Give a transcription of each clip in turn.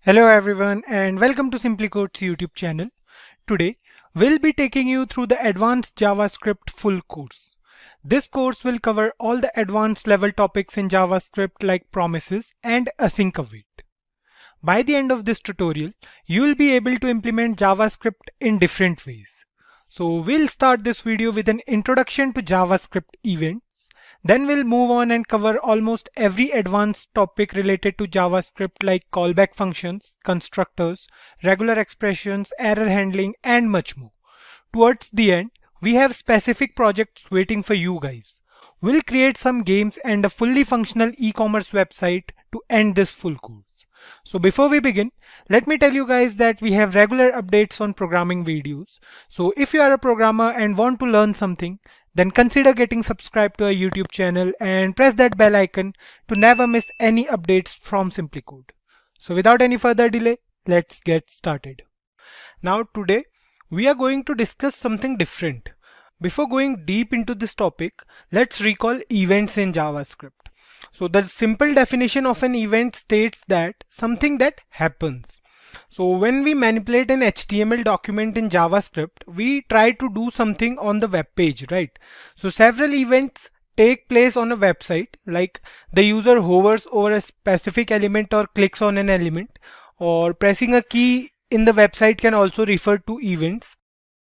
Hello everyone and welcome to SimpliCode's YouTube channel. Today we'll be taking you through the Advanced JavaScript Full Course. This course will cover all the advanced level topics in JavaScript like promises and Async Await. By the end of this tutorial, you will be able to implement JavaScript in different ways. So we'll start this video with an introduction to JavaScript Events. Then we'll move on and cover almost every advanced topic related to JavaScript like callback functions, constructors, regular expressions, error handling, and much more. Towards the end, we have specific projects waiting for you guys. We'll create some games and a fully functional e-commerce website to end this full course. So before we begin, let me tell you guys that we have regular updates on programming videos. So if you are a programmer and want to learn something, then consider getting subscribed to our YouTube channel and press that bell icon to never miss any updates from SimpliCode. So without any further delay, let's get started. Now today, we are going to discuss something different. Before going deep into this topic, let's recall events in JavaScript. So the simple definition of an event states that something that happens. So when we manipulate an HTML document in JavaScript, we try to do something on the web page, right? So several events take place on a website, like the user hovers over a specific element or clicks on an element, or pressing a key in the website can also refer to events.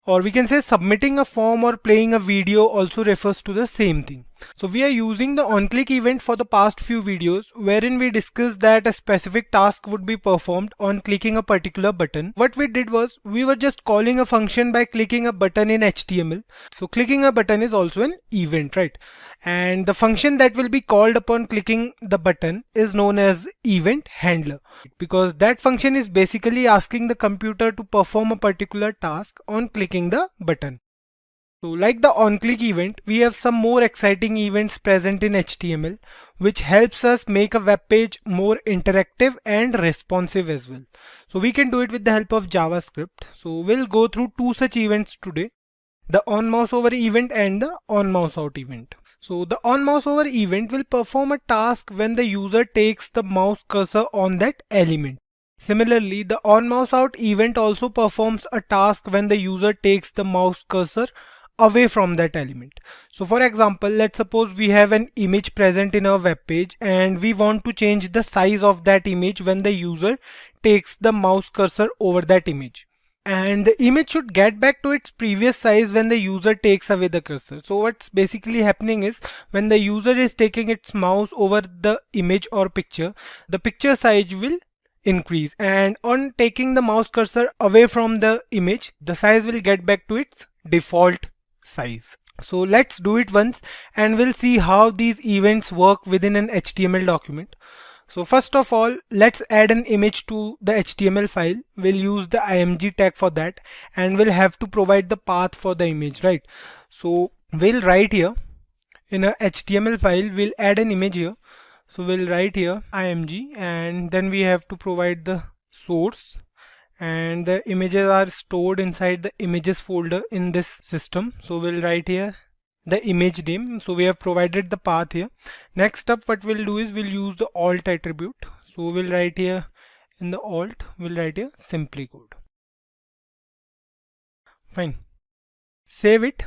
Or we can say submitting a form or playing a video also refers to the same thing. So we are using the onClick event for the past few videos wherein we discussed that a specific task would be performed on clicking a particular button. What we did was we were just calling a function by clicking a button in HTML. So clicking a button is also an event, right? And the function that will be called upon clicking the button is known as event handler, because that function is basically asking the computer to perform a particular task on clicking the button. So like the onClick event, we have some more exciting events present in HTML, which helps us make a web page more interactive and responsive as well. So we can do it with the help of JavaScript. So we'll go through two such events today: the onMouseOver event and the onMouseOut event. So the onMouseOver event will perform a task when the user takes the mouse cursor on that element. Similarly, the onMouseOut event also performs a task when the user takes the mouse cursor away from that element. So for example, let's suppose we have an image present in our web page and we want to change the size of that image when the user takes the mouse cursor over that image. And the image should get back to its previous size when the user takes away the cursor. So what's basically happening is when the user is taking its mouse over the image or picture, the picture size will increase, and on taking the mouse cursor away from the image, the size will get back to its default size. So let's do it once and we'll see how these events work within an HTML document. So first of all, let's add an image to the HTML file. We'll use the img tag for that, and we'll have to provide the path for the image, right? So we'll write here in a HTML file, we'll add an image here. So we'll write here img, and then we have to provide the source, and the images are stored inside the images folder in this system. So we'll write here the image name. So we have provided the path here. Next up, what we'll do is we'll use the alt attribute. So we'll write here in the alt, we'll write here SimpliCode. Fine. Save it.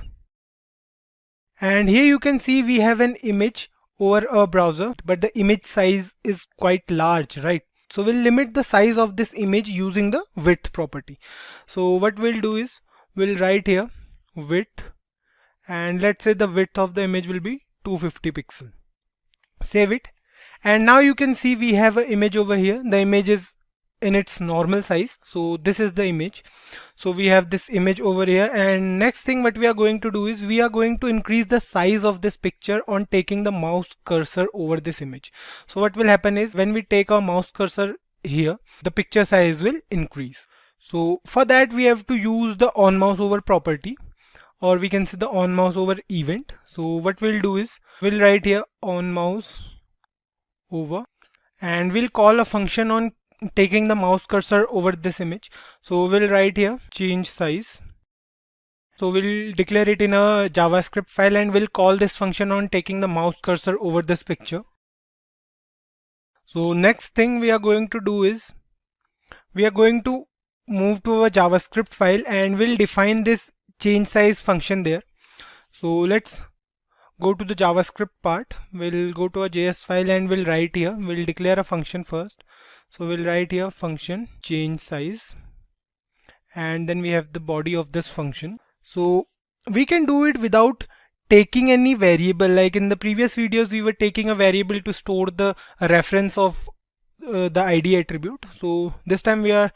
And here you can see we have an image over a browser, but the image size is quite large, right? So we'll limit the size of this image using the width property. So what we'll do is we'll write here width, and let's say the width of the image will be 250 pixels. Save it. And now you can see we have an image over here. The image is in its normal size. So this is the image. So we have this image over here, and next thing what we are going to do is we are going to increase the size of this picture on taking the mouse cursor over this image. So what will happen is when we take our mouse cursor here, the picture size will increase. So for that we have to use the onMouseOver property, or we can say the onMouseOver event. So what we'll do is we'll write here onMouseOver, and we'll call a function on taking the mouse cursor over this image. So we'll write here change size. So we'll declare it in a JavaScript file, and we'll call this function on taking the mouse cursor over this picture. So next thing we are going to do is we are going to move to our JavaScript file and we'll define this change size function there. So let's go to the JavaScript part. We'll go to a JS file and we'll write here, we'll declare a function first. So we'll write here function change size, and then we have the body of this function. So we can do it without taking any variable. Like in the previous videos, we were taking a variable to store the reference of the ID attribute. So this time we are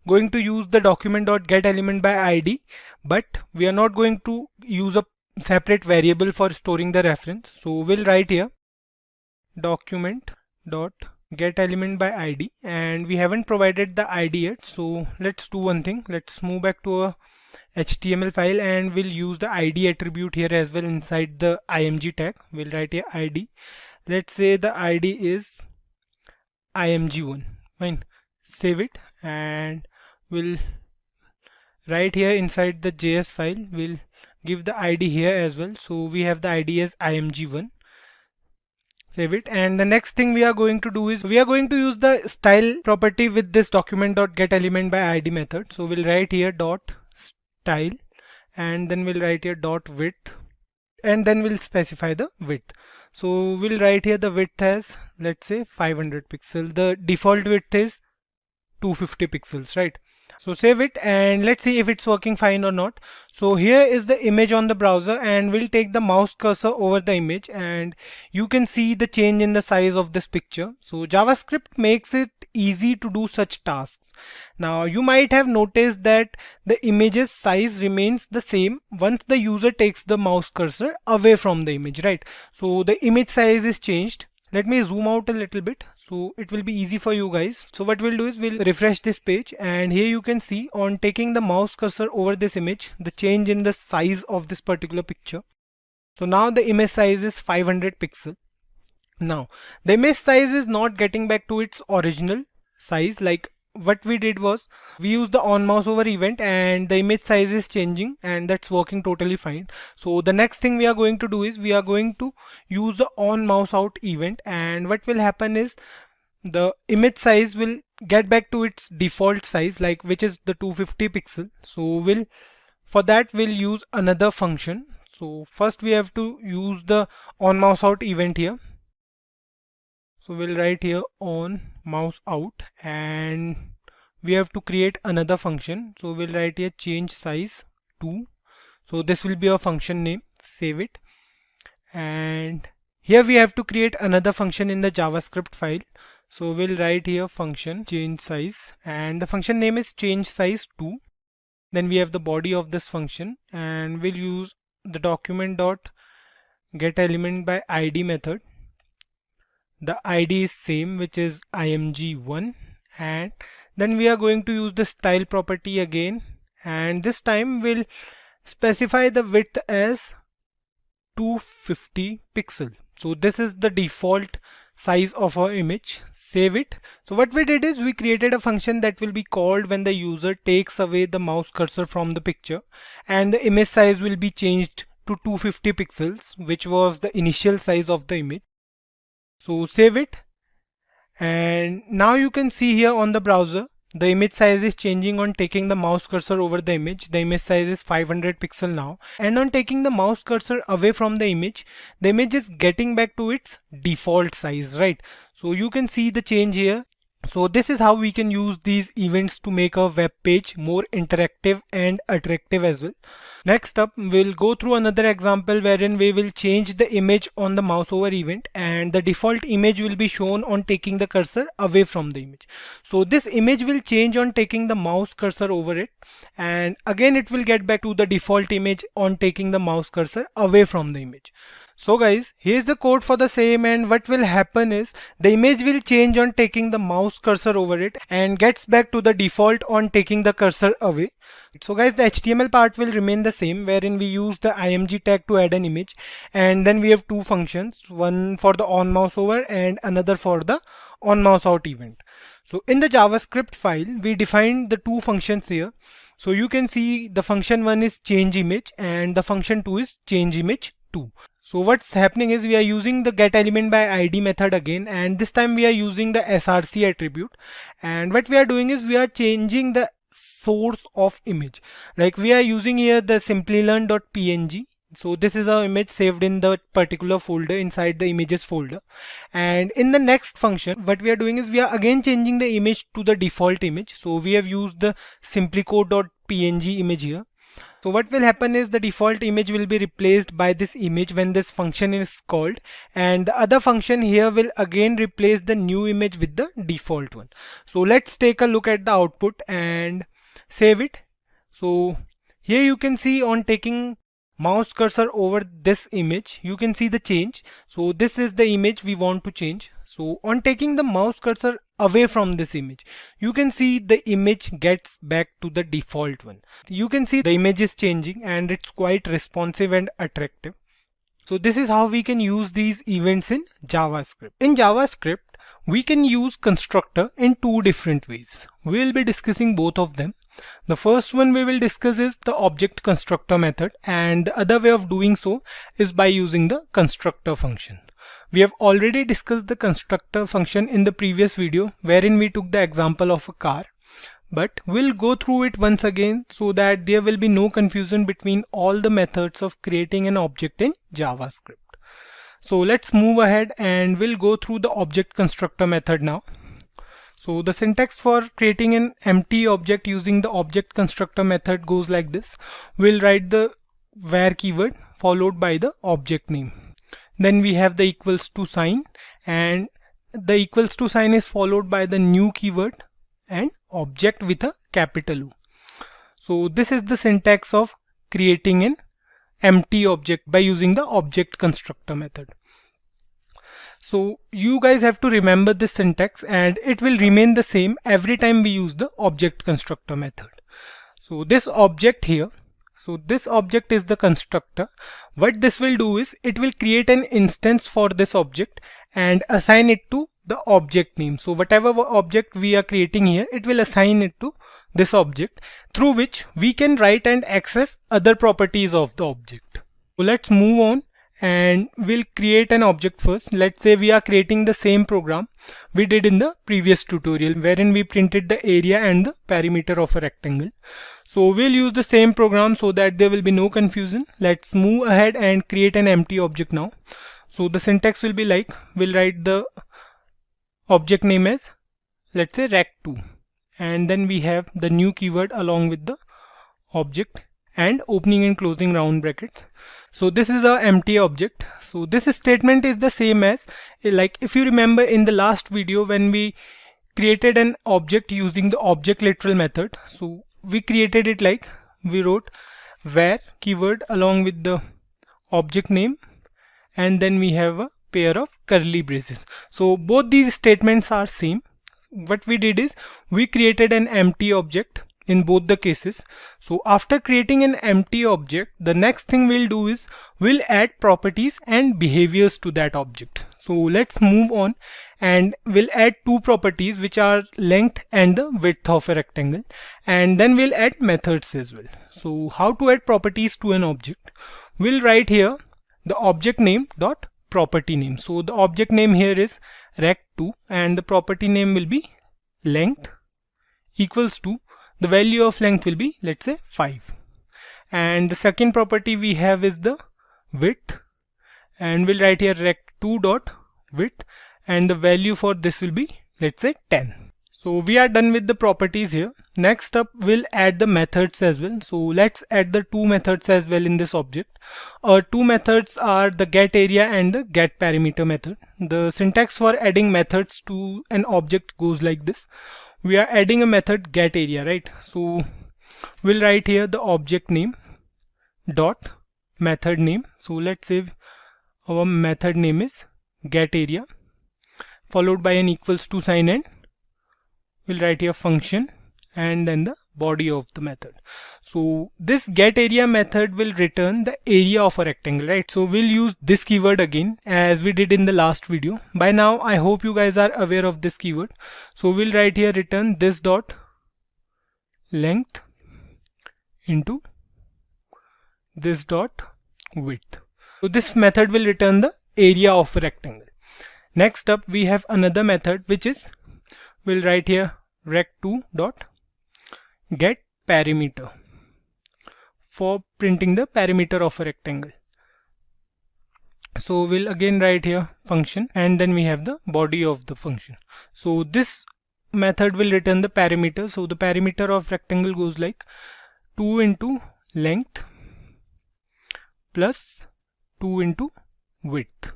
going to use the document.getElementById, but we are not going to use a separate variable for storing the reference. So we'll write here document.getElementById, and we haven't provided the ID yet. So let's do one thing. Let's move back to a HTML file and we'll use the ID attribute here as well inside the img tag. We'll write here ID. Let's say the ID is img1. Fine. Save it, and we'll write here inside the JS file. We'll give the ID here as well. So we have the ID as img1. Save it, and the next thing we are going to do is we are going to use the style property with this document.getElementById method. So we'll write here dot style, and then we'll write here dot width, and then we'll specify the width. So we'll write here the width as, let's say, 500 pixels. The default width is 250 pixels, right? So save it and let's see if it's working fine or not. So here is the image on the browser, and we'll take the mouse cursor over the image and you can see the change in the size of this picture. So JavaScript makes it easy to do such tasks. Now you might have noticed that the image's size remains the same once the user takes the mouse cursor away from the image, right? So the image size is changed. Let me zoom out a little bit so it will be easy for you guys. So what we'll do is we'll refresh this page, and here you can see on taking the mouse cursor over this image, the change in the size of this particular picture. So now the image size is 500 pixel. Now the image size is not getting back to its original size. Like what we did was we used the on mouse over event and the image size is changing, and that's working totally fine. So the next thing we are going to do is we are going to use the on mouse out event, and what will happen is the image size will get back to its default size, like which is the 250 pixel. So for that we'll use another function. So first we have to use the on mouse out event here. So we'll write here on mouse out, and we have to create another function. So we'll write here change size 2. So this will be a function name. Save it, and here we have to create another function in the JavaScript file. So we'll write here function change size, and the function name is change size 2. Then we have the body of this function, and we'll use the document.getElementById method. The ID is same, which is img1, and then we are going to use the style property again, and this time we'll specify the width as 250 pixel. So this is the default size of our image. Save it. So what we did is we created a function that will be called when the user takes away the mouse cursor from the picture, and the image size will be changed to 250 pixels, which was the initial size of the image. So save it, and now you can see here on the browser the image size is changing on taking the mouse cursor over the image. The image size is 500 pixel now, and on taking the mouse cursor away from the image is getting back to its default size, right? So you can see the change here. So this is how we can use these events to make a web page more interactive and attractive as well. Next up, we'll go through another example wherein we will change the image on the mouse over event, and the default image will be shown on taking the cursor away from the image. So this image will change on taking the mouse cursor over it, and again it will get back to the default image on taking the mouse cursor away from the image. So guys, here's the code for the same, and what will happen is the image will change on taking the mouse cursor over it and gets back to the default on taking the cursor away. So guys, the HTML part will remain the same, wherein we use the img tag to add an image, and then we have two functions, one for the on mouse over and another for the on mouse out event. So in the JavaScript file, we defined the two functions here. So you can see the function 1 is change image and the function 2 is change image 2. So what's happening is we are using the getElementById method again, and this time we are using the src attribute. And what we are doing is we are changing the source of image. Like we are using here the simplilearn.png. So this is our image saved in the particular folder inside the images folder. And in the next function, what we are doing is we are again changing the image to the default image. So we have used the simplicode.png image here. So what will happen is the default image will be replaced by this image when this function is called, and the other function here will again replace the new image with the default one. So let's take a look at the output and save it. So here you can see on taking mouse cursor over this image, you can see the change. So this is the image we want to change. So on taking the mouse cursor away from this image, you can see the image gets back to the default one. You can see the image is changing and it's quite responsive and attractive. So this is how we can use these events in JavaScript. In JavaScript, we can use constructor in two different ways. We will be discussing both of them. The first one we will discuss is the object constructor method, and the other way of doing so is by using the constructor function. We have already discussed the constructor function in the previous video wherein we took the example of a car, but we'll go through it once again so that there will be no confusion between all the methods of creating an object in JavaScript. So let's move ahead and we'll go through the object constructor method now. So the syntax for creating an empty object using the object constructor method goes like this. We'll write the var keyword followed by the object name. Then we have the equals to sign, and the equals to sign is followed by the new keyword and object with a capital O. So this is the syntax of creating an empty object by using the object constructor method. So you guys have to remember this syntax and it will remain the same every time we use the object constructor method. So this object here, so this object is the constructor. What this will do is it will create an instance for this object and assign it to the object name. So whatever object we are creating here, it will assign it to this object through which we can write and access other properties of the object. So let's move on and we'll create an object first. Let's say we are creating the same program we did in the previous tutorial wherein we printed the area and the perimeter of a rectangle. So we'll use the same program so that there will be no confusion. Let's move ahead and create an empty object now. So the syntax will be like, we'll write the object name as, let's say, rect2, and then we have the new keyword along with the object and opening and closing round brackets. So this is our empty object. So this statement is the same as, like if you remember in the last video when we created an object using the object literal method. So we created it like, we wrote var keyword along with the object name, and then we have a pair of curly braces. So both these statements are same. What we did is we created an empty object in both the cases. So after creating an empty object, the next thing we'll do is we'll add properties and behaviors to that object. So let's move on and we'll add two properties which are length and the width of a rectangle, and then we'll add methods as well. So how to add properties to an object? We'll write here the object name dot property name. So the object name here is rect2 and the property name will be length equals to the value of length will be, let's say, 5. And the second property we have is the width, and we'll write here rect2 dot width, and the value for this will be, let's say, 10. So we are done with the properties here. Next up we'll add the methods as well. So let's add the two methods as well in this object. Our two methods are the getArea and the getPerimeter method. The syntax for adding methods to an object goes like this. We are adding a method getArea, right? So we'll write here the object name dot method name. So let's say our method name is getArea followed by an equals to sign, and we'll write here function and then the body of the method. So this getArea method will return the area of a rectangle, right? So we'll use this keyword again as we did in the last video. By now I hope you guys are aware of this keyword. So we'll write here return this dot length into this dot width. So this method will return the area of a rectangle. Next up we have another method which is, we'll write here rect2 dot get parameter for printing the parameter of a rectangle. So we'll again write here function, and then we have the body of the function. So this method will return the parameter. So the parameter of rectangle goes like 2 into length plus 2 into width.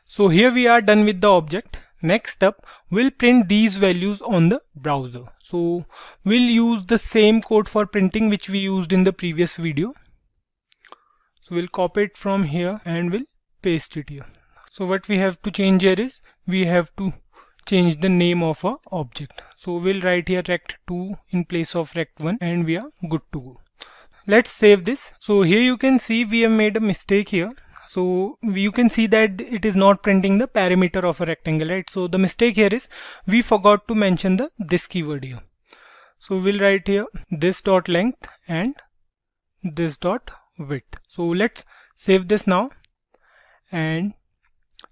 So here we are done with the object. Next up, we'll print these values on the browser. So we'll use the same code for printing which we used in the previous video. So we'll copy it from here and we'll paste it here. So what we have to change here is, we have to change the name of our object. So we'll write here rect2 in place of rect1 and we are good to go. Let's save this. So here you can see we have made a mistake here. So you can see that it is not printing the parameter of a rectangle, right? So the mistake here is we forgot to mention this keyword here. So we'll write here this dot length and this dot width. So let's save this now and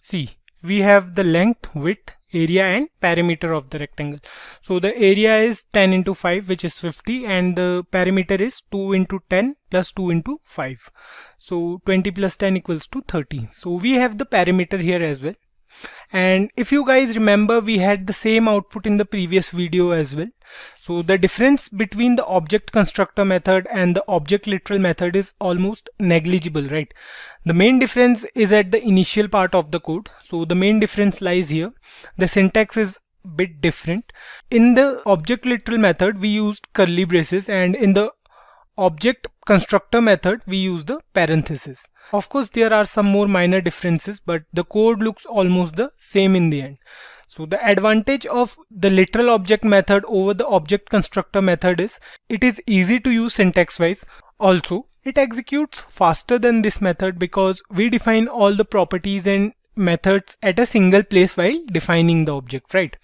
see, we have the length, width, area and parameter of the rectangle. So the area is 10 into 5 which is 50, and the parameter is 2 into 10 plus 2 into 5. So 20 plus 10 equals to 30. So we have the parameter here as well. And if you guys remember, we had the same output in the previous video as well. So the difference between the object constructor method and the object literal method is almost negligible, right? The main difference is at the initial part of the code. So the main difference lies here. The syntax is bit different. In the object literal method we used curly braces, and in the object constructor method we use the parenthesis. Of course there are some more minor differences, but the code looks almost the same in the end. So the advantage of the literal object method over the object constructor method is it is easy to use syntax wise. Also it executes faster than this method because we define all the properties and methods at a single place while defining the object, right?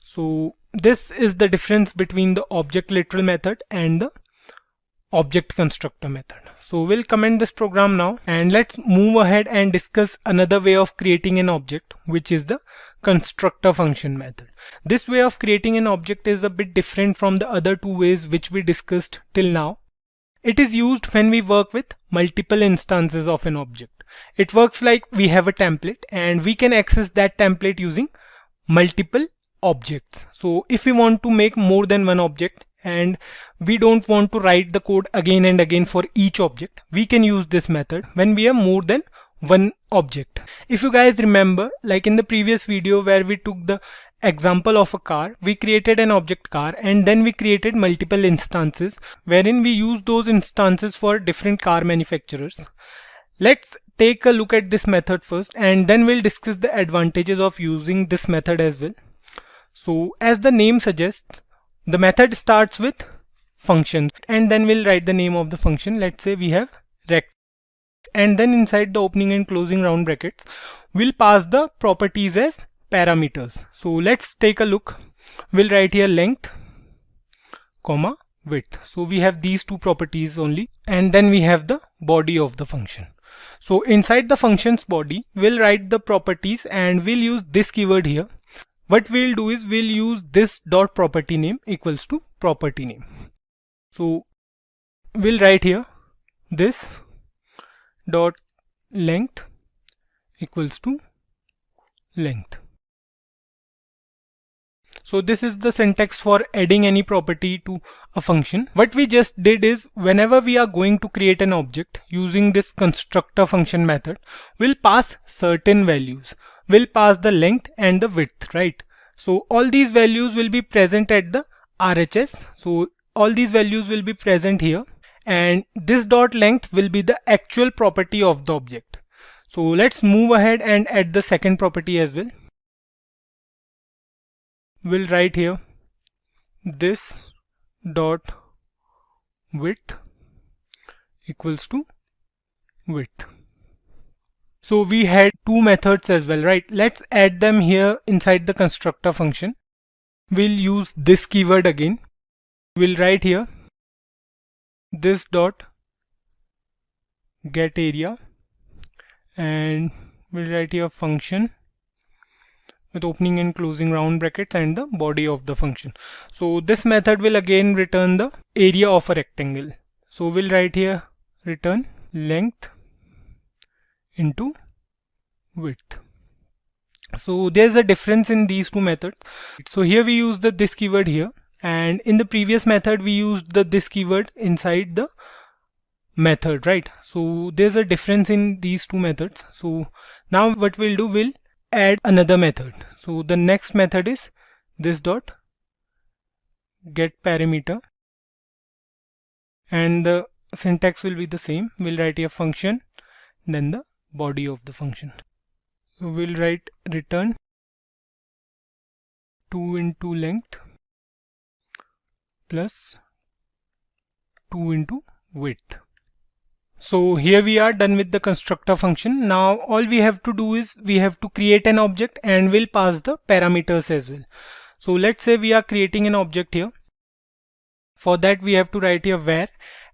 So this is the difference between the object literal method and the object constructor method. So we'll comment this program now and let's move ahead and discuss another way of creating an object, which is the constructor function method. This way of creating an object is a bit different from the other two ways which we discussed till now. It is used when we work with multiple instances of an object. It works like we have a template and we can access that template using multiple objects. So if we want to make more than one object and we don't want to write the code again and again for each object, we can use this method when we have more than one object. If you guys remember, like in the previous video where we took the example of a car, we created an object car and then we created multiple instances wherein we use those instances for different car manufacturers. Let's take a look at this method first and then we'll discuss the advantages of using this method as well. So as the name suggests, the method starts with function and then we'll write the name of the function. Let's say we have rect, and then inside the opening and closing round brackets we'll pass the properties as parameters. So let's take a look. We'll write here length, comma, width. So we have these two properties only, and then we have the body of the function. So inside the function's body we'll write the properties and we'll use this keyword here. What we'll do is we'll use this dot property name equals to property name. So we'll write here this dot length equals to length. So this is the syntax for adding any property to a function. What we just did is whenever we are going to create an object using this constructor function method, we'll pass certain values. We'll pass the length and the width, right? So all these values will be present at the RHS. So all these values will be present here, and this dot length will be the actual property of the object. So let's move ahead and add the second property as well. We'll write here this dot width equals to width. So we had two methods as well, right? Let's add them here inside the constructor function. We'll use this keyword again. We'll write here this dot get area and we'll write here function with opening and closing round brackets and the body of the function. So this method will again return the area of a rectangle. So we'll write here return length into width. So there's a difference in these two methods. So here we use the this keyword here, and in the previous method we used the this keyword inside the method, right? So there's a difference in these two methods. So now what we'll do, we'll add another method. So the next method is this dot get parameter, and the syntax will be the same. We'll write here function, then the body of the function. So we'll write return 2 into length plus 2 into width. So here we are done with the constructor function. Now all we have to do is we have to create an object and we'll pass the parameters as well. So let's say we are creating an object here. For that we have to write here var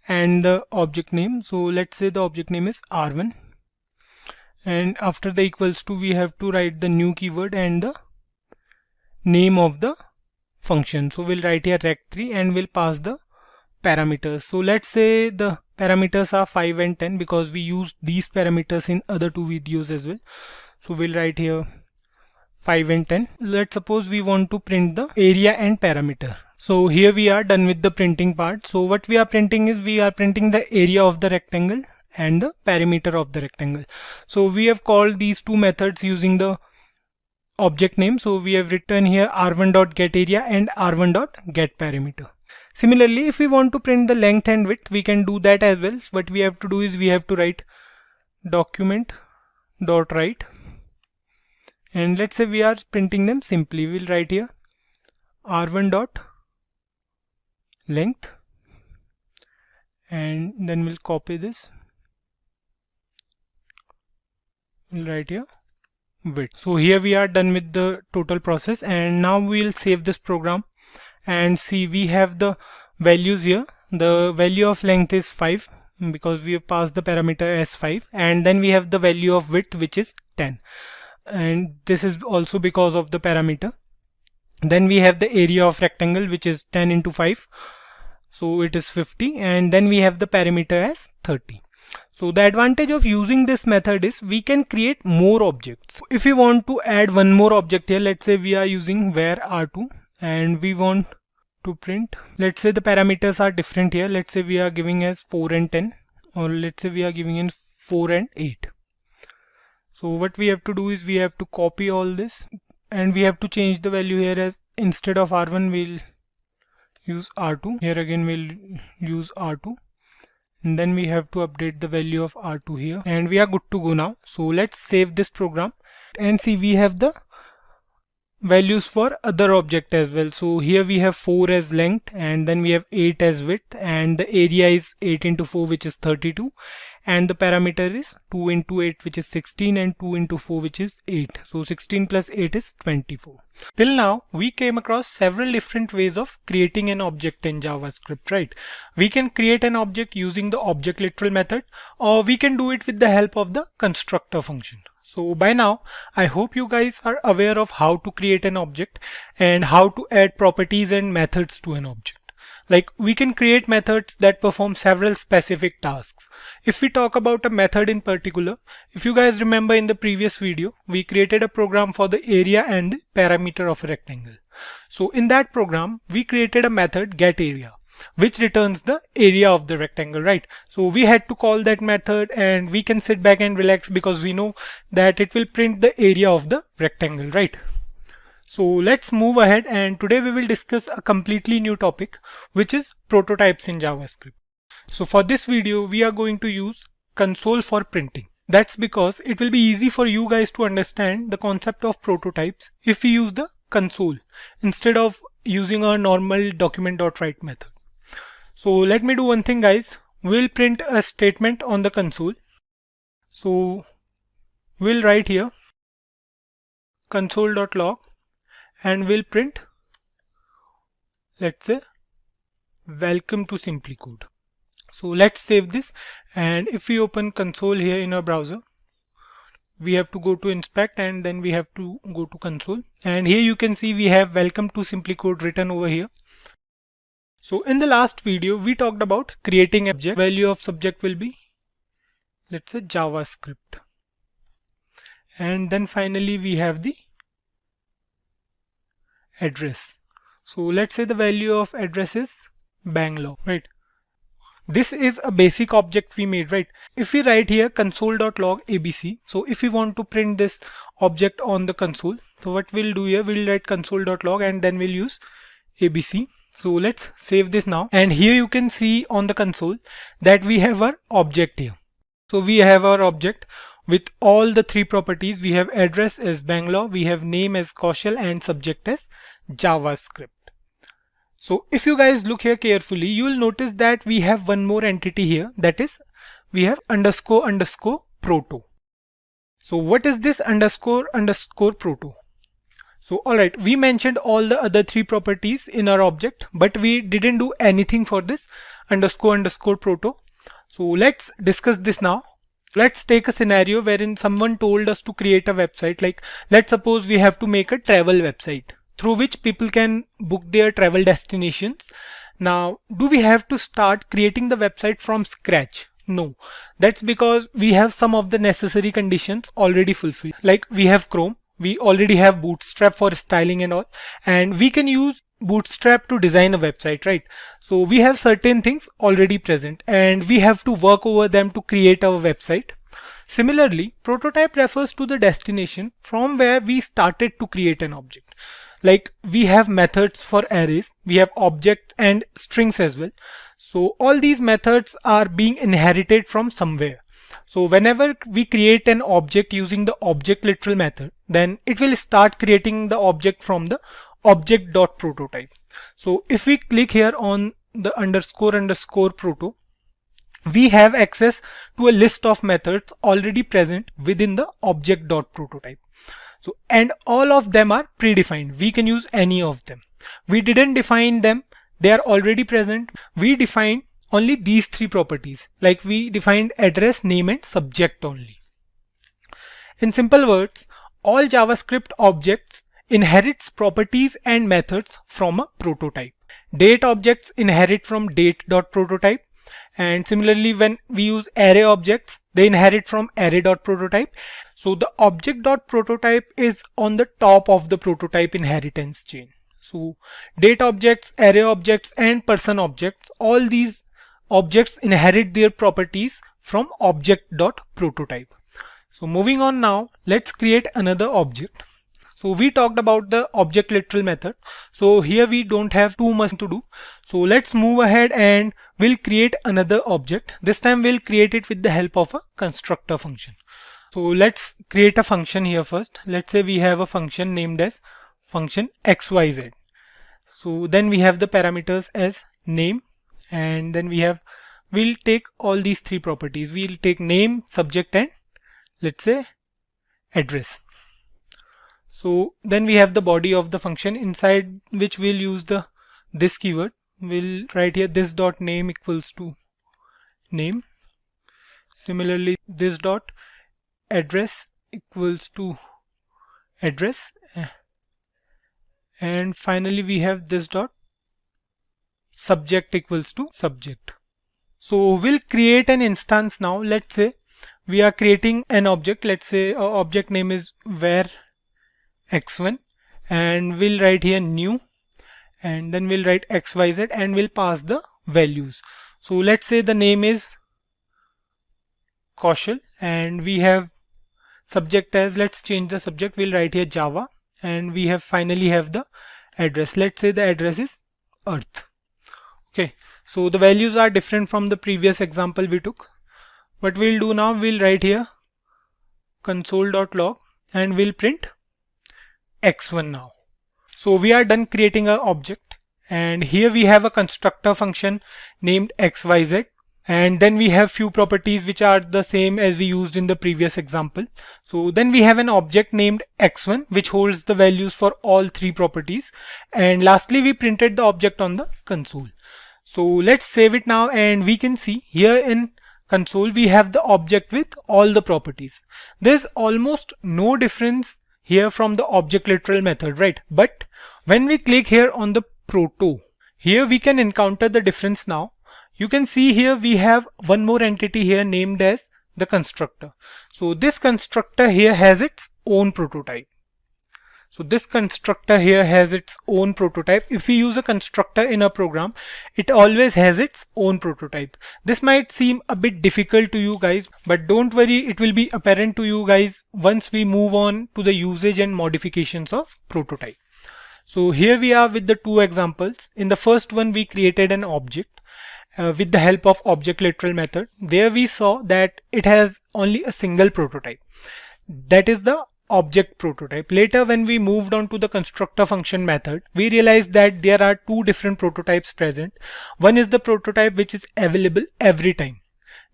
and the object name. So let's say the object name is r1, and after the equals to we have to write the new keyword and the name of the function. So we'll write here rect3 and we'll pass the parameters. So let's say the parameters are 5 and 10 because we used these parameters in other two videos as well. So we'll write here 5 and 10. Let's suppose we want to print the area and parameter. So here we are done with the printing part. So what we are printing is we are printing the area of the rectangle and the perimeter of the rectangle. So we have called these two methods using the object name. So we have written here r1.getArea and r1.getPerimeter. Similarly, if we want to print the length and width, we can do that as well. What we have to do is we have to write document.write, and let's say we are printing them simply. We'll write here r1.length, and then we'll copy this. We'll write here width. So here we are done with the total process, and now we'll save this program and see we have the values here. The value of length is 5 because we have passed the parameter as 5, and then we have the value of width which is 10, and this is also because of the parameter. Then we have the area of rectangle which is 10 into 5, so it is 50, and then we have the perimeter as 30. So the advantage of using this method is we can create more objects. If we want to add one more object here, let's say we are using var r2 and we want to print, let's say the parameters are different here. Let's say we are giving as 4 and 10, or let's say we are giving in 4 and 8. So what we have to do is we have to copy all this and we have to change the value here, as instead of r1 we'll use r2. Here again we'll use r2, and then we have to update the value of r2 here, and we are good to go now. So let's save this program and see we have the values for other object as well. So here we have 4 as length, and then we have 8 as width, and the area is 8 into 4 which is 32, and the parameter is 2 into 8 which is 16, and 2 into 4 which is 8. So 16 plus 8 is 24. Till now we came across several different ways of creating an object in JavaScript, right? We can create an object using the object literal method, or we can do it with the help of the constructor function. So by now, I hope you guys are aware of how to create an object and how to add properties and methods to an object. Like, we can create methods that perform several specific tasks. If we talk about a method in particular, if you guys remember in the previous video, we created a program for the area and the parameter of a rectangle. So in that program, we created a method getArea, which returns the area of the rectangle, right? So we had to call that method, and we can sit back and relax because we know that it will print the area of the rectangle, right? So let's move ahead, and today we will discuss a completely new topic, which is prototypes in JavaScript. So for this video, we are going to use console for printing. That's because it will be easy for you guys to understand the concept of prototypes if we use the console instead of using our normal document.write method. So let me do one thing, guys. We'll print a statement on the console. So we'll write here console.log, and we'll print, let's say, welcome to SimpliCode. So let's save this, and if we open console here in our browser, we have to go to inspect and then we have to go to console. And here you can see we have welcome to SimpliCode written over here. So in the last video, we talked about creating an object. Value of subject will be, let's say, JavaScript. And then finally we have the address. So let's say the value of address is Bangalore, right? This is a basic object we made, right? If we write here console.log abc, so if we want to print this object on the console, so what we'll do here, we'll write console.log and then we'll use abc. So let's save this now. And here you can see on the console that we have our object here. So we have our object with all the three properties. We have address as Bangalore, we have name as Kaushal, and subject as JavaScript. So if you guys look here carefully, you will notice that we have one more entity here, that is we have __ proto. So what is this __ proto? So alright, we mentioned all the other three properties in our object, but we didn't do anything for this __ proto. So let's discuss this now. Let's take a scenario wherein someone told us to create a website. Like let's suppose we have to make a travel website through which people can book their travel destinations. Now, do we have to start creating the website from scratch? No, that's because we have some of the necessary conditions already fulfilled. Like we have Chrome, we already have Bootstrap for styling and all, and we can use Bootstrap to design a website, right? So we have certain things already present and we have to work over them to create our website. Similarly, prototype refers to the destination from where we started to create an object. Like we have methods for arrays, we have objects and strings as well. So all these methods are being inherited from somewhere. So whenever we create an object using the object literal method, then it will start creating the object from the object.prototype. So if we click here on the __ proto, we have access to a list of methods already present within the object.prototype. So, and all of them are predefined. We can use any of them. We didn't define them. They are already present. We defined only these three properties. Like we defined address, name, and subject only. In simple words, all JavaScript objects inherits properties and methods from a prototype. Date objects inherit from date.prototype. And similarly, when we use array objects, they inherit from array.prototype. So the object.prototype is on the top of the prototype inheritance chain. So date objects, array objects, and person objects, all these objects inherit their properties from object.prototype. So moving on now, let's create another object. So we talked about the object literal method. So here we don't have too much to do. So let's move ahead and we'll create another object. This time we'll create it with the help of a constructor function. So let's create a function here first. Let's say we have a function named as function xyz. So then we have the parameters as name, and then we'll take all these three properties. We'll take name, subject, and let's say address. So then we have the body of the function inside which we'll use this keyword. We'll write here this dot name equals to name. Similarly, this dot address equals to address. And finally we have this dot subject equals to subject. So we'll create an instance now. Let's say we are creating an object. Let's say our object name is where x1, and we'll write here new, and then we'll write xyz and we'll pass the values. So let's say the name is Kaushal and we have subject as, let's change the subject, we'll write here Java, and we finally have the address. Let's say the address is Earth. Okay, so the values are different from the previous example we took. What we'll do now, we'll write here console.log and we'll print x1 now. So we are done creating our object, and here we have a constructor function named xyz, and then we have few properties which are the same as we used in the previous example. So then we have an object named x1 which holds the values for all three properties, and lastly we printed the object on the console. So let's save it now, and we can see here in console, we have the object with all the properties. There's almost no difference here from the object literal method, right? But when we click here on the proto, here we can encounter the difference now. You can see here we have one more entity here named as the constructor. So this constructor here has its own prototype. So this constructor here has its own prototype. If we use a constructor in a program, it always has its own prototype. This might seem a bit difficult to you guys, but don't worry, it will be apparent to you guys once we move on to the usage and modifications of prototype. So here we are with the two examples. In the first one, we created an object with the help of object literal method. There we saw that it has only a single prototype. That is the object prototype. Later, when we moved on to the constructor function method, we realized that there are two different prototypes present. One is the prototype which is available every time.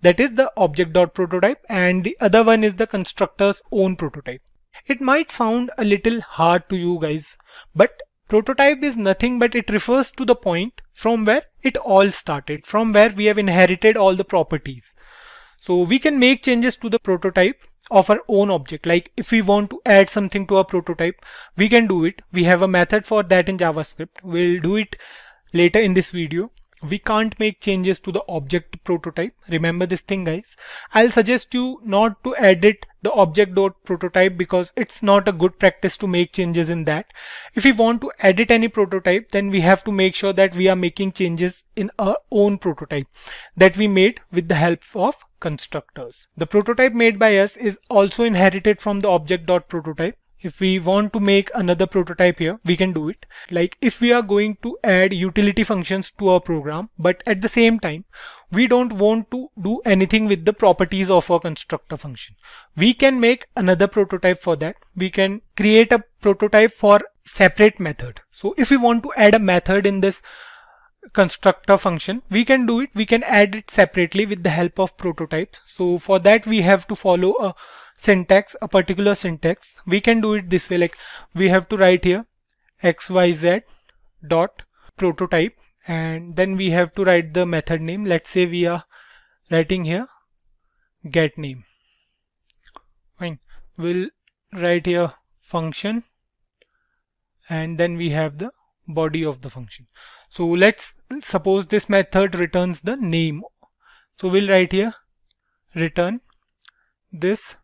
That is the object.prototype, and the other one is the constructor's own prototype. It might sound a little hard to you guys, but prototype is nothing but it refers to the point from where it all started, from where we have inherited all the properties. So we can make changes to the prototype of our own object. Like if we want to add something to our prototype, we can do it. We have a method for that in JavaScript. We'll do it later in this video. We can't make changes to the object prototype. Remember this thing, guys. I'll suggest you not to edit the object.prototype because it's not a good practice to make changes in that. If we want to edit any prototype, then we have to make sure that we are making changes in our own prototype that we made with the help of constructors. The prototype made by us is also inherited from the object.prototype. If we want to make another prototype here, we can do it. Like if we are going to add utility functions to our program, but at the same time, we don't want to do anything with the properties of our constructor function, we can make another prototype for that. We can create a prototype for separate method. So if we want to add a method in this constructor function, we can do it. We can add it separately with the help of prototypes. So for that, we have to follow a syntax, a particular syntax. We can do it this way, like we have to write here xyz dot prototype, and then we have to write the method name. Let's say we are writing here get name. Fine. We'll write here function, and then we have the body of the function. So let's suppose this method returns the name. So we'll write here return this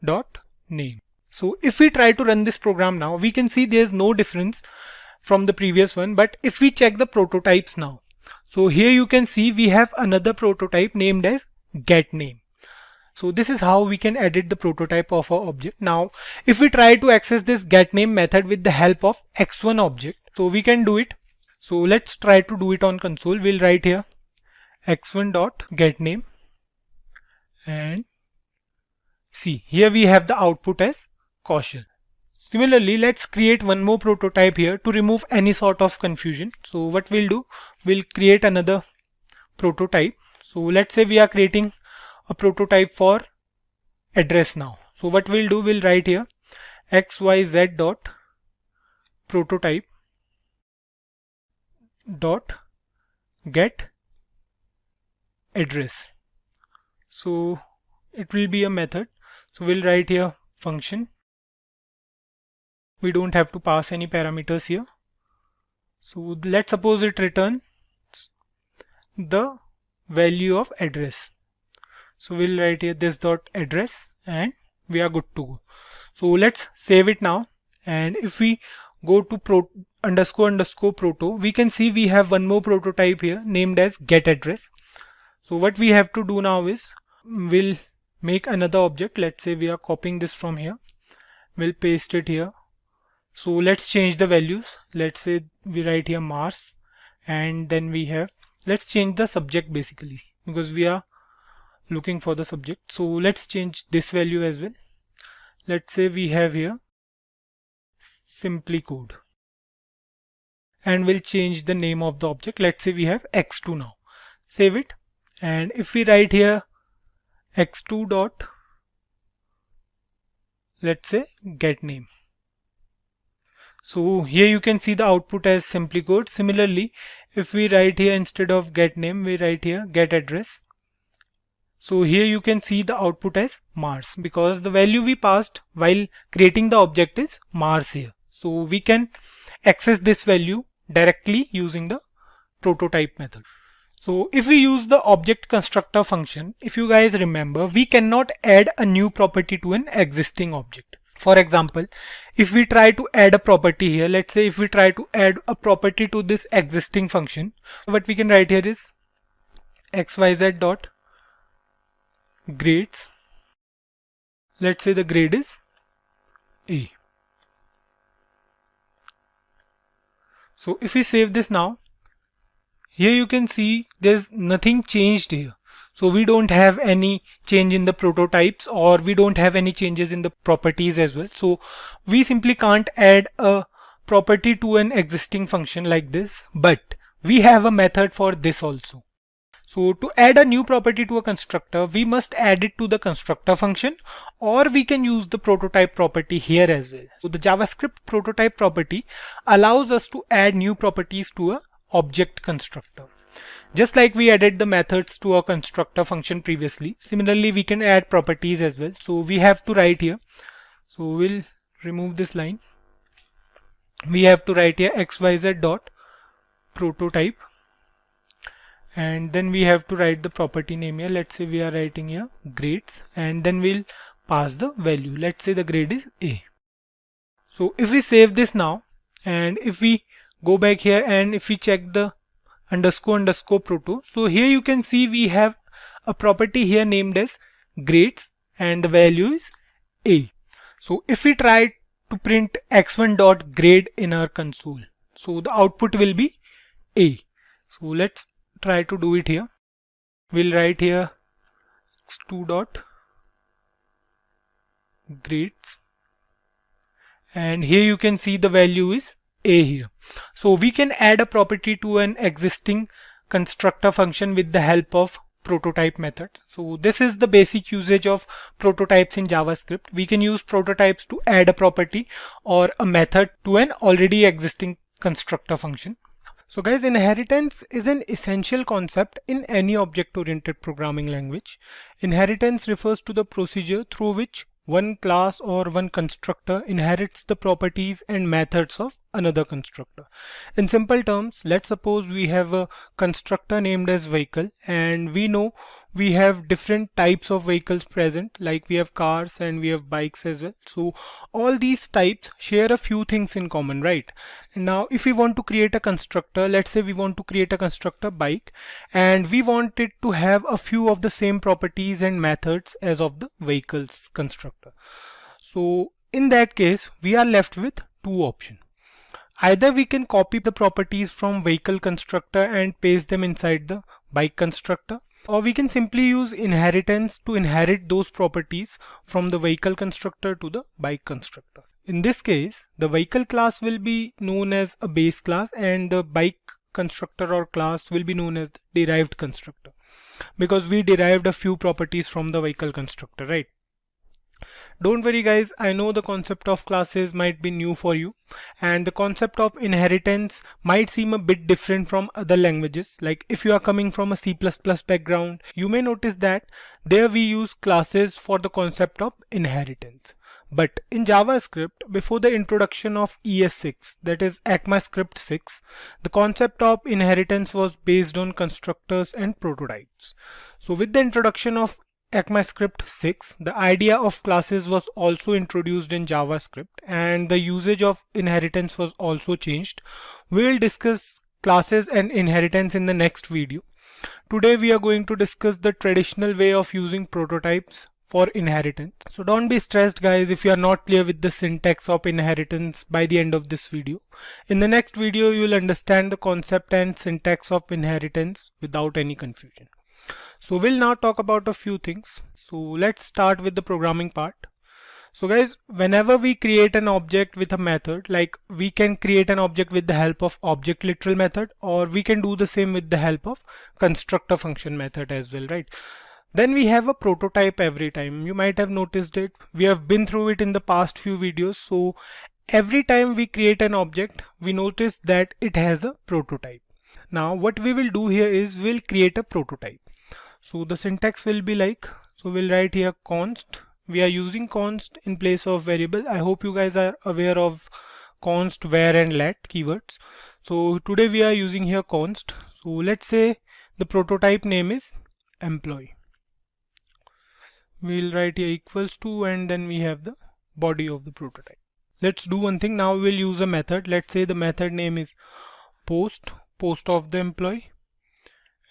dot name. So if we try to run this program now, we can see there's no difference from the previous one. But if we check the prototypes now, so here you can see we have another prototype named as get name. So this is how we can edit the prototype of our object. Now if we try to access this get name method with the help of x1 object, so we can do it. So let's try to do it on console. We'll write here x1 dot get name, and see, here we have the output as Kaushal. Similarly, let's create one more prototype here to remove any sort of confusion. So what we'll do, we'll create another prototype. So let's say we are creating a prototype for address now. So what we'll do, we'll write here xyz dot prototype dot get address. So it will be a method. So we'll write here function. We don't have to pass any parameters here. So let's suppose it returns the value of address. So we'll write here this dot address, and we are good to go. So let's save it now. And if we go to underscore proto, we can see we have one more prototype here named as get address. So what we have to do now is we'll make another object. Let's say we are copying this from here. We'll paste it here. So let's change the values. Let's say we write here Mars, and then we have, let's change the subject basically because we are looking for the subject. So let's change this value as well. Let's say we have here SimpliCode, and we'll change the name of the object. Let's say we have x2 now. Save it, and if we write here x2 dot, let's say get name. So here you can see the output as SimpliCode. Similarly, if we write here instead of get name, we write here get address, So here you can see the output as Mars because the value we passed while creating the object is Mars here. So we can access this value directly using the prototype method. So if we use the object constructor function, if you guys remember, we cannot add a new property to an existing object. For example, if we try to add a property here, let's say if we try to add a property to this existing function, what we can write here is xyz dot grades. Let's say the grade is A. So if we save this now, here you can see there's nothing changed here. So we don't have any change in the prototypes, or we don't have any changes in the properties as well. So we simply can't add a property to an existing function like this, but we have a method for this also. So to add a new property to a constructor, we must add it to the constructor function, or we can use the prototype property here as well. So the JavaScript prototype property allows us to add new properties to a object constructor. Just like we added the methods to a constructor function previously, similarly we can add properties as well. So we have to write here, so we'll remove this line. We have to write here xyz dot prototype, and then we have to write the property name here. Let's say we are writing here grades, and then we'll pass the value. Let's say the grade is A. So if we save this now, and if we go back here and if we check the __ proto, so here you can see we have a property here named as grades and the value is A. So if we try to print x1.grade in our console, so the output will be A. So let's try to do it here. We'll write here x2.grades, and here you can see the value is A here. So we can add a property to an existing constructor function with the help of prototype methods. So this is the basic usage of prototypes in JavaScript. We can use prototypes to add a property or a method to an already existing constructor function. So guys, inheritance is an essential concept in any object-oriented programming language. Inheritance refers to the procedure through which one class or one constructor inherits the properties and methods of another constructor. In simple terms, let's suppose we have a constructor named as vehicle, and we know we have different types of vehicles present, like we have cars and we have bikes as well. So all these types share a few things in common, right? Now if we want to create a constructor, let's say we want to create a constructor bike, and we want it to have a few of the same properties and methods as of the vehicles constructor. So in that case we are left with two options. Either we can copy the properties from vehicle constructor and paste them inside the bike constructor, or we can simply use inheritance to inherit those properties from the vehicle constructor to the bike constructor. In this case, the vehicle class will be known as a base class, and the bike constructor or class will be known as the derived constructor, because we derived a few properties from the vehicle constructor, right? Don't worry guys, I know the concept of classes might be new for you, and the concept of inheritance might seem a bit different from other languages. Like if you are coming from a C++ background, you may notice that there we use classes for the concept of inheritance. But in JavaScript, before the introduction of ES6, that is ECMAScript 6, the concept of inheritance was based on constructors and prototypes. So with the introduction of ECMAScript 6, the idea of classes was also introduced in JavaScript, and the usage of inheritance was also changed. We will discuss classes and inheritance in the next video. Today we are going to discuss the traditional way of using prototypes for inheritance. So don't be stressed guys if you are not clear with the syntax of inheritance by the end of this video. In the next video you will understand the concept and syntax of inheritance without any confusion. So we'll now talk about a few things. So let's start with the programming part. So guys, whenever we create an object with a method, like we can create an object with the help of object literal method, or we can do the same with the help of constructor function method as well, right? Then we have a prototype every time. You might have noticed it. We have been through it in the past few videos. So every time we create an object, we notice that it has a prototype. Now what we will do here is we'll create a prototype. So the syntax will be like, so we'll write here const. We are using const in place of variable. I hope you guys are aware of const, var and let keywords. So today we are using here const. So let's say the prototype name is employee. We'll write here equals to, and then we have the body of the prototype. Let's do one thing. Now we'll use a method. Let's say the method name is post of the employee,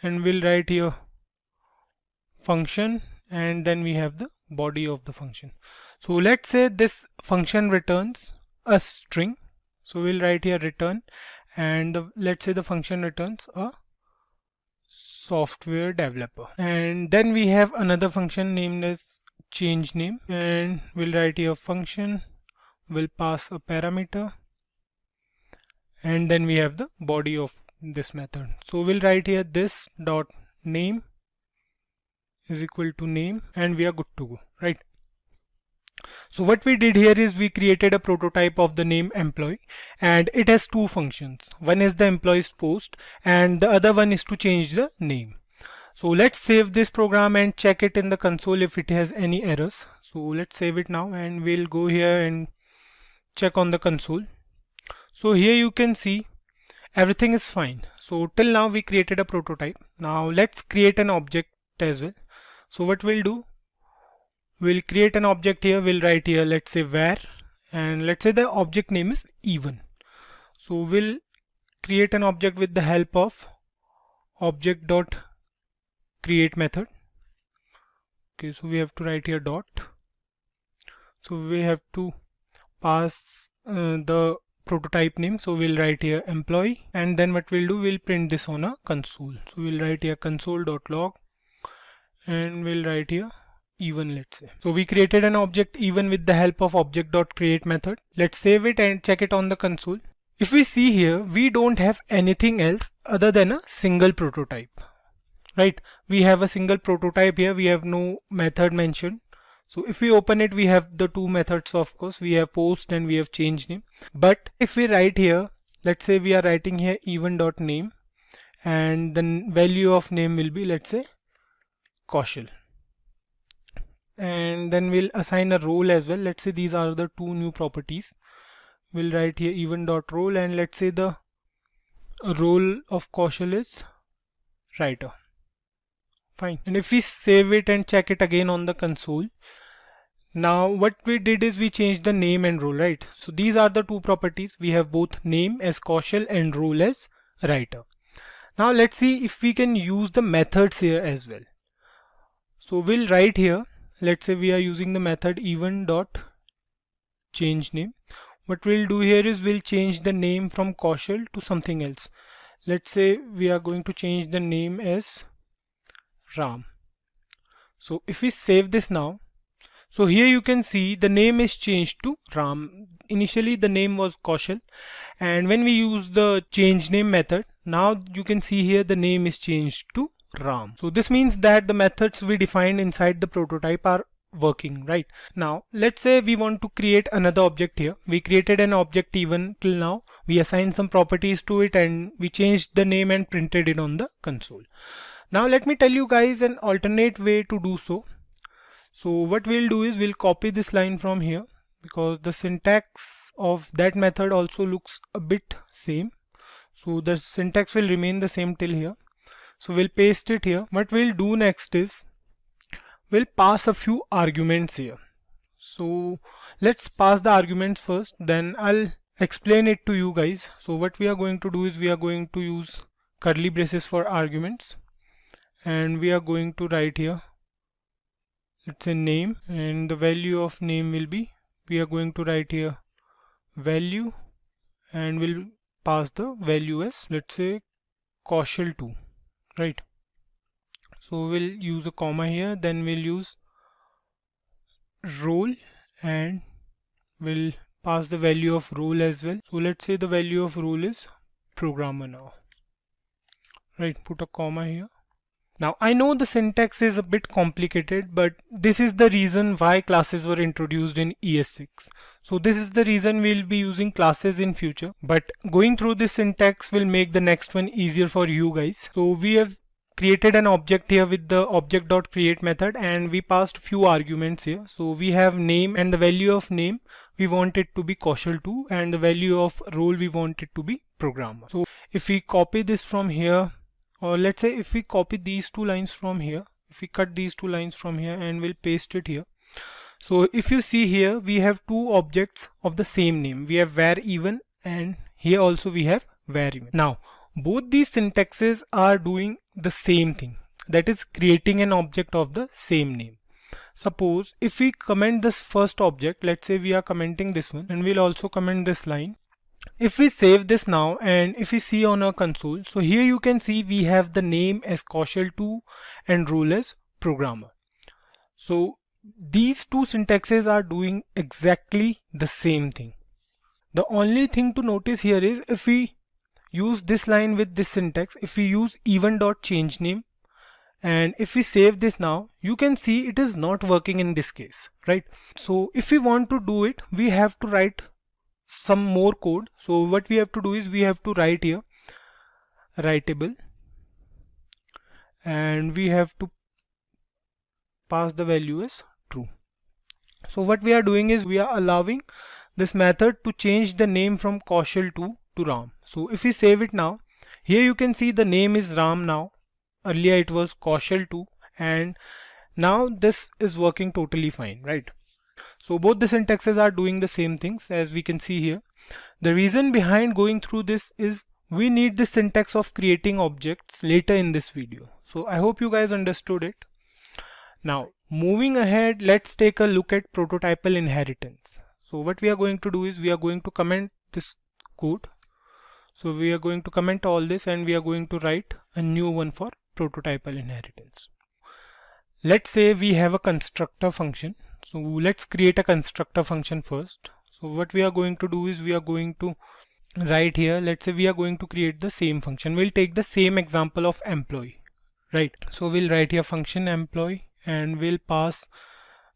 and we'll write here function, and then we have the body of the function. So let's say this function returns a string. So we'll write here return, and let's say the function returns a software developer. And then we have another function named as change name, and we'll write here function, will pass a parameter, and then we have the body of this method. So we'll write here this dot name is equal to name, and we are good to go, right? So what we did here is we created a prototype of the name employee, and it has two functions. One is the employee's post, and the other one is to change the name. So let's save this program and check it in the console if it has any errors. So let's save it now, and we'll go here and check on the console. So here you can see everything is fine. So till now we created a prototype. Now let's create an object as well. So what we'll do, we'll create an object here. We'll write here, let's say var, and let's say the object name is even. So we'll create an object with the help of object.create method. Okay, so we have to write here dot. So we have to pass the prototype name. So we'll write here employee, and then what we'll do, we'll print this on a console. So we'll write here console.log, and we'll write here even, let's say. So we created an object even with the help of object.create method. Let's save it and check it on the console. If we see here, we don't have anything else other than a single prototype, right? We have a single prototype here. We have no method mentioned. So if we open it, we have the two methods, of course. We have post and we have change name. But if we write here, let's say we are writing here even.name, and the value of name will be, let's say, Kaushal. And then we'll assign a role as well. Let's say these are the two new properties. We'll write here even.role, and let's say the role of Kaushal is writer. Fine. And if we save it and check it again on the console, now what we did is we changed the name and role, right? So these are the two properties. We have both name as Kaushal and role as writer. Now let's see if we can use the methods here as well. So we'll write here, let's say we are using the method even.changeName. What we'll do here is we'll change the name from Kaushal to something else. Let's say we are going to change the name as Ram. So if we save this now, so here you can see the name is changed to Ram. Initially the name was Kaushal, and when we use the change name method, now you can see here the name is changed to Ram. So this means that the methods we defined inside the prototype are working, right? Now let's say we want to create another object here. We created an object even till now. We assigned some properties to it, and we changed the name and printed it on the console. Now let me tell you guys an alternate way to do so. So what we'll do is we'll copy this line from here, because the syntax of that method also looks a bit same. So the syntax will remain the same till here. So we'll paste it here. What we'll do next is we'll pass a few arguments here. So let's pass the arguments first, then I'll explain it to you guys. So what we are going to do is we are going to use curly braces for arguments, and we are going to write here, let's say name, and the value of name will be, we are going to write here value, and we'll pass the value as, let's say, Kaushal 2, right? So we'll use a comma here, then we'll use role, and we'll pass the value of role as well. So let's say the value of role is programmer now, right? Put a comma here. Now I know the syntax is a bit complicated, but this is the reason why classes were introduced in ES6. So this is the reason we'll be using classes in future, but going through this syntax will make the next one easier for you guys. So we have created an object here with the object.create method, and we passed few arguments here. So we have name, and the value of name we want it to be Kaushal2, and the value of role we want it to be programmer. So if we copy this from here, or let's say if we copy these two lines from here, if we cut these two lines from here and we'll paste it here. So if you see here, we have two objects of the same name. We have var even, and here also we have var even. Now both these syntaxes are doing the same thing, that is creating an object of the same name. Suppose if we comment this first object, let's say we are commenting this one, and we'll also comment this line. If we save this now and if we see on our console, so here you can see we have the name as Kaushal2 and role as programmer. So these two syntaxes are doing exactly the same thing. The only thing to notice here is if we use this line with this syntax, if we use even.changeName, and if we save this now, you can see it is not working in this case, right? So if we want to do it, we have to write some more code. So what we have to do is we have to write here writable, and we have to pass the value as true. So what we are doing is we are allowing this method to change the name from Kaushal2 to Ram. So if we save it now, here you can see the name is Ram now. Earlier it was Kaushal2, and now this is working totally fine, right? So both the syntaxes are doing the same things, as we can see here. The reason behind going through this is we need the syntax of creating objects later in this video. So I hope you guys understood it. Now moving ahead, let's take a look at prototypal inheritance. So what we are going to do is we are going to comment this code. So we are going to comment all this, and we are going to write a new one for prototypal inheritance. Let's say we have a constructor function. So let's create a constructor function first. So what we are going to do is we are going to write here, let's say we are going to create the same function. We'll take the same example of employee, right? So we'll write here function employee, and we'll pass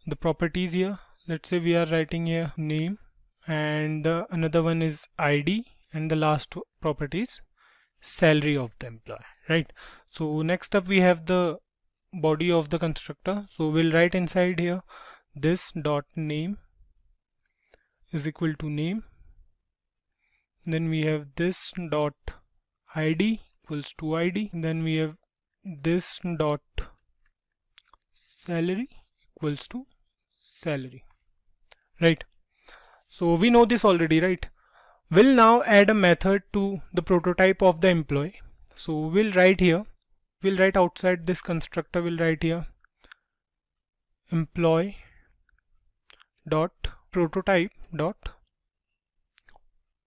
the properties here. Let's say we are writing here name, and another one is ID, and the last property is salary of the employee, right? So next up we have the body of the constructor. So we'll write inside here this dot name is equal to name, then we have this dot ID equals to ID, then we have this dot salary equals to salary, right? So we know this already, right? We'll now add a method to the prototype of the employee. So we'll write here, we'll write outside this constructor, we'll write here employee dot prototype dot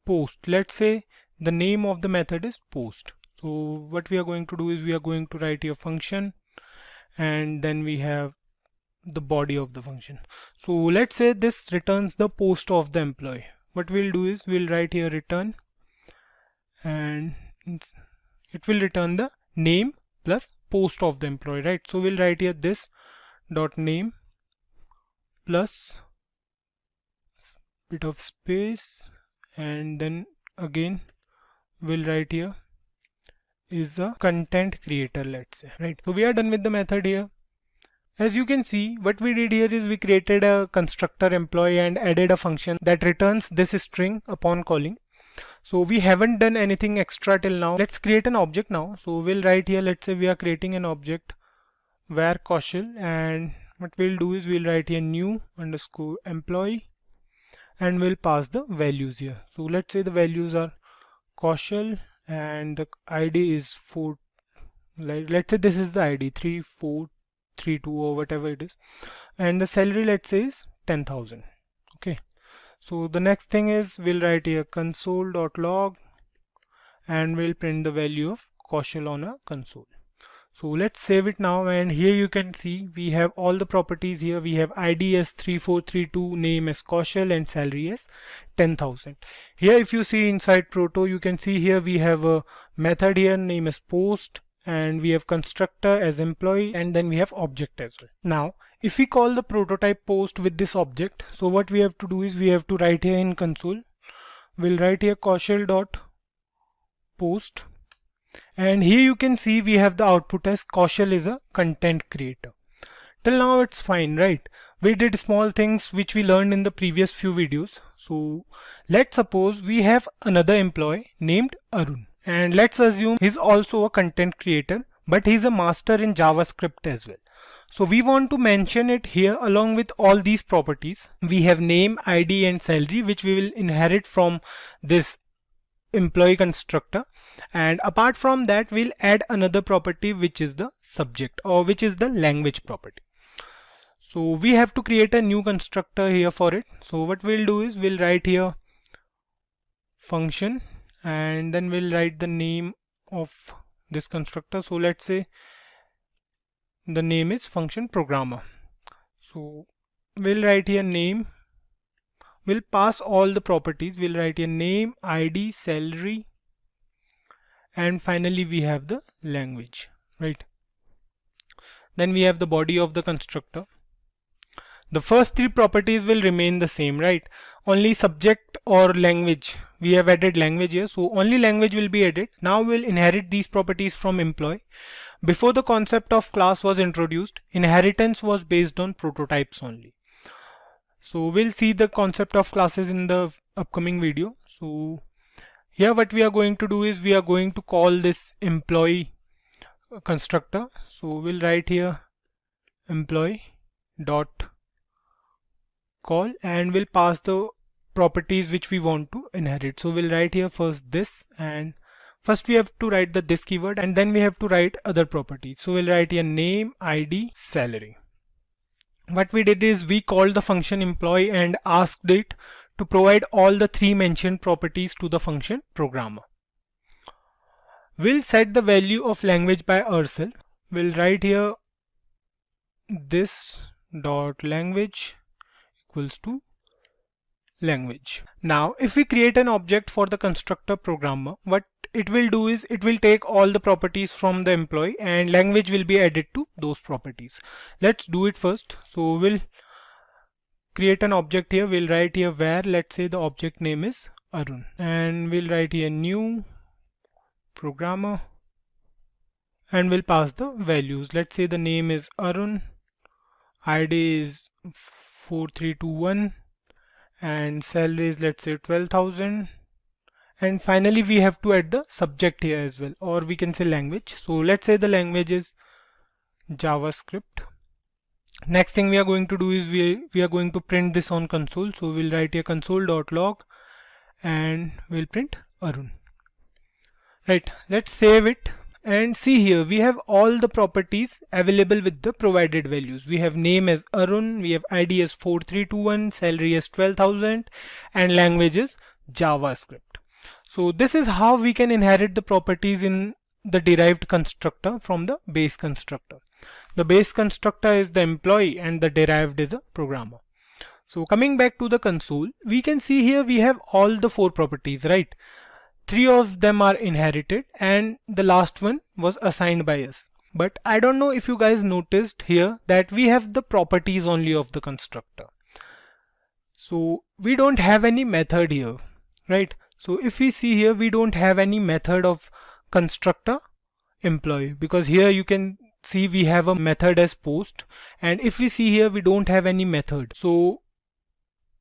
post. Let's say the name of the method is post. So what we are going to do is we are going to write here function, and then we have the body of the function. So let's say this returns the post of the employee. What we'll do is we'll write here return, and it will return the name plus post of the employee, right? So we'll write here this dot name plus bit of space, and then again we'll write here is a content creator, let's say, right? So we are done with the method here. As you can see, what we did here is we created a constructor employee and added a function that returns this string upon calling. So we haven't done anything extra till now. Let's create an object now. So we'll write here, let's say we are creating an object var Kaushal, and what we'll do is we'll write here new underscore employee, and we'll pass the values here. So let's say the values are Kaushal, and the ID is 4, let's say this is the ID 3432 or whatever it is, and the salary let's say is 10,000. Okay, so the next thing is we'll write here console.log, and we'll print the value of Kaushal on a console. So let's save it now, and here you can see we have all the properties here. We have ID as 3432, name as Kaushal, and salary as 10,000. Here if you see inside Proto, you can see here we have a method here, name is post, and we have constructor as employee, and then we have object as well. Now if we call the prototype post with this object, so what we have to do is we have to write here in console, we'll write here Kaushal dot post, And here you can see we have the output as Kaushal is a content creator. Till now it's fine, right? We did small things which we learned in the previous few videos. So let's suppose we have another employee named Arun, and let's assume he's also a content creator, but he's a master in JavaScript as well. So we want to mention it here along with all these properties. We have name, ID and salary, which we will inherit from this employee constructor, and apart from that we'll add another property which is the subject, or which is the language property. So we have to create a new constructor here for it. So what we'll do is we'll write here function, and then we'll write the name of this constructor. So let's say the name is function programmer. So we'll write here name. We'll pass all the properties. We'll write here name, ID, salary, and finally we have the language, right? Then we have the body of the constructor. The first three properties will remain the same, right? Only subject or language. We have added language here, so only language will be added. Now we'll inherit these properties from employee. Before the concept of class was introduced, inheritance was based on prototypes only. So we'll see the concept of classes in the upcoming video. So here what we are going to do is we are going to call this employee constructor. So we'll write here employee dot call, and we'll pass the properties which we want to inherit. So we'll write here first this, and first we have to write the this keyword, and then we have to write other properties. So we'll write here name, ID, salary. What we did is we called the function employee and asked it to provide all the three mentioned properties to the function programmer. We'll set the value of language by ourselves. We'll write here this dot language equals to language. Now if we create an object for the constructor programmer, what it will do is it will take all the properties from the employee and language will be added to those properties. Let's do it first. So we'll create an object here. We'll write here where, let's say the object name is Arun, and we'll write here new programmer, and we'll pass the values. Let's say the name is Arun, ID is 4321, and salary is, let's say, 12,000. And finally we have to add the subject here as well, or we can say language. So let's say the language is JavaScript. Next thing we are going to do is we are going to print this on console. So we'll write here console.log and we'll print Arun. Right, let's save it and see here we have all the properties available with the provided values. We have name as Arun, we have ID as 4321, salary as 12,000, and language is JavaScript. So this is how we can inherit the properties in the derived constructor from the base constructor. The base constructor is the employee and the derived is a programmer. So coming back to the console, we can see here we have all the four properties, right? 3 of them are inherited and the last one was assigned by us. But I don't know if you guys noticed here that we have the properties only of the constructor. So we don't have any method here, right? So if we see here, we don't have any method of constructor employee, because here you can see we have a method as post, and if we see here we don't have any method. So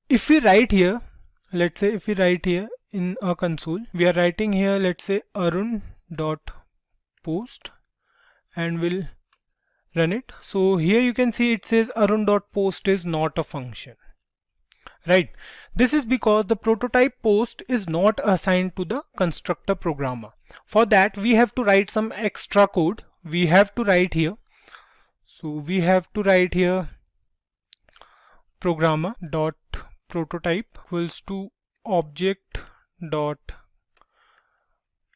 if we write here, let's say if we write here in our console, we are writing here, let's say Arun dot post, and we'll run it. So here you can see it says Arun dot post is not a function. Right, this is because the prototype post is not assigned to the constructor programmer. For that we have to write some extra code. We have to write here, so we have to write here programmer dot prototype equals to object dot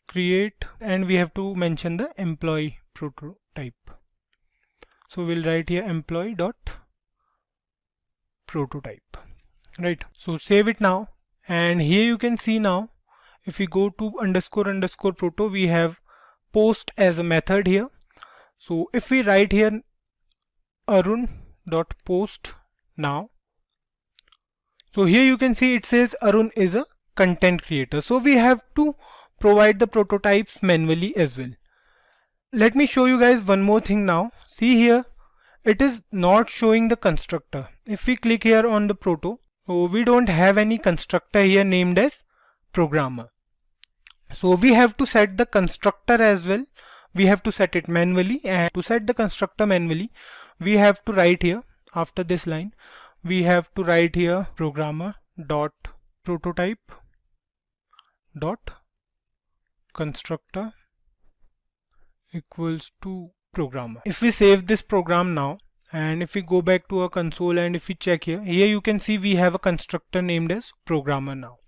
create, and we have to mention the employee prototype. So we'll write here employee dot prototype. Right, so save it now, and here you can see now if we go to __ proto, we have post as a method here. So if we write here Arun dot post now, so here you can see it says Arun is a content creator. So we have to provide the prototypes manually as well. Let me show you guys one more thing now. See here, it is not showing the constructor. If we click here on the proto, so we don't have any constructor here named as programmer. So we have to set the constructor as well. We have to set it manually, and to set the constructor manually, we have to write here after this line, we have to write here programmer dot prototype dot constructor equals to programmer. If we save this program now, and if we go back to our console and if we check here you can see we have a constructor named as programmer now.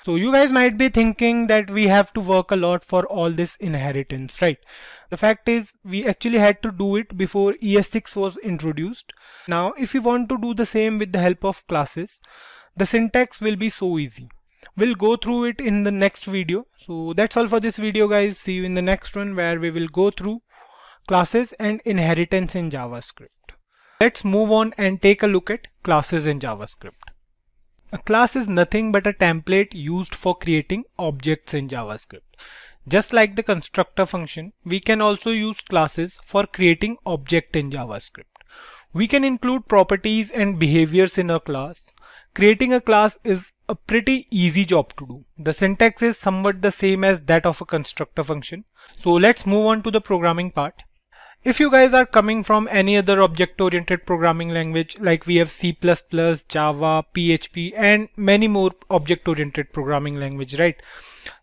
So you guys might be thinking that we have to work a lot for all this inheritance, right? The fact is we actually had to do it before ES6 was introduced. Now if we want to do the same with the help of classes, the syntax will be so easy. We'll go through it in the next video. So that's all for this video, guys. See you in the next one, where we will go through classes and inheritance in JavaScript. Let's move on and take a look at classes in JavaScript. A class is nothing but a template used for creating objects in JavaScript. Just like the constructor function, we can also use classes for creating objects in JavaScript. We can include properties and behaviors in a class. Creating a class is a pretty easy job to do. The syntax is somewhat the same as that of a constructor function. So let's move on to the programming part. If you guys are coming from any other object-oriented programming language, like we have C++, Java, PHP, and many more object-oriented programming language, right?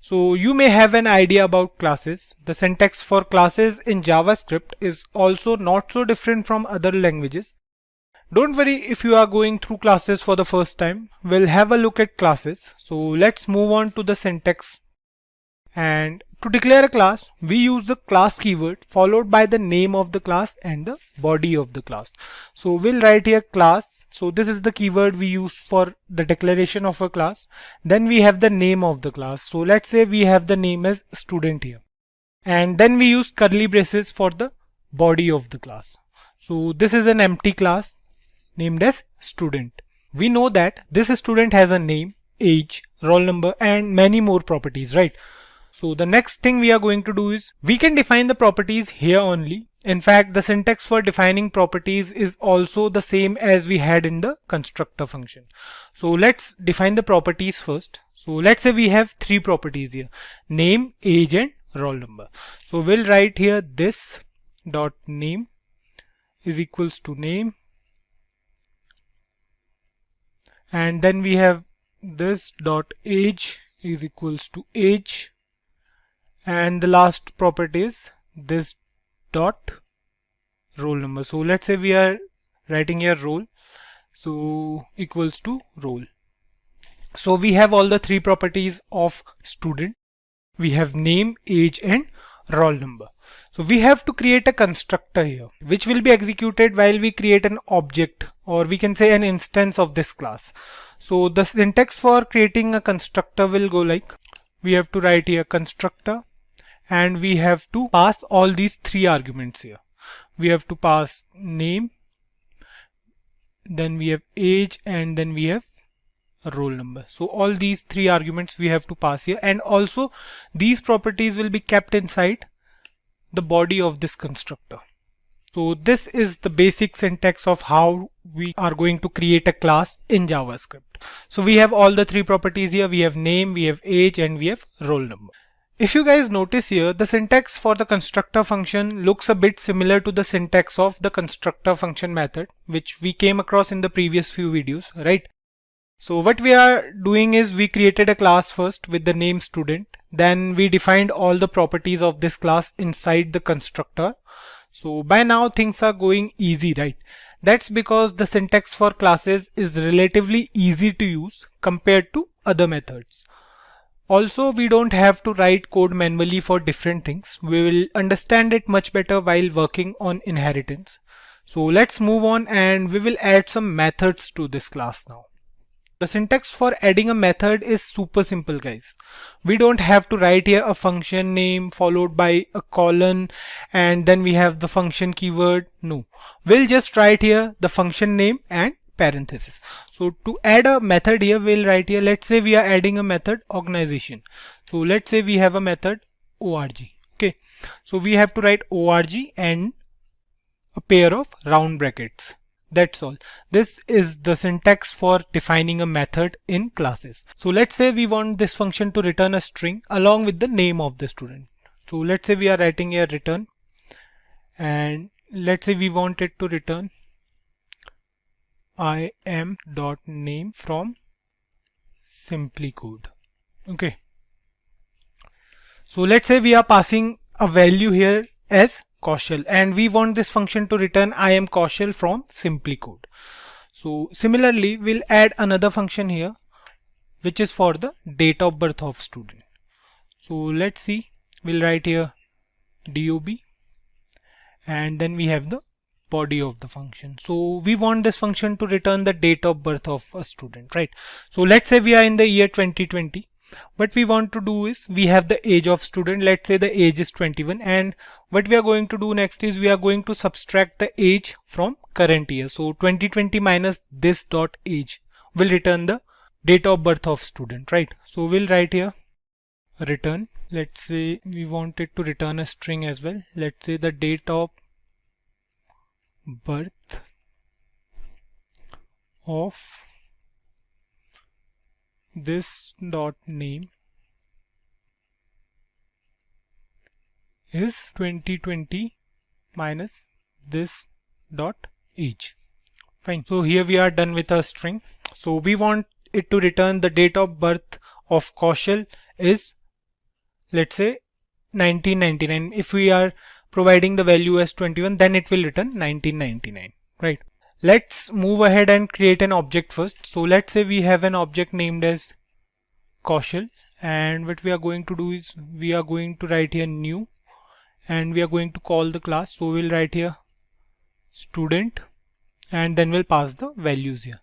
So you may have an idea about classes. The syntax for classes in JavaScript is also not so different from other languages. Don't worry if you are going through classes for the first time. We'll have a look at classes. So let's move on to the syntax. And to declare a class, we use the class keyword followed by the name of the class and the body of the class. So we'll write here class. So this is the keyword we use for the declaration of a class. Then we have the name of the class. So let's say we have the name as student here. And then we use curly braces for the body of the class. So this is an empty class named as student. We know that this student has a name, age, roll number, and many more properties, right? So the next thing we are going to do is we can define the properties here only. In fact, the syntax for defining properties is also the same as we had in the constructor function. So let's define the properties first. So let's say we have three properties here: name, age, and roll number. So we'll write here this dot name is equals to name, and then we have this dot age is equals to age, and the last property is this dot roll number. So let's say we are writing here roll, so equals to roll. So we have all the three properties of student. We have name, age, and roll number. So we have to create a constructor here, which will be executed while we create an object, or we can say an instance of this class. So the syntax for creating a constructor will go like, we have to write here constructor, and we have to pass all these three arguments here. We have to pass name, then we have age, and then we have a roll number. So all these three arguments we have to pass here, and also these properties will be kept inside the body of this constructor. So this is the basic syntax of how we are going to create a class in JavaScript. So we have all the three properties here. We have name, we have age, and we have roll number. If you guys notice here, the syntax for the constructor function looks a bit similar to the syntax of the constructor function method, which we came across in the previous few videos, right? So what we are doing is we created a class first with the name student. Then we defined all the properties of this class inside the constructor. So by now things are going easy, right? That's because the syntax for classes is relatively easy to use compared to other methods. Also, we don't have to write code manually for different things. We will understand it much better while working on inheritance. So let's move on, and we will add some methods to this class now. The syntax for adding a method is super simple, guys. We don't have to write here a function name followed by a colon and then we have the function keyword. No, we'll just write here the function name and parenthesis. So to add a method here, we'll write here, let's say we are adding a method organization. So let's say we have a method org. Okay, so we have to write org and a pair of round brackets. That's all. This is the syntax for defining a method in classes. So let's say we want this function to return a string along with the name of the student. So let's say we are writing a return, and let's say we want it to return im.name from SimpliCode. Okay. So let's say we are passing a value here as Kaushal, and we want this function to return I am Kaushal from SimpliCode. So similarly, we'll add another function here, which is for the date of birth of student. So let's see, we'll write here dob, and then we have the body of the function. So we want this function to return the date of birth of a student, right? So let's say we are in the year 2020. What we want to do is, we have the age of student, let's say the age is 21, and what we are going to do next is we are going to subtract the age from current year. So 2020 minus this dot age will return the date of birth of student, right? So we'll write here return, let's say we want it to return a string as well. Let's say the date of birth of this dot name is 2020 minus this dot age. Fine. So here we are done with our string. So we want it to return the date of birth of Kaushal is, let's say, 1999. If we are providing the value as 21, then it will return 1999, right? Let's move ahead and create an object first. So let's say we have an object named as Kaushal, and what we are going to do is we are going to write here new, and we are going to call the class. So we'll write here student, and then we'll pass the values here.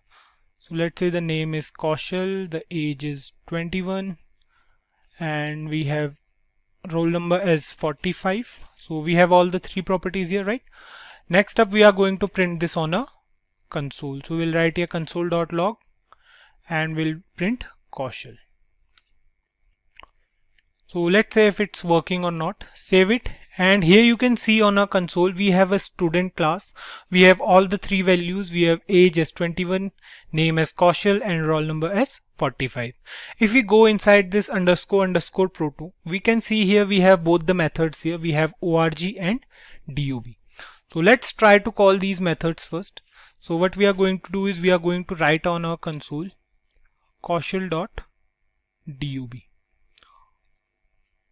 So let's say the name is Kaushal, the age is 21, and we have roll number as 45. So we have all the three properties here, right? Next up, we are going to print this on a console. So we'll write here console.log, and we'll print Kaushal. So let's say if it's working or not. Save it, and here you can see on our console we have a student class. We have all the three values. We have age as 21, name as Kaushal, and roll number as 45. If we go inside this __ proto, we can see here we have both the methods here. We have org and dob. So let's try to call these methods first. So what we are going to do is we are going to write on our console Kaushal.dob.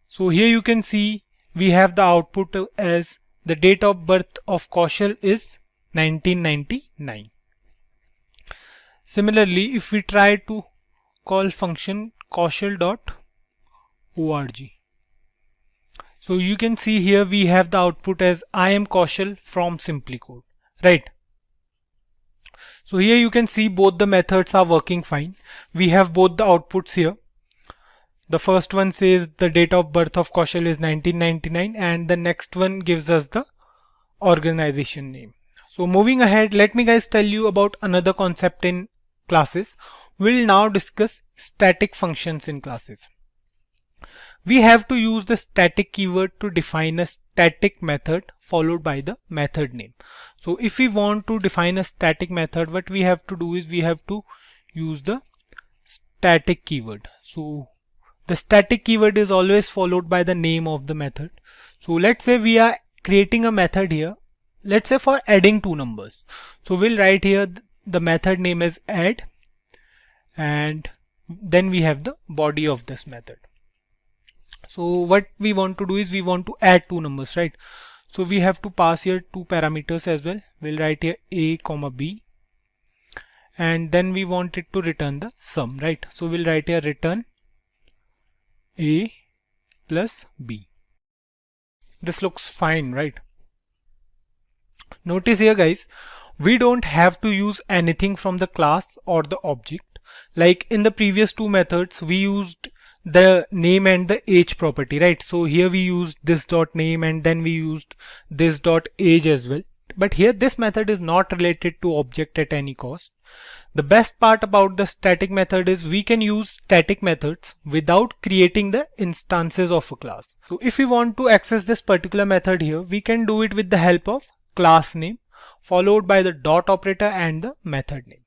So here you can see we have the output as the date of birth of Kaushal is 1999. Similarly, if we try to call function Kaushal.org, so you can see here we have the output as I am Kaushal from SimpliCode, right? So here you can see both the methods are working fine. We have both the outputs here. The first one says the date of birth of Kaushal is 1999, and the next one gives us the organization name. So moving ahead, let me guys tell you about another concept in classes. We'll now discuss static functions in classes. We have to use the static keyword to define a static method followed by the method name. So if we want to define a static method, what we have to do is we have to use the static keyword. So the static keyword is always followed by the name of the method. So let's say we are creating a method here, let's say for adding two numbers. So we'll write here the method name is add, and then we have the body of this method. So what we want to do is we want to add two numbers, right? So we have to pass here two parameters as well. We'll write here a comma b, and then we want it to return the sum, right? So we'll write here return a plus b. This looks fine, right? Notice here guys, we don't have to use anything from the class or the object. Like in the previous two methods, we used the name and the age property, right? So here we used this dot name, and then we used this dot age as well. But here this method is not related to object at any cost. The best part about the static method is we can use static methods without creating the instances of a class. So if we want to access this particular method here, we can do it with the help of class name followed by the dot operator and the method name.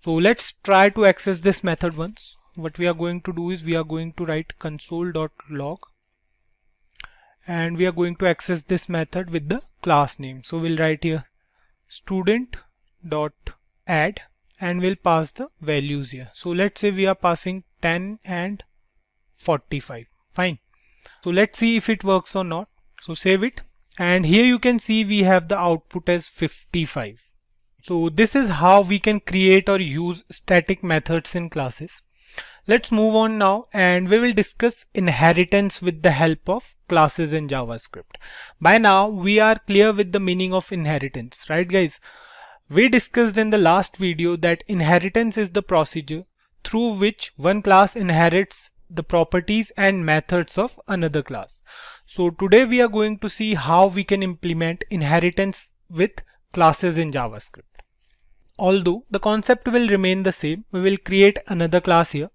So let's try to access this method once. What we are going to do is we are going to write console.log and we are going to access this method with the class name. So we'll write here student.add and we'll pass the values here. So let's say we are passing 10 and 45. Fine. So let's see if it works or not. So save it, and here you can see we have the output as 55. So this is how we can create or use static methods in classes. Let's move on now and we will discuss inheritance with the help of classes in JavaScript. By now we are clear with the meaning of inheritance, right guys? We discussed in the last video that inheritance is the procedure through which one class inherits the properties and methods of another class. So today we are going to see how we can implement inheritance with classes in JavaScript. Although the concept will remain the same, we will create another class here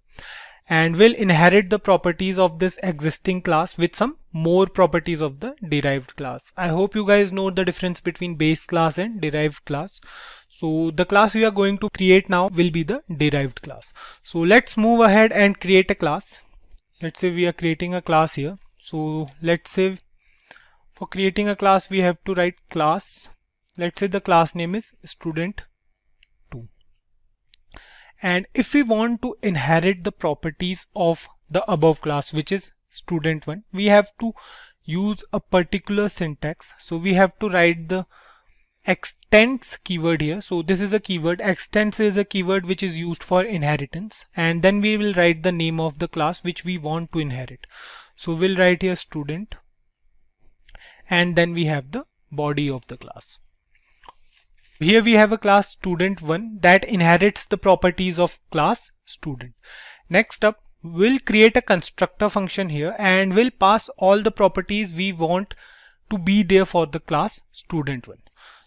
and will inherit the properties of this existing class with some more properties of the derived class. I hope you guys know the difference between base class and derived class. So the class we are going to create now will be the derived class. So let's move ahead and create a class. Let's say we are creating a class here. So let's say for creating a class we have to write class. Let's say the class name is student2. And if we want to inherit the properties of the above class, which is student1, we have to use a particular syntax. So we have to write the extends keyword here. So this is a keyword. Extends is a keyword which is used for inheritance, and then we will write the name of the class which we want to inherit. So we'll write here student, and then we have the body of the class. Here we have a class student1 that inherits the properties of class student. Next up, we'll create a constructor function here and we'll pass all the properties we want to be there for the class student1.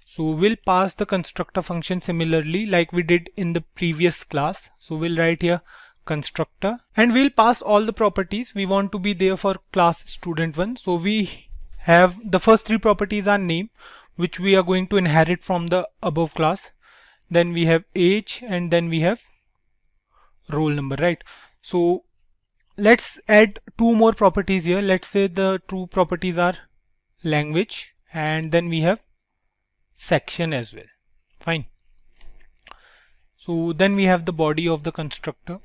So we'll pass the constructor function similarly like we did in the previous class. So we'll write here constructor and we'll pass all the properties we want to be there for class student1. So we have the first three properties are name, which we are going to inherit from the above class. Then we have age, and then we have roll number, right? So let's add two more properties here. Let's say the two properties are language, and then we have section as well. Fine. So then we have the body of the constructor.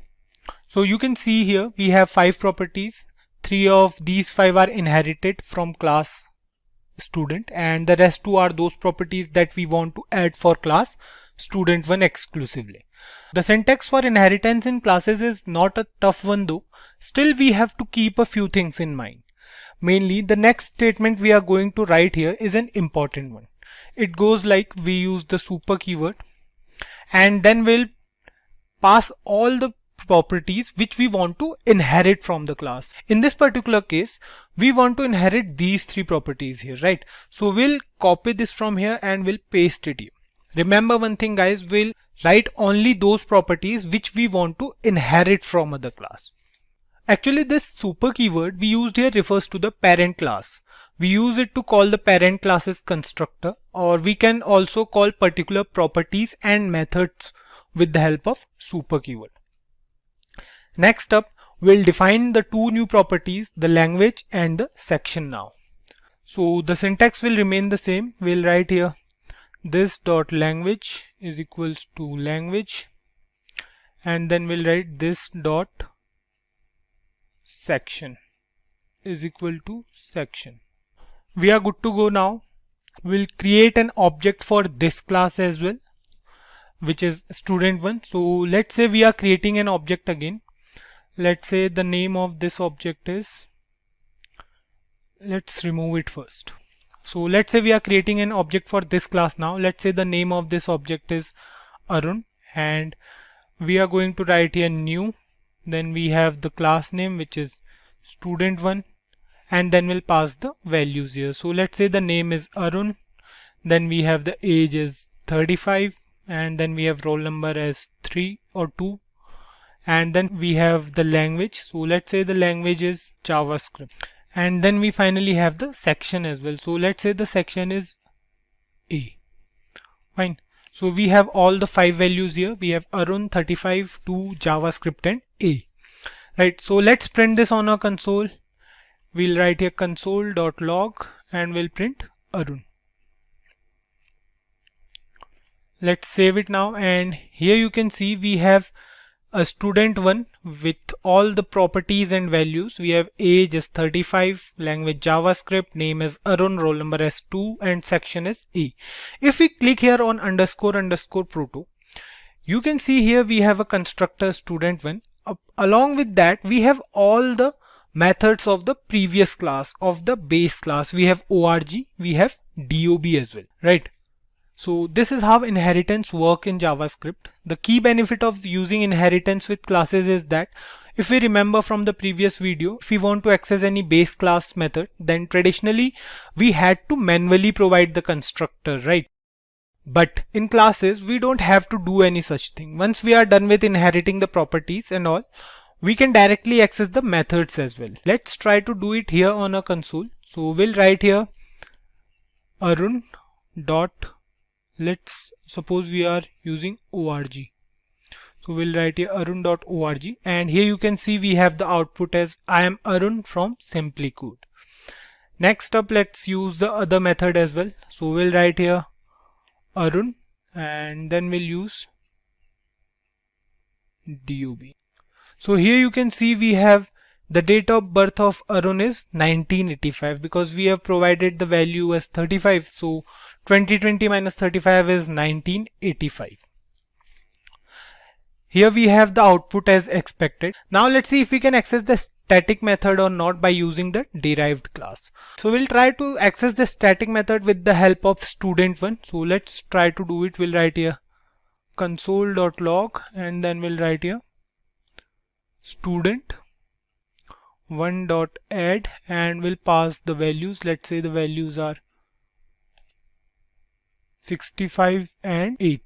So you can see here we have 5 properties. 3 of these 5 are inherited from class student, and the rest 2 are those properties that we want to add for class student1 exclusively. The syntax for inheritance in classes is not a tough one though. Still we have to keep a few things in mind. Mainly the next statement we are going to write here is an important one. It goes like we use the super keyword and then we'll pass all the properties which we want to inherit from the class. In this particular case, we want to inherit these 3 properties here, right? So we'll copy this from here and we'll paste it here. Remember one thing guys, we'll write only those properties which we want to inherit from other class. Actually this super keyword we used here refers to the parent class. We use it to call the parent class's constructor, or we can also call particular properties and methods with the help of super keyword. Next up, we'll define the 2 new properties, the language and the section now. So the syntax will remain the same. We'll write here this dot language is equals to language, and then we'll write this dot section is equal to section. We are good to go now. We'll create an object for this class as well, which is student1. So let's say we are creating an object again. Let's say the name of this object is, let's remove it first. So let's say we are creating an object for this class now. Let's say the name of this object is Arun, and we are going to write here new. Then we have the class name which is student1, and then we'll pass the values here. So let's say the name is Arun, then we have the age is 35, and then we have roll number as 3 or 2, and then we have the language. So let's say the language is JavaScript, and then we finally have the section as well. So let's say the section is A. Fine. So we have all the 5 values here. We have Arun, 35, 2, JavaScript and A. Right. So let's print this on our console. We'll write here console.log and we'll print Arun. Let's save it now, and here you can see we have a student one with all the properties and values. We have age is 35, language JavaScript, name is Arun, roll number is 2 and section is A. If we click here on __ proto, you can see here we have a constructor student one. Along with that we have all the methods of the previous class, of the base class. We have org, we have dob as well, right? So this is how inheritance work in JavaScript. The key benefit of using inheritance with classes is that if we remember from the previous video, if we want to access any base class method, then traditionally we had to manually provide the constructor, right? But in classes we don't have to do any such thing. Once we are done with inheriting the properties and all, we can directly access the methods as well. Let's try to do it here on a console. So we'll write here Arun dot, let's suppose we are using org. So we'll write here arun.org, and here you can see we have the output as I am Arun from SimpliCode. Next up, let's use the other method as well. So we'll write here Arun and then we'll use dob. So here you can see we have the date of birth of Arun is 1985 because we have provided the value as 35. So 2020 minus 35 is 1985. Here we have the output as expected. Now let's see if we can access the static method or not by using the derived class. So we'll try to access the static method with the help of student one. So let's try to do it. We'll write here console.log and then we'll write here student one.add and we'll pass the values. Let's say the values are 65 and 8,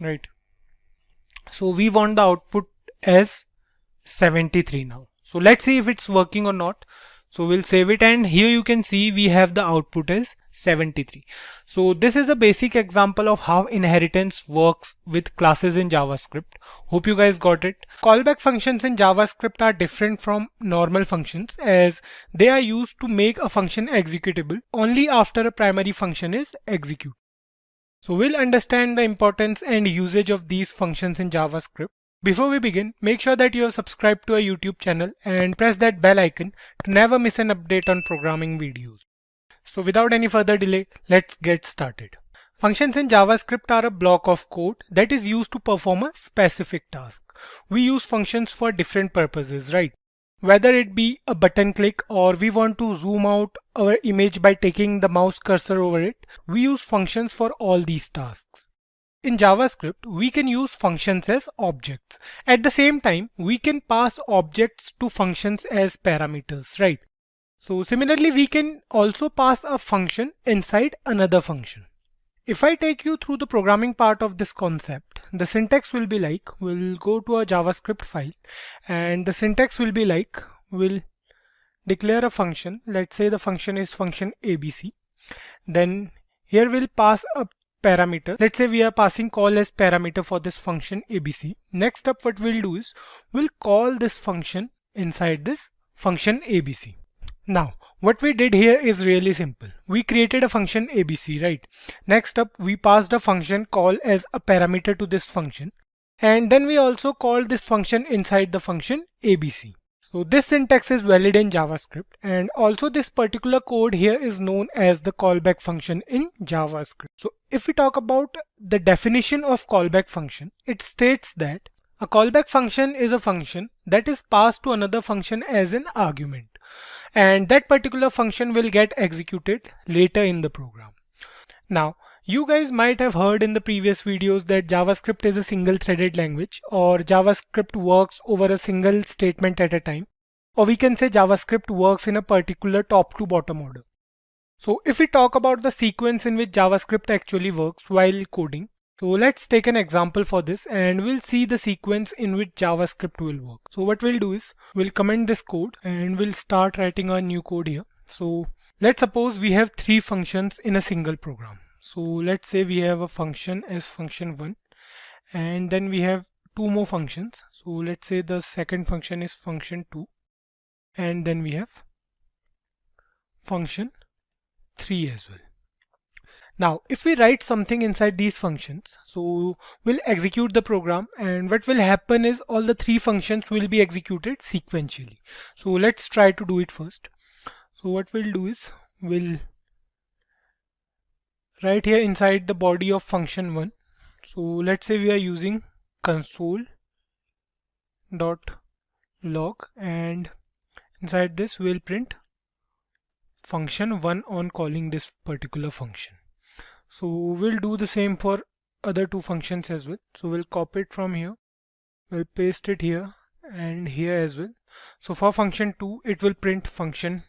right? So we want the output as 73 now. So let's see if it's working or not. So we'll save it, and here you can see we have the output as 73. So this is a basic example of how inheritance works with classes in JavaScript. Hope you guys got it. Callback functions in JavaScript are different from normal functions as they are used to make a function executable only after a primary function is executed. So we'll understand the importance and usage of these functions in JavaScript. Before we begin, make sure that you are subscribed to our YouTube channel and press that bell icon to never miss an update on programming videos. So without any further delay, let's get started. Functions in JavaScript are a block of code that is used to perform a specific task. We use functions for different purposes, right? Whether it be a button click or we want to zoom out our image by taking the mouse cursor over it, we use functions for all these tasks. In JavaScript, we can use functions as objects. At the same time, we can pass objects to functions as parameters, right? So similarly, we can also pass a function inside another function. If I take you through the programming part of this concept, the syntax will be like, we'll go to a JavaScript file and the syntax will be like, we'll declare a function. Let's say the function is function ABC. Then here we'll pass a parameter. Let's say we are passing call as parameter for this function ABC. Next up, what we'll do is we'll call this function inside this function ABC. Now, what we did here is really simple. We created a function ABC, right? Next up, we passed a function call as a parameter to this function. And then we also called this function inside the function ABC. So this syntax is valid in JavaScript, and also this particular code here is known as the callback function in JavaScript. So if we talk about the definition of callback function, it states that a callback function is a function that is passed to another function as an argument, and that particular function will get executed later in the program. Now, you guys might have heard in the previous videos that JavaScript is a single-threaded language, or JavaScript works over a single statement at a time, or we can say JavaScript works in a particular top to bottom order. So if we talk about the sequence in which JavaScript actually works while coding, So let's take an example for this and we'll see the sequence in which JavaScript will work. So what we'll do is we'll comment this code and we'll start writing our new code here. So let's suppose we have 3 functions in a single program. So let's say we have a function as function1 and then we have 2 more functions. So let's say the second function is function2 and then we have function3 as well. Now, if we write something inside these functions, so we'll execute the program and what will happen is all the 3 functions will be executed sequentially. So let's try to do it first. So what we'll do is we'll write here inside the body of function1. So let's say we are using console.log and inside this we'll print function1 on calling this particular function. So we'll do the same for other 2 functions as well. So we'll copy it from here, we'll paste it here and here as well. So for function2 it will print function2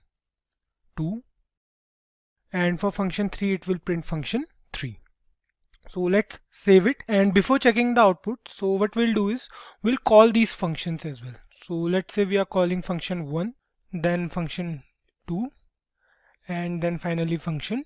and for function3 it will print function3. So let's save it, and before checking the output, so what we'll do is we'll call these functions as well. So let's say we are calling function1, then function2 and then finally function3.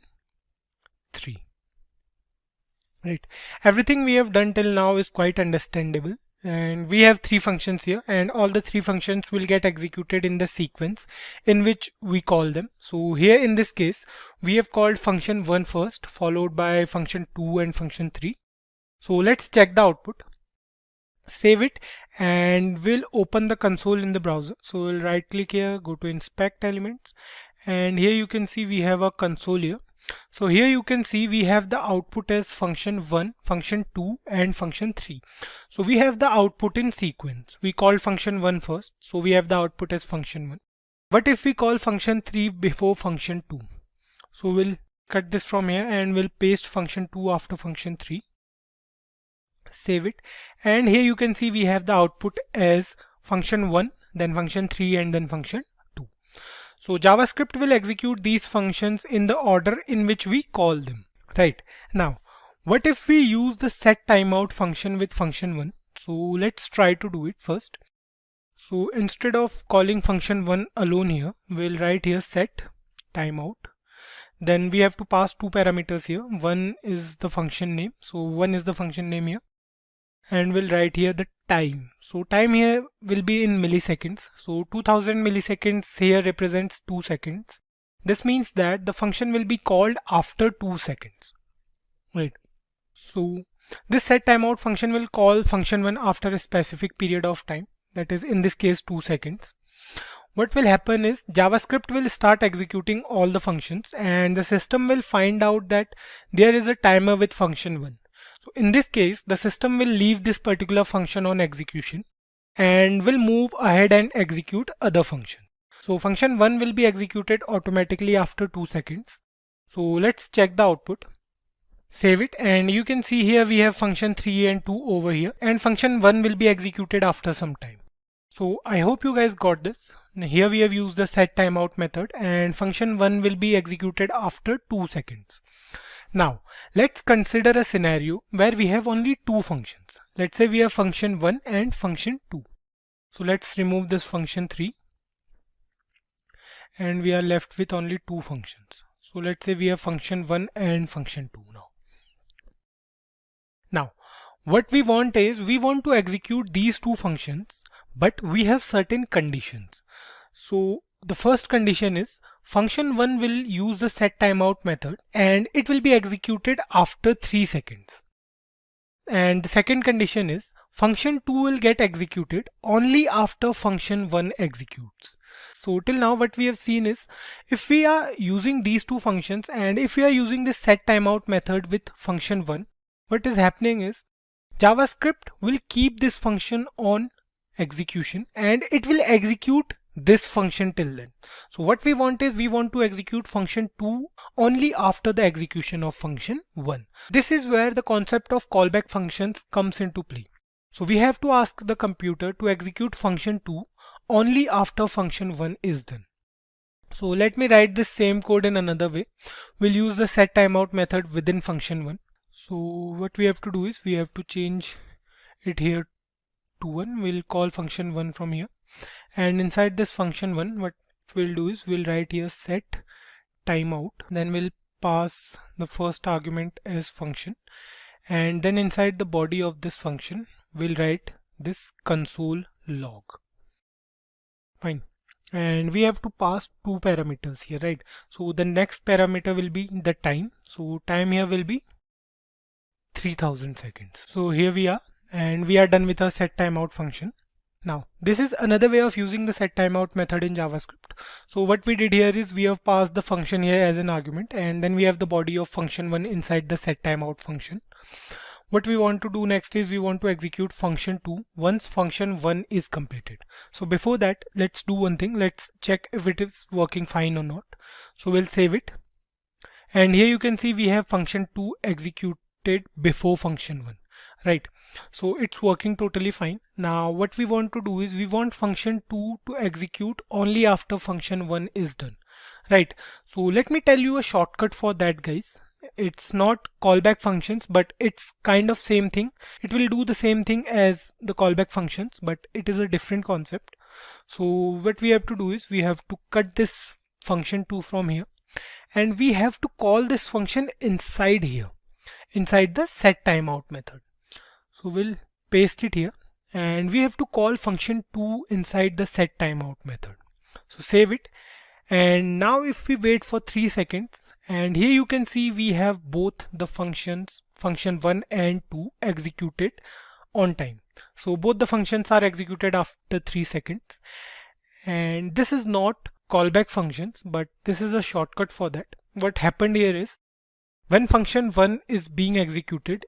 Right, everything we have done till now is quite understandable, and we have 3 functions here and all the 3 functions will get executed in the sequence in which we call them. So here in this case we have called function1 first, followed by function2 and function3. So let's check the output, save it, and we'll open the console in the browser. So we'll right click here, go to inspect elements, and here you can see we have a console here. So here you can see we have the output as function1, function2 and function3. So we have the output in sequence. We called function1 first, so we have the output as function1. What if we call function3 before function2? So we'll cut this from here and we'll paste function2 after function3. Save it, and here you can see we have the output as function1, then function3 and then function2. So JavaScript will execute these functions in the order in which we call them. Right, now what if we use the set timeout function with function1? So let's try to do it first. So instead of calling function1 alone here, we'll write here set timeout. Then we have to pass 2 parameters here. One is the function name, so 1 is the function name here, and we'll write here the time. So time here will be in milliseconds. So 2000 milliseconds here represents 2 seconds. This means that the function will be called after 2 seconds. Right. So this set timeout function will call function1 after a specific period of time, that is in this case 2 seconds. What will happen is JavaScript will start executing all the functions and the system will find out that there is a timer with function1. So in this case, the system will leave this particular function on execution and will move ahead and execute other functions. So function1 will be executed automatically after 2 seconds. So let's check the output, save it, and you can see here we have function3 and 2 over here, and function1 will be executed after some time. So I hope you guys got this. Here we have used the set timeout method and function1 will be executed after 2 seconds. Now let's consider a scenario where we have only 2 functions. Let's say we have function1 and function2. So let's remove this function3 and we are left with only 2 functions. So let's say we have function1 and function2 now. Now what we want is we want to execute these 2 functions, but we have certain conditions. So the first condition is function1 will use the set timeout method and it will be executed after 3 seconds. And the second condition is function2 will get executed only after function1 executes. So till now what we have seen is if we are using these 2 functions and if we are using this set timeout method with function1, what is happening is JavaScript will keep this function on execution and it will execute this function till then. So what we want is we want to execute function 2 only after the execution of function 1. This is where the concept of callback functions comes into play. So we have to ask the computer to execute function 2 only after function 1 is done. So let me write this same code in another way. We'll use the set timeout method within function 1. So what we have to do is we have to change it here to 1. We'll call function 1 from here, and inside this function 1, what we'll do is we'll write here set timeout, then we'll pass the first argument as function, and then inside the body of this function we'll write this console log. Fine. And we have to pass 2 parameters here, right? So the next parameter will be the time. So time here will be 3000 seconds. So here we are, and we are done with our set timeout function. Now this is another way of using the set timeout method in JavaScript. So what we did here is we have passed the function here as an argument, and then we have the body of function 1 inside the set timeout function. What we want to do next is we want to execute function 2 once function 1 is completed. So before that, let's do one thing. Let's check if it is working fine or not. So we'll save it, and here you can see we have function 2 executed before function 1, right? So it's working totally fine. Now what we want to do is we want function 2 to execute only after function 1 is done, right? So let me tell you a shortcut for that, guys. It's not callback functions, but it's kind of same thing. It will do the same thing as the callback functions, but it is a different concept. So what we have to do is we have to cut this function 2 from here, and we have to call this function inside here, inside the set timeout method. So we'll paste it here, and we have to call function 2 inside the set timeout method. So save it. And now if we wait for 3 seconds, and here you can see we have both the functions, function 1 and 2, executed on time. So both the functions are executed after 3 seconds. And this is not callback functions, but this is a shortcut for that. What happened here is when function 1 is being executed,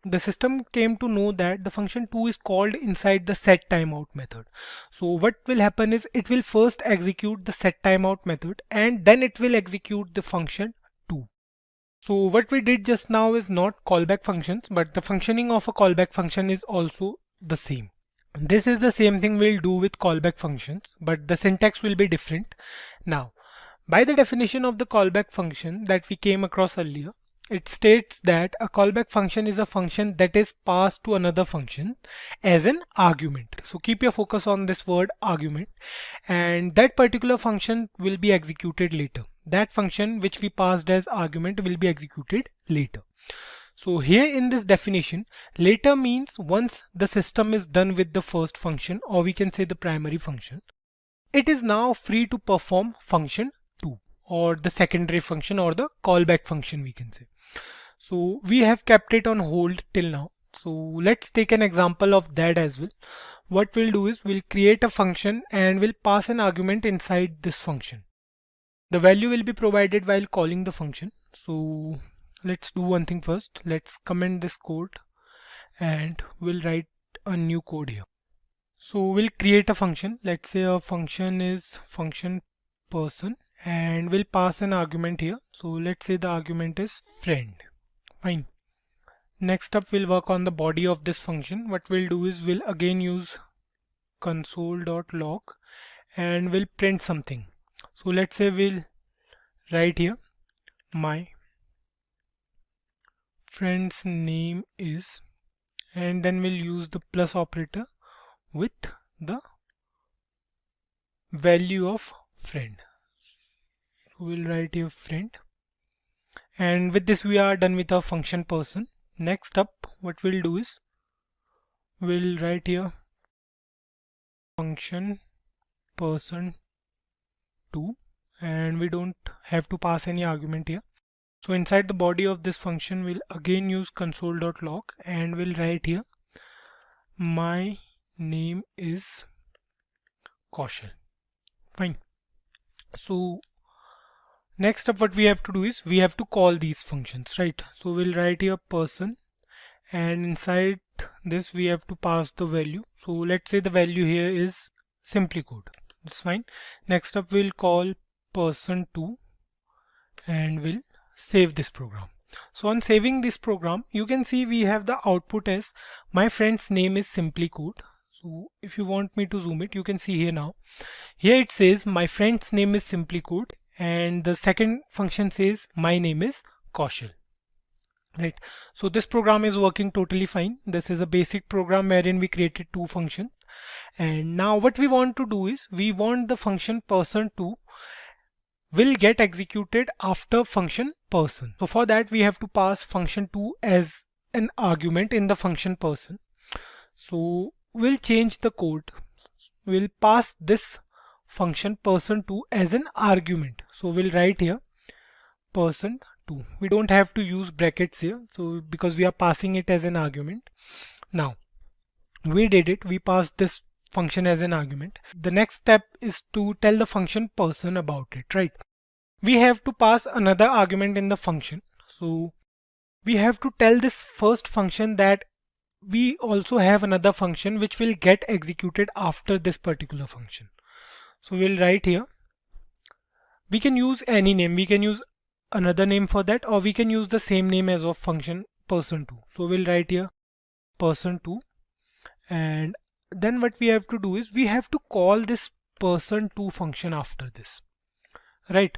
the system came to know that the function 2 is called inside the set timeout method. So what will happen is it will first execute the set timeout method, and then it will execute the function 2. So what we did just now is not callback functions, but the functioning of a callback function is also the same. This is the same thing we'll do with callback functions, but the syntax will be different. Now, by the definition of the callback function that we came across earlier, it states that a callback function is a function that is passed to another function as an argument. So keep your focus on this word argument, and that particular function will be executed later. That function which we passed as argument will be executed later. So here in this definition, later means once the system is done with the first function, or we can say the primary function, it is now free to perform function 2, or the secondary function, or the callback function we can say. So we have kept it on hold till now. So let's take an example of that as well. What we'll do is we'll create a function and we'll pass an argument inside this function. The value will be provided while calling the function. So let's do one thing first. Let's comment this code and we'll write a new code here. So we'll create a function. Let's say a function is function person, and we'll pass an argument here. So let's say the argument is friend. Fine. Next up, we'll work on the body of this function. What we'll do is we'll again use console.log and we'll print something. So let's say we'll write here my friend's name is, and then we'll use the plus operator with the value of friend. So we'll write here friend, and with this we are done with our function person. Next up, what we'll do is we'll write here function person 2, and we don't have to pass any argument here. So inside the body of this function we'll again use console.log and we'll write here my name is Kaushal. Fine. So next up, what we have to do is we have to call these functions, right? So we'll write here person, and inside this we have to pass the value. So let's say the value here is SimpliCode. That's fine. Next up, we'll call person2 and we'll save this program. So on saving this program, you can see we have the output as my friend's name is SimpliCode. So if you want me to zoom it, you can see here now. Here it says my friend's name is SimpliCode, and the second function says my name is Kaushal. right? So this program is working totally fine. This is a basic program wherein we created two functions. And now what we want to do is we want the function person2 will get executed after function person. So for that we have to pass function2 as an argument in the function person. So we'll change the code. We'll pass this function person2 as an argument. So we'll write here person2. We don't have to use brackets here, so because we are passing it as an argument. Now we did it, we passed this function as an argument. The next step is to tell the function person about it, right? We have to pass another argument in the function. So we have to tell this first function that we also have another function which will get executed after this particular function. So we'll write here, we can use any name, we can use another name for that, or we can use the same name as of function person2. So we'll write here person2, and then what we have to do is we have to call this person2 function after this, right?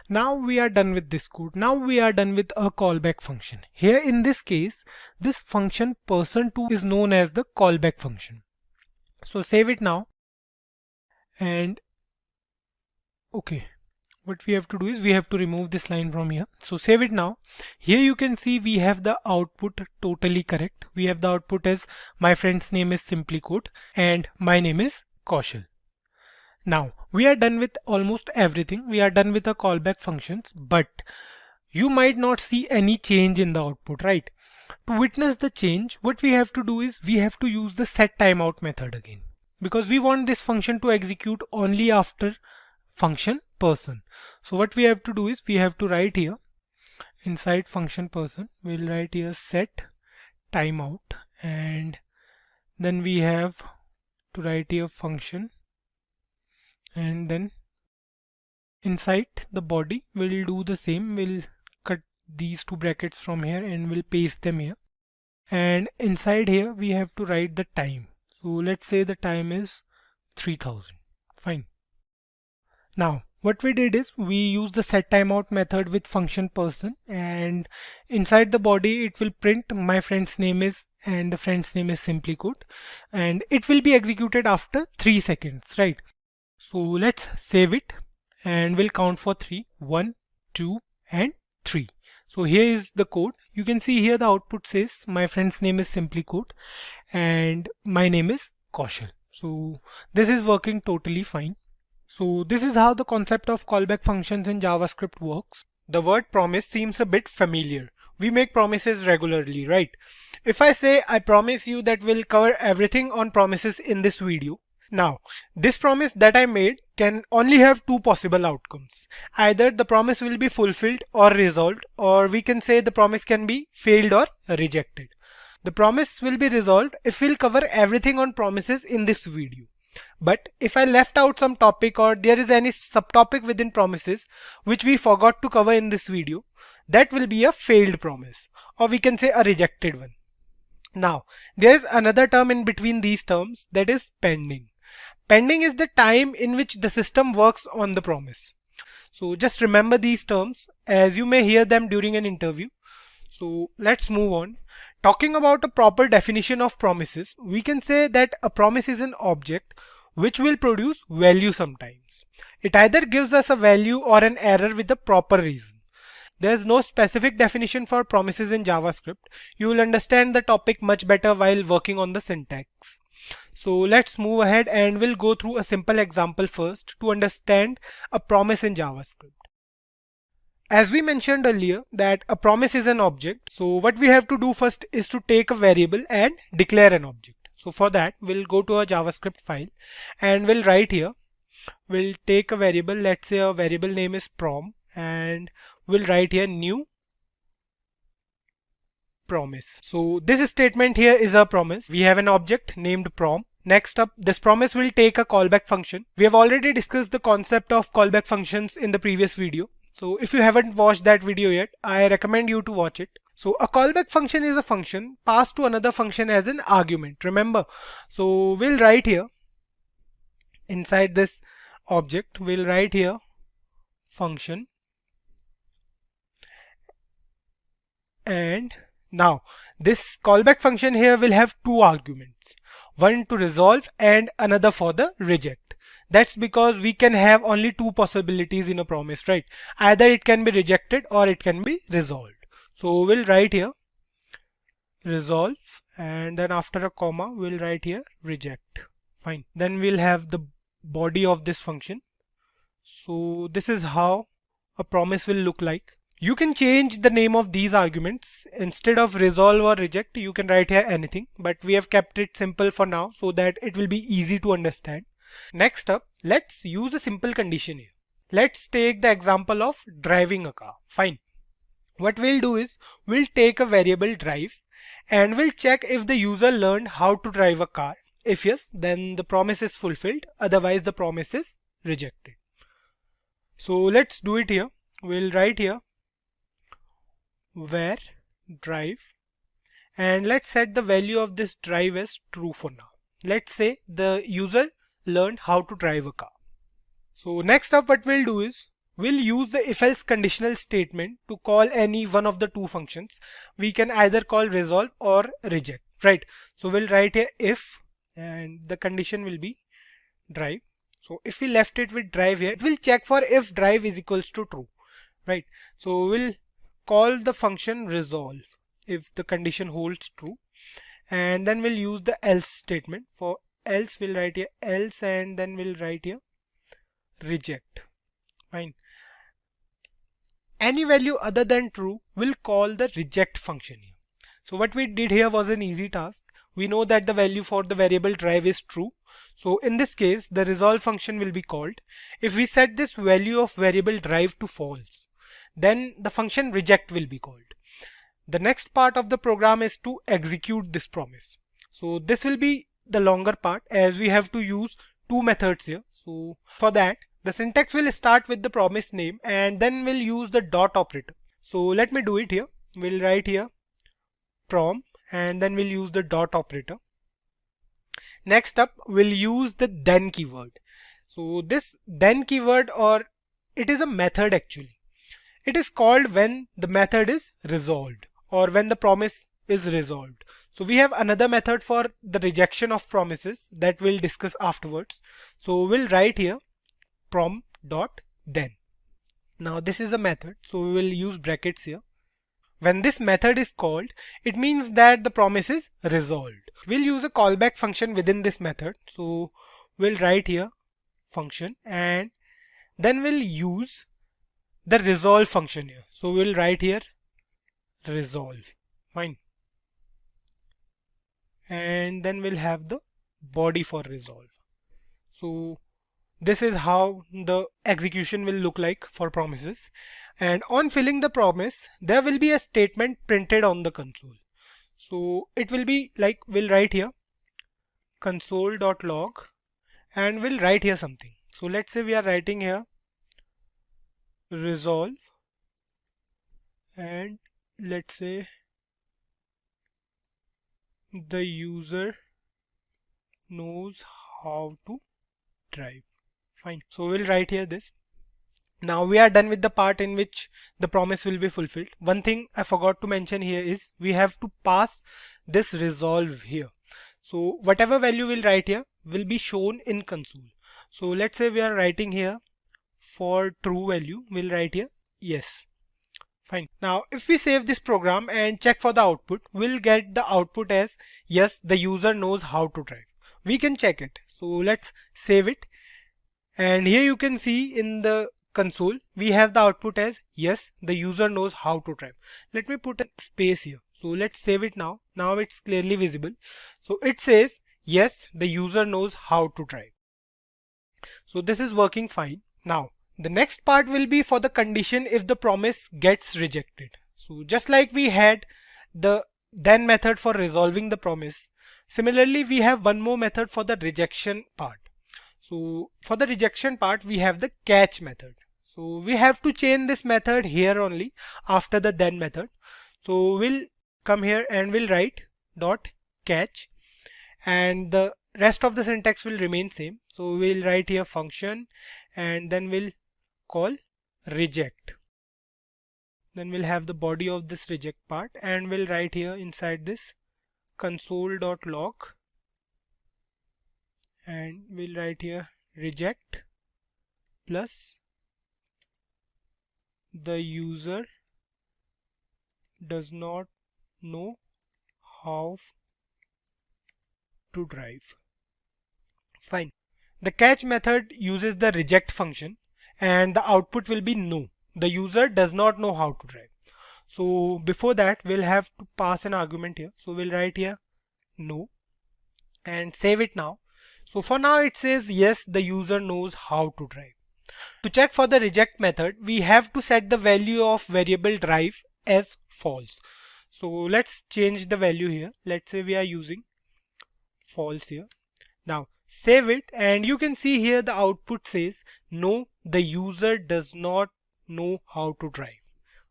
Now we are done with this code. Now we are done with a callback function. Here in this case, this function person2 is known as the callback function. So save it now, and okay, what we have to do is we have to remove this line from here. So save it now. Here you can see we have the output totally correct. We have the output as my friend's name is SimpliCode and my name is Kaushal. Now we are done with almost everything. We are done with the callback functions, but you might not see any change in the output, right? To witness the change, what we have to do is we have to use the setTimeout method again, because we want this function to execute only after function person. So what we have to do is we have to write here inside function person, we'll write here set timeout, and then we have to write here function, and then inside the body we'll do the same. We'll cut these two brackets from here and we'll paste them here, and inside here we have to write the time. So let's say the time is 3000. Fine. Now what we did is we use the setTimeout method with function person, and inside the body it will print my friend's name is, and the friend's name is SimpliCode, and it will be executed after 3 seconds, right? So let's save it and we'll count for 3. 1, 2 and 3. So here is the code. You can see here the output says my friend's name is SimpliCode and my name is Kaushal. So this is working totally fine. So this is how the concept of callback functions in JavaScript works. The word promise seems a bit familiar. We make promises regularly, right? If I say I promise you that we'll cover everything on promises in this video. Now, this promise that I made can only have two possible outcomes. Either the promise will be fulfilled or resolved, or we can say the promise can be failed or rejected. The promise will be resolved if we'll cover everything on promises in this video. But if I left out some topic or there is any subtopic within promises which we forgot to cover in this video, that will be a failed promise, or we can say a rejected one. Now, there is another term in between these terms, that is pending. Pending is the time in which the system works on the promise. So just remember these terms as you may hear them during an interview. So let's move on. Talking about a proper definition of promises, we can say that a promise is an object which will produce value sometimes. It either gives us a value or an error with a proper reason. There is no specific definition for promises in JavaScript. You will understand the topic much better while working on the syntax. So let's move ahead and we'll go through a simple example first to understand a promise in JavaScript. As we mentioned earlier that a promise is an object, so what we have to do first is to take a variable and declare an object. So for that we'll go to a JavaScript file and we'll write here, we'll take a variable, let's say a variable name is prom, and we'll write here new promise. So this statement here is a promise. We have an object named prom. Next up, this promise will take a callback function. We have already discussed the concept of callback functions in the previous video. So if you haven't watched that video yet, I recommend you to watch it. So a callback function is a function passed to another function as an argument. Remember, so we'll write here inside this object, we'll write here function, and Now, this callback function here will have two arguments, one to resolve and another for the reject. That's because we can have only two possibilities in a promise, right? Either it can be rejected or it can be resolved. So we'll write here resolve, and then after a comma we'll write here reject. Fine. Then we'll have the body of this function. So this is how a promise will look like. You can change the name of these arguments. Instead of resolve or reject, you can write here anything, but we have kept it simple for now so that it will be easy to understand. Next up, let's use a simple condition here. Let's take the example of driving a car. Fine. What we'll do is we'll take a variable drive and we'll check if the user learned how to drive a car. If yes, then the promise is fulfilled. Otherwise, the promise is rejected. So let's do it here. We'll write here where drive, and let's set the value of this drive as true for now. Let's say the user learned how to drive a car. So next up, what we'll do is we'll use the if-else conditional statement to call any one of the two functions. We can either call resolve or reject, right? So we'll write here if, and the condition will be drive. So if we left it with drive here, it will check for if drive is equals to true, right? So we'll call the function resolve if the condition holds true, and then we'll use the else statement. For else, we'll write here else, and then we'll write here reject. Fine. Any value other than true will call the reject function here. So what we did here was an easy task. We know that the value for the variable drive is true. So in this case, the resolve function will be called. If we set this value of variable drive to false, then the function reject will be called. The next part of the program is to execute this promise. So this will be the longer part as we have to use two methods here. So for that, the syntax will start with the promise name and then we'll use the dot operator. So let me do it here. We'll write here prom and then we'll use the dot operator. Next up, we'll use the then keyword. So this then keyword, or it is a method actually. It is called when the method is resolved or when the promise is resolved. So we have another method for the rejection of promises that we'll discuss afterwards. So we'll write here prom dot then. Now this is a method, so we will use brackets here. When this method is called, it means that the promise is resolved. We'll use a callback function within this method. So we'll write here function and then we'll use the resolve function here. So we'll write here resolve. Fine. And then we'll have the body for resolve. So this is how the execution will look like for promises. And on filling the promise, there will be a statement printed on the console. So it will be like, we'll write here console.log and we'll write here something. So let's say we are writing here resolve and let's say the user knows how to drive. Fine. So we'll write here this. Now we are done with the part in which the promise will be fulfilled. One thing I forgot to mention here is we have to pass this resolve here. So whatever value we'll write here will be shown in console. So let's say we are writing here for true value, we'll write here yes. Fine. Now if we save this program and check for the output, we'll get the output as yes, the user knows how to drive. We can check it. So let's save it. And here you can see in the console, we have the output as yes, the user knows how to drive. Let me put a space here. So let's save it now. Now it's clearly visible. So it says yes, the user knows how to drive. So this is working fine. Now the next part will be for the condition if the promise gets rejected. So just like we had the then method for resolving the promise, similarly we have one more method for the rejection part. So for the rejection part, we have the catch method. So we have to chain this method here only after the then method. So we'll come here and we'll write dot catch and the rest of the syntax will remain same. So we'll write here function and then we'll call reject. then we'll have the body of this reject part, and we'll write here inside this console.log, and we'll write here reject plus the user does not know how to drive. Fine. The catch method uses the reject function and the output will be no. The user does not know how to drive. So before that we'll have to pass an argument here. So we'll write here no and save it now. So for now it says yes, the user knows how to drive. To check for the reject method, we have to set the value of variable drive as false. So let's change the value here. Let's say we are using false here. Now save it, and you can see here the output says no, the user does not know how to drive.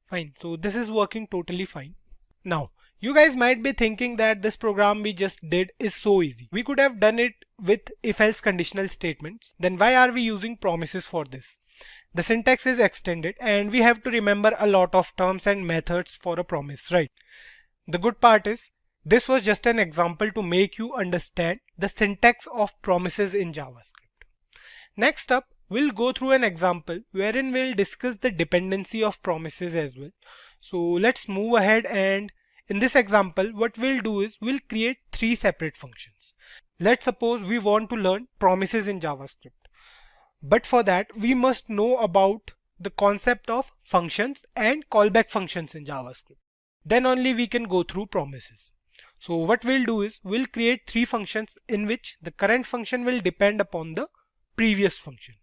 Fine. So this is working totally fine. Now you guys might be thinking that this program we just did is so easy. We could have done it with if-else conditional statements. Then why are we using promises for this? The syntax is extended and we have to remember a lot of terms and methods for a promise, right? The good part is this was just an example to make you understand the syntax of promises in JavaScript. Next up, we'll go through an example wherein we'll discuss the dependency of promises as well. So let's move ahead, and in this example, what we'll do is we'll create 3 separate functions. Let's suppose we want to learn promises in JavaScript. But for that, we must know about the concept of functions and callback functions in JavaScript. Then only we can go through promises. So what we'll do is we'll create 3 functions in which the current function will depend upon the previous function.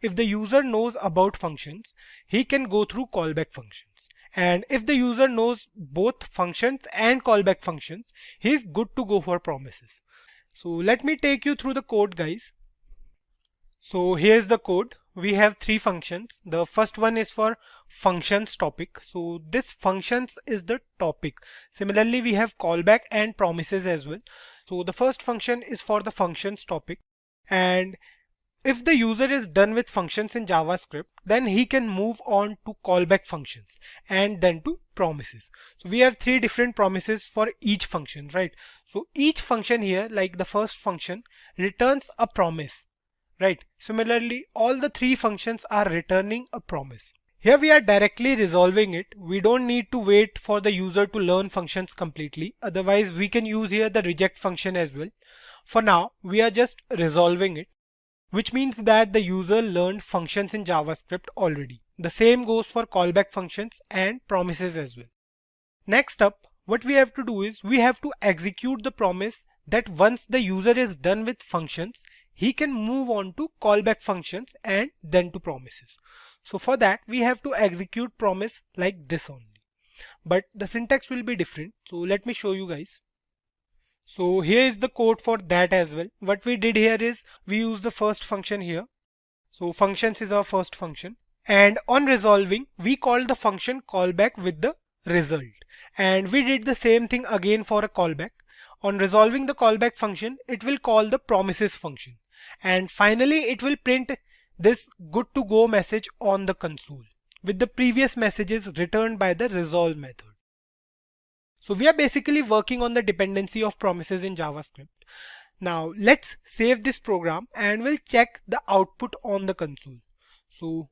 If the user knows about functions, he can go through callback functions. And if the user knows both functions and callback functions, he is good to go for promises. So let me take you through the code, guys. So here's the code. We have 3 functions. The first one is for functions topic. So this functions is the topic. Similarly, we have callback and promises as well. So the first function is for the functions topic. And if the user is done with functions in JavaScript, then he can move on to callback functions and then to promises. So we have 3 different promises for each function, right? So each function here, like the first function, returns a promise. Right. Similarly, all the 3 functions are returning a promise. Here we are directly resolving it. We don't need to wait for the user to learn functions completely. Otherwise, we can use here the reject function as well. For now, we are just resolving it, which means that the user learned functions in JavaScript already. The same goes for callback functions and promises as well. Next up, what we have to do is we have to execute the promise that once the user is done with functions, he can move on to callback functions and then to promises. So for that, we have to execute promise like this only. But the syntax will be different. So let me show you guys. So here is the code for that as well. What we did here is we use the first function here. So functions is our first function. And on resolving, we called the function callback with the result. And we did the same thing again for a callback. On resolving the callback function, it will call the promises function. And finally, it will print this good to go message on the console with the previous messages returned by the resolve method. So we are basically working on the dependency of promises in JavaScript. Now let's save this program and we'll check the output on the console. So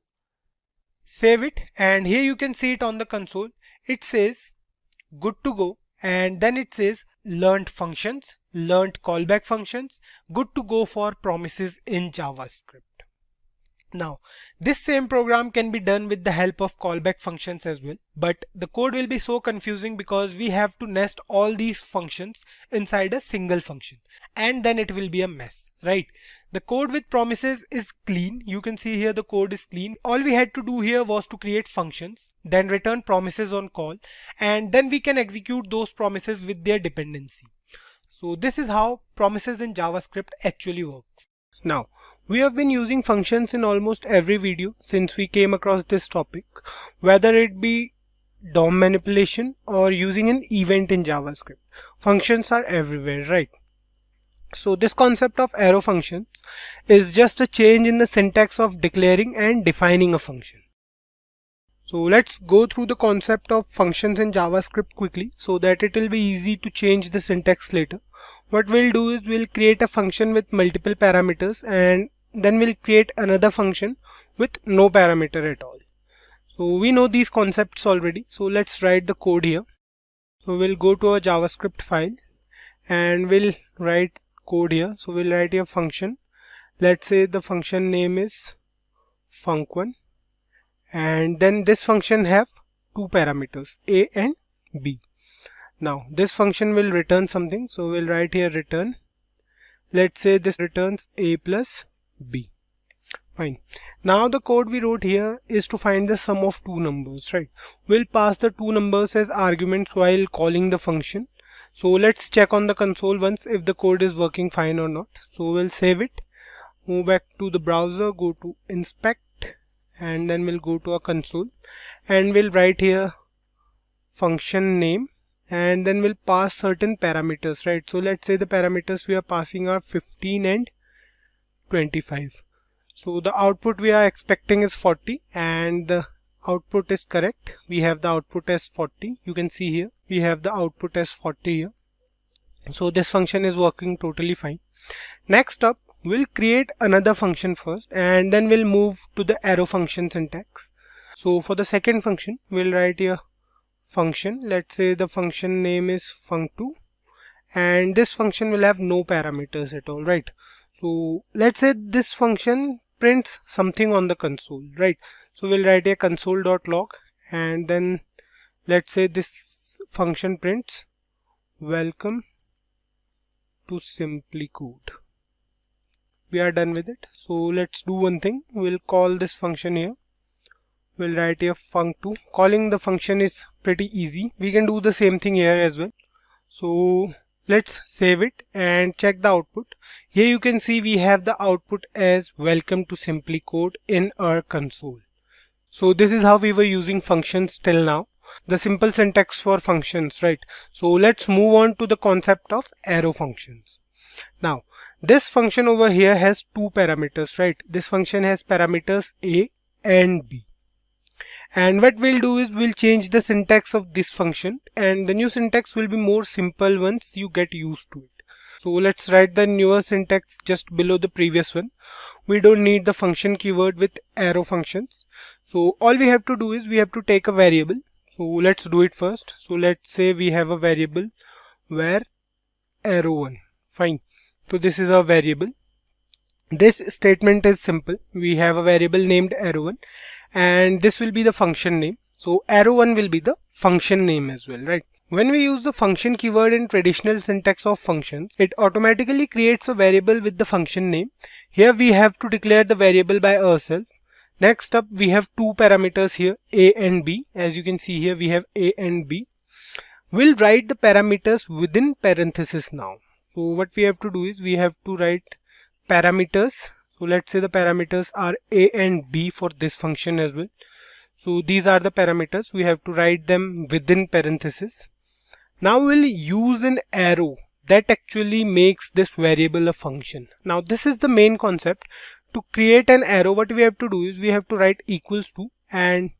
save it, and here you can see it on the console. It says good to go, and then it says learned functions, learned callback functions, good to go for promises in JavaScript. Now this same program can be done with the help of callback functions as well, but the code will be so confusing because we have to nest all these functions inside a single function, and then it will be a mess, right? The code with promises is clean. You can see here the code is clean. All we had to do here was to create functions, then return promises on call, and then we can execute those promises with their dependency. So this is how promises in JavaScript actually works. Now we have been using functions in almost every video since we came across this topic, whether it be DOM manipulation or using an event in JavaScript. Functions are everywhere, right? So this concept of arrow functions is just a change in the syntax of declaring and defining a function. So let's go through the concept of functions in JavaScript quickly so that it will be easy to change the syntax later. What we'll do is we'll create a function with multiple parameters and then we'll create another function with no parameter at all. So we know these concepts already. So let's write the code here. So we'll go to a JavaScript file and we'll write code here. So we'll write here function. Let's say the function name is func1, and then this function have two parameters, a and b. Now this function will return something, so we'll write here return. Let's say this returns a plus b. Fine. Now the code we wrote here is to find the sum of two numbers, right? We'll pass the two numbers as arguments while calling the function. So let's check on the console once if the code is working fine or not. So we'll save it, move back to the browser, go to inspect, and then we'll go to a console and we'll write here function name, and then we'll pass certain parameters, right? So let's say the parameters we are passing are 15 and 25. So the output we are expecting is 40 and the output is correct. We have the output as 40. You can see here we have the output as 40 here. So this function is working totally fine. Next up, we'll create another function first and then we'll move to the arrow function syntax. So for the second function, we'll write here function. Let's say the function name is func2 and this function will have no parameters at all, right? So let's say this function prints something on the console, right? So we'll write a console.log and then let's say this function prints welcome to SimpliCode. We are done with it. So let's do one thing. We'll call this function here. We'll write here func2. Calling the function is pretty easy. We can do the same thing here as well. So let's save it and check the output. Here you can see we have the output as welcome to SimpliCode in our console. So this is how we were using functions till now. The simple syntax for functions, right? So let's move on to the concept of arrow functions. Now this function over here has two parameters, right? This function has parameters a and b. And what we'll do is we'll change the syntax of this function and the new syntax will be more simple once you get used to it. So let's write the newer syntax just below the previous one. We don't need the function keyword with arrow functions. So all we have to do is we have to take a variable. So let's do it first. So let's say we have a variable where arrow1. Fine. So this is our variable. This statement is simple. We have a variable named arrow1 and this will be the function name. So arrow1 will be the function name as well, right? When we use the function keyword in traditional syntax of functions, it automatically creates a variable with the function name. Here we have to declare the variable by ourselves. Next up, we have two parameters here, a and b. As you can see here, we have a and b. We'll write the parameters within parentheses now. So what we have to do is we have to write parameters. So let's say the parameters are a and b for this function as well. So these are the parameters. We have to write them within parentheses. Now we'll use an arrow that actually makes this variable a function. Now this is the main concept. To create an arrow, what we have to do is we have to write equals to and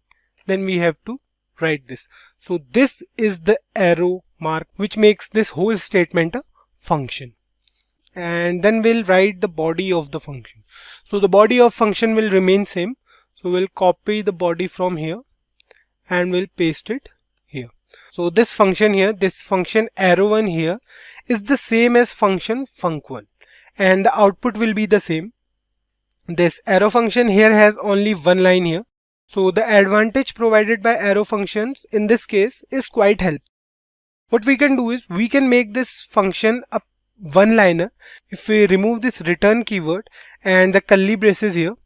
then we have to write this. So this is the arrow mark which makes this whole statement a function. And then we'll write the body of the function. So the body of function will remain same. So we'll copy the body from here and we'll paste it here. So this function here, this function arrow1 here is the same as function func1 and the output will be the same. This arrow function here has only one line here. So the advantage provided by arrow functions in this case is quite helpful. What we can do is we can make this function a one-liner if we remove this return keyword and the curly braces here.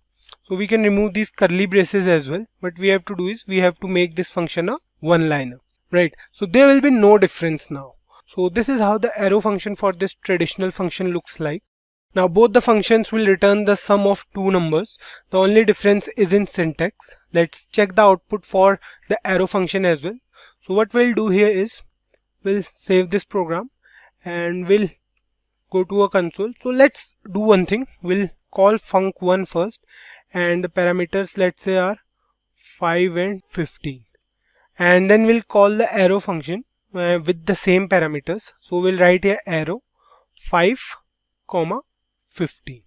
So we can remove these curly braces as well. What we have to do is we have to make this function a one-liner, right? So there will be no difference now. So this is how the arrow function for this traditional function looks like. Now both the functions will return the sum of two numbers. The only difference is in syntax. Let's check the output for the arrow function as well. So what we'll do here is we'll save this program and we'll go to a console. So let's do one thing. We'll call func1 first and the parameters let's say are 5 and 15, and then we'll call the arrow function with the same parameters. So we'll write here arrow 5, 15.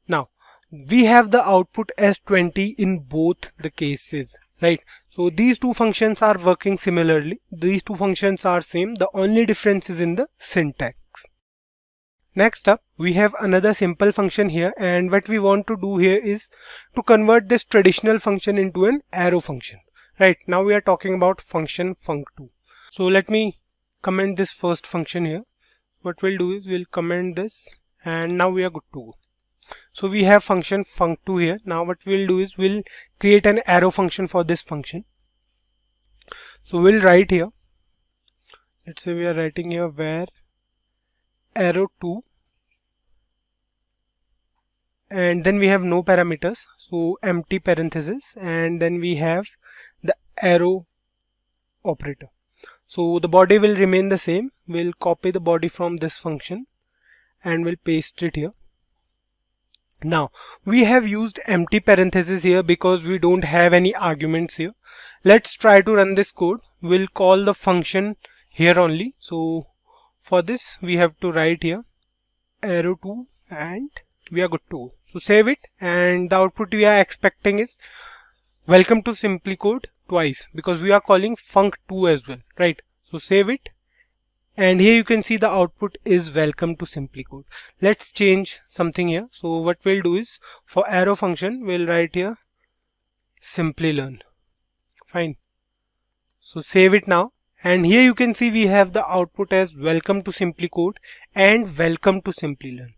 Now we have the output as 20 in both the cases, right? So these two functions are working similarly. These two functions are same. The only difference is in the syntax. Next up, we have another simple function here, and what we want to do here is to convert this traditional function into an arrow function. Right, now we are talking about function func2. So let me comment this first function here. What we'll do is we'll comment this, and now we are good to go. So we have function func2 here. Now what we'll do is we'll create an arrow function for this function. So we'll write here, let's say we are writing here where arrow2, and then we have no parameters, so empty parenthesis, and then we have the arrow operator. So the body will remain the same. We'll copy the body from this function and we'll paste it here. Now we have used empty parenthesis here because we don't have any arguments here. Let's try to run this code. We'll call the function here only. So for this we have to write here arrow2 and we are good to go. So save it, and the output we are expecting is welcome to SimpliCode twice because we are calling func2 as well, right? So save it, and here you can see the output is welcome to SimpliCode. Let's change something here. So what we'll do is for arrow function we'll write here Simplilearn. Fine. So save it now, and here you can see we have the output as welcome to SimpliCode and welcome to Simplilearn.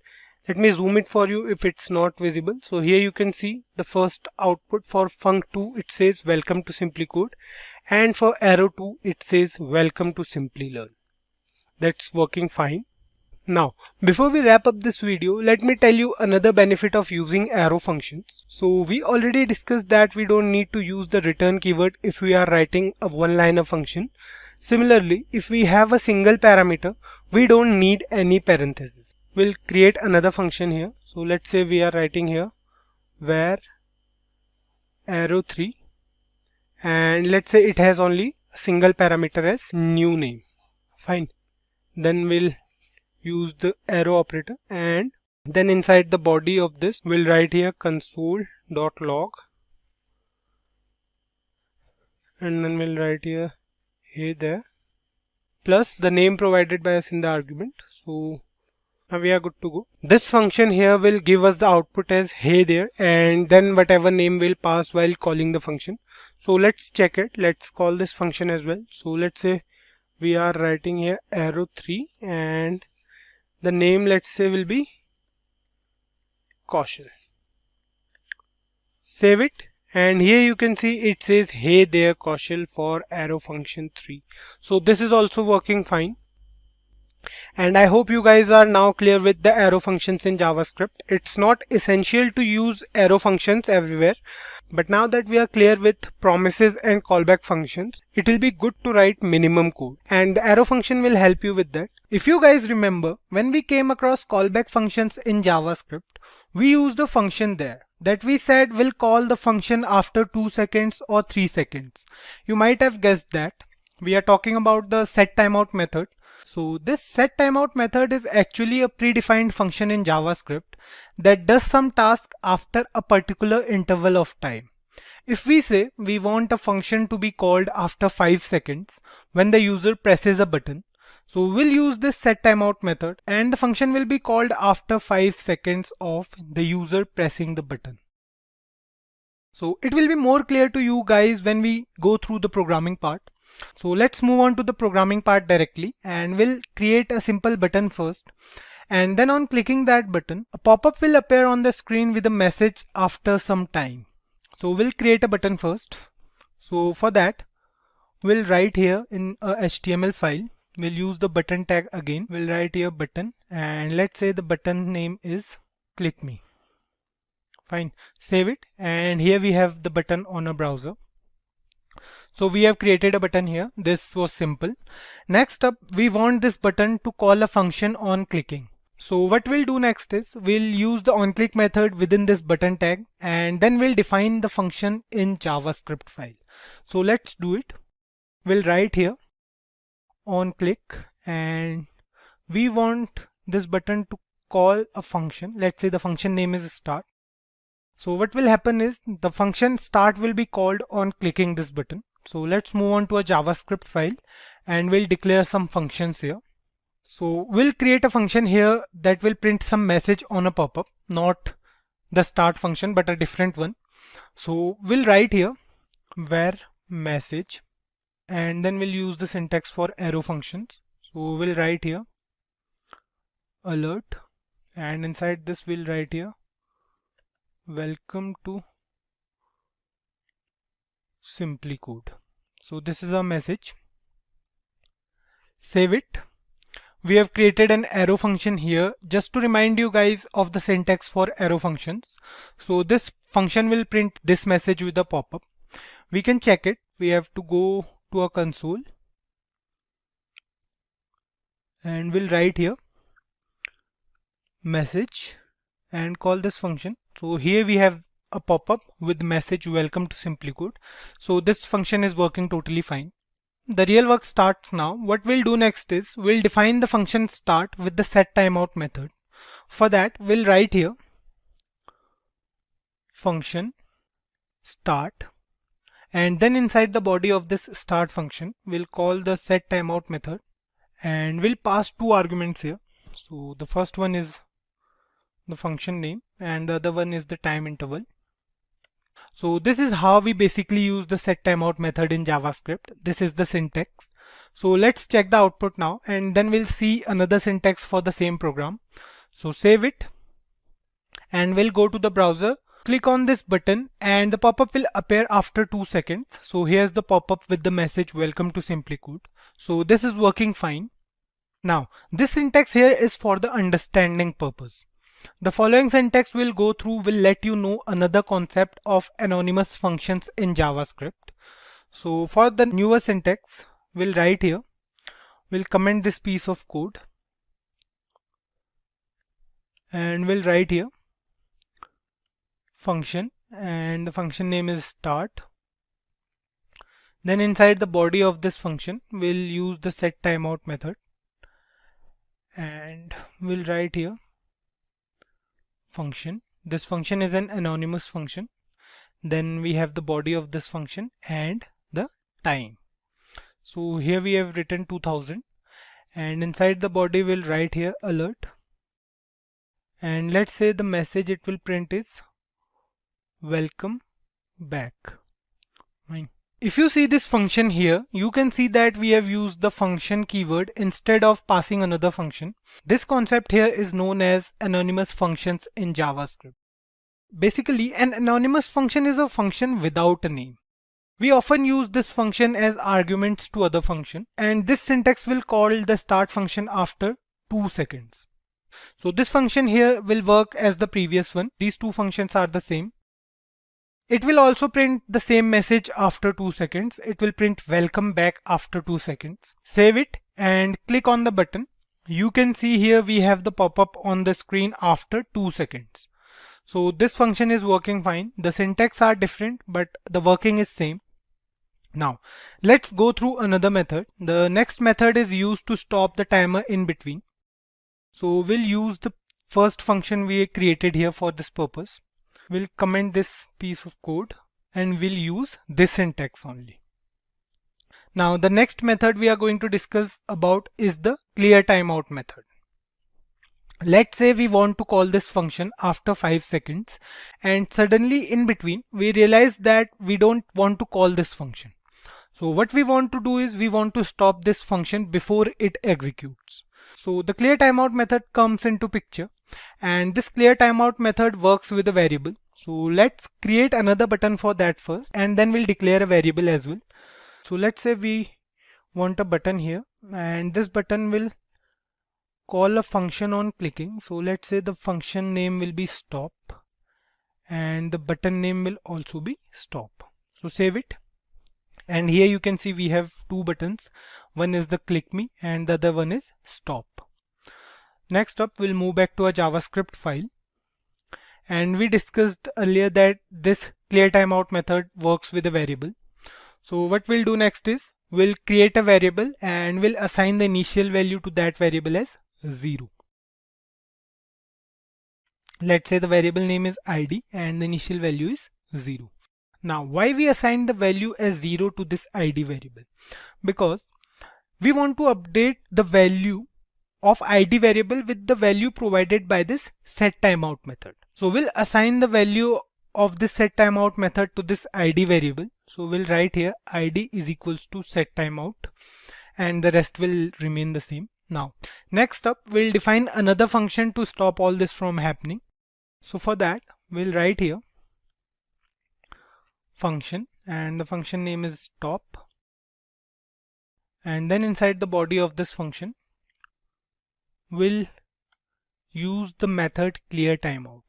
Let me zoom it for you if it's not visible. So here you can see the first output for func2, it says welcome to SimpliCode, and for arrow2 it says welcome to Simplilearn. That's working fine. Now before we wrap up this video, let me tell you another benefit of using arrow functions. So we already discussed that we don't need to use the return keyword if we are writing a one-liner function. Similarly, if we have a single parameter, we don't need any parentheses. We'll create another function here. So let's say we are writing here where arrow3, and let's say it has only a single parameter as new name. Fine. Then we'll use the arrow operator, and then inside the body of this we'll write here console.log, and then we'll write here hey there plus the name provided by us in the argument. So now we are good to go. This function here will give us the output as hey there, and then whatever name we'll pass while calling the function. So let's check it. Let's call this function as well. So let's say we are writing here arrow3, and the name let's say will be Kaushal. Save it, and here you can see it says hey there Kaushal for arrow function 3. So this is also working fine. And I hope you guys are now clear with the arrow functions in JavaScript. It's not essential to use arrow functions everywhere, but now that we are clear with promises and callback functions, it will be good to write minimum code, and the arrow function will help you with that. If you guys remember, when we came across callback functions in JavaScript, we used a function there that we said will call the function after 2 seconds or 3 seconds. You might have guessed that. We are talking about the setTimeout method. So this setTimeout method is actually a predefined function in JavaScript that does some task after a particular interval of time. If we say we want a function to be called after 5 seconds when the user presses a button, so we'll use this setTimeout method, and the function will be called after 5 seconds of the user pressing the button. So it will be more clear to you guys when we go through the programming part. So let's move on to the programming part directly, and we'll create a simple button first, and then on clicking that button, a pop-up will appear on the screen with a message after some time. So we'll create a button first. So for that, we'll write here in a HTML file, we'll use the button tag again. We'll write here button, and let's say the button name is click me. Fine, save it, and here we have the button on a browser. So we have created a button here. This was simple. Next up, we want this button to call a function on clicking. So what we'll do next is we'll use the onClick method within this button tag, and then we'll define the function in JavaScript file. So let's do it. We'll write here onClick, and we want this button to call a function. Let's say the function name is start. So what will happen is the function start will be called on clicking this button. So let's move on to a JavaScript file and we'll declare some functions here. So we'll create a function here that will print some message on a pop-up, not the start function but a different one. So we'll write here where message, and then we'll use the syntax for arrow functions. So we'll write here alert, and inside this we'll write here welcome to SimpliCode. So this is our message. Save it. We have created an arrow function here just to remind you guys of the syntax for arrow functions. So this function will print this message with a pop-up. We can check it. We have to go to a console and we'll write here message and call this function. So here we have a pop-up with message welcome to SimpliCode. So this function is working totally fine. The real work starts now. What we'll do next is we'll define the function start with the setTimeout method. For that we'll write here function start, and then inside the body of this start function we'll call the setTimeout method, and we'll pass two arguments here. So the first one is the function name and the other one is the time interval. So this is how we basically use the setTimeout method in JavaScript. This is the syntax. So let's check the output now, and then we'll see another syntax for the same program. So save it and we'll go to the browser, click on this button, and the pop-up will appear after 2 seconds. So here's the pop-up with the message welcome to SimpliCode. So this is working fine. Now this syntax here is for the understanding purpose. The following syntax we'll go through will let you know another concept of anonymous functions in JavaScript. So for the newer syntax, we'll write here, we'll comment this piece of code and we'll write here function, and the function name is start. Then inside the body of this function, we'll use the setTimeout method and we'll write here function. This function is an anonymous function. Then we have the body of this function and the time. So here we have written 2000, and inside the body we'll write here alert, and let's say the message it will print is welcome back. Fine. If you see this function here, you can see that we have used the function keyword instead of passing another function. This concept here is known as anonymous functions in JavaScript. Basically, an anonymous function is a function without a name. We often use this function as arguments to other functions, and this syntax will call the start function after 2 seconds. So this function here will work as the previous one. These two functions are the same. It will also print the same message after 2 seconds. It will print welcome back after 2 seconds. Save it and click on the button. You can see here we have the pop-up on the screen after 2 seconds. So this function is working fine. The syntax are different, but the working is same. Now let's go through another method. The next method is used to stop the timer in between. So we'll use the first function we created here for this purpose. We'll comment this piece of code and we'll use this syntax only. Now the next method we are going to discuss about is the clear timeout method. Let's say we want to call this function after 5 seconds, and suddenly in between we realize that we don't want to call this function. So what we want to do is we want to stop this function before it executes. So the clear timeout method comes into picture, and this clear timeout method works with a variable. So let's create another button for that first, and then we'll declare a variable as well. So let's say we want a button here, and this button will call a function on clicking. So let's say the function name will be stop and the button name will also be stop. So save it, and here you can see we have two buttons. One is the click me and the other one is stop. Next up, we'll move back to a JavaScript file. And we discussed earlier that this clear timeout method works with a variable. So what we'll do next is we'll create a variable and we'll assign the initial value to that variable as 0. Let's say the variable name is id and the initial value is 0. Now, why we assign the value as 0 to this id variable? Because we want to update the value of id variable with the value provided by this setTimeout method. So we'll assign the value of this setTimeout method to this id variable. So we'll write here id is equals to setTimeout, and the rest will remain the same. Now, next up, we'll define another function to stop all this from happening. So for that, we'll write here function, and the function name is stop. And then inside the body of this function, we'll use the method clear timeout.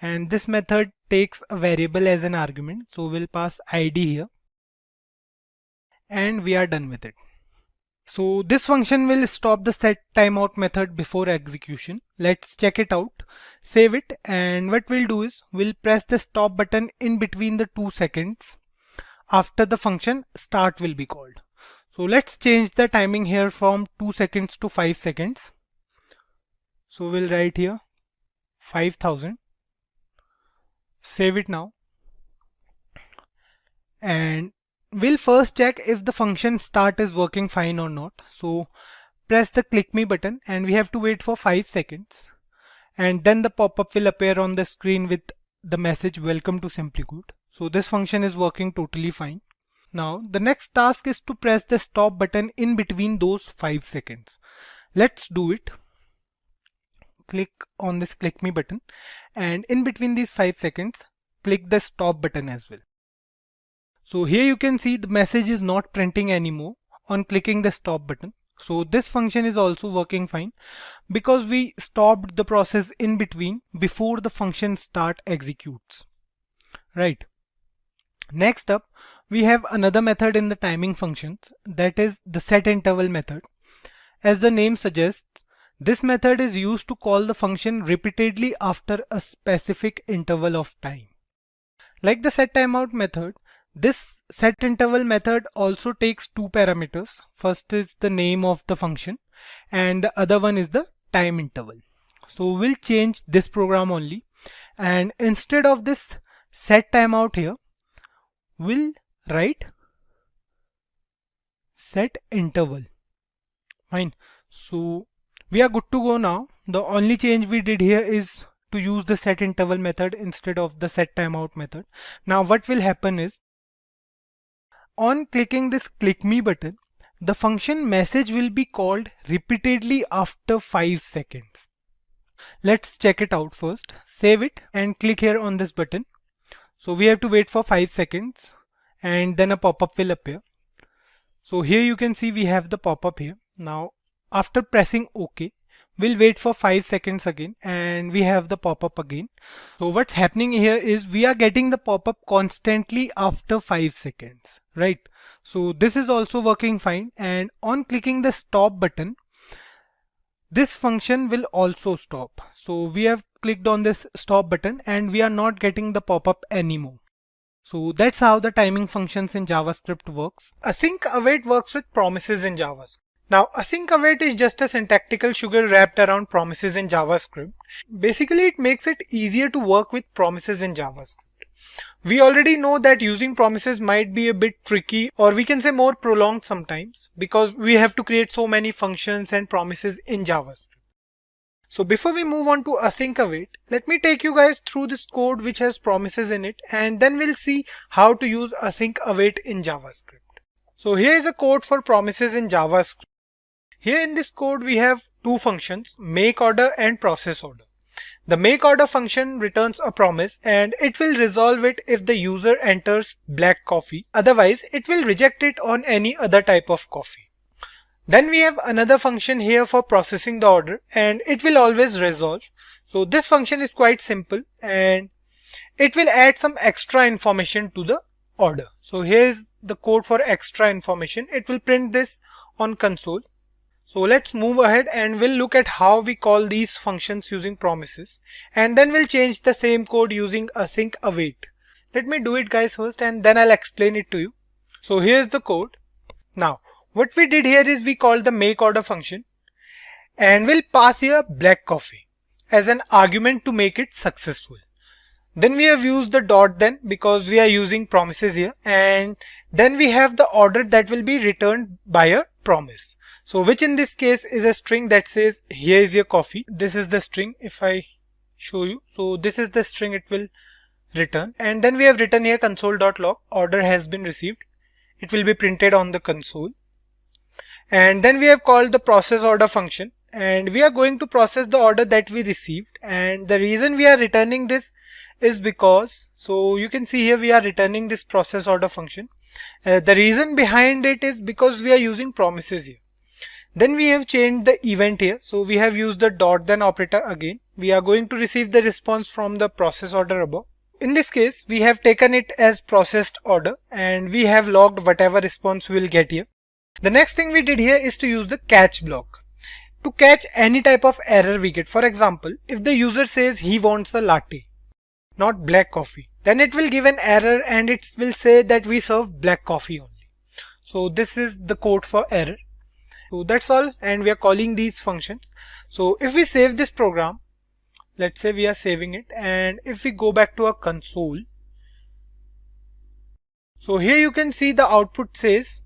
And this method takes a variable as an argument. So we'll pass id here. And we are done with it. So this function will stop the setTimeout method before execution. Let's check it out, save it, and what we'll do is we'll press the stop button in between the 2 seconds after the function start will be called. So let's change the timing here from 2 seconds to 5 seconds. So we'll write here 5000, save it now, and we'll first check if the function start is working fine or not. So press the click me button and we have to wait for 5 seconds, and then the pop-up will appear on the screen with the message welcome to SimpliCode. So this function is working totally fine. Now the next task is to press the stop button in between those 5 seconds. Let's do it. Click on this click me button, and in between these 5 seconds click the stop button as well. So here you can see the message is not printing anymore on clicking the stop button. So this function is also working fine because we stopped the process in between before the function start executes. Right. Next up, we have another method in the timing functions, that is the setInterval method. As the name suggests, this method is used to call the function repeatedly after a specific interval of time. Like the setTimeout method, this setInterval method also takes 2 parameters. First is the name of the function and the other one is the time interval. So we'll change this program only, and instead of this setTimeout here, we'll write setInterval. Fine. So we are good to go now. The only change we did here is to use the setInterval method instead of the setTimeout method. Now what will happen is, on clicking this click me button, the function message will be called repeatedly after 5 seconds. Let's check it out first. Save it and click here on this button. So we have to wait for 5 seconds and then a pop-up will appear. So here you can see we have the pop-up here. Now after pressing OK, we'll wait for 5 seconds again and we have the pop-up again. So what's happening here is we are getting the pop-up constantly after 5 seconds, right? So this is also working fine, and on clicking the stop button, this function will also stop. So we have clicked on this stop button and we are not getting the pop-up anymore. So that's how the timing functions in JavaScript works. Async Await works with promises in JavaScript. Now, Async Await is just a syntactical sugar wrapped around promises in JavaScript. Basically, it makes it easier to work with promises in JavaScript. We already know that using promises might be a bit tricky, or we can say more prolonged sometimes, because we have to create so many functions and promises in JavaScript. So before we move on to Async Await, let me take you guys through this code which has promises in it, and then we'll see how to use Async Await in JavaScript. So here is a code for promises in JavaScript. Here in this code we have 2 functions, makeOrder and processOrder. The makeOrder function returns a promise and it will resolve it if the user enters black coffee. Otherwise, it will reject it on any other type of coffee. Then we have another function here for processing the order and it will always resolve. So this function is quite simple and it will add some extra information to the order. So here is the code for extra information. It will print this on console. So let's move ahead and we'll look at how we call these functions using promises, and then we'll change the same code using Async Await. Let me do it guys first and then I'll explain it to you. So here's the code. Now what we did here is we called the make order function and we'll pass here black coffee as an argument to make it successful. Then we have used the dot then because we are using promises here, and then we have the order that will be returned by a promise. So which in this case is a string that says here is your coffee. This is the string. If I show you, so this is the string it will return, and then we have written here console.log order has been received. It will be printed on the console. And then we have called the process order function, and we are going to process the order that we received, and the reason we are returning this is because, so you can see here we are returning this process order function. The reason behind it is because we are using promises here. Then we have changed the event here, so we have used the dot then operator again. We are going to receive the response from the process order above. In this case we have taken it as processed order and we have logged whatever response we will get here. The next thing we did here is to use the catch block to catch any type of error we get. For example, if the user says he wants a latte, not black coffee, then it will give an error and it will say that we serve black coffee only. So this is the code for error. So that's all, and we are calling these functions. So if we save this program, let's say we are saving it, and if we go back to our console, so here you can see the output says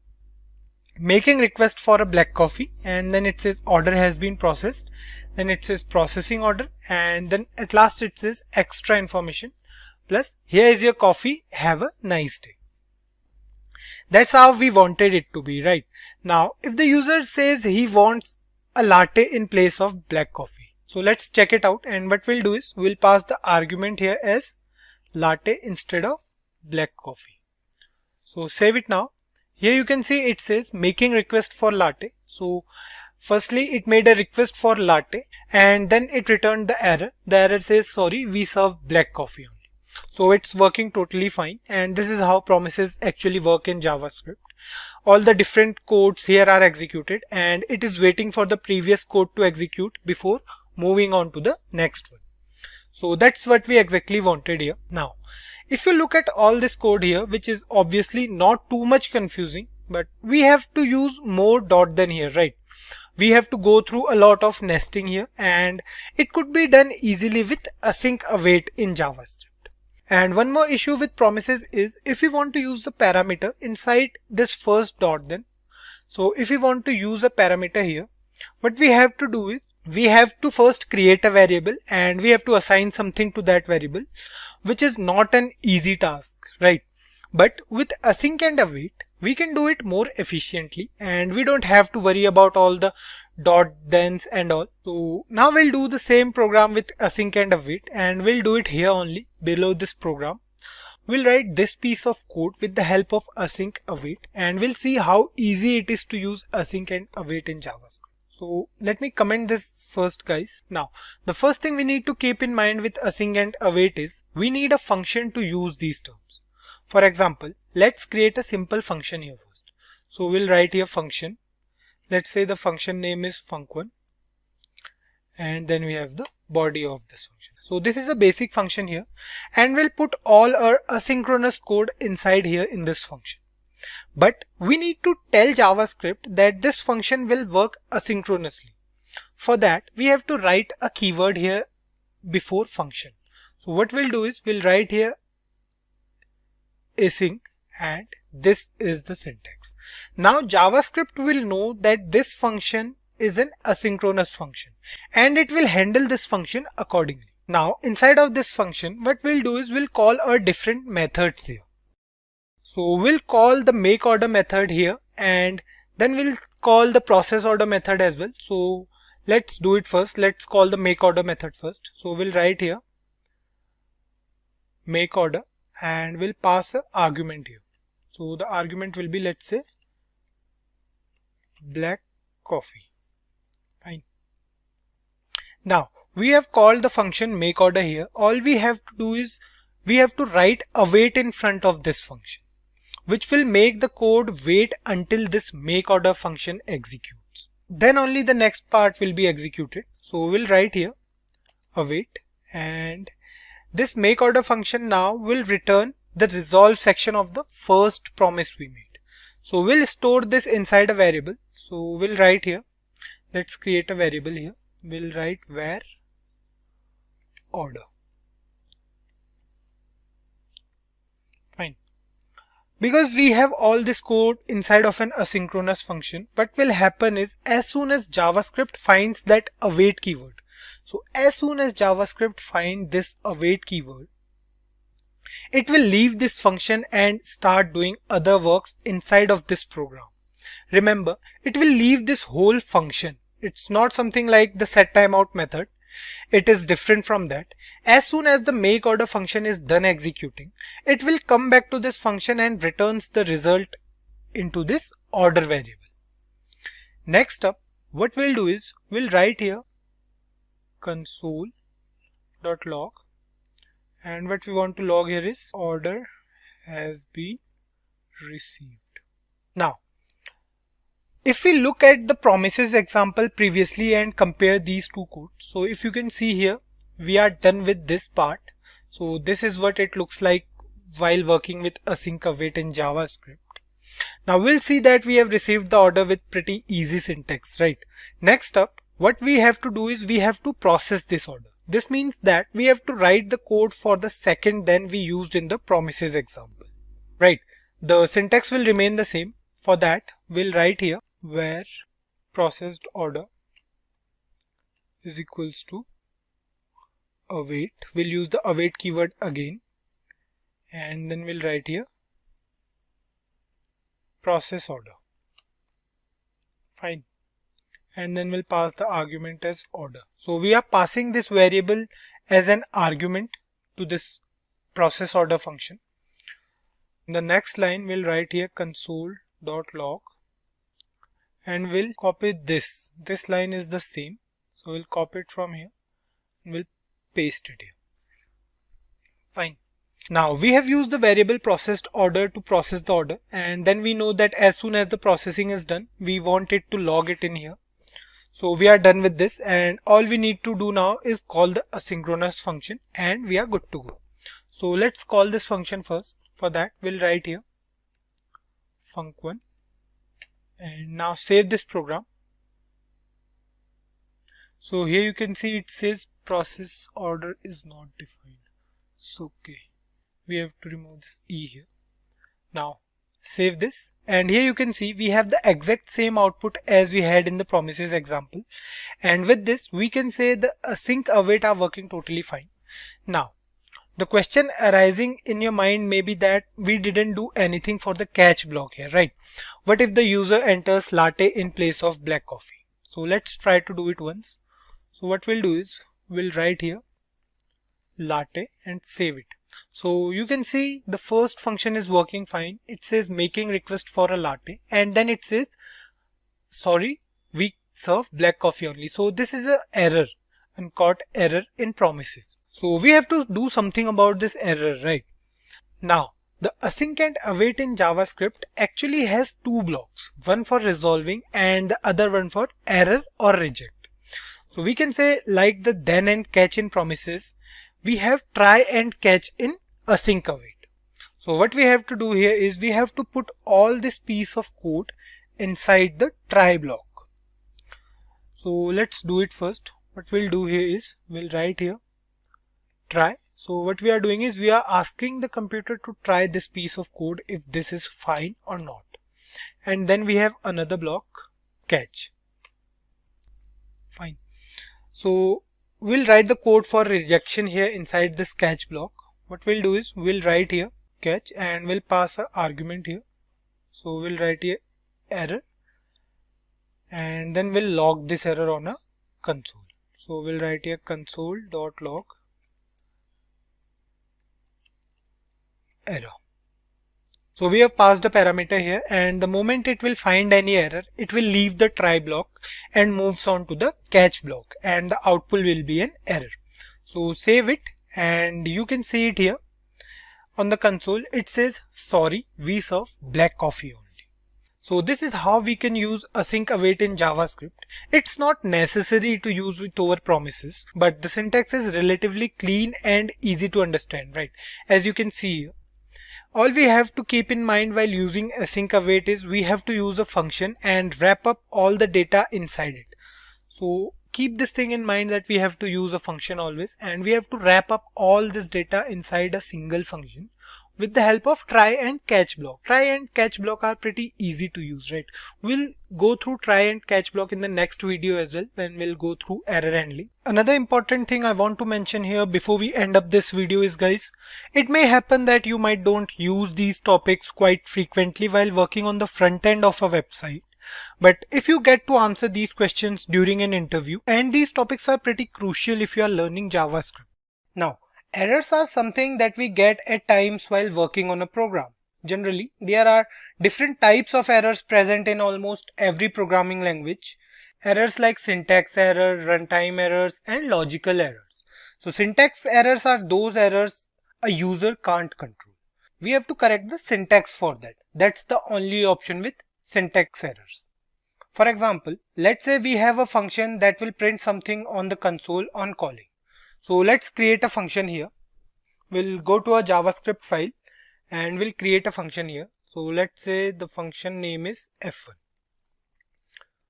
making request for a black coffee, and then it says order has been processed, then it says processing order, and then at last it says extra information plus here is your coffee, have a nice day. That's how we wanted it to be, right? Now if the user says he wants a latte in place of black coffee, so let's check it out, and what we'll do is we'll pass the argument here as latte instead of black coffee. So save it now. Here you can see it says making request for latte. So firstly it made a request for latte and then it returned the error. The error says sorry, we serve black coffee only. So it's working totally fine, and this is how promises actually work in JavaScript. All the different codes here are executed and it is waiting for the previous code to execute before moving on to the next one. So that's what we exactly wanted here. Now if you look at all this code here, which is obviously not too much confusing, but we have to use more dot than here, right? We have to go through a lot of nesting here, and it could be done easily with Async Await in JavaScript. And one more issue with promises is if we want to use the parameter inside this first dot then. So if we want to use a parameter here, what we have to do is we have to first create a variable and we have to assign something to that variable, which is not an easy task, right? But with Async and Await, we can do it more efficiently and we don't have to worry about all the dot thens and all. So now we'll do the same program with Async and Await, and we'll do it here only below this program. We'll write this piece of code with the help of Async Await, and we'll see how easy it is to use Async and Await in JavaScript. So let me comment this first, guys. Now the first thing we need to keep in mind with Async and Await is we need a function to use these terms. For example, let's create a simple function here first. So we'll write here function. Let's say the function name is func1, and then we have the body of this function. So this is a basic function here, and we'll put all our asynchronous code inside here in this function. But we need to tell JavaScript that this function will work asynchronously. For that, we have to write a keyword here before function. So what we'll do is we'll write here async, and this is the syntax. Now JavaScript will know that this function is an asynchronous function and it will handle this function accordingly. Now inside of this function, what we'll do is we'll call our different methods here. So we'll call the make order method here, and then we'll call the process order method as well. So let's do it first. Let's call the make order method first. So we'll write here make order and we'll pass an argument here. So the argument will be, let's say, black coffee. Fine. Now we have called the function make order here. All we have to do is we have to write await in front of this function, which will make the code wait until this make order function executes. then only the next part will be executed. So we'll write here await, and this make order function now will return the resolve section of the first promise we made. So we'll store this inside a variable. So we'll write here, let's create a variable here. We'll write where order. Fine. Because we have all this code inside of an asynchronous function, what will happen is as soon as JavaScript finds that await keyword, so as soon as JavaScript finds this await keyword, it will leave this function and start doing other works inside of this program. Remember, it will leave this whole function. It's not something like the set timeout method. It is different from that. As soon as the make order function is done executing, it will come back to this function and returns the result into this order variable. Next up, what we'll do is we'll write here console.log, and what we want to log here is order has been received. Now, if we look at the promises example previously and compare these two codes, so if you can see here, we are done with this part. So this is what it looks like while working with Async Await in JavaScript. Now we'll see that we have received the order with pretty easy syntax, right? Next up, what we have to do is we have to process this order. This means that we have to write the code for the second than we used in the promises example, right? The syntax will remain the same. For that, we'll write here where processed order is equals to await. We'll use the await keyword again, and then we'll write here process order. Fine. And then we'll pass the argument as order. So we are passing this variable as an argument to this process order function. In the next line, we'll write here console.log, and we'll copy this. This line is the same. So we'll copy it from here and we'll paste it here. Fine. Now we have used the variable processed order to process the order, and then we know that as soon as the processing is done, we want it to log it in here. So we are done with this, and all we need to do now is call the asynchronous function and we are good to go. So let's call this function first. For that, we'll write here func1, and now save this program. So here you can see it says process order is not defined. So okay, we have to remove this E here. Now save this, and here you can see we have the exact same output as we had in the promises example, and with this we can say the async await are working totally fine. Now the question arising in your mind may be that we didn't do anything for the catch block here, right? What if the user enters latte in place of black coffee? So let's try to do it once. So what we'll do is we'll write here latte and save it. So you can see the first function is working fine. It says making request for a latte, and then it says sorry, we serve black coffee only. So this is an error, uncaught error in promises. So we have to do something about this error, right? Now the async and await in JavaScript actually has two blocks, one for resolving and the other one for error or reject. So we can say like the then and catch in promises, we have try and catch in async await. So what we have to do here is we have to put all this piece of code inside the try block. So let's do it first. What we'll do here is we'll write here try. So what we are doing is we are asking the computer to try this piece of code if this is fine or not. And then we have another block catch. Fine. So we'll write the code for rejection here inside this catch block. What we'll do is we'll write here catch and we'll pass an argument here. So we'll write here error, and then we'll log this error on a console. So we'll write here console.log error. So we have passed a parameter here, and the moment it will find any error, it will leave the try block and moves on to the catch block, and the output will be an error. So save it, and you can see it here on the console. It says sorry, we serve black coffee only. So this is how we can use Async Await in JavaScript. It's not necessary to use with over promises, but the syntax is relatively clean and easy to understand, right? As you can see here. All we have to keep in mind while using Async Await is we have to use a function and wrap up all the data inside it. So keep this thing in mind that we have to use a function always, and we have to wrap up all this data inside a single function with the help of try and catch block. Try and catch block are pretty easy to use, right? We'll go through try and catch block in the next video as well, when we'll go through error handling. Another important thing I want to mention here before we end up this video is, guys, it may happen that you might don't use these topics quite frequently while working on the front end of a website. But if you get to answer these questions during an interview, and these topics are pretty crucial if you are learning JavaScript. Now, errors are something that we get at times while working on a program. Generally, there are different types of errors present in almost every programming language. Errors like syntax error, runtime errors, and logical errors. So syntax errors are those errors a user can't control. We have to correct the syntax for that. That's the only option with syntax errors. For example, let's say we have a function that will print something on the console on calling. So let's create a function here. We'll go to a JavaScript file and we'll create a function here. So let's say the function name is F1.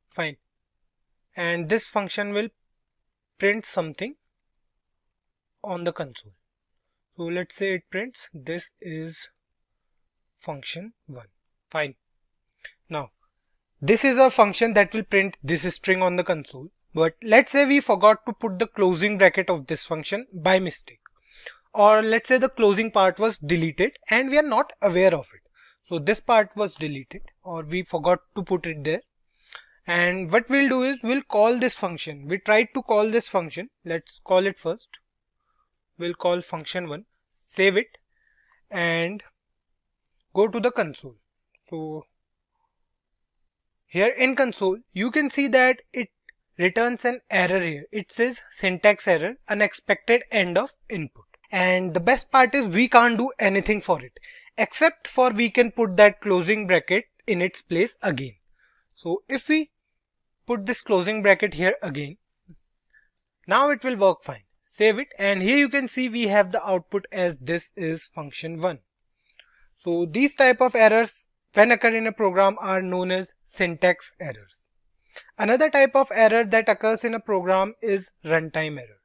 Fine. And this function will print something on the console. So let's say it prints this is function 1. Fine. Now, this is a function that will print this string on the console. But let's say we forgot to put the closing bracket of this function by mistake. Or let's say the closing part was deleted and we are not aware of it. So this part was deleted or we forgot to put it there. And what we'll do is we'll call this function. We tried to call this function. Let's call it first. We'll call function 1. Save it and go to the console. So here in console, you can see that it returns an error here. It says syntax error, unexpected end of input. And the best part is we can't do anything for it, except for we can put that closing bracket in its place again. So if we put this closing bracket here again, now it will work fine. Save it, and here you can see we have the output as this is function 1. So these type of errors when occur in a program are known as syntax errors. Another type of error that occurs in a program is runtime error.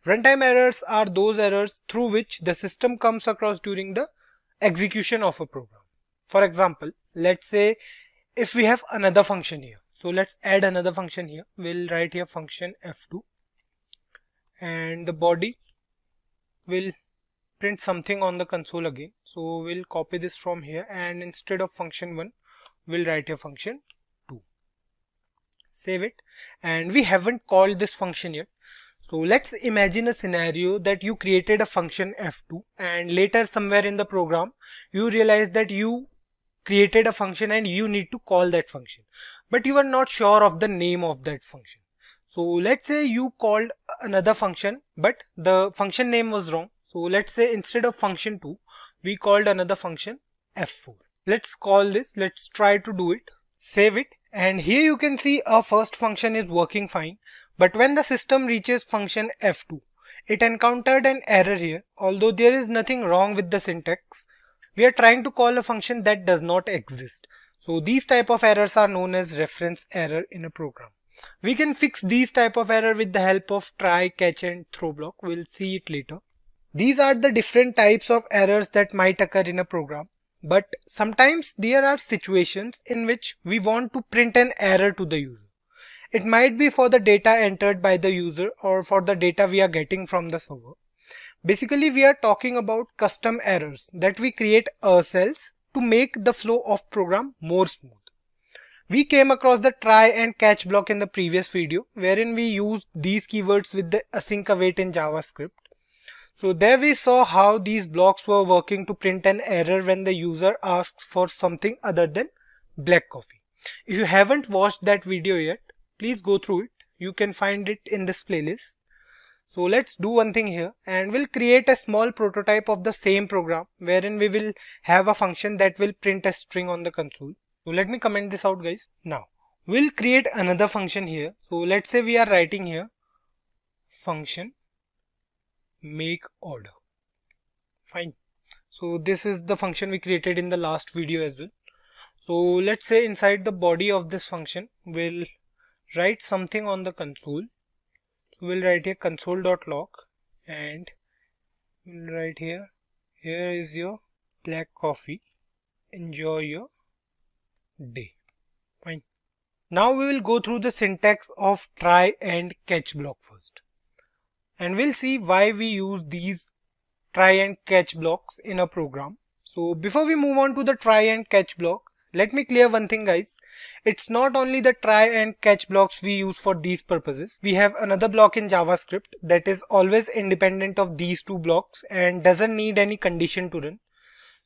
Runtime errors are those errors through which the system comes across during the execution of a program. For example, let's say if we have another function here. So let's add another function here. We'll write here function F2 and the body will print something on the console again. So we'll copy this from here and instead of function 1, we'll write here function 2. Save it, and we haven't called this function yet. So let's imagine a scenario that you created a function F2 and later somewhere in the program you realize that you created a function and you need to call that function, but you are not sure of the name of that function. So let's say you called another function but the function name was wrong. So let's say instead of function 2 we called another function F4. Let's call this, let's try to do it. Save it, and here you can see our first function is working fine, but when the system reaches function F2 it encountered an error here. Although there is nothing wrong with the syntax, we are trying to call a function that does not exist. So these type of errors are known as reference error in a program. We can fix these type of error with the help of try, catch and throw block. We'll see it later. These are the different types of errors that might occur in a program. But sometimes there are situations in which we want to print an error to the user. It might be for the data entered by the user or for the data we are getting from the server. Basically, we are talking about custom errors that we create ourselves to make the flow of program more smooth. We came across the try and catch block in the previous video, wherein we used these keywords with the async await in JavaScript. So there we saw how these blocks were working to print an error when the user asks for something other than black coffee. If you haven't watched that video yet, please go through it. You can find it in this playlist. So let's do one thing here, and we'll create a small prototype of the same program wherein we will have a function that will print a string on the console. So let me comment this out, guys. Now we'll create another function here. So let's say we are writing here function make order. Fine. So this is the function we created in the last video as well. So let's say inside the body of this function we'll write something on the console. So we'll write here console.log and we'll write here is your black coffee, enjoy your day. Fine. Now we will go through the syntax of try and catch block first, and we'll see why we use these try and catch blocks in a program. So before we move on to the try and catch block, let me clear one thing, guys. It's not only the try and catch blocks we use for these purposes. We have another block in JavaScript that is always independent of these two blocks and doesn't need any condition to run.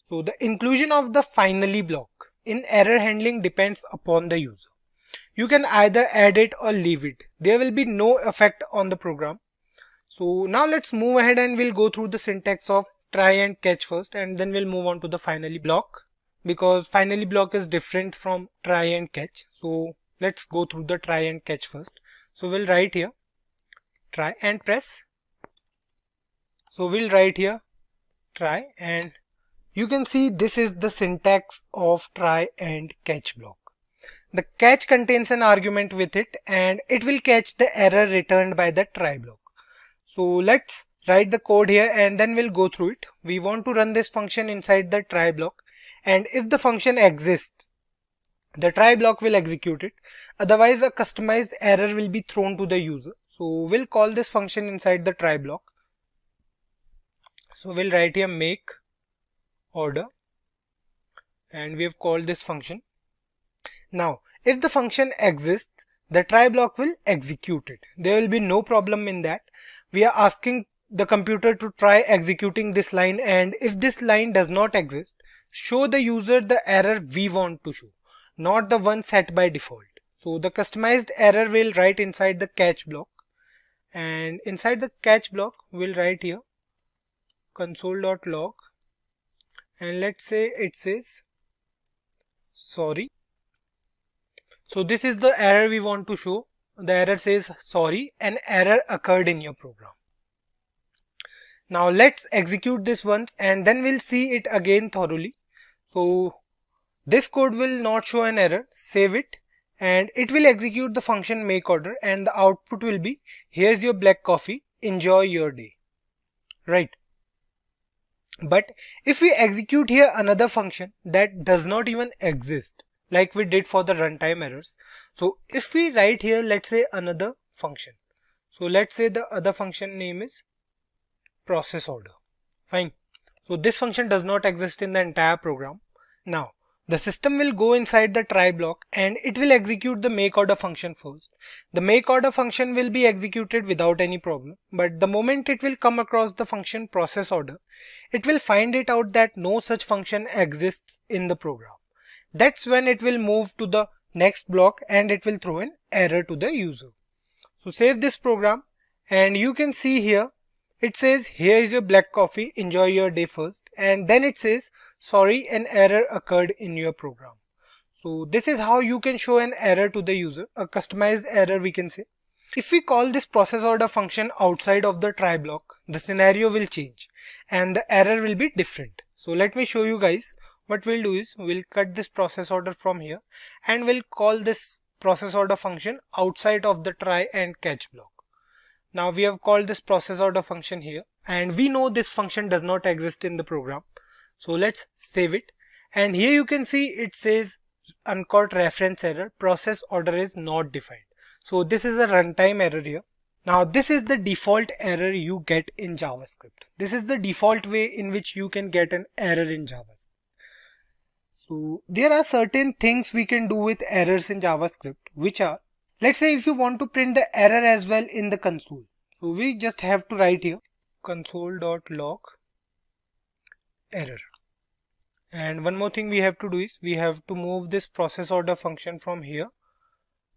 So the inclusion of the finally block in error handling depends upon the user. You can either add it or leave it. There will be no effect on the program. So now let's move ahead and we'll go through the syntax of try and catch first, and then we'll move on to the finally block, because finally block is different from try and catch. So let's go through the try and catch first. So we'll write here try and press. So we'll write here try, and you can see this is the syntax of try and catch block. The catch contains an argument with it and it will catch the error returned by the try block. So let's write the code here and then we'll go through it. We want to run this function inside the try block, and if the function exists, the try block will execute it. Otherwise a customized error will be thrown to the user. So we'll call this function inside the try block. So we'll write here make order and we have called this function. Now if the function exists, the try block will execute it. There will be no problem in that. We are asking the computer to try executing this line, and if this line does not exist, show the user the error we want to show, not the one set by default. So the customized error will write inside the catch block, and inside the catch block we'll write here console.log, and let's say it says sorry. So this is the error we want to show. The error says sorry, an error occurred in your program. Now let's execute this once and then we'll see it again thoroughly. So this code will not show an error. Save it and it will execute the function make order, and the output will be here's your black coffee, enjoy your day. Right. But if we execute here another function that does not even exist, like we did for the runtime errors. So if we write here, let's say another function. So let's say the other function name is process order. Fine. So this function does not exist in the entire program. Now the system will go inside the try block and it will execute the make order function first. The make order function will be executed without any problem, but the moment it will come across the function process order, it will find it out that no such function exists in the program. That's when it will move to the next block and it will throw an error to the user. So save this program and you can see here it says here is your black coffee, enjoy your day first, and then it says sorry, an error occurred in your program. So this is how you can show an error to the user, a customized error we can say. If we call this process order function outside of the try block, the scenario will change and the error will be different. So let me show you guys. What we'll do is we'll cut this process order from here and we'll call this process order function outside of the try and catch block. Now we have called this process order function here and we know this function does not exist in the program. So let's save it, and here you can see it says uncaught reference error, process order is not defined. So this is a runtime error here. Now this is the default error you get in JavaScript. This is the default way in which you can get an error in JavaScript. So there are certain things we can do with errors in JavaScript, which are, let's say if you want to print the error as well in the console. So we just have to write here console.log error. And one more thing we have to do is we have to move this process order function from here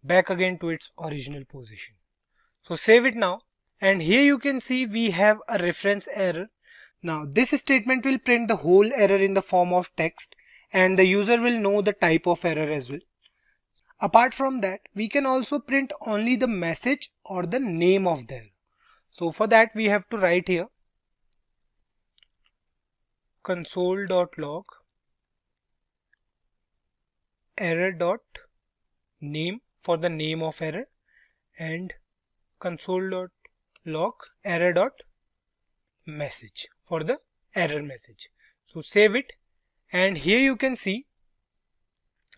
back again to its original position. So save it now, and here you can see we have a reference error. Now this statement will print the whole error in the form of text, and the user will know the type of error as well. Apart from that, we can also print only the message or the name of the error. So for that we have to write here console.log error.name for the name of error and console.log error.message for the error message. So save it, and here you can see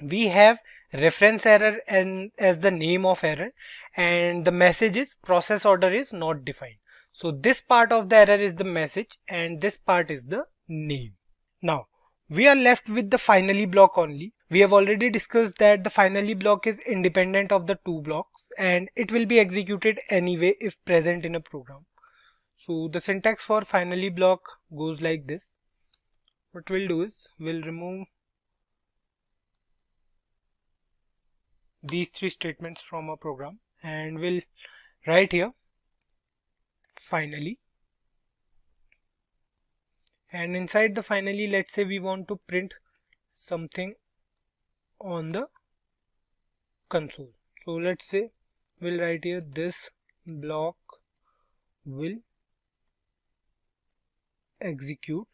we have reference error and as the name of error, and the message is process order is not defined. So this part of the error is the message and this part is the name. Now we are left with the finally block only. We have already discussed that the finally block is independent of the two blocks and it will be executed anyway if present in a program. So the syntax for finally block goes like this. What we'll do is we'll remove these three statements from a program and we'll write here finally, and inside the finally, let's say we want to print something on the console. So let's say we'll write here this block will execute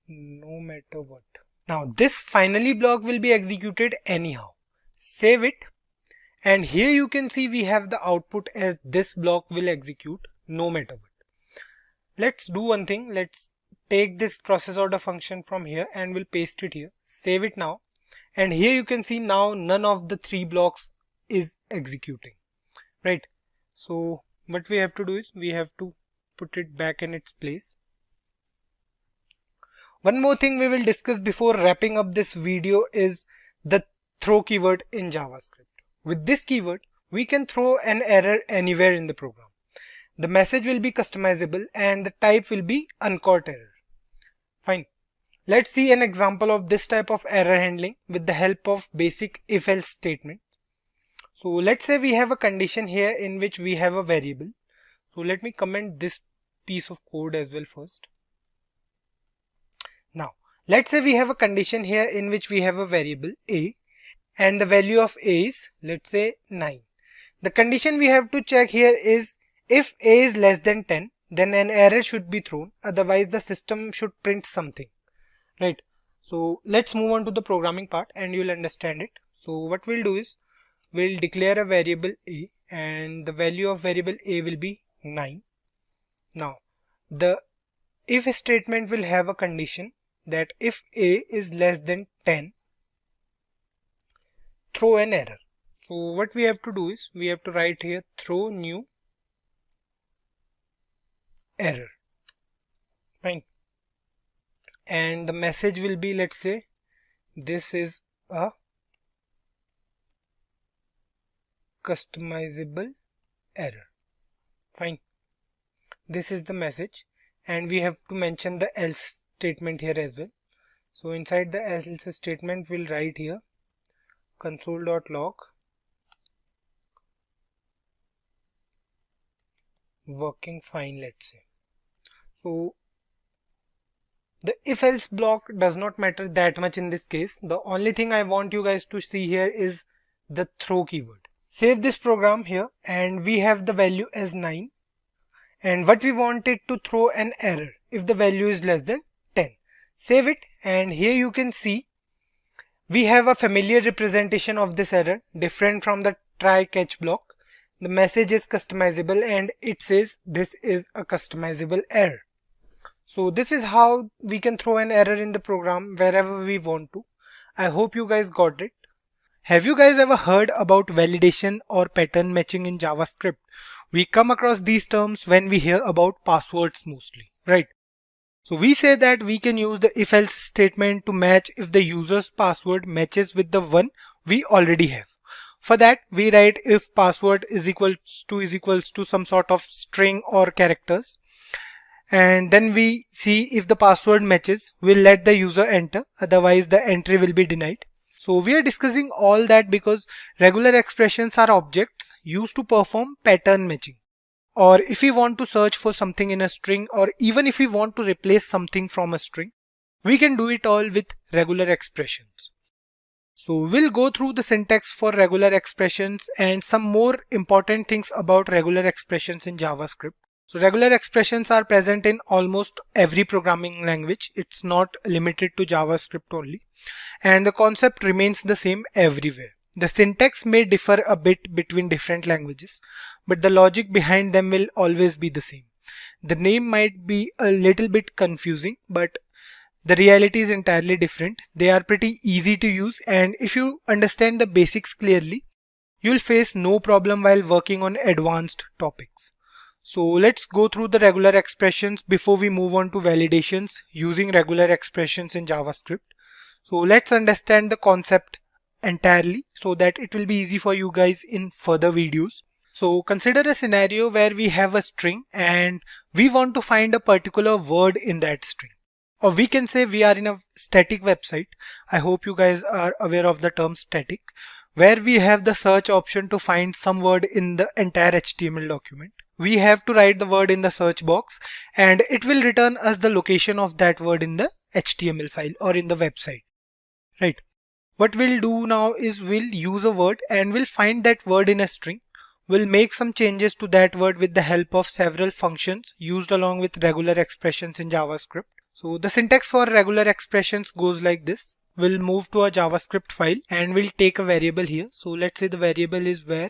no matter what. Now this finally block will be executed anyhow. Save it, and here you can see we have the output as this block will execute no matter what. Let's do one thing. Let's take this process order function from here and we'll paste it here. Save it now, and here you can see now none of the three blocks is executing, right? So what we have to do is we have to put it back in its place. One more thing we will discuss before wrapping up this video is the throw keyword in JavaScript. With this keyword, we can throw an error anywhere in the program. The message will be customizable and the type will be uncaught error. Fine. Let's see an example of this type of error handling with the help of basic if-else statement. So let's say we have a condition here in which we have a variable. So let me comment this piece of code as well first. Now, let's say we have a condition here in which we have a variable a and the value of a is, let's say, 9. The condition we have to check here is if a is less than 10, then an error should be thrown, otherwise the system should print something, right? So let's move on to the programming part and you'll understand it. So what we'll do is we'll declare a variable a and the value of variable a will be 9. Now the if statement will have a condition that if a is less than 10, throw an error. So what we have to do is we have to write here throw new error, fine, and the message will be, let's say, this is a customizable error, fine. This is the message, and we have to mention the else statement here as well. So inside the else statement we'll write here console.log working fine, let's say. So the if else block does not matter that much in this case. The only thing I want you guys to see here is the throw keyword. Save this program here and we have the value as 9, and what we wanted to throw an error if the value is less than 10. Save it, and here you can see we have a familiar representation of this error different from the try catch block. The message is customizable and it says this is a customizable error. So this is how we can throw an error in the program wherever we want to. I hope you guys got it. Have you guys ever heard about validation or pattern matching in JavaScript? We come across these terms when we hear about passwords mostly, right? So we say that we can use the if else statement to match if the user's password matches with the one we already have. For that we write if password is equals to some sort of string or characters, and then we see if the password matches, we'll let the user enter, otherwise the entry will be denied. So we are discussing all that because regular expressions are objects used to perform pattern matching, or if we want to search for something in a string, or even if we want to replace something from a string. we can do it all with regular expressions. So we'll go through the syntax for regular expressions and some more important things about regular expressions in JavaScript. So regular expressions are present in almost every programming language. It's not limited to JavaScript only. And the concept remains the same everywhere. The syntax may differ a bit between different languages, but the logic behind them will always be the same. The name might be a little bit confusing, but the reality is entirely different. They are pretty easy to use, and if you understand the basics clearly, you'll face no problem while working on advanced topics. So let's go through the regular expressions before we move on to validations using regular expressions in JavaScript. So let's understand the concept entirely so that it will be easy for you guys in further videos. So consider a scenario where we have a string and we want to find a particular word in that string. Or we can say we are in a static website. I hope you guys are aware of the term static, where we have the search option to find some word in the entire HTML document. We have to write the word in the search box and it will return us the location of that word in the HTML file or in the website. Right. What we'll do now is we'll use a word and we'll find that word in a string. We'll make some changes to that word with the help of several functions used along with regular expressions in JavaScript. So the syntax for regular expressions goes like this. We'll move to a JavaScript file and we'll take a variable here. So let's say the variable is var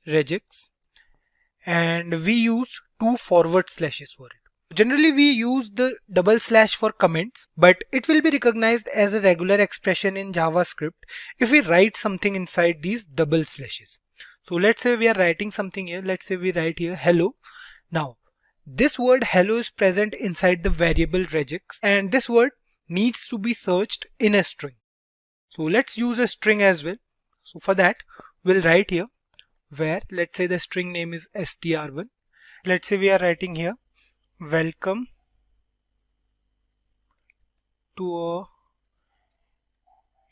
regex, and we use 2 forward slashes for it. Generally we use the double slash for comments, but it will be recognized as a regular expression in JavaScript if we write something inside these double slashes. So let's say we are writing something here. Let's say we write here hello. Now this word hello is present inside the variable regex, and this word needs to be searched in a string. So let's use a string as well. So for that we'll write here where, let's say the string name is str1. Let's say we are writing here welcome to a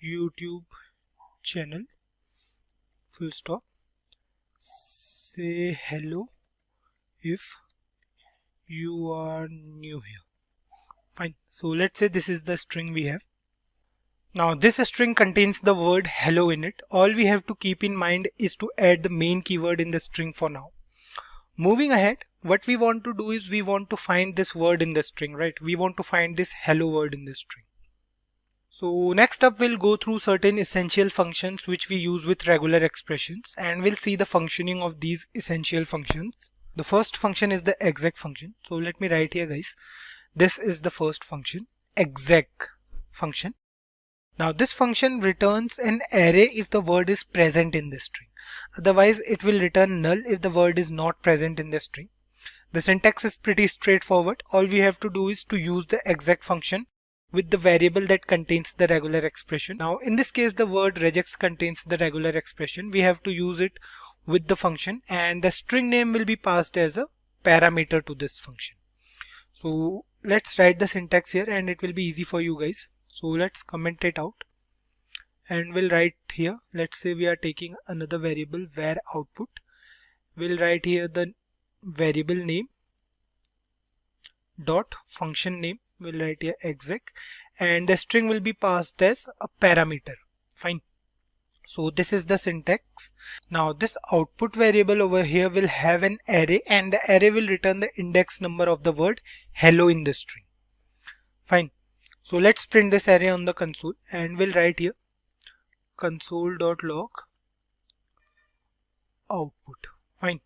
YouTube channel, full stop. Say hello if you are new here. Fine. So let's say this is the string we have. Now this string contains the word hello in it. All we have to keep in mind is to add the main keyword in the string for now. Moving ahead, what we want to do is we want to find this word in the string, right? We want to find this hello word in the string. So next up we'll go through certain essential functions which we use with regular expressions, and we'll see the functioning of these essential functions. The first function is the exec function. So let me write here guys. This is the first function, exec function. Now this function returns an array if the word is present in the string. Otherwise it will return null if the word is not present in the string. The syntax is pretty straightforward. All we have to do is to use the exec function with the variable that contains the regular expression. Now in this case the word regex contains the regular expression. We have to use it with the function, and the string name will be passed as a parameter to this function. So let's write the syntax here and it will be easy for you guys. So let's comment it out and we'll write here, let's say we are taking another variable var output. We'll write here the variable name dot function name. We'll write here exec, and the string will be passed as a parameter. Fine. So this is the syntax. Now this output variable over here will have an array, and the array will return the index number of the word hello in the string. Fine. So let's print this array on the console and we'll write here console.log output. Fine.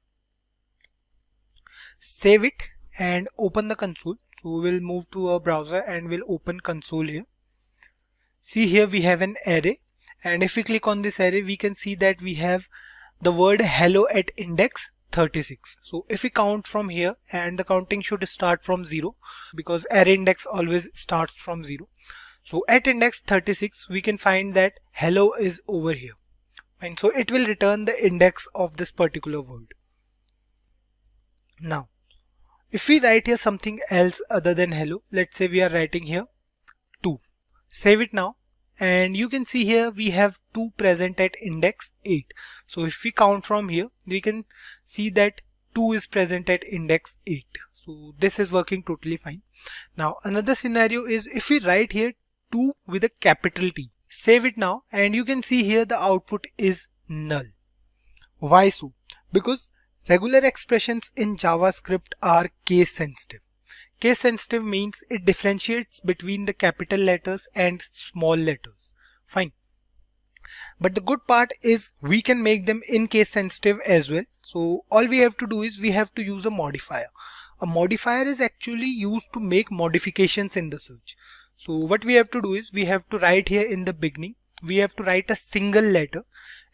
Save it and open the console. So we'll move to our browser and we'll open console here. See here we have an array, and if we click on this array we can see that we have the word hello at index 36. So if we count from here, and the counting should start from 0 because array index always starts from 0. So at index 36 we can find that hello is over here, and so it will return the index of this particular word. Now if we write here something else other than hello, let's say we are writing here 2. Save it now, and you can see here we have 2 present at index 8. So if we count from here we can see that 2 is present at index 8. So this is working totally fine. Now another scenario is if we write here 2 with a capital T. Save it now and you can see here the output is null. Why so? Because regular expressions in JavaScript are case sensitive. Case sensitive means it differentiates between the capital letters and small letters. Fine. But the good part is we can make them in case sensitive as well. So all we have to do is we have to use a modifier. A modifier is actually used to make modifications in the search. So what we have to do is we have to write here in the beginning, we have to write a single letter,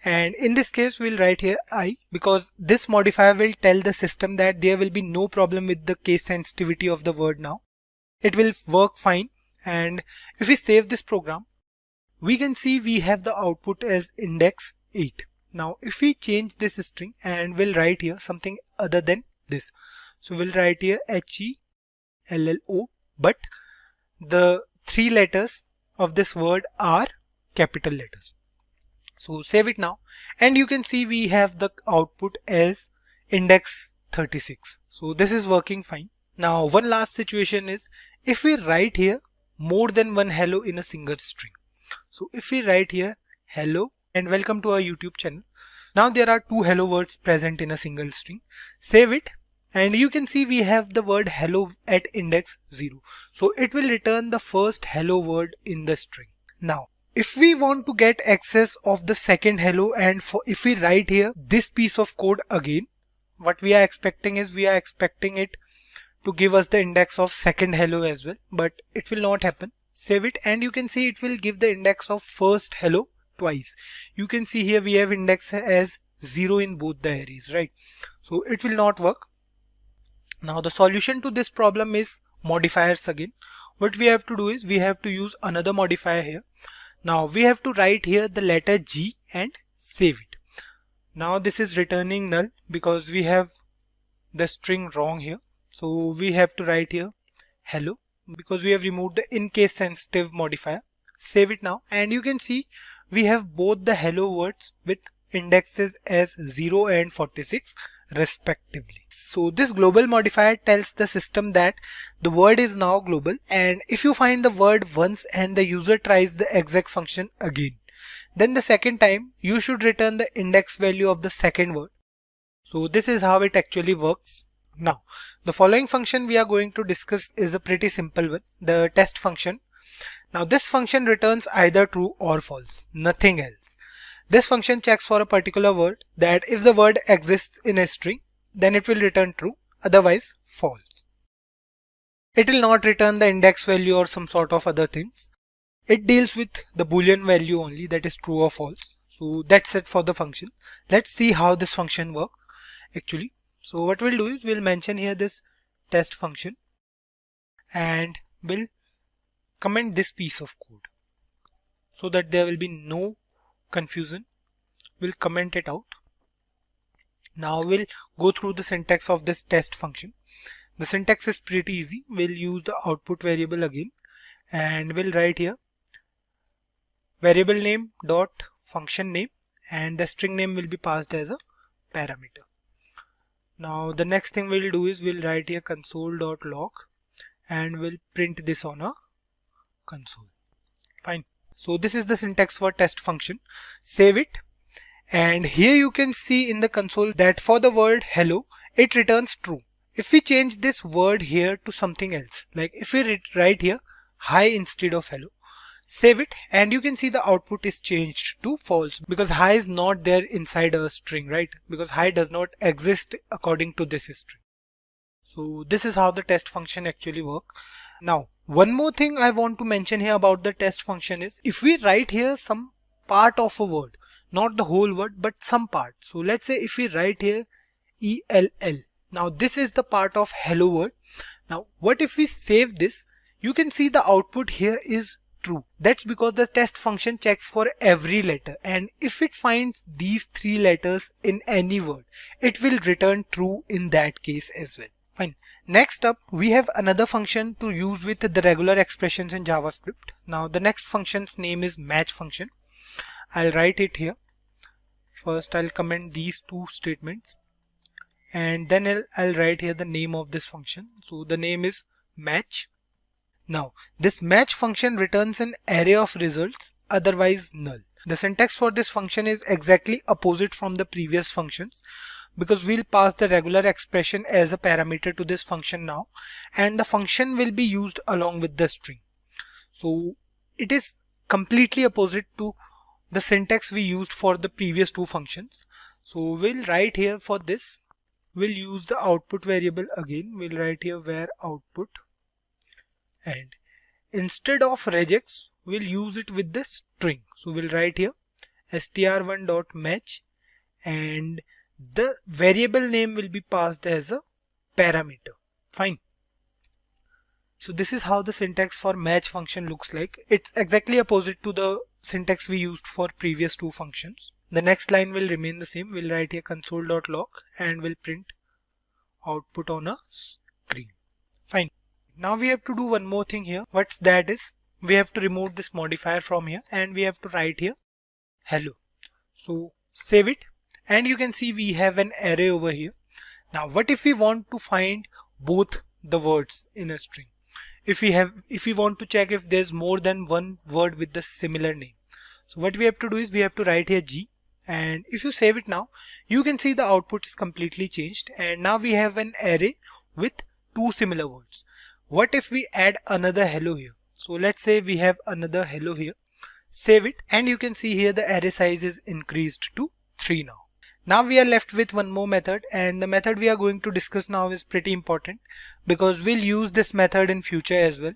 and in this case we'll write here I, because this modifier will tell the system that there will be no problem with the case sensitivity of the word now. It will work fine. And if we save this program, we can see we have the output as index 8. Now if we change this string and we'll write here something other than this. So we'll write here HELLO, but the 3 letters of this word are capital letters. So save it now and you can see we have the output as index 36. So this is working fine. Now one last situation is if we write here more than one hello in a single string. So if we write here hello and welcome to our YouTube channel. Now there are 2 hello words present in a single string. Save it and you can see we have the word hello at index 0. So it will return the first hello word in the string. Now if we want to get access of the second hello and if we write here this piece of code again, what we are expecting is we are expecting it to give us the index of second hello as well, but it will not happen. Save it and you can see it will give the index of first hello twice. You can see here we have index as 0 in both the arrays, right? So it will not work. Now the solution to this problem is modifiers again. What we have to do is we have to use another modifier here. Now we have to write here the letter G and save it. Now this is returning null because we have the string wrong here. So we have to write here hello because we have removed the in case sensitive modifier. Save it now and you can see we have both the hello words with indexes as 0 and 46 respectively. So this global modifier tells the system that the word is now global, and if you find the word once and the user tries the exec function again, then the second time you should return the index value of the second word. So this is how it actually works. Now the following function we are going to discuss is a pretty simple one, the test function. Now this function returns either true or false, nothing else. This function checks for a particular word that if the word exists in a string, then it will return true, otherwise false. It will not return the index value or some sort of other things. It deals with the boolean value only, that is true or false. So that's it for the function. Let's see how this function works actually. So what we'll do is we'll mention here this test function and we'll comment this piece of code so that there will be no confusion. We'll comment it out. Now we'll go through the syntax of this test function. The syntax is pretty easy. We'll use the output variable again and we'll write here variable name dot function name and the string name will be passed as a parameter. Now the next thing we'll do is we'll write here console.log and we'll print this on a console. Fine. So this is the syntax for test function. Save it and here you can see in the console that for the word hello it returns true. If we change this word here to something else, like if we write here hi instead of hello, save it and you can see the output is changed to false because hi is not there inside a string, right? Because hi does not exist according to this string. So this is how the test function actually works. Now one more thing I want to mention here about the test function is if we write here some part of a word, not the whole word but some part. So let's say if we write here ELL. Now this is the part of hello word. Now what if we save this? You can see the output here is true. That's because the test function checks for every letter and if it finds these 3 letters in any word, it will return true in that case as well. Fine. Next up, we have another function to use with the regular expressions in JavaScript. Now the next function's name is match function. I'll write it here. First I'll comment these 2 statements and then I'll write here the name of this function. So the name is match. Now this match function returns an array of results, otherwise null. The syntax for this function is exactly opposite from the previous functions, because we'll pass the regular expression as a parameter to this function now, and the function will be used along with the string. So it is completely opposite to the syntax we used for the previous two functions. So we'll write here for this, we'll use the output variable again. We'll write here where output, and instead of regex we'll use it with the string. So we'll write here str1.match, and the variable name will be passed as a parameter. Fine. So this is how the syntax for match function looks like. It's exactly opposite to the syntax we used for previous two functions. The next line will remain the same. We'll write here console.log and we'll print output on a screen. Fine. Now we have to do one more thing here. What's that is, we have to remove this modifier from here and we have to write here hello. So save it, and you can see we have an array over here. Now what if we want to find both the words in a string? If we want to check if there's more than one word with the similar name. So what we have to do is we have to write here G, and if you save it now, you can see the output is completely changed, and now we have an array with two similar words. What if we add another hello here? So let's say we have another hello here. Save it, and you can see here the array size is increased to 3 now. Now we are left with one more method, and the method we are going to discuss now is pretty important because we'll use this method in future as well.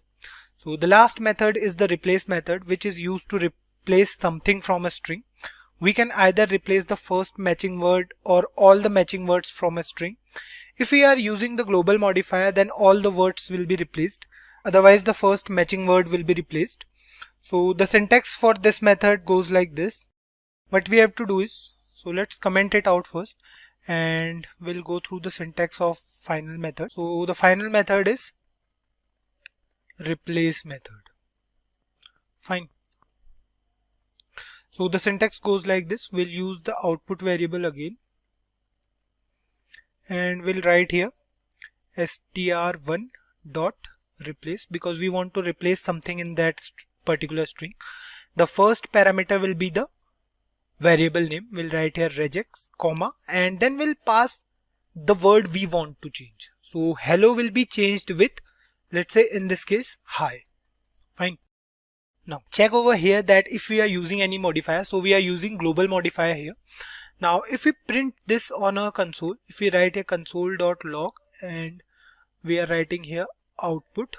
So the last method is the replace method, which is used to replace something from a string. We can either replace the first matching word or all the matching words from a string. If we are using the global modifier, then all the words will be replaced. Otherwise the first matching word will be replaced. So the syntax for this method goes like this. What we have to do is, so let's comment it out first and we'll go through the syntax of final method. So the final method is replace method. Fine. So the syntax goes like this. We'll use the output variable again, and we'll write here str1 dot replace because we want to replace something in that particular string. The first parameter will be the variable name. We'll write here regex, comma, and then we'll pass the word we want to change. So hello will be changed with, let's say in this case, hi. Fine. Now check over here that if we are using any modifier, so we are using global modifier here. Now if we print this on a console, if we write a console.log and we are writing here output,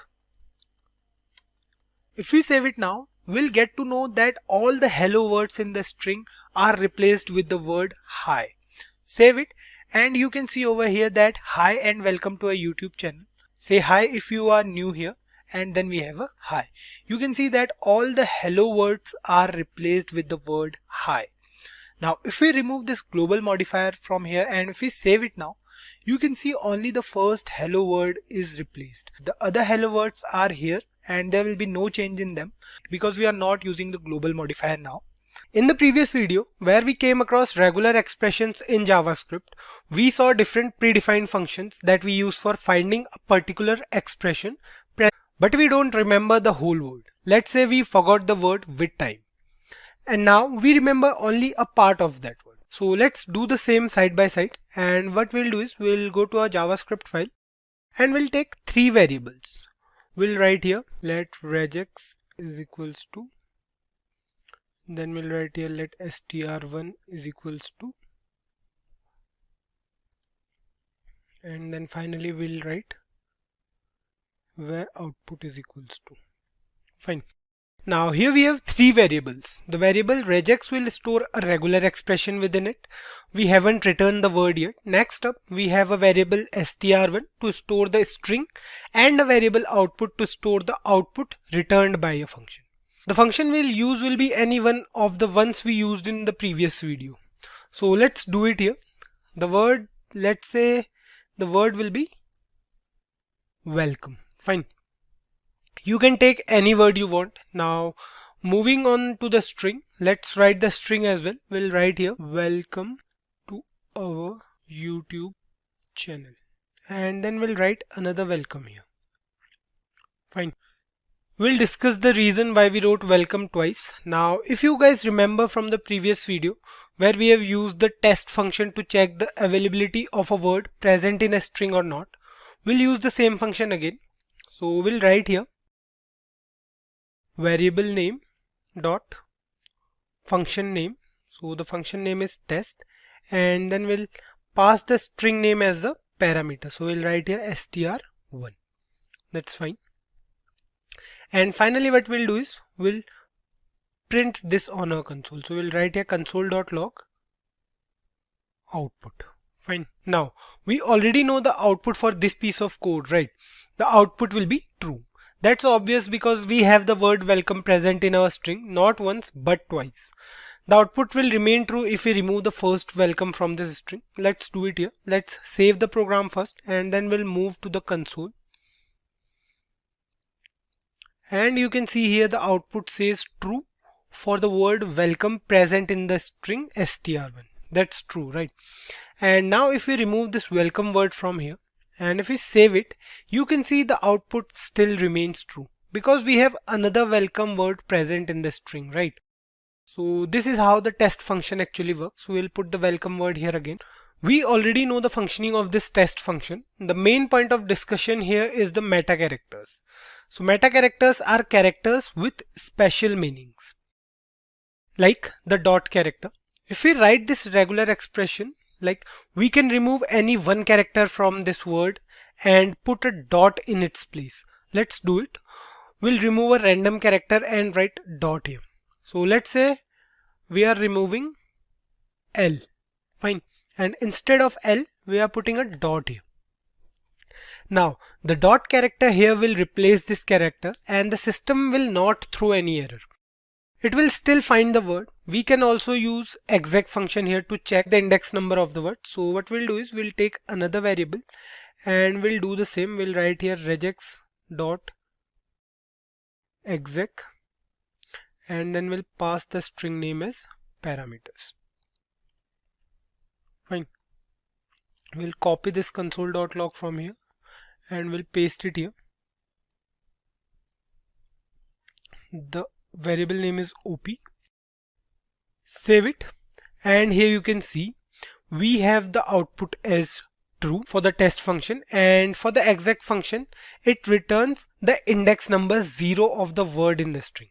if we save it now, we'll get to know that all the hello words in the string are replaced with the word hi. Save it, and you can see over here that hi and welcome to our YouTube channel. Say hi if you are new here, and then we have a hi. You can see that all the hello words are replaced with the word hi. Now if we remove this global modifier from here and if we save it now, you can see only the first hello word is replaced. The other hello words are here and there will be no change in them because we are not using the global modifier now. In the previous video where we came across regular expressions in JavaScript, we saw different predefined functions that we use for finding a particular expression, but we don't remember the whole word. Let's say we forgot the word with time, and now we remember only a part of that word. So let's do the same side by side, and what we'll do is we'll go to our JavaScript file and we'll take three variables. We'll write here let regex is equals to, then we'll write here let str1 is equals to, and then finally we'll write where output is equals to. Fine. Now here we have three variables. The variable regex will store a regular expression within it. We haven't returned the word yet. Next up we have a variable str1 to store the string and a variable output to store the output returned by a function. The function we'll use will be any one of the ones we used in the previous video. So let's do it here. The word, let's say the word will be welcome. Fine. You can take any word you want. Now moving on to the string, let's write the string as well. We'll write here welcome to our YouTube channel, and then we'll write another welcome here. Fine. We'll discuss the reason why we wrote welcome twice. Now, if you guys remember from the previous video where we have used the test function to check the availability of a word present in a string or not, we'll use the same function again. So we'll write here variable name dot function name. So the function name is test, and then we'll pass the string name as a parameter. So we'll write here str1. That's fine. And finally what we'll do is we'll print this on our console. So we'll write here console.log output. Fine. Now we already know the output for this piece of code, right? The output will be true. That's obvious because we have the word welcome present in our string, not once but twice. The output will remain true if we remove the first welcome from this string. Let's do it here. Let's save the program first, and then we'll move to the console. And you can see here the output says true for the word welcome present in the string str1. That's true, right? And now if we remove this welcome word from here and if we save it, you can see the output still remains true because we have another welcome word present in the string, right? So this is how the test function actually works. We'll put the welcome word here again. We already know the functioning of this test function. The main point of discussion here is the meta characters. So meta characters are characters with special meanings, like the dot character. If we write this regular expression, like we can remove any one character from this word and put a dot in its place. Let's do it. We'll remove a random character and write dot here. So let's say we are removing L. Fine. And instead of L, we are putting a dot here. Now the dot character here will replace this character and the system will not throw any error. It will still find the word. We can also use exec function here to check the index number of the word. So what we'll do is we'll take another variable and we'll do the same. We'll write here regex dot exec, and then we'll pass the string name as parameters. Fine. We'll copy this console.log from here and we'll paste it here. The variable name is op. Save it, and here you can see we have the output as true for the test function, and for the exec function it returns the index number 0 of the word in the string.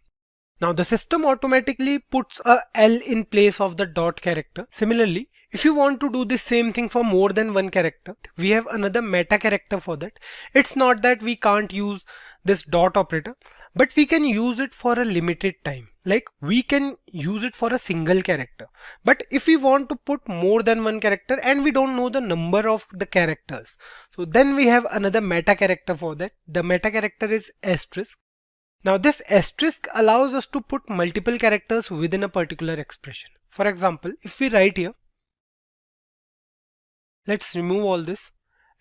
Now the system automatically puts a L in place of the dot character. Similarly, if you want to do the same thing for more than one character, we have another meta character for that. It's not that we can't use this dot operator, but we can use it for a limited time. Like we can use it for a single character. But if we want to put more than one character and we don't know the number of the characters, so then we have another meta character for that. The meta character is asterisk. Now this asterisk allows us to put multiple characters within a particular expression. For example, if we write here, let's remove all this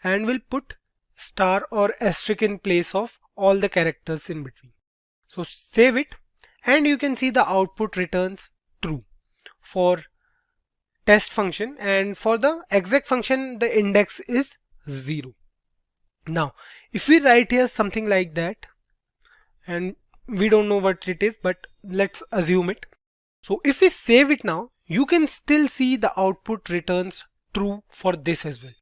and we'll put star or asterisk in place of all the characters in between. So save it, and you can see the output returns true for test function, and for the exec function the index is 0. Now if we write here something like that, and we don't know what it is, but let's assume it. So if we save it now, you can still see the output returns true for this as well,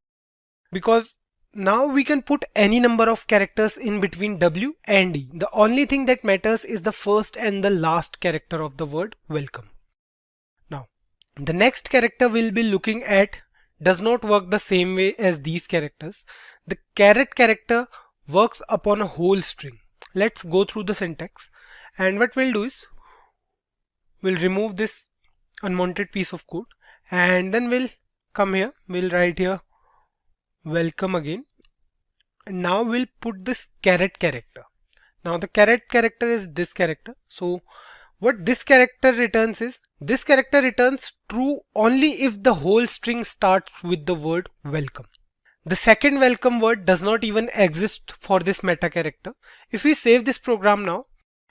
because now we can put any number of characters in between W and E. The only thing that matters is the first and the last character of the word welcome. Now the next character we'll be looking at does not work the same way as these characters. The caret character works upon a whole string. Let's go through the syntax, and what we'll do is we'll remove this unwanted piece of code, and then we'll come here, we'll write here welcome again, and now we'll put this caret character. Now the caret character is this character. So what this character returns is, this character returns true only if the whole string starts with the word welcome. The second welcome word does not even exist for this meta character. If we save this program now,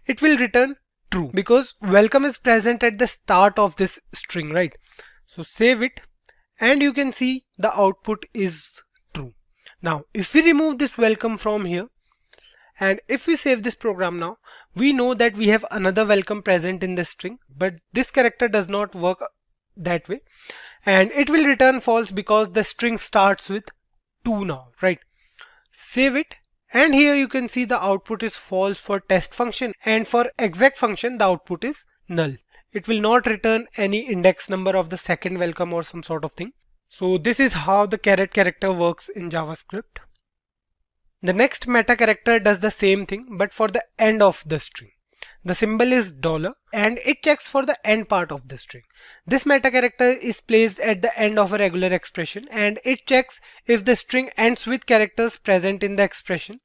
it will return true because welcome is present at the start of this string, right? So save it, and you can see the output is true. Now, if we remove this welcome from here, and if we save this program now, we know that we have another welcome present in the string, but this character does not work that way, and it will return false because the string starts with 2 now, right? Save it, and here you can see the output is false for test function, and for exec function the output is null. It will not return any index number of the second welcome or some sort of thing. So this is how the caret character works in JavaScript. The next meta character does the same thing, but for the end of the string. The symbol is $, and it checks for the end part of the string. This meta character is placed at the end of a regular expression, and it checks if the string ends with characters present in the expression.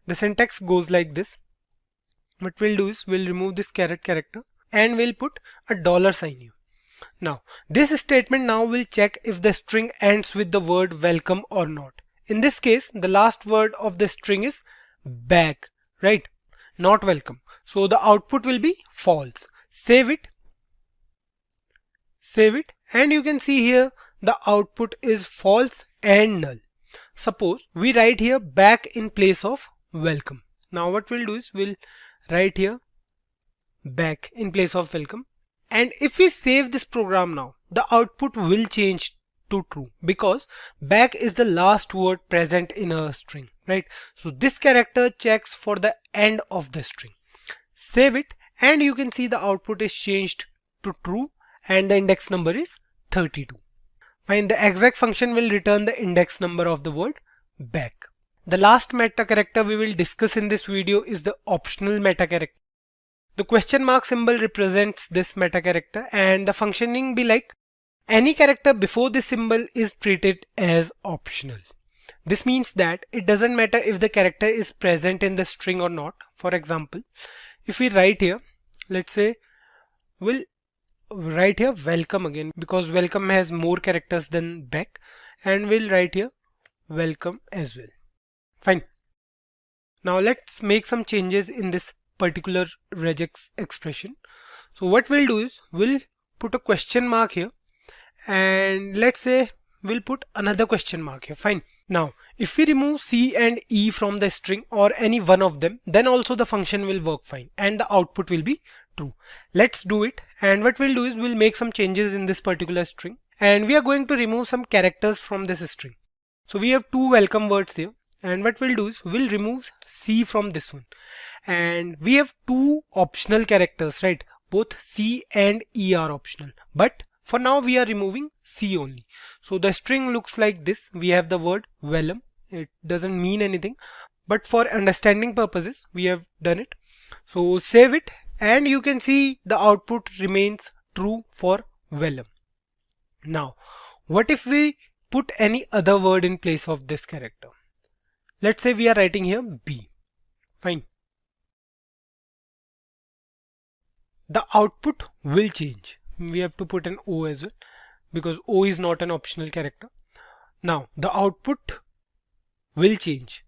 The syntax goes like this. What we'll do is we'll remove this caret character and we'll put a $sign here. Now, this statement now will check if the string ends with the word welcome or not. In this case, the last word of the string is back, right? Not welcome. So the output will be false. Save it. Save it. And you can see here the output is false and null. Suppose we write here back in place of welcome. Now what we'll do is we'll write here back in place of welcome. And if we save this program now, the output will change to true because back is the last word present in a string, right? So this character checks for the end of the string. Save it, and you can see the output is changed to true and the index number is 32. Fine, the exec function will return the index number of the word back. The last meta character we will discuss in this video is the optional meta character. The question mark symbol represents this meta character, and the functioning be like any character before this symbol is treated as optional. This means that it doesn't matter if the character is present in the string or not. For example, if we write here, let's say we'll write here welcome again because welcome has more characters than back, and we'll write here welcome as well. Fine. Now let's make some changes in this particular regex expression. So what we'll do is we'll put a question mark here, and let's say we'll put another question mark here. Fine. Now if we remove C and E from the string or any one of them, then also the function will work fine and the output will be true. Let's do it, and what we'll do is we'll make some changes in this particular string, and we are going to remove some characters from this string. So we have 2 welcome words here, and what we'll do is we'll remove C from this one, and we have 2 optional characters, right? Both C and E are optional, but for now we are removing C only. So the string looks like this. We have the word vellum. It doesn't mean anything, but for understanding purposes we have done it. So save it, and you can see the output remains true for vellum. Now what if we put any other word in place of this character? Let's say we are writing here B. Fine. The output will change. We have to put an O as well because O is not an optional character. Now the output will change.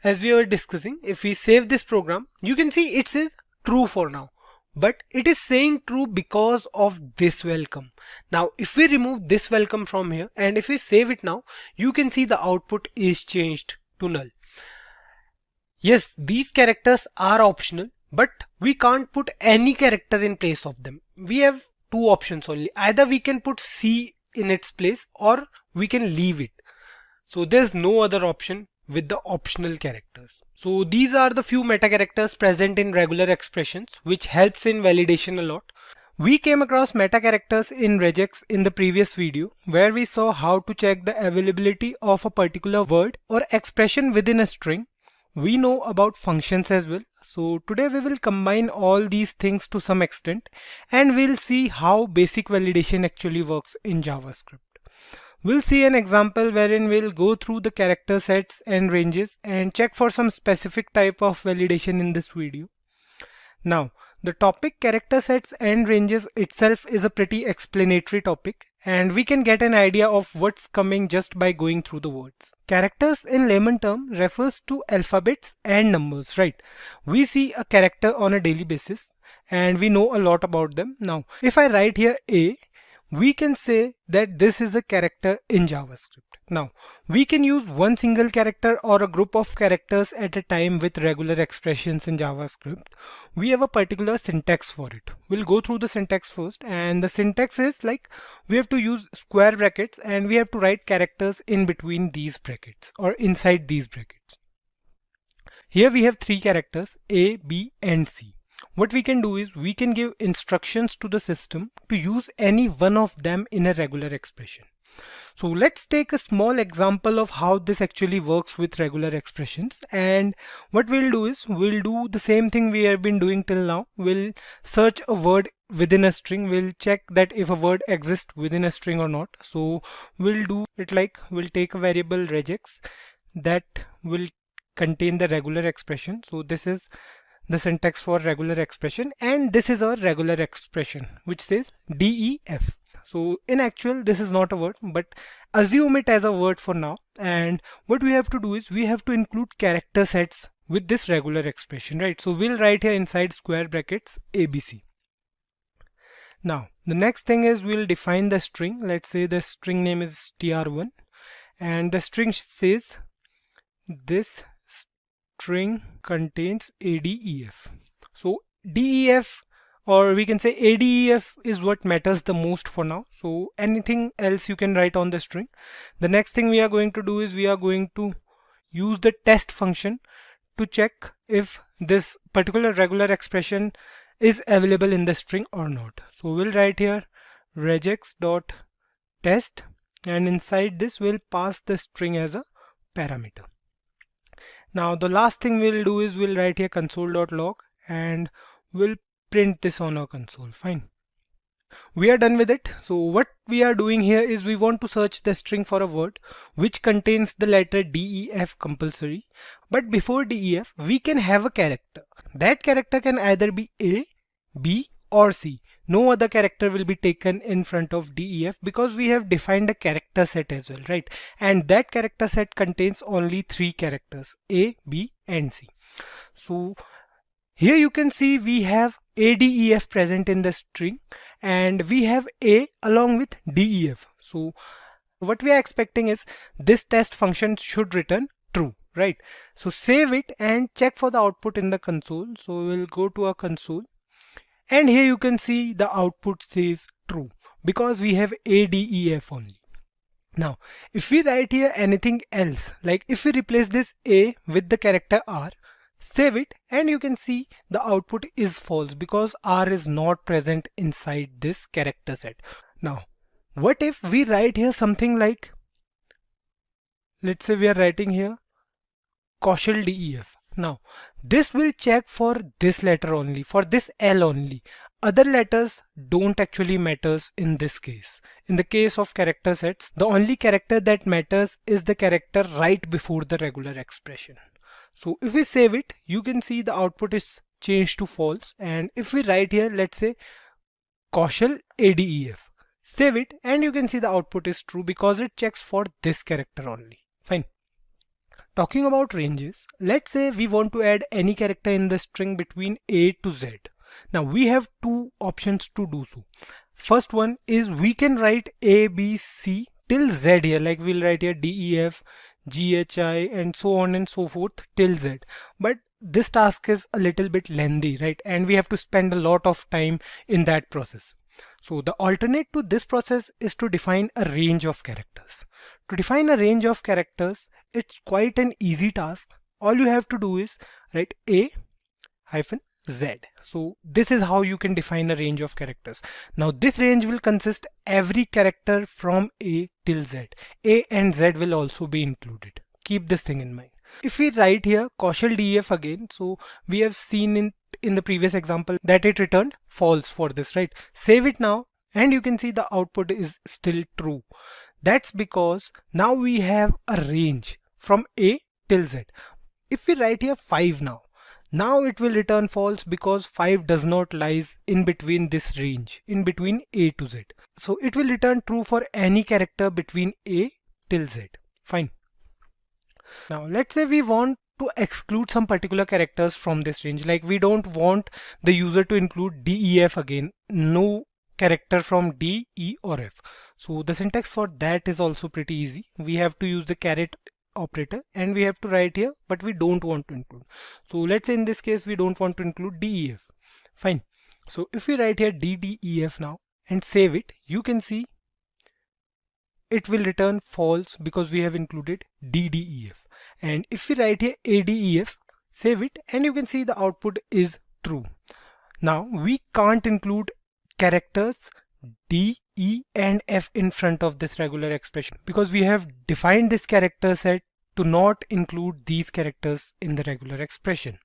As we were discussing, if we save this program, you can see it says true for now, but it is saying true because of this welcome. Now if we remove this welcome from here and if we save it now, you can see the output is changed to null. Yes, these characters are optional, but we can't put any character in place of them. We have 2 options only. Either we can put C in its place or we can leave it. So there's no other option with the optional characters. So these are the few meta characters present in regular expressions, which helps in validation a lot. We came across meta characters in regex in the previous video, where we saw how to check the availability of a particular word or expression within a string. We know about functions as well. So today we will combine all these things to some extent, and we'll see how basic validation actually works in JavaScript. We'll see an example wherein we'll go through the character sets and ranges and check for some specific type of validation in this video. Now, the topic character sets and ranges itself is a pretty explanatory topic, and we can get an idea of what's coming just by going through the words. Characters in layman term refers to alphabets and numbers, right? We see a character on a daily basis and we know a lot about them. Now, if I write here A, we can say that this is a character in JavaScript. Now, we can use one single character or a group of characters at a time with regular expressions in JavaScript. We have a particular syntax for it. We'll go through the syntax first, and the syntax is like we have to use square brackets and we have to write characters in between these brackets or inside these brackets. Here we have three characters A, B, and C. What we can do is we can give instructions to the system to use any one of them in a regular expression. So let's take a small example of how this actually works with regular expressions, and what we'll do is we'll do the same thing we have been doing till now. We'll search a word within a string. We'll check that if a word exists within a string or not. So we'll do it like we'll take a variable regex that will contain the regular expression. So this is the syntax for regular expression, and this is our regular expression which says def. So in actual this is not a word, but assume it as a word for now. And what we have to do is we have to include character sets with this regular expression, right? So we'll write here inside square brackets ABC. Now the next thing is we'll define the string. Let's say the string name is tr1, and the string says this string contains ADEF. So DEF, or we can say ADEF, is what matters the most for now. So anything else you can write on the string. The next thing we are going to do is we are going to use the test function to check if this particular regular expression is available in the string or not. So we'll write here regex.test, and inside this we'll pass the string as a parameter. Now the last thing we'll do is we'll write here console.log and we'll print this on our console. Fine. We are done with it. So what we are doing here is we want to search the string for a word which contains the letter DEF compulsory. But before DEF, we can have a character. That character can either be A, B, or C. No other character will be taken in front of DEF because we have defined a character set as well, right? And that character set contains only three characters, A, B, and C. So here you can see we have ADEF present in the string, and we have A along with DEF. So what we are expecting is this test function should return true, right? So save it and check for the output in the console. So we'll go to our console, and here you can see the output says true because we have ADEF only. Now if we write here anything else, like if we replace this A with the character R, save it, and you can see the output is false because R is not present inside this character set. Now what if we write here something like, let's say we are writing here Kaushal DEF. Now this will check for this letter only, for this L only. Other letters don't actually matters in this case. In the case of character sets, the only character that matters is the character right before the regular expression. So if we save it, you can see the output is changed to false. And if we write here, let's say Kaushal ADEF, save it, and you can see the output is true because it checks for this character only. Fine. Talking about ranges, let's say we want to add any character in the string between A to Z. Now we have two options to do so. First one is we can write A, B, C till Z here, like we'll write here DEF, GHI, and so on and so forth till Z. But this task is a little bit lengthy, right? And we have to spend a lot of time in that process. So the alternate to this process is to define a range of characters. To define a range of characters, it's quite an easy task. All you have to do is write A hyphen Z. So this is how you can define a range of characters. Now this range will consist every character from A till Z. A and Z will also be included. Keep this thing in mind. If we write here Kaushal DEF again, so we have seen in the previous example that it returned false for this, right? Save it now, and you can see the output is still true. That's because now we have a range from A till Z. If we write here 5 now it will return false because 5 does not lies in between this range, in between A to Z. So it will return true for any character between A till Z. Fine. Now let's say we want to exclude some particular characters from this range, like we don't want the user to include DEF again, no character from D, E, or F. So the syntax for that is also pretty easy. We have to use the caret operator and we have to write here, but we don't want to include. So let's say in this case we don't want to include def. Fine. So if we write here ddef now and save it, you can see it will return false because we have included ddef. And if we write here adef, save it, and you can see the output is true. Now we can't include characters D, E and F in front of this regular expression because we have defined this character set to not include these characters in the regular expression.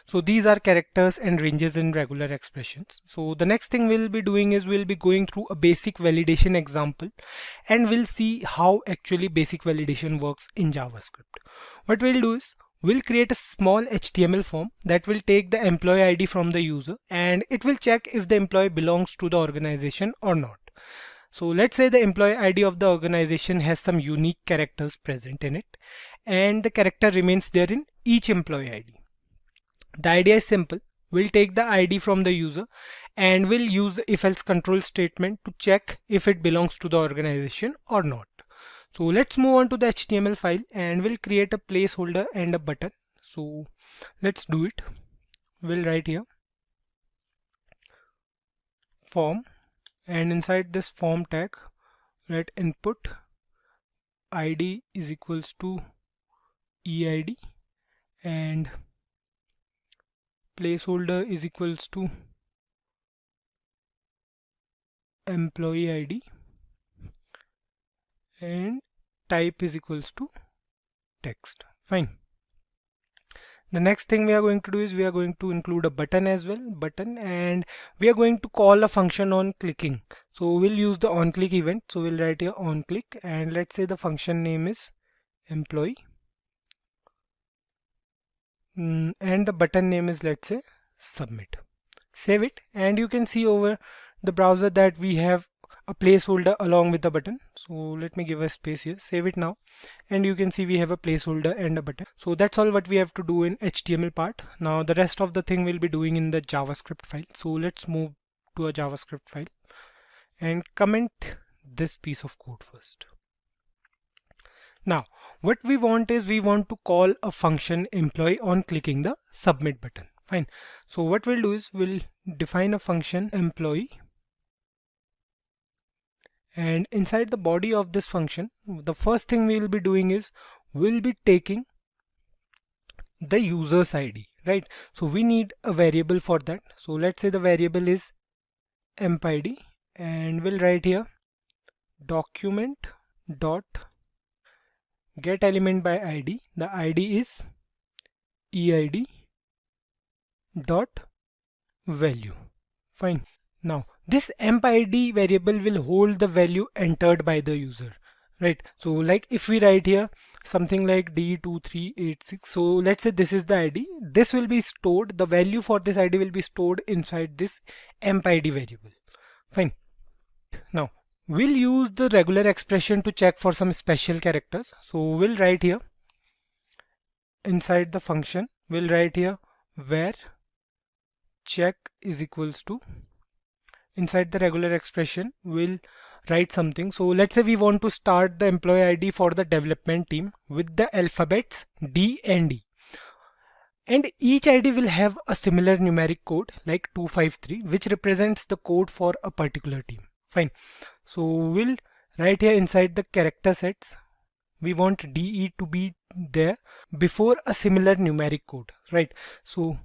So these are characters and ranges in regular expressions. So the next thing we'll be doing is we'll be going through a basic validation example and we'll see how actually basic validation works in JavaScript. What we'll do is we'll create a small HTML form that will take the employee ID from the user and it will check if the employee belongs to the organization or not. So let's say the employee ID of the organization has some unique characters present in it and the character remains there in each employee ID. The idea is simple. We'll take the ID from the user and we'll use the if-else control statement to check if it belongs to the organization or not. So let's move on to the HTML file and we'll create a placeholder and a button. So let's do it. We'll write here form and inside this form tag let input ID is equals to EID and placeholder is equals to employee ID and type is equals to text. Fine. The next thing we are going to do is we are going to include a button as well, and we are going to call a function on clicking. So we'll use the onClick event. So we'll write here onClick and let's say the function name is employee. And the button name is, let's say, submit. Save it and you can see over the browser that we have a placeholder along with the button. So let me give a space here, save it now, and you can see we have a placeholder and a button. So that's all what we have to do in HTML part. Now the rest of the thing we'll be doing in the JavaScript file. So let's move to a JavaScript file and comment this piece of code first. Now what we want is we want to call a function employee on clicking the submit button. Fine. So what we'll do is we'll define a function employee and inside the body of this function the first thing we'll be doing is we'll be taking the user's ID, right? So we need a variable for that. So let's say the variable is empid and we'll write here document dot get element by ID. The ID is EID dot value. Fine. Now this empid variable will hold the value entered by the user, right? So like if we write here something like D2386, so let's say this is the ID, this will be stored, the value for this ID will be stored inside this empid variable. Fine. Now we'll use the regular expression to check for some special characters. So we'll write here inside the function, we'll write here where check is equals to, inside the regular expression we'll write something. So let's say we want to start the employee ID for the development team with the alphabets D and E, and each ID will have a similar numeric code like 253 which represents the code for a particular team. Fine. So we'll write here inside the character sets we want DE to be there before a similar numeric code, right? So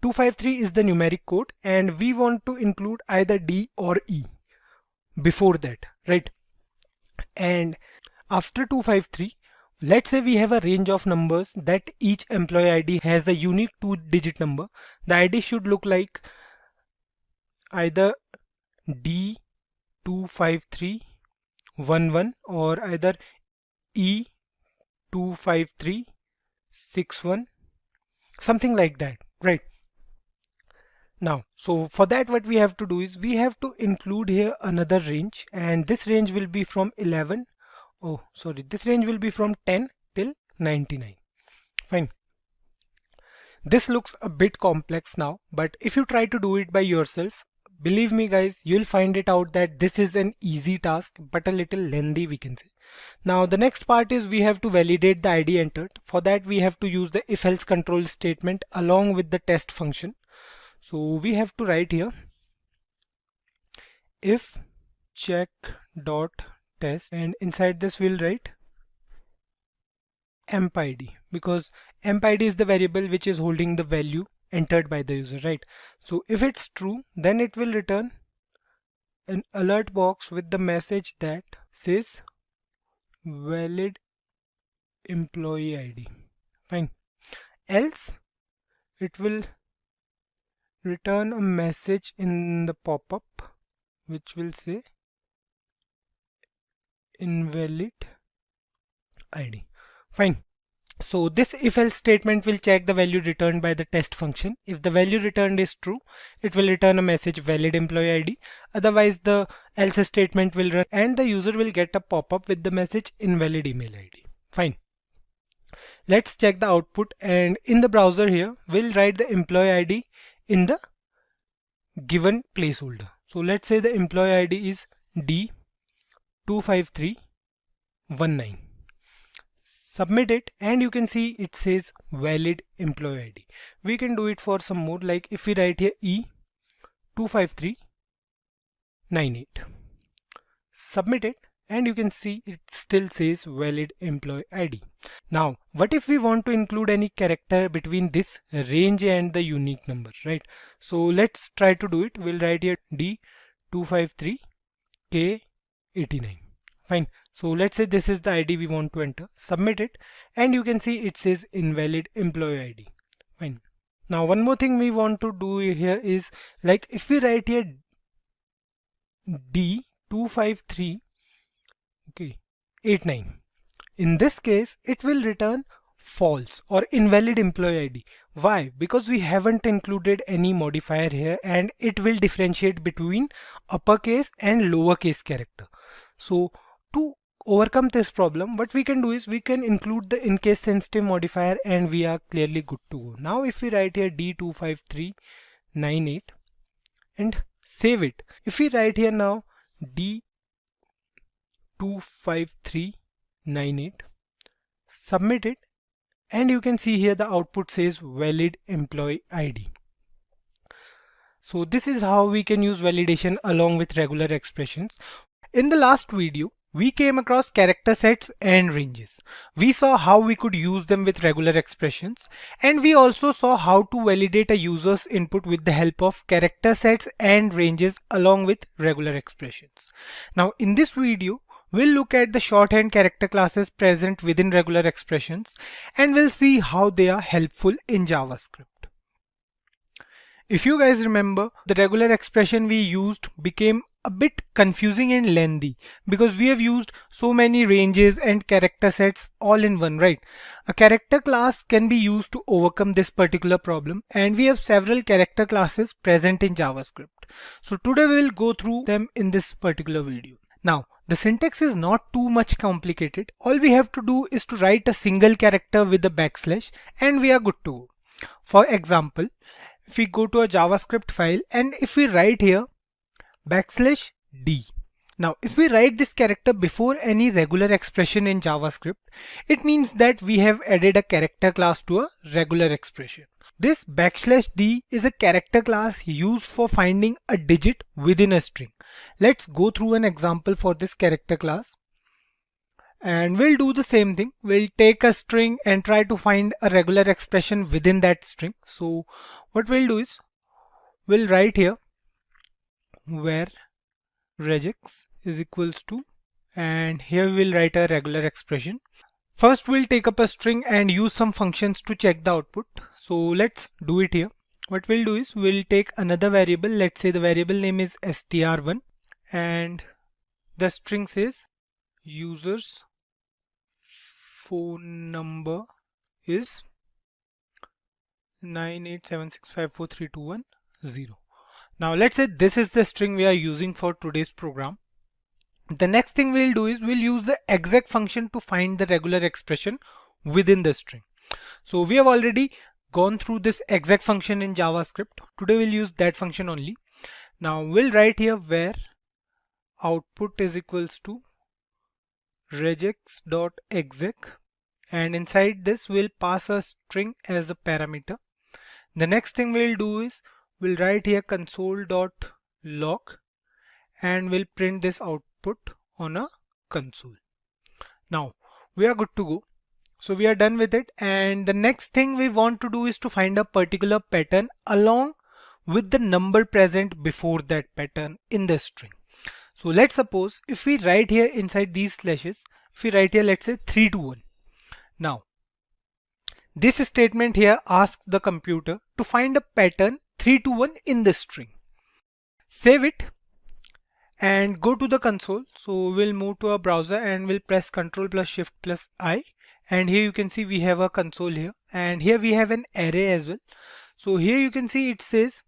253 is the numeric code and we want to include either D or E before that, right? And after 253, let's say we have a range of numbers that each employee ID has a unique 2-digit number. The ID should look like either D25311 or either E25361, something like that, right? Now, so for that what we have to do is we have to include here another range, and this range will be from 10 till 99. Fine. This looks a bit complex now, but if you try to do it by yourself, Believe me guys, you'll find it out that this is an easy task but a little lengthy, we can say. Now the next part is we have to validate the ID entered. For that we have to use the if-else control statement along with the test function. So we have to write here if check dot test, and inside this we'll write empid, because empid is the variable which is holding the value entered by the user, right? So if it's true, then it will return an alert box with the message that says valid employee ID. Fine. Else it will return a message in the pop-up which will say invalid ID. Fine. So this if-else statement will check the value returned by the test function. If the value returned is true, it will return a message valid employee ID. Otherwise the else statement will run and the user will get a pop-up with the message invalid email ID. Fine. Let's check the output, and in the browser here we'll write the employee ID in the given placeholder. So let's say the employee ID is D25319. Submit it and you can see it says valid employee ID. We can do it for some more, like if we write here E25398. Submit it and you can see it still says valid employee ID. Now what if we want to include any character between this range and the unique number, right? So let's try to do it. We'll write here D253K89. Fine. So let's say this is the ID we want to enter. Submit it and you can see it says invalid employee ID. Fine. Now one more thing we want to do here is, like if we write here D253 89, in this case it will return false or invalid employee ID. Why? Because we haven't included any modifier here and it will differentiate between uppercase and lowercase character. So to overcome this problem, what we can do is we can include the in case sensitive modifier and we are clearly good to go. Now if we write here D25398 and save it, if we write here now D25398, submit it, and you can see here the output says valid employee ID. So this is how we can use validation along with regular expressions. In the last video, we came across character sets and ranges. We saw how we could use them with regular expressions, and we also saw how to validate a user's input with the help of character sets and ranges along with regular expressions. Now in this video, we'll look at the shorthand character classes present within regular expressions and we'll see how they are helpful in JavaScript. If you guys remember, the regular expression we used became a bit confusing and lengthy because we have used so many ranges and character sets all in one, right? A character class can be used to overcome this particular problem, and we have several character classes present in JavaScript. So today we will go through them in this particular video. Now the syntax is not too much complicated. All we have to do is to write a single character with a backslash and we are good to go. For example, if we go to a JavaScript file and if we write here \d. Now if we write this character before any regular expression in JavaScript, it means that we have added a character class to a regular expression. This \d is a character class used for finding a digit within a string. Let's go through an example for this character class. And we'll do the same thing. We'll take a string and try to find a regular expression within that string. So what we'll do is we'll write here where regex is equals to, and here we'll write a regular expression. First we'll take up a string and use some functions to check the output. So let's do it here. What we'll do is we'll take another variable. Let's say the variable name is str1 and the string says user's phone number is 987654321. Now let's say this is the string we are using for today's program. The next thing we'll do is we'll use the exec function to find the regular expression within the string. So we have already gone through this exec function in JavaScript. Today we'll use that function only. Now we'll write here where output is equals to regex.exec, and inside this we'll pass a string as a parameter. The next thing we'll do is we'll write here console.log and we'll print this output on a console. Now we are good to go. So we are done with it, and the next thing we want to do is to find a particular pattern along with the number present before that pattern in the string. So let's suppose if we write here inside these slashes, if we write here let's say 3 to 1. Now this statement here asks the computer to find a pattern 3 to 1 in the string. Save it and go to the console. So we'll move to our browser and we'll press Ctrl plus Shift plus I. And here you can see we have a console here, and here we have an array as well. So here you can see it says,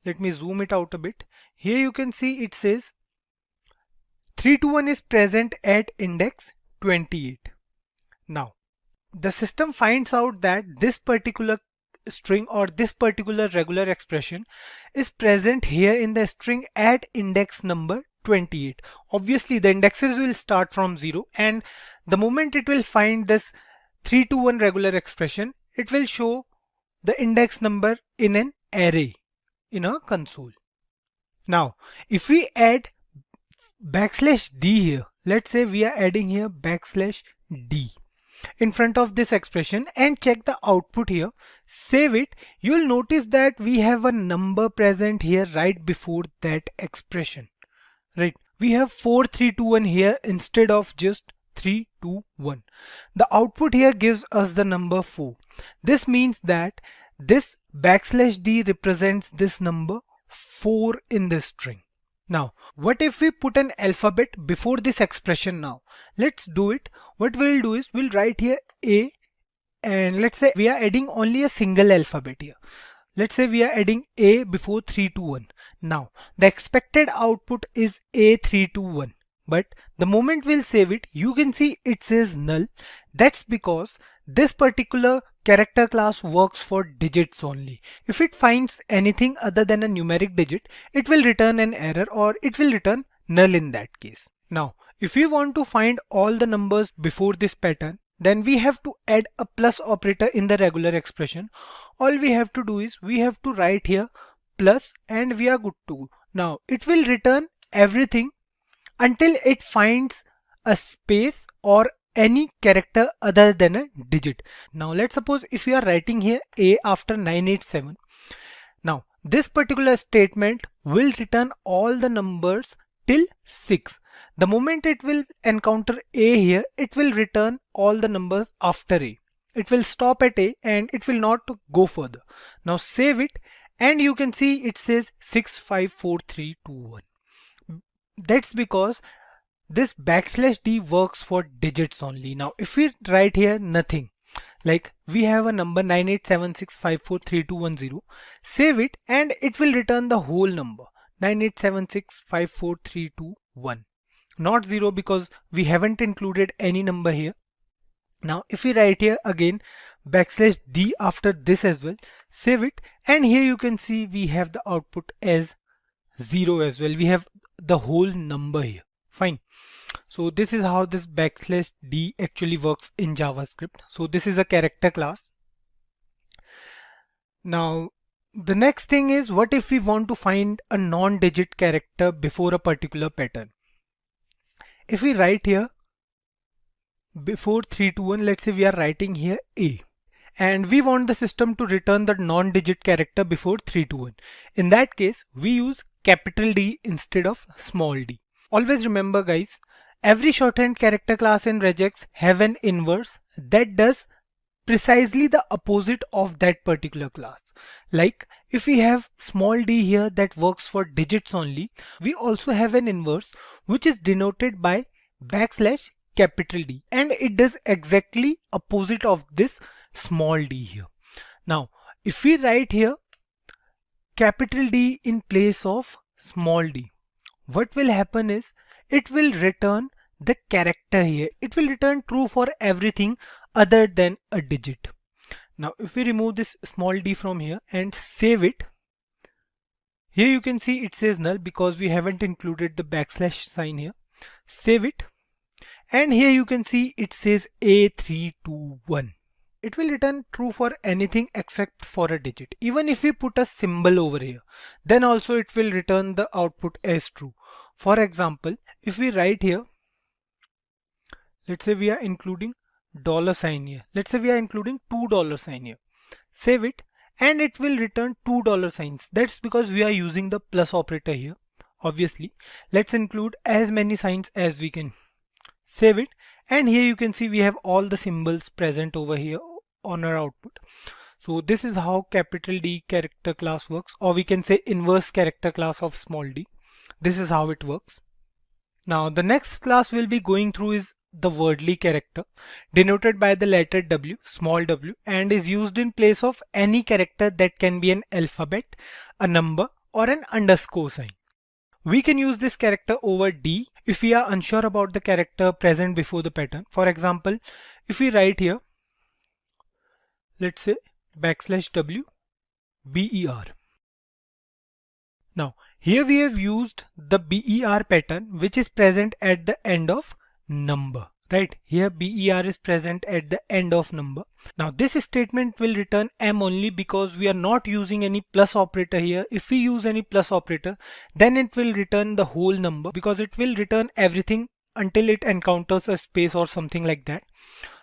let me zoom it out a bit. Here you can see it says 3 to 1 is present at index 28. Now the system finds out that this particular string or this particular regular expression is present here in the string at index number 28. Obviously the indexes will start from 0, and the moment it will find this 3 to 1 regular expression, it will show the index number in an array in a console. Now if we add \d here, let's say we are adding here \d in front of this expression and check the output here, save it, you'll notice that we have a number present here right before that expression. Right, we have 4 3 2 1 here instead of just 3 2 1. The output here gives us the number 4. This means that this \d represents this number 4 in this string. Now what if we put an alphabet before this expression? Now let's do it. What we'll do is we'll write here A, and let's say we are adding only a single alphabet here. Let's say we are adding A before 3 to 1. Now the expected output is A 3 to 1, but the moment we'll save it, you can see it says null. That's because this particular character class works for digits only. If it finds anything other than a numeric digit, it will return an error or it will return null in that case. Now if we want to find all the numbers before this pattern, then we have to add a plus operator in the regular expression. All we have to do is we have to write here plus and we are good to go. Now it will return everything until it finds a space or any character other than a digit. Now let's suppose if we are writing here A after 987. Now this particular statement will return all the numbers till 6. The moment it will encounter A here, it will return all the numbers after A. It will stop at A and it will not go further. Now save it and you can see it says 654321. That's because this \d works for digits only. Now if we write here nothing, like we have a number 9876543210, save it and it will return the whole number 9876543221, not 0 because we haven't included any number here. Now if we write here again \d after this as well, save it, and here you can see we have the output as 0 as well. We have the whole number here. Fine. So this is how this \d actually works in JavaScript. So this is a character class. Now the next thing is, what if we want to find a non-digit character before a particular pattern? If we write here before 3 to 1, let's say we are writing here A, and we want the system to return the non-digit character before 3 to 1. In that case, we use capital D instead of small d. Always remember guys, every shorthand character class in Regex have an inverse that does precisely the opposite of that particular class. Like if we have small d here that works for digits only, we also have an inverse which is denoted by \capital D, and it does exactly opposite of this small d here. Now if we write here capital D in place of small d, what will happen is it will return the character here. It will return true for everything other than a digit. Now if we remove this small d from here and save it, Here you can see it says null because we haven't included the backslash sign here. Save it. And here you can see it says A321. It will return true for anything except for a digit. Even if we put a symbol over here, then also it will return the output as true. For example, if we write here, let's say we are including $sign here. Let's say we are including $2 here. Save it and it will return $2 signs. That's because we are using the plus operator here. Obviously, let's include as many signs as we can. Save it, and here you can see we have all the symbols present over here on our output. So this is how capital D character class works, or we can say inverse character class of small d. This is how it works. Now the next class we'll be going through is the wordly character, denoted by the letter W, small w, and is used in place of any character that can be an alphabet, a number, or an underscore sign. We can use this character over D if we are unsure about the character present before the pattern. For example, if we write here, let's say \W BER. Now here we have used the BER pattern which is present at the end of number. Right, here BER is present at the end of number. Now this statement will return M only because we are not using any plus operator here. If we use any plus operator, then it will return the whole number because it will return everything until it encounters a space or something like that.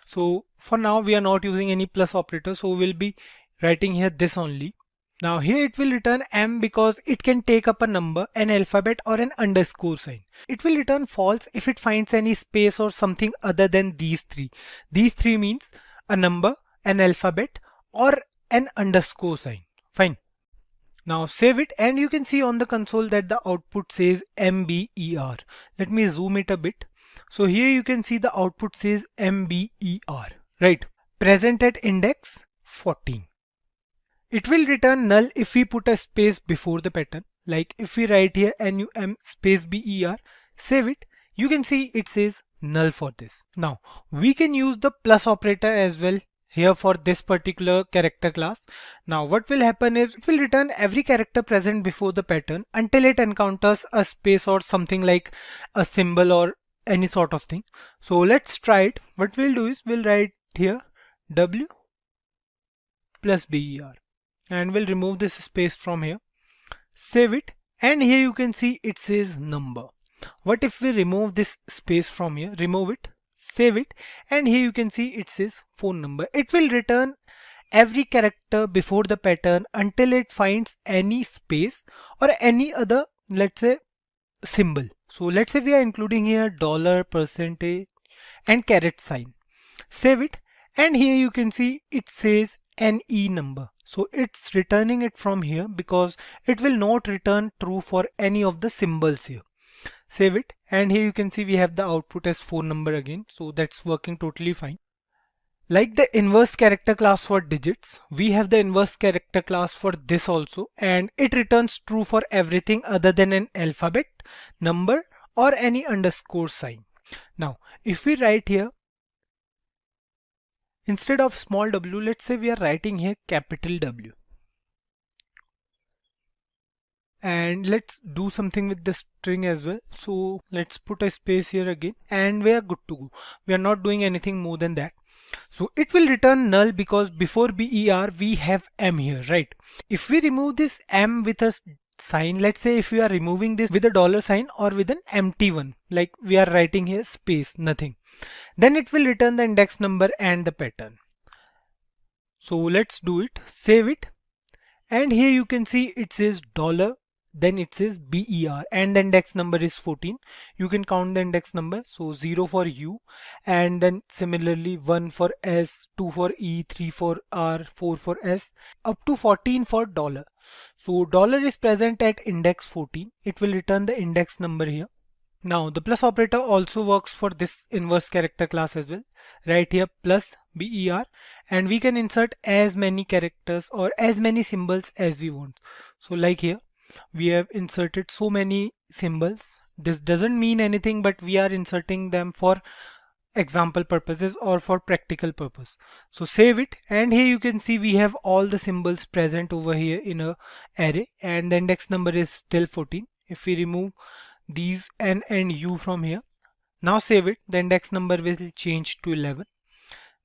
So for now we are not using any plus operator, so we'll be writing here this only. Now here it will return M because it can take up a number, an alphabet, or an underscore sign. It will return false if it finds any space or something other than these three. These three means a number, an alphabet, or an underscore sign. Fine. Now save it, and you can see on the console that the output says MBER. Let me zoom it a bit. So here you can see the output says MBER, right? Present at index 14. It will return null if we put a space before the pattern. Like if we write here NUM space BER, save it, you can see it says null for this. Now we can use the plus operator as well here for this particular character class. Now what will happen is it will return every character present before the pattern until it encounters a space or something like a symbol or any sort of thing. So let's try it. What we'll do is we'll write here W plus BER. And we'll remove this space from here, save it, and here you can see it says number. What if we remove this space from here, remove it, save it, and here you can see it says phone number. It will return every character before the pattern until it finds any space or any other, let's say, symbol. So let's say we are including here $, percentage, and caret sign. Save it, and here you can see it says NE number. So it's returning it from here because it will not return true for any of the symbols here. Save it, and here you can see we have the output as phone number again. So that's working totally fine. Like the inverse character class for digits, we have the inverse character class for this also, and it returns true for everything other than an alphabet, number, or any underscore sign. Now if we write here, instead of small w, let's say we are writing here capital W. And let's do something with the string as well. So let's put a space here again, and we are good to go. We are not doing anything more than that. So it will return null because before BER we have M here, right? If we remove this M with a sign, let's say if we are removing this with a $sign or with an empty one, like we are writing here space, nothing, then it will return the index number and the pattern. So let's do it, save it, and here you can see it says $, then it says BER, and the index number is 14. You can count the index number, so 0 for U, and then similarly 1 for S, 2 for E, 3 for R, 4 for S, up to 14 for $. So $, is present at index 14. It will return the index number here. Now the plus operator also works for this inverse character class as well. Right here plus BER, and we can insert as many characters or as many symbols as we want. So like here we have inserted so many symbols. This doesn't mean anything, but we are inserting them for example purposes or for practical purpose. So save it, and here you can see we have all the symbols present over here in a array, and the index number is still 14. If we remove these n and u from here, now save it, the index number will change to 11.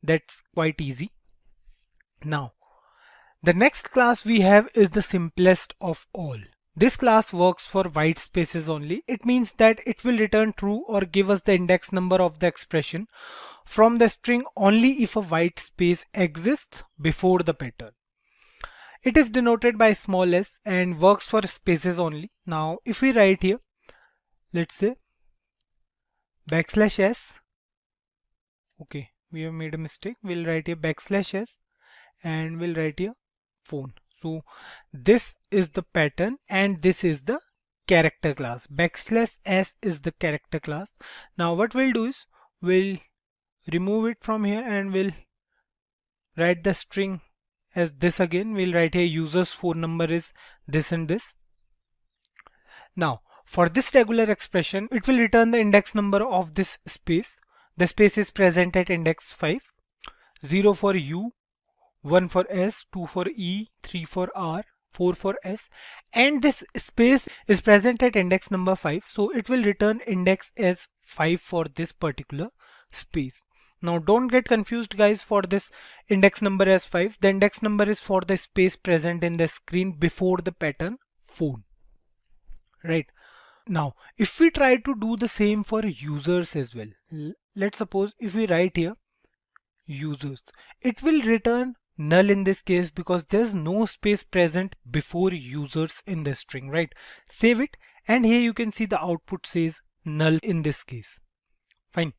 That's quite easy. Now the next class we have is the simplest of all. This class works for white spaces only. It means that it will return true or give us the index number of the expression from the string only if a white space exists before the pattern. It is denoted by small s and works for spaces only. Now if we write here, let's say \s, okay, we have made a mistake. We'll write here \s and we'll write here phone. So this is the pattern and this is the character class. \s is the character class. Now what we'll do is we'll remove it from here and we'll write the string as this again. We'll write here user's phone number is this and this. Now for this regular expression, it will return the index number of this space. The space is present at index 5, 0 for u, 1 for s, 2 for e, 3 for r, 4 for s, and this space is present at index number 5, so it will return index as 5 for this particular space. Now don't get confused guys for this index number as 5. The index number is for the space present in the screen before the pattern phone, right? Now if we try to do the same for users as well, let's suppose if we write here users, it will return null in this case because there's no space present before users in the string, right? Save it, and here you can see the output says null in this case. Fine.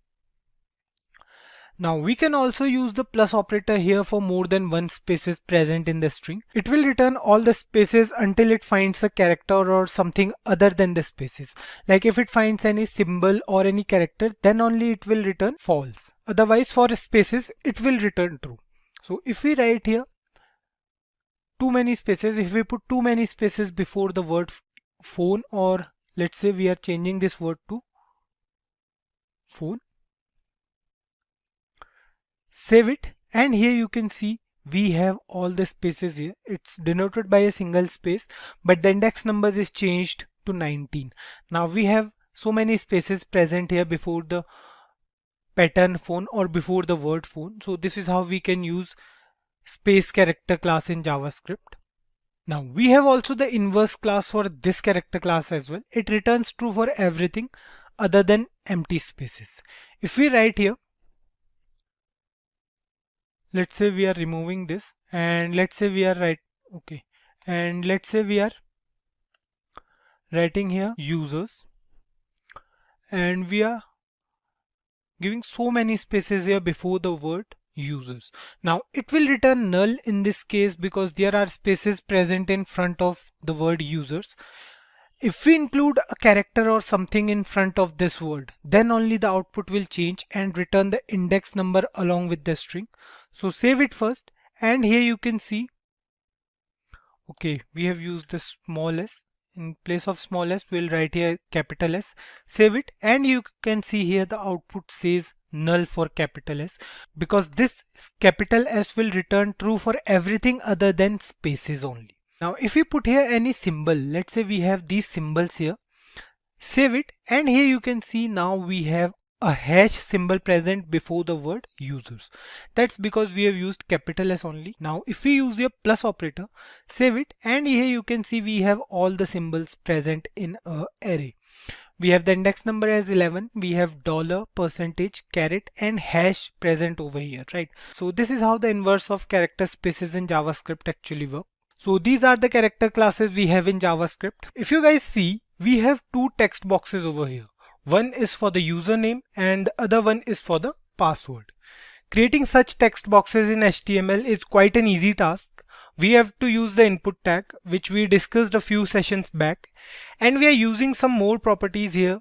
Now we can also use the plus operator here for more than one spaces present in the string. It will return all the spaces until it finds a character or something other than the spaces. Like if it finds any symbol or any character, then only it will return false. Otherwise for spaces it will return true. So if we write here too many spaces, if we put too many spaces before the word phone, or let's say we are changing this word to phone, save it, and here you can see we have all the spaces here. It's denoted by a single space, but the index number is changed to 19. Now we have so many spaces present here before the pattern phone or before the word phone. So this is how we can use space character class in JavaScript. Now we have also the inverse class for this character class as well. It returns true for everything other than empty spaces. If we write here, let's say we are removing this, and let's say we are let's say we are writing here users, and we are giving so many spaces here before the word users. Now it will return null in this case because there are spaces present in front of the word users. If we include a character or something in front of this word, then only the output will change and return the index number along with the string. So save it first, and here you can see, okay, we have used the small s. In place of small s, we'll write here capital S. Save it, and you can see here the output says null for capital S because this capital S will return true for everything other than spaces only. Now if we put here any symbol, let's say we have these symbols here, save it, and here you can see now we have a hash symbol present before the word users. That's because we have used capital S only. Now if we use a plus operator, save it, and here you can see we have all the symbols present in a array. We have the index number as 11, we have $, percentage, caret, and hash present over here, right? So this is how the inverse of character spaces in JavaScript actually work. So these are the character classes we have in JavaScript. If you guys see, we have two text boxes over here. One is for the username and the other one is for the password. Creating such text boxes in HTML is quite an easy task. We have to use the input tag, which we discussed a few sessions back, and we are using some more properties here.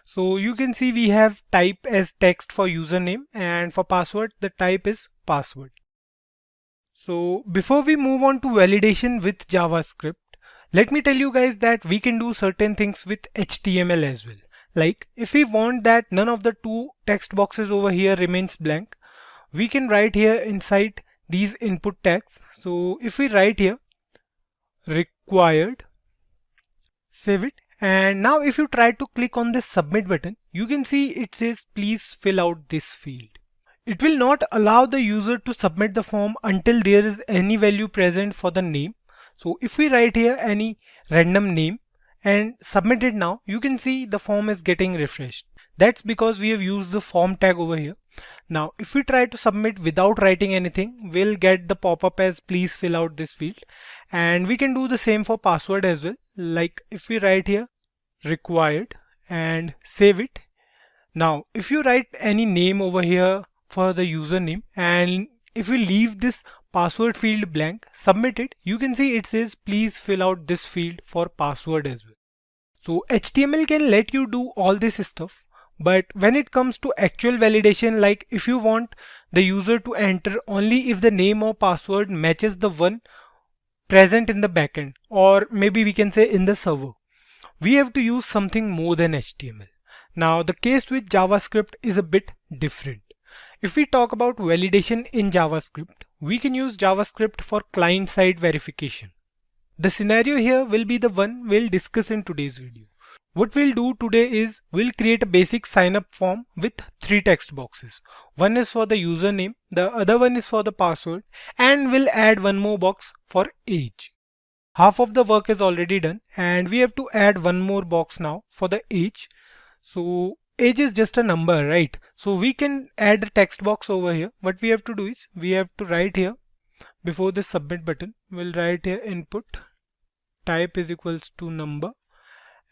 So you can see we have type as text for username, and for password the type is password. So before we move on to validation with JavaScript, let me tell you guys that we can do certain things with HTML as well. Like if we want that none of the two text boxes over here remains blank, we can write here inside these input tags. So if we write here required, save it, and now if you try to click on this submit button, you can see it says please fill out this field. It will not allow the user to submit the form until there is any value present for the name. So if we write here any random name and submit it now, you can see the form is getting refreshed. That's because we have used the form tag over here. Now if we try to submit without writing anything, we'll get the pop-up as please fill out this field. And we can do the same for password as well. Like if we write here required and save it. Now if you write any name over here for the username, and if we leave this password field blank, submit it, you can see it says please fill out this field for password as well. So HTML can let you do all this stuff, but when it comes to actual validation, like if you want the user to enter only if the name or password matches the one present in the backend, or maybe we can say in the server, we have to use something more than HTML. Now the case with JavaScript is a bit different. If we talk about validation in JavaScript, we can use JavaScript for client-side verification. The scenario here will be the one we'll discuss in today's video. What we'll do today is we'll create a basic sign-up form with 3 text boxes. One is for the username, the other one is for the password, and we'll add one more box for age. Half of the work is already done, and we have to add one more box now for the age. So age is just a number, right? So we can add a text box over here. What we have to do is we have to write here before the submit button, we'll write here input type is equals to number,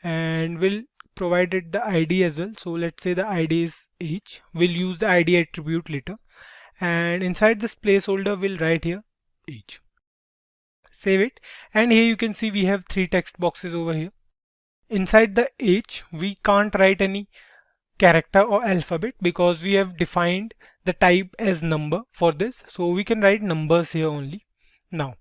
and we'll provide it the ID as well. So let's say the ID is age. We'll use the ID attribute later, and inside this placeholder we'll write here age. Save it, and here you can see we have 3 text boxes over here. Inside the age we can't write any character or alphabet because we have defined the type as number for this, so we can write numbers here only. Now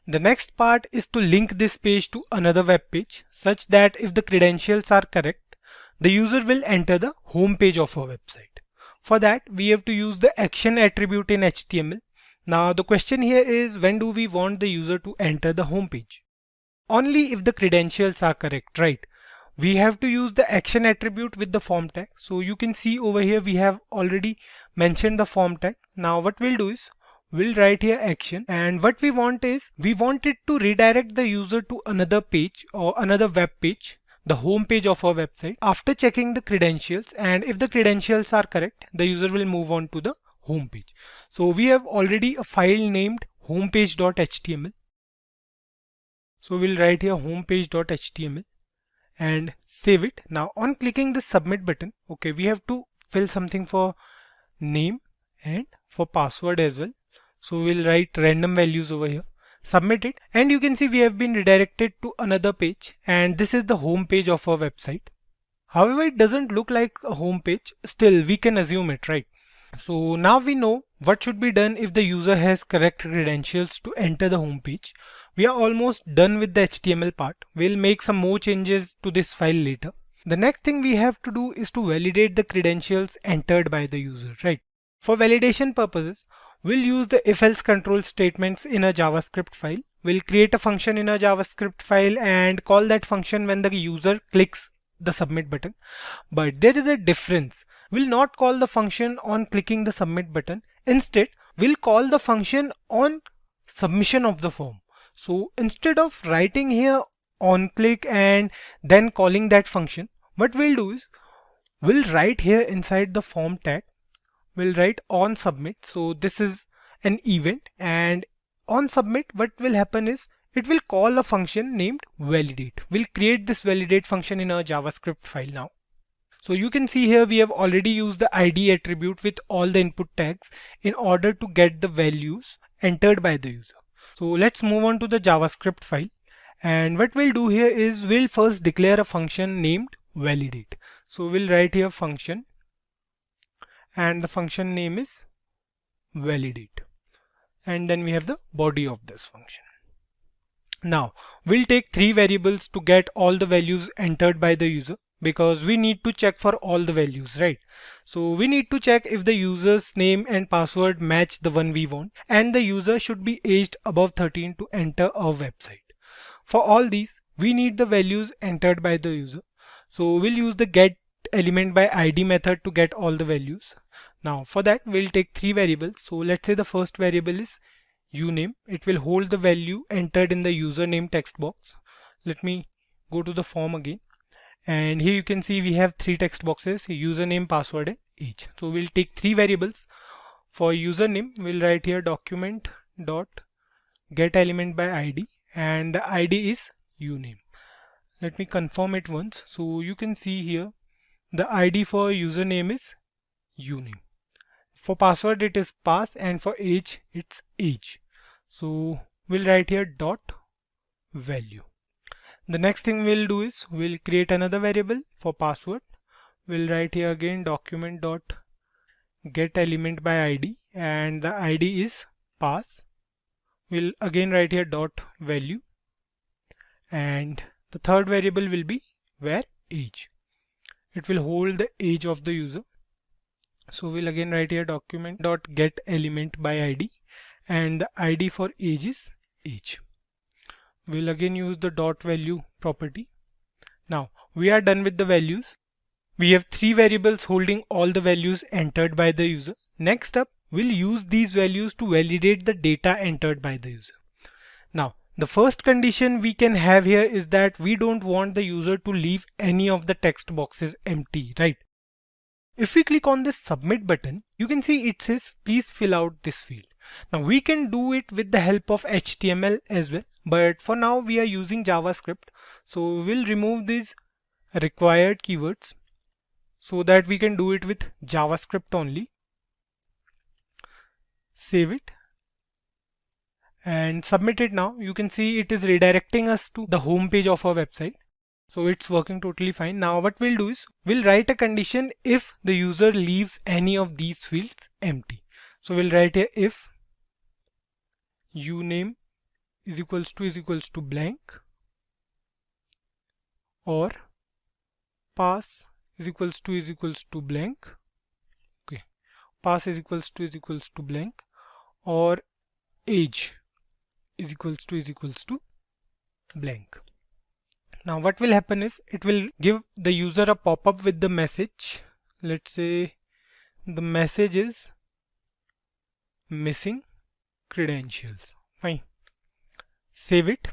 the next part is to link this page to another web page such that if the credentials are correct, the user will enter the home page of our website. For that we have to use the action attribute in HTML. Now the question here is, when do we want the user to enter the home page? Only if the credentials are correct, right? We have to use the action attribute with the form tag. So you can see over here we have already mentioned the form tag. Now what we'll do is we'll write here action, and what we want is we want it to redirect the user to another page or another web page, the home page of our website, after checking the credentials, and if the credentials are correct, the user will move on to the home page. So we have already a file named homepage.html. So we'll write here homepage.html and save it. Now on clicking the submit button, okay, we have to fill something for name and for password as well. So we'll write random values over here, submit it, and you can see we have been redirected to another page, and this is the home page of our website. However, it doesn't look like a home page. Still we can assume it, right? So now we know what should be done if the user has correct credentials to enter the home page. We are almost done with the HTML part. We'll make some more changes to this file later. The next thing we have to do is to validate the credentials entered by the user, right? For validation purposes, we'll use the if-else control statements in a JavaScript file. We'll create a function in a JavaScript file and call that function when the user clicks the submit button. But there is a difference. We'll not call the function on clicking the submit button. Instead, we'll call the function on submission of the form. So instead of writing here on click and then calling that function, what we'll do is we'll write here inside the form tag, we'll write on submit. So this is an event, and on submit what will happen is it will call a function named validate. We'll create this validate function in our JavaScript file now. So you can see here we have already used the ID attribute with all the input tags in order to get the values entered by the user. So let's move on to the JavaScript file, and what we'll do here is we'll first declare a function named validate. So we'll write here function, and the function name is validate, and then we have the body of this function. Now we'll take 3 variables to get all the values entered by the user. because we need to check for all the values, right? So we need to check if the user's name and password match the one we want, and the user should be aged above 13 to enter our website. For all these, we need the values entered by the user. So we'll use the get element by ID method to get all the values. Now for that, we'll take three variables. So let's say the first variable is uname. It will hold the value entered in the username text box. Let me go to the form again. And here you can see we have three text boxes: username, password, and age. So we'll take three variables. For username, we'll write here document dot get element by ID, and the ID is uname. Let me confirm it once. So you can see here the ID for username is uname. For password it is pass, and for age it's age. So we'll write here dot value. The next thing we'll do is we'll create another variable for password. We'll write here again document dot get element by ID, and the ID is pass. We'll again write here dot value, and the third variable will be where age. It will hold the age of the user. So we'll again write here document dot get element by ID, and the ID for age is age. We'll again use the dot value property. Now we are done with the values. We have three variables holding all the values entered by the user. Next up, we'll use these values to validate the data entered by the user. Now the first condition we can have here is that we don't want the user to leave any of the text boxes empty, right? If we click on this submit button, you can see it says please fill out this field. Now we can do it with the help of HTML as well, but for now we are using JavaScript. So we'll remove these required keywords so that we can do it with JavaScript only. Save it and submit it. Now you can see it is redirecting us to the home page of our website. So it's working totally fine. Now what we'll do is we'll write a condition if the user leaves any of these fields empty. So we'll write here if uname is equals to blank, or pass is equals to blank. Okay, pass is equals to blank, or age is equals to blank. Now what will happen is it will give the user a pop-up with the message. Let's say the message is missing credentials. Fine. Save it.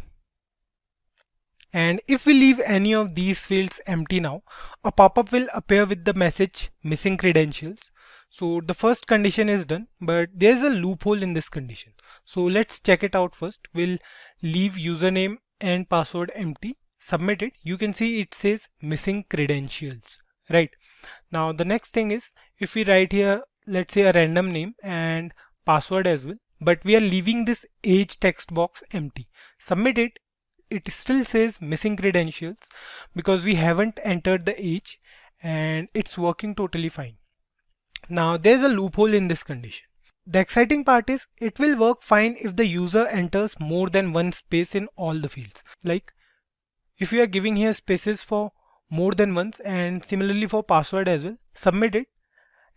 And if we leave any of these fields empty now, a pop-up will appear with the message missing credentials. So the first condition is done, but there's a loophole in this condition. So let's check it out first. We'll leave username and password empty. Submit it. You can see it says missing credentials, right? Now the next thing is if we write here, let's say a random name and password as well, but we are leaving this age text box empty. Submit it. It still says missing credentials because we haven't entered the age, and it's working totally fine. Now there's a loophole in this condition. The exciting part is it will work fine if the user enters more than one space in all the fields. Like if you are giving here spaces for more than once, and similarly for password as well, submit it.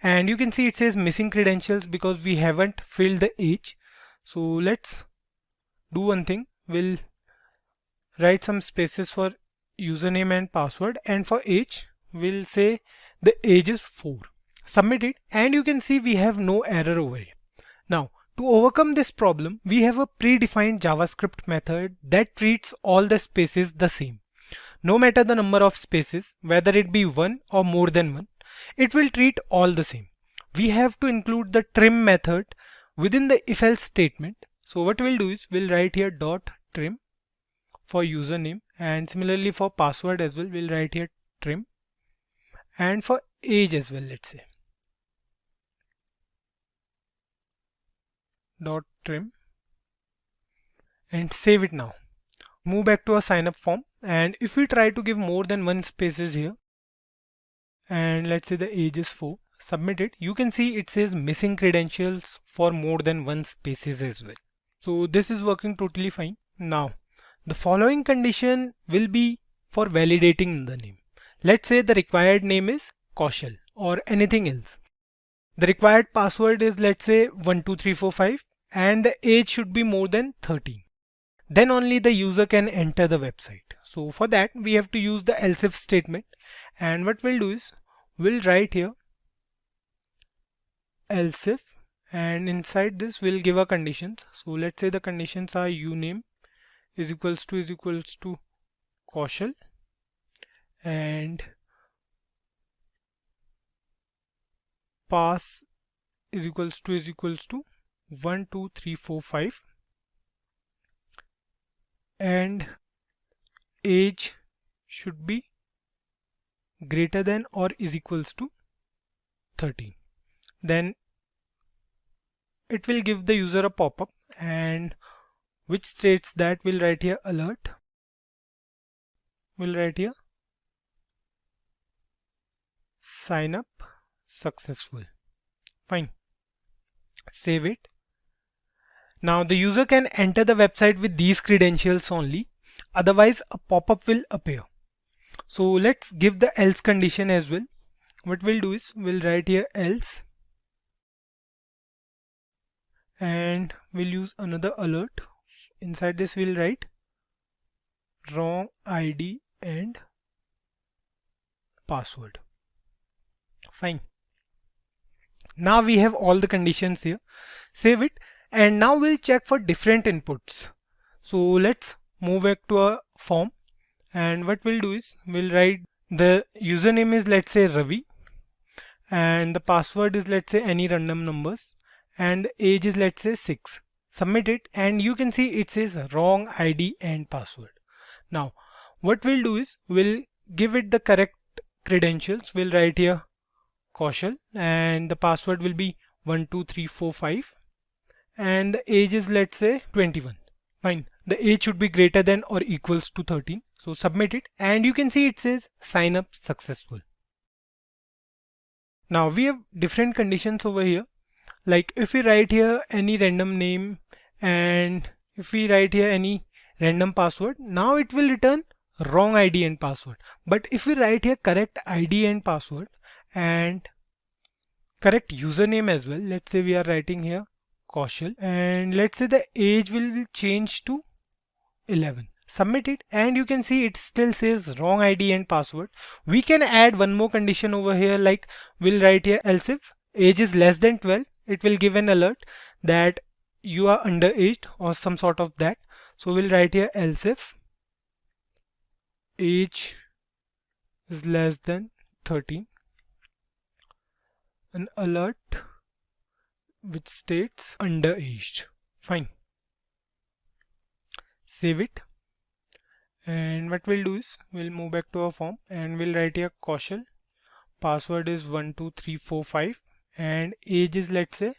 And you can see it says missing credentials because we haven't filled the age. So let's do one thing. We'll write some spaces for username and password, and for age we'll say the age is 4. Submit it, and you can see we have no error over here. Now to overcome this problem, we have a predefined JavaScript method that treats all the spaces the same. No matter the number of spaces, whether it be one or more than one, it will treat all the same. We have to include the trim method within the if-else statement. So what we'll do is we'll write here dot trim for username, and similarly for password as well, we'll write here trim, and for age as well, let's say dot trim, and save it. Now move back to a sign up form, and if we try to give more than one spaces here, and let's say the age is 4, submit it, you can see it says missing credentials for more than one spaces as well. So this is working totally fine. Now the following condition will be for validating the name. let's say the required name is Kaushal or anything else. The required password is, let's say, 12345, and the age should be more than 13. Then only the user can enter the website. So for that we have to use the else if statement, and what we'll do is we'll write here else if, and inside this we'll give our conditions. So let's say the conditions are uname is equals to Kaushal, and pass is equals to 12345, and age should be greater than or is equals to 13. Then it will give the user a pop-up, and which states that we'll write here alert, we'll write here sign up successful. Fine, save it. Now the user can enter the website with these credentials only, otherwise a pop-up will appear. So let's give the else condition as well. What we'll do is we'll write here else, and we'll use another alert. Inside this we'll write wrong ID and password. Fine. Now we have all the conditions here. Save it, and now we'll check for different inputs. So let's move back to our form, and what we'll do is we'll write the username is, let's say, Ravi, and the password is, let's say, any random numbers, and the age is, let's say, 6. Submit it, and you can see it says wrong ID and password. Now what we'll do is we'll give it the correct credentials. We'll write here Kaushal, and the password will be 12345, and the age is, let's say, 21. Fine, the age should be greater than or equals to 13. So submit it, and you can see it says sign up successful. Now we have different conditions over here. Like if we write here any random name, and if we write here any random password, now it will return wrong ID and password. But if we write here correct ID and password and correct username as well, let's say we are writing here Kaushal, and let's say the age will change to 11. Submit it, and you can see it still says wrong ID and password. We can add one more condition over here, like we'll write here else if age is less than 12, it will give an alert that you are underaged or some sort of that. So we'll write here else if age is less than 13, an alert which states underaged. Fine, save it, and what we'll do is we'll move back to our form, and we'll write here Kaushal, password is 12345, and age is, let's say,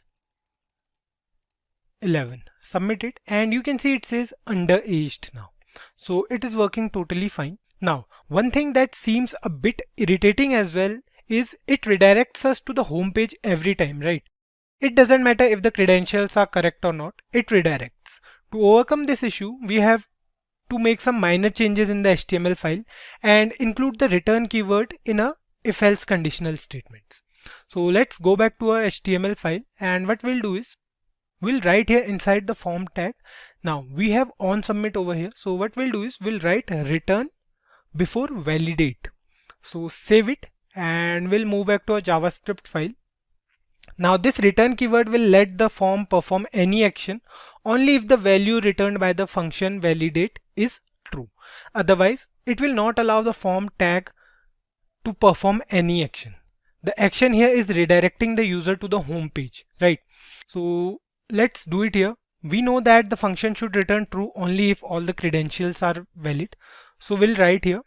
11. Submit it, and you can see it says underaged now. So it is working totally fine. Now one thing that seems a bit irritating as well is it redirects us to the home page every time, right? It doesn't matter if the credentials are correct or not, it redirects. To overcome this issue, we have to make some minor changes in the HTML file and include the return keyword in a if-else conditional statements. So let's go back to our HTML file, and what we'll do is we'll write here inside the form tag. Now we have on submit over here. So what we'll do is we'll write return before validate. So save it, and we'll move back to our JavaScript file. Now this return keyword will let the form perform any action only if the value returned by the function validate is true. Otherwise it will not allow the form tag to perform any action. The action here is redirecting the user to the home page, right? So let's do it here. We know that the function should return true only if all the credentials are valid. So we'll write here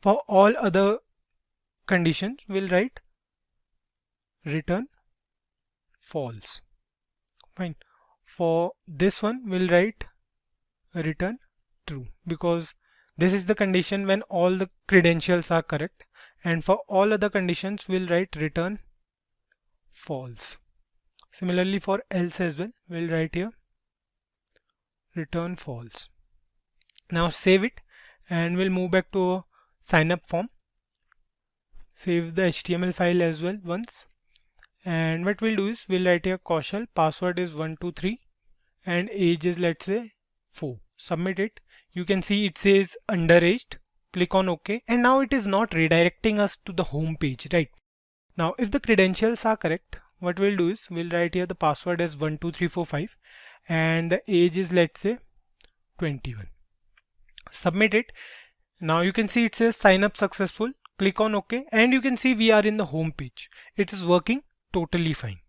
for all other conditions, we'll write return false. Fine. For this one we'll write return true, because this is the condition when all the credentials are correct, and for all other conditions we'll write return false. Similarly for else as well, we'll write here return false. Now save it, and we'll move back to a sign up form. save the HTML file as well once. And what we'll do is we'll write here Kaushal, password is 123 and age is, let's say, 4. Submit it. You can see it says underaged. Click on OK, and now it is not redirecting us to the home page, right? Now if the credentials are correct, what we'll do is we'll write here the password is 12345 and the age is, let's say, 21. Submit it. Now you can see it says sign up successful. Click on OK, and you can see we are in the home page. It is working totally fine.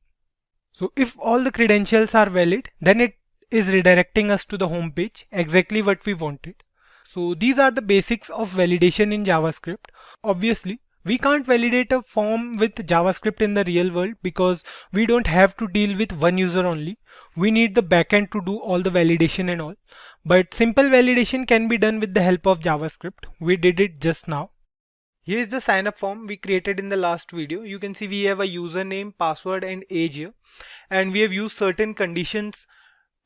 So if all the credentials are valid, then it is redirecting us to the home page, exactly what we wanted. So these are the basics of validation in JavaScript. Obviously, we can't validate a form with JavaScript in the real world because we don't have to deal with one user only. We need the backend to do all the validation and all. But simple validation can be done with the help of JavaScript. We did it just now. Here is the sign up form we created in the last video. You can see we have a username, password and age here. And we have used certain conditions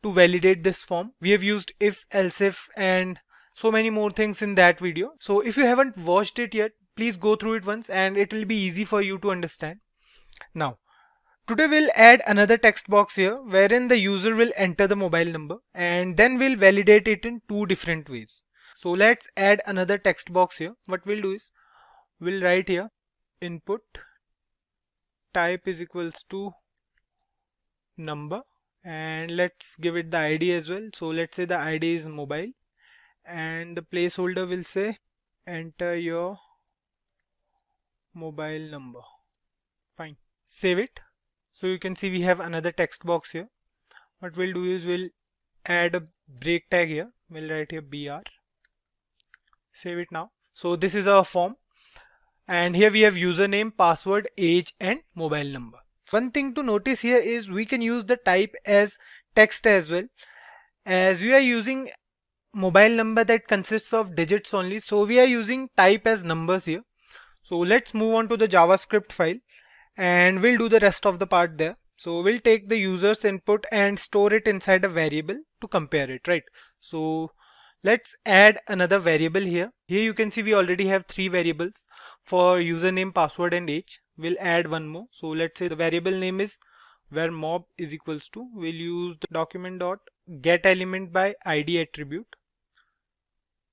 to validate this form. We have used if, else if and so many more things in that video. So if you haven't watched it yet, please go through it once and it will be easy for you to understand. Now, today we'll add another text box here wherein the user will enter the mobile number and then we'll validate it in two different ways. So let's add another text box here. What we'll do is we'll write here input type is equals to number and let's give it the ID as well. So let's say the ID is mobile and the placeholder will say enter your mobile number. Fine. Save it. So you can see we have another text box here. What we'll do is we'll add a break tag here. We'll write here BR. Save it now. So this is our form. And here we have username, password, age and mobile number. One thing to notice here is we can use the type as text as well. As we are using mobile number that consists of digits only, so we are using type as numbers here. So let's move on to the JavaScript file and we'll do the rest of the part there. So we'll take the user's input and store it inside a variable to compare it, right? So let's add another variable here. Here you can see we already have 3 variables for username, password and age. We'll add one more. So let's say the variable name is where mob is equals to, we'll use the document dot get element by ID attribute.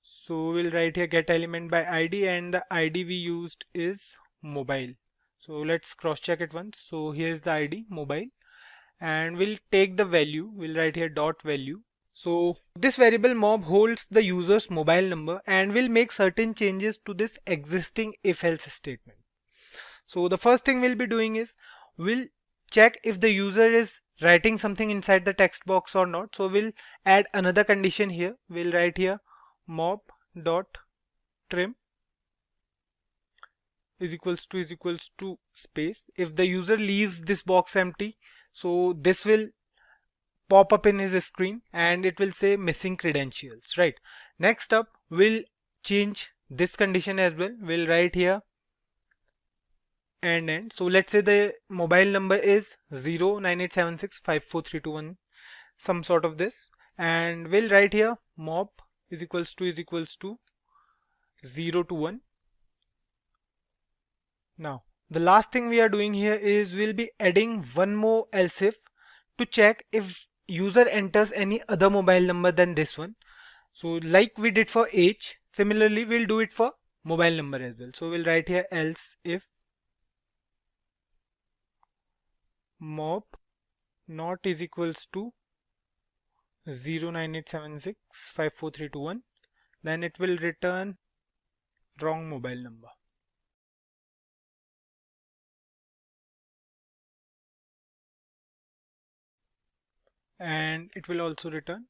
So we'll write here get element by ID and the ID we used is mobile. So let's cross check it once. So here's the ID mobile and we'll take the value. We'll write here dot value. So this variable mob holds the user's mobile number and will make certain changes to this existing if else statement. So the first thing we'll be doing is we'll check if the user is writing something inside the text box or not. So we'll add another condition here. We'll write here mob dot trim is equals to space. If the user leaves this box empty, so this will pop up in his screen and it will say missing credentials, right? Next up, we'll change this condition as well. We'll write here and. So let's say the mobile number is 09876543221, some sort of this, and we'll write here mob is equals to 0 to 1. Now the last thing we are doing here is we'll be adding one more else if to check if user enters any other mobile number than this one. So like we did for age, similarly we'll do it for mobile number as well. So we'll write here else if mob not is equals to 09876543221, then it will return wrong mobile number. And it will also return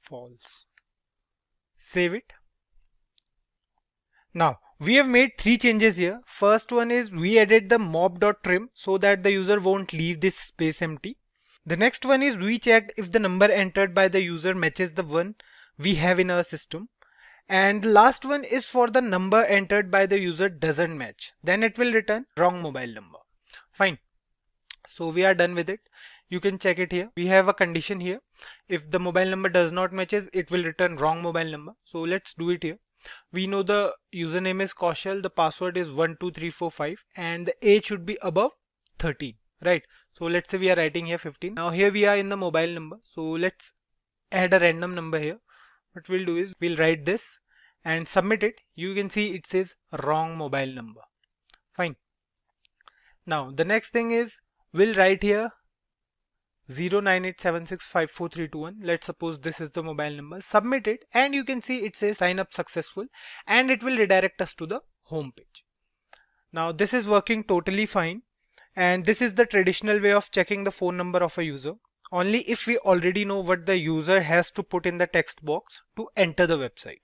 false. Save it. Now we have made 3 changes here. First one is we added the mob.trim so that the user won't leave this space empty. The next one is we checked if the number entered by the user matches the one we have in our system. And the last one is for the number entered by the user doesn't match. Then it will return wrong mobile number. Fine. So we are done with it. You can check it here. We have a condition here. If the mobile number does not matches, it will return wrong mobile number. So let's do it here. We know the username is Kaushal, the password is 12345, and the age should be above 13, right? So let's say we are writing here 15. Now here we are in the mobile number, so let's add a random number here. What we'll do is we'll write this and submit it. You can see it says wrong mobile number. Fine. Now the next thing is we'll write here 0987654321. Let's suppose this is the mobile number. Submit it and you can see it says sign up successful, and it will redirect us to the home page. Now this is working totally fine, and this is the traditional way of checking the phone number of a user, only if we already know what the user has to put in the text box to enter the website.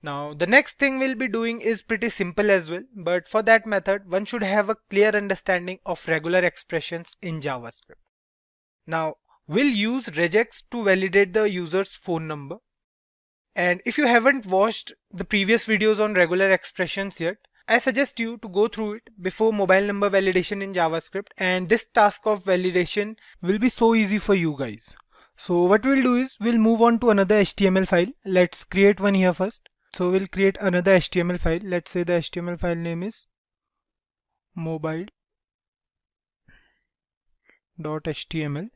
Now the next thing we'll be doing is pretty simple as well, but for that method one should have a clear understanding of regular expressions in JavaScript. Now we'll use Regex to validate the user's phone number, and if you haven't watched the previous videos on regular expressions yet, I suggest you to go through it before mobile number validation in JavaScript, and this task of validation will be so easy for you guys. So what we'll do is we'll move on to another HTML file. Let's create one here first. So we'll create another HTML file. Let's say the HTML file name is mobile.html,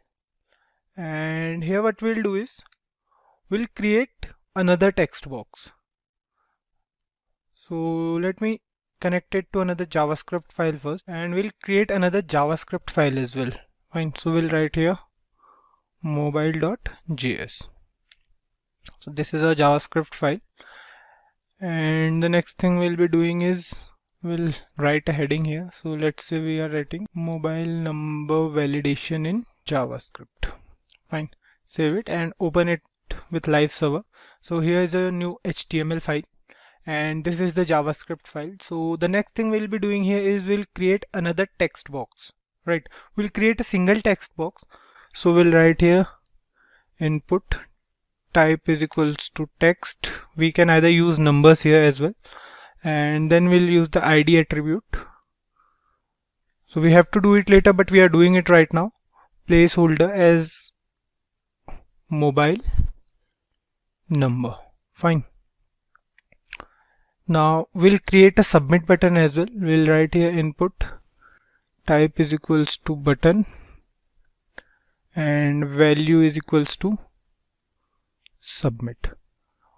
and here what we'll do is we'll create another text box. So let me connect it to another JavaScript file first, and we'll create another JavaScript file as well. Fine. So we'll write here mobile.js. So this is a JavaScript file, and the next thing we'll be doing is we'll write a heading here. So let's say we are writing mobile number validation in JavaScript. Fine. Save it and open it with live server. So here is a new HTML file, and this is the JavaScript file. So the next thing we'll be doing here is we'll create another text box, right? We'll create a single text box. So we'll write here input type is equals to text. We can either use numbers here as well, and then we'll use the ID attribute. So we have to do it later, but we are doing it right now. Placeholder as mobile number. Fine. Now we'll create a submit button as well. We'll write here input type is equals to button, and value is equals to submit.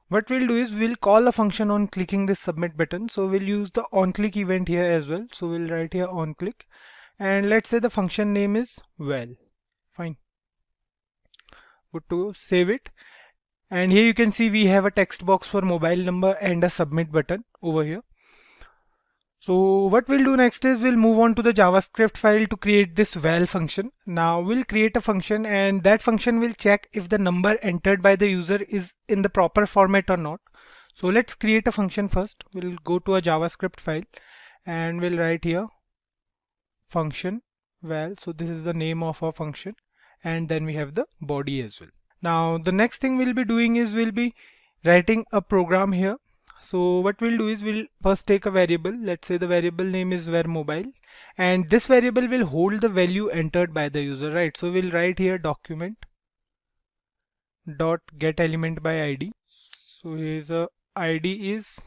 What we'll do is we'll call a function on clicking this submit button. So we'll use the onClick event here as well. So we'll write here onClick, and let's say the function name is val. Fine. Good to go. Save it. And here you can see we have a text box for mobile number and a submit button over here. So what we'll do next is we'll move on to the JavaScript file to create this val function. Now we'll create a function, and that function will check if the number entered by the user is in the proper format or not. So let's create a function first. We'll go to a JavaScript file and we'll write here function val. So this is the name of our function, and then we have the body as well. Now the next thing we'll be doing is we'll be writing a program here. So what we'll do is we'll first take a variable. Let's say the variable name is var mobile, and this variable will hold the value entered by the user, right? So we'll write here document dot get element by id. So here's a id is,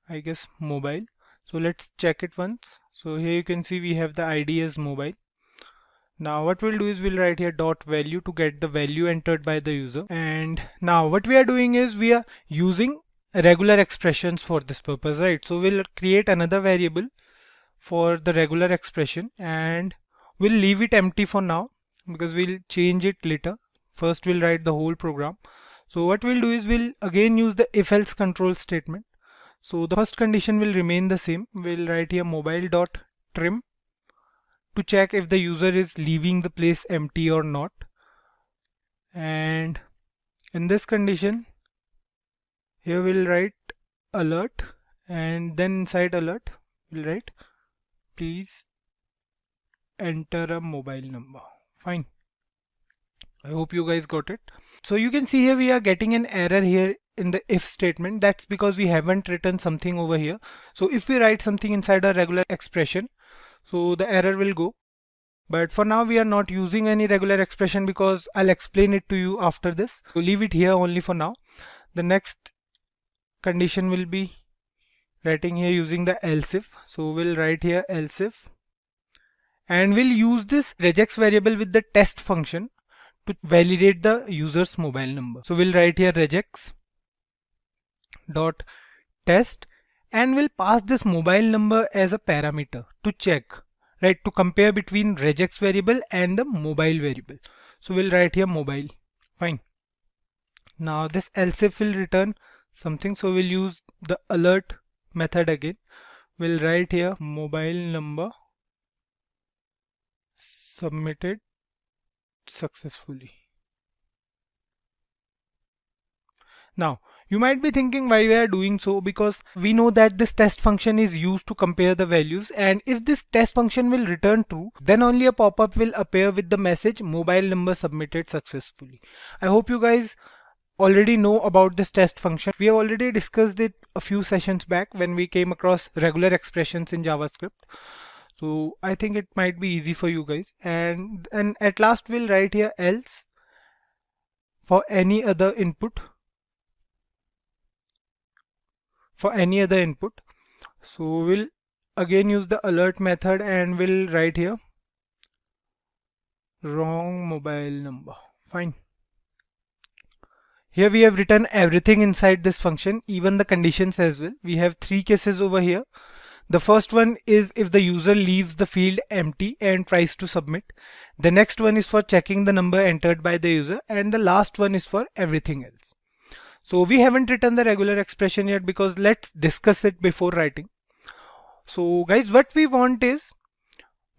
I guess, mobile. So let's check it once. So here you can see we have the id as mobile. Now what we'll do is we'll write here dot value to get the value entered by the user. And now what we are doing is we are using regular expressions for this purpose, right? So we'll create another variable for the regular expression, and we'll leave it empty for now because we'll change it later. First we'll write the whole program. So what we'll do is we'll again use the if else control statement. So the first condition will remain the same. We'll write here mobile.trim to check if the user is leaving the place empty or not. And in this condition here we'll write alert, and then inside alert we'll write please enter a mobile number. Fine. I hope you guys got it. So you can see here we are getting an error here in the if statement. That's because we haven't written something over here. So if we write something inside a regular expression, so the error will go. But for now we are not using any regular expression because I'll explain it to you after this. So leave it here only for now. The next condition will be writing here using the else if. So we'll write here else if, and we'll use this regex variable with the test function to validate the user's mobile number. So we'll write here regex dot test, and we'll pass this mobile number as a parameter to check, right, to compare between regex variable and the mobile variable. So we'll write here mobile. Fine. Now this else if will return something, so we'll use the alert method again. We'll write here mobile number submitted successfully. Now you might be thinking why we are doing so, because we know that this test function is used to compare the values, and if this test function will return true, then only a pop-up will appear with the message mobile number submitted successfully. I hope you guys already know about this test function. We have already discussed it a few sessions back when we came across regular expressions in JavaScript. So I think it might be easy for you guys. And at last we'll write here else for any other input. So we'll again use the alert method and we'll write here wrong mobile number. Fine. Here we have written everything inside this function, even the conditions as well. We have three cases over here. The first one is if the user leaves the field empty and tries to submit. The next one is for checking the number entered by the user, and the last one is for everything else. So we haven't written the regular expression yet because let's discuss it before writing. So guys, what we want is,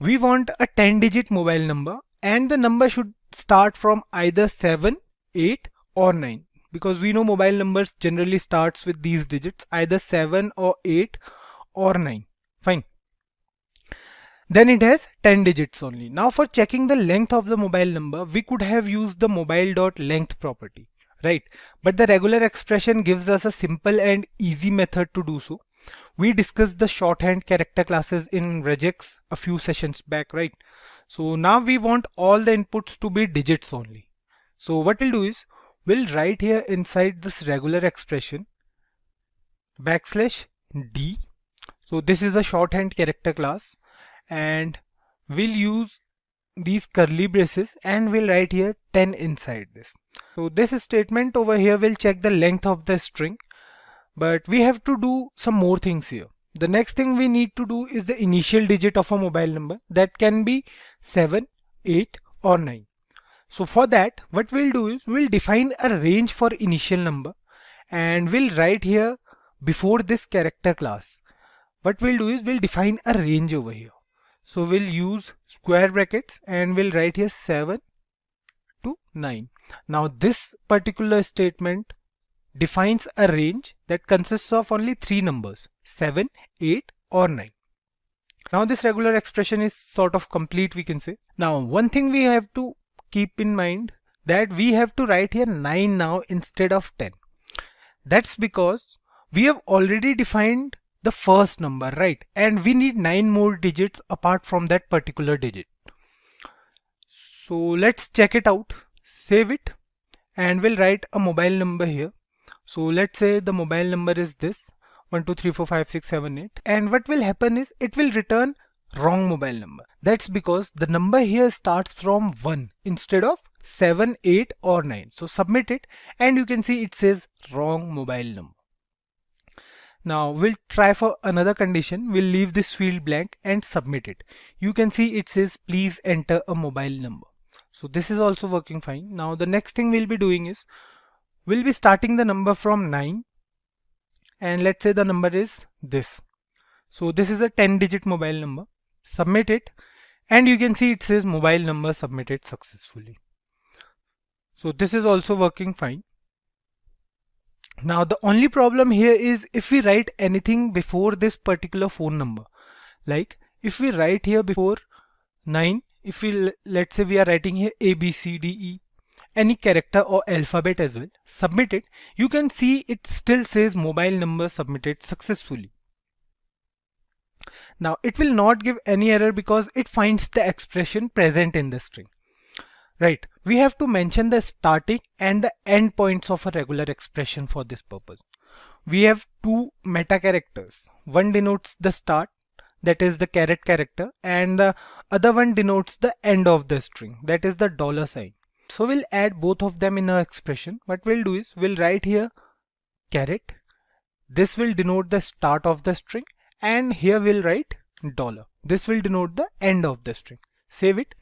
we want a 10-digit mobile number, and the number should start from either 7, 8 or 9, because we know mobile numbers generally starts with these digits, either 7 or 8 or 9. Fine. Then it has 10 digits only. Now for checking the length of the mobile number, we could have used the mobile.length property, right? But the regular expression gives us a simple and easy method to do so. We discussed the shorthand character classes in Regex a few sessions back, right? So now we want all the inputs to be digits only. So what we'll do is, we'll write here inside this regular expression \d. So this is a shorthand character class, and we'll use these curly braces and we'll write here 10 inside this. So this statement over here will check the length of the string, but we have to do some more things here. The next thing we need to do is the initial digit of a mobile number, that can be 7, 8 or 9. So for that, what we'll do is, we'll define a range for initial number, and we'll write here before this character class. What we'll do is, we'll define a range over here. So we'll use square brackets and we'll write here 7 to 9. Now this particular statement defines a range that consists of only 3 numbers, 7, 8 or 9. Now this regular expression is sort of complete, we can say. Now one thing we have to keep in mind, that we have to write here 9 now instead of 10. That's because we have already defined the first number, right? And we need 9 more digits apart from that particular digit. So let's check it out, save it, and we'll write a mobile number here. So let's say the mobile number is this 1 2 3 4 5 6 7 8, and what will happen is, it will return wrong mobile number. That's because the number here starts from 1 instead of 7, 8 or 9. So submit it and you can see it says wrong mobile number. Now we'll try for another condition. We'll leave this field blank and submit it. You can see it says please enter a mobile number. So this is also working fine. Now the next thing we'll be doing is, we'll be starting the number from 9, and let's say the number is this. So this is a 10-digit mobile number. Submit it and you can see it says mobile number submitted successfully. So this is also working fine. Now the only problem here is if we write anything before this particular phone number, like if we write here before 9, if we, let's say we are writing here A, B, C, D, E, any character or alphabet as well, submit it, you can see it still says mobile number submitted successfully. Now it will not give any error because it finds the expression present in the string. Right, we have to mention the starting and the end points of a regular expression for this purpose. we have two meta characters. One denotes the start, that is the caret character, and the other one denotes the end of the string, that is the dollar sign. So we'll add both of them in our expression. What we'll do is we'll write here caret. This will denote the start of the string, and here we'll write dollar. This will denote the end of the string. Save it.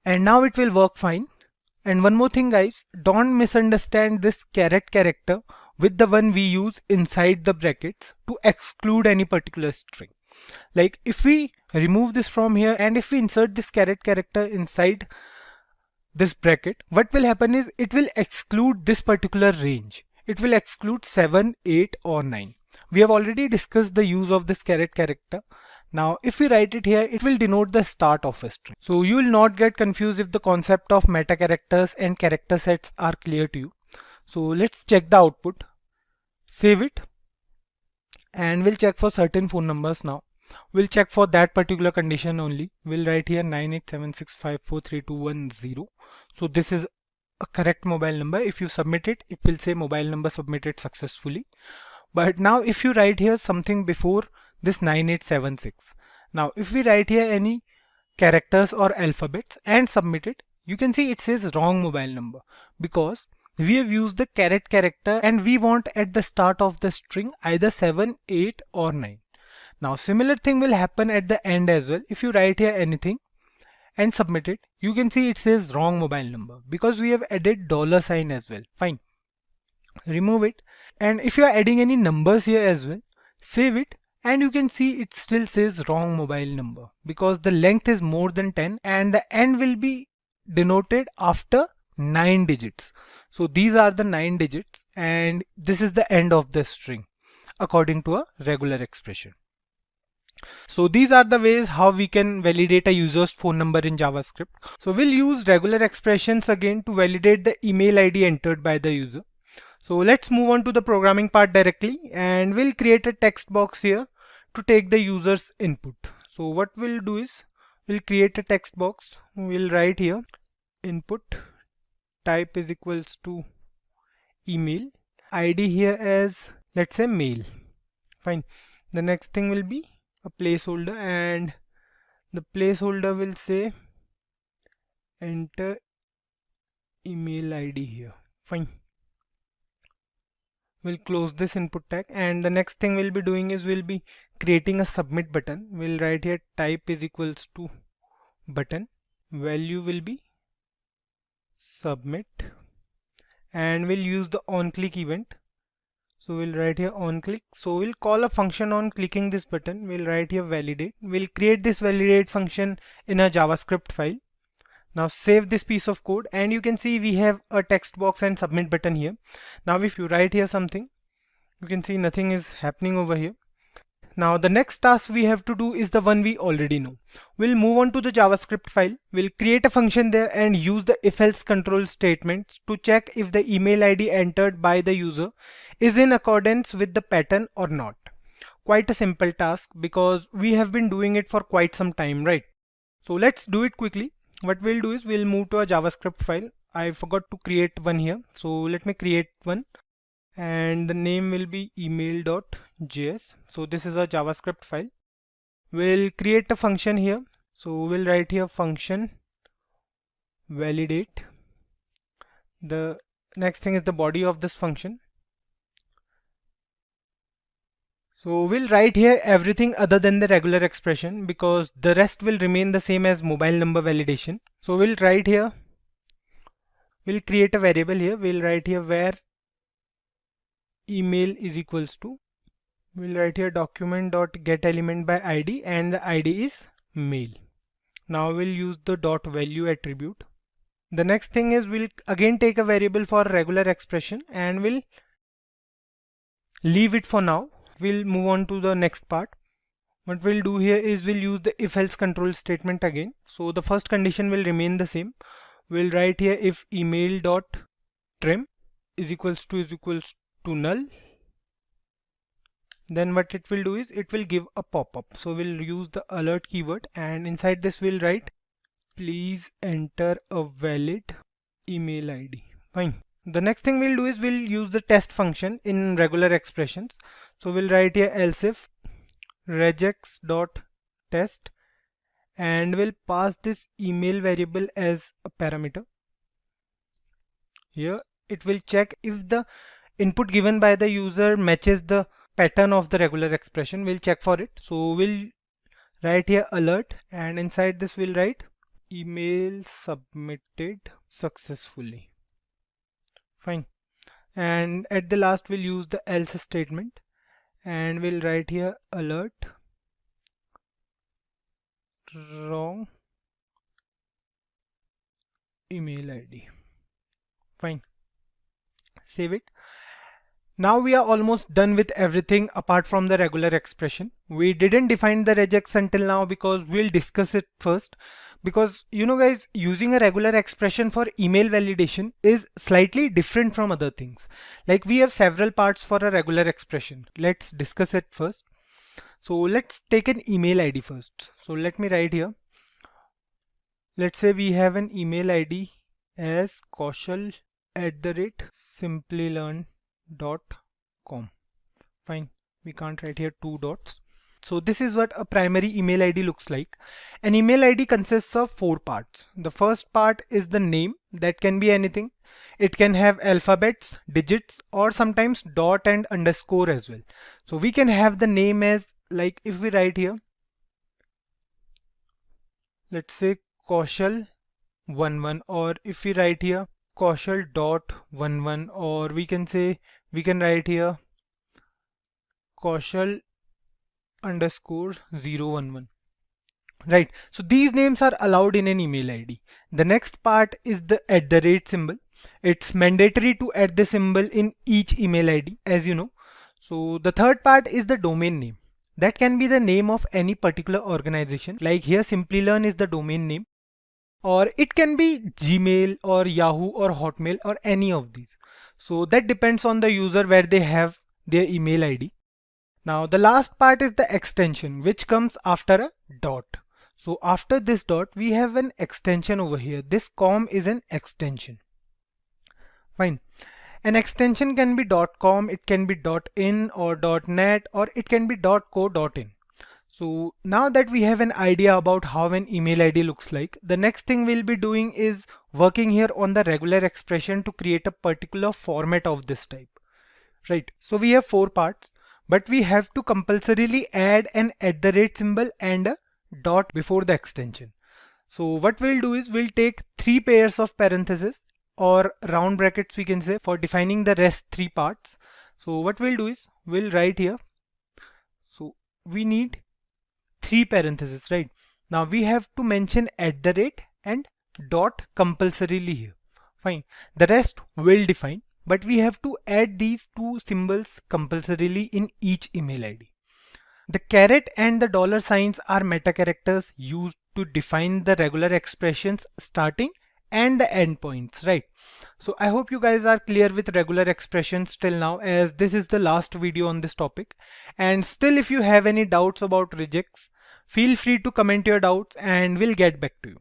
And now it will work fine. And one more thing guys, don't misunderstand this caret character with the one we use inside the brackets to exclude any particular string. Like if we remove this from here and if we insert this caret character inside this bracket, what will happen is it will exclude this particular range. It will exclude 7, 8 or 9. We have already discussed the use of this caret character. Now if we write it here, it will denote the start of a string. So you will not get confused if the concept of meta characters and character sets are clear to you. So let's check the output, save it, and we'll check for certain phone numbers now. We'll check for that particular condition only. We'll write here 9876543210. So this is a correct mobile number. If you submit it, it will say mobile number submitted successfully. But now if you write here something before this 9876, now if we write here any characters or alphabets and submit it, you can see it says wrong mobile number, because we have used the caret character and we want at the start of the string either 7, 8 or 9. Now similar thing will happen at the end as well. If you write here anything and submit it, you can see it says wrong mobile number because we have added dollar sign as well. Fine. Remove it. And if you are adding any numbers here as well, save it, and you can see it still says wrong mobile number because the length is more than 10 and the end will be denoted after 9 digits. So these are the 9 digits and this is the end of the string according to a regular expression. So these are the ways how we can validate a user's phone number in JavaScript. So we'll use regular expressions again to validate the email ID entered by the user. So let's move on to the programming part directly, and we'll create a text box here to take the user's input. So what we'll do is we'll create a text box. We'll write here input type is equals to email, ID here as let's say mail. Fine. The next thing will be a placeholder, and the placeholder will say enter email ID here. Fine. We'll close this input tag, and the next thing we'll be doing is we'll be creating a submit button. We'll write here type is equals to button, value will be submit, and we'll use the on click event. So we'll write here on click. So we'll call a function on clicking this button. We'll write here validate. We'll create this validate function in a JavaScript file. Now save this piece of code, and you can see we have a text box and submit button here. Now if you write here something, you can see nothing is happening over here. Now the next task we have to do is the one we already know. We'll move on to the JavaScript file. We'll create a function there and use the if-else control statements to check if the email ID entered by the user is in accordance with the pattern or not. Quite a simple task because we have been doing it for quite some time, right? So let's do it quickly. What we'll do is we'll move to a JavaScript file. I forgot to create one here, so let me create one, and the name will be email.js. So this is a JavaScript file. We'll create a function here. So we'll write here function validate. The next thing is the body of this function. So we'll write here everything other than the regular expression because the rest will remain the same as mobile number validation. So we'll write here, we'll create a variable here. We'll write here where email is equals to, we'll write here document.getElement by ID, and the ID is mail. Now we'll use the dot value attribute. The next thing is we'll again take a variable for regular expression and we'll leave it for now. We'll move on to the next part. What we'll do here is we'll use the if-else control statement again. So the first condition will remain the same. We'll write here if email.trim is equals to null. Then what it will do is it will give a pop-up. So we'll use the alert keyword, and inside this we'll write please enter a valid email ID. Fine. The next thing we'll do is we'll use the test function in regular expressions. So we'll write here else if regex dot test, and we'll pass this email variable as a parameter. Here it will check if the input given by the user matches the pattern of the regular expression. We'll check for it. So we'll write here alert, and inside this we'll write email submitted successfully. Fine. And at the last we'll use the else statement, and we'll write here alert wrong email ID. Fine. Save it. Now we are almost done with everything apart from the regular expression. We didn't define the regex until now because we'll discuss it first. Because you know guys, using a regular expression for email validation is slightly different from other things. Like we have several parts for a regular expression. Let's discuss it first. So let's take an email ID first. So let me write here. Let's say we have an email ID as kaushal@simplilearn.com. Fine. We can't write here two dots. So this is what a primary email ID looks like. An email ID consists of 4 parts. The first part is the name. That can be anything. It can have alphabets, digits, or sometimes dot and underscore as well. So we can have the name as, like if we write here, let's say Kaushal11, or if we write here Kaushal.11, or we can write here Kaushal_011. Right, so these names are allowed in an email ID. The next part is the @ symbol. It's mandatory to add the symbol in each email ID, as you know. So the third part is the domain name. That can be the name of any particular organization. Like here Simplilearn is the domain name, or it can be Gmail or Yahoo or Hotmail or any of these. So that depends on the user where they have their email ID. Now the last part is the extension, which comes after a dot. So after this dot we have an extension over here. This com is an extension. Fine. An extension can be .com, it can be .in or .net, or it can be .co.in. So now that we have an idea about how an email ID looks like, the next thing we'll be doing is working here on the regular expression to create a particular format of this type. Right. So we have 4 parts, but we have to compulsorily add an @ symbol and a dot before the extension. So what we'll do is we'll take 3 pairs of parentheses or round brackets, we can say, for defining the rest 3 parts. So what we'll do is we'll write here. So we need 3 parentheses, right? Now we have to mention @ and dot compulsorily here. Fine. The rest we'll define, but we have to add these 2 symbols compulsorily in each email ID. The caret and the dollar signs are meta characters used to define the regular expressions starting and the endpoints, right? So I hope you guys are clear with regular expressions till now, as this is the last video on this topic. And still, if you have any doubts about regex, feel free to comment your doubts and we'll get back to you.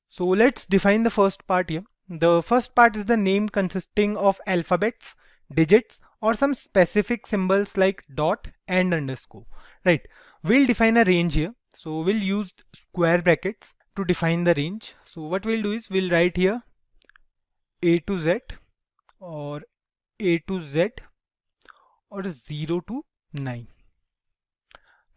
So let's define the first part here. The first part is the name consisting of alphabets, digits, or some specific symbols like dot and underscore, right? We'll define a range here. So we'll use square brackets to define the range. So what we'll do is we'll write here A to Z, or A to Z, or 0 to 9.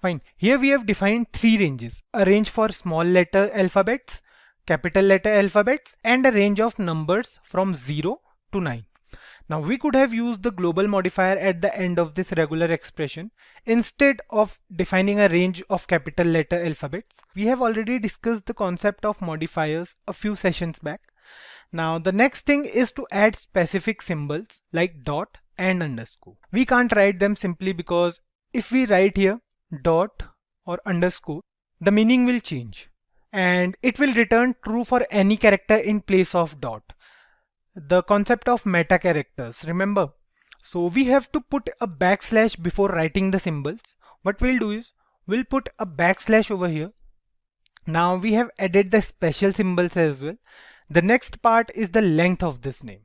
Fine. Here we have defined 3 ranges: a range for small letter alphabets, capital letter alphabets, and a range of numbers from 0 to 9. Now we could have used the global modifier at the end of this regular expression instead of defining a range of capital letter alphabets. We have already discussed the concept of modifiers a few sessions back. Now the next thing is to add specific symbols like dot and underscore. We can't write them simply because if we write here dot or underscore, the meaning will change and it will return true for any character in place of dot. The concept of meta characters, remember? So we have to put a backslash before writing the symbols. What we'll do is we'll put a backslash over here. Now we have added the special symbols as well. The next part is the length of this name.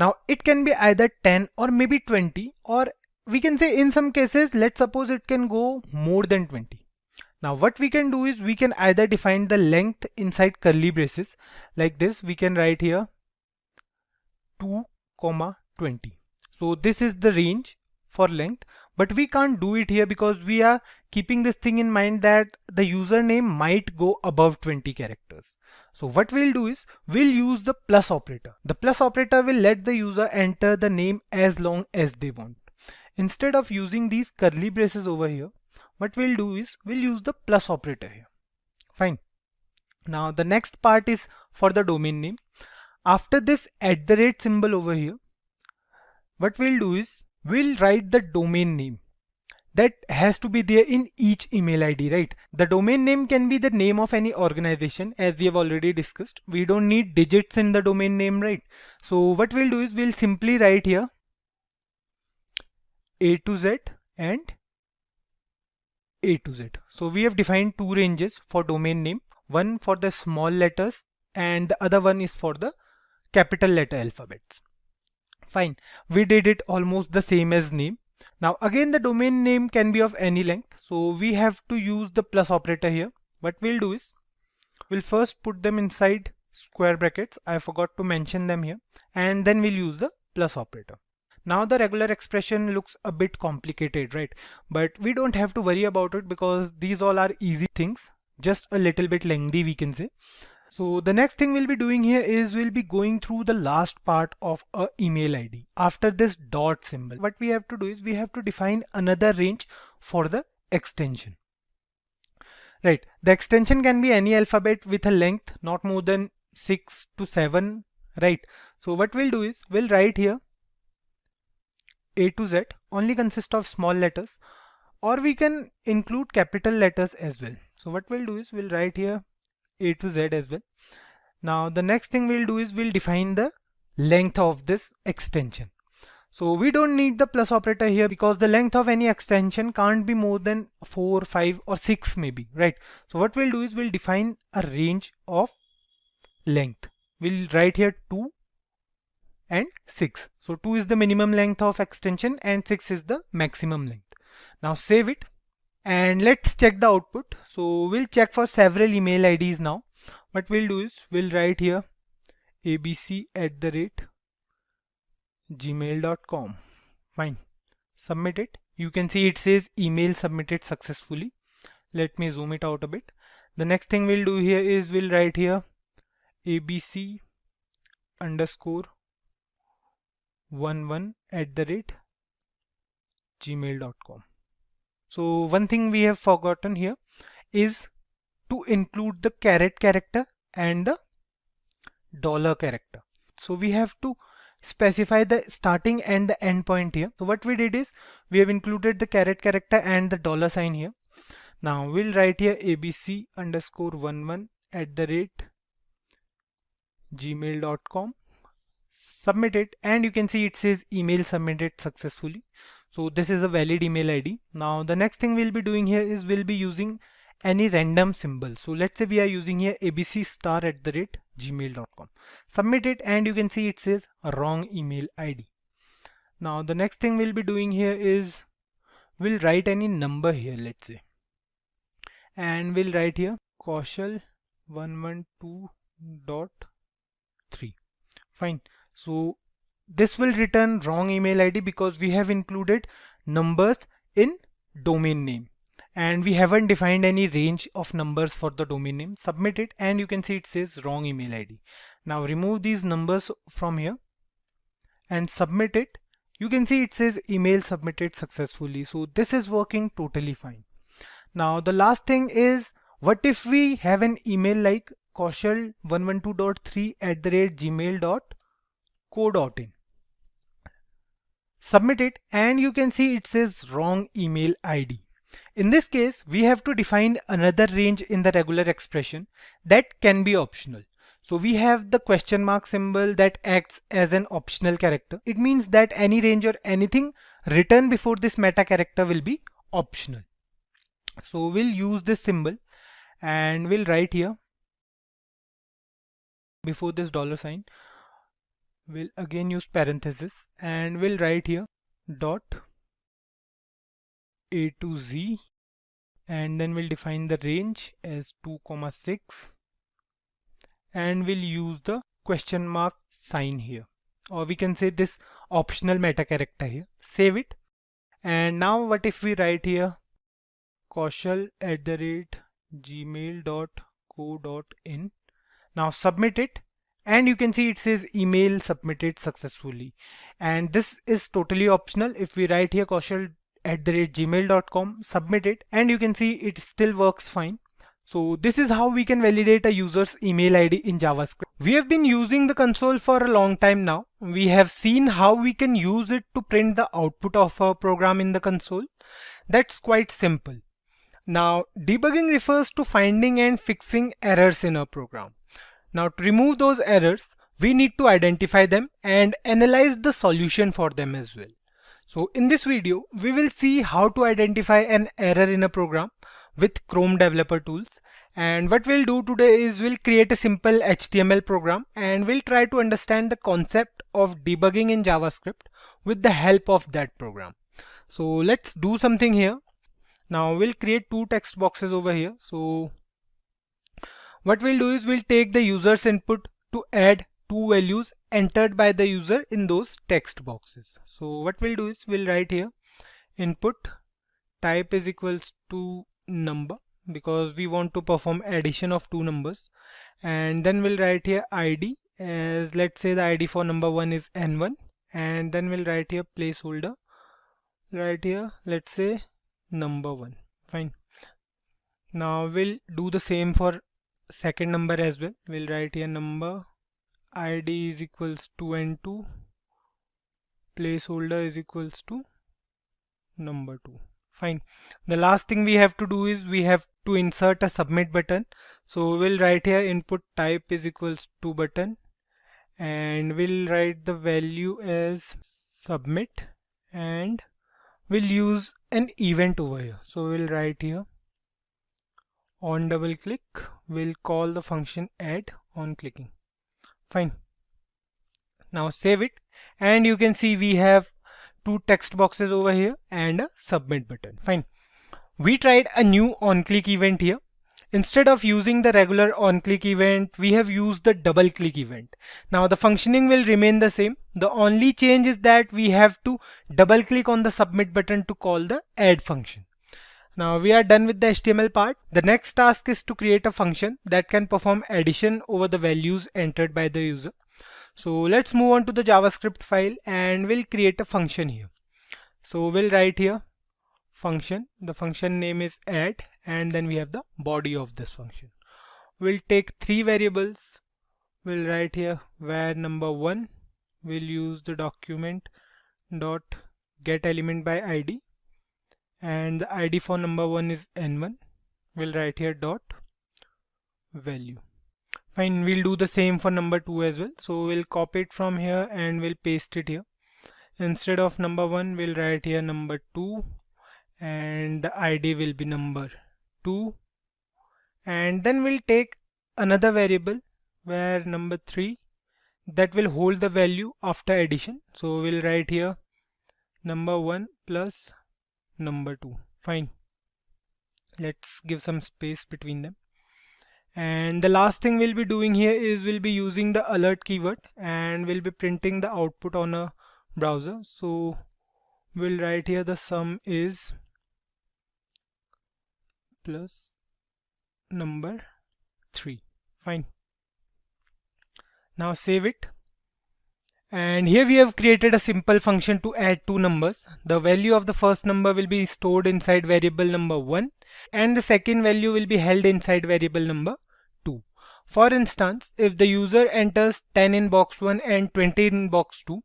Now it can be either 10 or maybe 20, or we can say in some cases, let's suppose it can go more than 20. Now what we can do is we can either define the length inside curly braces like this. We can write here 2, 20. So this is the range for length, but we can't do it here because we are keeping this thing in mind that the username might go above 20 characters. So what we'll do is we'll use the plus operator. The plus operator will let the user enter the name as long as they want. Instead of using these curly braces over here, what we'll do is we'll use the plus operator here. Fine. Now the next part is for the domain name. After this @ symbol over here, what we'll do is we'll write the domain name. That has to be there in each email ID, right? The domain name can be the name of any organization, as we have already discussed. We don't need digits in the domain name, right? So what we'll do is we'll simply write here A to Z and A to Z. So we have defined two ranges for domain name, one for the small letters and the other one is for the capital letter alphabets. Fine, we did it almost the same as name. Now again the domain name can be of any length, so we have to use the plus operator here. What we'll do is we'll first put them inside square brackets. I forgot to mention them here, and then we'll use the plus operator. Now the regular expression looks a bit complicated, right? But we don't have to worry about it because these all are easy things, just a little bit lengthy we can say. So the next thing we'll be doing here is we'll be going through the last part of a email ID. After this dot symbol, what we have to do is we have to define another range for the extension. Right, the extension can be any alphabet with a length not more than 6 to 7, right? So what we'll do is we'll write here A to Z only consists of small letters, or we can include capital letters as well. So what we'll do is we'll write here A to Z as well. Now the next thing we'll do is we'll define the length of this extension. So we don't need the plus operator here because the length of any extension can't be more than 4, 5 or 6 maybe, right? So what we'll do is we'll define a range of length. We'll write here 2 and 6. So 2 is the minimum length of extension and 6 is the maximum length. Now save it and let's check the output. So we'll check for several email IDs now. What we'll do is we'll write here abc@gmail.com. Fine, submit it. You can see it says email submitted successfully. Let me zoom it out a bit. The next thing we'll do here is we'll write here abc_11@gmail.com. So one thing we have forgotten here is to include the caret character and the dollar character. So we have to specify the starting and the end point here. So what we did is we have included the caret character and the dollar sign here. Now we'll write here abc_11@gmail.com. Submit it and you can see it says email submitted successfully. So this is a valid email ID. Now the next thing we'll be doing here is we'll be using any random symbol. So let's say we are using here abc*@gmail.com. Submit it and you can see it says a wrong email ID. Now the next thing we'll be doing here is we'll write any number here, let's say, and we'll write here Kaushal112.3. Fine. So this will return wrong email ID because we have included numbers in domain name and we haven't defined any range of numbers for the domain name. Submit it and you can see it says wrong email ID. Now remove these numbers from here and submit it. You can see it says email submitted successfully. So this is working totally fine. Now the last thing is, what if we have an email like kaushal112.3@gmail.co.in. Submit it and you can see it says wrong email ID. In this case, we have to define another range in the regular expression that can be optional. So we have the question mark symbol that acts as an optional character. It means that any range or anything written before this meta character will be optional. So we'll use this symbol and we'll write here before this dollar sign, we'll again use parenthesis and we'll write here dot A to Z, and then we'll define the range as 2,6, and we'll use the question mark sign here, or we can say this optional meta character here. Save it. And now what if we write here kaushal@gmail.co.in. Now submit it, and you can see it says email submitted successfully, and this is totally optional. If we write here kaushal@gmail.com, submit it, and you can see it still works fine. So this is how we can validate a user's email ID in JavaScript. We have been using the console for a long time now. We have seen how we can use it to print the output of a program in the console. That's quite simple. Now, debugging refers to finding and fixing errors in a program. Now, to remove those errors, we need to identify them and analyze the solution for them as well. So in this video, we will see how to identify an error in a program with Chrome Developer Tools. And what we'll do today is we'll create a simple HTML program, and we'll try to understand the concept of debugging in JavaScript with the help of that program. So let's do something here. Now we'll create two text boxes over here. So what we'll do is we'll take the user's input to add two values entered by the user in those text boxes. So what we'll do is we'll write here input type is equals to number, because we want to perform addition of two numbers, and then we'll write here id as, let's say the id for number 1 is n1, and then we'll write here placeholder, right here let's say number 1. Fine. Now we'll do the same for second number as well. We'll write here number id is equals to n2, placeholder is equals to number 2. Fine. The last thing we have to do is we have to insert a submit button. So we'll write here input type is equals to button, and we'll write the value as submit, and we'll use an event over here. So we'll write here on double click, we'll call the function add on clicking. Fine. Now save it, and you can see we have two text boxes over here and a submit button. Fine. We tried a new on click event here. Instead of using the regular on click event, we have used the double click event. Now the functioning will remain the same. The only change is that we have to double click on the submit button to call the add function. Now we are done with the HTML part. The next task is to create a function that can perform addition over the values entered by the user. So let's move on to the JavaScript file, and we'll create a function here. So we'll write here function. The function name is add, and then we have the body of this function. We'll take three variables. We'll write here var number 1. We'll use the document dot get element by id, and the id for number 1 is n1. We'll write here dot value. Fine. We'll do the same for number 2 as well. So we'll copy it from here and we'll paste it here. Instead of number 1, we'll write here number 2, and the id will be number 2, and then we'll take another variable where number 3 that will hold the value after addition. So we'll write here number 1 plus number 2. Fine. Let's give some space between them. And the last thing we'll be doing here is we'll be using the alert keyword, and we'll be printing the output on a browser. So we'll write here the sum is plus number 3. Fine. Now save it. And here we have created a simple function to add two numbers. The value of the first number will be stored inside variable number 1, and the second value will be held inside variable number 2. For instance, if the user enters 10 in box 1 and 20 in box 2,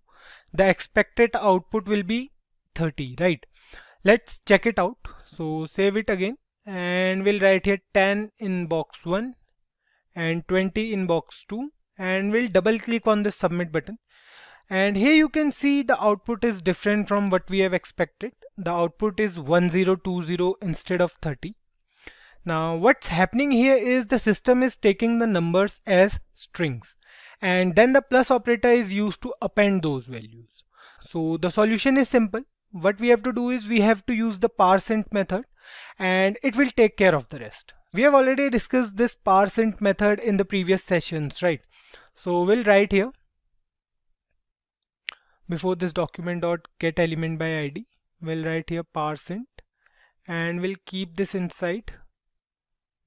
the expected output will be 30, right? Let's check it out. So save it again, and we'll write here 10 in box 1 and 20 in box 2, and we'll double click on the submit button. And here you can see the output is different from what we have expected. The output is 1020 instead of 30. Now what's happening here is the system is taking the numbers as strings, and then the plus operator is used to append those values. So the solution is simple. What we have to do is we have to use the parseInt method, and it will take care of the rest. We have already discussed this parseInt method in the previous sessions, right? So we'll write here before this document.getElement by id, we'll write here parseInt, and we'll keep this inside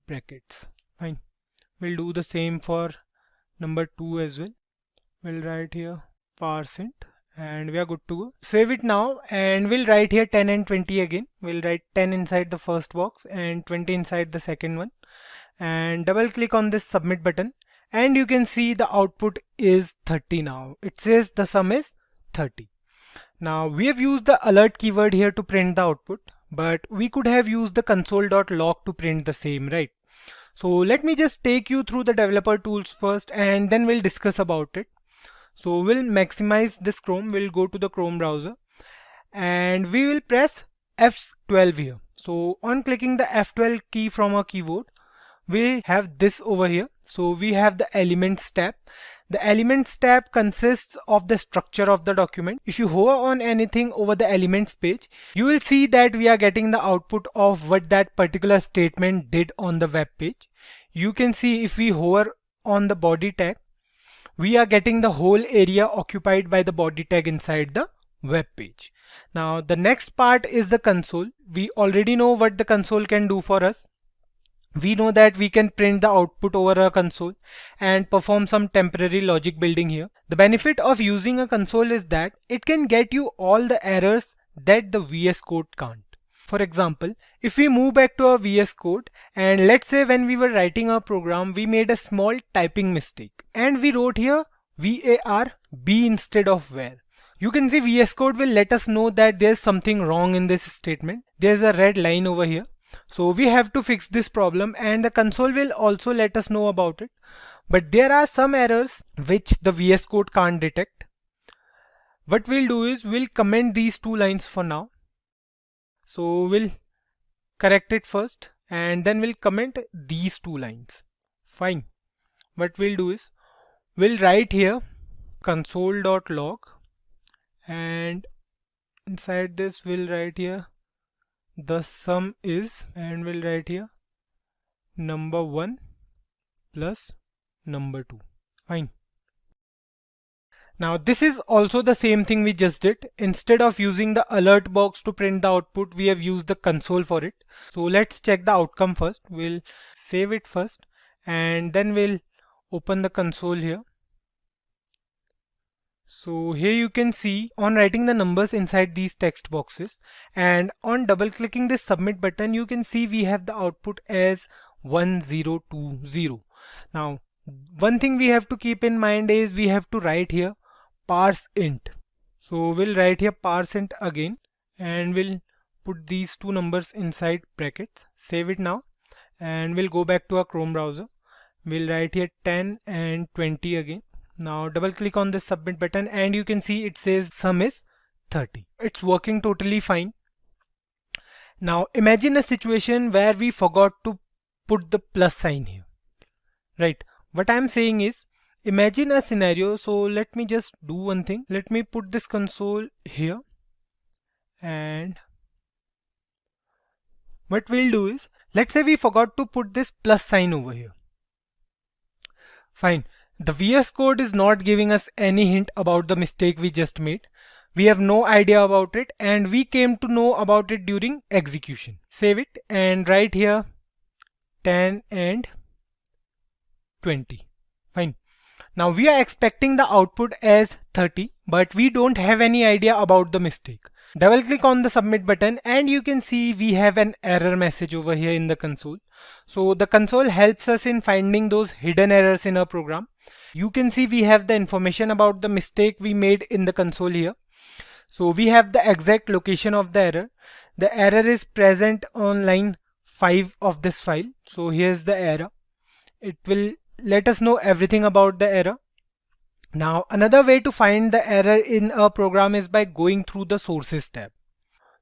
brackets. Fine. We'll do the same for number 2 as well. We'll write here parseInt, and we are good to go. Save it now, and we'll write here 10 and 20 again. We'll write 10 inside the first box and 20 inside the second one, and double click on this submit button, and you can see the output is 30 now. It says the sum is 30. Now we have used the alert keyword here to print the output, but we could have used the console.log to print the same, right? So let me just take you through the developer tools first, and then we'll discuss about it. So we'll maximize this Chrome. We'll go to the Chrome browser, and we will press F12 here. So on clicking the F12 key from our keyboard, we have this over here. So we have the Elements tab. The Elements tab consists of the structure of the document. If you hover on anything over the Elements page, you will see that we are getting the output of what that particular statement did on the web page. You can see if we hover on the body tag, we are getting the whole area occupied by the body tag inside the web page. Now the next part is the console. We already know what the console can do for us. We know that we can print the output over a console and perform some temporary logic building here. The benefit of using a console is that it can get you all the errors that the VS Code can't. For example, if we move back to our VS Code, and let's say when we were writing our program, we made a small typing mistake and we wrote here var b instead of where. You can see VS Code will let us know that there's something wrong in this statement. There's a red line over here. So we have to fix this problem, and the console will also let us know about it. But there are some errors which the VS Code can't detect. What we'll do is we'll comment these 2 lines for now. So we'll correct it first, and then we'll comment these 2 lines. Fine. What we'll do is we'll write here console.log, and inside this we'll write here the sum is, and we'll write here number 1 plus number 2. Fine. Now this is also the same thing we just did. Instead of using the alert box to print the output, we have used the console for it. So let's check the outcome first. We'll save it first, and then we'll open the console here. So here you can see on writing the numbers inside these text boxes, and on double clicking this submit button, you can see we have the output as 1020. Now one thing we have to keep in mind is we have to write here parseInt. So we'll write here parseInt again, and we'll put these 2 numbers inside brackets. Save it now, and we'll go back to our Chrome browser. We'll write here 10 and 20 again. Now double click on this submit button, and you can see it says sum is 30. It's working totally fine. Now imagine a situation where we forgot to put the plus sign here, right? What I'm saying is, imagine a scenario. So let me just do one thing. Let me put this console here, and what we'll do is, let's say we forgot to put this plus sign over here. Fine. The VS Code is not giving us any hint about the mistake we just made. We have no idea about it, and we came to know about it during execution. Save it and write here 10 and 20. Fine. Now we are expecting the output as 30, but we don't have any idea about the mistake. Double click on the submit button, and you can see we have an error message over here in the console. So the console helps us in finding those hidden errors in our program. You can see we have the information about the mistake we made in the console here. So we have the exact location of the error. The error is present on line 5 of this file. So here's the error. It will let us know everything about the error. Now another way to find the error in a program is by going through the sources tab.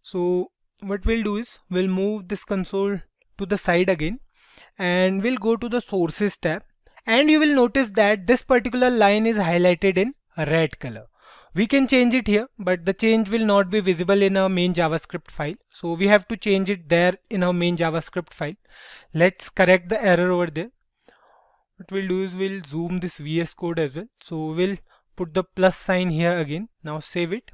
So what we'll do is we'll move this console to the side again, and we'll go to the sources tab, And you will notice that this particular line is highlighted in red color. We can change it here, but the change will not be visible in our main JavaScript file. So we have to change it there in our main JavaScript file. Let's correct the error over there. What we'll do is we'll zoom this VS Code as well. So we'll put the plus sign here again. Now save it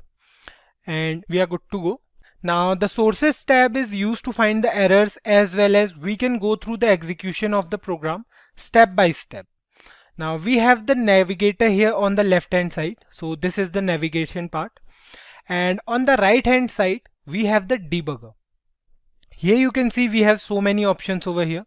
and we are good to go. Now the sources tab is used to find the errors, as well as we can go through the execution of the program step by step. Now we have the navigator here on the left hand side. So this is the navigation part. And on the right hand side, we have the debugger. Here you can see we have so many options over here.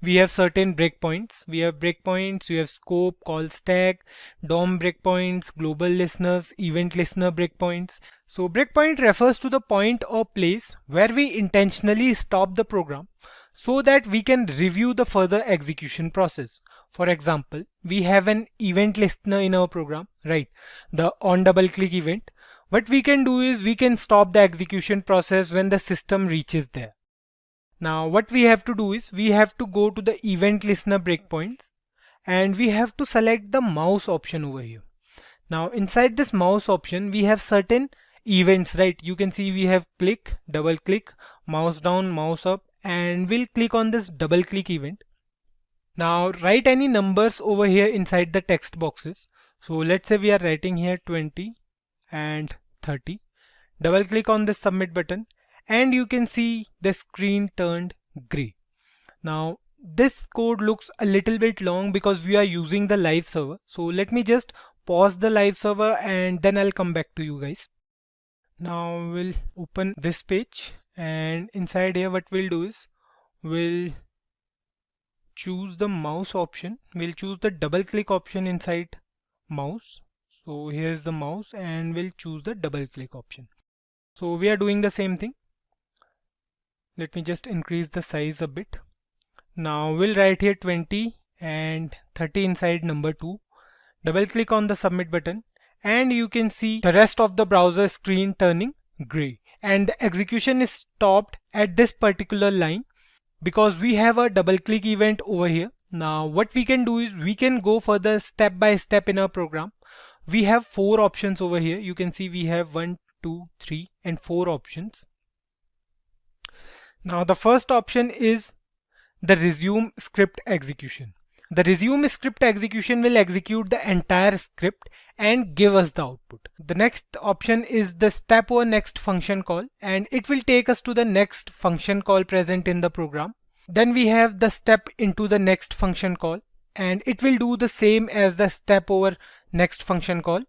We have certain breakpoints. We have scope, call stack, DOM breakpoints, global listeners, event listener breakpoints. So breakpoint refers to the point or place where we intentionally stop the program so that we can review the further execution process. For example, we have an event listener in our program, right? The on double click event. What we can do is we can stop the execution process when the system reaches there. Now what we have to do is we have to go to the event listener breakpoints and we have to select the mouse option over here. Now inside this mouse option we have certain events, right? You can see we have click, double click, mouse down, mouse up, and we'll click on this double click event. Now write any numbers over here inside the text boxes. So let's say we are writing here 20 and 30. Double click on this submit button and you can see the screen turned gray. Now this code looks a little bit long because we are using the live server. So let me just pause the live server and then I'll come back to you guys. Now we'll open this page and inside here what we'll do is we'll choose the mouse option. We'll choose the double click option inside mouse. So here's the mouse and we'll choose the double click option. So we are doing the same thing. Let me just increase the size a bit. Now we'll write here 20 and 30 inside number 2. Double click on the submit button and you can see the rest of the browser screen turning gray, and the execution is stopped at this particular line because we have a double click event over here. Now what we can do is we can go further step by step in our program. We have 4 options over here. You can see we have 1, 2, 3 and 4 options. Now the first option is the resume script execution. The resume script execution will execute the entire script and give us the output. The next option is the step or next function call, and it will take us to the next function call present in the program. Then we have the step into the next function call, and it will do the same as the step over next function call.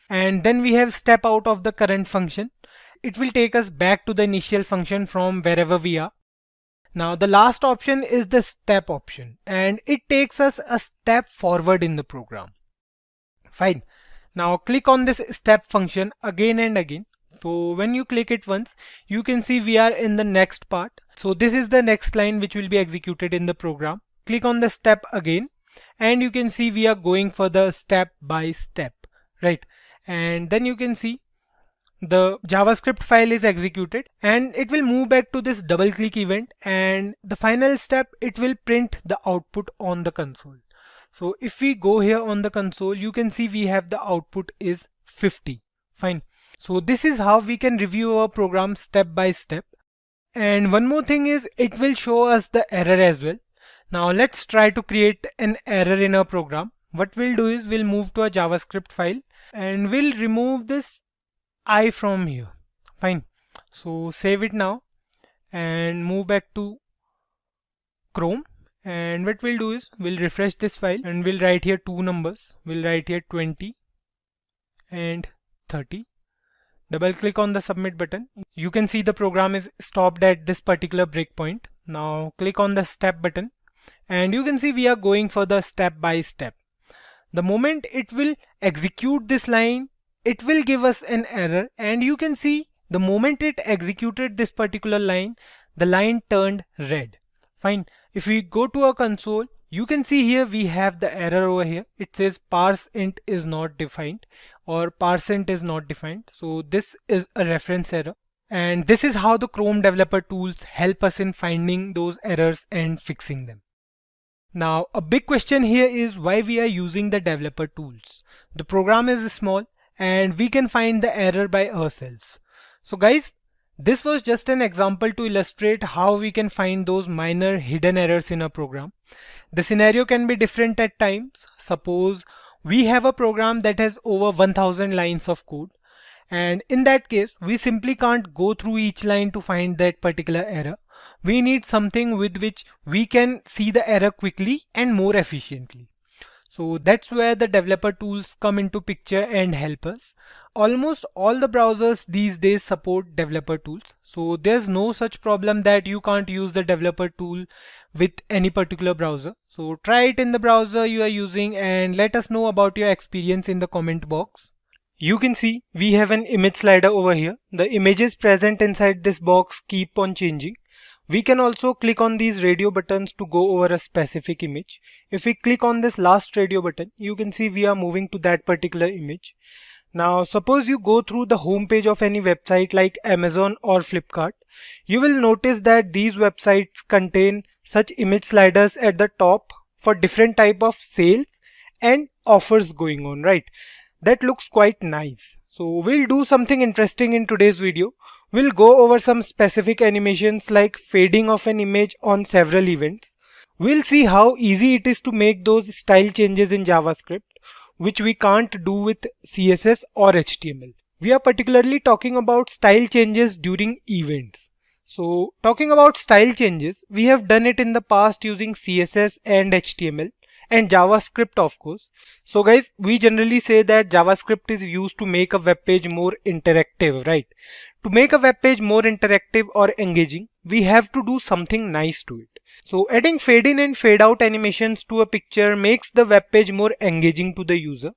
And then we have step out of the current function. It will take us back to the initial function from wherever we are. Now the last option is the step option, and it takes us a step forward in the program. Fine. Now click on this step function again and again. So when you click it once, you can see we are in the next part. So this is the next line which will be executed in the program. Click on the step again and you can see we are going for the step by step, right? And then you can see the JavaScript file is executed and it will move back to this double click event, and the final step, it will print the output on the console. So if we go here on the console, you can see we have the output is 50. Fine. So this is how we can review our program step by step. And one more thing is it will show us the error as well. Now let's try to create an error in our program. What we'll do is we'll move to a JavaScript file and we'll remove this I from here. Fine. So save it now and move back to Chrome. And what we'll do is we'll refresh this file and we'll write here 2 numbers. We'll write here 20 and 30. Double click on the submit button. You can see the program is stopped at this particular breakpoint. Now click on the step button and you can see we are going for the step by step. The moment it will execute this line, it will give us an error, and you can see the moment it executed this particular line, the line turned red. Fine. If we go to our console, you can see here we have the error over here. It says parse int is not defined or parse int is not defined. So this is a reference error, and this is how the Chrome developer tools help us in finding those errors and fixing them. Now, a big question here is why we are using the developer tools. The program is small and we can find the error by ourselves. So guys, this was just an example to illustrate how we can find those minor hidden errors in a program. The scenario can be different at times. Suppose we have a program that has over 1000 lines of code, and in that case we simply can't go through each line to find that particular error. We need something with which we can see the error quickly and more efficiently. So that's where the developer tools come into picture and help us. Almost all the browsers these days support developer tools. So there's no such problem that you can't use the developer tool with any particular browser. So try it in the browser you are using and let us know about your experience in the comment box. You can see we have an image slider over here. The images present inside this box keep on changing. We can also click on these radio buttons to go over a specific image. If we click on this last radio button, you can see we are moving to that particular image. Now suppose you go through the home page of any website like Amazon or Flipkart. You will notice that these websites contain such image sliders at the top for different type of sales and offers going on, right? That looks quite nice. So we'll do something interesting in today's video. We'll go over some specific animations like fading of an image on several events. We'll see how easy it is to make those style changes in JavaScript, which we can't do with CSS or HTML. We are particularly talking about style changes during events. So talking about style changes, we have done it in the past using CSS and HTML. And JavaScript, of course. So guys, we generally say that JavaScript is used to make a web page more interactive, right? To make a web page more interactive or engaging, we have to do something nice to it. So adding fade in and fade out animations to a picture makes the web page more engaging to the user.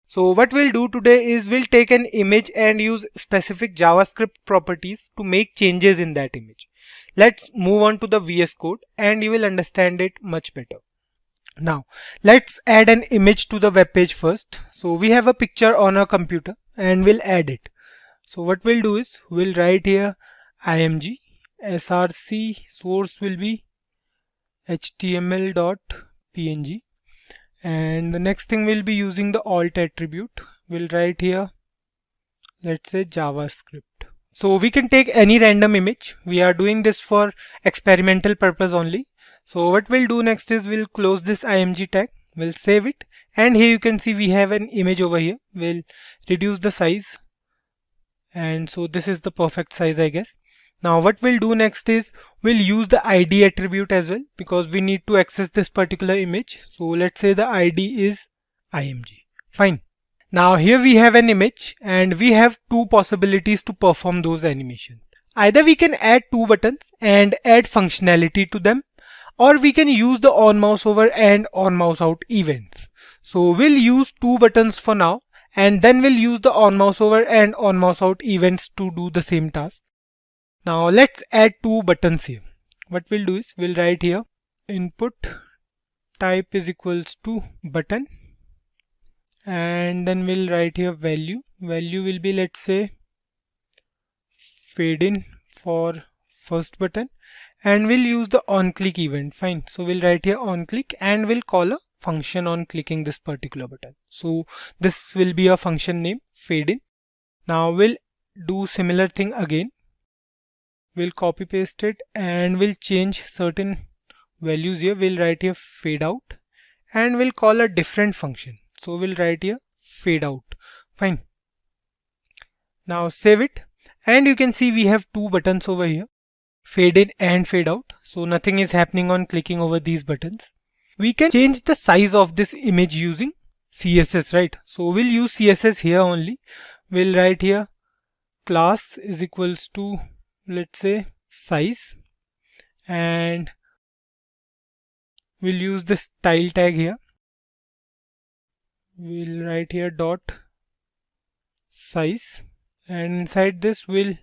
So what we'll do today is we'll take an image and use specific JavaScript properties to make changes in that image. Let's move on to the VS Code and you will understand it much better. Now let's add an image to the web page first. So we have a picture on our computer and we'll add it. So what we'll do is we'll write here img src source will be html.png, and the next thing we'll be using the alt attribute. We'll write here, let's say JavaScript. So we can take any random image. We are doing this for experimental purpose only. So what we'll do next is we'll close this img tag, we'll save it, and here you can see we have an image over here. We'll reduce the size, and so this is the perfect size, I guess. Now what we'll do next is we'll use the ID attribute as well because we need to access this particular image. So let's say the ID is img. Fine. Now here we have an image and we have two possibilities to perform those animations. Either we can add two buttons and add functionality to them, or we can use the on mouse over and on mouse out events. So we'll use two buttons for now and then we'll use the on mouse over and on mouse out events to do the same task. Now let's add two buttons here. What we'll do is we'll write here input type is equals to button, and then we'll write here value. Value will be, let's say, fade in for first button, and we'll use the on click event. Fine. So we'll write here on click and we'll call a function on clicking this particular button. So this will be a function name fade in. Now we'll do similar thing again. We'll copy paste it and we'll change certain values here. We'll write here fade out and we'll call a different function. So we'll write here fade out. Fine. Now save it, and you can see we have two buttons over here, fade in and fade out. So nothing is happening on clicking over these buttons. We can change the size of this image using CSS, right? So we'll use CSS here only. We'll write here class is equals to, let's say, size, and we'll use the style tag here. We'll write here dot size, and inside this we'll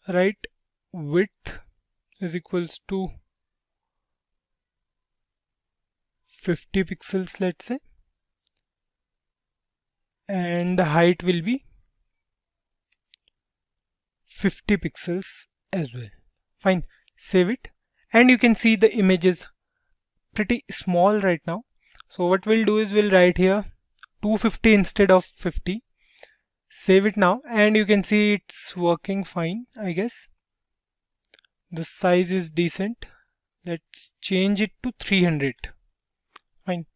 write width is equals to 50 pixels, let's say, and the height will be 50 pixels as well. Fine. Save it, and you can see the image is pretty small right now. So what we'll do is we'll write here 250 instead of 50. Save it now, and you can see it's working fine, I guess. The size is decent. Let's change it to 300. Fine.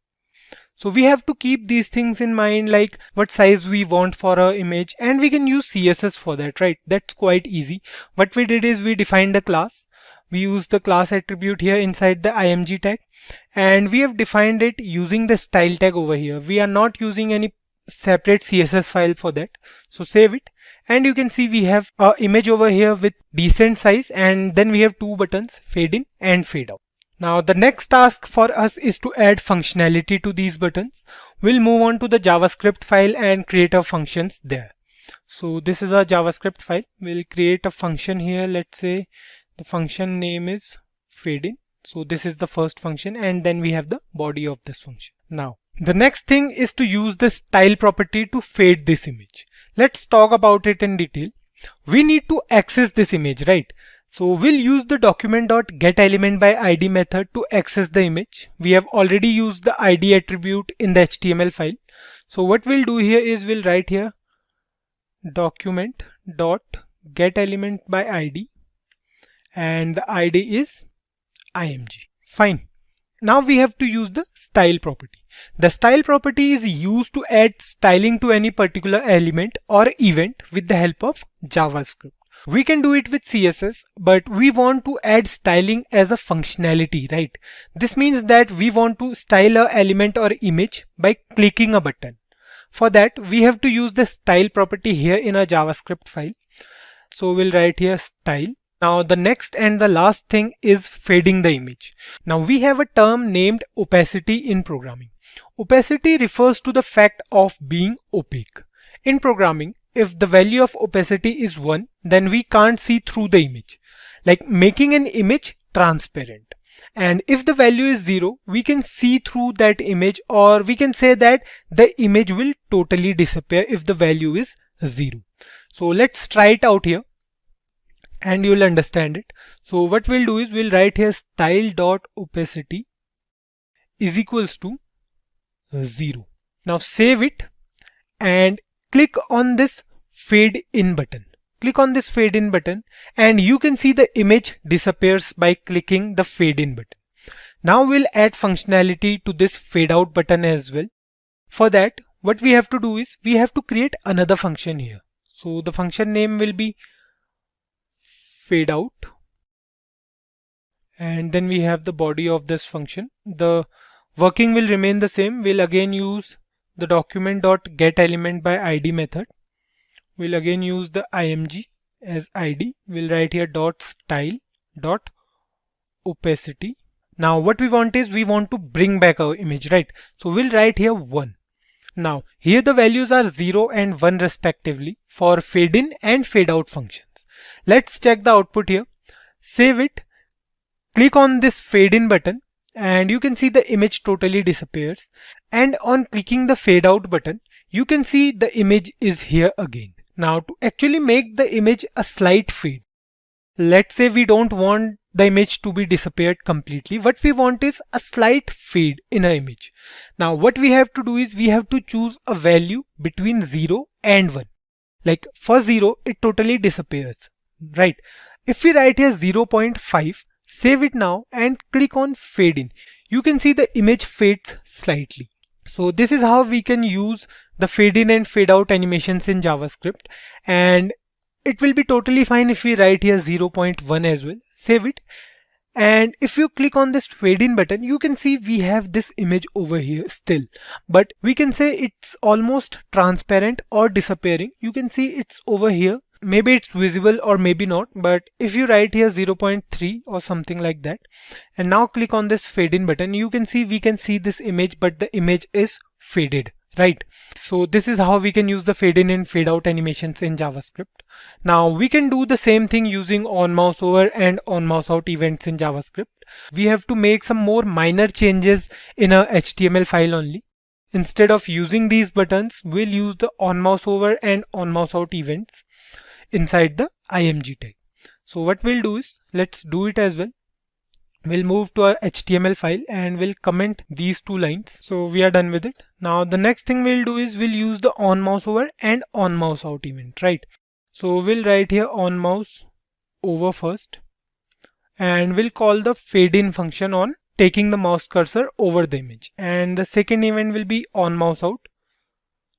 So we have to keep these things in mind, like what size we want for our image, and we can use CSS for that, right? That's quite easy. What we did is we defined a class. We use the class attribute here inside the img tag, and we have defined it using the style tag over here. We are not using any separate CSS file for that. So save it, and you can see we have an image over here with decent size, and then we have two buttons, fade in and fade out. Now the next task for us is to add functionality to these buttons. We'll move on to the JavaScript file and create our functions there. So this is our JavaScript file. We'll create a function here. Let's say the function name is fade in. So this is the first function, and then we have the body of this function. Now the next thing is to use the style property to fade this image. Let's talk about it in detail. We need to access this image, right? So we'll use the document.getElementById method to access the image. We have already used the ID attribute in the HTML file. So what we'll do here is we'll write here document.getElementById, and the ID is img. Fine. Now we have to use the style property. The style property is used to add styling to any particular element or event with the help of JavaScript. We can do it with CSS, but we want to add styling as a functionality, right? This means that we want to style an element or image by clicking a button. For that, we have to use the style property here in our JavaScript file. So we'll write here style. Now the next and the last thing is fading the image. Now we have a term named opacity in programming. Opacity refers to the fact of being opaque. In programming, if the value of opacity is 1, then we can't see through the image, like making an image transparent. And if the value is 0, we can see through that image, or we can say that the image will totally disappear if the value is 0. So let's try it out here, and you'll understand it. So what we'll do is we'll write here style.opacity is equals to 0. Now save it and click on this fade in button. Click on this fade in button, and you can see the image disappears by clicking the fade in button. Now we'll add functionality to this fade out button as well. For that, what we have to do is we have to create another function here. So the function name will be fade out, and then we have the body of this function. The working will remain the same. We'll again use the document.getElementById method. We'll again use the img as id. We'll write here .style.opacity. Now what we want is we want to bring back our image, right? So we'll write here 1. Now here the values are 0 and 1 respectively for fade in and fade out functions. Let's check the output here. Save it. Click on this fade in button, and you can see the image totally disappears. And on clicking the fade out button, you can see the image is here again. Now to actually make the image a slight fade, let's say we don't want the image to be disappeared completely. What we want is a slight fade in an image. Now what we have to do is we have to choose a value between 0 and 1. Like for 0, it totally disappears, right? If we write here 0.5, save it now and click on fade in, you can see the image fades slightly. So this is how we can use the fade in and fade out animations in JavaScript, and it will be totally fine if we write here 0.1 as well. Save it, and if you click on this fade in button, you can see we have this image over here still, but we can say it's almost transparent or disappearing. You can see it's over here. Maybe it's visible or maybe not, but if you write here 0.3 or something like that, and now click on this fade in button, you can see we can see this image, but the image is faded, right? So this is how we can use the fade in and fade out animations in JavaScript. Now we can do the same thing using on mouse over and on mouse out events in JavaScript. We have to make some more minor changes in a HTML file only. Instead of using these buttons, we'll use the on mouse over and on mouse out events inside the img tag. So what we'll do is, let's do it as well. We'll move to our HTML file and we'll comment these 2 lines. So we are done with it. Now the next thing we'll do is we'll use the on mouse over and on mouse out event, right? So we'll write here on mouse over first, and we'll call the fade in function on taking the mouse cursor over the image, and the second event will be on mouse out.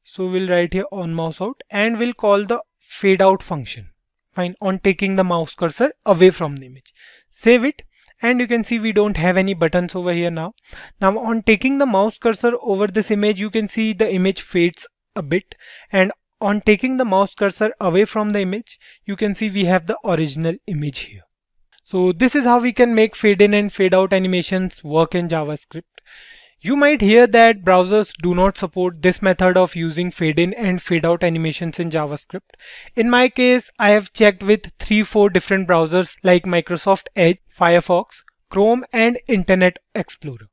So we'll write here on mouse out, and we'll call the fade out function, fine, on taking the mouse cursor away from the image. Save it, and you can see we don't have any buttons over here now. Now on taking the mouse cursor over this image, you can see the image fades a bit, and on taking the mouse cursor away from the image, you can see we have the original image here. So this is how we can make fade in and fade out animations work in JavaScript. You might hear that browsers do not support this method of using fade in and fade out animations in JavaScript. In my case, I have checked with 3-4 different browsers like Microsoft Edge, Firefox, Chrome and Internet Explorer.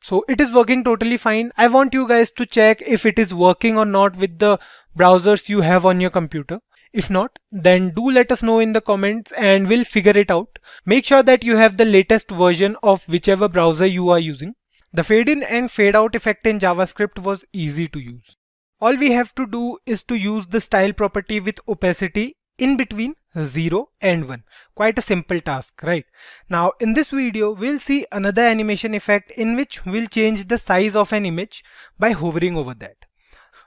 So it is working totally fine. I want you guys to check if it is working or not with the browsers you have on your computer. If not, then do let us know in the comments and we'll figure it out. Make sure that you have the latest version of whichever browser you are using. The fade in and fade out effect in JavaScript was easy to use. All we have to do is to use the style property with opacity in between 0 and 1. Quite a simple task, right? Now in this video, we'll see another animation effect in which we'll change the size of an image by hovering over that.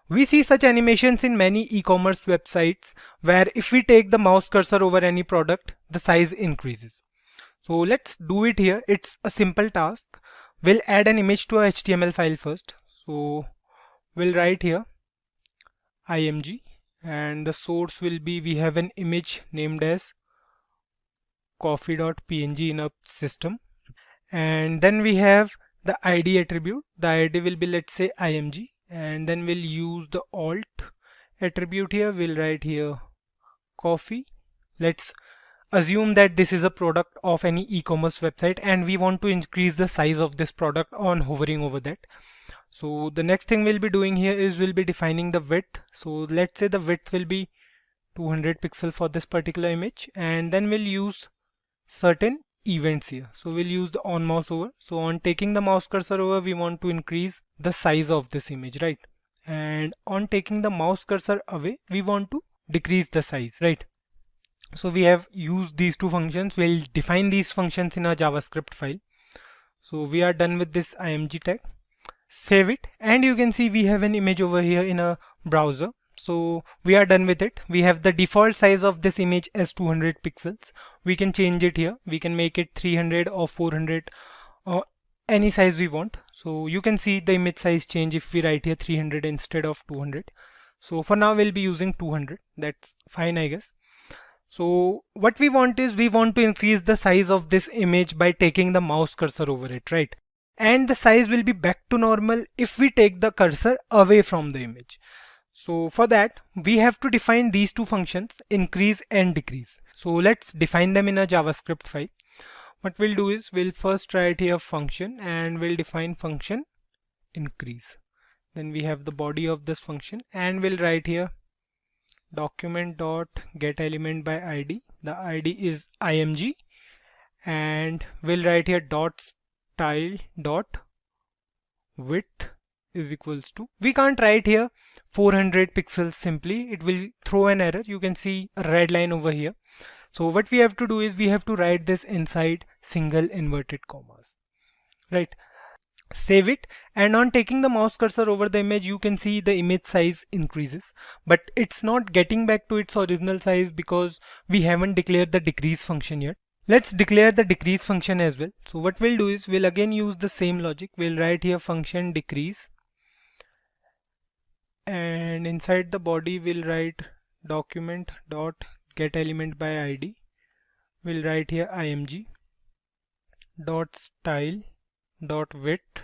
We see such animations in many e-commerce websites where if we take the mouse cursor over any product, the size increases. So let's do it here. It's a simple task. We'll add an image to our HTML file first. So we'll write here img, and the source will be, we have an image named as coffee.png in our system, and then we have the id attribute. The id will be, let's say, img, and then we'll use the alt attribute here. We'll write here coffee. Let's assume that this is a product of any e-commerce website and we want to increase the size of this product on hovering over that. So the next thing we'll be doing here is we'll be defining the width. So let's say the width will be 200 pixels for this particular image, and then we'll use certain events here. So we'll use the on mouse over. So on taking the mouse cursor over, we want to increase the size of this image, right? And on taking the mouse cursor away, we want to decrease the size, right? So we have used these 2 functions. We'll define these functions in our JavaScript file. So we are done with this img tag. Save it, and you can see we have an image over here in a browser. So we are done with it. We have the default size of this image as 200 pixels. We can change it here. We can make it 300 or 400 or any size we want. So you can see the image size change if we write here 300 instead of 200. So for now we'll be using 200. That's fine, I guess. So what we want is we want to increase the size of this image by taking the mouse cursor over it, right? And the size will be back to normal if we take the cursor away from the image. So for that, we have to define these 2 functions, increase and decrease. So let's define them in a JavaScript file. What we'll do is we'll first write here function, and we'll define function increase. Then we have the body of this function, and we'll write here document dot get element by id. The id is img, and we'll write here dot style dot width is equals to, we can't write here 400 pixels simply, it will throw an error. You can see a red line over here. So what we have to do is we have to write this inside single inverted commas, right? Save it, and on taking the mouse cursor over the image, you can see the image size increases, but it's not getting back to its original size because we haven't declared the decrease function yet. Let's declare the decrease function as well. So what we'll do is we'll again use the same logic. We'll write here function decrease, and inside the body we'll write document dot get element by id. We'll write here img dot style dot width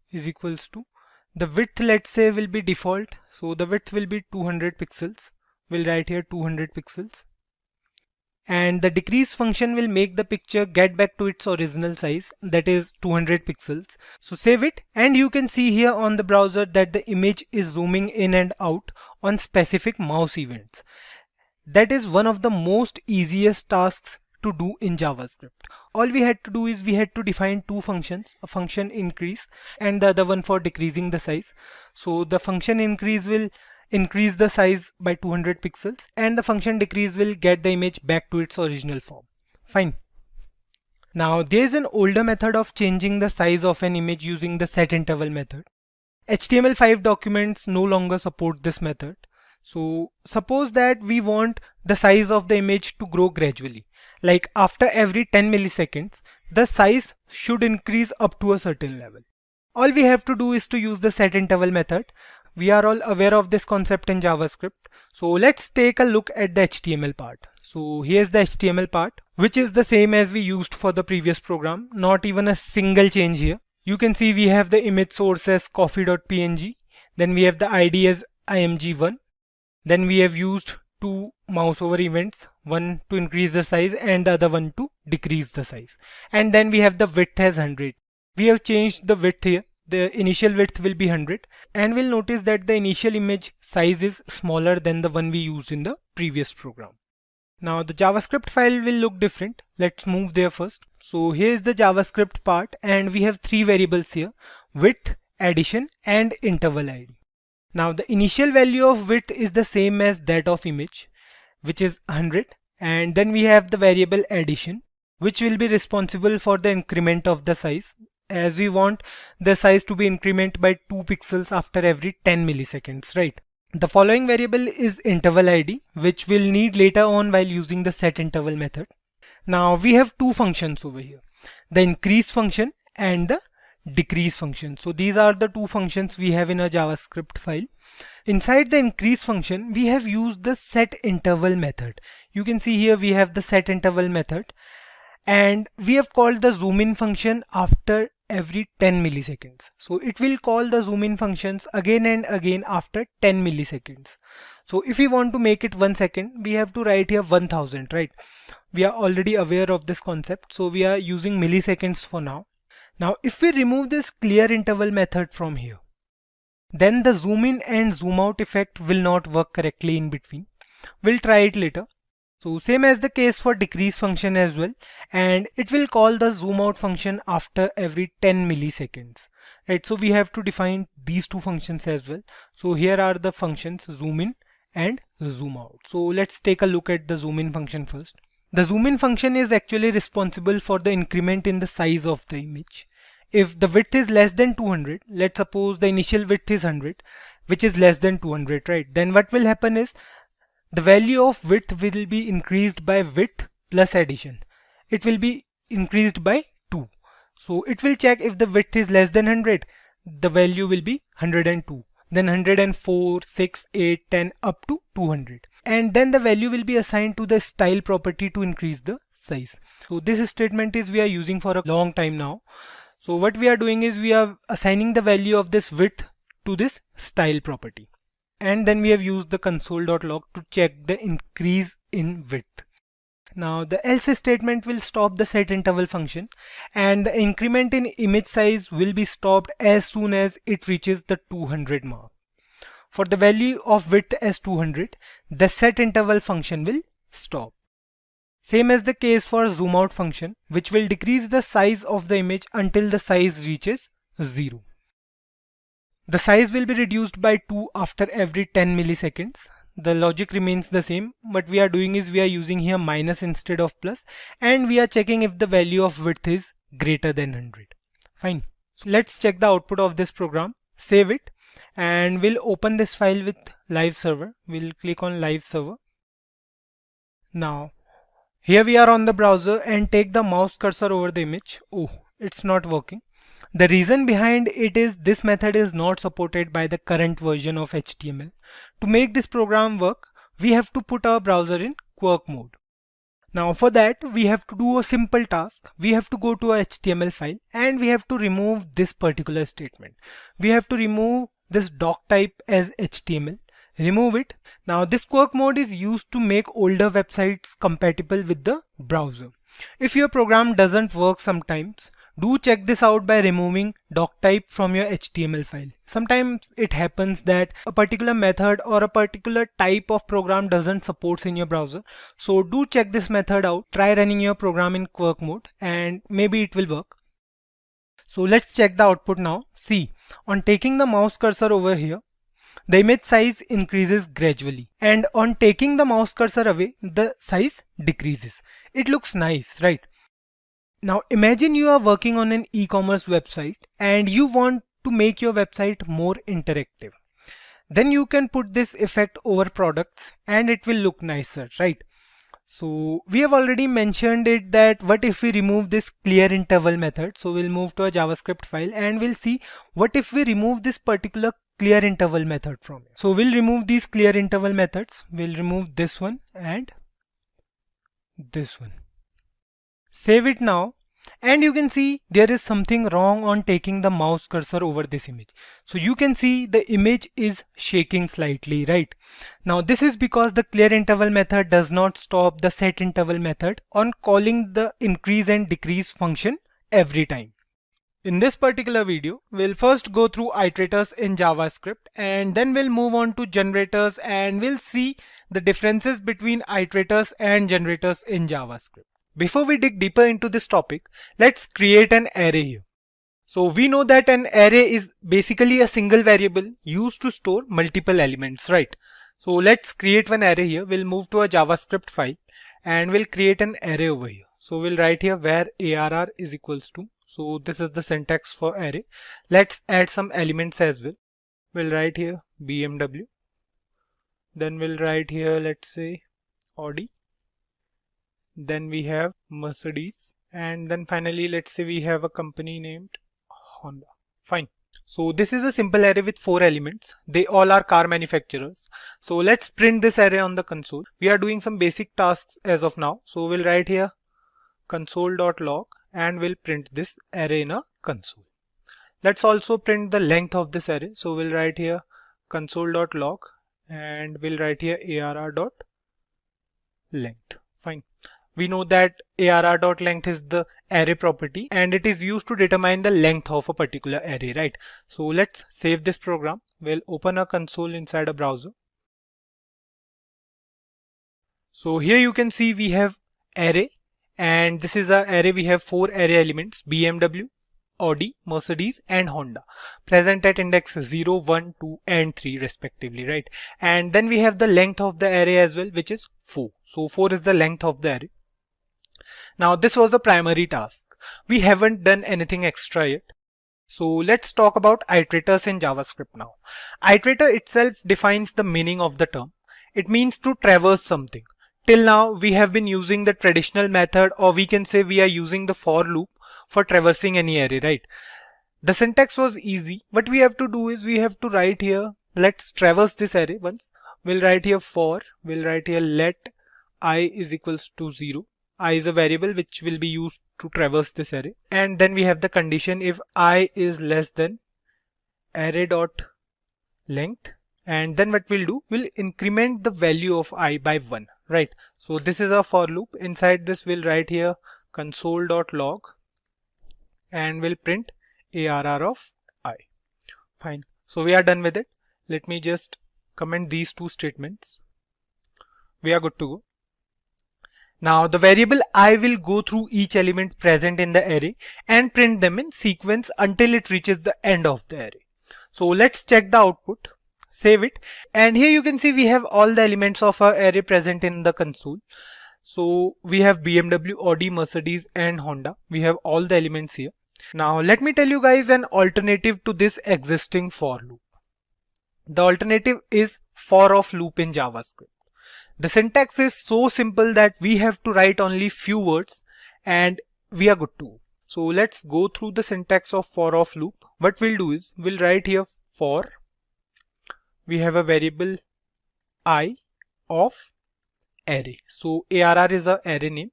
is equals to, the width, let's say, will be default, so the width will be 200 pixels. We'll write here 200 pixels, and the decrease function will make the picture get back to its original size, that is 200 pixels. So save it, and you can see here on the browser that the image is zooming in and out on specific mouse events. That is one of the most easiest tasks to do in JavaScript. All we had to do is we had to define two functions, a function increase and the other one for decreasing the size. So the function increase will increase the size by 200 pixels and the function decrease will get the image back to its original form. Fine. Now there is an older method of changing the size of an image using the setInterval method. HTML5 documents no longer support this method. So suppose that we want the size of the image to grow gradually. Like after every 10 milliseconds, the size should increase up to a certain level. All we have to do is to use the setInterval method. We are all aware of this concept in JavaScript. So let's take a look at the HTML part. So here's the HTML part, which is the same as we used for the previous program. Not even a single change here. You can see we have the image source as coffee.png. Then we have the ID as img1. Then we have used two mouse over events, one to increase the size and the other one to decrease the size. And then we have the width as 100. We have changed the width here. The initial width will be 100 and we'll notice that the initial image size is smaller than the one we used in the previous program. Now the JavaScript file will look different. Let's move there first. So here's the JavaScript part and we have three variables here: width, addition and interval ID. Now the initial value of width is the same as that of image, which is 100, and then we have the variable addition, which will be responsible for the increment of the size, as we want the size to be increment by 2 pixels after every 10 milliseconds, right? The following variable is interval ID, which we'll need later on while using the setInterval method. Now we have two functions over here, the increase function and the decrease function. So these are the two functions we have in a JavaScript file. Inside the increase function, we have used the setInterval method. You can see here we have the setInterval method and we have called the zoom in function after every 10 milliseconds. So it will call the zoom in functions again and again after 10 milliseconds. So if we want to make it 1 second, we have to write here 1000, right? We are already aware of this concept, so we are using milliseconds for now. Now if we remove this clear interval method from here, then the zoom in and zoom out effect will not work correctly in between. We'll try it later. So same as the case for decrease function as well, and it will call the zoom out function after every 10 milliseconds, right? So we have to define these two functions as well. So here are the functions zoom in and zoom out. So let's take a look at the zoom in function first. The zoom in function is actually responsible for the increment in the size of the image. If the width is less than 200, let's suppose the initial width is 100, which is less than 200, right? Then what will happen is the value of width will be increased by width plus addition. It will be increased by 2. So it will check if the width is less than 100, the value will be 102. Then 104, 6, 8, 10 up to 200. And then the value will be assigned to the style property to increase the size. So this statement is we are using for a long time now. So what we are doing is we are assigning the value of this width to this style property. And then we have used the console.log to check the increase in width. Now the else statement will stop the setInterval function and the increment in image size will be stopped as soon as it reaches the 200 mark. For the value of width as 200, the setInterval function will stop. Same as the case for zoom out function, which will decrease the size of the image until the size reaches 0. The size will be reduced by 2 after every 10 milliseconds. The logic remains the same. What we are doing is we are using here minus instead of plus, and we are checking if the value of width is greater than 100. Fine. So let's check the output of this program, save it, and we'll open this file with live server. We'll click on live server. Now here we are on the browser and take the mouse cursor over the image. Oh, it's not working. The reason behind it is this method is not supported by the current version of HTML. To make this program work, we have to put our browser in quirk mode. Now for that, we have to do a simple task. We have to go to a HTML file and we have to remove this particular statement. We have to remove this doc type as HTML. Remove it. Now this quirk mode is used to make older websites compatible with the browser. If your program doesn't work sometimes, do check this out by removing doctype from your HTML file. Sometimes it happens that a particular method or a particular type of program doesn't support in your browser. So do check this method out. Try running your program in Quark mode and maybe it will work. So let's check the output now. See, on taking the mouse cursor over here, the image size increases gradually, and on taking the mouse cursor away, the size decreases. It looks nice, right? Now imagine you are working on an e-commerce website and you want to make your website more interactive. Then you can put this effect over products and it will look nicer, right? So we have already mentioned it that what if we remove this clear interval method. So we'll move to a JavaScript file and we'll see what if we remove this particular clear interval method from it. So we'll remove these clear interval methods. We'll remove this one and this one. Save it now. And you can see there is something wrong on taking the mouse cursor over this image. So you can see the image is shaking slightly, right? Now this is because the clear interval method does not stop the set interval method on calling the increase and decrease function every time. In this particular video, we'll first go through iterators in JavaScript and then we'll move on to generators and we'll see the differences between iterators and generators in JavaScript. Before we dig deeper into this topic, let's create an array here. So we know that an array is basically a single variable used to store multiple elements, right? So let's create one array here. We'll move to a JavaScript file and we'll create an array over here. So we'll write here where arr is equals to. So this is the syntax for array. Let's add some elements as well. We'll write here BMW. Then we'll write here, let's say Audi. Then we have Mercedes. And then finally, let's say we have a company named Honda. Fine. So this is a simple array with 4 elements. They all are car manufacturers. So let's print this array on the console. We are doing some basic tasks as of now. So we'll write here console.log and we'll print this array in a console. Let's also print the length of this array. So we'll write here console.log and we'll write here arr.length. Fine. We know that arr.length is the array property and it is used to determine the length of a particular array, right? So let's save this program. We'll open a console inside a browser. So here you can see we have array and this is a array. We have 4 array elements: BMW, Audi, Mercedes and Honda, present at index 0, 1, 2 and 3 respectively, right? And then we have the length of the array as well, which is 4. So 4 is the length of the array. Now this was the primary task. We haven't done anything extra yet. So let's talk about iterators in JavaScript now. Iterator itself defines the meaning of the term. It means to traverse something. Till now we have been using the traditional method, or we can say we are using the for loop for traversing any array, right? The syntax was easy. What we have to do is we have to write here, let's traverse this array once. We'll write here for, we'll write here let I is equals to 0. I is a variable which will be used to traverse this array. And then we have the condition if I is less than array.length. And then what we'll do, we'll increment the value of I by 1, right? So this is a for loop. Inside this we'll write here console.log and we'll print arr of I. Fine. So we are done with it. Let me just comment these 2 statements. We are good to go. Now the variable I will go through each element present in the array and print them in sequence until it reaches the end of the array. So let's check the output, save it, and here you can see we have all the elements of our array present in the console. So we have BMW, Audi, Mercedes and Honda. We have all the elements here. Now let me tell you guys an alternative to this existing for loop. The alternative is for of loop in JavaScript. The syntax is so simple that we have to write only few words and we are good to go. So let's go through the syntax of for of loop. What we'll do is we'll write here for. We have a variable I of array. So arr is a array name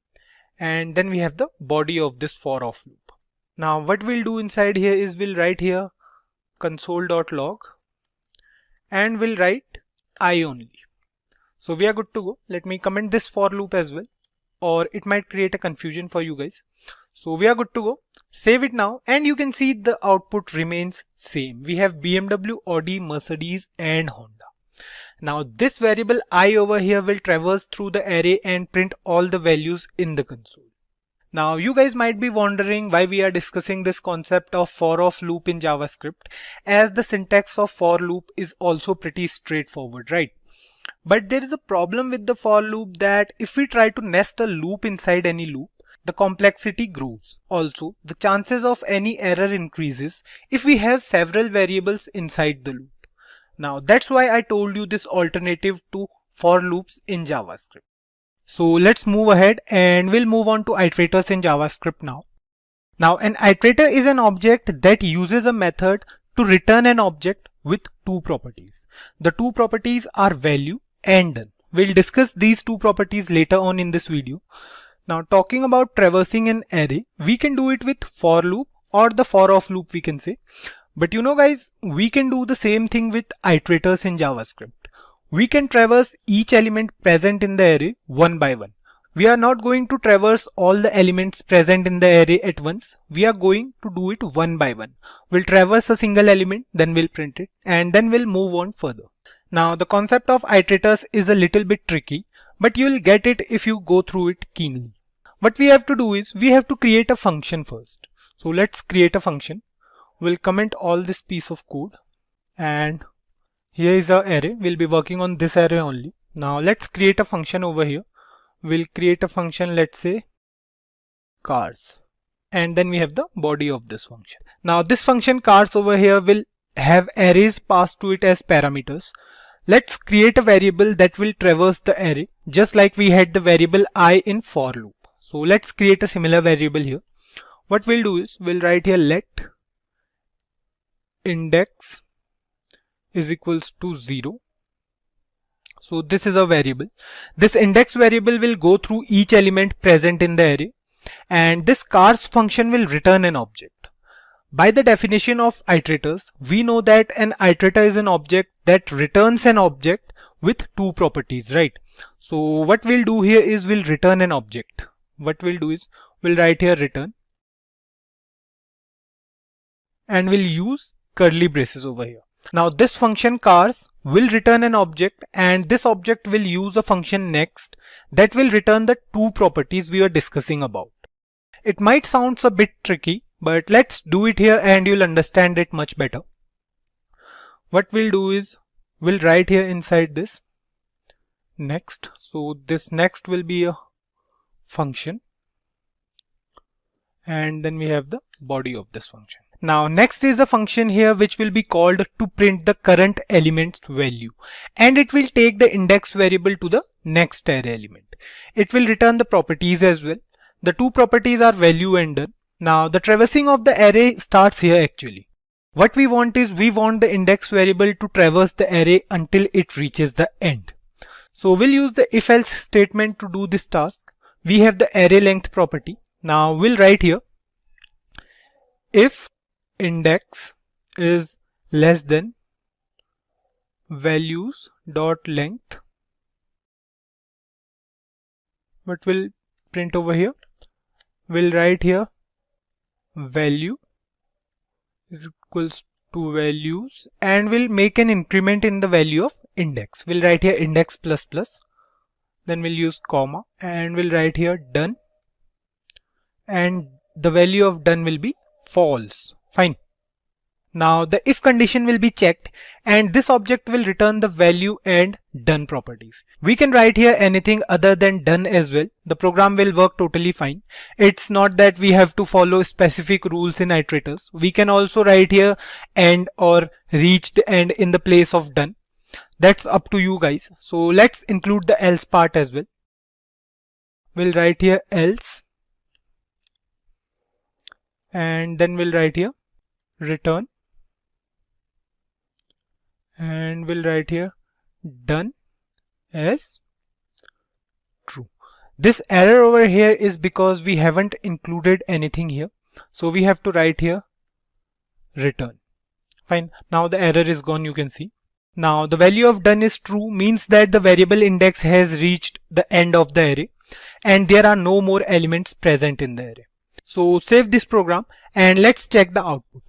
and then we have the body of this for of loop. Now what we'll do inside here is we'll write here console.log and we'll write I only. So we are good to go. Let me comment this for loop as well. or it might create a confusion for you guys. So we are good to go. Save it now, and you can see the output remains same. We have BMW, Audi, Mercedes and Honda. Now this variable I over here will traverse through the array and print all the values in the console. Now you guys might be wondering why we are discussing this concept of for-of loop in JavaScript, as the syntax of for loop is also pretty straightforward, right? But there is a problem with the for loop that if we try to nest a loop inside any loop, the complexity grows. Also, the chances of any error increases if we have several variables inside the loop. Now that's why I told you this alternative to for loops in JavaScript. So let's move ahead and we'll move on to iterators in JavaScript now. Now an iterator is an object that uses a method to return an object with two properties. The two properties are value and done. We'll discuss these two properties later on in this video. Now talking about traversing an array, we can do it with for loop or the for-of loop we can say. But you know guys, we can do the same thing with iterators in JavaScript. We can traverse each element present in the array one by one. We are not going to traverse all the elements present in the array at once. We are going to do it one by one. We'll traverse a single element, then we'll print it, and then we'll move on further. Now the concept of iterators is a little bit tricky, but you'll get it if you go through it keenly. What we have to do is we have to create a function first. So let's create a function. We'll comment all this piece of code, and here is our array. We'll be working on this array only. Now let's create a function over here. We'll create a function, let's say cars, and then we have the body of this function. Now this function cars over here will have arrays passed to it as parameters. Let's create a variable that will traverse the array just like we had the variable I in for loop. So let's create a similar variable here. What we'll do is we'll write here let index is equals to 0. So this is a variable. This index variable will go through each element present in the array, and this cars function will return an object. By the definition of iterators, we know that an iterator is an object that returns an object with two properties, right? So what we'll do here is we'll return an object. What we'll do is we'll write here return, and we'll use curly braces over here. Now this function cars will return an object, and this object will use a function next that will return the two properties we were discussing about. It might sound a bit tricky, but let's do it here and you'll understand it much better. What we'll do is we'll write here inside this next. So this next will be a function, and then we have the body of this function. Now next is a function here which will be called to print the current element's value, and it will take the index variable to the next array element. It will return the properties as well. The two properties are value and done. Now the traversing of the array starts here actually. What we want is we want the index variable to traverse the array until it reaches the end. So we'll use the if else statement to do this task. We have the array length property. Now we'll write here if index is less than values dot length. What will print over here? We'll write here value is equals to values, and we'll make an increment in the value of index. We'll write here index plus plus, then we'll use comma, and we'll write here done, and the value of done will be false. Fine. Now the if condition will be checked, and this object will return the value and done properties. We can write here anything other than done as well. The program will work totally fine. It's not that we have to follow specific rules in iterators. We can also write here end or reached end in the place of done. That's up to you guys. So let's include the else part as well. We'll write here else, and then we'll write here return, and we'll write here done as true. This error over here is because we haven't included anything here, so we have to write here return. Fine. Now the error is gone, you can see. Now the value of done is true means that the variable index has reached the end of the array. and there are no more elements present in the array. So save this program and let's check the output.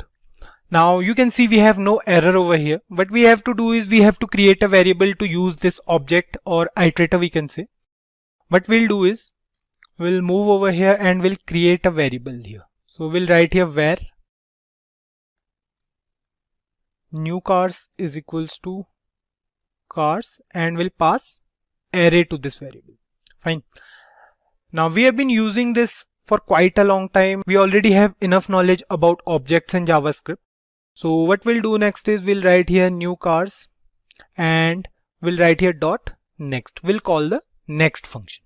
Now you can see we have no error over here. What we have to do is we have to create a variable to use this object or iterator, we can say. What we'll do is we'll move over here and we'll create a variable here. So we'll write here var new cars is equals to cars and we'll pass array to this variable. Fine. Now we have been using this for quite a long time. We already have enough knowledge about objects in JavaScript. So what we'll do next is we'll write here new cars and we'll write here dot next. We'll call the next function.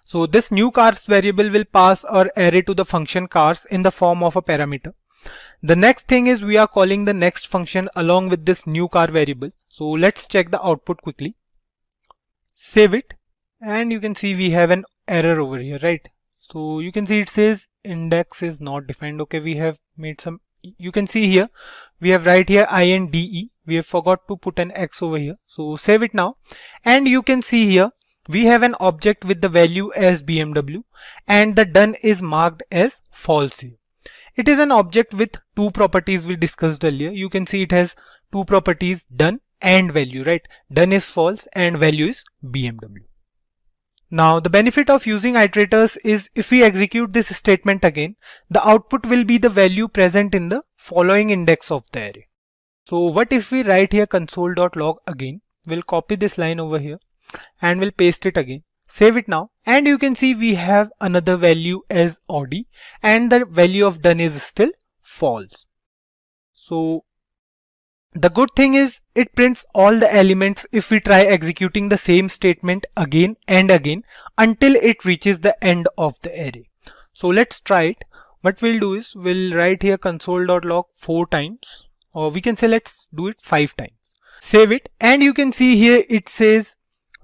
So this new cars variable will pass our array to the function cars in the form of a parameter. The next thing is we are calling the next function along with this new car variable. So let's check the output quickly. Save it and you can see we have an error over here, right? So you can see it says index is not defined. Okay, we have made some, you can see here we have right here INDE. We have forgot to put an X over here. So save it now and you can see here we have an object with the value as BMW and the done is marked as false here. It is an object with two properties we discussed earlier. You can see it has two properties, done and value, right? Done is false and value is BMW. Now the benefit of using iterators is if we execute this statement again, the output will be the value present in the following index of the array. So what if we write here console.log again, we'll copy this line over here and we'll paste it again. Save it now and you can see we have another value as Audi and the value of done is still false. So the good thing is it prints all the elements if we try executing the same statement again and again until it reaches the end of the array. So let's try it. What we'll do is we'll write here console.log 4 times, or we can say let's do it 5 times. Save it and you can see here it says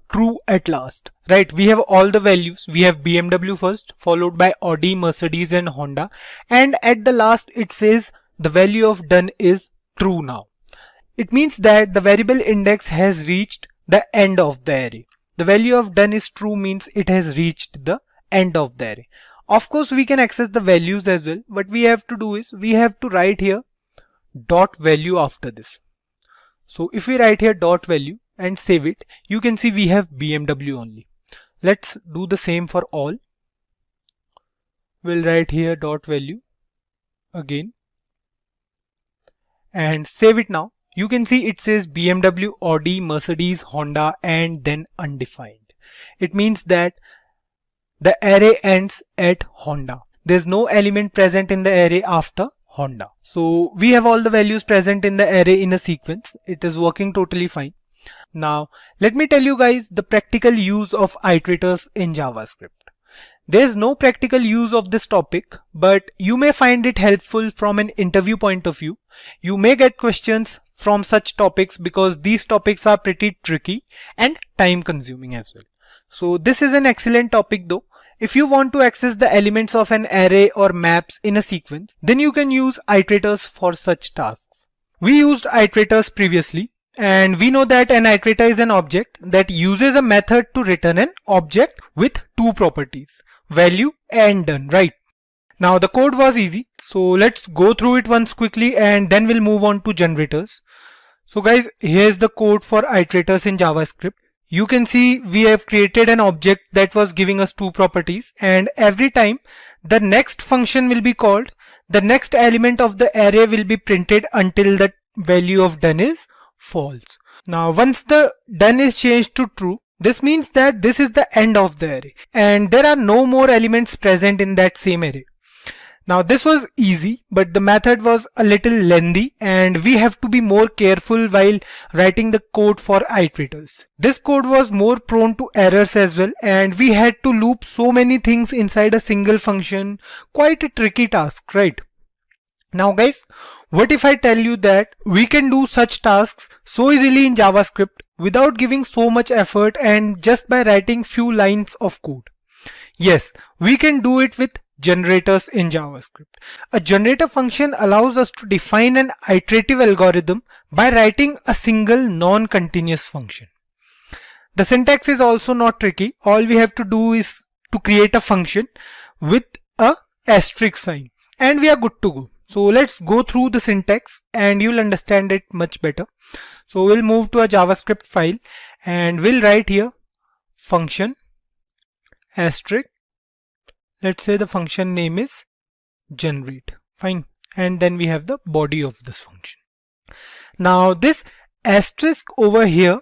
true at last, right? We have all the values. We have BMW first, followed by Audi, Mercedes and Honda, and at the last it says the value of done is true now. It means that the variable index has reached the end of the array. The value of done is true means it has reached the end of the array. Of course we can access the values as well. What we have to do is we have to write here dot value after this. So if we write here dot value and save it, you can see we have BMW only. Let's do the same for all. We'll write here dot value again and save it now. You can see it says BMW, Audi, Mercedes, Honda and then undefined. It means that the array ends at Honda. There's no element present in the array after Honda. So we have all the values present in the array in a sequence. It is working totally fine. Now let me tell you guys the practical use of iterators in JavaScript. There's no practical use of this topic, but you may find it helpful from an interview point of view. You may get questions from such topics because these topics are pretty tricky and time consuming as well. So this is an excellent topic though. If you want to access the elements of an array or maps in a sequence, then you can use iterators for such tasks. We used iterators previously and we know that an iterator is an object that uses a method to return an object with two properties, value and done, right? Now the code was easy, so let's go through it once quickly and then we'll move on to generators. So guys, here's the code for iterators in JavaScript. You can see we have created an object that was giving us two properties, and every time the next function will be called, the next element of the array will be printed until the value of done is false. Now once the done is changed to true, this means that this is the end of the array and there are no more elements present in that same array. Now this was easy, but the method was a little lengthy and we have to be more careful while writing the code for iterators. This code was more prone to errors as well, and we had to loop so many things inside a single function. Quite a tricky task, right? Now guys, what if I tell you that we can do such tasks so easily in JavaScript without giving so much effort and just by writing few lines of code? Yes, we can do it with generators in JavaScript. A generator function allows us to define an iterative algorithm by writing a single non-continuous function. The syntax is also not tricky. All we have to do is to create a function with a asterisk sign and we are good to go. So let's go through the syntax and you'll understand it much better. So we'll move to a JavaScript file and we'll write here function asterisk. Let's say the function name is generate. Fine. And then we have the body of this function. Now this asterisk over here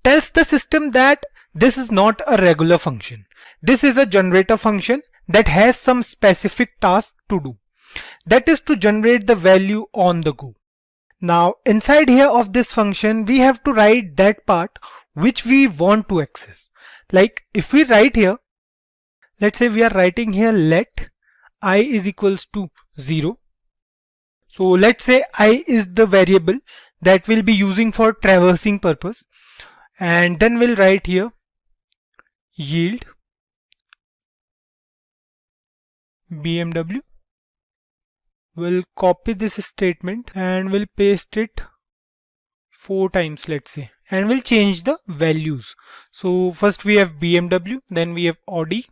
tells the system that this is not a regular function. This is a generator function that has some specific task to do. That is to generate the value on the go. Now inside here of this function, we have to write that part which we want to access. Like if we write here, let's say we are writing here let I is equals to 0. So let's say I is the variable that we'll be using for traversing purpose. And then we'll write here yield BMW. We'll copy this statement and we'll paste it 4 times, let's say, and we'll change the values. So first we have BMW, then we have Audi,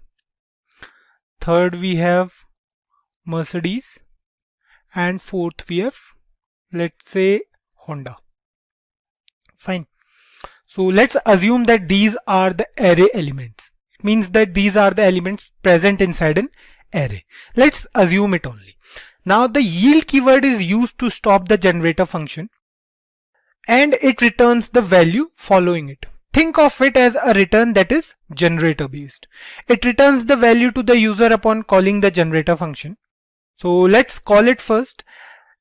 third we have Mercedes, and fourth we have, let's say, Honda. Fine. So let's assume that these are the array elements. It means that these are the elements present inside an array. Let's assume it only. Now the yield keyword is used to stop the generator function and it returns the value following it. Think of it as a return that is generator based. It returns the value to the user upon calling the generator function. So let's call it first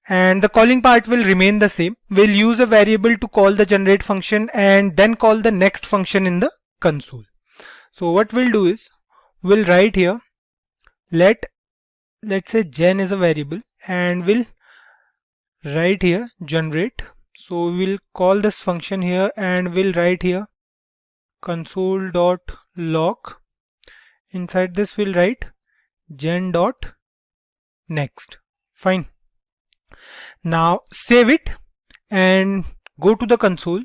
and the calling part will remain the same. We'll use a variable to call the generate function and then call the next function in the console. So what we'll do is we'll write here let's say gen is a variable and we'll write here generate. So we'll call this function here and we'll write here console.log. Inside this we'll write gen.next. Fine. Now save it and go to the console.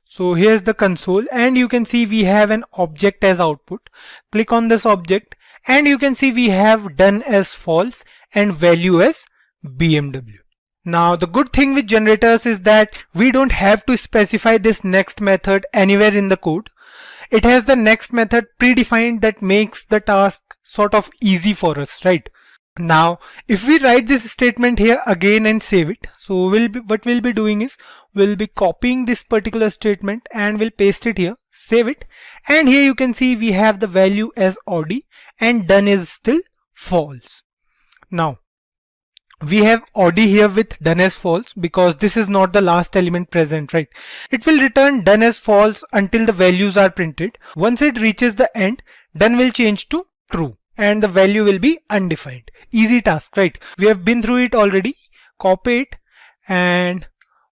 So here's the console and you can see we have an object as output. Click on this object and you can see we have done as false and value as BMW. Now the good thing with generators is that we don't have to specify this next method anywhere in the code. It has the next method predefined that makes the task sort of easy for us, right? Now if we write this statement here again and save it, so what we'll be doing is we'll be copying this particular statement and we'll paste it here, save it, and here you can see we have the value as Audi and done is still false. Now we have Audi here with done as false because this is not the last element present, right? It will return done as false until the values are printed. Once it reaches the end, done will change to true and the value will be undefined. Easy task, right? We have been through it already. Copy it and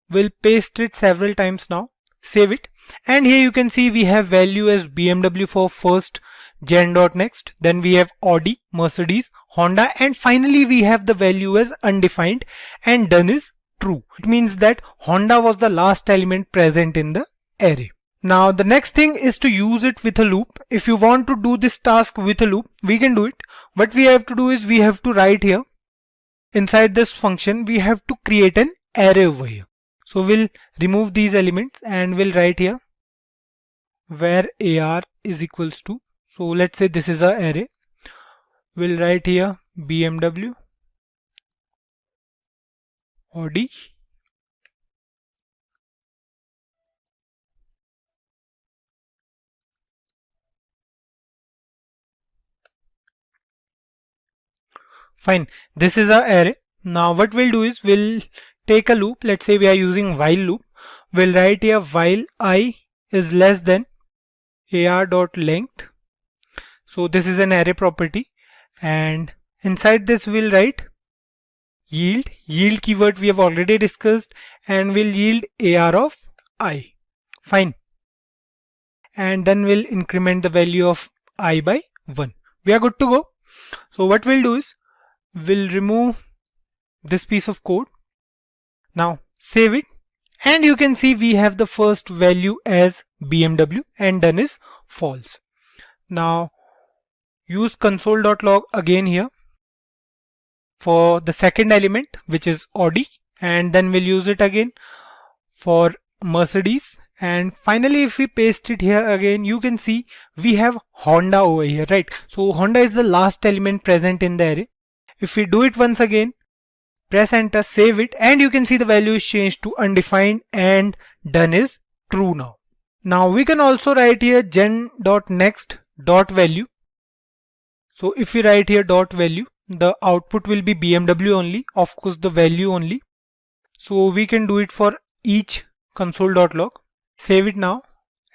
we'll paste it several times now. Save it. And here you can see we have value as BMW for first gen.next. Then we have Audi, Mercedes, Honda, and finally we have the value as undefined and done is true. It means that Honda was the last element present in the array. Now the next thing is to use it with a loop. If you want to do this task with a loop, we can do it. What we have to do is we have to write here inside this function, we have to create an array over here. So we'll remove these elements and we'll write here where AR is equals to. So let's say this is our array. We'll write here BMW, Audi, fine. This is our array. Now what we'll do is we'll take a loop. Let's say we are using while loop. We'll write here while I is less than ar.length. So this is an array property and inside this we'll write yield. Yield keyword we have already discussed and we'll yield ar of I. Fine. And then we'll increment the value of I by 1. We are good to go. So what we'll do is we'll remove this piece of code. Now save it and you can see we have the first value as BMW and done is false. Now use console.log again here for the second element, which is Audi, and then we'll use it again for Mercedes. And finally, if we paste it here again, you can see we have Honda over here, right? So Honda is the last element present in the array. If we do it once again, press enter, save it, and you can see the value is changed to undefined and done is true now. Now we can also write here gen.next.value. So if we write here dot value, the output will be BMW only, of course the value only. So we can do it for each console.log. Save it now,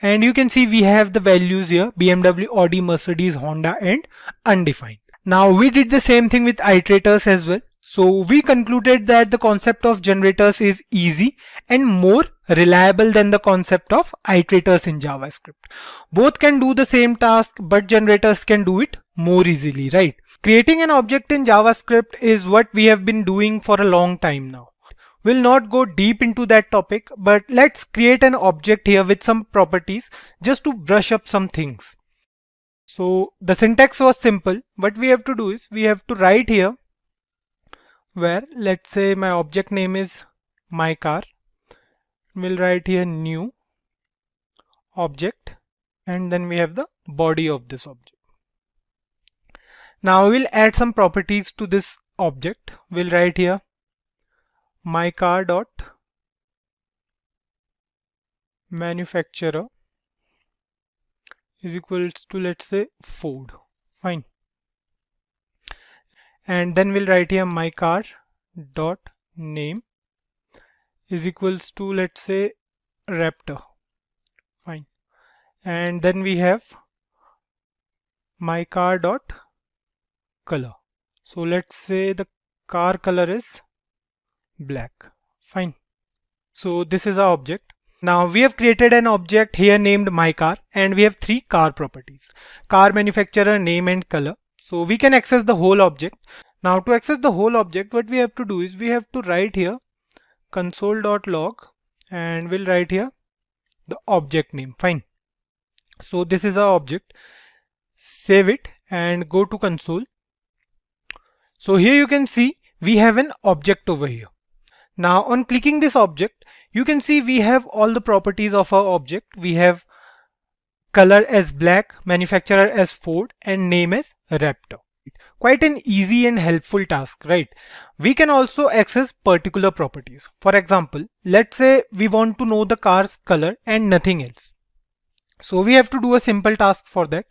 and you can see we have the values here: BMW, Audi, Mercedes, Honda, and undefined. Now we did the same thing with iterators as well. So we concluded that the concept of generators is easy and more reliable than the concept of iterators in JavaScript. Both can do the same task, but generators can do it more easily, right? Creating an object in JavaScript is what we have been doing for a long time now. We'll not go deep into that topic, but let's create an object here with some properties just to brush up some things. So the syntax was simple. What we have to do is we have to write here where, let's say my object name is my car. We'll write here new object, and then we have the body of this object. Now we'll add some properties to this object. We'll write here my car dot manufacturer is equals to, let's say, Ford. Fine. And then we'll write here my car dot name is equals to, let's say, Raptor. Fine. And then we have my car dot color. So let's say the car color is black. Fine. So this is our object. Now we have created an object here named my car, and we have three car properties: car, manufacturer, name, and color. So we can access the whole object. Now to access the whole object, what we have to do is we have to write here console.log, and we'll write here the object name. Fine. So this is our object. Save it and go to console. So here you can see we have an object over here. Now on clicking this object, you can see we have all the properties of our object. We have color as black, manufacturer as Ford, and name as Raptor. Quite an easy and helpful task, right? We can also access particular properties. For example, let's say we want to know the car's color and nothing else. So we have to do a simple task for that.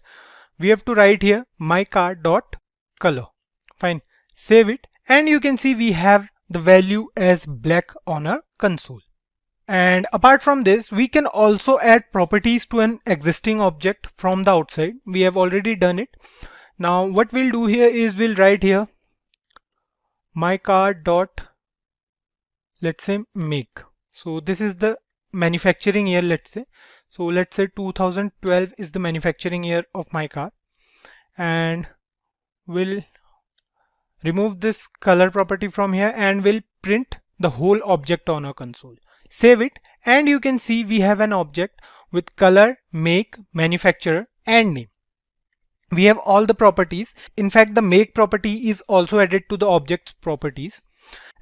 We have to write here my car dot color. Fine. Save it, and you can see we have the value as black on our console. And apart from this, we can also add properties to an existing object from the outside. We have already done it. Now what we'll do here is we'll write here my car dot, let's say, make. So this is the manufacturing year, let's say. So let's say 2012 is the manufacturing year of my car, and we'll remove this color property from here, and we'll print the whole object on our console. Save it, and you can see we have an object with color, make, manufacturer, and name. We have all the properties. In fact, the make property is also added to the object's properties.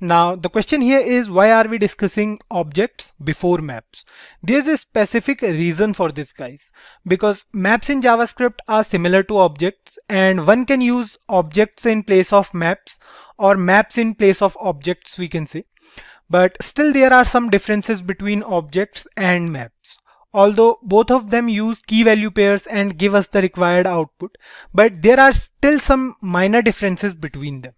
Now the question here is, why are we discussing objects before maps? There's a specific reason for this, guys, because maps in JavaScript are similar to objects, and one can use objects in place of maps, or maps in place of objects, we can say. But still there are some differences between objects and maps. Although both of them use key value pairs and give us the required output, but there are still some minor differences between them.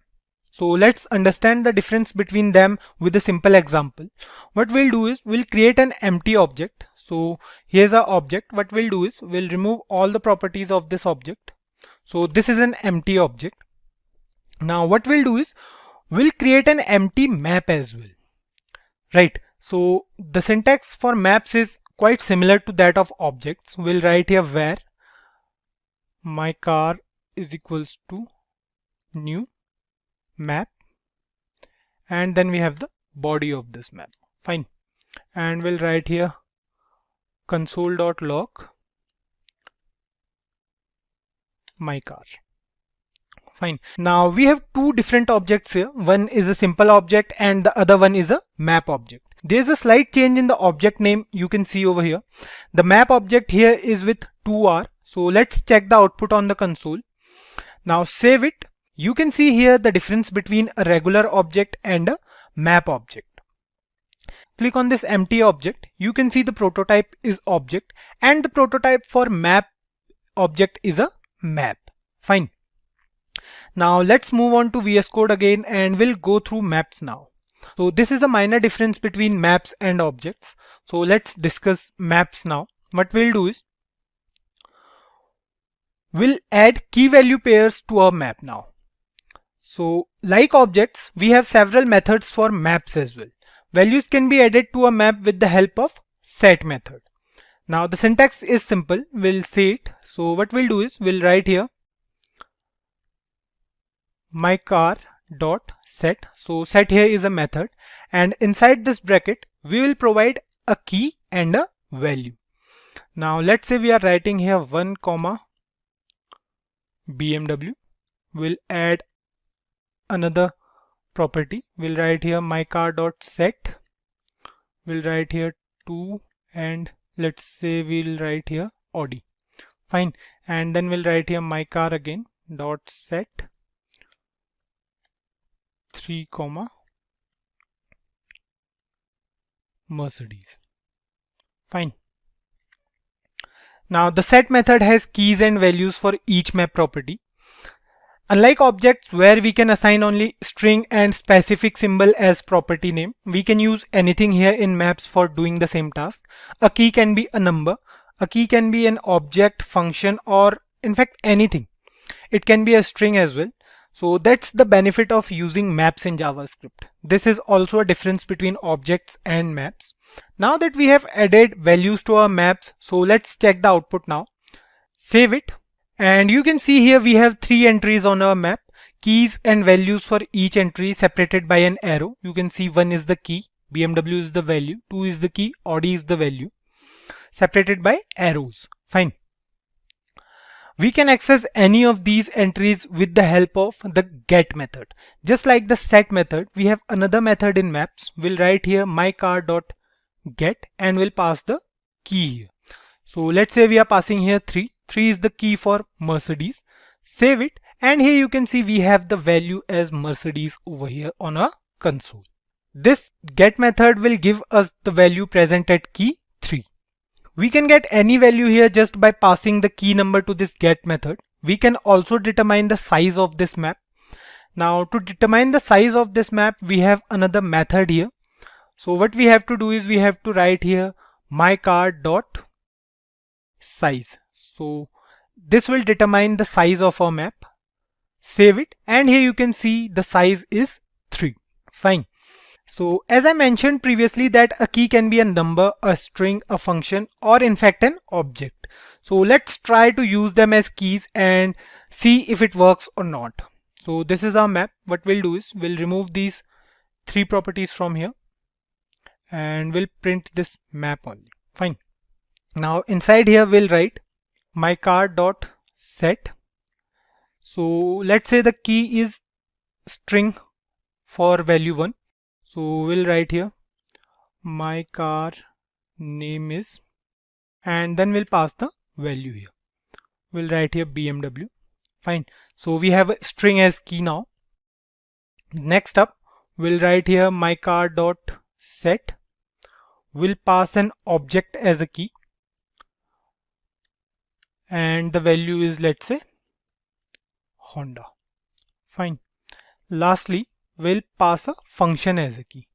So let's understand the difference between them with a simple example. What we'll do is we'll create an empty object. So here's our object. What we'll do is we'll remove all the properties of this object. So this is an empty object. Now what we'll do is we'll create an empty map as well, right? So the syntax for maps is quite similar to that of objects. We'll write here where my car is equals to new map, and then we have the body of this map. Fine. And we'll write here console.log my car. Fine. Now we have two different objects here. One is a simple object and the other one is a map object. There's a slight change in the object name you can see over here. The map object here is with 2R. So let's check the output on the console. Now save it. You can see here the difference between a regular object and a map object. Click on this empty object. You can see the prototype is object and the prototype for map object is a map. Fine. Now let's move on to VS Code again and we'll go through maps now. So this is a minor difference between maps and objects. So let's discuss maps now. What we'll do is we'll add key value pairs to our map now. So like objects, we have several methods for maps as well. Values can be added to a map with the help of set method. Now the syntax is simple. We'll see it. So what we'll do is we'll write here my car dot set. So set here is a method and inside this bracket we will provide a key and a value. Now let's say we are writing here 1 comma BMW. We'll add another property. We'll write here my car dot set. We'll write here 2 and let's say we'll write here Audi. Fine. And then we'll write here my car again dot set 3 comma Mercedes. Fine. Now the set method has keys and values for each map property. Unlike objects where we can assign only string and specific symbol as property name, we can use anything here in maps for doing the same task. A key can be a number, a key can be an object, function, or in fact anything. It can be a string as well. So that's the benefit of using maps in JavaScript. This is also a difference between objects and maps. Now that we have added values to our maps, so let's check the output now. Save it. And you can see here we have 3 entries on our map. Keys and values for each entry separated by an arrow. You can see 1 is the key, BMW is the value, 2 is the key, Audi is the value. Separated by arrows. Fine. We can access any of these entries with the help of the get method. Just like the set method, we have another method in maps. We'll write here mycar.get and we'll pass the key here. So let's say we are passing here 3. 3 is the key for Mercedes. Save it and here you can see we have the value as Mercedes over here on our console. This get method will give us the value present at key 3. We can get any value here just by passing the key number to this get method. We can also determine the size of this map. Now to determine the size of this map, we have another method here. So what we have to do is we have to write here mycar.size. So this will determine the size of our map. Save it and here you can see the size is 3. Fine. So as I mentioned previously that a key can be a number, a string, a function, or in fact an object. So let's try to use them as keys and see if it works or not. So this is our map. What we'll do is we'll remove these 3 properties from here and we'll print this map only. Fine. Now inside here we'll write mycar.set. So let's say the key is string for value 1. So we'll write here my car name is and then we'll pass the value here. We'll write here BMW. Fine. So we have a string as key now. Next up we'll write here my car dot set. We'll pass an object as a key and the value is let's say Honda. Fine. Lastly we'll pass a function as a key.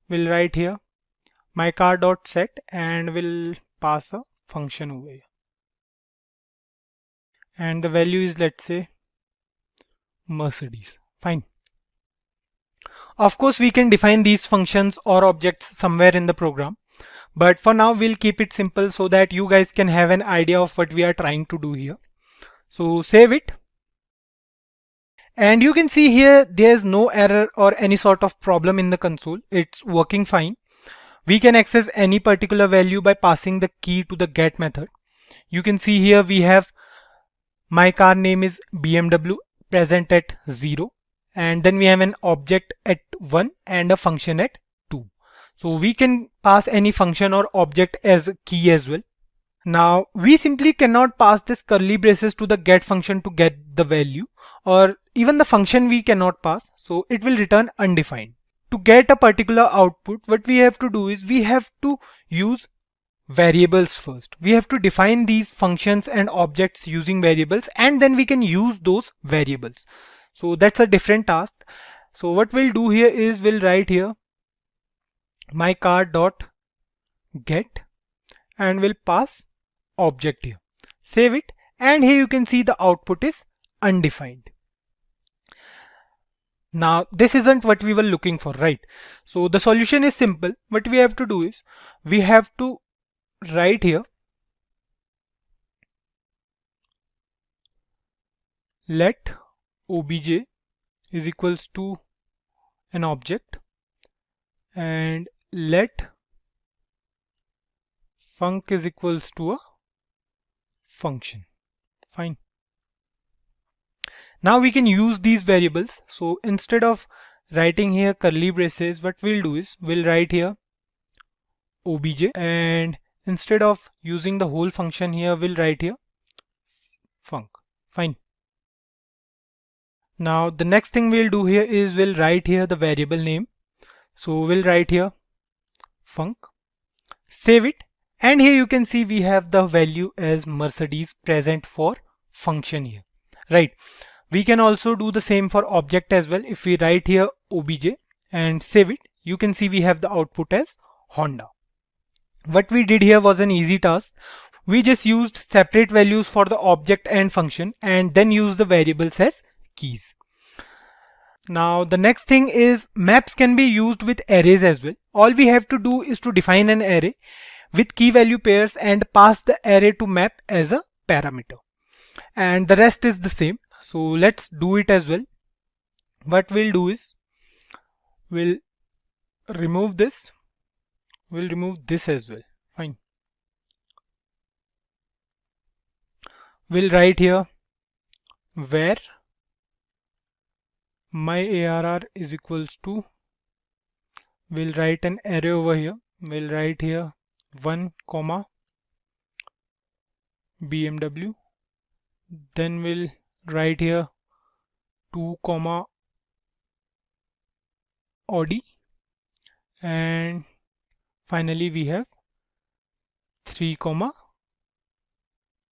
We'll write here mycar.set and we'll pass a function over here. And the value is let's say Mercedes. Fine. Of course we can define these functions or objects somewhere in the program. But for now we'll keep it simple so that you guys can have an idea of what we are trying to do here. So save it. And you can see here there's no error or any sort of problem in the console. It's working fine. We can access any particular value by passing the key to the get method. You can see here we have my car name is BMW present at 0, and then we have an object at 1 and a function at 2. So we can pass any function or object as a key as well. Now we simply cannot pass this curly braces to the get function to get the value, or even the function we cannot pass, so it will return undefined. To get a particular output, what we have to do is we have to use variables first. We have to define these functions and objects using variables, and then we can use those variables. So that's a different task. So what we'll do here is we'll write here my car dot get, and we'll pass object here. Save it, and here you can see the output is undefined. Now this isn't what we were looking for, right? So the solution is simple. What we have to do is we have to write here let obj is equals to an object, and let func is equals to a function. Fine. Now we can use these variables. So instead of writing here curly braces, what we'll do is we'll write here obj, and instead of using the whole function here, we'll write here func. Fine. Now the next thing we'll do here is we'll write here the variable name. So we'll write here func, save it, and here you can see we have the value as Mercedes present for function here, right? We can also do the same for object as well. If we write here obj and save it, you can see we have the output as Honda. What we did here was an easy task. We just used separate values for the object and function, and then used the variables as keys. Now the next thing is maps can be used with arrays as well. All we have to do is to define an array with key value pairs and pass the array to map as a parameter, and the rest is the same. So let's do it as well. What we'll do is we'll remove this, we'll remove this as well. Fine. We'll write here where my ARR is equals to, we'll write an array over here. We'll write here 1 comma BMW, then we'll write here 2 comma Audi, and finally we have 3 comma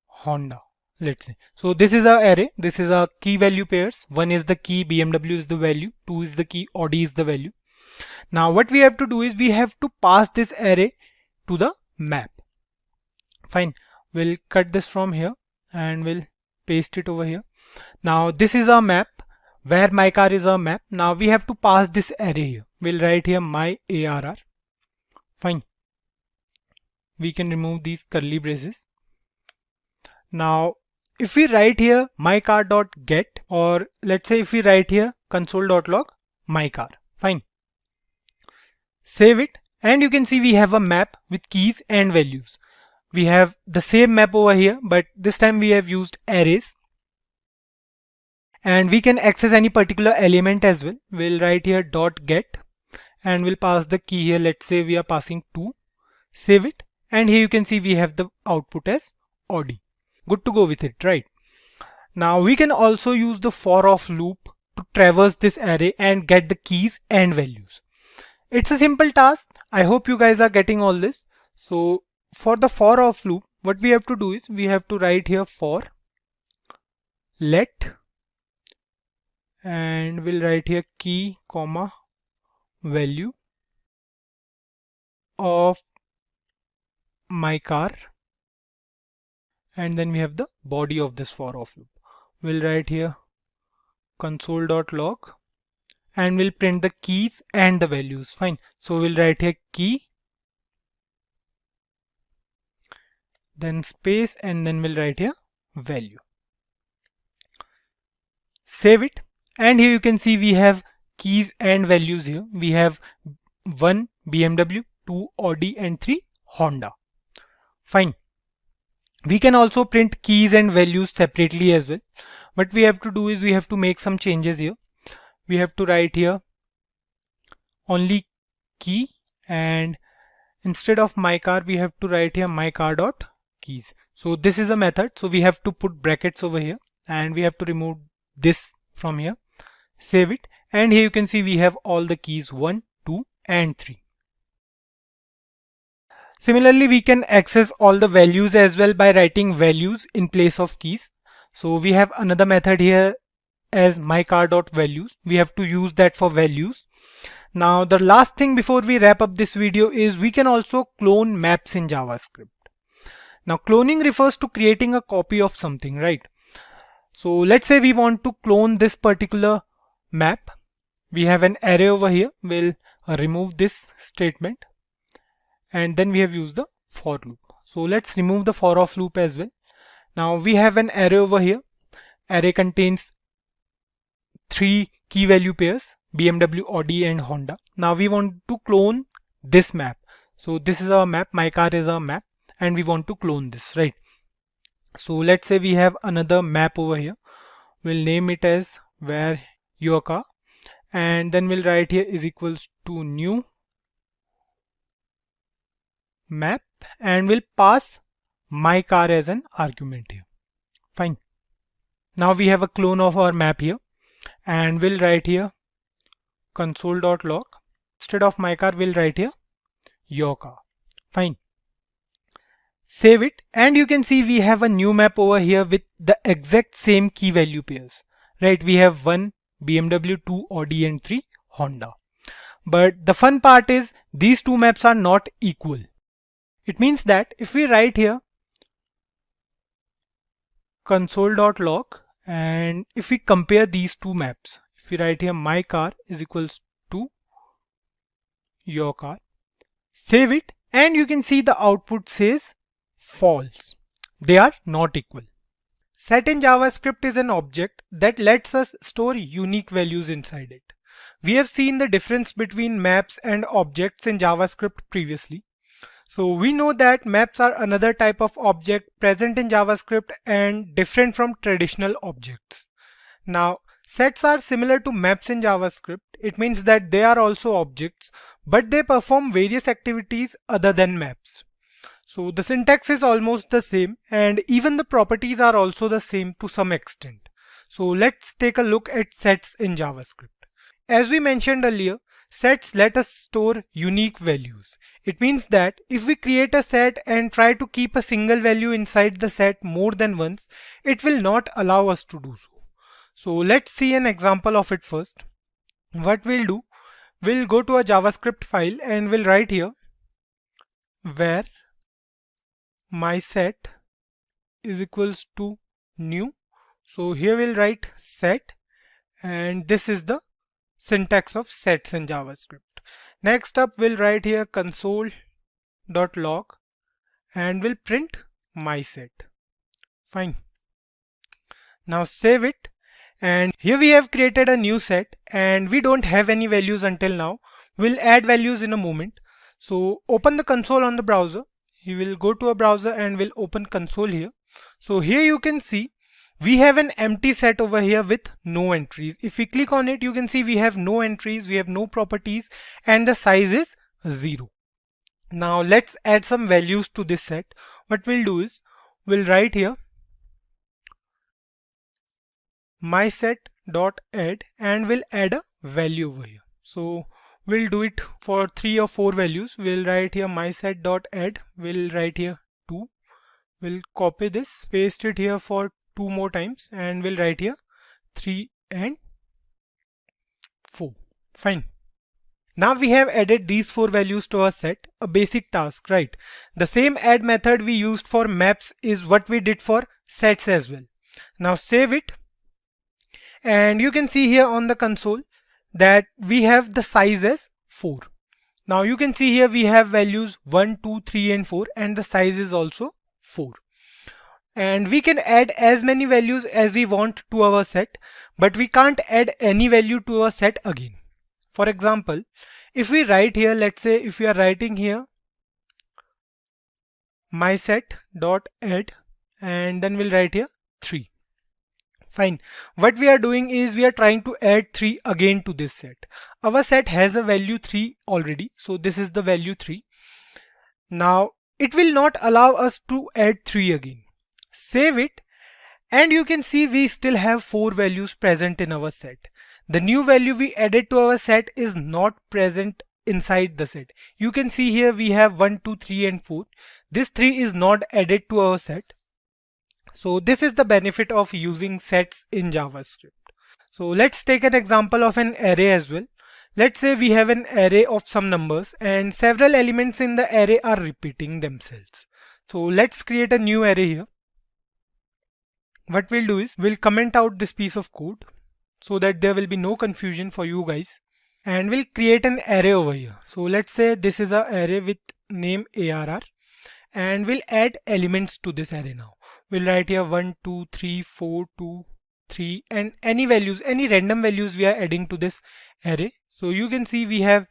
Honda, let's say. So this is our array. This is our key value pairs. 1 is the key, BMW is the value, 2 is the key, Audi is the value. Now what we have to do is we have to pass this array to the map. Fine. We'll cut this from here and we'll paste it over here. Now this is our map, where my car is our map. Now we have to pass this array here. We'll write here my ARR. Fine. We can remove these curly braces. Now if we write here my car dot get, or let's say if we write here console.log my car. Fine. Save it, and you can see we have a map with keys and values. We have the same map over here, but this time we have used arrays, and we can access any particular element as well. We'll write here dot get, and we'll pass the key here. Let's say we are passing 2. Save it, and here you can see we have the output as Audi. Good to go with it, right? Now we can also use the for of loop to traverse this array and get the keys and values. It's a simple task. I hope you guys are getting all this. So for the for of loop, what we have to do is we have to write here for let, and we'll write here key comma value of my car, and then we have the body of this for of loop. We'll write here console.log, and we'll print the keys and the values. Fine. So we'll write here key, then space, and then we'll write here value. Save it, and here you can see we have keys and values here. We have 1 BMW, 2 Audi and 3 Honda. Fine. We can also print keys and values separately as well. What we have to do is we have to make some changes here. We have to write here only key, and instead of my car we have to write here my car dot keys. So this is a method, so we have to put brackets over here and we have to remove this from here. Save it, and here you can see we have all the keys 1, 2 and 3. Similarly, we can access all the values as well by writing values in place of keys. So we have another method here as myCar.values. We have to use that for values. Now the last thing before we wrap up this video is we can also clone maps in JavaScript. Now cloning refers to creating a copy of something, right? So let's say we want to clone this particular map. We have an array over here. We'll remove this statement. And then we have used the for loop. So let's remove the for of loop as well. Now we have an array over here. Array contains 3 key value pairs, BMW, Audi and Honda. Now we want to clone this map. So this is our map, my car is our map, and we want to clone this, right? So let's say we have another map over here. We'll name it as where your car, and then we'll write here is equals to new map, and we'll pass my car as an argument here. Fine. Now we have a clone of our map here, and we'll write here console.log. Instead of my car we'll write here your car. Fine. Save it, and you can see we have a new map over here with the exact same key value pairs, right? We have 1 BMW, 2 Audi and 3 Honda. But the fun part is these two maps are not equal. It means that if we write here console.log, and if we compare these two maps, if we write here my car is equals to your car, save it, and you can see the output says false. They are not equal. Set in JavaScript is an object that lets us store unique values inside it. We have seen the difference between maps and objects in JavaScript previously. So we know that maps are another type of object present in JavaScript and different from traditional objects. Now sets are similar to maps in JavaScript. It means that they are also objects, but they perform various activities other than maps. So the syntax is almost the same, and even the properties are also the same to some extent. So let's take a look at sets in JavaScript. As we mentioned earlier, sets let us store unique values. It means that if we create a set and try to keep a single value inside the set more than once, it will not allow us to do so. So let's see an example of it first. What we'll do, we'll go to a JavaScript file and we'll write here where my set is equals to new. So here we'll write set, and this is the syntax of sets in JavaScript. Next up we'll write here console.log and we'll print my set. Fine. Now save it, and here we have created a new set and we don't have any values until now. We'll add values in a moment. So open the console on the browser. You will go to a browser and we'll open console here. So here you can see we have an empty set over here with no entries. If we click on it, you can see we have no entries, we have no properties, and the size is 0. Now let's add some values to this set. What we'll do is we'll write here my set.add and we'll add a value over here. So we'll do it for 3 or 4 values. We'll write here my set.add, we'll write here 2. We'll copy this, paste it here for 2 more times, and we'll write here 3 and 4. Fine. Now we have added these 4 values to our set, a basic task, right? The same add method we used for maps is what we did for sets as well. Now save it, and you can see here on the console that we have the size as 4. Now you can see here we have values 1, 2, 3 and 4, and the size is also 4. And we can add as many values as we want to our set, but we can't add any value to our set again. For example, if we write here, let's say if we are writing here mySet.add, and then we'll write here 3. Fine. What we are doing is we are trying to add 3 again to this set. Our set has a value 3 already, so this is the value 3. Now it will not allow us to add 3 again. Save it, and you can see we still have 4 values present in our set. The new value we added to our set is not present inside the set. You can see here we have 1, 2, 3 and 4. This 3 is not added to our set. So this is the benefit of using sets in JavaScript. So let's take an example of an array as well. Let's say we have an array of some numbers and several elements in the array are repeating themselves. So let's create a new array here. What we'll do is we'll comment out this piece of code so that there will be no confusion for you guys, and we'll create an array over here. So let's say this is an array with name ARR, and we'll add elements to this array now. We'll write here 1, 2, 3, 4, 2, 3 and any values, any random values we are adding to this array. So you can see we have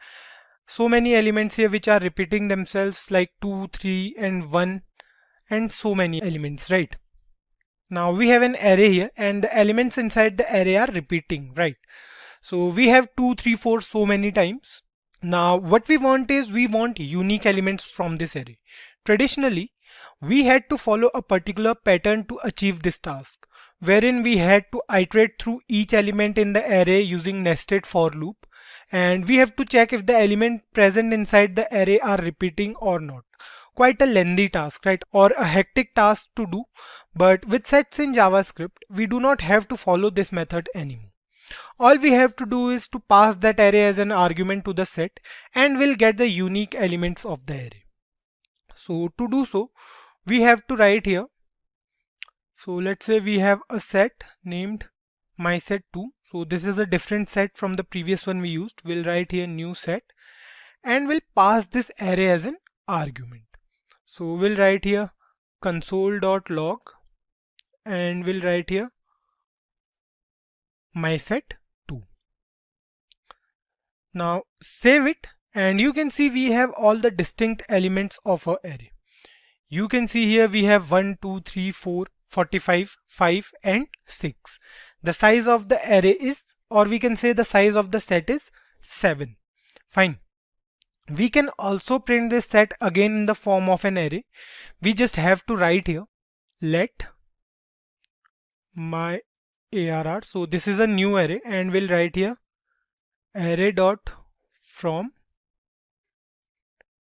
so many elements here which are repeating themselves, like 2, 3 and 1 and so many elements, right? Now we have an array here and the elements inside the array are repeating, right? So we have 2, 3, 4 so many times. Now what we want is we want unique elements from this array. Traditionally, we had to follow a particular pattern to achieve this task, wherein we had to iterate through each element in the array using nested for loop, and we have to check if the element present inside the array are repeating or not. Quite a lengthy task, right? Or a hectic task to do. But with sets in JavaScript, we do not have to follow this method anymore. All we have to do is to pass that array as an argument to the set, and we'll get the unique elements of the array. So to do so, we have to write here. So let's say we have a set named mySet2. So this is a different set from the previous one we used. We'll write here new set, and we'll pass this array as an argument. So we'll write here console.log, and we'll write here mySet2. Now save it, and you can see we have all the distinct elements of our array. You can see here we have 1, 2, 3, 4, 45, 5 and 6. The size of the array is, or we can say the size of the set is 7. Fine. We can also print this set again in the form of an array. We just have to write here let my ARR. So this is a new array, and we'll write here array.from.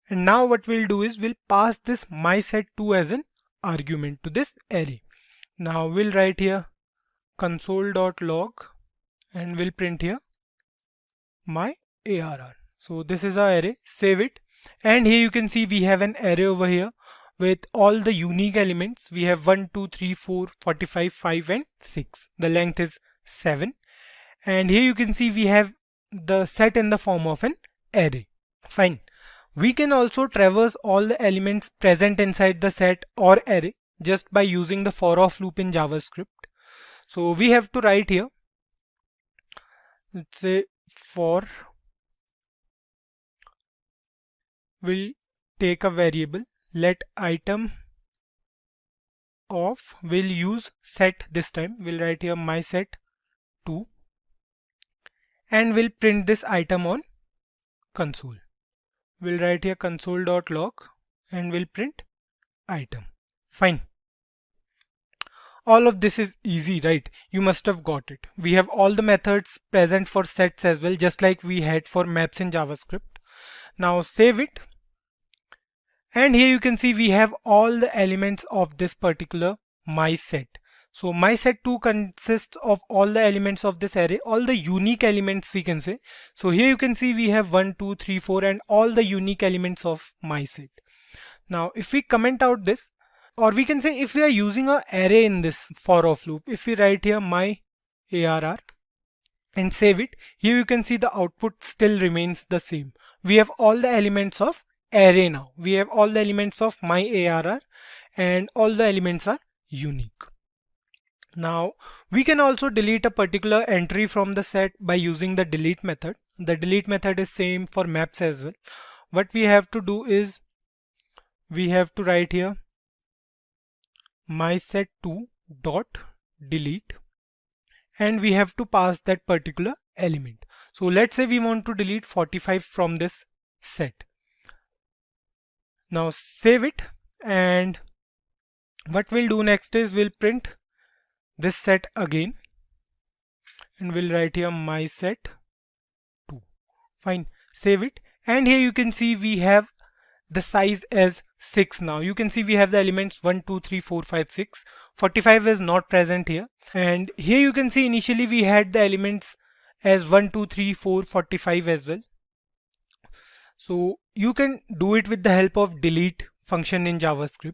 And now what we'll do is we'll pass this mySet2 as an argument to this array. Now we'll write here console.log, and we'll print here my ARR. So this is our array. Save it, and here you can see we have an array over here with all the unique elements. We have 1, 2, 3, 4, 45, 5 and 6. The length is 7, and here you can see we have the set in the form of an array. Fine. We can also traverse all the elements present inside the set or array just by using the for of loop in JavaScript. So we have to write here, let's say for, we'll take a variable let item of, we'll use set this time. We'll write here mySet2, and we'll print this item on console. We'll write here console.log, and we'll print item. Fine. All of this is easy, right? You must have got it. We have all the methods present for sets as well, just like we had for maps in JavaScript. Now save it. And here you can see we have all the elements of this particular mySet. So mySet2 consists of all the elements of this array, all the unique elements we can say. So here you can see we have 1, 2, 3, 4 and all the unique elements of mySet. Now if we comment out this, or we can say if we are using an array in this for of loop, if we write here my ARR and save it, here you can see the output still remains the same. We have all the elements of array now. We have all the elements of my ARR and all the elements are unique. Now we can also delete a particular entry from the set by using the delete method. The delete method is same for maps as well. What we have to do is we have to write here mySet2 dot delete, and we have to pass that particular element. So let's say we want to delete 45 from this set. Now save it, and what we'll do next is we'll print this set again, and we'll write here mySet2. Fine, save it, and here you can see we have the size as 6 now. You can see we have the elements 1, 2, 3, 4, 5, 6. 45 is not present here. And here you can see initially we had the elements as 1, 2, 3, 4, 45 as well. So you can do it with the help of delete function in JavaScript.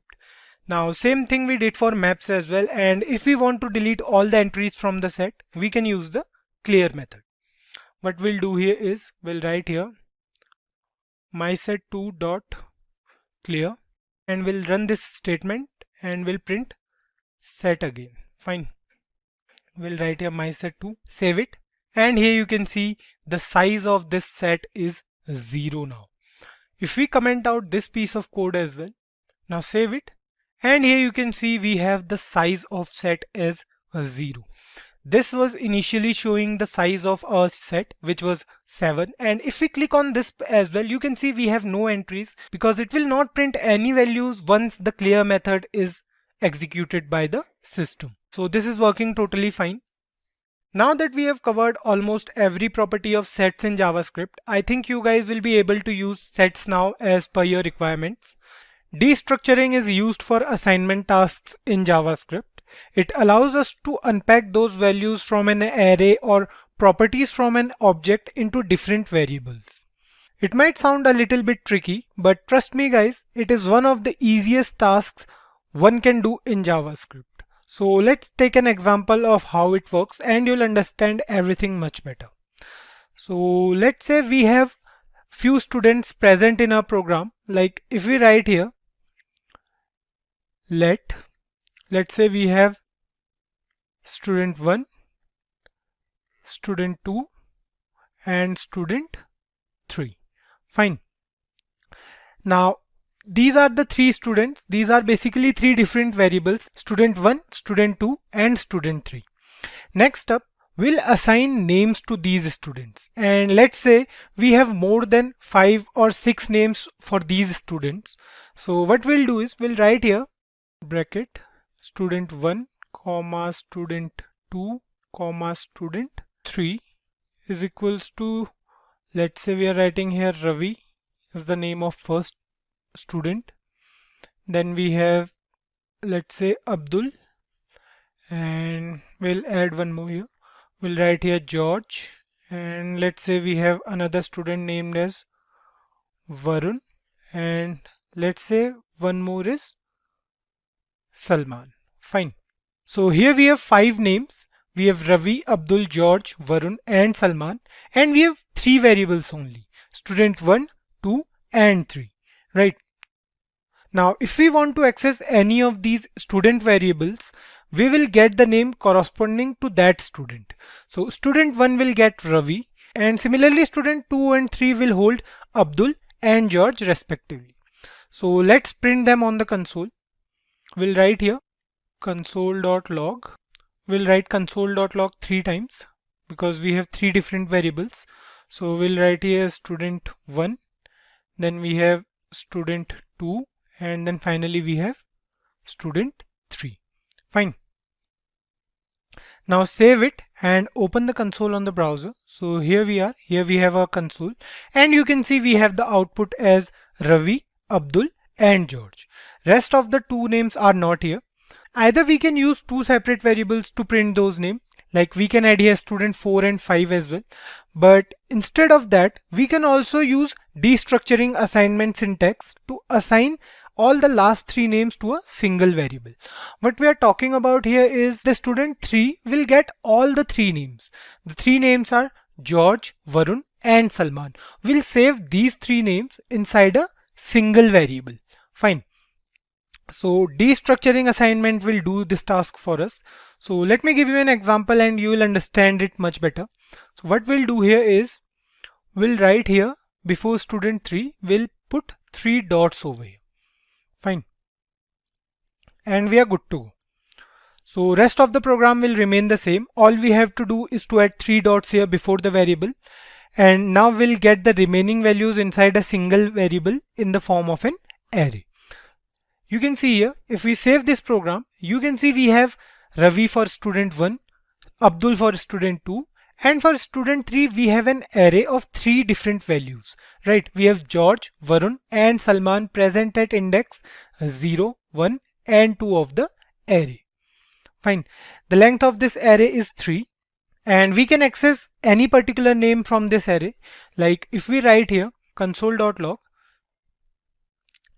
Now same thing we did for maps as well, and if we want to delete all the entries from the set, we can use the clear method. What we'll do here is we'll write here mySet2 dot clear, and we'll run this statement and we'll print set again. Fine, we'll write here mySet2, save it, and here you can see the size of this set is 0 now. If we comment out this piece of code as well, now save it, and here you can see we have the size of set as 0. This was initially showing the size of our set, which was 7, and if we click on this as well, you can see we have no entries because it will not print any values once the clear method is executed by the system. So this is working totally fine. Now that we have covered almost every property of sets in JavaScript, I think you guys will be able to use sets now as per your requirements. Destructuring is used for assignment tasks in JavaScript. It allows us to unpack those values from an array or properties from an object into different variables. It might sound a little bit tricky, but trust me guys, it is one of the easiest tasks one can do in JavaScript. So let's take an example of how it works and you'll understand everything much better. So let's say we have few students present in our program. Like if we write here, let's say we have student 1, student 2 and student 3. Fine. Now these are the 3 students. These are basically 3 different variables: student 1, student 2 and student 3. Next up, we'll assign names to these students, and let's say we have more than 5 or 6 names for these students. So what we'll do is we'll write here bracket student 1 comma student 2 comma student 3 is equals to, let's say we are writing here Ravi is the name of first student. Then we have, let's say, Abdul, and we'll add one more here. We'll write here George, and let's say we have another student named as Varun, and let's say one more is Salman. Fine. So here we have 5 names. We have Ravi, Abdul, George, Varun and Salman, and we have 3 variables only: student 1, 2 and 3, right? Now if we want to access any of these student variables, we will get the name corresponding to that student. So student 1 will get Ravi, and similarly student 2 and 3 will hold Abdul and George respectively. So let's print them on the console. We'll write here console.log. We'll write console.log 3 times because we have 3 different variables. So we'll write here student 1, then we have student 2, and then finally we have student 3. Fine. Now save it and open the console on the browser. So here we are. Here we have our console, and you can see we have the output as Ravi, Abdul and George. Rest of the 2 names are not here. Either we can use 2 separate variables to print those names, like we can add here student 4 and 5 as well. But instead of that, we can also use destructuring assignment syntax to assign all the last 3 names to a single variable. What we are talking about here is the student 3 will get all the 3 names. The 3 names are George, Varun and Salman. We'll save these 3 names inside a single variable. Fine. So destructuring assignment will do this task for us. So let me give you an example and you will understand it much better. So what we'll do here is we'll write here before student 3, we'll put 3 dots over here. Fine. And we are good to go. So rest of the program will remain the same. All we have to do is to add 3 dots here before the variable. And now we'll get the remaining values inside a single variable in the form of an array. You can see here, if we save this program, you can see we have Ravi for student 1, Abdul for student 2, and for student 3 we have an array of 3 different values, right? We have George, Varun and Salman present at index 0, 1 and 2 of the array. Fine. The length of this array is 3 and we can access any particular name from this array. Like if we write here console.log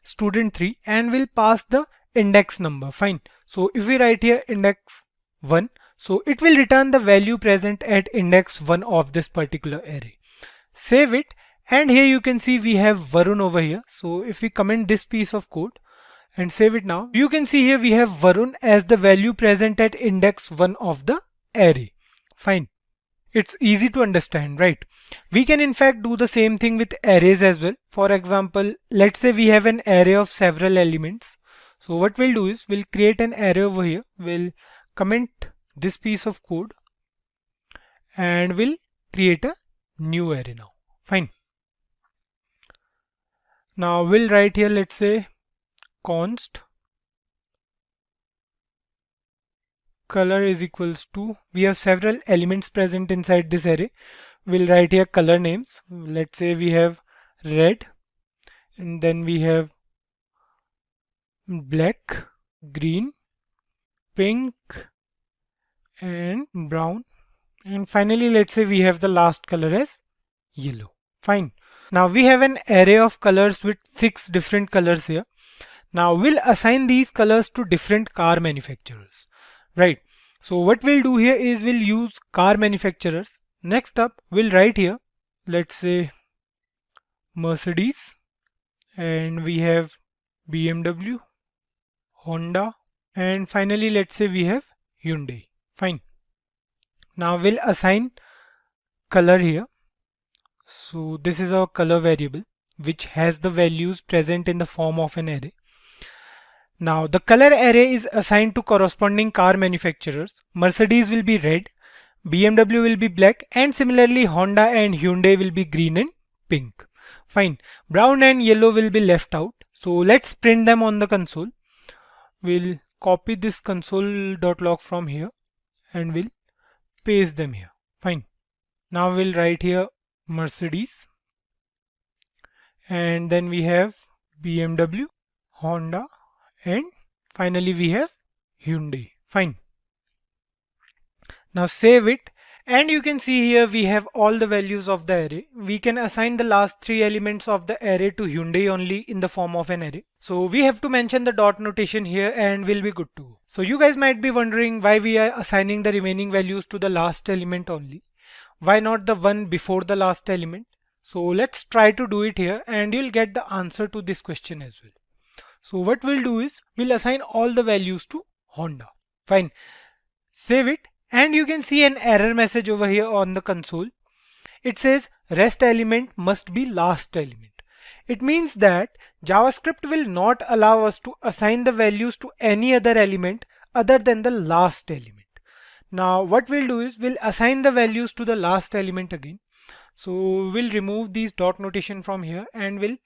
student 3 and we'll pass the index number. Fine. So if we write here index 1, so it will return the value present at index 1 of this particular array. Save it, and here you can see we have Varun over here. So if we comment this piece of code and save it now, you can see here we have Varun as the value present at index 1 of the array. Fine. It's easy to understand, right? We can in fact do the same thing with arrays as well. For example, let's say we have an array of several elements. So what we'll do is we'll create an array over here. We'll comment this piece of code and we'll create a new array now. Fine. Now we'll write here, let's say const color is equals to, we have several elements present inside this array. We'll write here color names. Let's say we have red, and then we have black, green, pink and brown, and finally let's say we have the last color as yellow. Fine. Now we have an array of colors with 6 different colors here. Now we'll assign these colors to different car manufacturers, right? So what we'll do here is we'll use car manufacturers. Next up we'll write here, let's say Mercedes, and we have BMW, Honda, and finally let's say we have Hyundai. Fine. Now we'll assign color here. So this is our color variable which has the values present in the form of an array. Now the color array is assigned to corresponding car manufacturers. Mercedes will be red, BMW will be black, and similarly Honda and Hyundai will be green and pink. Fine. Brown and yellow will be left out. So let's print them on the console. We'll copy this console.log from here and we'll paste them here. Fine. Now we'll write here Mercedes, and then we have BMW, Honda, and finally we have Hyundai. Fine. Now save it, and you can see here we have all the values of the array. We can assign the last 3 elements of the array to Hyundai only in the form of an array. So we have to mention the dot notation here and we'll be good to go. So you guys might be wondering why we are assigning the remaining values to the last element only. Why not the one before the last element? So let's try to do it here and you'll get the answer to this question as well. So what we'll do is we'll assign all the values to Honda. Fine. Save it, and you can see an error message over here on the console. It says rest element must be last element. It means that JavaScript will not allow us to assign the values to any other element other than the last element. Now what we'll do is we'll assign the values to the last element again. So we'll remove these dot notation from here and we'll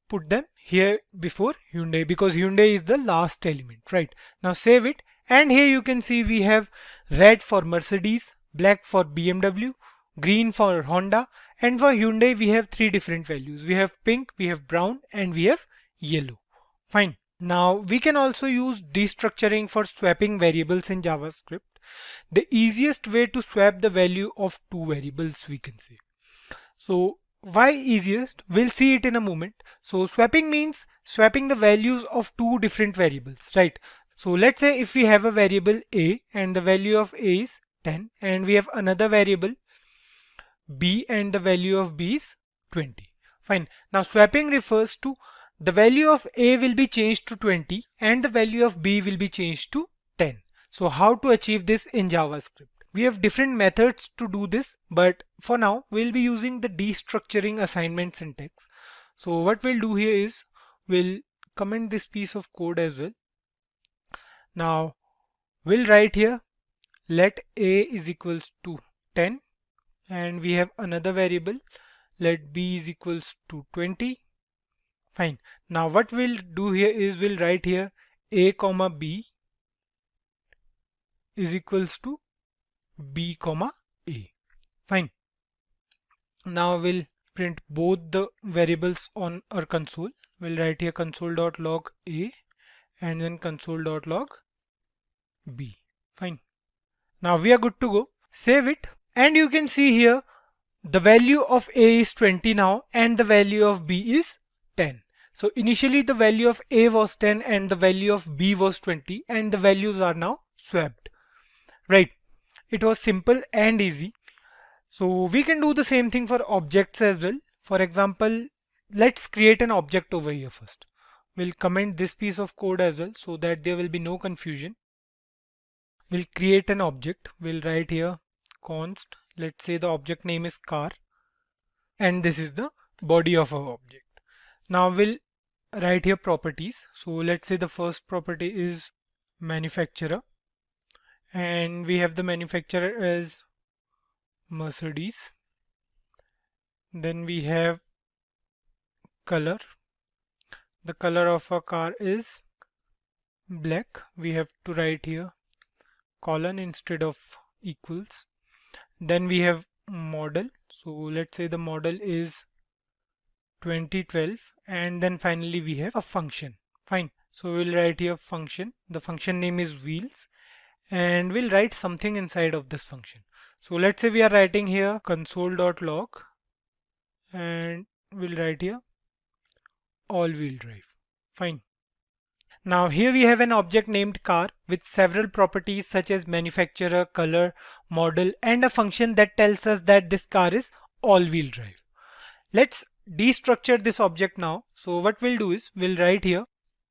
put them here before Hyundai, because Hyundai is the last element, right? Now save it, and here you can see we have red for Mercedes, black for BMW, green for Honda, and for Hyundai we have 3 different values. We have pink, we have brown, and we have yellow. Fine. Now we can also use destructuring for swapping variables in JavaScript. The easiest way to swap the value of 2 variables, we can say. So why easiest? We'll see it in a moment. So swapping means swapping the values of 2 different variables, right? So let's say if we have a variable a and the value of a is 10, and we have another variable b and the value of b is 20. Fine. Now swapping refers to the value of a will be changed to 20 and the value of b will be changed to 10. So how to achieve this in JavaScript? We have different methods to do this, but for now we'll be using the destructuring assignment syntax. So what we'll do here is we'll comment this piece of code as well. Now we'll write here let a is equals to 10, and we have another variable let b is equals to 20. Fine. Now what we'll do here is we'll write here a comma b is equals to b comma a. Fine. Now we'll print both the variables on our console. We'll write here console.log a and then console.log b. Fine. Now we are good to go. Save it, and you can see here the value of a is 20 now and the value of b is 10. So initially the value of a was 10 and the value of b was 20, and the values are now swapped. Right. It was simple and easy. So we can do the same thing for objects as well. For example, let's create an object over here first. We'll comment this piece of code as well so that there will be no confusion. We'll create an object. We'll write here const. Let's say the object name is car, and this is the body of our object. Now we'll write here properties. So let's say the first property is manufacturer, and we have the manufacturer as Mercedes. Then we have color. The color of a car is black. We have to write here colon instead of equals. Then we have model. So let's say the model is 2012, and then finally we have a function. Fine. So we'll write here function. The function name is wheels, and we'll write something inside of this function. So let's say we are writing here console.log, and we'll write here all-wheel drive. Fine. Now here we have an object named car with several properties such as manufacturer, color, model, and a function that tells us that this car is all-wheel drive. Let's destructure this object now. So what we'll do is we'll write here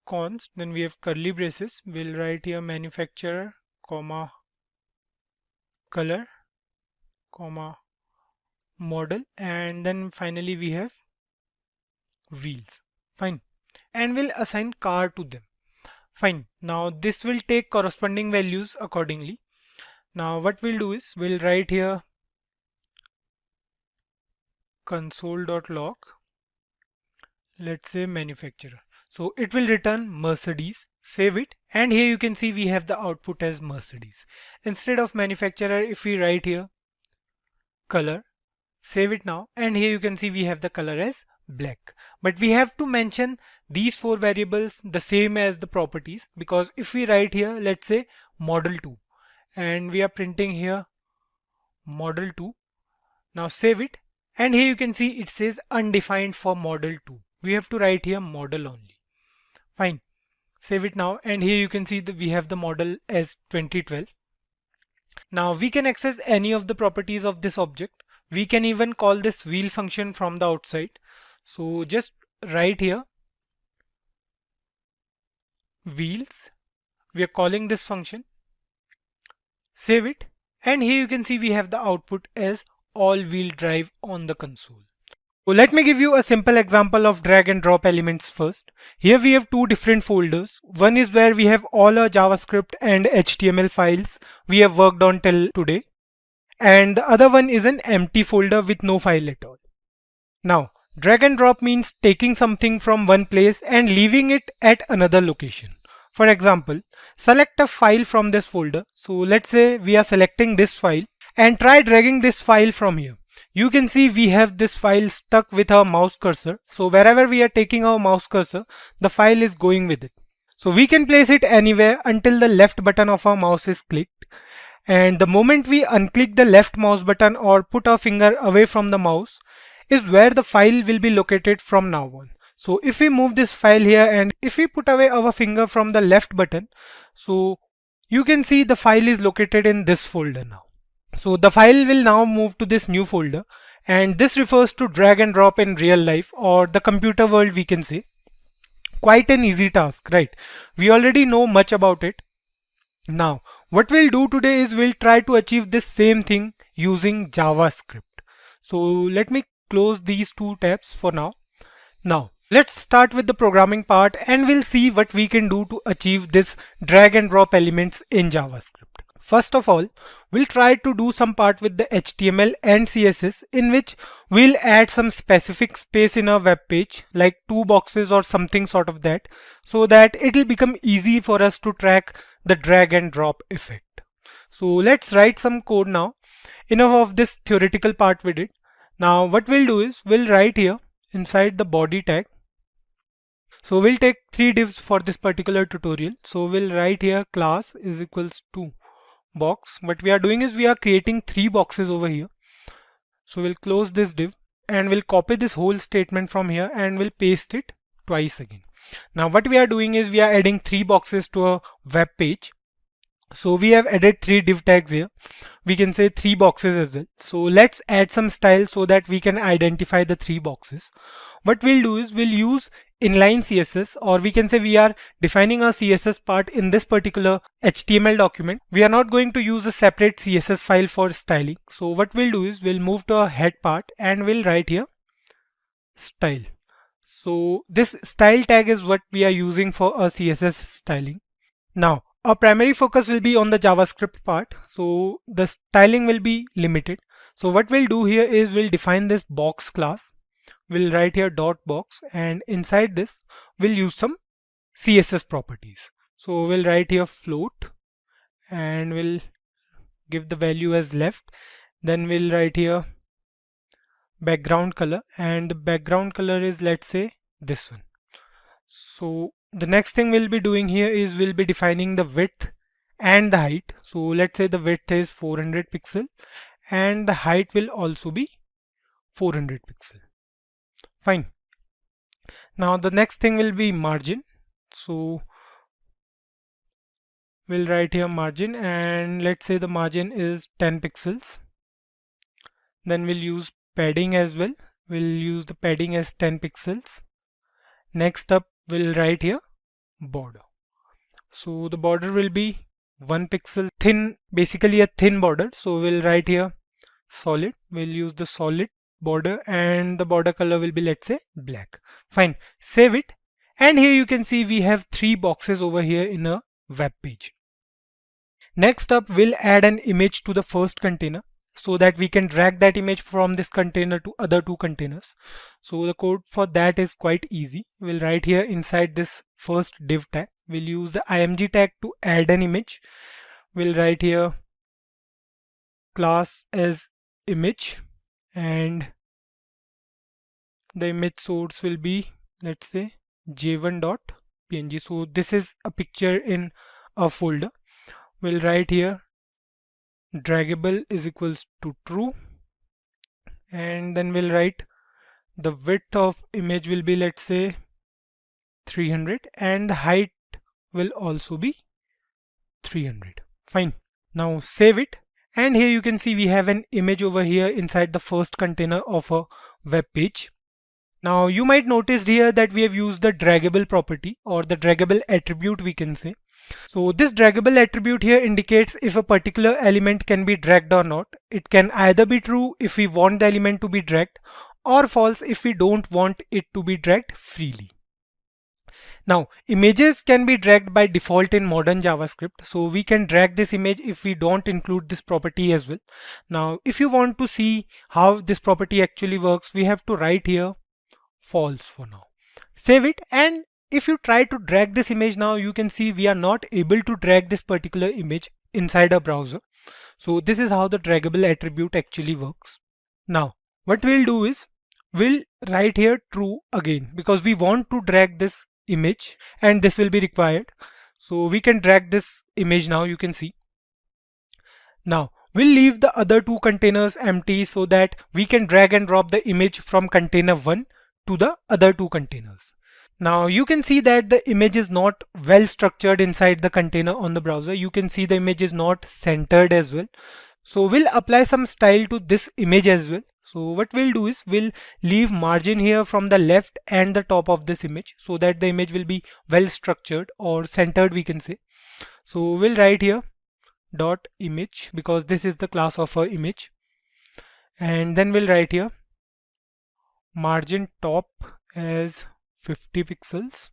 const, then we have curly braces. We'll write here manufacturer, comma, color, comma, model, and then finally we have wheels. Fine. And we'll assign car to them. Fine. Now this will take corresponding values accordingly. Now what we'll do is we'll write here console.log, let's say manufacturer. So it will return Mercedes. Save it, and here you can see we have the output as Mercedes. Instead of manufacturer, if we write here color, save it now, and here you can see we have the color as black. But we have to mention these four variables the same as the properties, because if we write here let's say model 2, and we are printing here model 2. Now save it, and here you can see it says undefined for model 2. We have to write here model only. Fine. Save it now, and here you can see that we have the model as 2012. Now we can access any of the properties of this object. We can even call this wheel function from the outside. So just write here wheels. We are calling this function. Save it, and here you can see we have the output as all-wheel drive on the console. So let me give you a simple example of drag and drop elements first. Here we have two different folders. One is where we have all our JavaScript and HTML files we have worked on till today, and the other one is an empty folder with no file at all. Now drag and drop means taking something from one place and leaving it at another location. For example, select a file from this folder. So let's say we are selecting this file and try dragging this file from here. You can see we have this file stuck with our mouse cursor. So wherever we are taking our mouse cursor, the file is going with it. So we can place it anywhere until the left button of our mouse is clicked. And the moment we unclick the left mouse button or put our finger away from the mouse is where the file will be located from now on. So if we move this file here and if we put away our finger from the left button, so you can see the file is located in this folder now. So the file will now move to this new folder, and this refers to drag and drop in real life or the computer world, we can say. Quite an easy task, right? We already know much about it. Now what we'll do today is we'll try to achieve this same thing using JavaScript. So let me close these two tabs for now. Now let's start with the programming part and we'll see what we can do to achieve this drag and drop elements in JavaScript. First of all, we'll try to do some part with the HTML and CSS in which we'll add some specific space in our web page, like 2 boxes or something sort of that, so that it'll become easy for us to track the drag and drop effect. So let's write some code now. Enough of this theoretical part we did. Now what we'll do is we'll write here inside the body tag. So we'll take 3 divs for this particular tutorial. So we'll write here class is equals to box. What we are doing is we are creating 3 boxes over here. So we'll close this div and we'll copy this whole statement from here and we'll paste it twice again. Now what we are doing is we are adding 3 boxes to a web page. So we have added 3 div tags here. We can say 3 boxes as well. So let's add some style so that we can identify the 3 boxes. What we'll do is we'll use inline CSS, or we can say we are defining our CSS part in this particular HTML document. We are not going to use a separate CSS file for styling. So what we'll do is we'll move to our head part and we'll write here style. So this style tag is what we are using for our CSS styling. Now our primary focus will be on the JavaScript part, so the styling will be limited. So what we'll do here is we'll define this box class. We'll write here dot box, and inside this we'll use some CSS properties. So we'll write here float and we'll give the value as left. Then we'll write here background color, and the background color is, let's say, this one. So the next thing we'll be doing here is we'll be defining the width and the height. So let's say the width is 400 pixel and the height will also be 400 pixel. Fine. Now the next thing will be margin. So we'll write here margin, and let's say the margin is 10 pixels. Then we'll use padding as well. We'll use the padding as 10 pixels. Next up we'll write here border. So the border will be 1 pixel thin, basically a thin border. So we'll write here solid. We'll use the solid border and the border color will be, let's say, black. Fine, save it, and here you can see we have 3 boxes over here in a web page. Next up we'll add an image to the first container so that we can drag that image from this container to other 2 containers. So the code for that is quite easy. We'll write here inside this first div tag, we'll use the img tag to add an image. We'll write here class as image, and the image source will be, let's say, j1.png. so this is a picture in a folder. We'll write here draggable is equals to true, and then we'll write the width of image will be, let's say, 300, and the height will also be 300. Fine. Now save it, and here you can see we have an image over here inside the first container of a web page. Now you might notice here that we have used the draggable property, or the draggable attribute we can say. So this draggable attribute here indicates if a particular element can be dragged or not. It can either be true if we want the element to be dragged, or false if we don't want it to be dragged freely. Now images can be dragged by default in modern JavaScript, so we can drag this image if we don't include this property as well. Now if you want to see how this property actually works, we have to write here false for now. Save it, and if you try to drag this image now, you can see we are not able to drag this particular image inside a browser. So this is how the draggable attribute actually works. Now what we'll do is we'll write here true again, because we want to drag this image and this will be required. So we can drag this image now, you can see. Now we'll leave the other 2 containers empty so that we can drag and drop the image from container 1 to the other 2 containers. Now you can see that the image is not well structured inside the container on the browser. You can see the image is not centered as well. So we'll apply some style to this image as well. So what we'll do is we'll leave margin here from the left and the top of this image so that the image will be well structured or centered, we can say. So we'll write here dot image, because this is the class of our image. And then we'll write here margin top as 50 pixels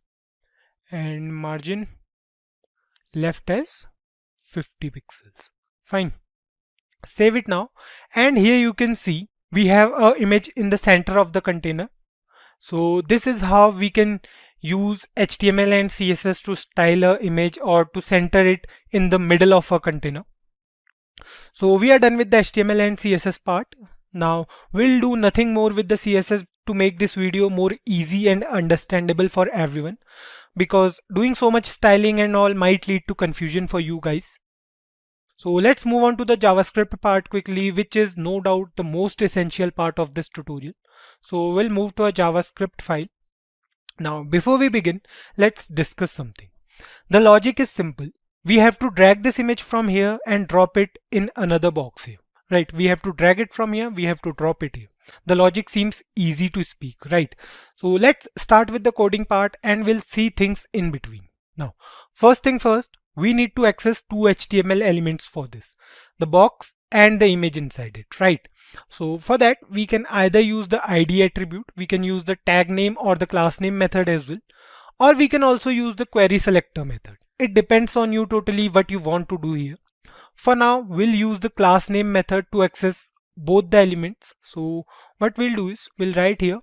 and margin left as 50 pixels. Fine. Save it now. And here you can see we have an image in the center of the container. So this is how we can use HTML and CSS to style an image or to center it in the middle of a container. So we are done with the HTML and CSS part. Now we'll do nothing more with the CSS to make this video more easy and understandable for everyone, because doing so much styling and all might lead to confusion for you guys. So let's move on to the JavaScript part quickly, which is no doubt the most essential part of this tutorial. So we'll move to a JavaScript file. Now before we begin, let's discuss something. The logic is simple. We have to drag this image from here and drop it in another box here. Right, we have to drag it from here, we have to drop it here. The logic seems easy to speak, right? So let's start with the coding part and we'll see things in between. Now, first thing first, we need to access two HTML elements for this, the box and the image inside it, right? So for that, we can either use the ID attribute, we can use the tag name or the class name method as well, or we can also use the query selector method. It depends on you totally what you want to do here. For now, we'll use the class name method to access both the elements. So what we'll do is we'll write here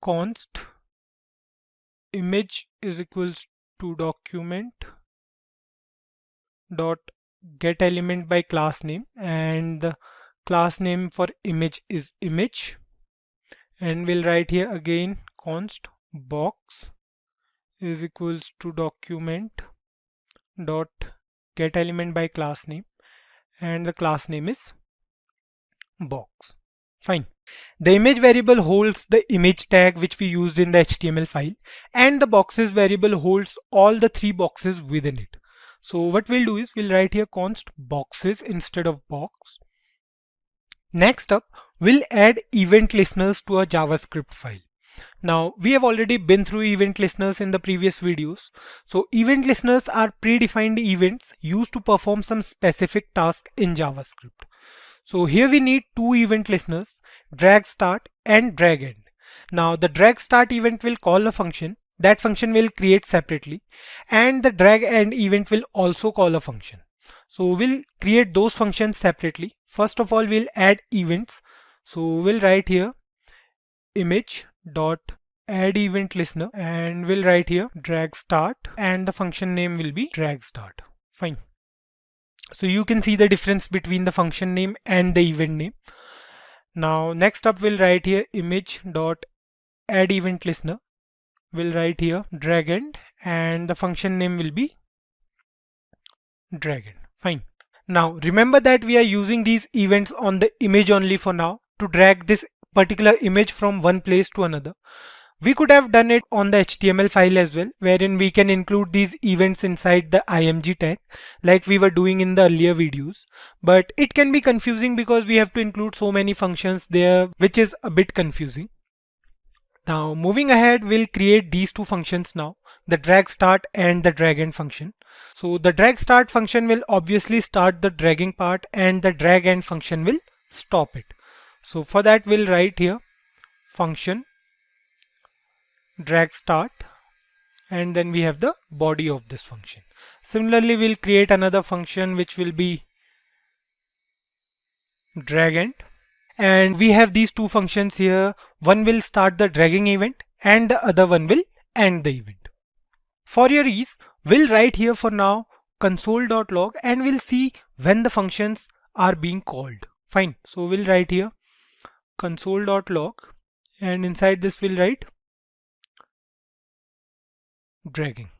const image is equals to document dot get element by class name, and the class name for image is image, and we'll write here again const box is equals to document dot get element by class name, and the class name is box. Fine. The image variable holds the image tag which we used in the HTML file, and the boxes variable holds all the three boxes within it. So what we'll do is we'll write here const boxes instead of box. Next up, we'll add event listeners to our JavaScript file. Now we have already been through event listeners in the previous videos. So event listeners are predefined events used to perform some specific task in JavaScript. So here we need two event listeners, drag start and drag end. Now the drag start event will call a function. That function will create separately, and the drag end event will also call a function. So we'll create those functions separately. First of all, we'll add events. So we'll write here image dot add event listener, and we'll write here drag start, and the function name will be drag start. Fine. So you can see the difference between the function name and the event name. Now next up, we'll write here image dot add event listener. We'll write here drag end, and the function name will be drag end. Fine. Now remember that we are using these events on the image only for now to drag this particular image from one place to another. We could have done it on the HTML file as well, wherein we can include these events inside the img tag like we were doing in the earlier videos, but it can be confusing because we have to include so many functions there, which is a bit confusing. Now moving ahead, we'll create these two functions now, the drag start and the drag end function. So the drag start function will obviously start the dragging part, and the drag end function will stop it. So for that, we'll write here function drag start, and then we have the body of this function. Similarly, we'll create another function which will be drag end, and we have these two functions here. One will start the dragging event and the other one will end the event. For your ease, we'll write here for now console.log, and we'll see when the functions are being called. Fine. So we'll write here console.log, and inside this we'll write dragging,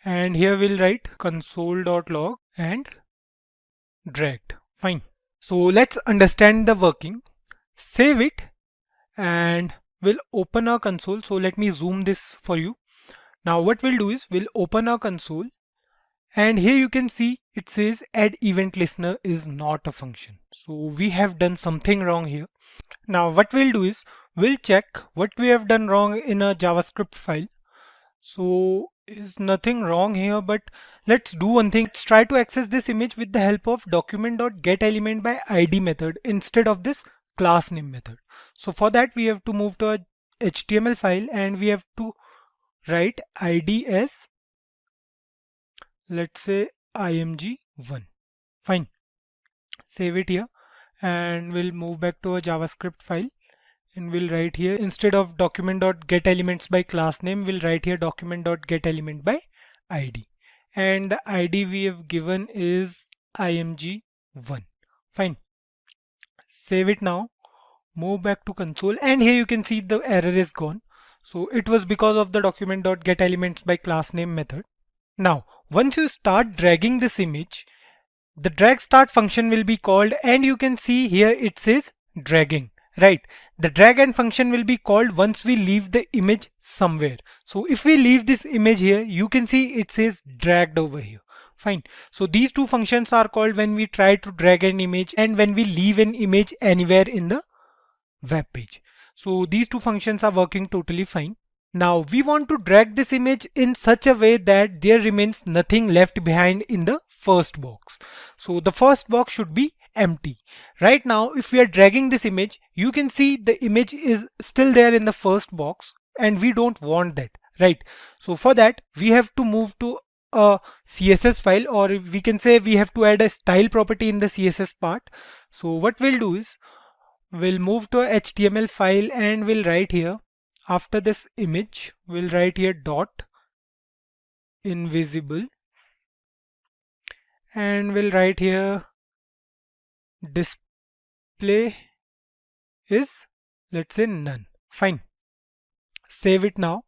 and here we'll write console.log and dragged. Fine. So let's understand the working. Save it and we'll open our console. So let me zoom this for you. Now what we'll do is we'll open our console, and here you can see it says add event listener is not a function. So we have done something wrong here. Now what we'll do is we'll check what we have done wrong in a JavaScript file. So is nothing wrong here, but let's do one thing. Let's try to access this image with the help of document.getElement by id method instead of this class name method. So for that we have to move to a HTML file and we have to write id as, let's say, img1. Fine. Save it here and we'll move back to a JavaScript file and we'll write here, instead of document.getElements by class name, we'll write here document.getElement by id, and the id we have given is img1. Fine. Save it now, move back to console, and here you can see the error is gone. So it was because of the document.getElements by class name method. Now once you start dragging this image, the drag start function will be called, and you can see here it says dragging, right? The drag and function will be called once we leave the image somewhere. So if we leave this image here, you can see it says dragged over here. Fine. So these two functions are called when we try to drag an image and when we leave an image anywhere in the web page. So these two functions are working totally fine. Now we want to drag this image in such a way that there remains nothing left behind in the first box. So the first box should be empty. Right now if we are dragging this image, you can see the image is still there in the first box and we don't want that, right? So for that we have to move to a CSS file, or we can say we have to add a style property in the CSS part. So what we'll do is we'll move to a HTML file and we'll write here, after this image we'll write here dot invisible, and we'll write here display is, let's say, none. Fine. Save it now.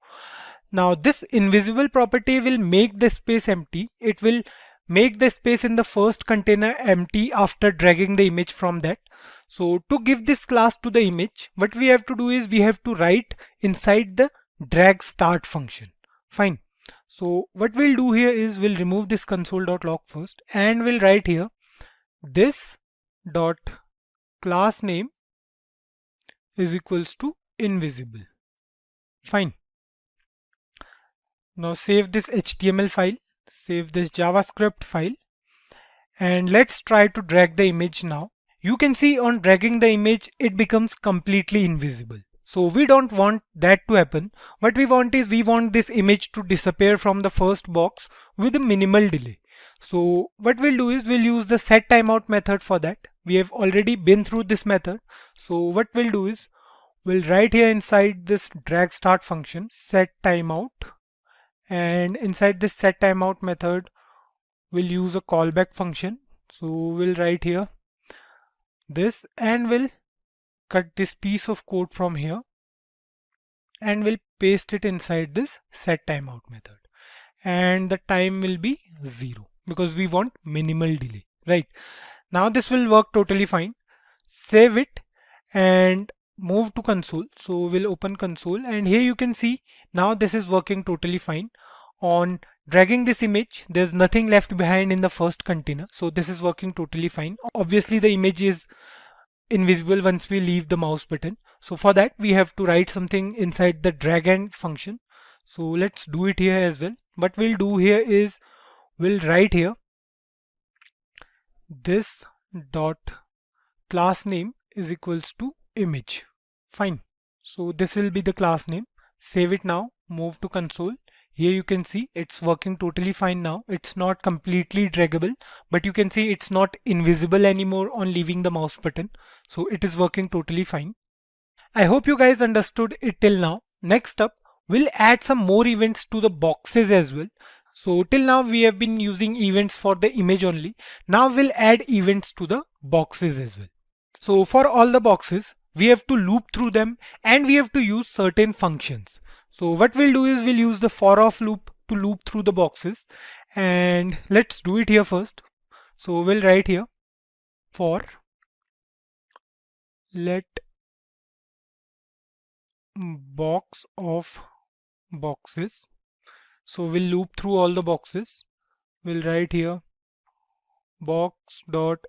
Now this invisible property will make the space empty. It will make the space in the first container empty after dragging the image from that. So to give this class to the image, what we have to do is we have to write inside the drag start function. Fine. So what we'll do here is we'll remove this console.log first and we'll write here this dot class name is equals to invisible. Fine. Now save this HTML file, save this JavaScript file, and let's try to drag the image now. You can see on dragging the image it becomes completely invisible. So we don't want that to happen. What we want is we want this image to disappear from the first box with a minimal delay. So what we'll do is we'll use the setTimeout method for that. We have already been through this method. So what we'll do is we'll write here inside this drag start function setTimeout, and inside this setTimeout method we'll use a callback function. So we'll write here this and we'll cut this piece of code from here and we'll paste it inside this setTimeout method, and the time will be 0 because we want minimal delay, right? Now this will work totally fine. Save it and move to console. So we'll open console and here you can see now this is working totally fine. On dragging this image, there's nothing left behind in the first container. So this is working totally fine. Obviously the image is invisible once we leave the mouse button. So for that we have to write something inside the drag and function. So let's do it here as well. What we'll do here is we'll write here this dot class name is equals to image. Fine. So this will be the class name. Save it now, move to console. Here you can see it's working totally fine now. It's not completely draggable, but you can see it's not invisible anymore on leaving the mouse button. So it is working totally fine. I hope you guys understood it till now. Next up, we'll add some more events to the boxes as well. So till now we have been using events for the image only. Now we'll add events to the boxes as well. So for all the boxes, we have to loop through them and we have to use certain functions. So what we'll do is we'll use the for of loop to loop through the boxes, and let's do it here first. So we'll write here for let box of boxes. So we'll loop through all the boxes. We'll write here box dot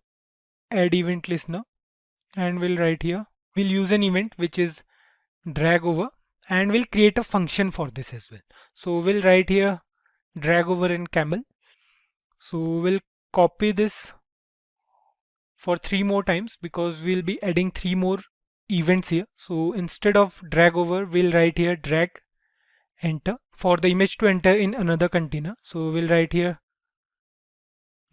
add event listener, and we'll write here we'll use an event which is drag over, and we'll create a function for this as well. So we'll write here drag over in camel. So we'll copy this for 3 more times because we'll be adding 3 more events here. So instead of drag over, we'll write here drag enter for the image to enter in another container. So we'll write here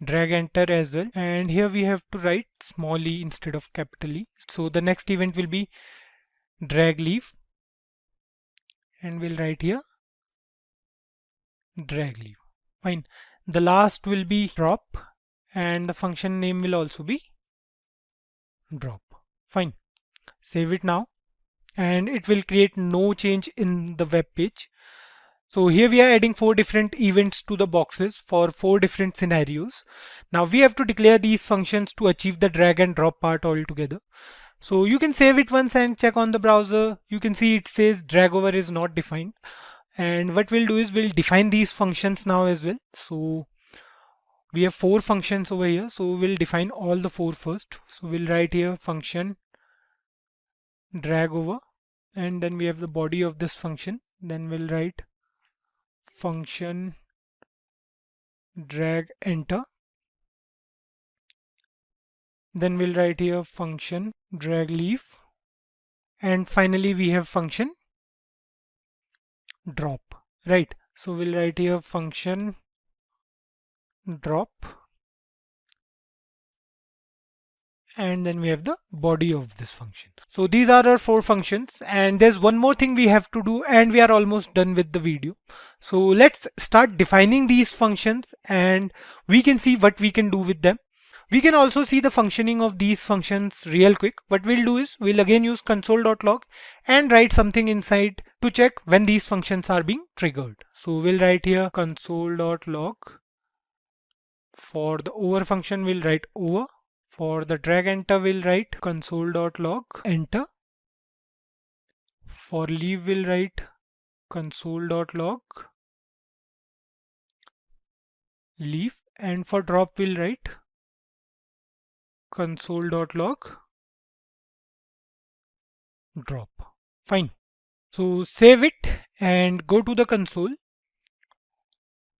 drag enter as well, and here we have to write small e instead of capital E. So the next event will be drag leave, and we'll write here drag leave. Fine. The last will be drop, and the function name will also be drop. Fine. Save it now, and it will create no change in the web page. So here we are adding 4 different events to the boxes for 4 different scenarios. Now we have to declare these functions to achieve the drag and drop part altogether. So you can save it once and check on the browser. You can see it says drag over is not defined. And what we'll do is we'll define these functions now as well. So we have 4 functions over here. So we'll define all the 4 first. So we'll write here function drag over, and then we have the body of this function. Then we'll write function drag enter. Then we'll write here function drag leave, and finally we have function drop, right? So we'll write here function drop, and then we have the body of this function. So these are our 4 functions, and there's one more thing we have to do, and we are almost done with the video. So let's start defining these functions, and we can see what we can do with them. We can also see the functioning of these functions real quick. What we'll do is we'll again use console.log and write something inside to check when these functions are being triggered. So we'll write here console.log. For the over function, we'll write over. For the drag enter, we'll write console.log enter. For leave, we'll write console.log leave, and for drop, we'll write console.log drop. Fine. So save it and go to the console.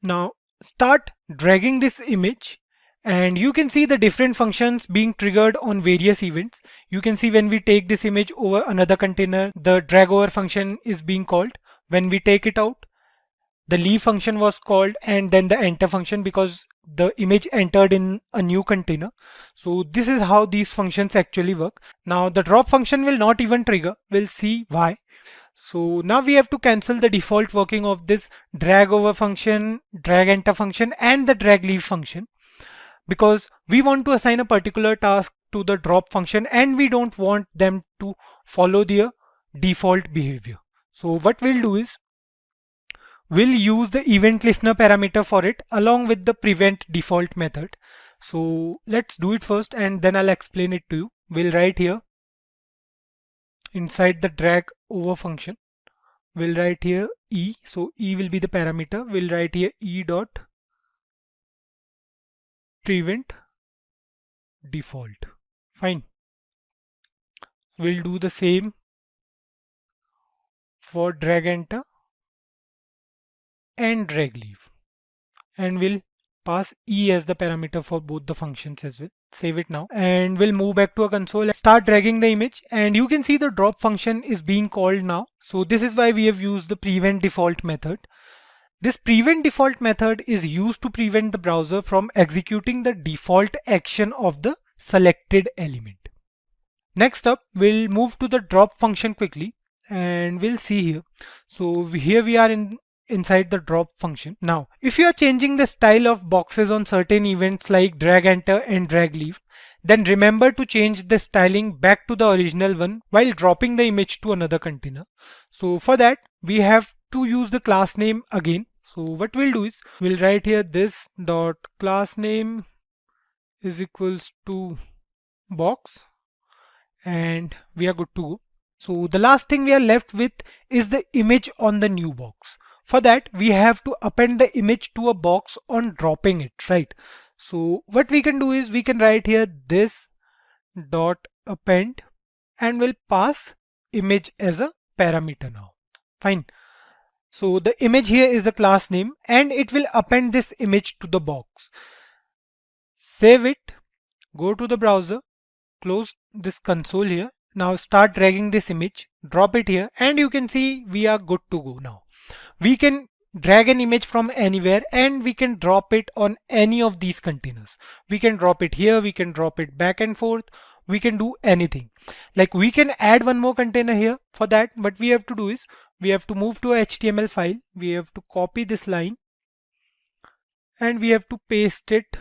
Now start dragging this image, and you can see the different functions being triggered on various events. You can see when we take this image over another container, the drag over function is being called. When we take it out, the leave function was called, and then the enter function because the image entered in a new container. So this is how these functions actually work. Now the drop function will not even trigger. We'll see why. So now we have to cancel the default working of this drag over function, drag enter function, and the drag leave function, because we want to assign a particular task to the drop function and we don't want them to follow their default behavior. So what we'll do is we'll use the event listener parameter for it along with the prevent default method. So let's do it first and then I'll explain it to you. We'll write here inside the drag over function, we'll write here e. So e will be the parameter. We'll write here e dot prevent default. Fine. We'll do the same for drag enter and drag leave, and we'll pass e as the parameter for both the functions as well. Save it now, and we'll move back to a console and start dragging the image, and you can see the drop function is being called now. So this is why we have used the prevent default method. This prevent default method is used to prevent the browser from executing the default action of the selected element. Next up, we'll move to the drop function quickly, and we'll see here. So here we are inside the drop function. Now, if you are changing the style of boxes on certain events like drag enter and drag leave, then remember to change the styling back to the original one while dropping the image to another container. So for that, we have to use the class name again. So what we'll do is we'll write here this dot class name is equals to box, and we are good to go. So the last thing we are left with is the image on the new box. For that, we have to append the image to a box on dropping it, right? So what we can do is we can write here this dot append, and we'll pass image as a parameter now. Fine. So the image here is the class name and it will append this image to the box. Save it, go to the browser, close this console here. Now start dragging this image, drop it here, and you can see we are good to go now. We can drag an image from anywhere and we can drop it on any of these containers. We can drop it here, we can drop it back and forth, we can do anything. Like we can add one more container here. For that, what we have to do is we have to move to a HTML file, we have to copy this line and we have to paste it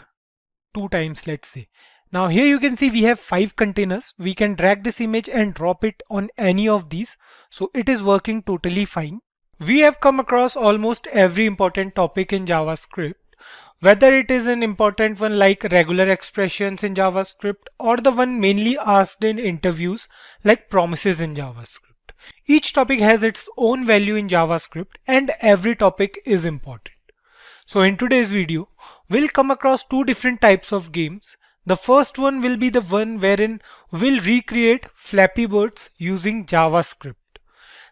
2 times, let's say. Now here you can see we have 5 containers. We can drag this image and drop it on any of these. So it is working totally fine. We have come across almost every important topic in JavaScript, whether it is an important one like regular expressions in JavaScript or the one mainly asked in interviews like promises in JavaScript. Each topic has its own value in JavaScript and every topic is important. So in today's video, we'll come across 2 different types of games. The first one will be the one wherein we'll recreate Flappy Birds using JavaScript.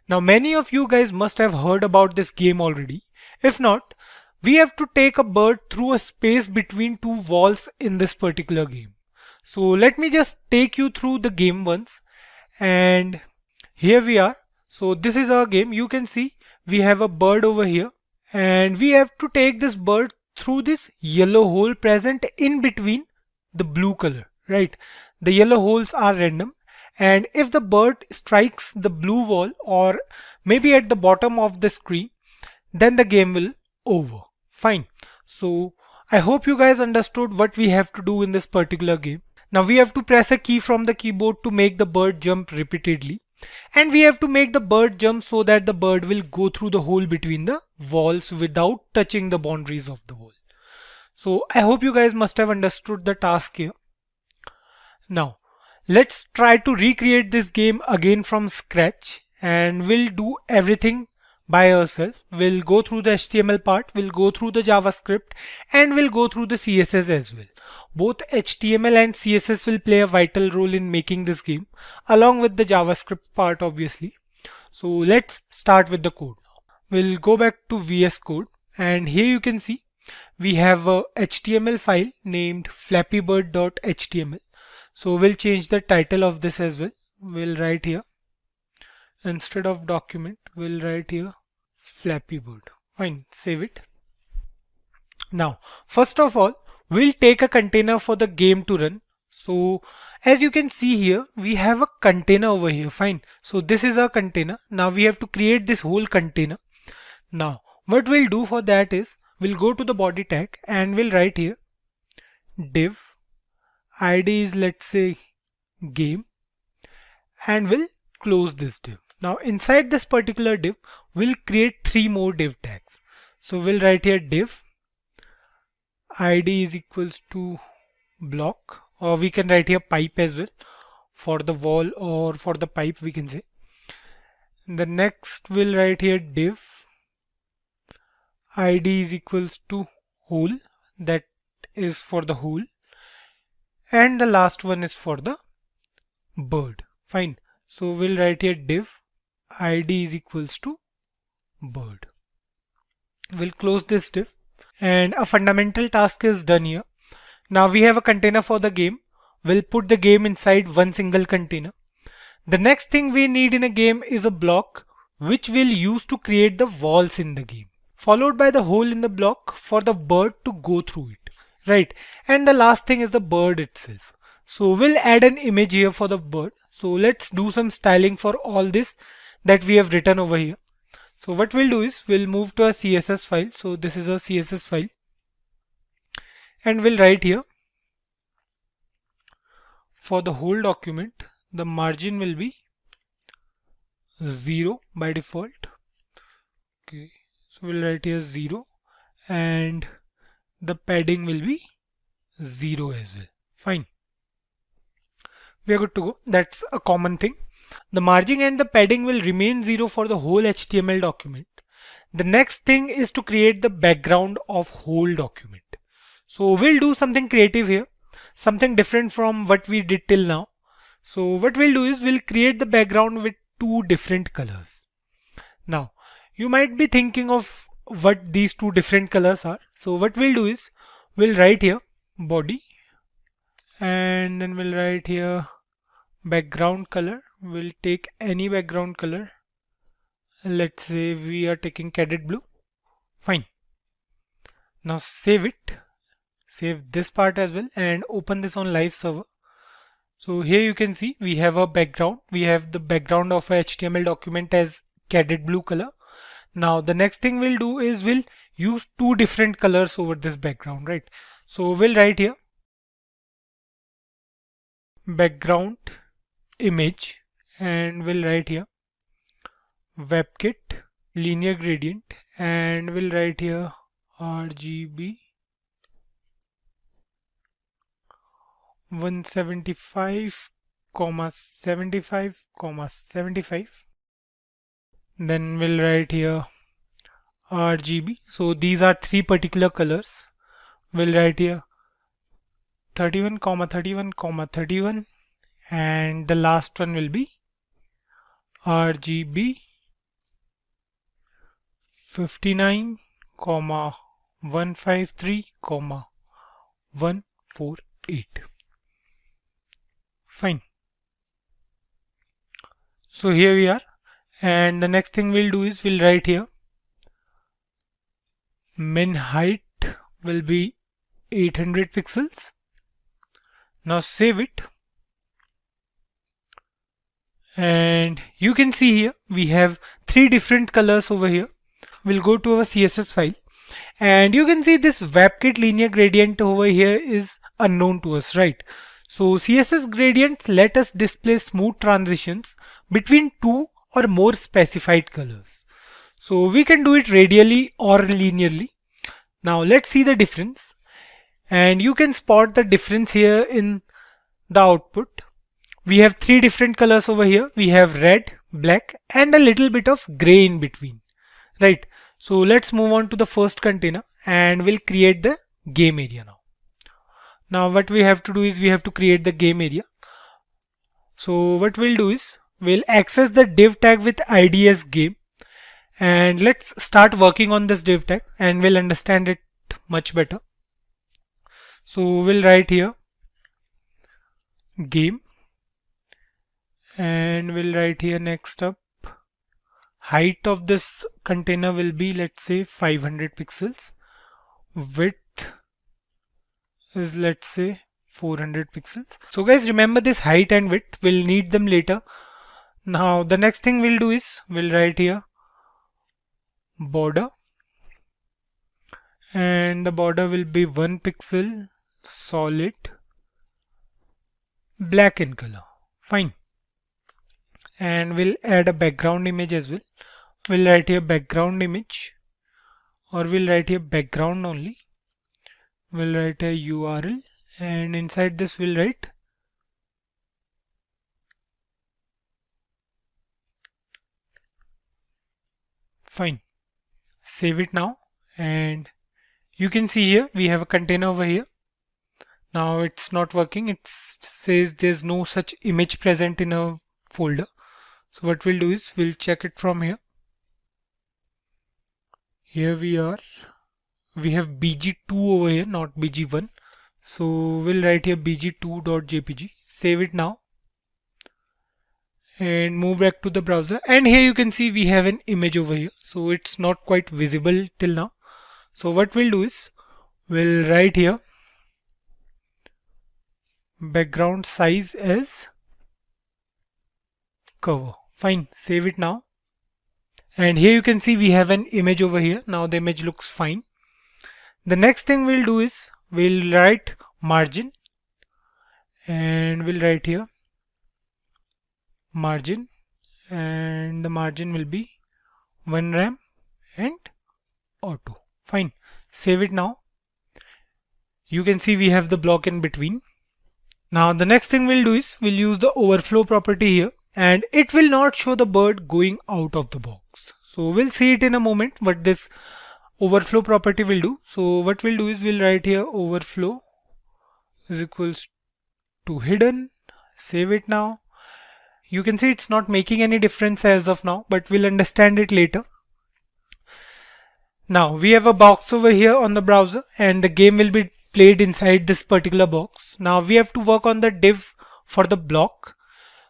Now many of you guys must have heard about this game already. If not, we have to take a bird through a space between 2 walls in this particular game. So let me just take you through the game once. And here we are. So this is our game. You can see we have a bird over here. And we have to take this bird through this yellow hole present in between the blue color, right? The yellow holes are random, and if the bird strikes the blue wall or maybe at the bottom of the screen, then the game will over. Fine. So I hope you guys understood what we have to do in this particular game. Now we have to press a key from the keyboard to make the bird jump repeatedly. And we have to make the bird jump so that the bird will go through the hole between the walls without touching the boundaries of the wall. So I hope you guys must have understood the task here. Now let's try to recreate this game again from scratch, and we'll do everything by ourselves. We'll go through the HTML part, we'll go through the JavaScript, and we'll go through the CSS as well. Both HTML and CSS will play a vital role in making this game, along with the JavaScript part obviously. So let's start with the code. We'll go back to VS Code, and here you can see we have a HTML file named flappybird.html. So we'll change the title of this as well. We'll write here, instead of document, we'll write here Flappy Bird. Fine, save it. Now, first of all, we'll take a container for the game to run. So as you can see here, we have a container over here. Fine. So this is our container. Now we have to create this whole container. Now what we'll do for that is we'll go to the body tag and we'll write here div ID is, let's say, game, and we'll close this div. Now inside this particular div, we'll create 3 more div tags. So we'll write here div ID is equals to block, or we can write here pipe as well for the wall or for the pipe we can say. The next we'll write here div ID is equals to hole, that is for the hole, and the last one is for the bird. Fine. So we'll write here div ID is equals to bird. We'll close this div, and a fundamental task is done here. Now we have a container for the game. We'll put the game inside one single container. The next thing we need in a game is a block which we'll use to create the walls in the game, followed by the hole in the block for the bird to go through it, right? And the last thing is the bird itself. So we'll add an image here for the bird. So let's do some styling for all this that we have written over here. So what we'll do is we'll move to a CSS file. So this is a CSS file, and we'll write here for the whole document the margin will be 0 by default. Okay, so we'll write here 0, and the padding will be 0 as well. Fine, we are good to go. That's a common thing. The margin and the padding will remain 0 for the whole HTML document. The next thing is to create the background of whole document. So we'll do something creative here, something different from what we did till now. So what we'll do is we'll create the background with 2 different colors. Now You might be thinking of what these two different colors are. So what we'll do is we'll write here body, and then we'll write here background color. We'll take any background color. Let's say we are taking cadet blue. Fine. Now save it. Save this part as well and open this on live server. So here you can see we have a background. We have the background of a HTML document as cadet blue color. Now the next thing we'll do is we'll use two different colors over this background, right? So we'll write here background image, and we'll write here WebKit linear gradient, and we'll write here RGB 175, 75, 75. Then we'll write here RGB. So these are three particular colors. We'll write here 31, 31, 31, and the last one will be RGB 59, 153, 148. Fine. So here we are, and the next thing we'll do is we'll write here min height will be 800 pixels. Now save it, and you can see here we have three different colors over here. We'll go to our CSS file, and you can see this WebKit linear gradient over here is unknown to us, right? So CSS gradients let us display smooth transitions between two or more specified colors. So we can do it radially or linearly. Now let's see the difference, and you can spot the difference here in the output. We have three different colors over here. We have red, black, and a little bit of gray in between, right? So let's move on to the first container, and we'll create the game area now. Now what we have to do is we have to create the game area. So what we'll do is we'll access the div tag with ID as game, and let's start working on this div tag and we'll understand it much better. So we'll write here game, and we'll write here next up height of this container will be, let's say, 500 pixels. Width is, let's say, 400 pixels. So guys, remember this height and width, we'll need them later. Now the next thing we'll do is we'll write here border, and the border will be 1 pixel solid black in color. Fine. And we'll add a background image as well. We'll write here background image, or we'll write here background only. We'll write a URL, and inside this we'll write fine. Save it now, and you can see here we have a container over here. Now it's not working. It says there's no such image present in a folder. So what we'll do is we'll check it from here. Here we are. We have bg2 over here, not bg1. So we'll write here bg2.jpg. Save it now and move back to the browser. And here you can see we have an image over here. So it's not quite visible till now. So what we'll do is we'll write here background size as cover. Fine. Save it now. And here you can see we have an image over here. Now the image looks fine. The next thing we'll do is we'll write margin, and we'll write here margin, and the margin will be 1 rem and auto. Fine. Save it now. You can see we have the block in between. Now the next thing we'll do is we'll use the overflow property here, and it will not show the bird going out of the box. So we'll see it in a moment what this overflow property will do. So what we'll do is we'll write here overflow is equals to hidden. Save it now. You can see it's not making any difference as of now, but we'll understand it later. Now we have a box over here on the browser and the game will be played inside this particular box. Now we have to work on the div for the block.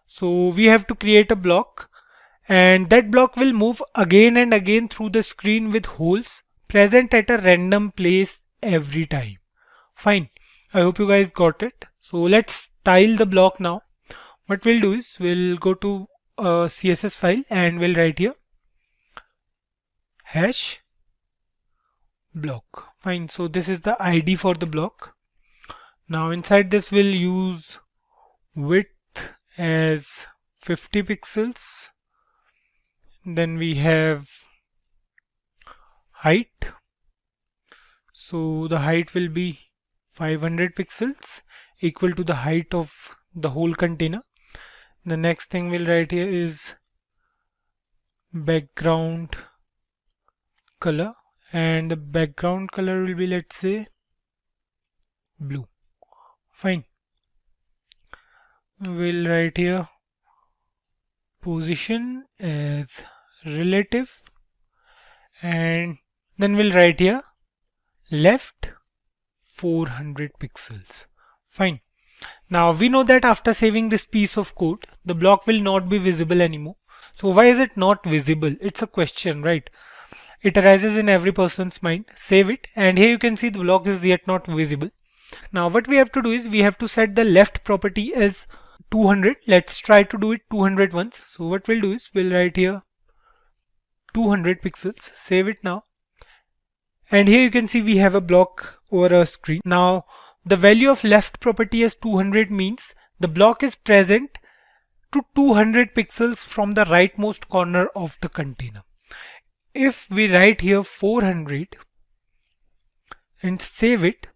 So we have to create a block and that block will move again and again through the screen with holes present at a random place every time. Fine. I hope you guys got it. So let's style the block now. What we'll do is we'll go to a CSS file and we'll write here hash block. Fine. So this is the ID for the block. Now inside this we'll use width as 50 pixels. Then we have height. So the height will be 500 pixels equal to the height of the whole container. The next thing we'll write here is background color, and the background color will be, let's say, blue. Fine. We'll write here position as relative, and then we'll write here left 400 pixels. Fine. Now we know that after saving this piece of code, the block will not be visible anymore. So why is it not visible? It's a question, right? It arises in every person's mind. Save it, and here you can see the block is yet not visible. Now what we have to do is we have to set the left property as 200. Let's try to do it 200 once. So what we'll do is we'll write here 200 pixels. Save it now. And here you can see we have a block over our screen. Now the value of left property as 200 means the block is present to 200 pixels from the rightmost corner of the container. If we write here 400 and save it,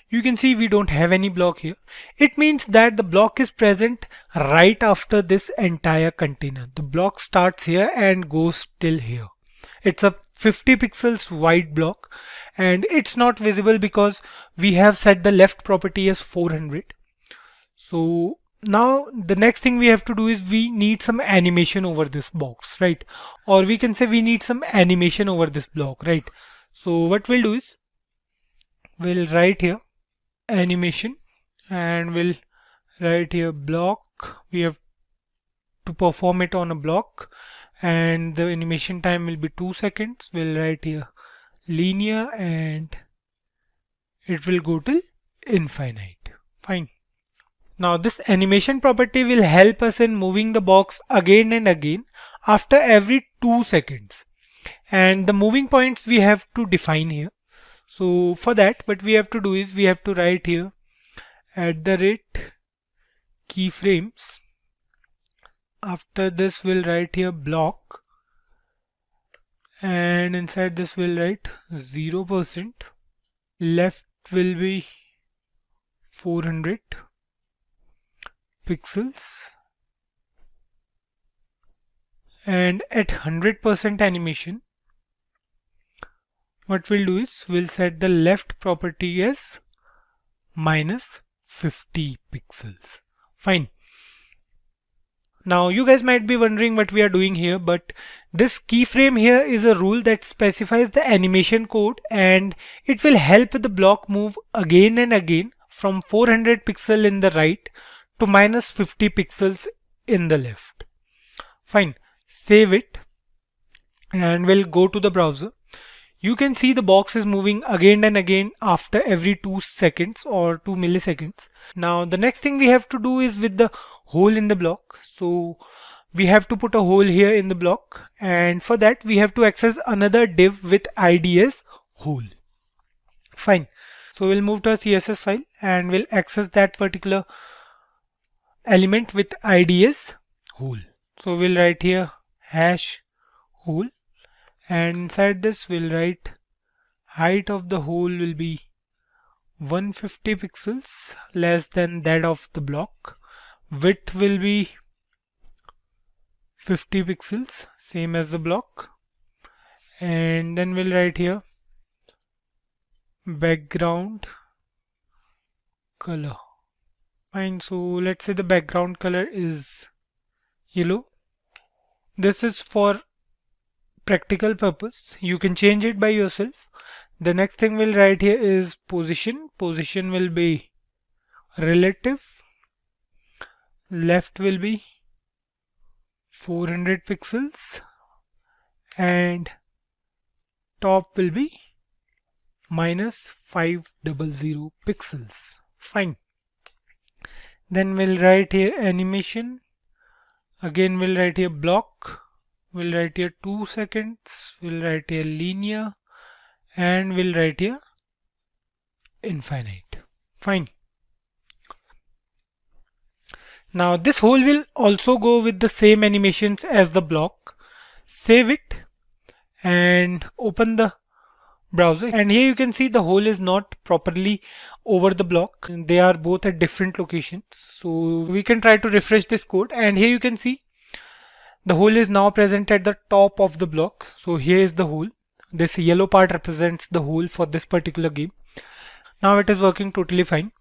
you can see we don't have any block here. It means that the block is present right after this entire container. The block starts here and goes till here. It's a 50 pixels wide block and it's not visible because we have set the left property as 400. So now the next thing we have to do is we need some animation over this box, right? Or we can say we need some animation over this block, right? So what we'll do is we'll write here animation and we'll write here block. We have to perform it on a block and the animation time will be 2 seconds. We'll write here linear and it will go till infinite. Fine. Now this animation property will help us in moving the box again and again after every 2 seconds. And the moving points we have to define here. So for that, what we have to do is we have to write here @keyframes. After this we'll write here block, and inside this we'll write 0%. Left will be 400 pixels, and at 100% animation what we'll do is we'll set the left property as -50 pixels. Fine. Now you guys might be wondering what we are doing here, but this keyframe here is a rule that specifies the animation code and it will help the block move again and again from 400 pixel in the right to -50 pixels in the left. Fine. Save it and we'll go to the browser. You can see the box is moving again and again after every 2 seconds or 2 milliseconds. Now the next thing we have to do is with the hole in the block. So we have to put a hole here in the block, and for that we have to access another div with ID as hole. Fine. So we'll move to a CSS file and we'll access that particular element with ID as hole. So we'll write here hash hole, and inside this we'll write height of the hole will be 150 pixels less than that of the block. Width will be 50 pixels, same as the block. And then we'll write here background color. Fine, so let's say the background color is yellow. This is for practical purpose. You can change it by yourself. The next thing we'll write here is position. Position will be relative. Left will be 400 pixels and top will be minus 500 pixels. Fine. Then we'll write here animation. Again we'll write here block. We'll write here 2 seconds. We'll write here linear and we'll write here infinite. Fine. Now this whole will also go with the same animations as the block. Save it and open the browser, and here you can see the whole is not properly over the block. They are both at different locations. So we can try to refresh this code, and here you can see the whole is now present at the top of the block. So here is the whole. This yellow part represents the whole for this particular game. Now it is working totally fine.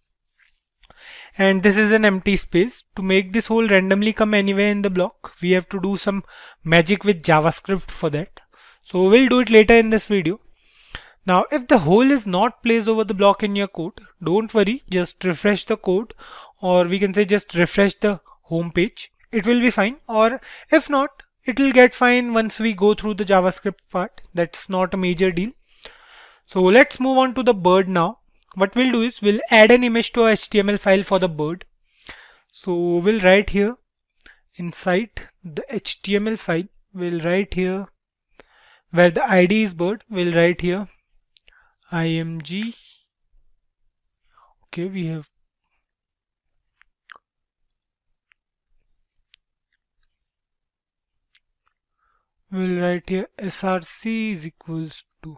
And this is an empty space. To make this whole randomly come anywhere in the block, we have to do some magic with JavaScript for that. So we'll do it later in this video. Now if the whole is not placed over the block in your code, don't worry, just refresh the code, or we can say just refresh the home page. It will be fine, or if not, it will get fine once we go through the JavaScript part. That's not a major deal. So let's move on to the bird now. What we'll do is we'll add an image to our HTML file for the bird. So we'll write here inside the HTML file, we'll write here where the ID is bird, we'll write here img. Okay, we'll write here src is equals to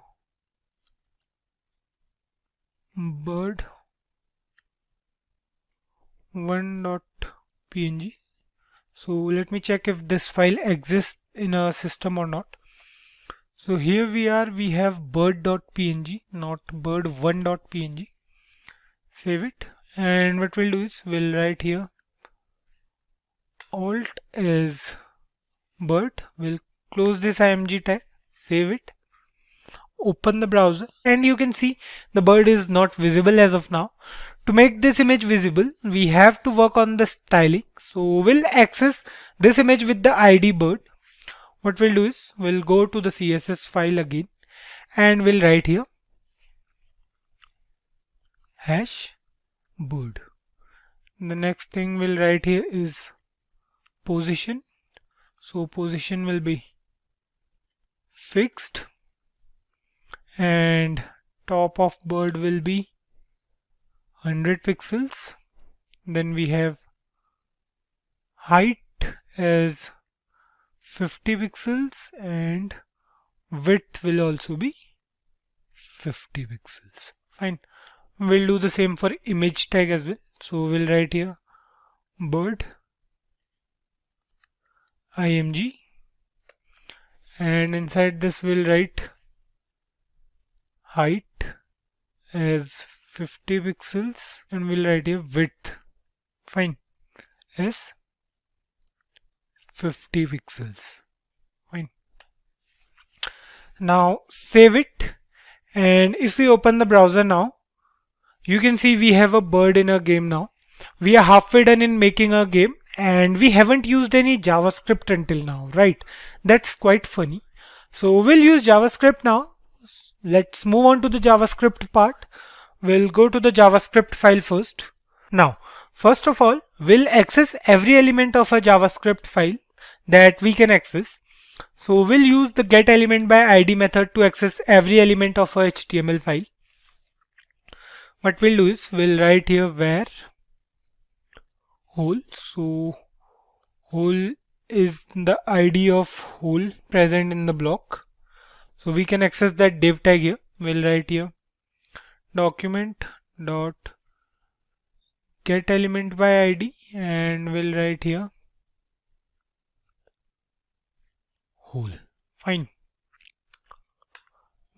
bird 1.png. So let me check if this file exists in a system or not. So here we have bird.png, not bird1.png. Save it, and what we'll do is we'll write here alt as bird. We'll close this img tag, save it, open the browser, and you can see the bird is not visible as of now. To make this image visible, we have to work on the styling. So we'll access this image with the ID bird. What we'll do is we'll go to the CSS file again and we'll write here hash bird. The next thing we'll write here is position. So position will be fixed and top of bird will be 100 pixels. Then we have height as 50 pixels and width will also be 50 pixels. Fine. We'll do the same for image tag as well. So we'll write here bird img, and inside this we'll write height as 50 pixels and we'll write here width, fine, as 50 pixels. Fine. Now save it, and if we open the browser now, you can see we have a bird in our game now. We are halfway done in making our game and we haven't used any JavaScript until now, right? That's quite funny. So we'll use JavaScript now. Let's move on to the JavaScript part. We'll go to the JavaScript file first. Now, first of all, we'll access every element of a JavaScript file that we can access. So we'll use the getElementById method to access every element of a HTML file. What we'll do is we'll write here where whole. So whole is the ID of whole present in the block. So we can access that div tag here. We'll write here document dot getElementById and we'll write here whole. Fine.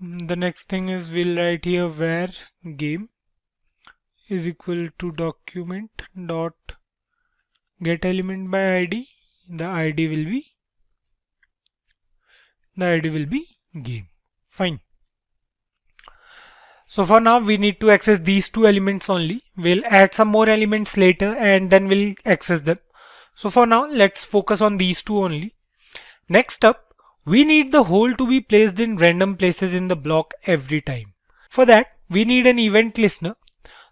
The next thing is we'll write here where game is equal to document dot getElementById. The ID will be the ID will be game. Fine. So for now we need to access these two elements only. We'll add some more elements later and then we'll access them. So for now let's focus on these two only. Next up, we need the hole to be placed in random places in the block every time. For that we need an event listener.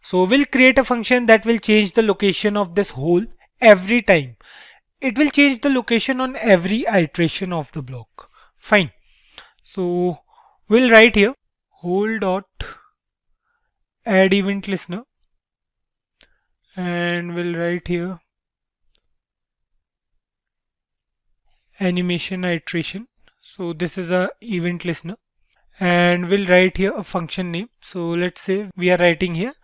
So we'll create a function that will change the location of this hole every time. It will change the location on every iteration of the block. Fine. So we'll write here hole dot add event listener, and we'll write here animation iteration. So this is a event listener, and we'll write here a function name. So let's say we are writing here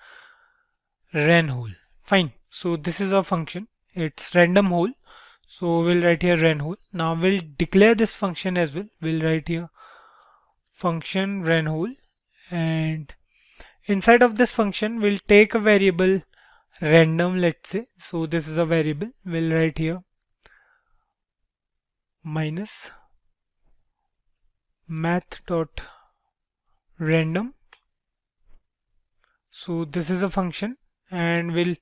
ran hole. Fine. So this is a function. It's random hole. So we'll write here ran hole. Now we'll declare this function as well. We'll write here function ran hole, and inside of this function we'll take a variable random, let's say. So this is a variable. We'll write here minus math dot random. So this is a function, and we'll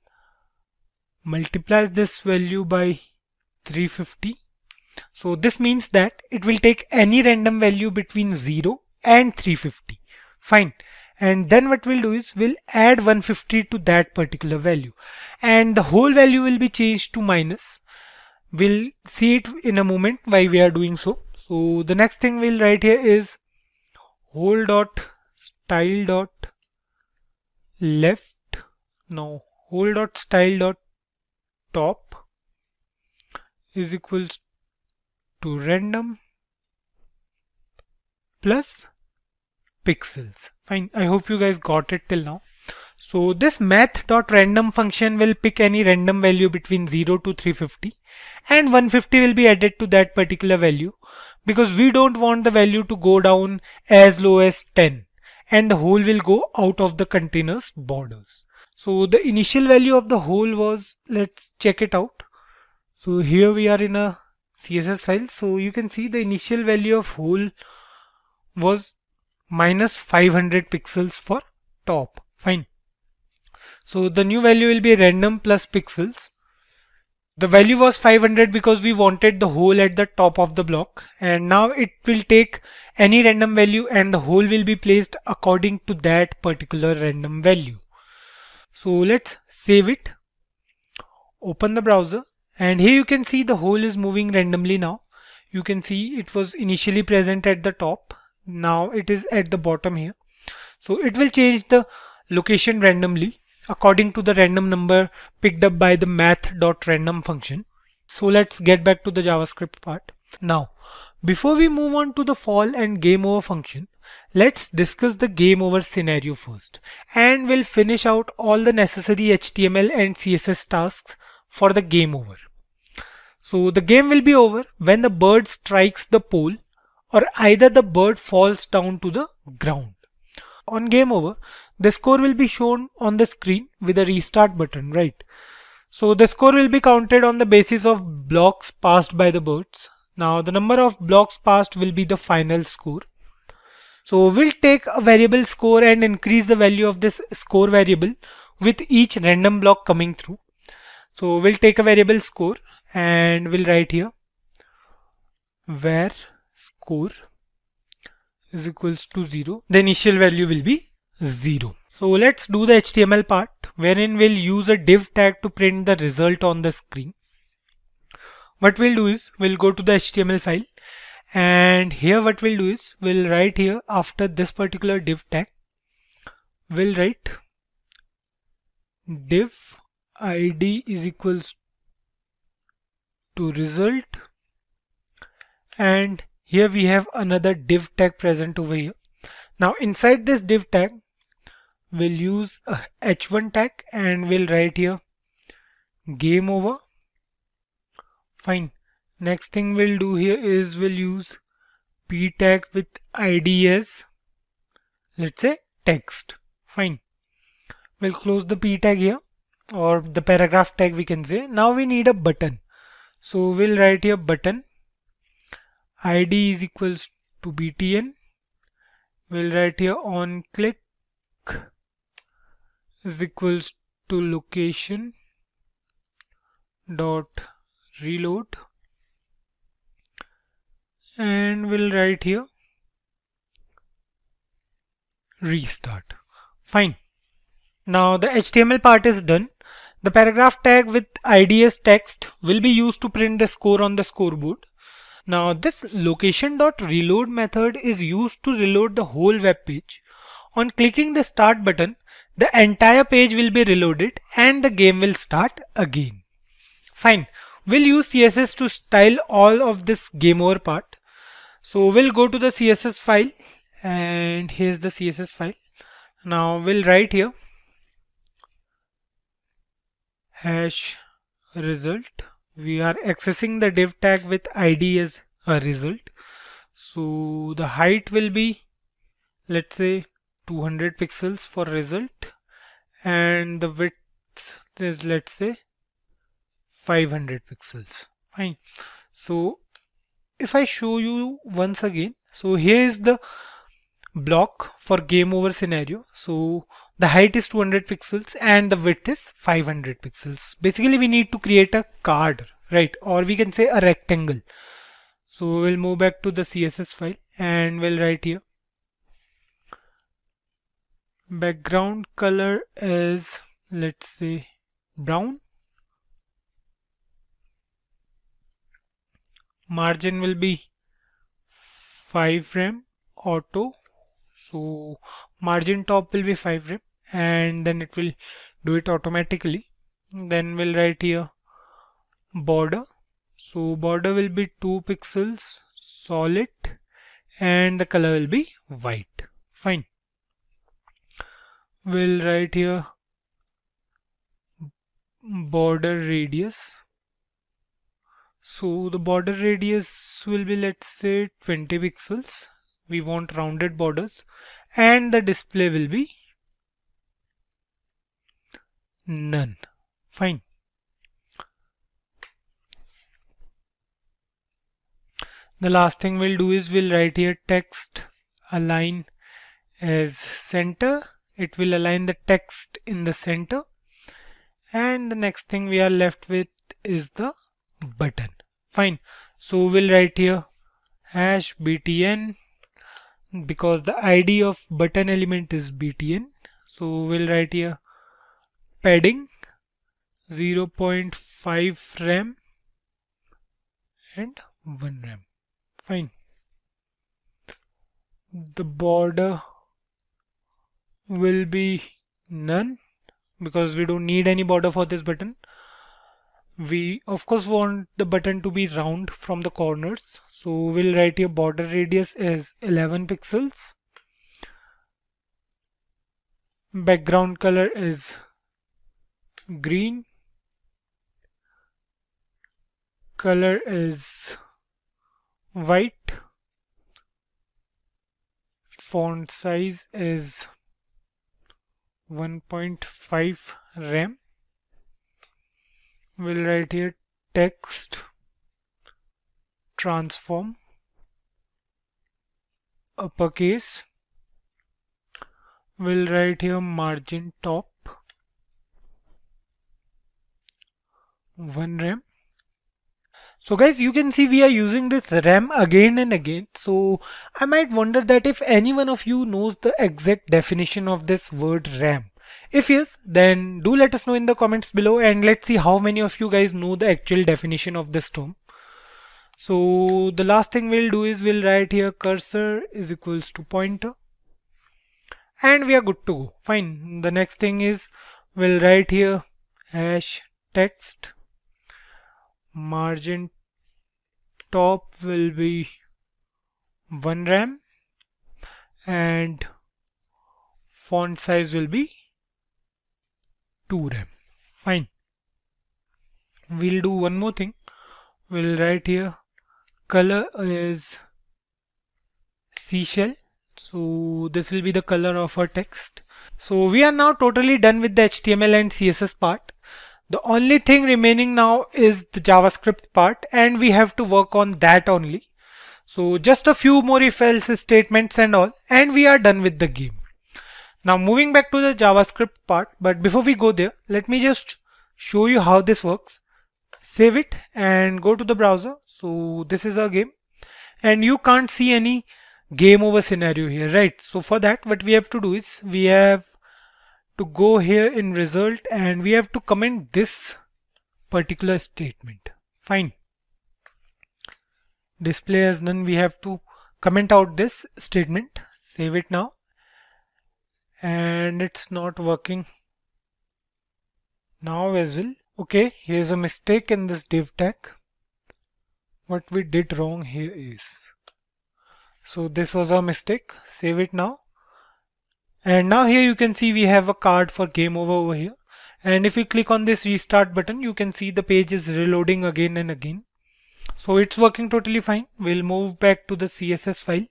multiply this value by 350. So this means that it will take any random value between 0 and 350. Fine. And then what we'll do is we'll add 150 to that particular value, and the whole value will be changed to minus. We'll see it in a moment why we are doing so. So the next thing we'll write here is whole dot style dot left. Now whole dot style dot top is equals to random plus pixels. Fine. I hope you guys got it till now. So this math.random function will pick any random value between 0 to 350, and 150 will be added to that particular value because we don't want the value to go down as low as 10, and the whole will go out of the container's borders. So the initial value of the whole was, let's check it out. So here we are in a CSS file. So you can see the initial value of whole was minus 500 pixels for top. Fine. So the new value will be random plus pixels. The value was 500 because we wanted the whole at the top of the block, and now it will take any random value and the whole will be placed according to that particular random value. So let's save it, open the browser, and here you can see the whole is moving randomly now. You can see it was initially present at the top. Now it is at the bottom here. So it will change the location randomly according to the random number picked up by the math.random function. So let's get back to the JavaScript part. Now, before we move on to the fall and game over function, let's discuss the game over scenario first, and we'll finish out all the necessary HTML and CSS tasks for the game over. So the game will be over when the bird strikes the pole or either the bird falls down to the ground. On game over, the score will be shown on the screen with a restart button, right? So the score will be counted on the basis of blocks passed by the birds. Now the number of blocks passed will be the final score. So we'll take a variable score and increase the value of this score variable with each random block coming through. So we'll take a variable score and we'll write here where score is equals to 0. The initial value will be 0. So let's do the HTML part, wherein we'll use a div tag to print the result on the screen. What we'll do is we'll go to the HTML file, and here what we'll do is we'll write here after this particular div tag, we'll write div id is equals to result, and here we have another div tag present over here. Now inside this div tag we'll use a h1 tag and we'll write here game over. Fine. Next thing we'll do here is we'll use p tag with id as, let's say, text. Fine. We'll close the p tag here, or the paragraph tag we can say. Now we need a button. So we'll write here button id is equals to btn. We'll write here on click is equals to location dot reload, and we'll write here restart. Fine. Now the HTML part is done. The paragraph tag with ID as text will be used to print the score on the scoreboard. Now this location.reload method is used to reload the whole web page. On clicking the start button, the entire page will be reloaded and the game will start again. Fine. We'll use CSS to style all of this game over part. So we'll go to the CSS file, and here's the CSS file. Now we'll write here hash result. We are accessing the div tag with ID as a result. So the height will be, let's say, 200 pixels for result, and the width is, let's say, 500 pixels. Fine. So if I show you once again, so here is the block for game over scenario. So the height is 200 pixels and the width is 500 pixels. Basically we need to create a card, right? Or we can say a rectangle. So we'll move back to the CSS file and we'll write here background color is, let's say, brown. Margin will be 5 rem auto. So margin top will be 5 rem, and then it will do it automatically. Then we'll write here border. So border will be 2 pixels solid and the color will be white. Fine. We'll write here border radius. So the border radius will be, let's say, 20 pixels. We want rounded borders, and the display will be none. Fine. The last thing we'll do is we'll write here text align as center. It will align the text in the center, and the next thing we are left with is the button. Fine. So we'll write here hash btn, because the ID of button element is btn. So we'll write here padding 0.5 rem and 1 rem. Fine. The border will be none because we don't need any border for this button. We of course want the button to be round from the corners, so we'll write here border radius is 11 pixels. Background color is green. Color is white. Font size is 1.5 rem. We'll write here text transform uppercase. We'll write here margin top 1 rem. So guys, you can see we are using this rem again and again. So I might wonder that if any one of you knows the exact definition of this word rem. If yes, then do let us know in the comments below, and let's see how many of you guys know the actual definition of this term. So the last thing we'll do is we'll write here cursor is equals to pointer, and we are good to go. Fine. The next thing is we'll write here hash text margin top will be 1 rem and font size will be 2 rem. Fine. We'll do one more thing. We'll write here color is seashell. So this will be the color of our text. So we are now totally done with the HTML and CSS part. The only thing remaining now is the JavaScript part, and we have to work on that only. So just a few more if else statements and all, and we are done with the game. Now moving back to the JavaScript part, but before we go there, let me just show you how this works. Save it and go to the browser. So this is our game, and you can't see any game over scenario here, right? So for that, what we have to do is we have to go here in result and we have to comment this particular statement. Fine. Display as none, we have to comment out this statement. Save it now. And it's not working now as well. Okay, here's a mistake in this div tag. What we did wrong here is, so this was a mistake. Save it now. And now here you can see we have a card for game over here. And if you click on this restart button, you can see the page is reloading again and again. So it's working totally fine. We'll move back to the CSS file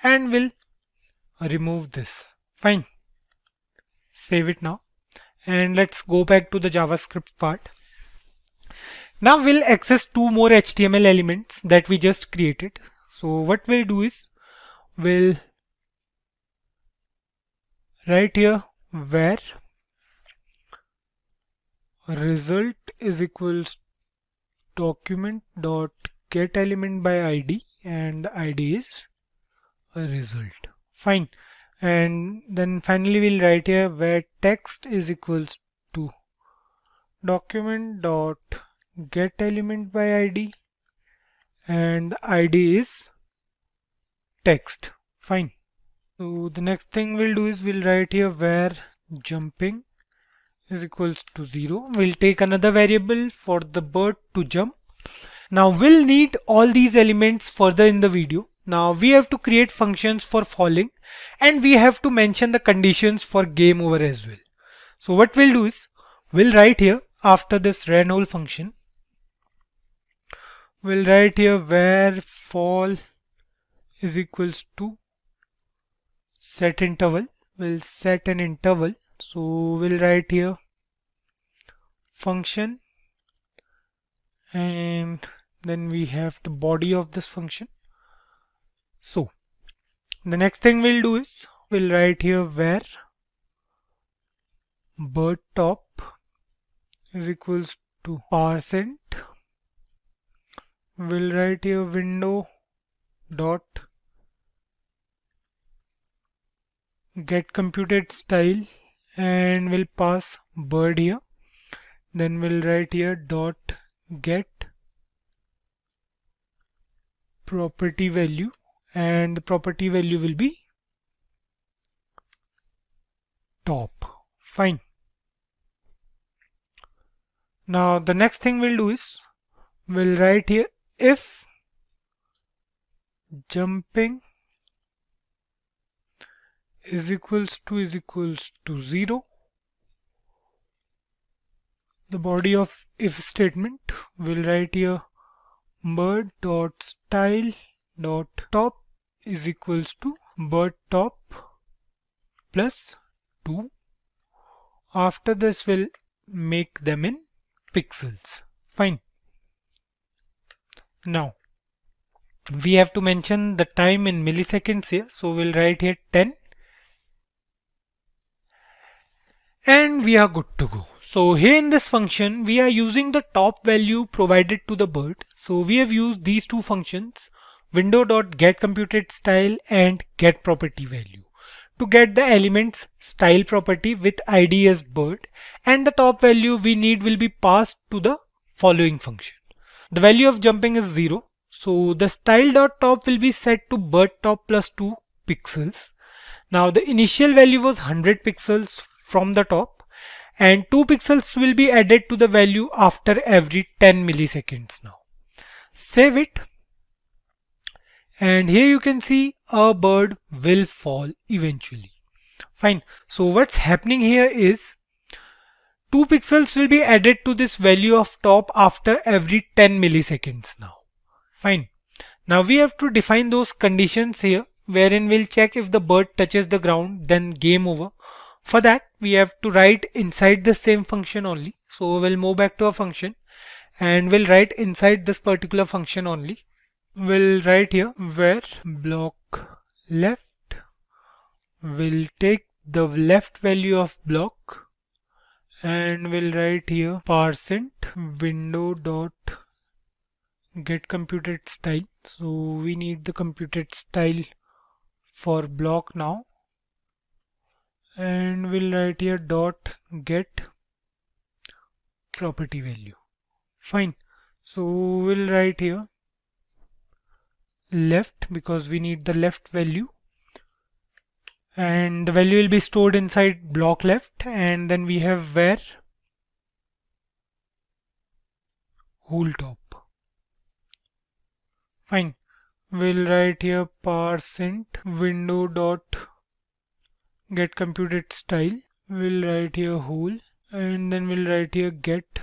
and we'll remove this. Fine. Save it now. And let's go back to the JavaScript part. Now we'll access two more HTML elements that we just created. So what we'll do is we'll write here where result is equals document dot get element by ID, and the ID is a result. Fine. And then finally we'll write here where text is equals to document dot get element by ID, and the ID is text. Fine. So the next thing we'll do is we'll write here where jumping is equals to 0. We'll take another variable for the bird to jump. Now we'll need all these elements further in the video. Now we have to create functions for falling, and we have to mention the conditions for game over as well. So what we'll do is we'll write here after this ranHole function, we'll write here where fall is equals to set interval. We'll set an interval. So we'll write here function, and then we have the body of this function. So the next thing we'll do is we'll write here where bird top is equals to %. We'll write here window dot get computed style, and we'll pass bird here. Then we'll write here dot get property value, and the property value will be top. Fine. Now the next thing we'll do is we'll write here if jumping is equals to 0, the body of if statement, we'll write here bird dot style dot top is equals to bird top plus 2. After this we'll make them in pixels. Fine. Now we have to mention the time in milliseconds here, so we'll write here 10, and we are good to go. So here in this function we are using the top value provided to the bird. So we have used these two functions, window.getComputedStyle and getPropertyValue, to get the elements style property with ID as bird, and the top value we need will be passed to the following function. The value of jumping is 0, so the style.top will be set to bird top plus 2 pixels. Now the initial value was 100 pixels from the top, and 2 pixels will be added to the value after every 10 milliseconds now. Save it, and here you can see a bird will fall eventually. Fine. So what's happening here is 2 pixels will be added to this value of top after every 10 milliseconds now. Fine. Now we have to define those conditions here, wherein we'll check if the bird touches the ground, then game over. For that we have to write inside the same function only. So we'll move back to a function and we'll write inside this particular function only. we'll write here where block left will take the left value of block, and we'll write here %window dot get computed style. So we need the computed style for block now, and we'll write here dot get property value. Fine. So we'll write here left because we need the left value, and the value will be stored inside block left, and then we have where whole top. Fine. We'll write here %window dot get computed style. We'll write here whole, and then we'll write here get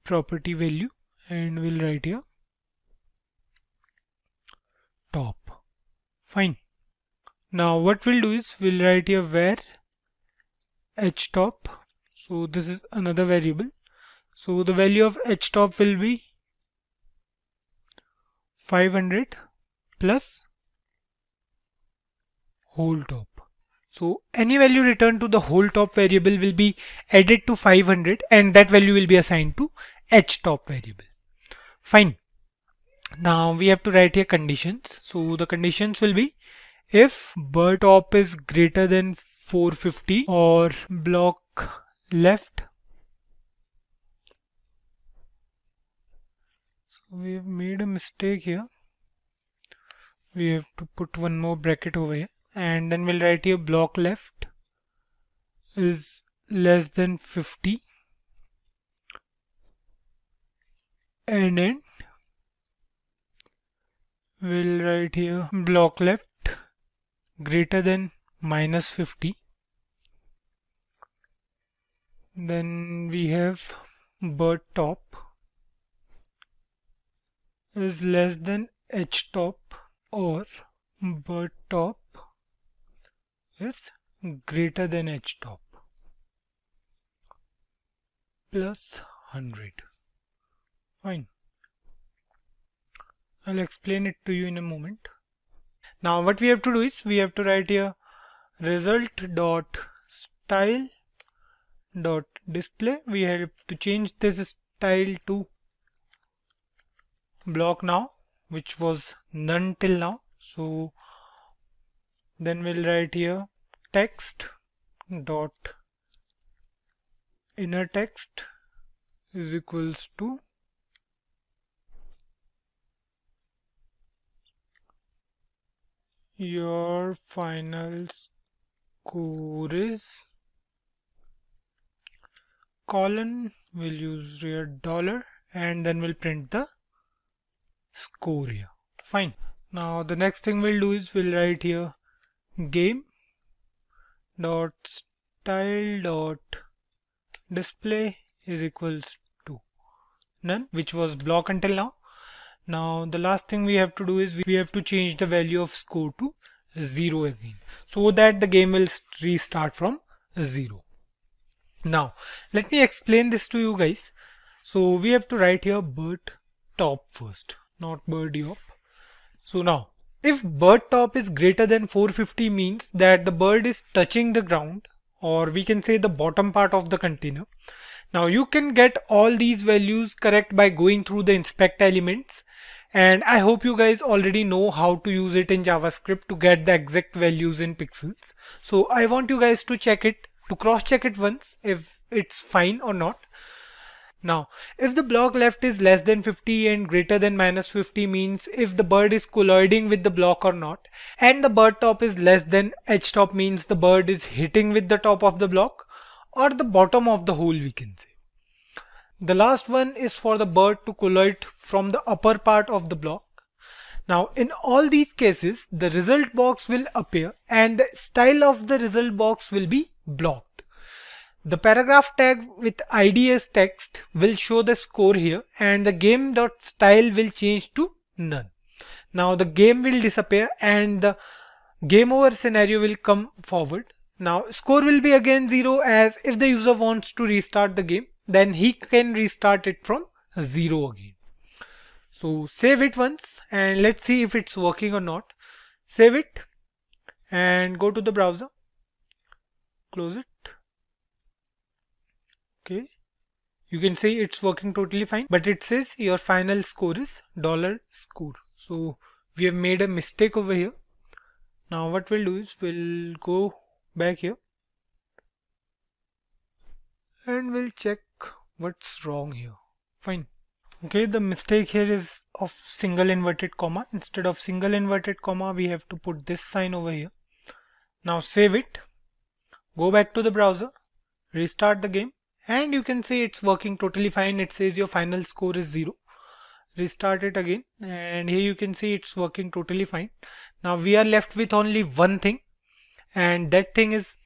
property value, and we'll write here top. Fine. Now what we'll do is we'll write here where htop. So this is another variable. So the value of htop will be 500 plus whole top. So any value returned to the whole top variable will be added to 500, and that value will be assigned to htop variable. Fine. Now we have to write here conditions. So the conditions will be if bird top is greater than 450 or block left. So we have made a mistake here. We have to put one more bracket over here, and then we'll write here block left is less than 50, and then we'll write here block left greater than -50. Then we have bird top is less than htop, or bird top is greater than htop plus 100. Fine. I'll explain it to you in a moment. Now what we have to do is we have to write here result dot style dot display. We have to change this style to block now, which was none till now. So then we'll write here text dot inner text is equals to your final score is colon, we'll use here dollar, and then we'll print the score here. Fine. Now the next thing we'll do is we'll write here game dot style dot display is equals to none, which was block until now. Now the last thing we have to do is we have to change the value of score to 0 again, so that the game will restart from 0. Now let me explain this to you guys. So we have to write here bird top first, not bird yop. So now if bird top is greater than 450 means that the bird is touching the ground, or we can say the bottom part of the container. Now you can get all these values correct by going through the inspect elements, and I hope you guys already know how to use it in JavaScript to get the exact values in pixels. So I want you guys to check it, to cross check it once if it's fine or not. Now if the block left is less than 50 and greater than -50 means if the bird is colliding with the block or not, and the bird top is less than htop means the bird is hitting with the top of the block or the bottom of the hole, we can say. The last one is for the bird to collide from the upper part of the block. Now in all these cases the result box will appear and the style of the result box will be blocked. The paragraph tag with ID as text will show the score here, and the game.style will change to none. Now the game will disappear and the game over scenario will come forward. Now score will be again 0, as if the user wants to restart the game, then he can restart it from 0 again. So save it once and let's see if it's working or not. Save it and go to the browser, close it. Okay, you can see it's working totally fine, but it says your final score is $score. So we have made a mistake over here. Now what we'll do is we'll go back here and we'll check what's wrong here. Fine. Okay, the mistake here is of single inverted comma. Instead of single inverted comma, we have to put this sign over here. Now save it, go back to the browser, restart the game, and you can see it's working totally fine. It says your final score is 0. Restart it again, and here you can see it's working totally fine. Now we are left with only one thing, and that thing is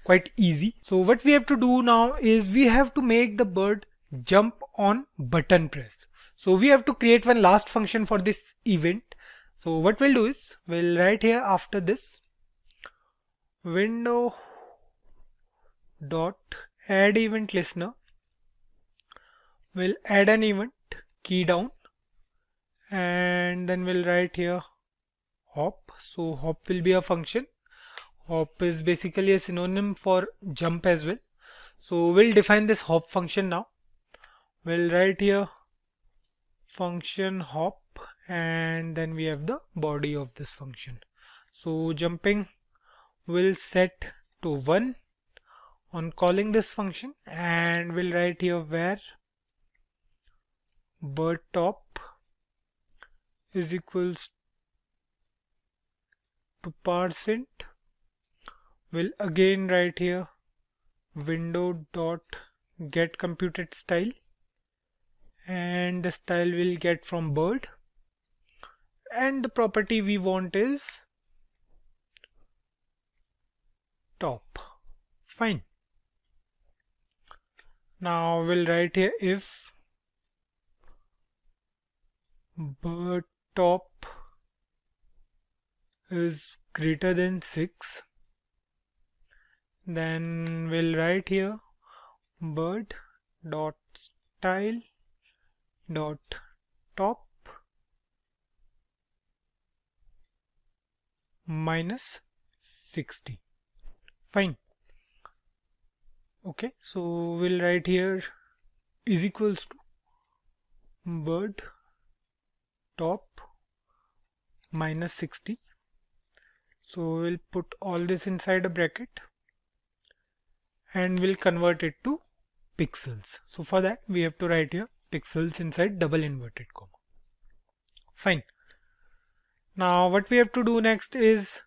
quite easy. So what we have to do now is we have to make the bird jump on button press. So we have to create one last function for this event. So what we'll do is we'll write here after this window dot add event listener. We'll add an event key down, and then we'll write here hop. So hop will be a function. Hop is basically a synonym for jump as well. So we'll define this hop function now. We'll write here function hop, and then we have the body of this function. So jumping will set to 1 on calling this function, and we'll write here where bird top is equals to %. We'll again write here window dot get computed style, and the style will get from bird, and the property we want is top. Fine. Now we'll write here if bird top is greater than 6, then we'll write here bird dot style dot top minus 60. Fine. Okay, so we'll write here is equals to bird top minus 60. So we'll put all this inside a bracket and we'll convert it to pixels. So for that we have to write here pixels inside double inverted comma. Fine. Now what we have to do next is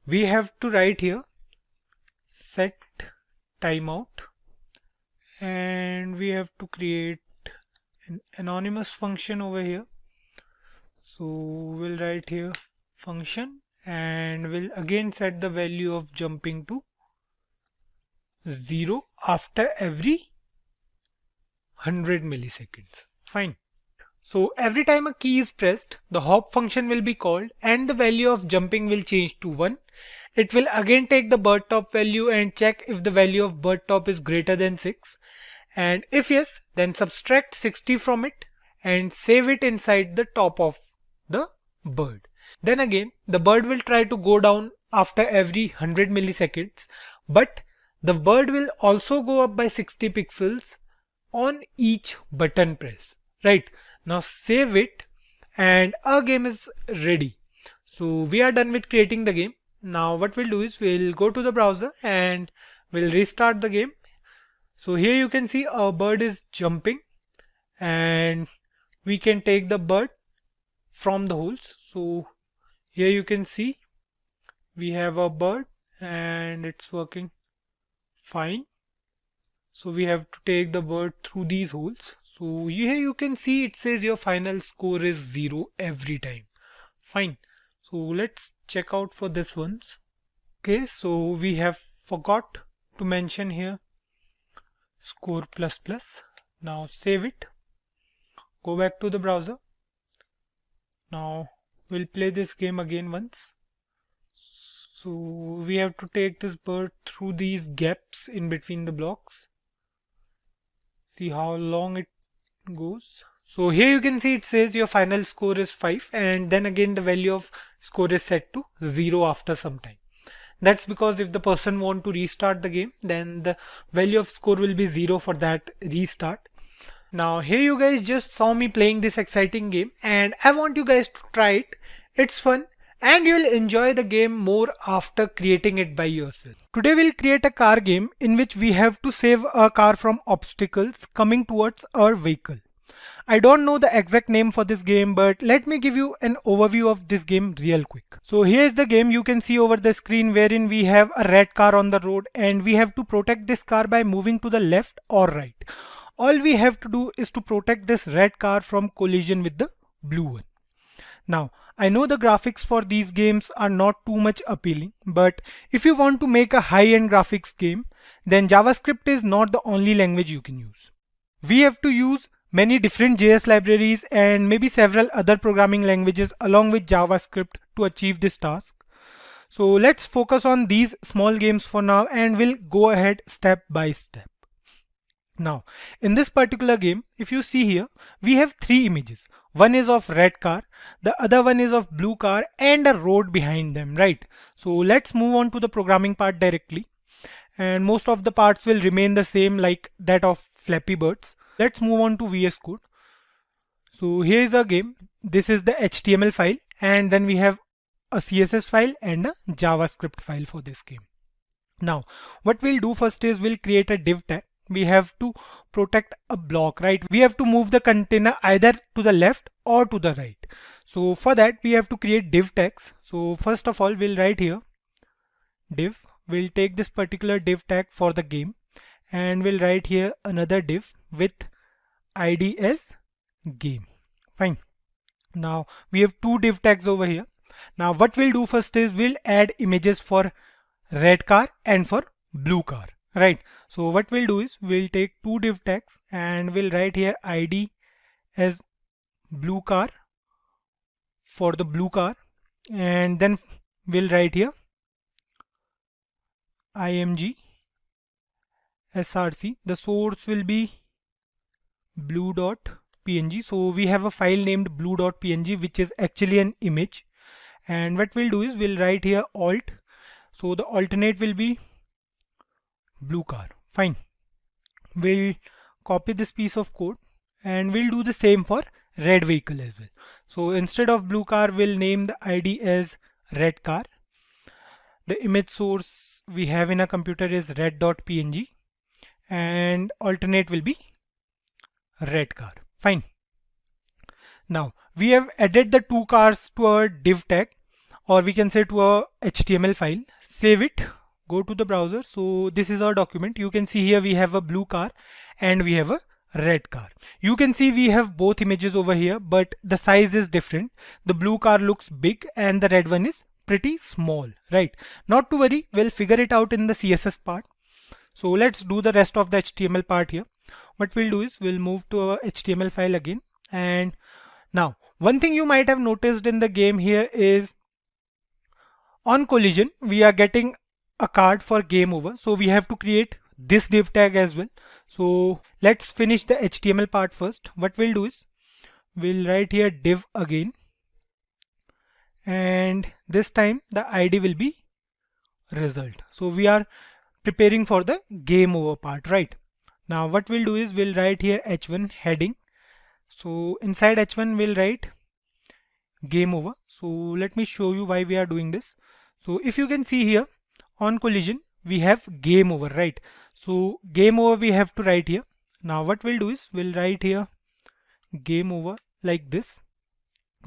we have to write here set timeout, and we have to create an anonymous function over here. So we'll write here function, and we'll again set the value of jumping to 0 after every 100 milliseconds. Fine. So every time a key is pressed, the hop function will be called and the value of jumping will change to 1. It will again take the bird top value and check if the value of bird top is greater than 6. And if yes, then subtract 60 from it and save it inside the top of the bird. Then again, the bird will try to go down after every 100 milliseconds, but the bird will also go up by 60 pixels on each button press. Right. Now save it and our game is ready. So we are done with creating the game. Now what we'll do is we'll go to the browser and we'll restart the game. So here you can see our bird is jumping and we can take the bird from the holes. So here you can see we have a bird and it's working fine. So we have to take the bird through these holes. So here you can see it says your final score is 0 every time. Fine. So let's check out for this ones. Okay, so we have forgot to mention here score plus plus. Now save it. Go back to the browser. Now we'll play this game again once. So we have to take this bird through these gaps in between the blocks. See how long it goes. So here you can see it says your final score is 5, and then again the value of score is set to 0 after some time. That's because if the person want to restart the game, then the value of score will be 0 for that restart. Now here you guys just saw me playing this exciting game, and I want you guys to try it. It's fun and you'll enjoy the game more after creating it by yourself. Today we'll create a car game in which we have to save a car from obstacles coming towards our vehicle. I don't know the exact name for this game, but let me give you an overview of this game real quick. So here is the game you can see over the screen, wherein we have a red car on the road and we have to protect this car by moving to the left or right. All we have to do is to protect this red car from collision with the blue one. Now, I know the graphics for these games are not too much appealing, but if you want to make a high-end graphics game, then JavaScript is not the only language you can use. We have to use many different JS libraries and maybe several other programming languages along with JavaScript to achieve this task. So let's focus on these small games for now, and we'll go ahead step by step. Now, in this particular game, if you see here, we have 3 images. One is of red car, the other one is of blue car, and a road behind them, right? So let's move on to the programming part directly. And most of the parts will remain the same, like that of Flappy Birds. Let's move on to VS Code. So here is our game. This is the HTML file, and then we have a CSS file and a JavaScript file for this game. Now, what we'll do first is we'll create a div tag. We have to protect a block, right? We have to move the container either to the left or to the right. So for that, we have to create div tags. So first of all, we'll write here div. We'll take this particular div tag for the game, and we'll write here another div with ID as game. Fine. Now we have 2 div tags over here. Now what we'll do first is we'll add images for red car and for blue car, right? So what we'll do is we'll take 2 div tags and we'll write here ID as blue car for the blue car, and then we'll write here img src. The source will be blue.png. So we have a file named blue.png, which is actually an image. And what we'll do is we'll write here alt. So the alternate will be blue car. Fine. We'll copy this piece of code and we'll do the same for red vehicle as well. So instead of blue car, we'll name the ID as red car. The image source we have in a computer is red.png, and alternate will be red car. Fine. Now we have added the 2 cars to our div tag, or we can say to a HTML file. Save it, go to the browser. So this is our document. You can see here we have a blue car and we have a red car. You can see we have both images over here, but the size is different. The blue car looks big and the red one is pretty small, right? Not to worry, we'll figure it out in the CSS part. So let's do the rest of the HTML part here. What we'll do is we'll move to our HTML file again. And now one thing you might have noticed in the game here is on collision, we are getting a card for game over. So we have to create this div tag as well. So let's finish the HTML part first. What we'll do is we'll write here div again. And this time the ID will be result. So we are preparing for the game over part, right? Now what we'll do is we'll write here h1 heading. So inside h1 we'll write game over. So let me show you why we are doing this. So if you can see here on collision we have game over, right? So game over we have to write here. Now what we'll do is we'll write here game over like this.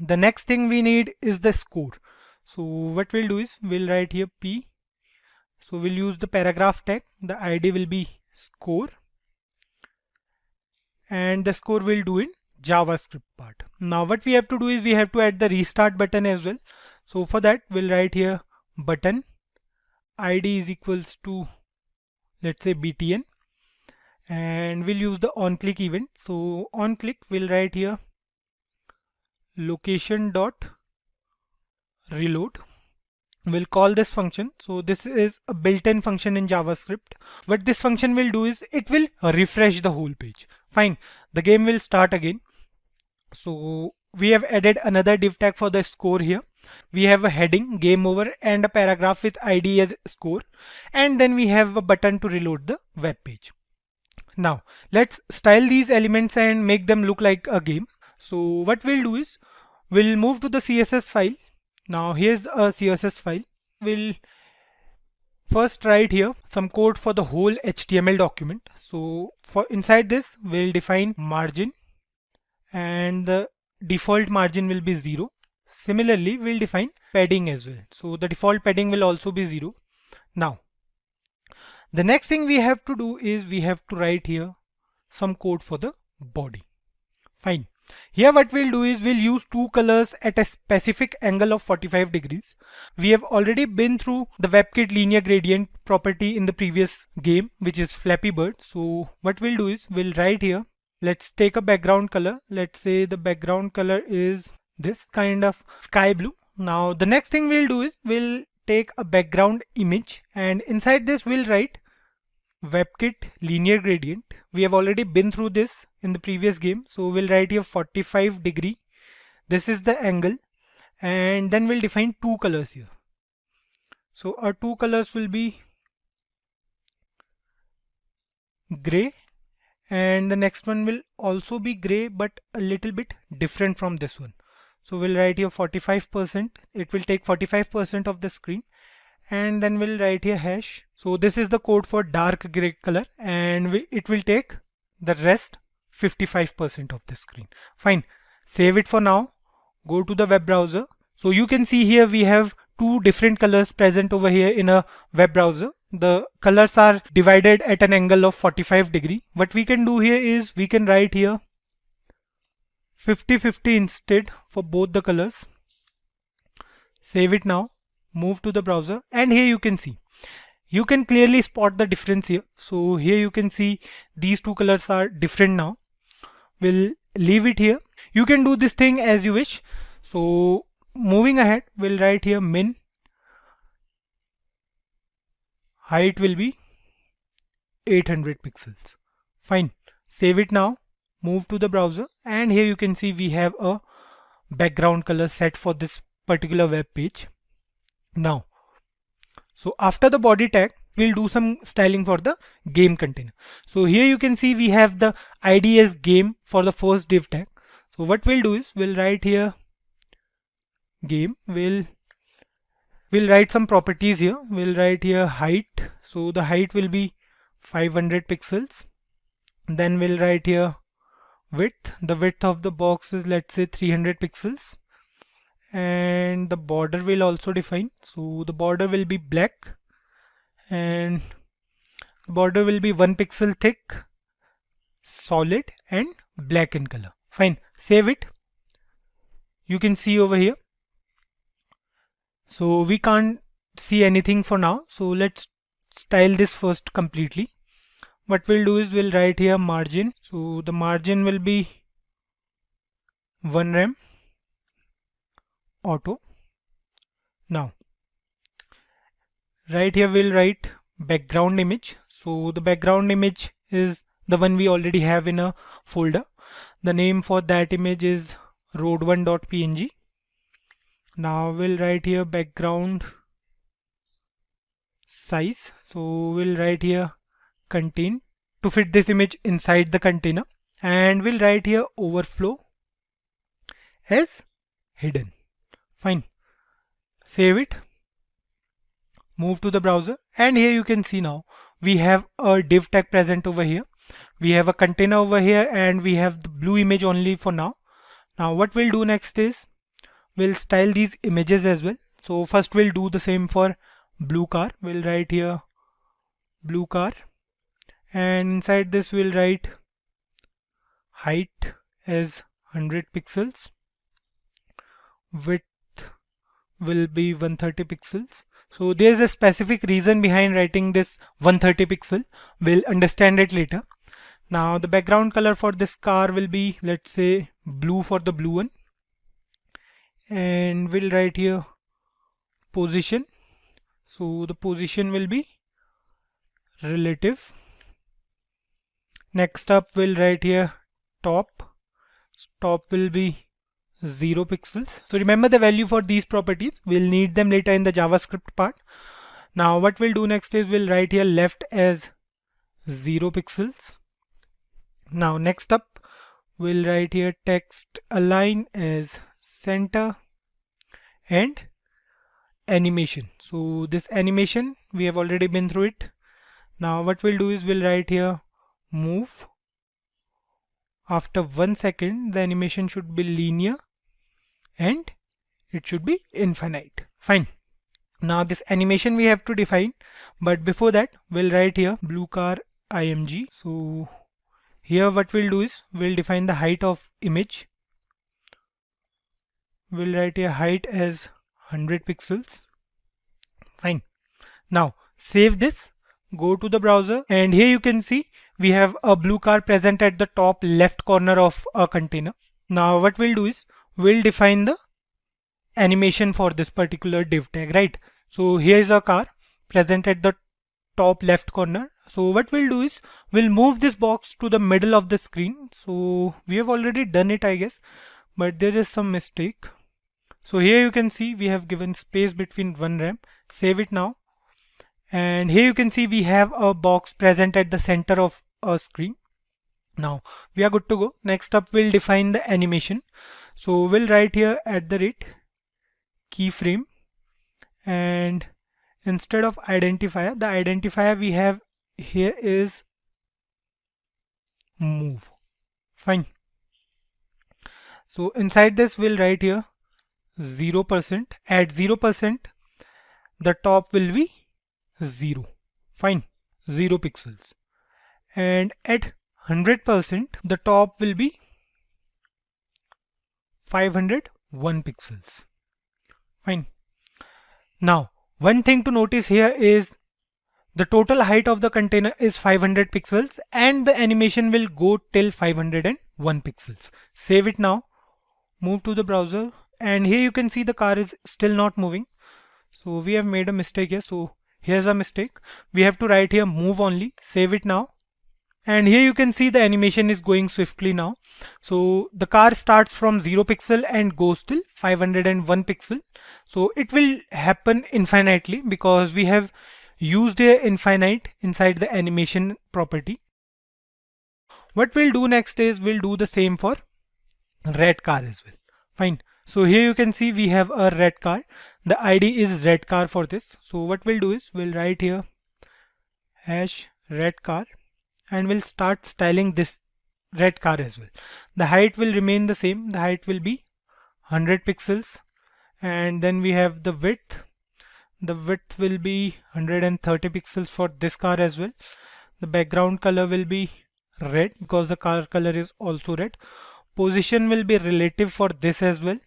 The next thing we need is the score. So what we'll do is we'll write here P. So we'll use the paragraph tag. The ID will be score, and the score we'll do in JavaScript part. Now what we have to do is we have to add the restart button as well. So for that we'll write here button ID is equals to, let's say, btn, and we'll use the on click event. So on click we'll write here location dot reload. We'll call this function. So this is a built-in function in JavaScript. What this function will do is it will refresh the whole page. Fine. The game will start again. So we have added another div tag for the score here. We have a heading, game over, and a paragraph with ID as score. And then we have a button to reload the web page. Now let's style these elements and make them look like a game. So what we'll do is we'll move to the CSS file. Now here's a CSS file. We'll first write here some code for the whole HTML document. So for inside this, we'll define margin, and the default margin will be 0. Similarly, we'll define padding as well. So the default padding will also be 0. Now, the next thing we have to do is we have to write here some code for the body. Fine. Here what we'll do is we'll use two colors at a specific angle of 45 degrees. We have already been through the WebKit linear gradient property in the previous game, which is Flappy Bird. So what we'll do is we'll write here, let's take a background color. Let's say the background color is this kind of sky blue. Now the next thing we'll do is we'll take a background image, and inside this we'll write WebKit linear gradient. We have already been through this in the previous game, so we'll write here 45 degree. This is the angle, and then we'll define two colors here. So our two colors will be gray, and the next one will also be gray but a little bit different from this one. So we'll write here 45%. It will take 45% of the screen, and then we'll write here hash. So this is the code for dark gray color, and it will take the rest 55% of the screen. Fine, save it for now. Go to the web browser. So you can see here we have two different colors present over here in a web browser. The colors are divided at an angle of 45 degree. What we can do here is we can write here 50-50 instead for both the colors. Save it now. Move to the browser, and here you can see, you can clearly spot the difference here. So here you can see these two colors are different now. We'll leave it here. You can do this thing as you wish. So moving ahead, we'll write here min. Height will be 800 pixels. Fine. Save it now. Move to the browser, and here you can see we have a background color set for this particular web page. Now, so after the body tag, we'll do some styling for the game container. So here you can see we have the ID as game for the first div tag. So what we'll do is we'll write here game. We'll write some properties here. We'll write here height. So the height will be 500 pixels. Then we'll write here width. The width of the box is, let's say, 300 pixels. And the border will also define. So the border will be black, and the border will be 1 pixel thick, solid, and black in color. Fine, save it. You can see over here. So we can't see anything for now. So let's style this first completely. What we'll do is we'll write here margin. So the margin will be 1 rem. Auto. Now right here we'll write background image. So the background image is the one we already have in a folder. The name for that image is road1.png. Now we'll write here background size. So we'll write here contain to fit this image inside the container, and we'll write here overflow as hidden. Fine, save it, move to the browser, and here you can see now we have a div tag present over here. We have a container over here, and we have the blue image only for now. Now what we'll do next is we'll style these images as well. So first we'll do the same for blue car. We'll write here blue car, and inside this we'll write height as 100 pixels, width will be 130 pixels. So there's a specific reason behind writing this 130 pixel. We'll understand it later. Now the background color for this car will be, let's say, blue for the blue one, and we'll write here position. So the position will be relative. Next up we'll write here top. top will be 0 pixels. So remember the value for these properties. We'll need them later in the JavaScript part. Now what we'll do next is we'll write here left as 0 pixels. Now next up we'll write here text align as center and animation. So this animation we have already been through it. Now what we'll do is we'll write here move. After 1 second the animation should be linear and it should be infinite. Fine. Now this animation we have to define, but before that we'll write here blue car img. So here what we'll do is we'll define the height of image. We'll write here height as 100 pixels. Fine. Now save this, go to the browser, and here you can see we have a blue car present at the top left corner of a container. Now what we'll do is we'll define the animation for this particular div tag, right? So here is a car present at the top left corner. So what we'll do is we'll move this box to the middle of the screen. So we have already done it, I guess, but there is some mistake. So here you can see we have given space between one rem. Save it now. And here you can see we have a box present at the center of a screen. Now we are good to go. Next up we'll define the animation. So we'll write here @keyframe, and instead of identifier, the identifier we have here is move. Fine. So inside this we'll write here 0%. At 0% the top will be 0. Fine. 0 pixels. And at 100% the top will be 501 pixels. Fine. Now one thing to notice here is the total height of the container is 500 pixels and the animation will go till 501 pixels. Save it now. Move to the browser, and here you can see the car is still not moving. So we have made a mistake here. So here's a mistake. We have to write here move only. Save it now. And here you can see the animation is going swiftly now. So the car starts from 0 pixel and goes till 501 pixel. So it will happen infinitely because we have used here infinite inside the animation property. What we'll do next is we'll do the same for red car as well. Fine. So here you can see we have a red car. The ID is red car for this. So what we'll do is we'll write here #red car. And we'll start styling this red car as well. The height will remain the same. The height will be 100 pixels. And then we have the width. The width will be 130 pixels for this car as well. The background color will be red because the car color is also red. Position will be relative for this as well.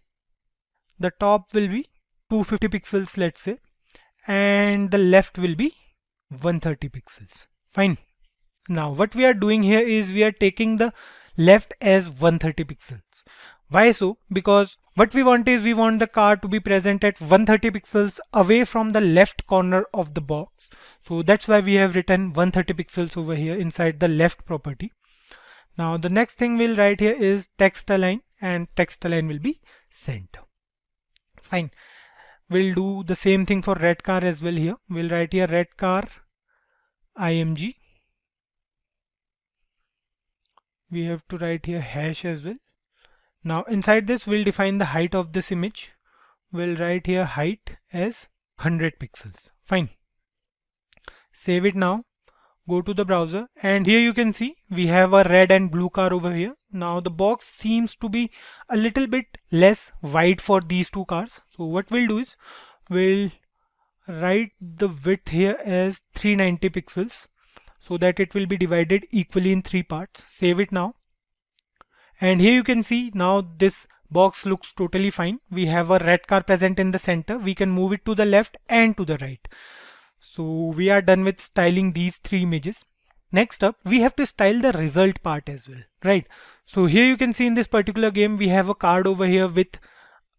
The top will be 250 pixels, let's say. And the left will be 130 pixels. Fine. Now what we are doing here is we are taking the left as 130 pixels. Why so? Because what we want is we want the car to be present at 130 pixels away from the left corner of the box. So that's why we have written 130 pixels over here inside the left property. Now the next thing we'll write here is text align, and text align will be center. Fine. We'll do the same thing for red car as well here. We'll write here red car img. We have to write here hash as well. Now inside this we'll define the height of this image. We'll write here height as 100 pixels. Fine. Save it now. Go to the browser, and here you can see we have a red and blue car over here. Now the box seems to be a little bit less wide for these two cars. So what we'll do is we'll write the width here as 390 pixels so that it will be divided equally in 3 parts. Save it now. And here you can see now this box looks totally fine. We have a red car present in the center. We can move it to the left and to the right. So we are done with styling these 3 images. Next up, we have to style the result part as well, right? So here you can see in this particular game, we have a card over here with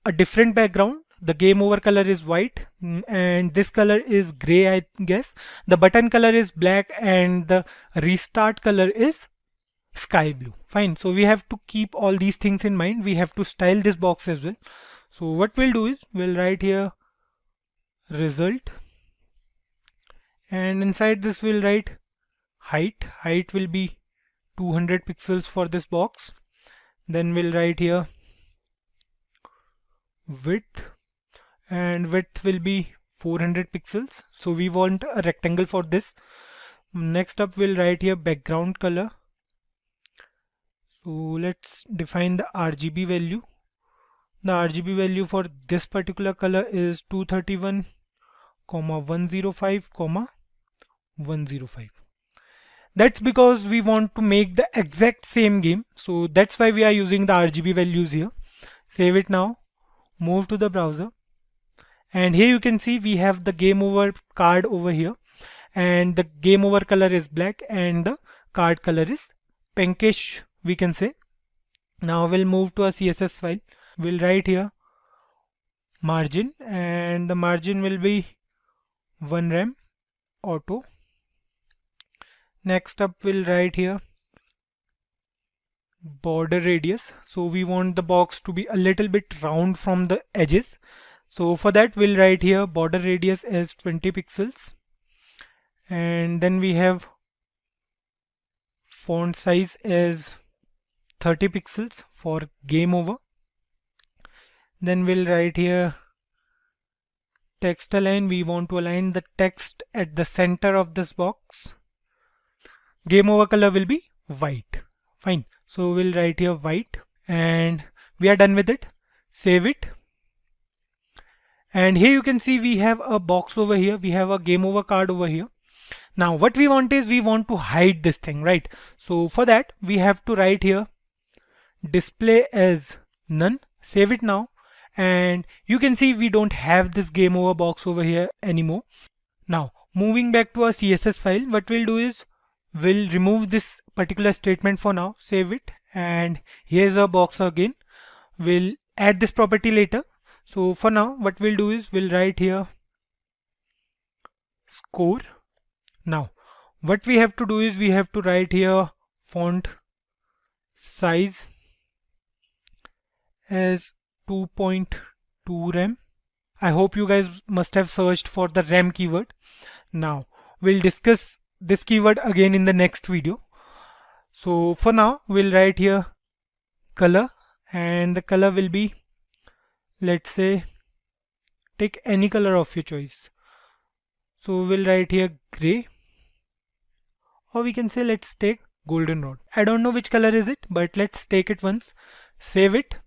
a different background. The game over color is white and this color is gray, I guess. The button color is black and the restart color is sky blue. Fine. So we have to keep all these things in mind. We have to style this box as well. So what we'll do is we'll write here result, and inside this we'll write height. Height will be 200 pixels for this box. Then we'll write here width, and width will be 400 pixels. So we want a rectangle for this. Next up we'll write here background color. So let's define the RGB value. The RGB value for this particular color is 231, 105, 105. That's because we want to make the exact same game. So that's why we are using the RGB values here. Save it now. Move to the browser. And here you can see we have the game over card over here. And the game over color is black and the card color is pinkish, we can say. Now we'll move to a CSS file. We'll write here margin, and the margin will be 1 rem auto. Next up we'll write here border radius. So we want the box to be a little bit round from the edges. So for that we'll write here border radius as 20 pixels. And then we have font size as 30 pixels for game over. Then we'll write here text align. We want to align the text at the center of this box. Game over color will be white. Fine. So we'll write here white, and we are done with it. Save it. And here you can see we have a box over here. We have a game over card over here. Now what we want is we want to hide this thing, right? So for that we have to write here display as none. Save it now. And you can see we don't have this game over box over here anymore. Now moving back to our CSS file, what we'll do is we'll remove this particular statement for now. Save it. And here's our box again. We'll add this property later. So for now what we'll do is we'll write here score. Now what we have to do is we have to write here font size as 2.2 rem. I hope you guys must have searched for the rem keyword. Now we'll discuss this keyword again in the next video. So for now we'll write here color, and the color will be, let's say, take any color of your choice. So we'll write here gray, or we can say let's take goldenrod. I don't know which color is it, but let's take it once. Save it.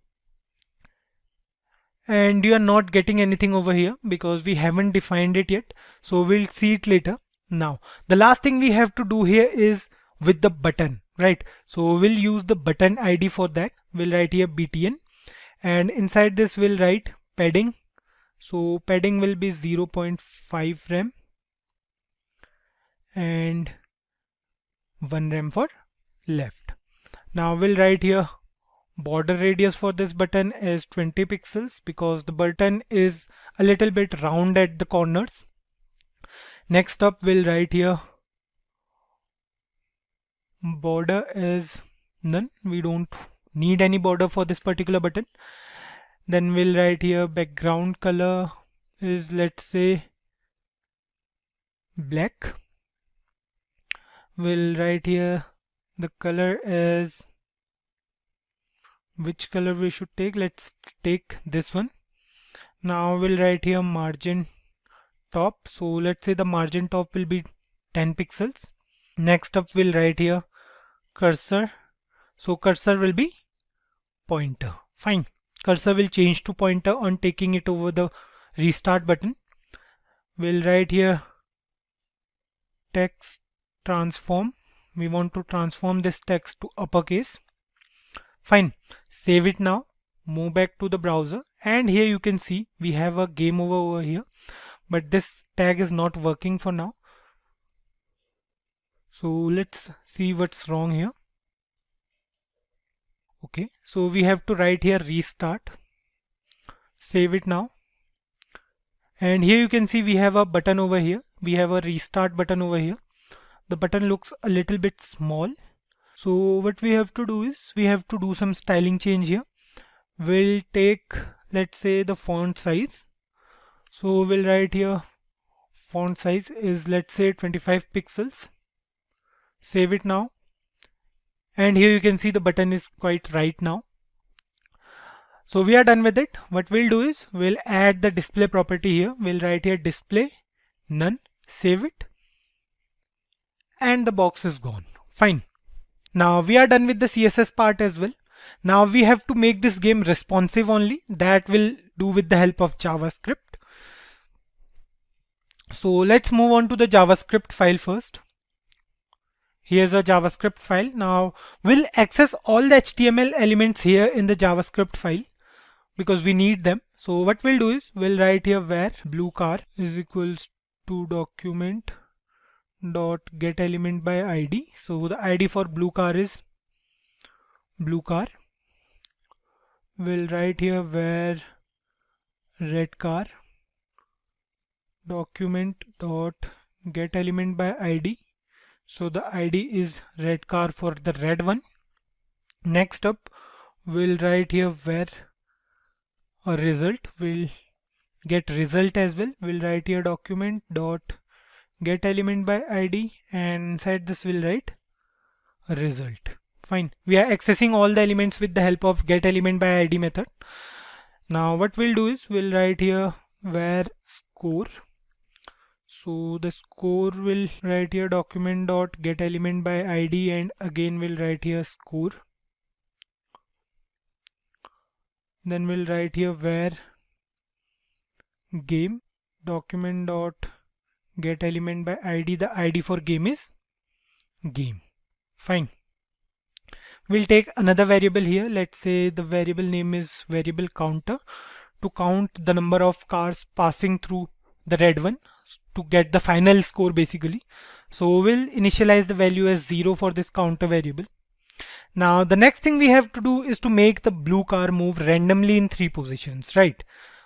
And you are not getting anything over here because we haven't defined it yet. So we'll see it later. Now the last thing we have to do here is with the button, right? So we'll use the button ID for that. We'll write here btn, and inside this we'll write padding. So padding will be 0.5 rem and 1 rem for left. Now we'll write here border radius for this button is 20 pixels because the button is a little bit round at the corners. Next up we'll write here border is none. We don't need any border for this particular button. Then we'll write here background color is, let's say, black. We'll write here the color is, which color we should take? Let's take this one. Now we'll write here margin top. So let's say the margin top will be 10 pixels. Next up we'll write here cursor. So cursor will be pointer. Fine. Cursor will change to pointer on taking it over the restart button. We'll write here text transform. We want to transform this text to uppercase. Fine. Save it now. Move back to the browser, and here you can see we have a game over here, but this tag is not working for now. So let's see what's wrong here. Okay, so we have to write here restart. Save it now. And here you can see we have a button over here. We have a restart button over here. The button looks a little bit small. So what we have to do is we have to do some styling change here. We'll take, let's say, the font size. So we'll write here font size is, let's say, 25 pixels. Save it now. And here you can see the button is quite right now. So we are done with it. What we'll do is we'll add the display property here. We'll write here display none, save it, and the box is gone. Fine. Now we are done with the CSS part as well. Now we have to make this game responsive only. That will do with the help of JavaScript. So let's move on to the JavaScript file first. Here's a JavaScript file. Now we'll access all the HTML elements here in the JavaScript file because we need them. So what we'll do is we'll write here where blue car is equals to document dot get element by ID. So the ID for blue car is blue car. We'll write here where red car document dot get element by ID. So the ID is red car for the red one. Next up, we'll write here where a result. We'll get result as well. We'll write here document dot get element by ID, and inside this we'll write a result. Fine. We are accessing all the elements with the help of get element by ID method. Now what we'll do is we'll write here where score. So the score will write here document dot get element by ID, and again we'll write here score. Then we'll write here where game document dot get element by ID. The ID for game is game. Fine. We'll take another variable here. Let's say the variable name is variable counter to count the number of cars passing through the red one to get the final score basically. So we'll initialize the value as 0 for this counter variable. Now the next thing we have to do is to make the blue car move randomly in 3 positions, right?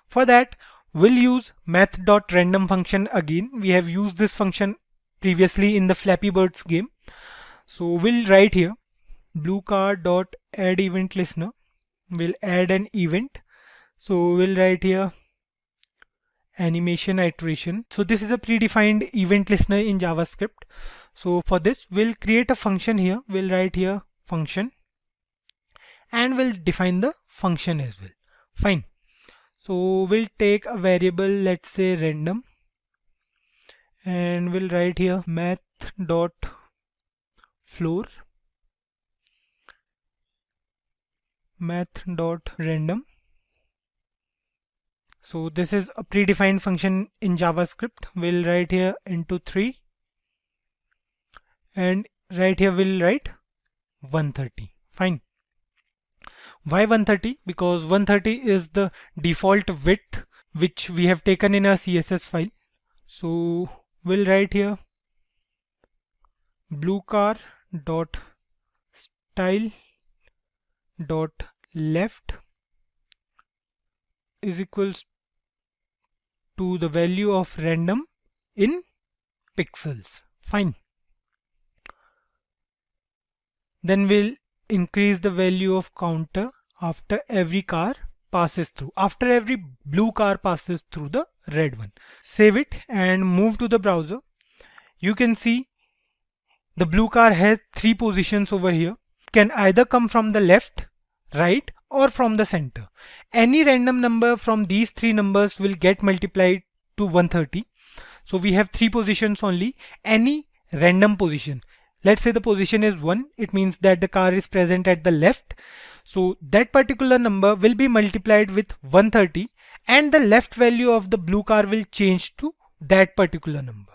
For that we'll use math.random function again. We have used this function previously in the Flappy Birds game. So we'll write here blue car dot add event listener. We'll add an event. So we'll write here animation iteration. So this is a predefined event listener in JavaScript. So for this we'll create a function here. We'll write here function and we'll define the function as well. Fine. So we'll take a variable, let's say random, and we'll write here math dot floor math dot random. So this is a predefined function in JavaScript. We'll write here into 3, and right here we'll write 130. Fine. Why 130? Because 130 is the default width which we have taken in our CSS file. So we'll write here blue car dot style dot left is equals to the value of random in pixels. Fine. Then we'll increase the value of counter after every car passes through, after every blue car passes through the red one. Save it and move to the browser. You can see the blue car has 3 positions over here. It can either come from the left, right, or from the center. Any random number from these 3 numbers will get multiplied to 130. So we have 3 positions only. Any random position. Let's say the position is 1. It means that the car is present at the left. So that particular number will be multiplied with 130, and the left value of the blue car will change to that particular number.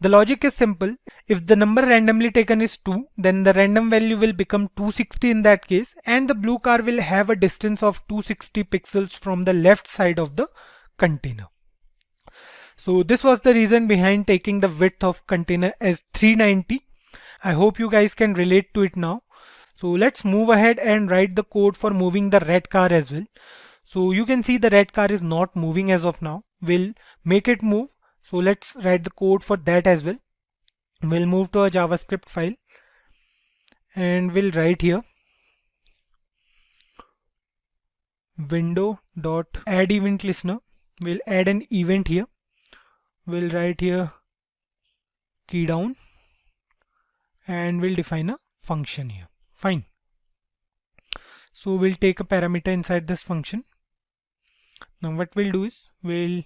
The logic is simple. If the number randomly taken is 2, then the random value will become 260 in that case, and the blue car will have a distance of 260 pixels from the left side of the container. So this was the reason behind taking the width of container as 390. I hope you guys can relate to it now. So let's move ahead and write the code for moving the red car as well. So you can see the red car is not moving as of now. We'll make it move. So let's write the code for that as well. We'll move to a JavaScript file, and we'll write here window dot add event listener. We'll add an event here. We'll write here key down, and we'll define a function here. Fine. So we'll take a parameter inside this function. Now what we'll do is we'll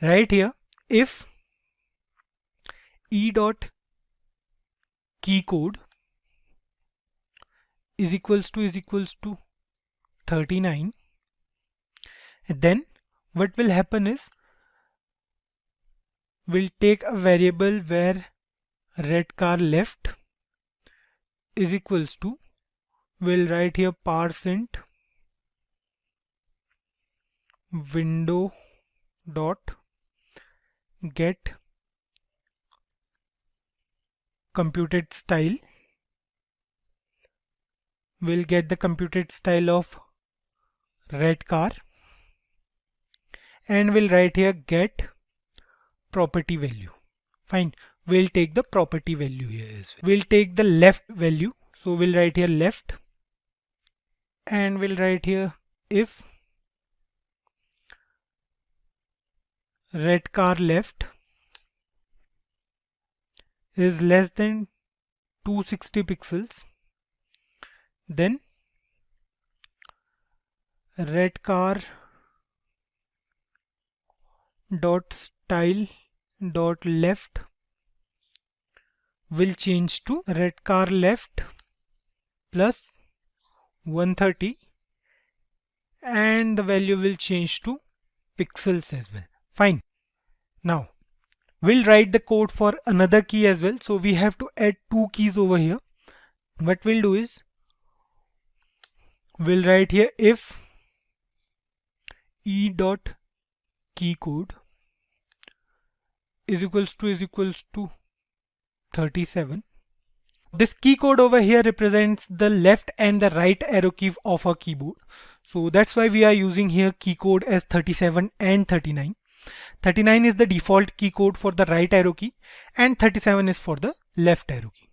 write here if e dot key code is equals to 39. Then what will happen is we'll take a variable where red car left is equals to, we'll write here %, window dot get computed style. We'll get the computed style of red car, and we'll write here get property value. Fine. We'll take the property value here as well. We'll take the left value. So we'll write here left, and we'll write here if red car left is less than 260 pixels, then red car dot style dot left will change to red car left plus 130, and the value will change to pixels as well. Fine. Now we'll write the code for another key as well. So we have to add two keys over here. What we'll do is we'll write here if e dot key code is equals to 37. This key code over here represents the left and the right arrow key of our keyboard. So that's why we are using here key code as 37 and 39. 39 is the default key code for the right arrow key, and 37 is for the left arrow key.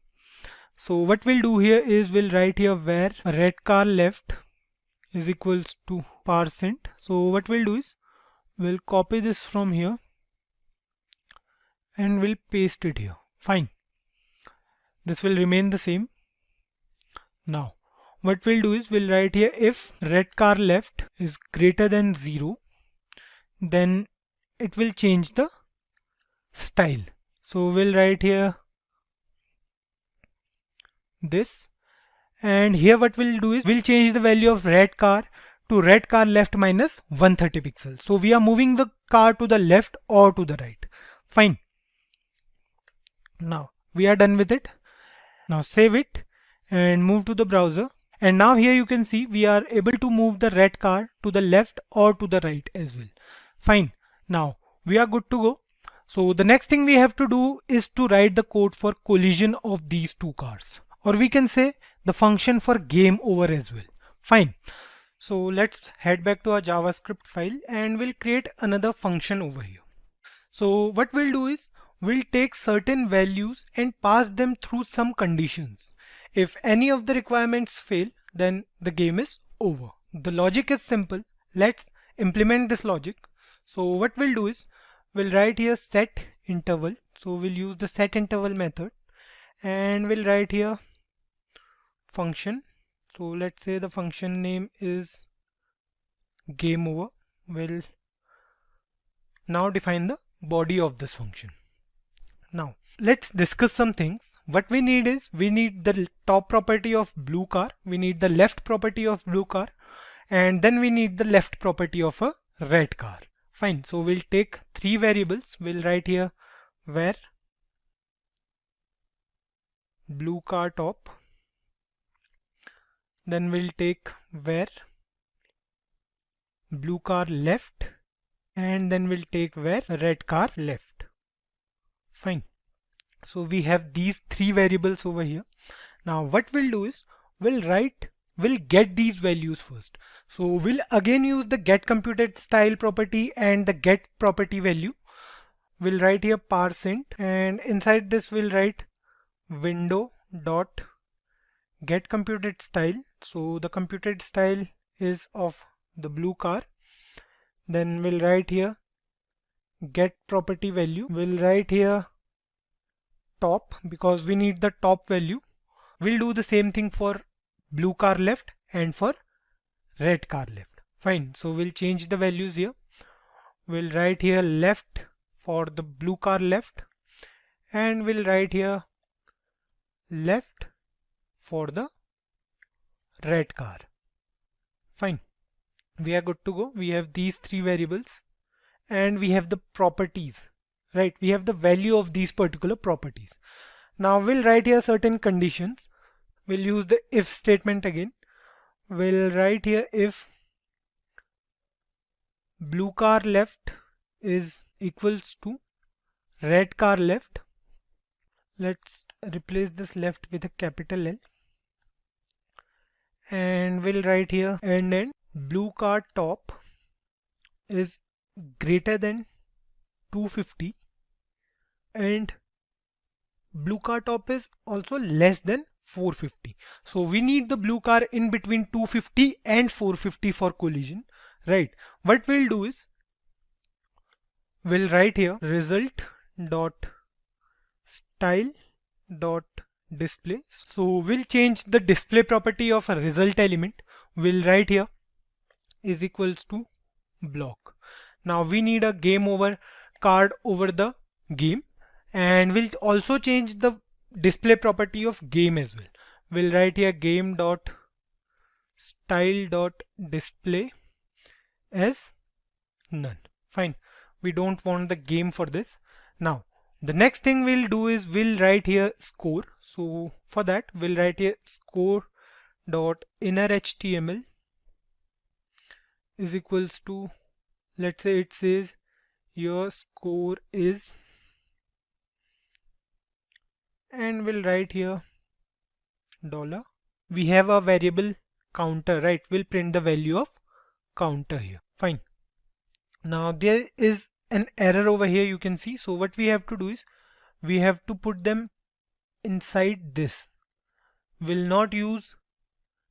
So what we'll do here is we'll write here where red car left is equals to %. So what we'll do is we'll copy this from here and we'll paste it here. Fine. This will remain the same. Now what we'll do is we'll write here if red car left is greater than 0, then it will change the style. So we'll write here this, and here what we'll do is we'll change the value of red car to red car left minus 130 pixels. So we are moving the car to the left or to the right. Fine. Now we are done with it. Now save it and move to the browser, and now here you can see we are able to move the red car to the left or to the right as well. Fine. Now we are good to go. So the next thing we have to do is to write the code for collision of these two cars, or we can say the function for game over as well. Fine. So let's head back to our JavaScript file and we'll create another function over here. So what we'll do is we'll take certain values and pass them through some conditions. If any of the requirements fail, then the game is over. The logic is simple. Let's implement this logic. So what we'll do is we'll write here set interval. So we'll use the set interval method, and we'll write here function. So let's say the function name is game over. We'll now define the body of this function. Now let's discuss some things. What we need is we need the top property of blue car, we need the left property of blue car, and then we need the left property of a red car. Fine. So we'll take three variables. We'll write here where blue car top, then we'll take where blue car left, and then we'll take where red car left. Fine. So we have these three variables over here. Now what we'll do is we'll get these values first. So we'll again use the get computed style property and the get property value. We'll write here %, and inside this we'll write window dot get computed style. So the computed style is of the blue car. Then we'll write here get property value. We'll write here top because we need the top value. We'll do the same thing for blue car left and for red car left. Fine. So we'll change the values here. We'll write here left for the blue car left, and we'll write here left for the red car. Fine. We are good to go. We have these three variables and we have the properties, right? We have the value of these particular properties. Now we'll write here certain conditions. We'll use the if statement again. We'll write here if blue car left is equals to red car left. Let's replace this left with a capital L. And we'll write here and blue car top is greater than 250 and blue car top is also less than 450. So we need the blue car in between 250 and 450 for collision, right? What we'll do is we'll write here result dot style dot display. So we'll change the display property of a result element. We'll write here is equals to block. Now we need a game over card over the game, and we'll also change the display property of game as well. We'll write here game dot style dot display as none. Fine. We don't want the game for this. Now the next thing we'll do is we'll write here score. So for that we'll write here score dot inner HTML is equals to, let's say it says your score is, and we'll write here dollar. We have a variable counter, right? We'll print the value of counter here. Fine. Now there is an error over here, you can see. So what we have to do is we have to put them inside this. We'll not use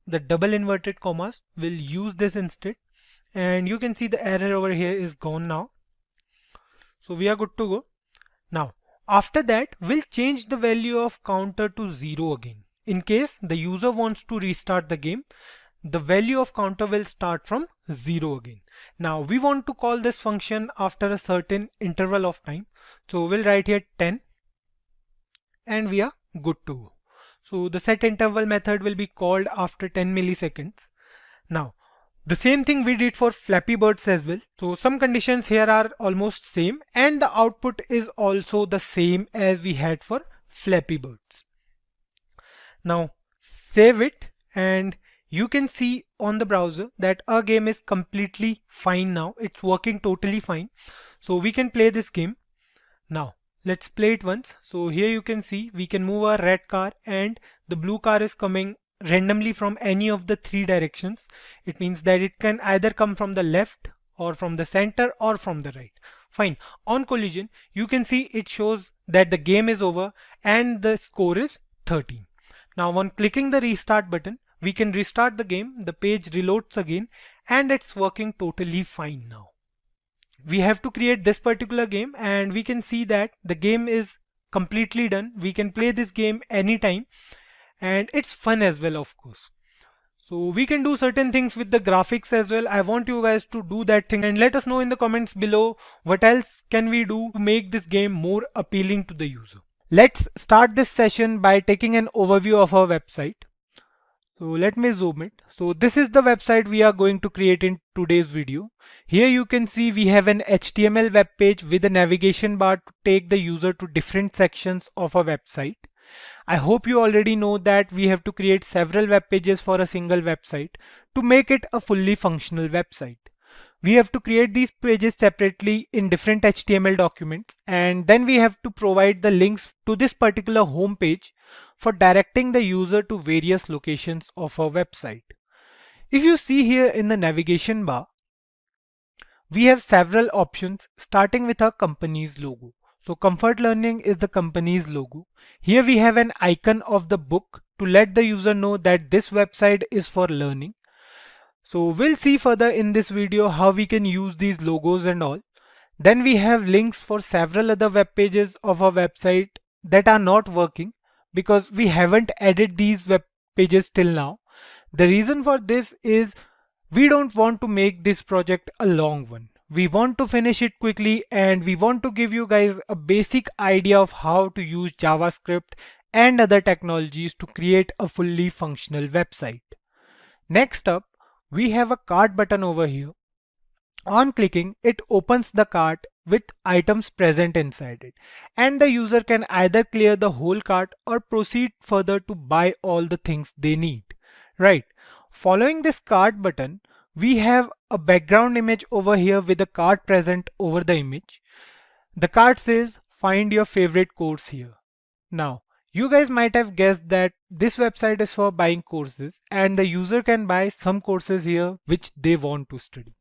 the double inverted commas. We'll use this instead. And you can see the error over here is gone now. So we are good to go. Now after that we'll change the value of counter to 0 again. In case the user wants to restart the game, the value of counter will start from 0 again. Now we want to call this function after a certain interval of time. So we'll write here 10 and we are good to go. So the set interval method will be called after 10 milliseconds. Now the same thing we did for Flappy Birds as well. So some conditions here are almost same and the output is also the same as we had for Flappy Birds. Now save it, and you can see on the browser that our game is completely fine now. It's working totally fine. So we can play this game. Now let's play it once. So here you can see we can move our red car and the blue car is coming randomly from any of the three directions. It means that it can either come from the left or from the center or from the right. Fine. On collision, you can see it shows that the game is over and the score is 13. Now on clicking the restart button, we can restart the game, the page reloads again, and it's working totally fine now. We have to create this particular game and we can see that the game is completely done. We can play this game anytime and it's fun as well, of course. So we can do certain things with the graphics as well. I want you guys to do that thing and let us know in the comments below what else can we do to make this game more appealing to the user. Let's start this session by taking an overview of our website. So let me zoom it. So this is the website we are going to create in today's video. Here you can see we have an HTML web page with a navigation bar to take the user to different sections of our website. I hope you already know that we have to create several web pages for a single website to make it a fully functional website. We have to create these pages separately in different HTML documents, and then we have to provide the links to this particular home page for directing the user to various locations of our website. If you see here in the navigation bar, we have several options starting with our company's logo. So Comfort Learning is the company's logo. Here we have an icon of the book to let the user know that this website is for learning. So we'll see further in this video how we can use these logos and all. Then we have links for several other web pages of our website that are not working because we haven't added these web pages till now. The reason for this is we don't want to make this project a long one. We want to finish it quickly and we want to give you guys a basic idea of how to use JavaScript and other technologies to create a fully functional website. Next up, we have a cart button over here. On clicking, it opens the cart with items present inside it, and the user can either clear the whole cart or proceed further to buy all the things they need. Right. Following this cart button, we have a background image over here with a cart present over the image. The cart says find your favorite course here. Now, you guys might have guessed that this website is for buying courses and the user can buy some courses here which they want to study.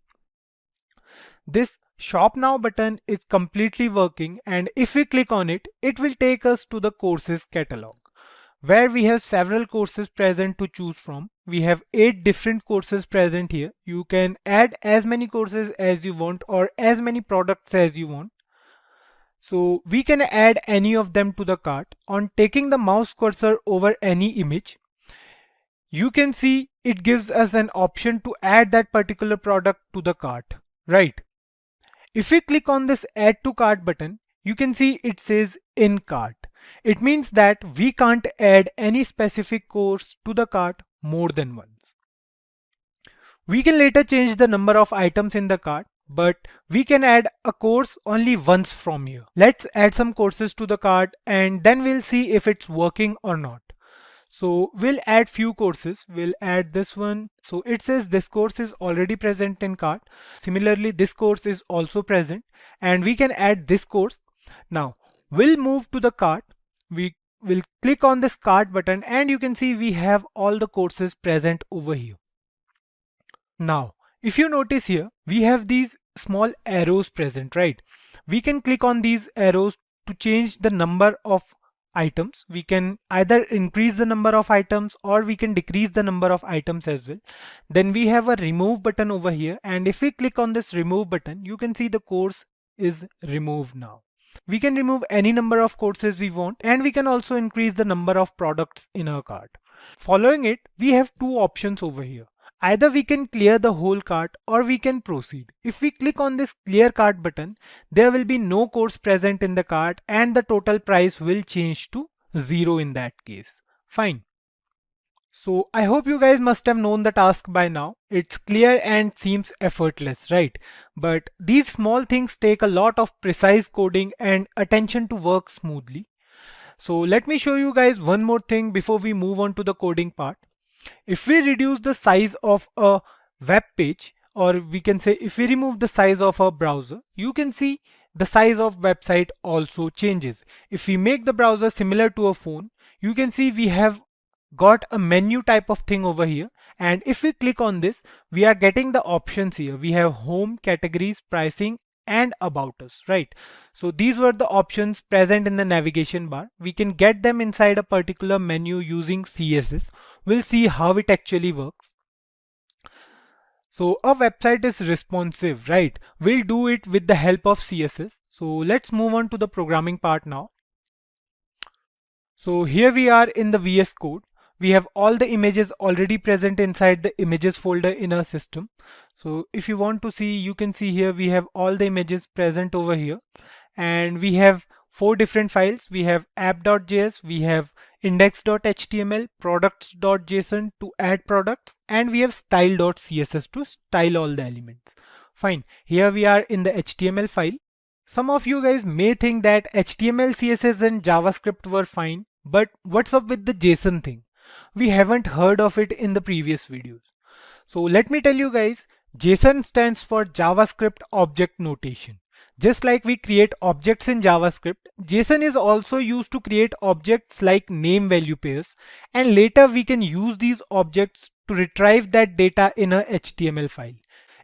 This Shop Now button is completely working, and if we click on it, it will take us to the courses catalog where we have several courses present to choose from. We have 8 different courses present here. You can add as many courses as you want or as many products as you want. So we can add any of them to the cart. On taking the mouse cursor over any image, you can see it gives us an option to add that particular product to the cart, right? If we click on this add to cart button, you can see it says in cart. It means that we can't add any specific course to the cart more than once. We can later change the number of items in the cart, but we can add a course only once from here. Let's add some courses to the cart and then we'll see if it's working or not. So we'll add few courses. We'll add this one. So it says this course is already present in cart. Similarly, this course is also present and we can add this course. Now we'll move to the cart. We will click on this cart button and you can see we have all the courses present over here. Now, if you notice here, we have these small arrows present, right? We can click on these arrows to change the number of items. We can either increase the number of items or we can decrease the number of items as well. Then we have a remove button over here, and if we click on this remove button, you can see the course is removed now. We can remove any number of courses we want, and we can also increase the number of products in our cart. Following it, we have two options over here. Either we can clear the whole cart or we can proceed. If we click on this clear cart button, there will be no course present in the cart and the total price will change to 0 in that case. Fine. So I hope you guys must have known the task by now. It's clear and seems effortless, right? But these small things take a lot of precise coding and attention to work smoothly. So let me show you guys one more thing before we move on to the coding part. If we reduce the size of a web page, or we can say if we remove the size of a browser, you can see the size of website also changes. If we make the browser similar to a phone, you can see we have got a menu type of thing over here, and if we click on this, we are getting the options here. We have home, categories, pricing and about us, right? So these were the options present in the navigation bar. We can get them inside a particular menu using CSS. We'll see how it actually works. So a website is responsive, right? We'll do it with the help of CSS. So let's move on to the programming part now. So here we are in the VS Code. We have all the images already present inside the images folder in our system. So if you want to see, you can see here we have all the images present over here, and we have 4 different files. We have app.js, we have index.html, products.json to add products, and we have style.css to style all the elements. Fine, here we are in the HTML file. Some of you guys may think that HTML, CSS and JavaScript were fine, but what's up with the JSON thing? We haven't heard of it in the previous videos. So let me tell you guys, JSON stands for JavaScript Object Notation. Just like we create objects in JavaScript, JSON is also used to create objects like name value pairs, and later we can use these objects to retrieve that data in a HTML file.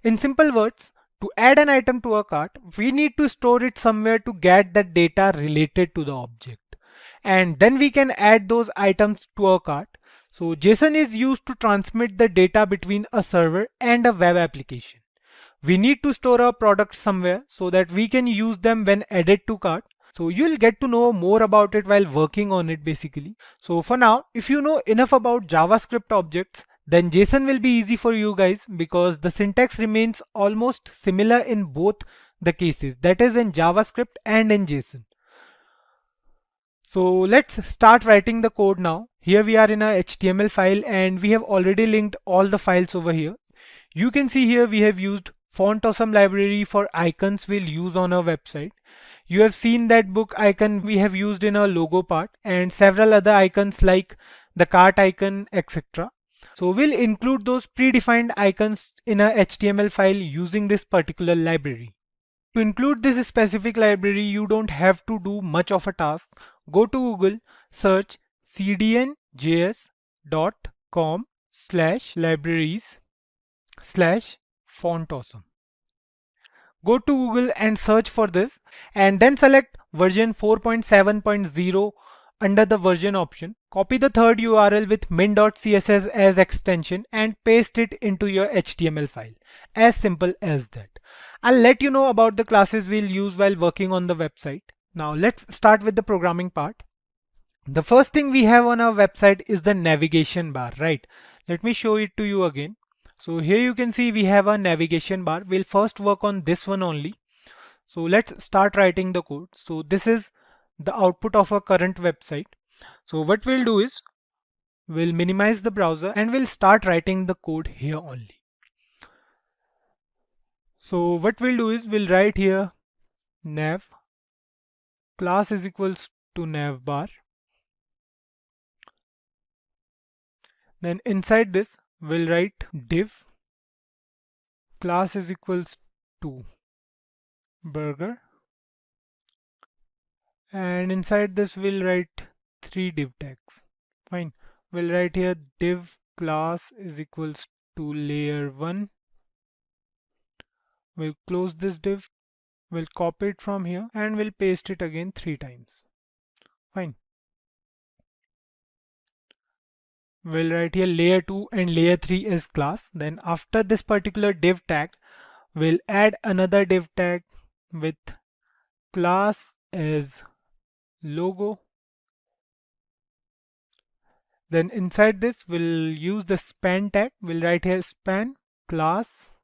In simple words, to add an item to a cart, we need to store it somewhere to get that data related to the object. And then we can add those items to our cart. So JSON is used to transmit the data between a server and a web application. We need to store our products somewhere so that we can use them when added to cart. So you'll get to know more about it while working on it basically. So for now, if you know enough about JavaScript objects, then JSON will be easy for you guys because the syntax remains almost similar in both the cases, that is in JavaScript and in JSON. So let's start writing the code now. Here we are in a HTML file and we have already linked all the files over here. You can see here we have used Font Awesome library for icons we'll use on our website. You have seen that book icon we have used in our logo part and several other icons like the cart icon, etc. So we'll include those predefined icons in a HTML file using this particular library. To include this specific library, you don't have to do much of a task. Go to Google, search cdnjs.com/libraries/fontawesome. Go to Google and search for this and then select version 4.7.0 under the version option. Copy the third URL with min.css as extension and paste it into your HTML file. As simple as that. I'll let you know about the classes we'll use while working on the website. Now let's start with the programming part. The first thing we have on our website is the navigation bar, right? Let me show it to you again. So here you can see we have a navigation bar. We'll first work on this one only. So let's start writing the code. So this is the output of our current website. So what we'll do is we'll minimize the browser and we'll start writing the code here only. So what we'll do is we'll write here nav class is equals to navbar. Then inside this we'll write div class is equals to burger, and inside this we'll write 3 div tags. Fine. We'll write here div class is equals to layer 1. We'll close this div, we'll copy it from here and we'll paste it again 3 times. Fine. We'll write here layer 2 and layer 3 is class. Then after this particular div tag, we'll add another div tag with class as logo. Then inside this we'll use the span tag. We'll write here span class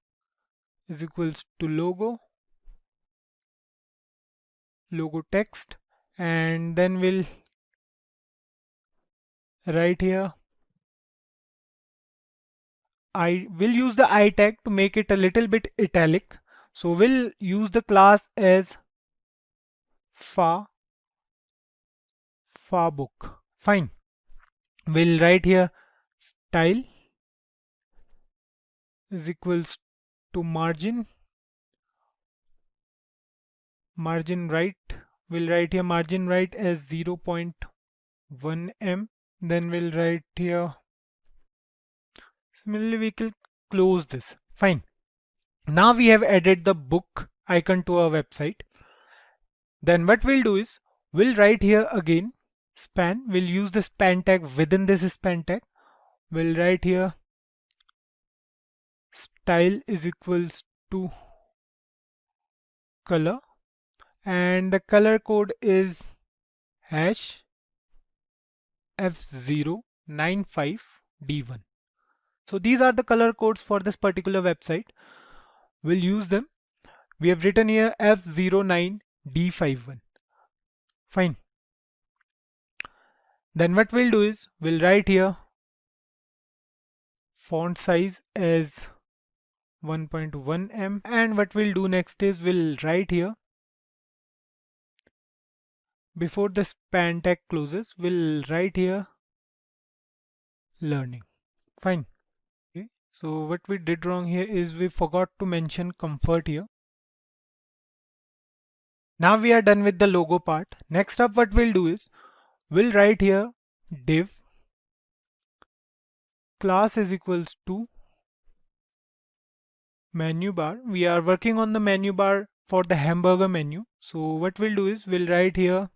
is equals to logo text, and then we'll write here I will use the I tag to make it a little bit italic. So we'll use the class as fa book. Fine. We'll write here style is equals to margin right. We'll write here margin right as 0.1 em. Then we'll write here, similarly we can close this. Fine. Now we have added the book icon to our website. Then what we'll do is we'll write here again span. We'll use the span tag within this span tag. We'll write here style is equals to color, and the color code is hash F095D1. So these are the color codes for this particular website. We'll use them. We have written here F09D51. Fine. Then what we'll do is we'll write here font size as 1.1 em, and what we'll do next is we'll write here before the span tag closes, we'll write here learning. Fine. Okay. So what we did wrong here is we forgot to mention comfort here. Now we are done with the logo part. Next up what we'll do is we'll write here div class is equals to menu bar. We are working on the menu bar for the hamburger menu. So what we'll do is we'll write here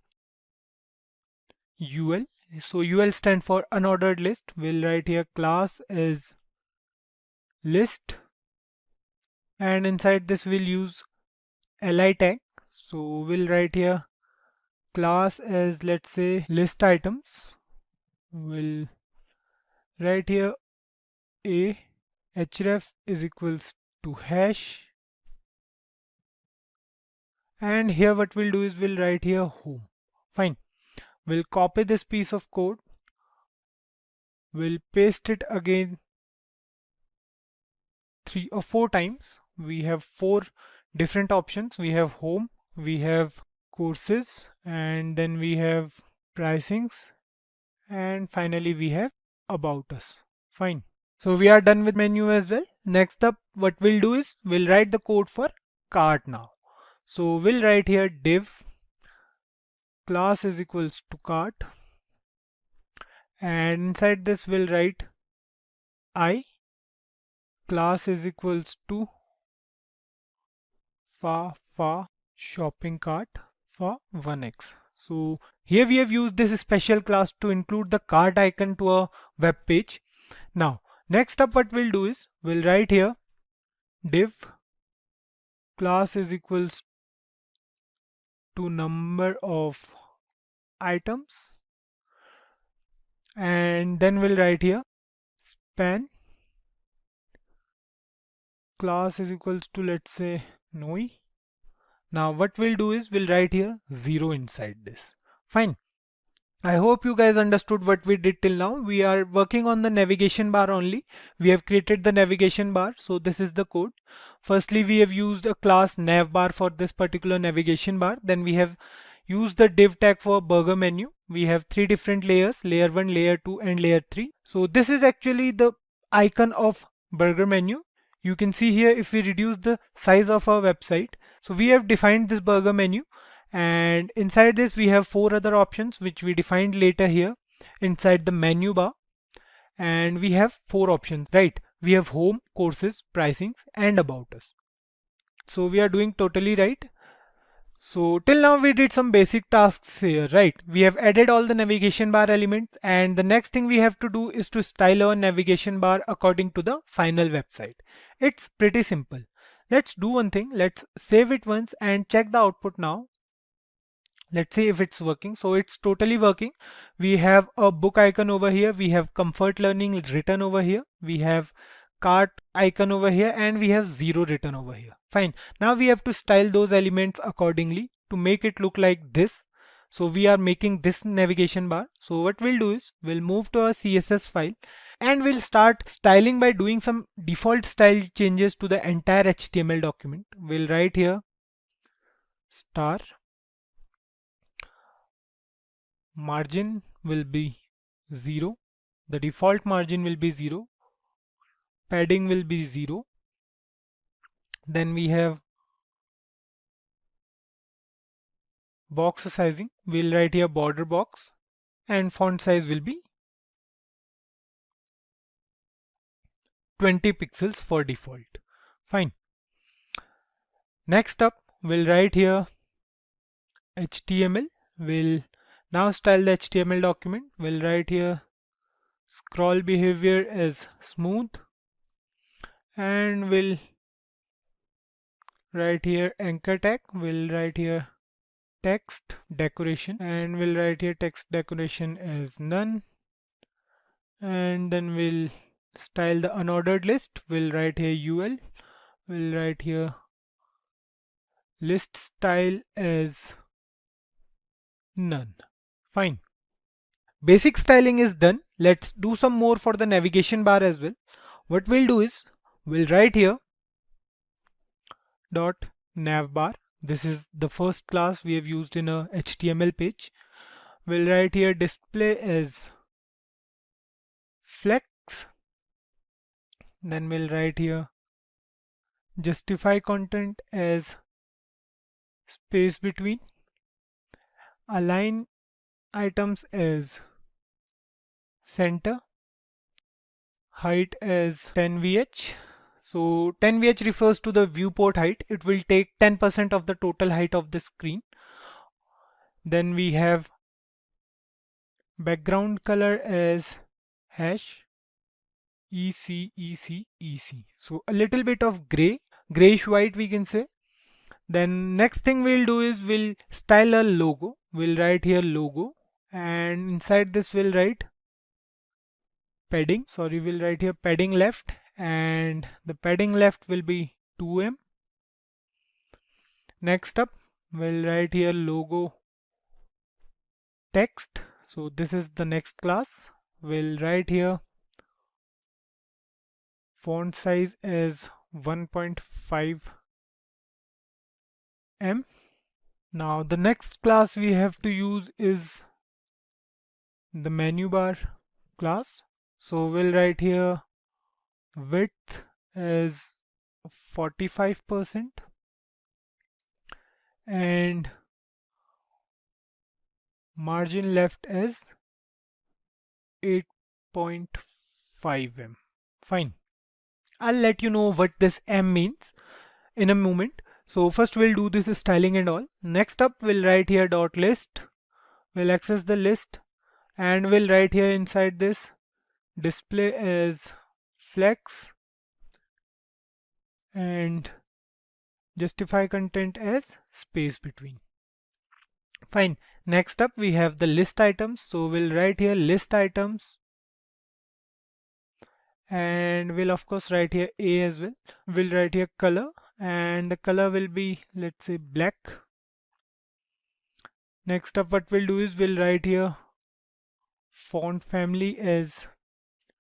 ul So UL stand for unordered list. We'll write here class is list, and inside this we'll use li tag. So we'll write here class as, let's say, list items. We'll write here a href is equals to hash, and here what we'll do is we'll write here home. Fine. We'll copy this piece of code. We'll paste it again 3 or 4 times. We have 4 different options. We have home, we have courses, and then we have pricings, and finally we have about us. Fine. So we are done with menu as well. Next up, what we'll do is we'll write the code for cart now. So we'll write here div class is equals to cart, and inside this we'll write I class is equals to fa shopping cart for 1x. So here we have used this special class to include the cart icon to a web page. Now next up, what we'll do is we'll write here div class is equals to number of items, and then we'll write here span class is equals to, let's say, noi. Now what we'll do is we'll write here 0 inside this. Fine. I hope you guys understood what we did till now. We are working on the navigation bar only. We have created the navigation bar. So this is the code. Firstly, we have used a class navbar for this particular navigation bar. Then we have used the div tag for burger menu. We have 3 different layers, layer 1, layer 2, and layer 3. So this is actually the icon of burger menu. You can see here if we reduce the size of our website. So we have defined this burger menu, and inside this we have 4 other options which we defined later here inside the menu bar, and we have 4 options, right? We have home, courses, pricings, and about us. So we are doing totally right. So till now we did some basic tasks here, right? We have added all the navigation bar elements, and the next thing we have to do is to style our navigation bar according to the final website. It's pretty simple. Let's do one thing. Let's save it once and check the output now. Let's see if it's working. So it's totally working. We have a book icon over here. We have comfort learning written over here. We have cart icon over here, and we have 0 written over here. Fine. Now we have to style those elements accordingly to make it look like this. So we are making this navigation bar. So what we'll do is we'll move to our CSS file, and we'll start styling by doing some default style changes to the entire HTML document. We'll write here star, margin will be 0, the default margin will be 0, padding will be 0, then we have box sizing, we'll write here border box, and font size will be 20 pixels for default. Fine. Next up, we'll write here HTML. We'll now style the HTML document. We'll write here scroll behavior as smooth, and we'll write here anchor tag. We'll write here text decoration, and we'll write here text decoration as none, and then we'll style the unordered list. We'll write here UL. We'll write here list style as none. Fine. Basic styling is done. Let's do some more for the navigation bar as well. What we'll do is we'll write here dot navbar. This is the first class we have used in a HTML page. We'll write here display as flex. Then we'll write here justify content as space between, align items as center, height as 10 VH. So 10 VH refers to the viewport height. It will take 10% of the total height of the screen. Then we have background color as hash EC. So a little bit of grayish white we can say. Then next thing we'll do is we'll style a logo. We'll write here logo, and inside this we'll write padding. We'll write here padding left, and the padding left will be 2em. Next up, we'll write here logo text. So this is the next class. We'll write here font size as 1.5em. Now the next class we have to use is the menu bar class. So we'll write here width as 45% and margin left as 8.5em. Fine. I'll let you know what this m means in a moment. So first we'll do this styling and all. Next up we'll write here dot list. We'll access the list and we'll write here inside this display as flex and justify content as space between. Fine. Next up we have the list items. So we'll write here list items and we'll of course write here A as well. We'll write here color and the color will be, let's say, black. Next up what we'll do is we'll write here font family as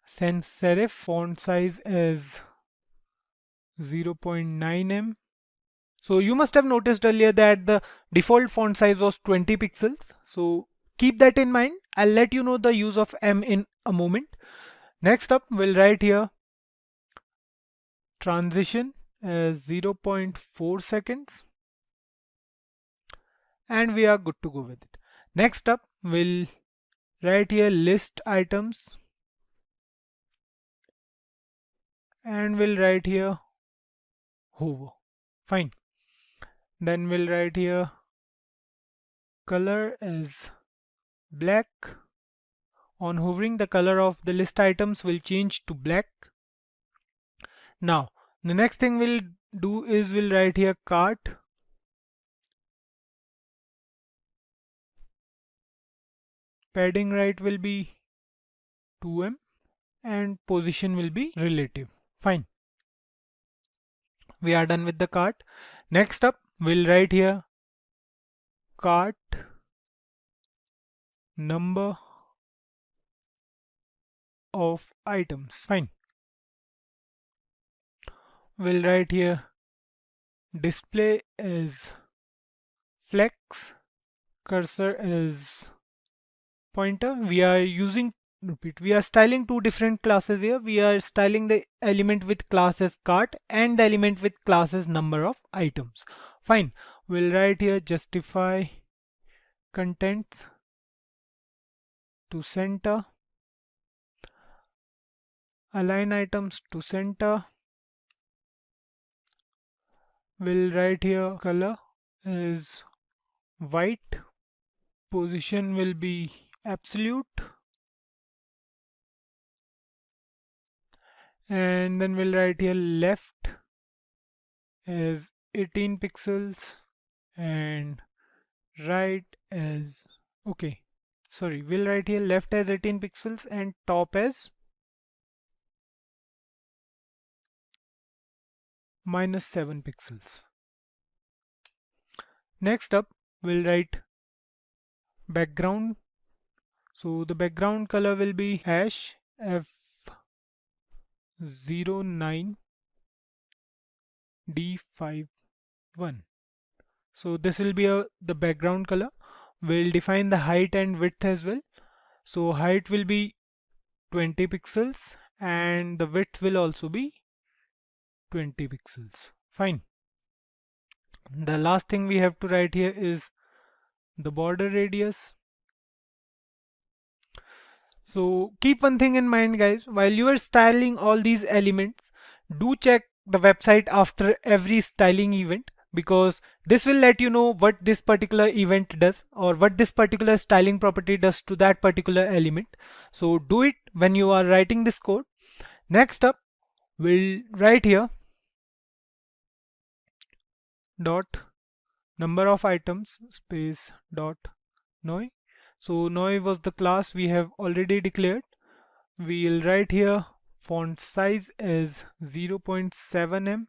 sans serif, font size as 0.9em. So you must have noticed earlier that the default font size was 20 pixels. So keep that in mind. I'll let you know the use of m in a moment. Next up we'll write here transition as 0.4 seconds and we are good to go with it. Next up we'll write here list items and we'll write here hover. Fine. Then we'll write here color as black. On hovering, the color of the list items will change to black. Now the next thing we'll do is we'll write here cart padding right will be 2em and position will be relative. Fine. We are done with the cart. Next up we'll write here cart number of items. Fine. We'll write here display as flex, cursor as pointer. We are styling two different classes here. We are styling the element with class as cart and the element with class as number of items. Fine. We'll write here justify contents to center, align items to center. We'll write here color is white, position will be absolute, and then we'll write here left as 18 pixels and right as we'll write here left as 18 pixels and top as -7 pixels. Next up we'll write background. So the background color will be hash F09D51. So this will be the background color. We'll define the height and width as well. So height will be 20 pixels and the width will also be 20 pixels. Fine. The last thing we have to write here is the border radius. So keep one thing in mind, guys, while you are styling all these elements, do check the website after every styling event. because this will let you know what this particular event does or what this particular styling property does to that particular element. So do it when you are writing this code. Next up, we'll write here dot number of items space dot noi. So noi was the class we have already declared. We'll write here font size is 0.7 em.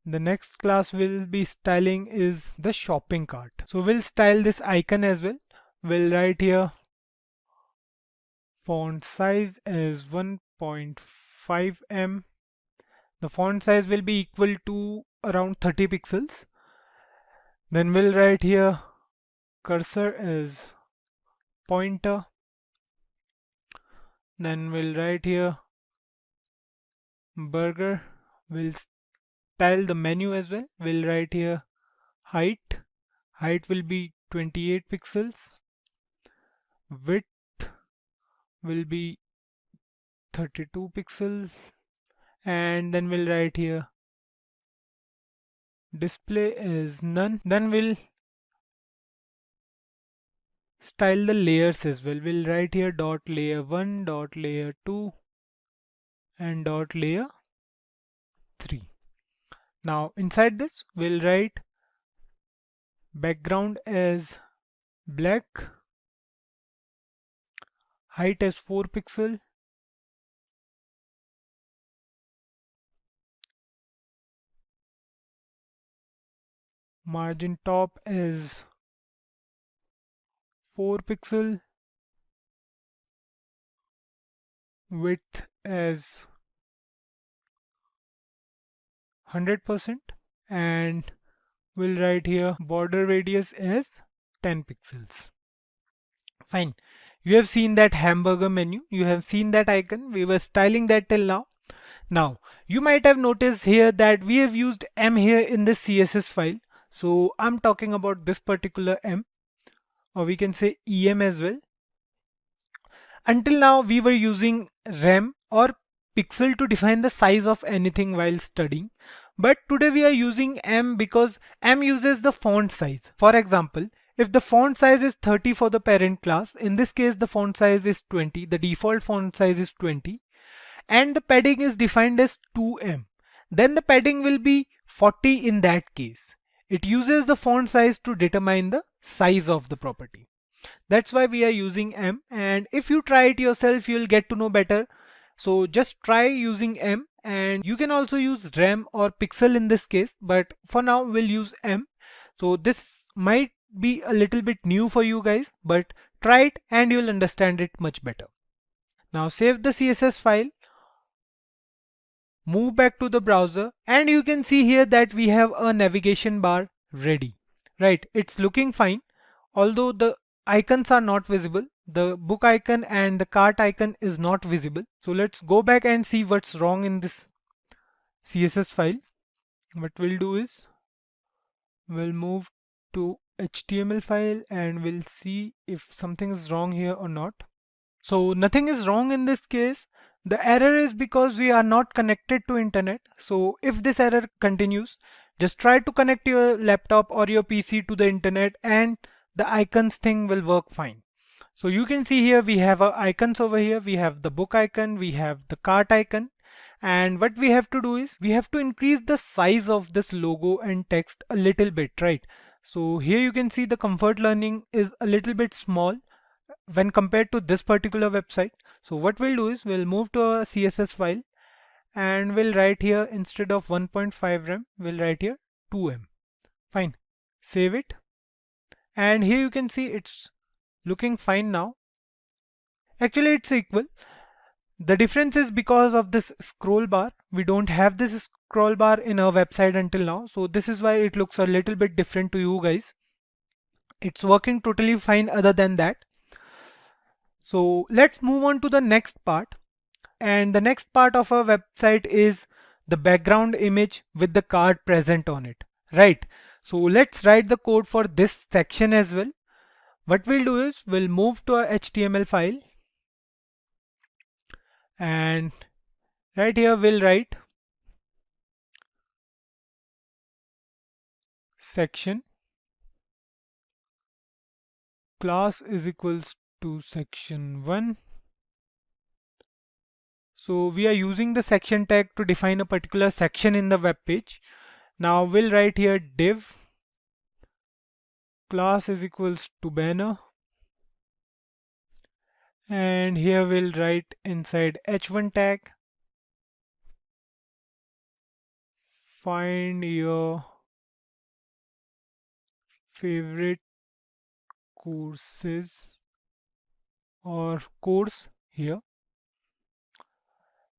The next class will be styling is the shopping cart. So we'll style this icon as well. We'll write here font size is 1.5 em. The font size will be equal to around 30 pixels. Then we'll write here cursor is pointer. Then we'll write here burger. We'll style the menu as well. We'll write here height. Height will be 28 pixels. Width will be 32 pixels. And then we'll write here display is none. Then we'll style the layers as well. We'll write here dot layer 1, dot layer 2 and dot layer 3. Now inside this we'll write background as black, height as 4 pixel, margin top is 4 pixel, width as 100%, and we'll write here border radius as 10 pixels. Fine. You have seen that hamburger menu, you have seen that icon, we were styling that till now. Now you might have noticed here that we have used m here in this CSS file. So I'm talking about this particular m, or we can say em as well. Until now we were using rem or pixel to define the size of anything while studying. But today we are using m because m uses the font size. For example, if the font size is 30 for the parent class, in this case the font size is 20, the default font size is 20, and the padding is defined as 2em, then the padding will be 40 in that case. It uses the font size to determine the size of the property. That's why we are using m, and if you try it yourself you'll get to know better. So just try using m, and you can also use rem or pixel in this case, but for now we'll use m. So this might be a little bit new for you guys, but try it and you'll understand it much better. Now save the CSS file, move back to the browser, and you can see here that we have a navigation bar ready. Right, it's looking fine, although the icons are not visible. The book icon and the cart icon is not visible. So let's go back and see what's wrong in this CSS file. What we'll do is we'll move to HTML file and we'll see if something is wrong here or not. So nothing is wrong in this case. The error is because we are not connected to internet. So if this error continues, just try to connect your laptop or your PC to the internet and the icons thing will work fine. So you can see here we have our icons over here. We have the book icon, we have the cart icon, and what we have to do is we have to increase the size of this logo and text a little bit, right? So here you can see the Comfort Learning is a little bit small when compared to this particular website. So what we'll do is we'll move to a CSS file and we'll write here instead of 1.5 rem, we'll write here 2m. Fine, save it. And here you can see it's looking fine now. Actually it's equal. The difference is because of this scroll bar. We don't have this scroll bar in our website until now. So this is why it looks a little bit different to you guys. It's working totally fine other than that. So let's move on to the next part. And the next part of our website is the background image with the card present on it, right? So let's write the code for this section as well. What we'll do is we'll move to our HTML file and right here we'll write section class is equals to section1. So we are using the section tag to define a particular section in the web page. Now we'll write here div class is equals to banner, and here we'll write inside h1 tag find your favorite courses or course here.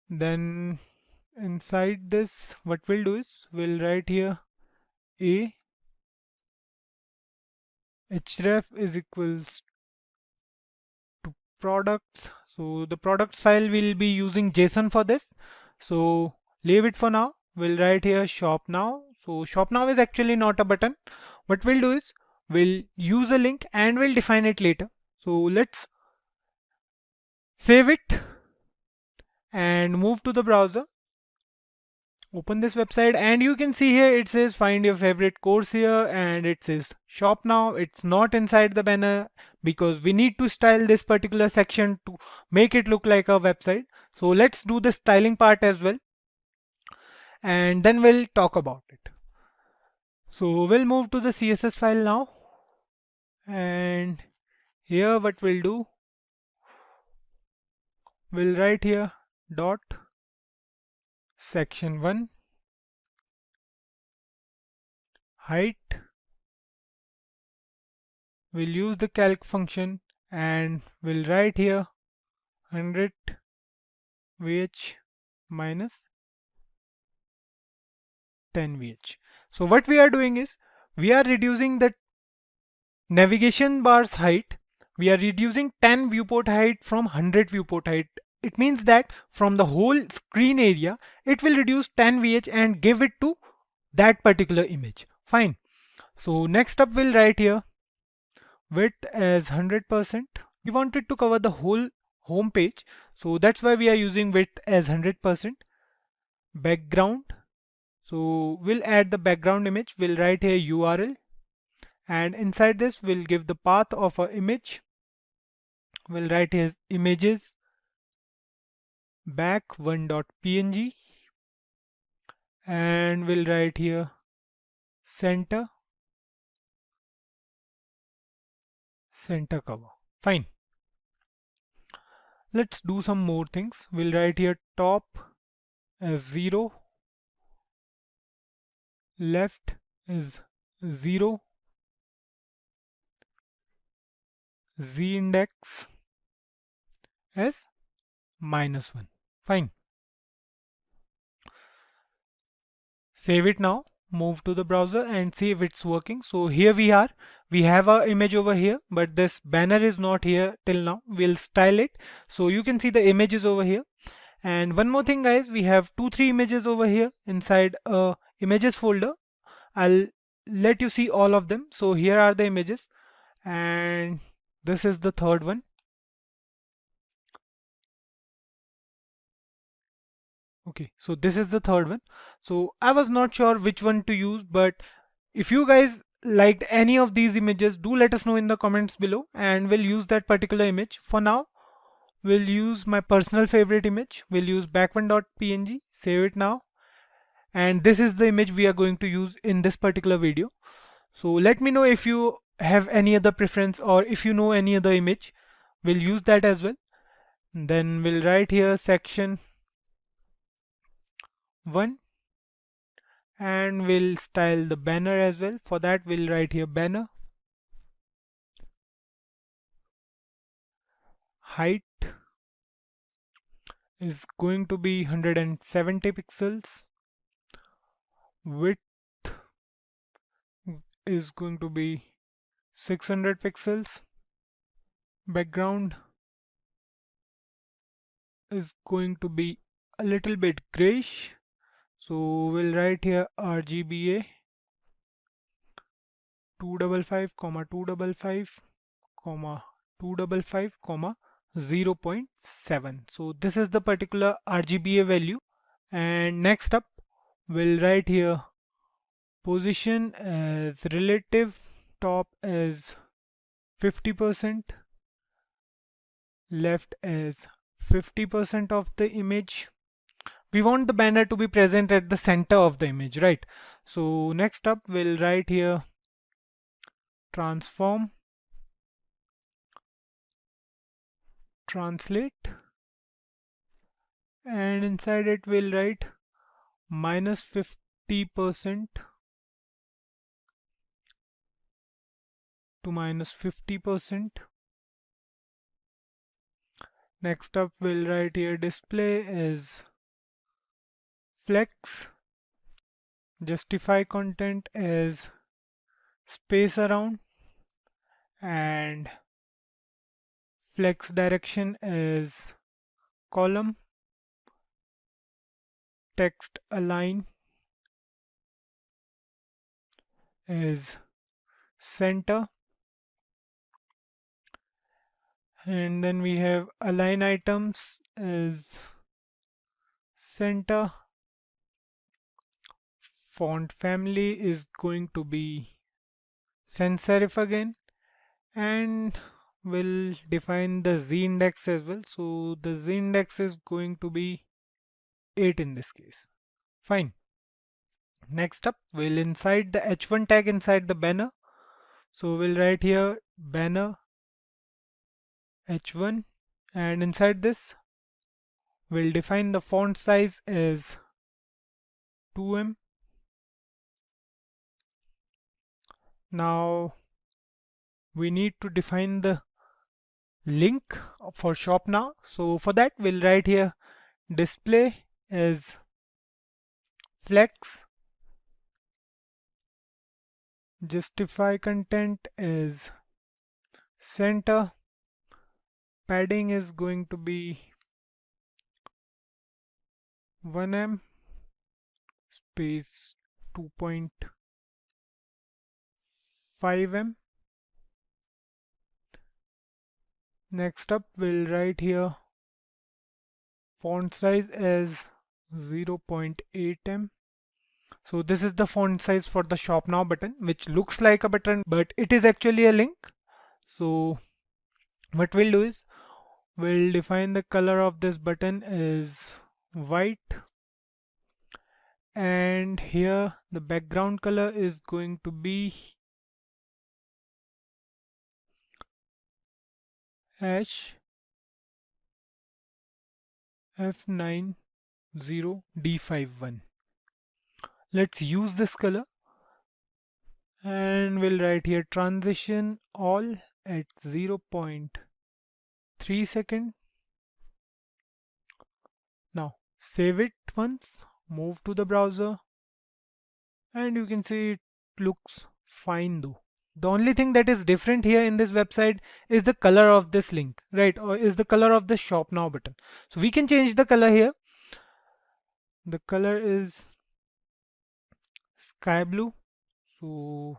Then inside this, what we'll do is we'll write here a href is equals to products. So the products file will be using JSON for this, so leave it for now. We'll write here shop now. So shop now is actually not a button. What we'll do is we'll use a link and we'll define it later. So let's save it and move to the browser. Open this website and you can see here it says find your favorite course here, and it says shop now. It's not inside the banner because we need to style this particular section to make it look like a website. So let's do the styling part as well, and then we'll talk about it. So we'll move to the CSS file now, and here what we'll do, we'll write here dot section1 height. We'll use the calc function and we'll write here 100 vh minus 10 vh. So what we are doing is we are reducing the navigation bar's height. We are reducing 10 viewport height from 100 viewport height. It means that from the whole screen area, it will reduce 10 vh and give it to that particular image. Fine. So next up we'll write here width as 100%. We wanted to cover the whole home page, so that's why we are using width as 100%. Background. So we'll add the background image. We'll write here URL, and inside this we'll give the path of our image. We'll write here images back1.png, and we'll write here center cover. Fine. Let's do some more things. We'll write here top as 0, left is 0, z index as -1. Fine. Save it now, move to the browser and see if it's working. So here we are. We have our image over here, but this banner is not here till now. We'll style it. So you can see the images over here. And one more thing guys, we have 2-3 images over here inside a images folder. I'll let you see all of them. So here are the images, and this is the third one. Okay, so this is the third one. So I was not sure which one to use, but if you guys liked any of these images, do let us know in the comments below and we'll use that particular image. For now, we'll use my personal favorite image. We'll use back1.png, save it now. And this is the image we are going to use in this particular video. So let me know if you have any other preference, or if you know any other image, we'll use that as well. Then we'll write here section 1, and we'll style the banner as well. For that we'll write here banner height is going to be 170 pixels, width is going to be 600 pixels, background is going to be a little bit grayish, so we'll write here RGBA 255, 255, 255, 0.7. So this is the particular RGBA value. And next up we'll write here position as relative, top as 50%, left as 50% of the image. We want the banner to be present at the center of the image, right? So next up we'll write here transform translate, and inside it we'll write minus 50% to minus 50%. Next up we'll write here display as flex, justify content as space around, and flex direction as column, text align as center, and then we have align items as center. Font family is going to be sans serif again, and we'll define the z index as well. So the z index is going to be 8 in this case. Fine. Next up, we'll inside the h1 tag inside the banner. So we'll write here banner h1, and inside this we'll define the font size as 2em. Now we need to define the link for shop now. So for that we'll write here display as flex, justify content as center, padding is going to be 1em, space 2.5em. Next up we'll write here font size as 0.8em. So this is the font size for the shop now button, which looks like a button but it is actually a link. So what we'll do is we'll define the color of this button as white, and here the background color is going to be hash F90D51. Let's use this color, and we'll write here transition all at 0.3 second. Now save it once, move to the browser, and you can see it looks fine though. The only thing that is different here in this website is the color of this link, right? Or is the color of the shop now button. So we can change the color here. The color is sky blue. So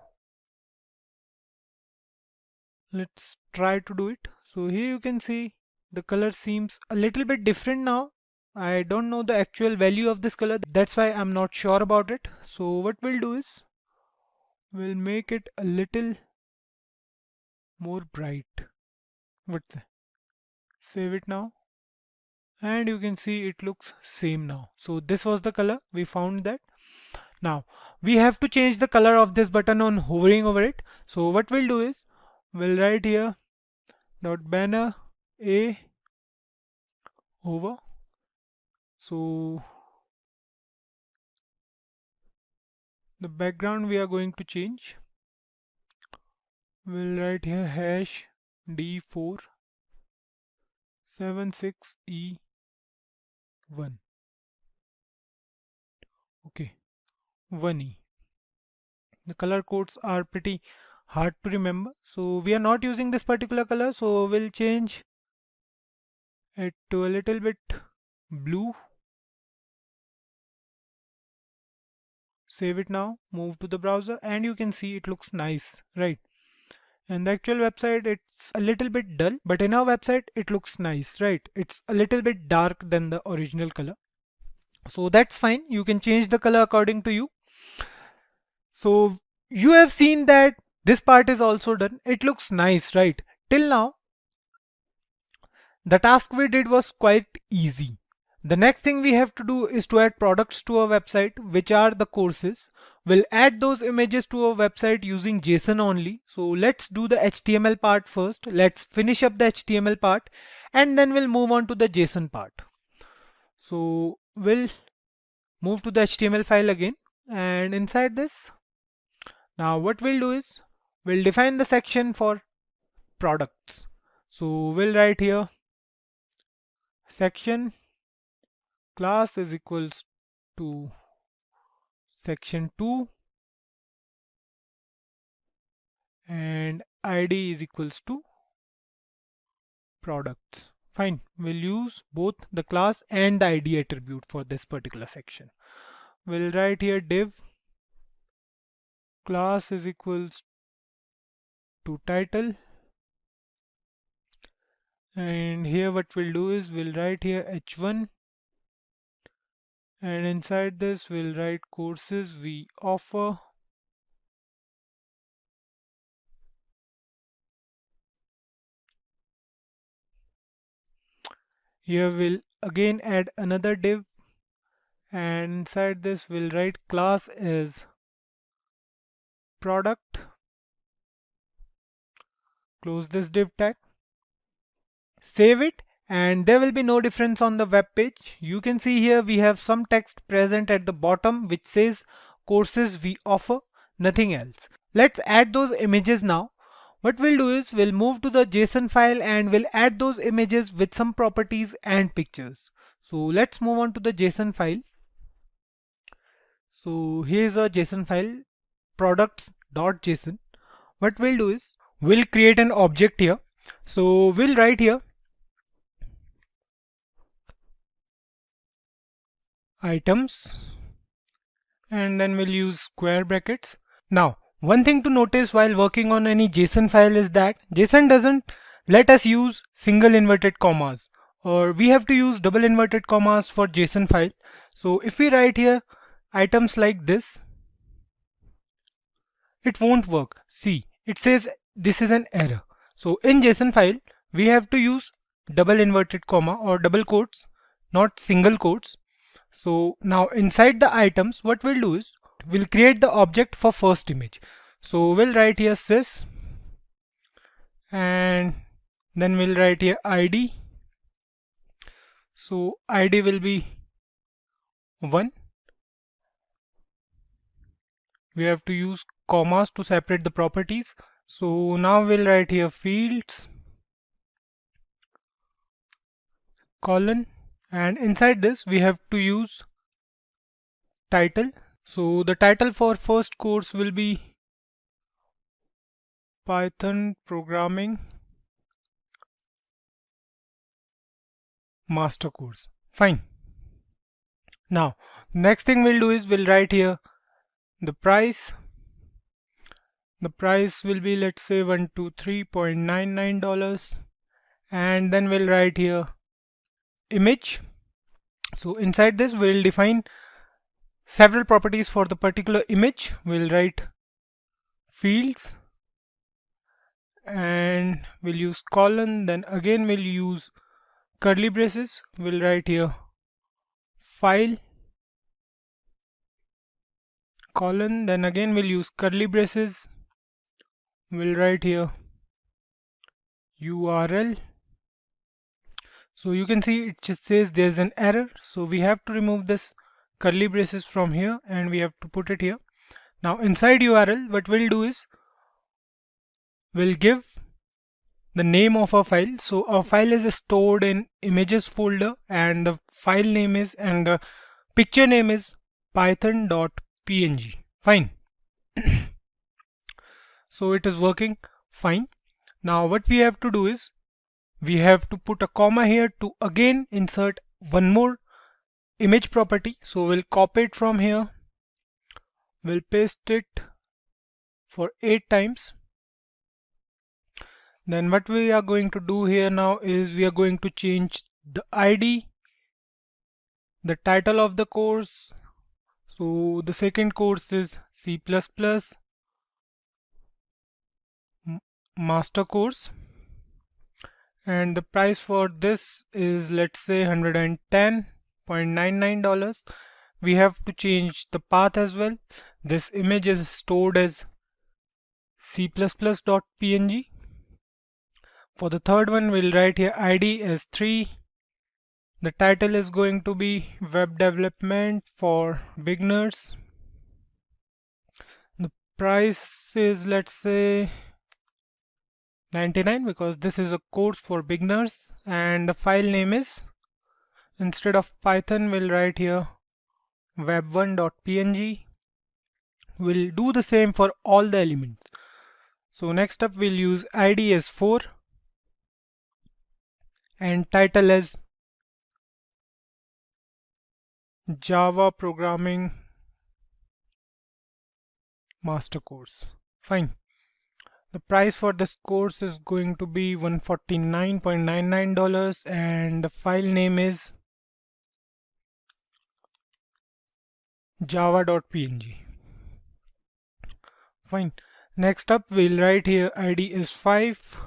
let's try to do it. So here you can see the color seems a little bit different now. I don't know the actual value of this color. That's why I'm not sure about it. So what we'll do is we'll make it a little more bright. What's that? Save it now, and you can see it looks same now. So this was the color, we found that. Now we have to change the color of this button on hovering over it. So what we'll do is we'll write here dot banner a hover. So the background we are going to change. We'll write here hash D476E1. Okay, 1E. The color codes are pretty hard to remember, so we are not using this particular color, so we'll change it to a little bit blue. Save it now, move to the browser, and you can see it looks nice, right? In the actual website it's a little bit dull, but in our website it looks nice, right? It's a little bit dark than the original color. So that's fine, you can change the color according to you. So you have seen that this part is also done. It looks nice, right? Till now, the task we did was quite easy. The next thing we have to do is to add products to our website, which are the courses. We'll add those images to our website using JSON only. So let's do the HTML part first. Let's finish up the HTML part and then we'll move on to the JSON part. So we'll move to the HTML file again, and inside this, now what we'll do is we'll define the section for products. So we'll write here section class is equals to section 2 and ID is equals to products. Fine, we'll use both the class and the ID attribute for this particular section. We'll write here div class is equals to title, and here what we'll do is we'll write here h1, and inside this we'll write courses we offer. Here we'll again add another div, and inside this we'll write class is product. Close this div tag, save it, and there will be no difference on the web page. You can see here we have some text present at the bottom which says courses we offer, nothing else. Let's add those images now. What we'll do is we'll move to the JSON file and we'll add those images with some properties and pictures. So let's move on to the JSON file. So here's a JSON file, products.json. What we'll do is we'll create an object here. So we'll write here items and then we'll use square brackets. Now one thing to notice while working on any JSON file is that JSON doesn't let us use single inverted commas, or we have to use double inverted commas for JSON file. So if we write here items like this, it won't work. See, it says this is an error. So in JSON file we have to use double inverted comma or double quotes, not single quotes. So now inside the items, what we'll do is we'll create the object for first image. So we'll write here sys, and then we'll write here ID. So ID will be 1. We have to use commas to separate the properties. So now we'll write here fields colon, and inside this we have to use title. So the title for first course will be Python Programming Master Course. Fine. Now next thing we'll do is we'll write here the price. The price will be, let's say, $123.99, and then we'll write here image. So inside this we'll define several properties for the particular image. We'll write fields and we'll use colon, then again we'll use curly braces. We'll write here file colon, then again we'll use curly braces. We'll write here URL. So you can see it just says there's an error, so we have to remove this curly braces from here and we have to put it here. Now inside URL, what we'll do is we'll give the name of our file. So our file is stored in images folder, and the file name is, and the picture name is python.png. Fine. So it is working fine. Now what we have to do is we have to put a comma here to again insert one more image property. So we'll copy it from here, we'll paste it for 8 times. Then what we are going to do here now is we are going to change the ID, the title of the course. So the second course is C++ master course, and the price for this is, let's say, $110.99. We have to change the path as well. This image is stored as c++.png. For the third one, we'll write here id as 3. The title is going to be web development for beginners. The price is, let's say, 99 because this is a course for beginners, and the file name is, instead of Python, we'll write here web1.png. We'll do the same for all the elements. So next up, we'll use id as 4 and title as Java Programming Master Course. Fine. The price for this course is going to be $149.99, and the file name is java.png. Fine. Next up, we'll write here id is 5.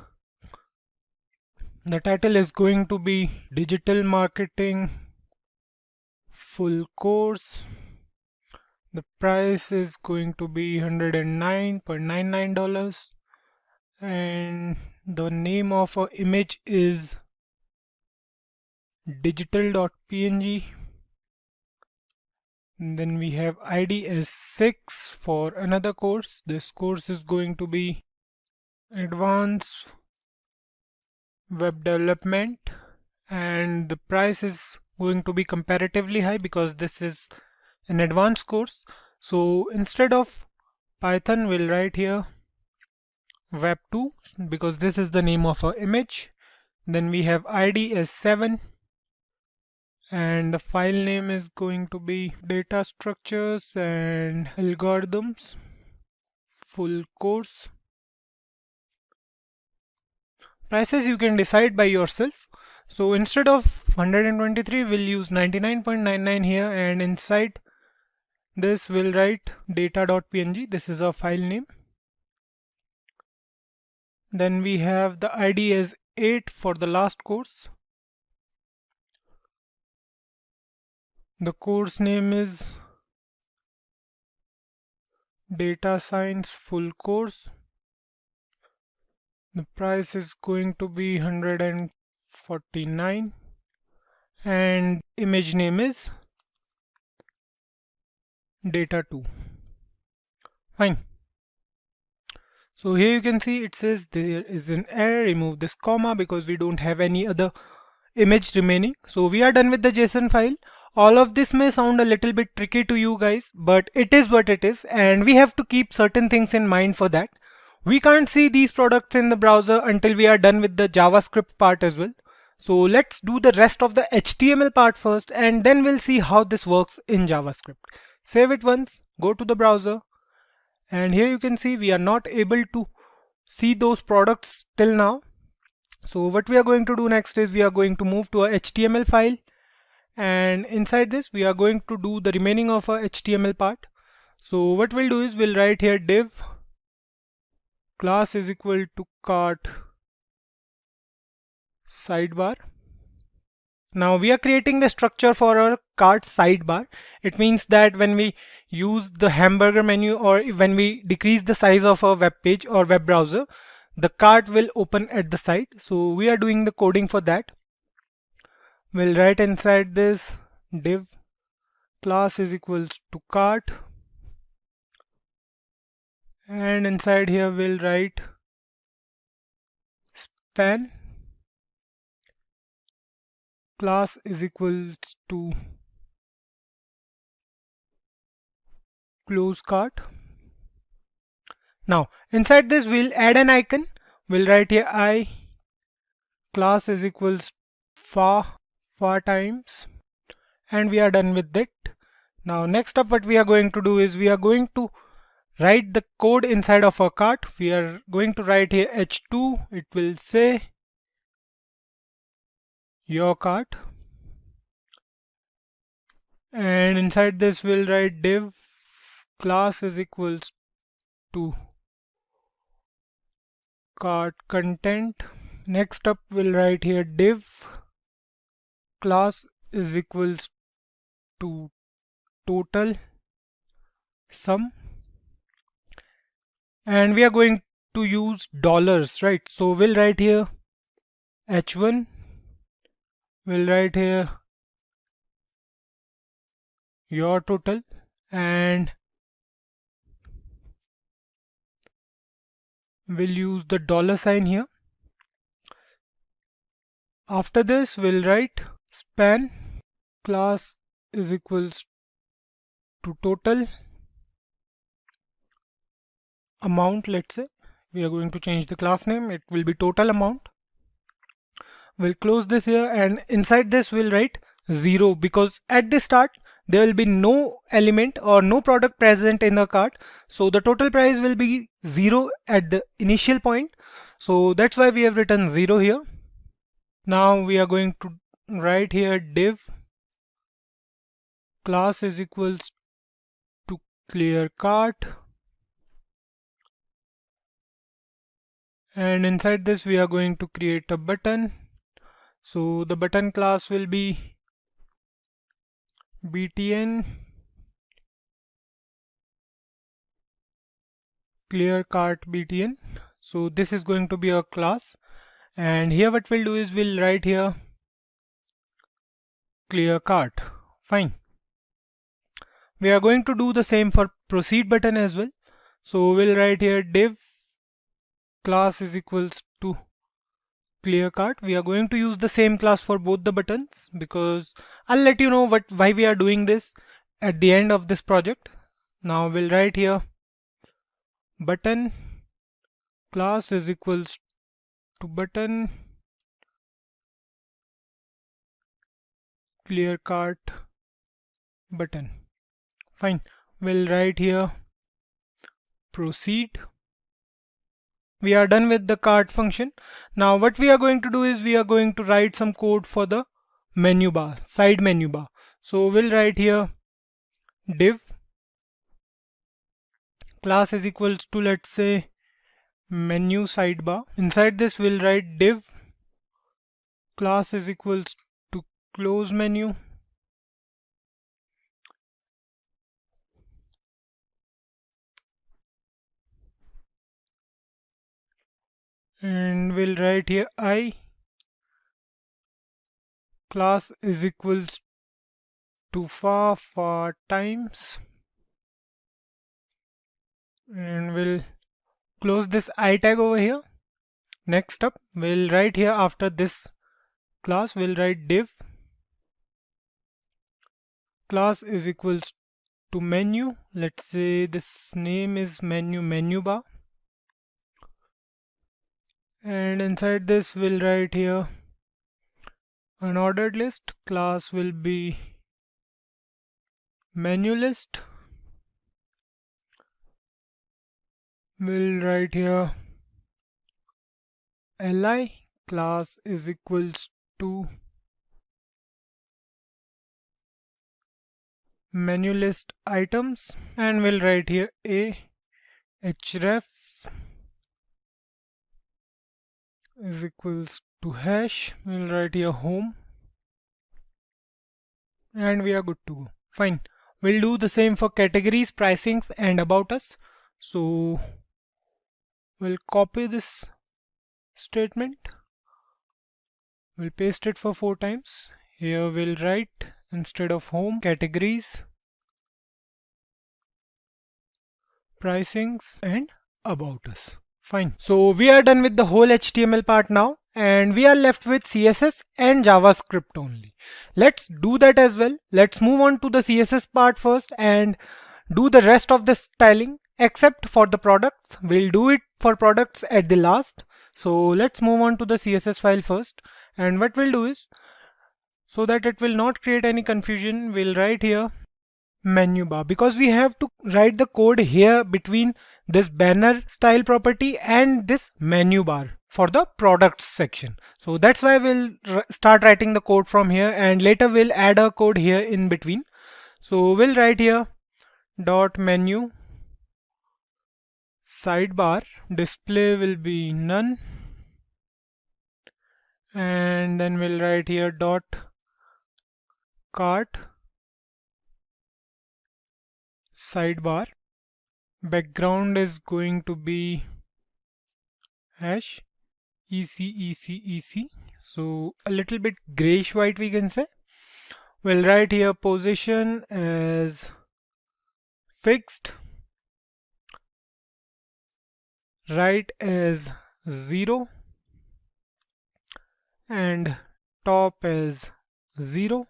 The title is going to be Digital Marketing Full Course. The price is going to be $109.99, and the name of our image is digital.png. Then we have id as 6 for another course. This course is going to be Advanced Web Development, and the price is going to be comparatively high because this is an advanced course. So instead of Python, we'll write here web2 because this is the name of our image. Then we have id as 7, and the file name is going to be Data Structures and Algorithms Full Course. Prices you can decide by yourself. So instead of 123, we'll use 99.99 here, and inside this we'll write data.png. This is our file name. Then we have the id as 8 for the last course. The course name is Data Science Full Course. The price is going to be $149, and image name is data2. Fine. So here you can see it says there is an error. Remove this comma because we don't have any other image remaining. So we are done with the JSON file. All of this may sound a little bit tricky to you guys, but it is what it is, and we have to keep certain things in mind for that. We can't see these products in the browser until we are done with the JavaScript part as well. So let's do the rest of the HTML part first, and then we'll see how this works in JavaScript. Save it once, go to the browser, and here you can see we are not able to see those products till now. So what we are going to do next is we are going to move to a HTML file, and inside this we are going to do the remaining of our HTML part. So what we'll do is we'll write here div class is equal to cart sidebar. Now we are creating the structure for our cart sidebar. It means that when we use the hamburger menu, or when we decrease the size of our web page or web browser, the cart will open at the side. So we are doing the coding for that. We'll write inside this div class is equals to cart, and inside here we'll write span class is equals to close cart. Now inside this we'll add an icon. We'll write here I class is equals far times, and we are done with it. Now next up what we are going to do is we are going to write the code inside of our cart. We are going to write here h2. It will say your cart, and inside this we'll write div class is equals to cart content. Next up we'll write here div class is equals to total sum, and we are going to use dollars, right? So we'll write here h1, we'll write here your total, and we'll use the dollar sign here. After this we'll write span class is equals to total amount. Let's say we are going to change the class name, it will be total amount. We'll close this here, and inside this we'll write 0 because at the start there will be no element or no product present in the cart, so the total price will be 0 at the initial point, so that's why we have written 0 here. Now we are going to write here div class is equals to clear cart, and inside this we are going to create a button. So the button class will be btn clear cart btn. So this is going to be a class, and here what we'll do is we'll write here clear cart. Fine. We are going to do the same for proceed button as well. So we'll write here div class is equals to clear cart. We are going to use the same class for both the buttons because I'll let you know why we are doing this at the end of this project. Now we'll write here button class is equals to button clear cart button. Fine. We'll write here proceed. We are done with the cart function. Now what we are going to do is we are going to write some code for the menu bar, side menu bar. So we'll write here div class is equals to, let's say, menu sidebar. Inside this we'll write div class is equals to close menu, and we'll write here I class is equals to far times, and we'll close this I tag over here. Next up we'll write here after this class we'll write div class is equals to menu. Let's say this name is menu bar, and inside this we'll write here unordered list. Class will be menu list. We'll write here li class is equals to menu list items, and we'll write here a href is equals to hash. We'll write here home, and we are good to go. Fine. We'll do the same for categories, pricings, and about us. So we'll copy this statement, we'll paste it for 4 times. Here we'll write instead of home categories, pricings, and about us. Fine. So we are done with the whole HTML part now, and we are left with CSS and JavaScript only. Let's do that as well. Let's move on to the CSS part first and do the rest of the styling except for the products. We'll do it for products at the last. So let's move on to the CSS file first, and what we'll do is, so that it will not create any confusion, we'll write here menu bar, because we have to write the code here between this banner style property and this menu bar for the products section. So that's why we'll start writing the code from here, and later we'll add a code here in between. So we'll write here dot menu sidebar, display will be none, and then we'll write here dot cart sidebar, background is going to be hash ec, so a little bit grayish white we can say. We'll write here position as fixed, right as 0, and top as 0.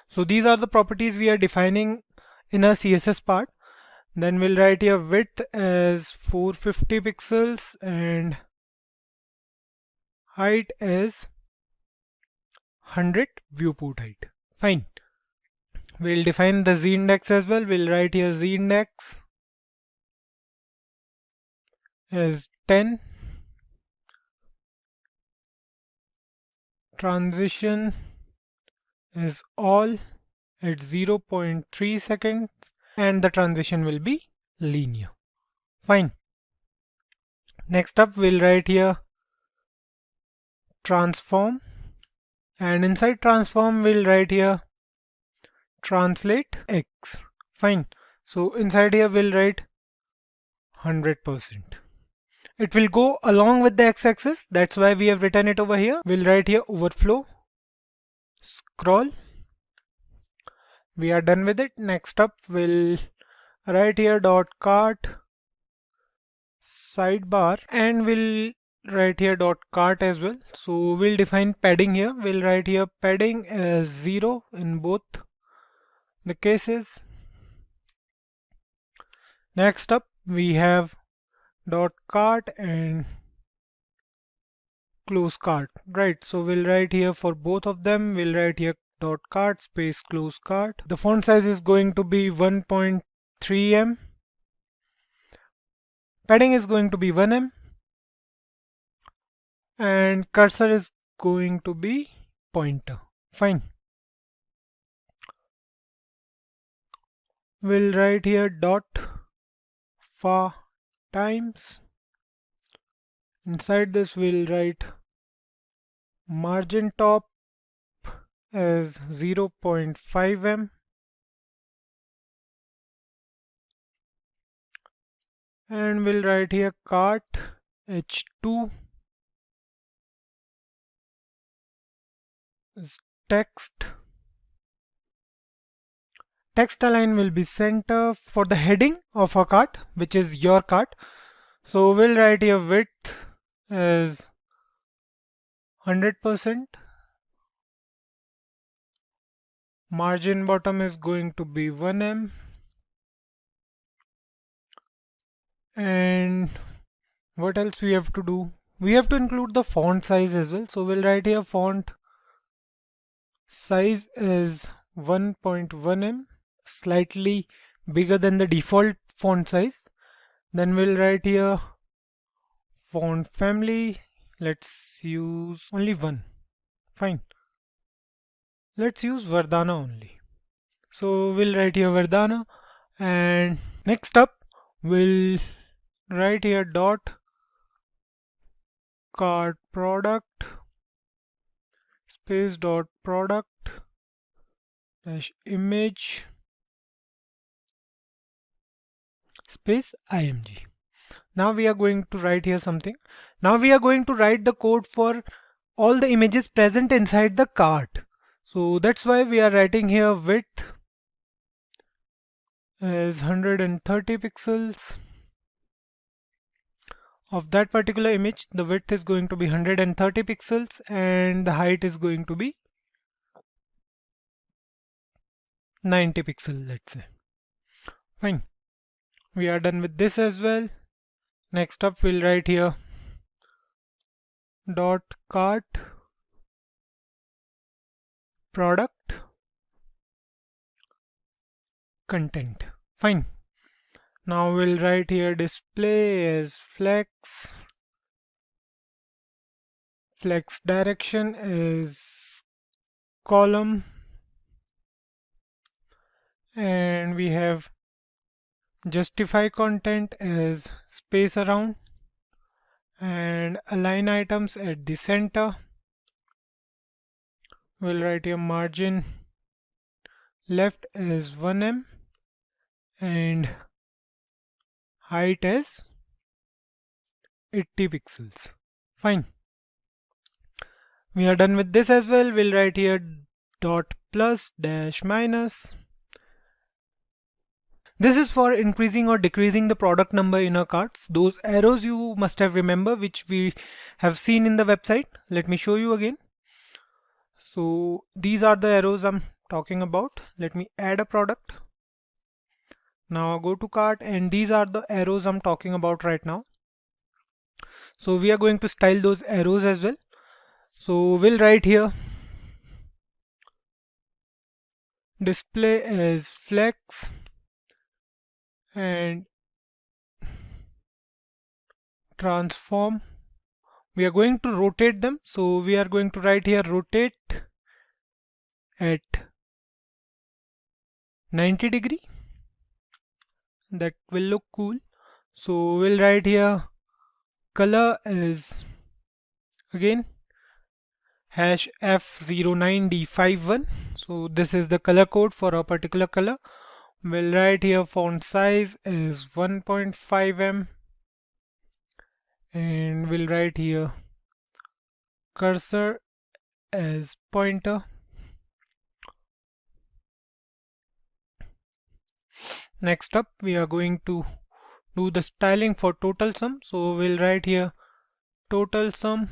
So these are the properties we are defining in our CSS part. Then we'll write here width as 450 pixels and height as 100 viewport height. Fine. We'll define the z index as well. We'll write here z index as 10. Transition is all at 0.3 seconds, and the transition will be linear. Fine. Next up, we'll write here transform, and inside transform we'll write here translate x. Fine. So inside here we'll write 100%. It will go along with the x-axis, that's why we have written it over here. We'll write here overflow scroll. We are done with it. Next up, we'll write here dot cart sidebar, and we'll write here dot cart as well. So we'll define padding here. We'll write here padding as 0 in both the cases. Next up, we have dot cart and close cart, right? So we'll write here for both of them, we'll write here dot cart space close cart. The font size is going to be 1.3 em. Padding is going to be 1 em, and cursor is going to be pointer. Fine. We'll write here dot far times. Inside this we'll write margin top as 0.5 em, and we'll write here cart h2 is text. Text align will be center for the heading of a cart, which is your cart. So we'll write here width as 100%. Margin bottom is going to be 1 em. And what else we have to do? We have to include the font size as well. So we'll write here font size is 1.1 em, slightly bigger than the default font size. Then we'll write here font family. Let's use only one. Fine. Let's use Verdana only. So we'll write here Verdana, and next up we'll write here dot cart product space dot product dash image space img. Now we are going to write here something. Now we are going to write the code for all the images present inside the cart. So that's why we are writing here width as 130 pixels. Of that particular image, the width is going to be 130 pixels and the height is going to be 90 pixels, let's say. Fine. We are done with this as well. Next up, we'll write here dot cart product content. Fine. Now we'll write here display as flex. Flex direction is column, and we have justify content as space around, and align items at the center. We'll write here margin left as 1 em and height as 80 pixels. Fine. We are done with this as well. We'll write here dot plus dash minus. This is for increasing or decreasing the product number in our carts. Those arrows you must have remembered, which we have seen in the website. Let me show you again. So these are the arrows I'm talking about. Let me add a product. Now go to cart, and these are the arrows I'm talking about right now. So we are going to style those arrows as well. So we'll write here display as flex and transform. We are going to rotate them, so we are going to write here rotate at 90 degree. That will look cool. So we'll write here color is again hash F09D51. So this is the color code for a particular color. We'll write here font size is 1.5 em, and we'll write here cursor as pointer. Next up, we are going to do the styling for total sum. So we'll write here total sum,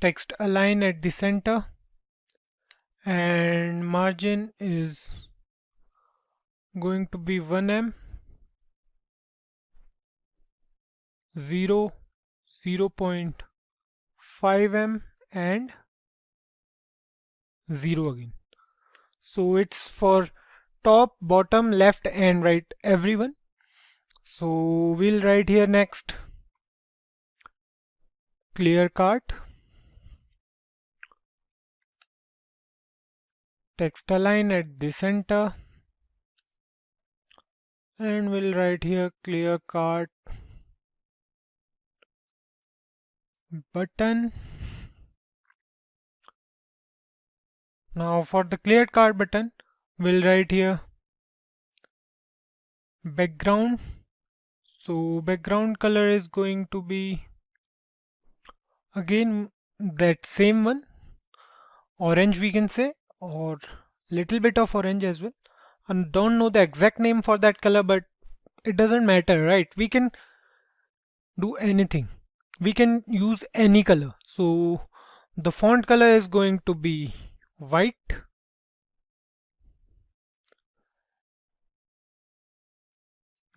text align at the center, and margin is going to be 1 em, 0, 0.5 em, and 0 again. So it's for top, bottom, left, and right, everyone. So we'll write here next clear cart, text align at the center, and we'll write here clear cart button. Now for the clear cart button, we'll write here background. So background color is going to be again that same one, orange we can say, or little bit of orange as well. I don't know the exact name for that color, but it doesn't matter, right? We can do anything. We can use any color. So the font color is going to be white.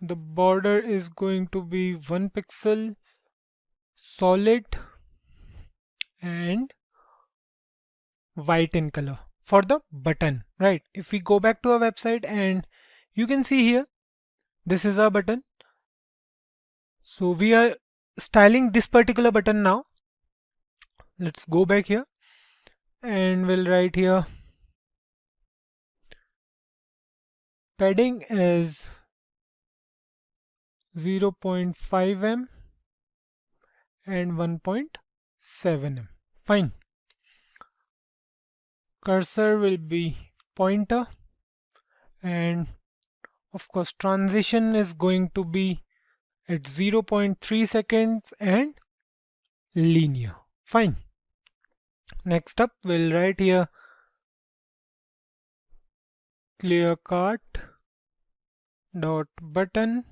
The border is going to be 1 pixel solid and white in color for the button, right? If we go back to our website, and you can see here, this is our button. So we are styling this particular button now. Let's go back here, and we'll write here padding is 0.5 em and 1.7 em. Fine. Cursor will be pointer, and of course transition is going to be at 0.3 seconds and linear. Fine. Next up, we'll write here clear cart dot button.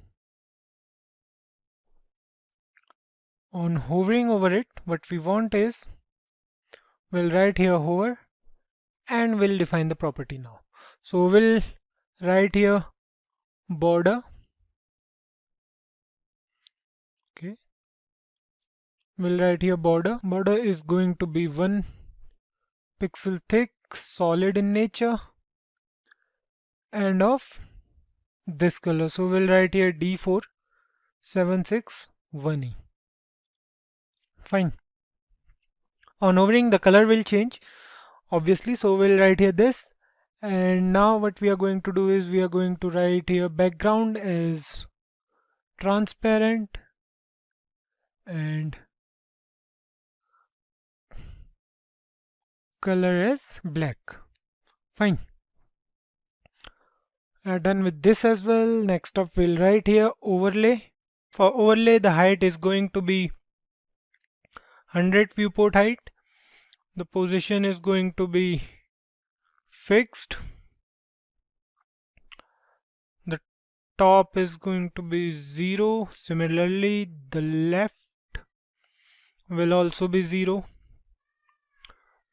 On hovering over it, what we want is, we'll write here hover, and we'll define the property now. So we'll write here border. Okay, we'll write here border. Border is going to be 1 pixel thick, solid in nature, and of this color. So we'll write here D4761E. Fine. On hovering, the color will change. obviously. So we'll write here this. And now what we are going to do is we are going to write here background is transparent and color is black. Fine. Done with this as well. Next up we'll write here overlay. For overlay the height is going to be 100 viewport height. The position is going to be fixed. The top is going to be 0. Similarly the left will also be 0.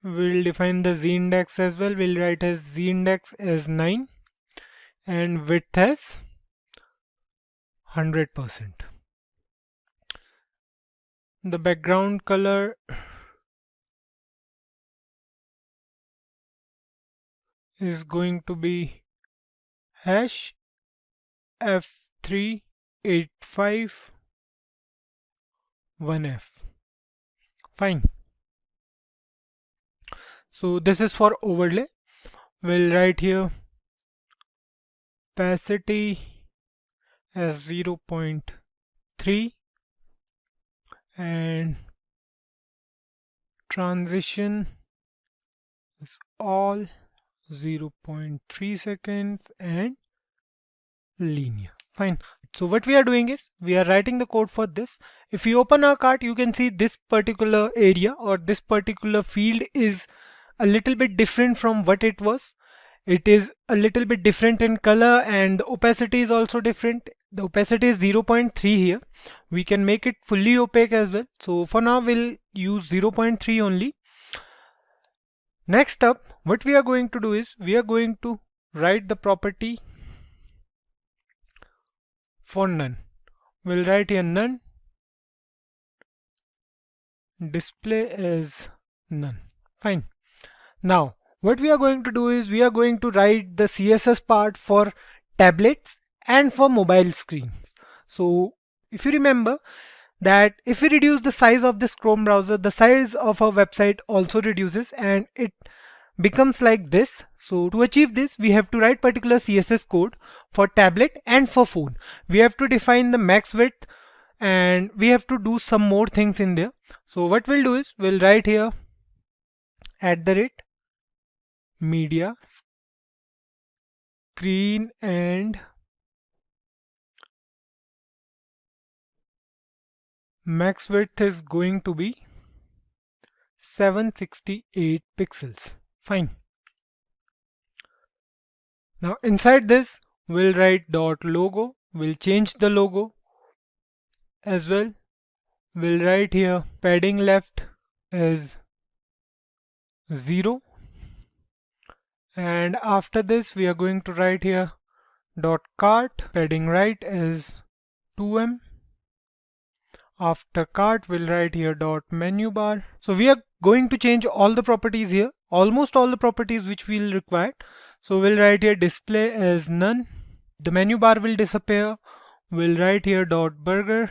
We'll define the z-index as well. We'll write as z-index as 9 and width as 100%. The background color is going to be hash F3851F. Fine. So this is for overlay. We'll write here opacity as 0.3 and transition is all 0.3 seconds and linear. Fine. So what we are doing is we are writing the code for this. If you open our cart, you can see this particular area or this particular field is a little bit different from what it was. It is a little bit different in color and the opacity is also different. The opacity is 0.3 here. We can make it fully opaque as well. So for now we'll use 0.3 only. Next up, what we are going to do is we are going to write the property for none. We'll write here none. Display as none. Fine. Now what we are going to do is we are going to write the CSS part for tablets and for mobile screens. So if you remember that if we reduce the size of this Chrome browser, the size of our website also reduces and it becomes like this. So to achieve this, we have to write particular CSS code for tablet and for phone. We have to define the max width and we have to do some more things in there. So what we'll do is we'll write here @media screen and max width is going to be 768 pixels. Fine. Now inside this we'll write .logo. We'll change the logo as well. We'll write here padding left is 0 and after this we are going to write here .cart. Padding right is 2em. After cart we'll write here .menu bar. So we are going to change all the properties here, almost all the properties which we'll require. So we'll write here display as none. The menu bar will disappear. We'll write here .burger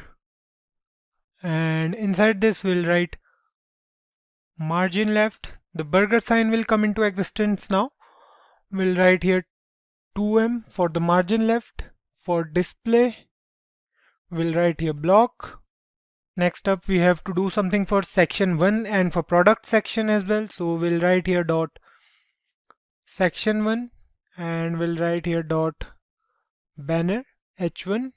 and inside this we'll write margin left. The burger sign will come into existence now. We'll write here 2em for the margin left. For display we'll write here block. Next up we have to do something for section 1 and for product section as well. So we'll write here section 1 and we'll write here banner h1.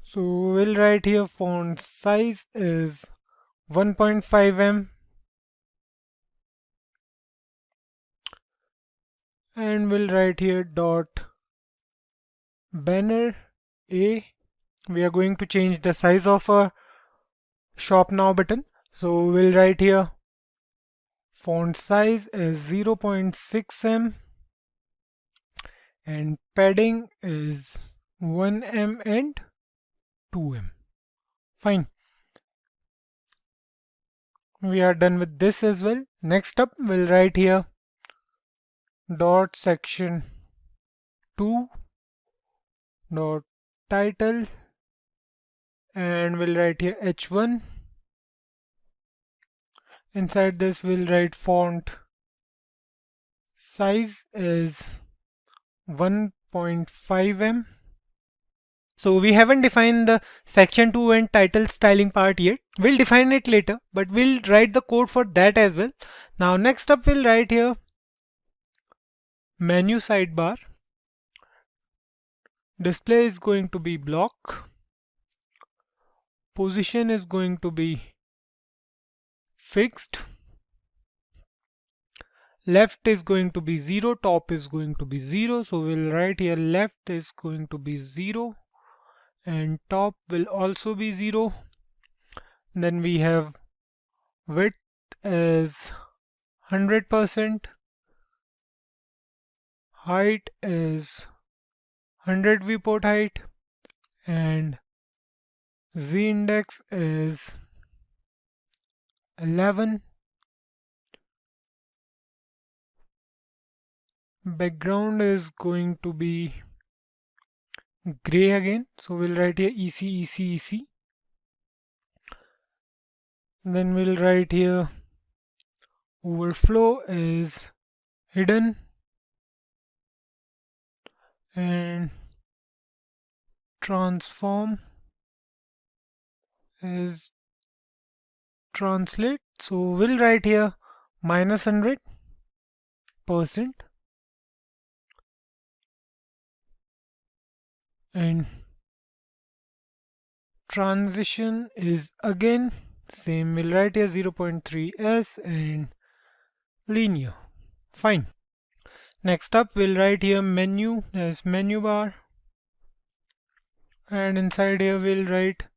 So we'll write here font size is 1.5em and we'll write here banner a. We are going to change the size of our shop now button. So we'll write here font size is 0.6em and padding is 1em and 2em. Fine. We are done with this as well. Next up we'll write here section 2 title and we'll write here h1 Inside this we'll write font size is 1.5 em. So we haven't defined the section 2 and title styling part yet. We'll define it later, but we'll write the code for that as well. Now next up we'll write here menu sidebar. Display is going to be block. Position is going to be fixed. Left is going to be 0, top is going to be 0. So we'll write here left is going to be 0 and top will also be 0. Then we have width is 100%. Height is 100 viewport height and z index is 11. Background is going to be gray again, so we'll write here EC. Then we'll write here overflow is hidden and transform is translate. So we'll write here -100%. And transition is again same, we'll write here 0.3s and linear. Fine. Next up we'll write here menu as menu bar, and inside here we'll write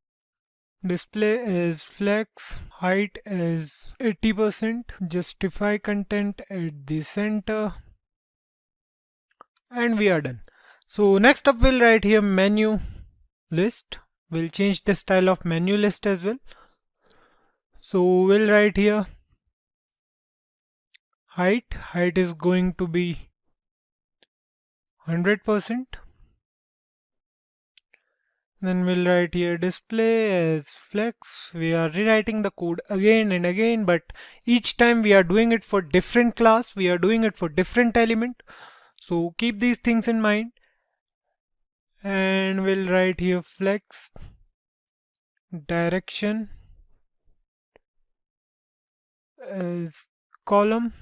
display is flex, height is 80%, justify content at the center, and we are done. So next up we'll write here menu list. We'll change the style of menu list as well. So we'll write here height is going to be 100%. Then we'll write here display as flex. We are rewriting the code again and again, but each time we are doing it for different class, we are doing it for different element. So keep these things in mind. And we'll write here flex direction as column,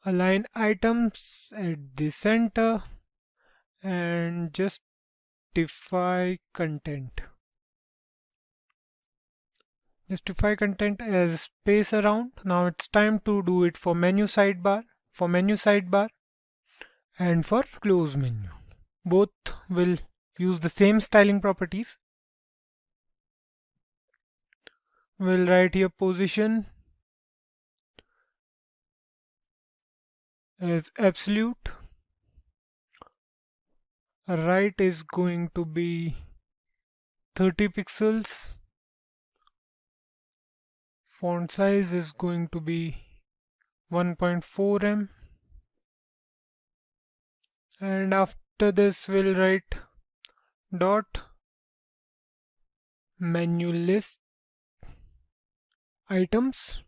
align items at the center, and justify content. Justify content as space around. Now it's time to do it for menu sidebar, and for close menu. Both will use the same styling properties. We'll write here position as absolute. Right is going to be 30 pixels. Font size is going to be 1.4 em. And after this we'll write dot menu list items,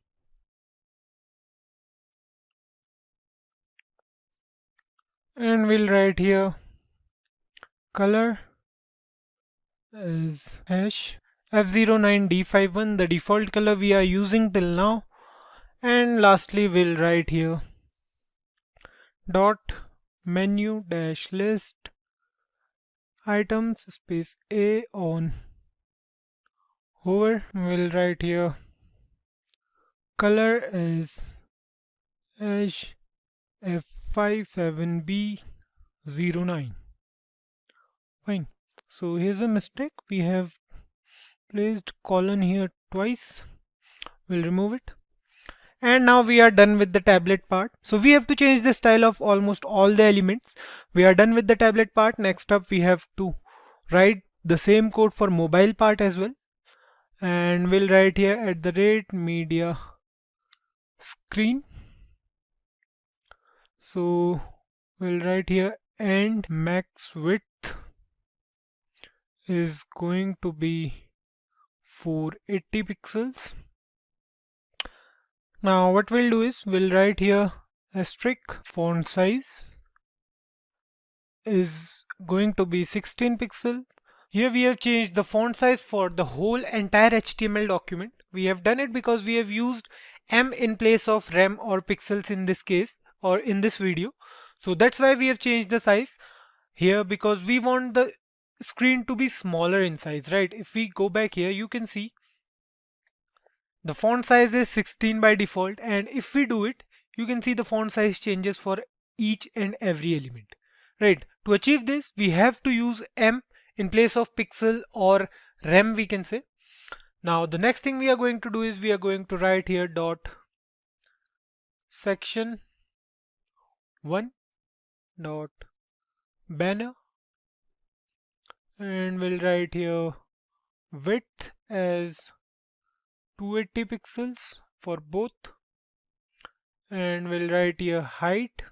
and we'll write here color is hash F09D51, the default color we are using till now. And lastly we'll write here dot menu dash list items space A on hover. We'll write here color is hash F57B09. Fine. So here's a mistake. We have placed colon here twice. We'll remove it. And now we are done with the tablet part. So we have to change the style of almost all the elements. We are done with the tablet part. Next up we have to write the same code for mobile part as well. And we'll write here @media screen. So we'll write here and max width is going to be 480 pixels. Now what we'll do is we'll write here asterisk font size is going to be 16 pixel. Here we have changed the font size for the whole entire HTML document. We have done it because we have used M in place of rem or pixels in this case or in this video. So that's why we have changed the size here, because we want the screen to be smaller in size, right? If we go back here, you can see the font size is 16 by default, and if we do it, you can see the font size changes for each and every element, right? To achieve this, we have to use M in place of pixel or rem, we can say. Now the next thing we are going to do is we are going to write here dot section 1 dot banner, and we'll write here width as 280 pixels for both, and we'll write here height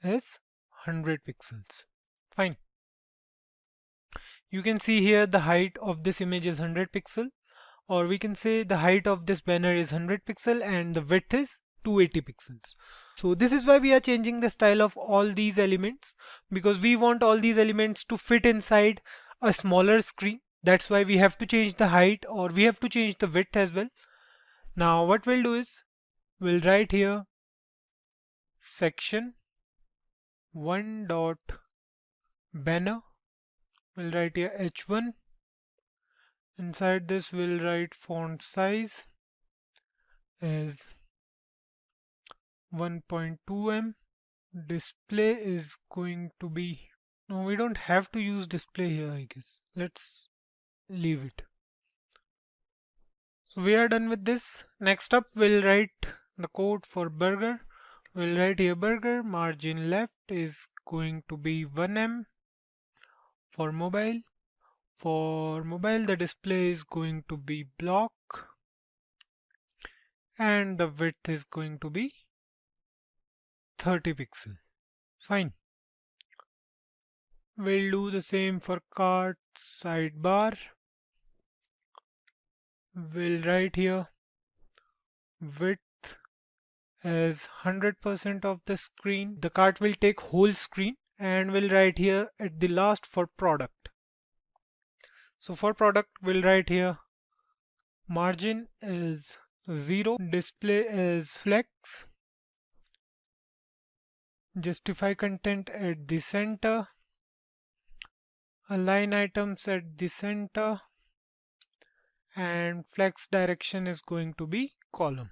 as 100 pixels. Fine. You can see here the height of this image is 100 pixel, or we can say the height of this banner is 100 pixel and the width is 280 pixels. So this is why we are changing the style of all these elements, because we want all these elements to fit inside a smaller screen. That's why we have to change the height, or we have to change the width as well. Now what we'll do is we'll write here section 1 dot banner. We'll write here h1. Inside this we'll write font size as 1.2 em. Display is going to be, no, we don't have to use display here, I guess. Let's leave it. So we are done with this. Next up we'll write the code for burger. We'll write here burger, margin left is going to be 1em. For mobile the display is going to be block, and the width is going to be 30 pixel. Fine. We'll do the same for cart sidebar. We'll write here width as 100% of the screen. The cart will take whole screen, and we'll write here at the last for product. So for product we'll write here margin is 0, display is flex, justify content at the center, align items at the center, and flex direction is going to be column.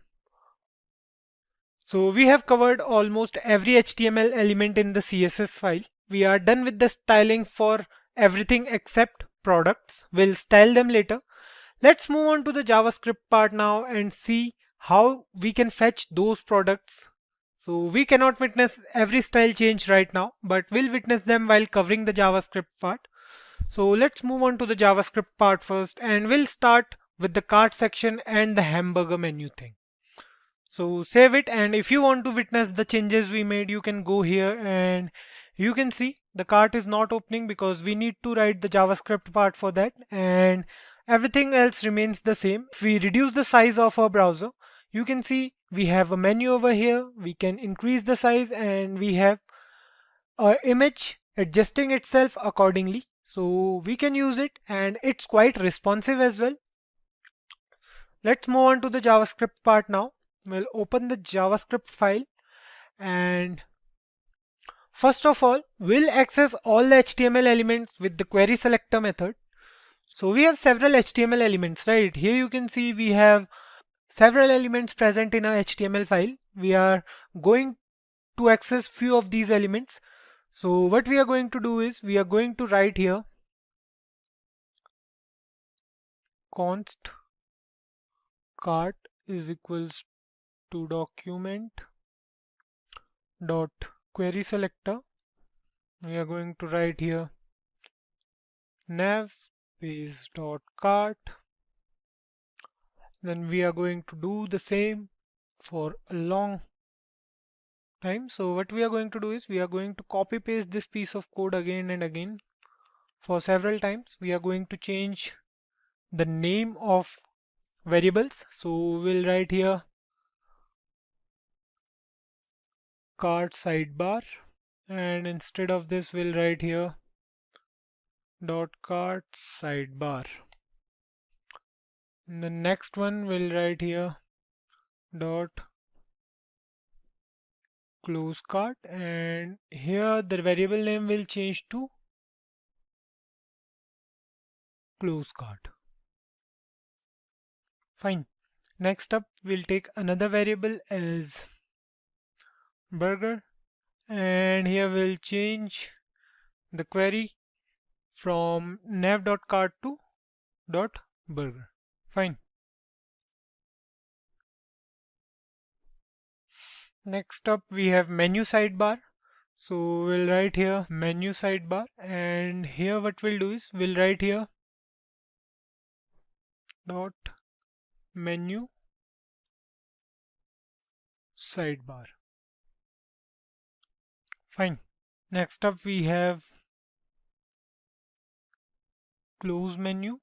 So we have covered almost every HTML element in the CSS file. We are done with the styling for everything except products. We'll style them later. Let's move on to the JavaScript part now and see how we can fetch those products. So we cannot witness every style change right now, but we'll witness them while covering the JavaScript part. So let's move on to the JavaScript part first, and we'll start with the cart section and the hamburger menu thing. So save it, and if you want to witness the changes we made, you can go here and you can see the cart is not opening because we need to write the JavaScript part for that, and everything else remains the same. If we reduce the size of our browser, you can see we have a menu over here. We can increase the size, and we have our image adjusting itself accordingly. So we can use it, and it's quite responsive as well. Let's move on to the JavaScript part now. We'll open the JavaScript file, and first of all, we'll access all the HTML elements with the query selector method. So we have several HTML elements, right? Here you can see we have several elements present in our HTML file. We are going to access few of these elements. So what we are going to do is we are going to write here const cart is equals to document dot query selector. We are going to write here nav space dot cart. Then we are going to do the same for a long time. So what we are going to do is we are going to copy paste this piece of code again and again for several times. We are going to change the name of variables. So we'll write here cart sidebar, and instead of this we'll write here dot cart sidebar. And the next one we'll write here dot close cart, and here the variable name will change to close cart. Fine. Next up we'll take another variable as burger, and here we'll change the query from nav.cart to .burger. Fine. Next up we have menu sidebar. So we'll write here menu sidebar, and here what we'll do is we'll write here dot menu sidebar. Fine. Next up we have close menu,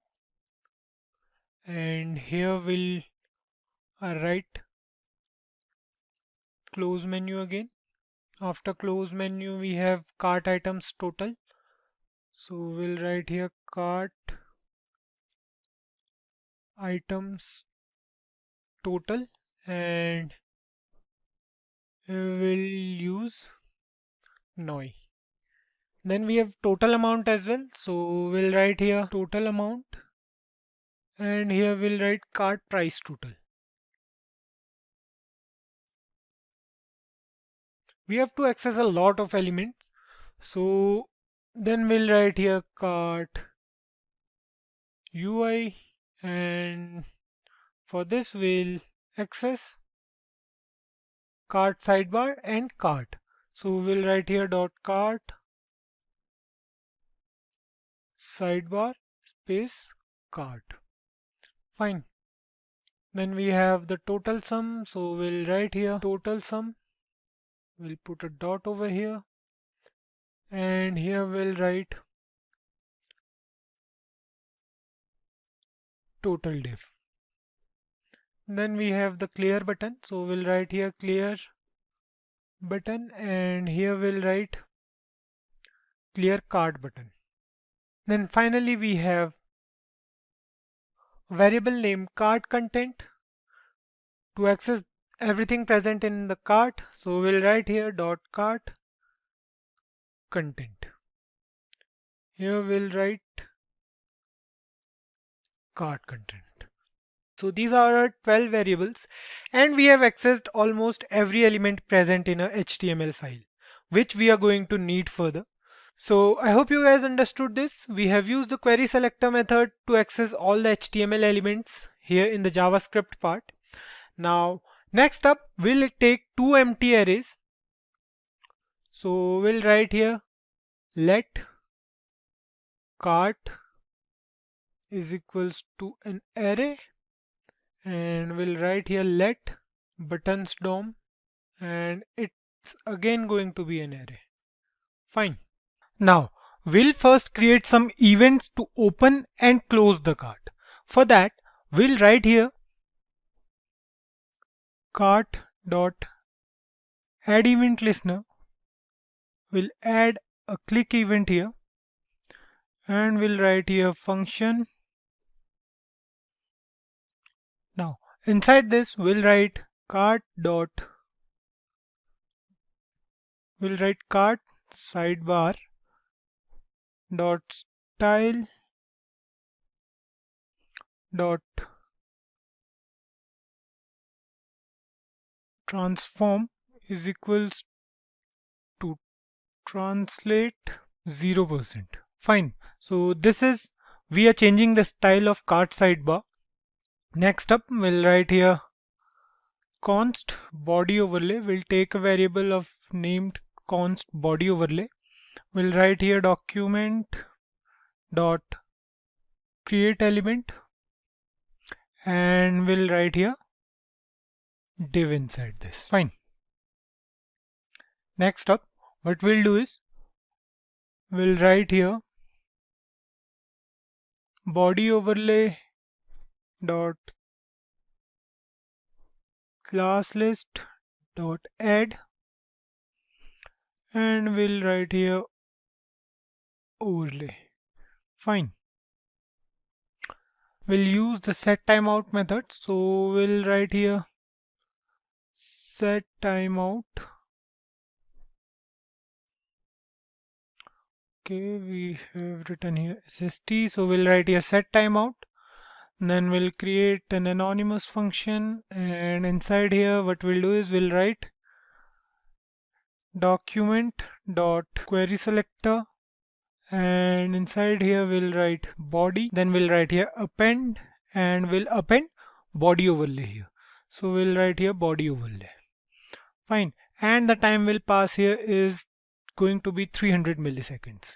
and here we'll write close menu again. After close menu we have cart items total, so we'll write here cart items total, and we'll use noi. Then we have total amount as well, so we'll write here total amount, and here we'll write cart price total. We have to access a lot of elements, so then we'll write here cart UI, and for this we'll access cart sidebar and cart. So we'll write here dot cart sidebar space cart. Fine. Then we have the total sum, so we'll write here total sum. We'll put a dot over here, and here we'll write total div. Then we have the clear button, so we'll write here clear button, and here we'll write clear cart button. Then finally we have a variable named cart content to access everything present in the cart, so we'll write here dot cart content. Here we'll write cart content. So these are our 12 variables, and we have accessed almost every element present in a HTML file, which we are going to need further. So I hope you guys understood this. We have used the query selector method to access all the HTML elements here in the JavaScript part. Now next up we'll take two empty arrays. So we'll write here let cart is equals to an array, and we'll write here let buttons DOM, and it's again going to be an array. Fine. Now we'll first create some events to open and close the cart. For that we'll write here cart dot add event listener. We'll add a click event here, and we'll write here function. Now inside this we'll write cart sidebar dot style dot transform is equals to translate 0%. Fine. So this is, we are changing the style of cart sidebar. Next up we'll write here const body overlay. We'll take a variable of named const body overlay. We'll write here document dot create element, and we'll write here div inside this. Fine. Next up what we'll do is we'll write here body overlay dot class list dot add and we'll write here overlay. Fine. We'll use the set timeout method. So we'll write here set timeout. Okay, we have written here SST. So we'll write here set timeout. Then we'll create an anonymous function, and inside here what we'll do is we'll write document dot query selector, and inside here we'll write body. Then we'll write here append, and we'll append body overlay here. So we'll write here body overlay. Fine. And the time we'll pass here is going to be 300 milliseconds.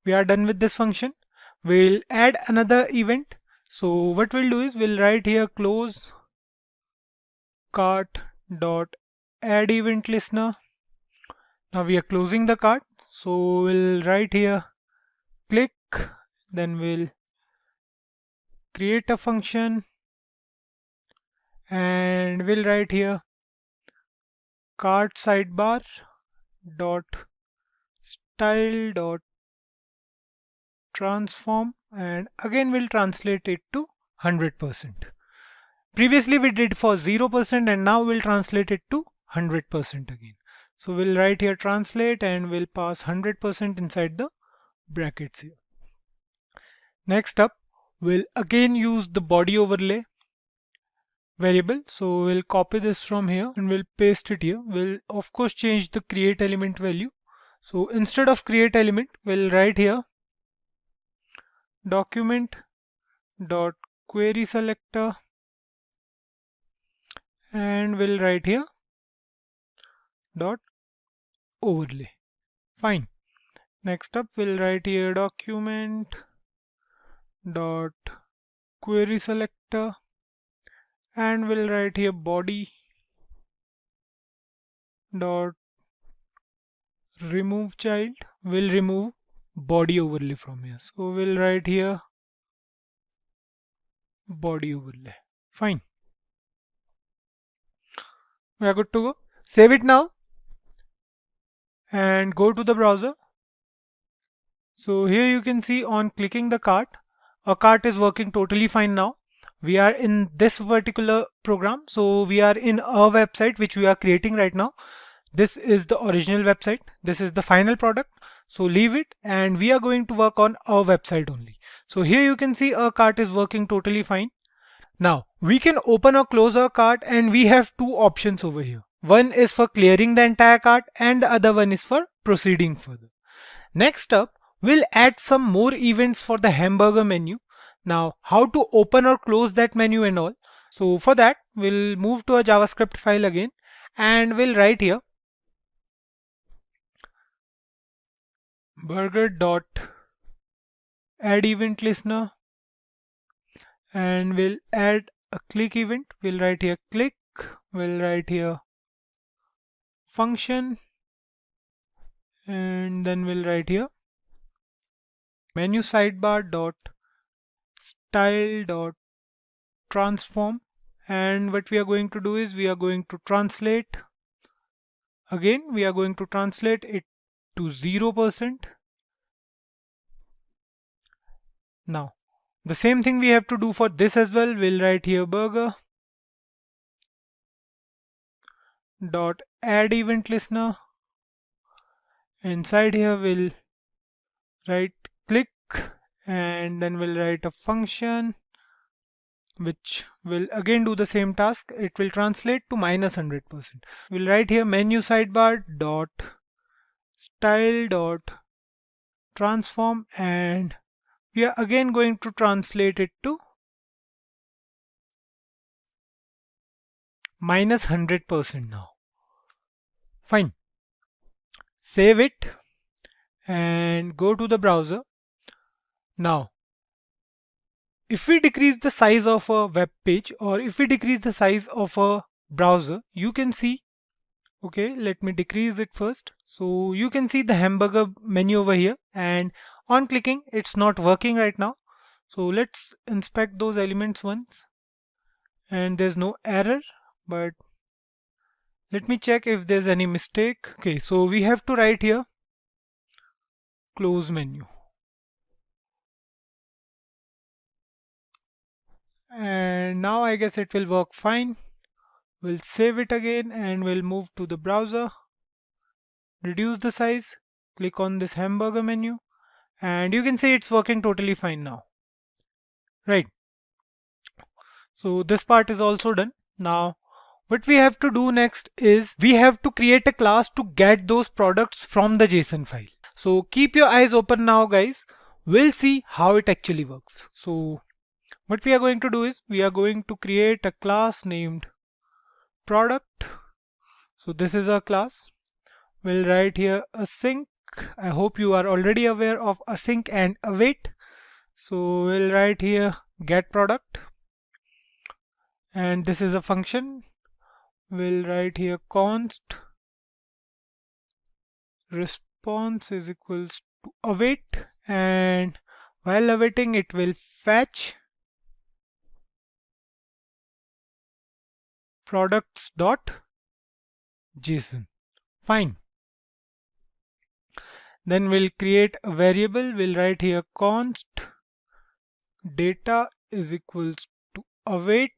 We are done with this function. We'll add another event. So what we'll do is we'll write here close cart dot add event listener. Now we are closing the cart. So we'll write here click, then we'll create a function, and we'll write here cart sidebar dot style dot transform, and again we'll translate it to 100%. Previously we did for 0%, and now we'll translate it to 100% again. So we'll write here translate, and we'll pass 100% inside the brackets here. Next up, we'll again use the body overlay variable. So we'll copy this from here and we'll paste it here. We'll of course change the create element value. So instead of create element, we'll write here document dot query selector, and we'll write here dot overlay. Fine. Next up, we'll write here document dot query selector, and we'll write here body dot remove child. We'll remove body overlay from here. So we'll write here body overlay. Fine. We are good to go. Save it now and go to the browser. So here you can see on clicking the cart, our cart is working totally fine now. We are in this particular program. So we are in our website which we are creating right now. This is the original website. This is the final product. So leave it, and we are going to work on our website only. So here you can see our cart is working totally fine. Now we can open or close our cart, and we have two options over here. One is for clearing the entire cart, and the other one is for proceeding further. Next up, we'll add some more events for the hamburger menu. Now how to open or close that menu and all. So for that, we'll move to a JavaScript file again, and we'll write here burger dot add event listener, and we'll add a click event. We'll write here click, we'll write here function, and then we'll write here menu sidebar dot style dot transform, and what we are going to do is we are going to translate. Again, we are going to translate it to 0%. Now the same thing we have to do for this as well. We'll write here burger dot add event listener. Inside here we'll write click, and then we'll write a function which will again do the same task. It will translate to -100%. We'll write here menu sidebar dot style dot transform, and we are again going to translate it to -100% now. Fine. Save it and go to the browser. Now, if we decrease the size of a web page, or if we decrease the size of a browser, you can see, okay, let me decrease it first. So you can see the hamburger menu over here, and on clicking, it's not working right now. So let's inspect those elements once, and there's no error, but Let me check if there's any mistake. Okay, so we have to write here close menu. And now I guess it will work fine. We'll save it again and we'll move to the browser. Reduce the size. Click on this hamburger menu. And you can see it's working totally fine now. Right. So this part is also done. Now what we have to do next is we have to create a class to get those products from the JSON file. So keep your eyes open now, guys. We'll see how it actually works. So what we are going to do is we are going to create a class named product. So this is our class. We'll write here async. I hope you are already aware of async and await. So we'll write here get product. And this is a function. We'll write here const response is equals to await, and while awaiting it will fetch products.json. Fine. Then we'll create a variable. We'll write here const data is equals to await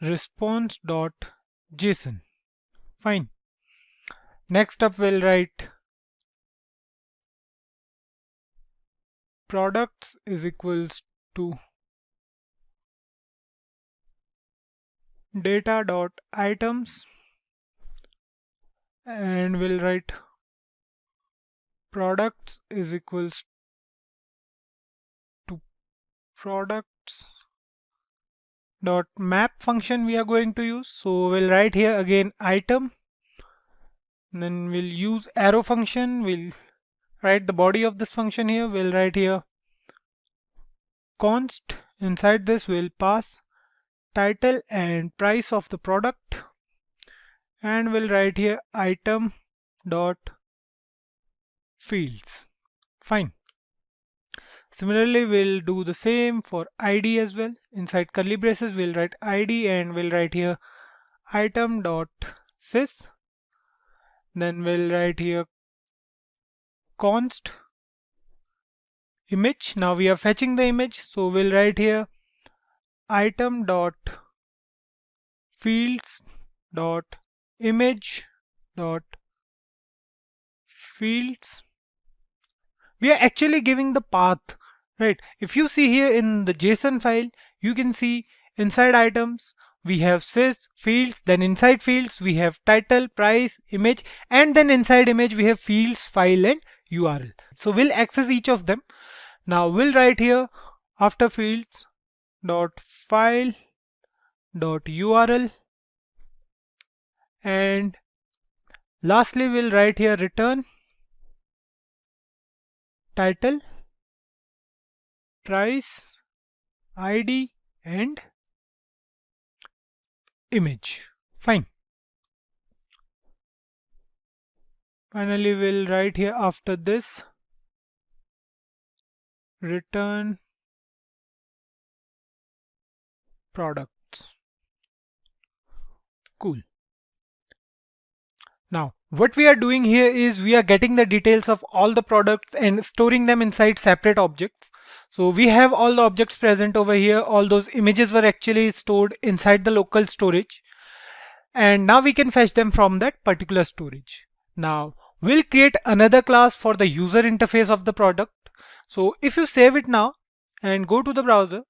response.json. Fine. Next up we'll write products is equals to data.items, and we'll write products is equals to products dot map function we are going to use. So we'll write here again item, then we'll use arrow function. We'll write the body of this function here. We'll write here const. Inside this we'll pass title and price of the product, and we'll write here item dot fields. Fine. Similarly, we'll do the same for ID as well. Inside curly braces we'll write ID, and we'll write here item dot sys. Then we'll write here const image. Now we are fetching the image, so we'll write here item dot fields dot image dot fields. We are actually giving the path, right? If you see here in the JSON file, you can see inside items we have sys fields, then inside fields we have title, price, image, and then inside image we have fields, file, and URL. So we'll access each of them. Now we'll write here after fields dot file dot URL, and lastly we'll write here return title, price, ID, and image. Fine. Finally we'll write here after this return products. Cool. Now what we are doing here is we are getting the details of all the products and storing them inside separate objects. So we have all the objects present over here. All those images were actually stored inside the local storage, and now we can fetch them from that particular storage. Now we'll create another class for the user interface of the product. So if you save it now and go to the browser,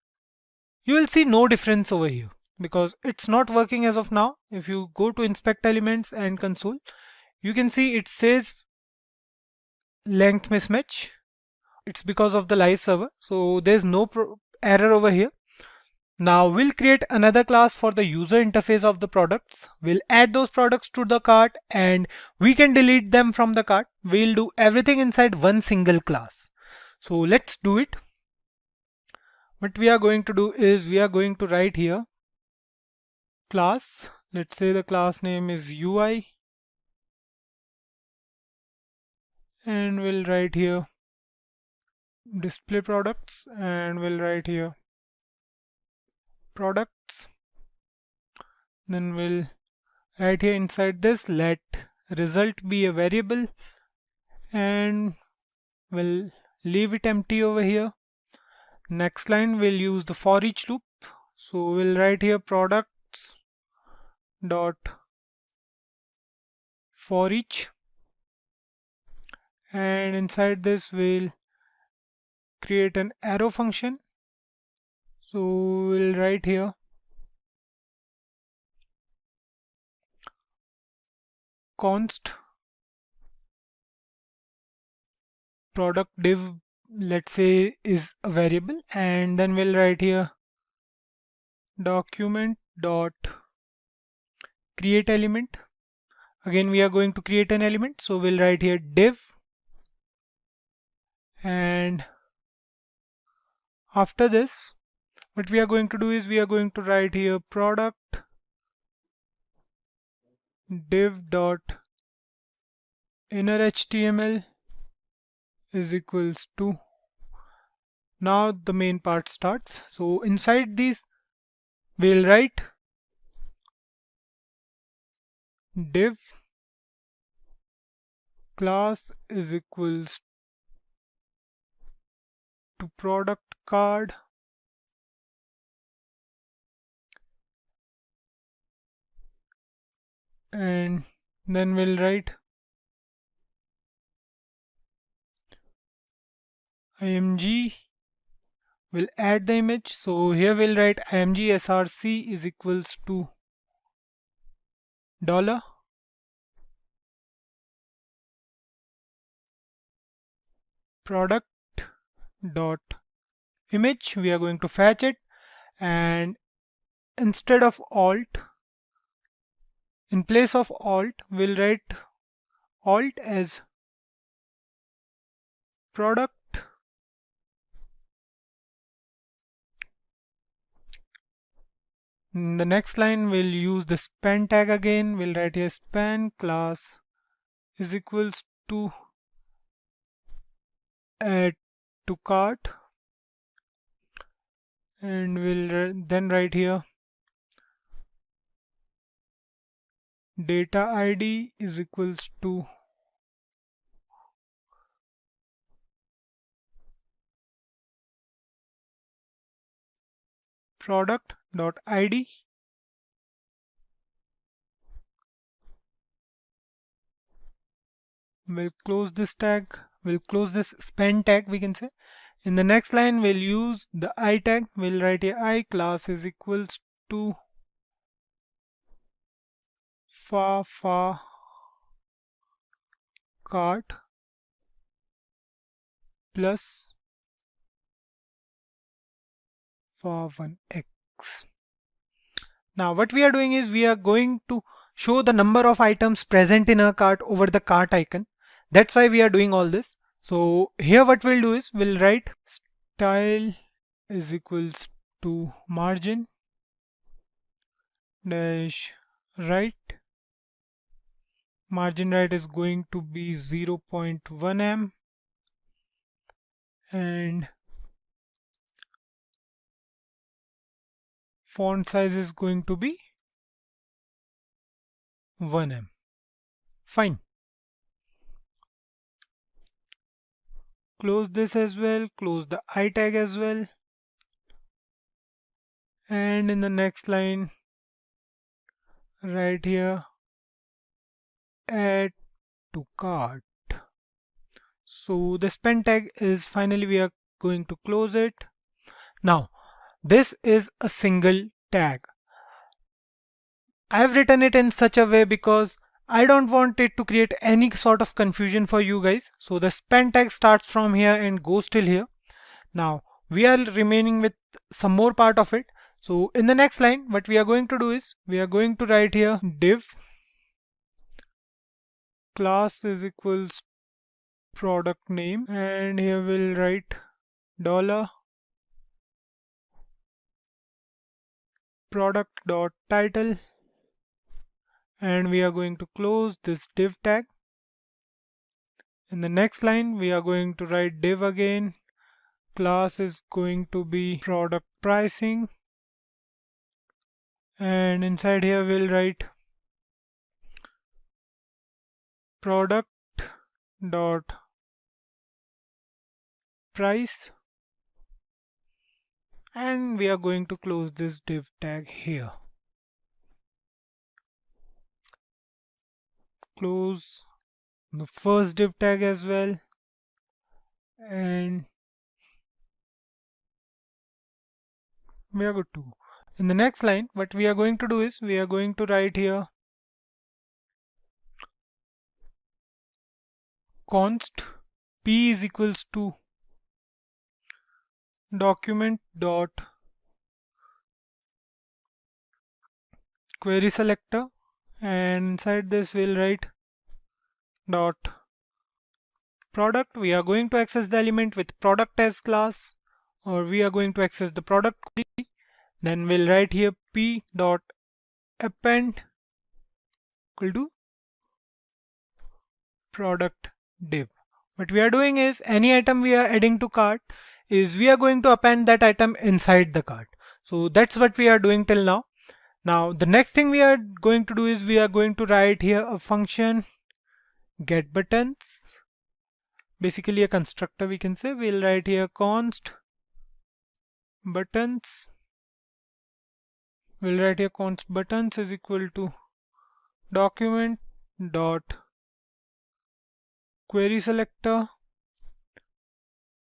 you will see no difference over here because it's not working as of now. If you go to inspect elements and console, you can see it says length mismatch. It's because of the live server, so there's no error over here. Now we'll create another class for the user interface of the products. We'll add those products to the cart and we can delete them from the cart. We'll do everything inside one single class. So let's do it. What we are going to do is we are going to write here class. Let's say the class name is UI, and we'll write here display products, and we'll write here products. Then we'll write here inside this, let result be a variable, and we'll leave it empty over here. Next line we'll use the for each loop. So we'll write here products dot for each, and inside this we'll create an arrow function. So we'll write here const product div, let's say, is a variable, and then we'll write here document dot create element. Again we are going to create an element, so we'll write here div, and after this what we are going to do is we are going to write here product div dot inner HTML is equals to, now the main part starts. So inside these we'll write div class is equals to product card, and then we'll write img, we'll add the image. So here we'll write img src is equals to dollar product dot image. We are going to fetch it, and instead of alt, in place of alt, we'll write alt as product. In the next line we'll use the span tag again. We'll write here span class is equals to add to cart, and we'll then write here data id is equals to product dot id. We'll close this tag, we'll close this span tag, we can say. In the next line we'll use the I tag. We'll write here I class is equals to far cart plus far1x. Now what we are doing is we are going to show the number of items present in a cart over the cart icon. That's why we are doing all this. So here what we'll do is we'll write style is equals to margin dash right. Margin right is going to be 0.1 em, and font size is going to be 1 em. Fine. Close this as well, close the I tag as well, and in the next line right here add to cart. So the span tag is finally, we are going to close it. Now this is a single tag. I have written it in such a way because I don't want it to create any sort of confusion for you guys. So the span tag starts from here and goes till here. Now we are remaining with some more part of it. So in the next line what we are going to do is we are going to write here div class is equals product name, and here we'll write dollar product dot title, and we are going to close this div tag. In the next line we are going to write div again, class is going to be product pricing, and inside here we'll write product dot price, and we are going to close this div tag here. Close the first div tag as well, and we are good to go. In the next line, what we are going to do is we are going to write here const p is equals to document dot query selector, and inside this we'll write dot product. We are going to access the element with product as class, or we are going to access the product query. Then we'll write here p dot append equal to product div. What we are doing is any item we are adding to cart is we are going to append that item inside the cart. So that's what we are doing till now. Now the next thing we are going to do is we are going to write here a function get buttons, basically a constructor we can say. We'll write here const buttons. We'll write here const buttons is equal to document dot query selector.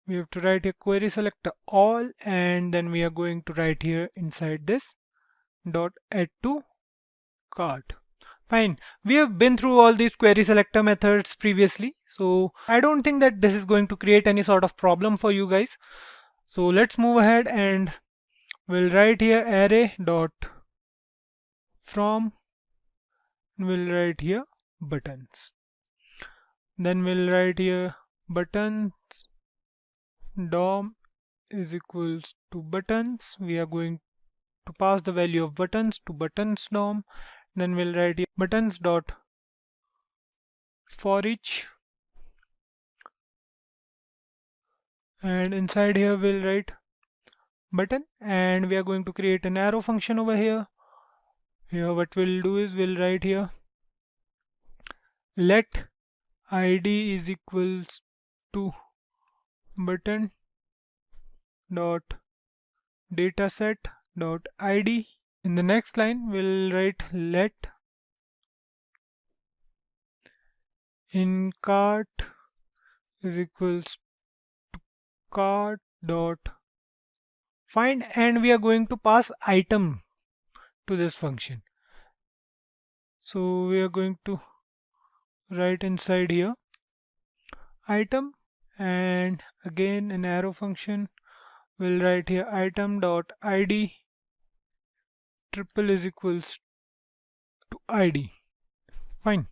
We have to write here query selector all, and then we are going to write here inside this dot add to cart. Fine. We have been through all these query selector methods previously, so I don't think that this is going to create any sort of problem for you guys. So let's move ahead and we'll write here array dot from, we'll write here buttons. Then we'll write here buttons dom is equals to buttons. We are going to pass the value of buttons to buttons dom. Then we'll write here buttons dot for each, and inside here we'll write button, and we are going to create an arrow function over here. Here what we'll do is we'll write here let id is equals to button dot dataset dot id. In the next line we'll write let in cart is equals to cart dot find, and we are going to pass item to this function. So we are going to write inside here item, and again an arrow function. We'll write here item dot id triple is equals to id. Fine.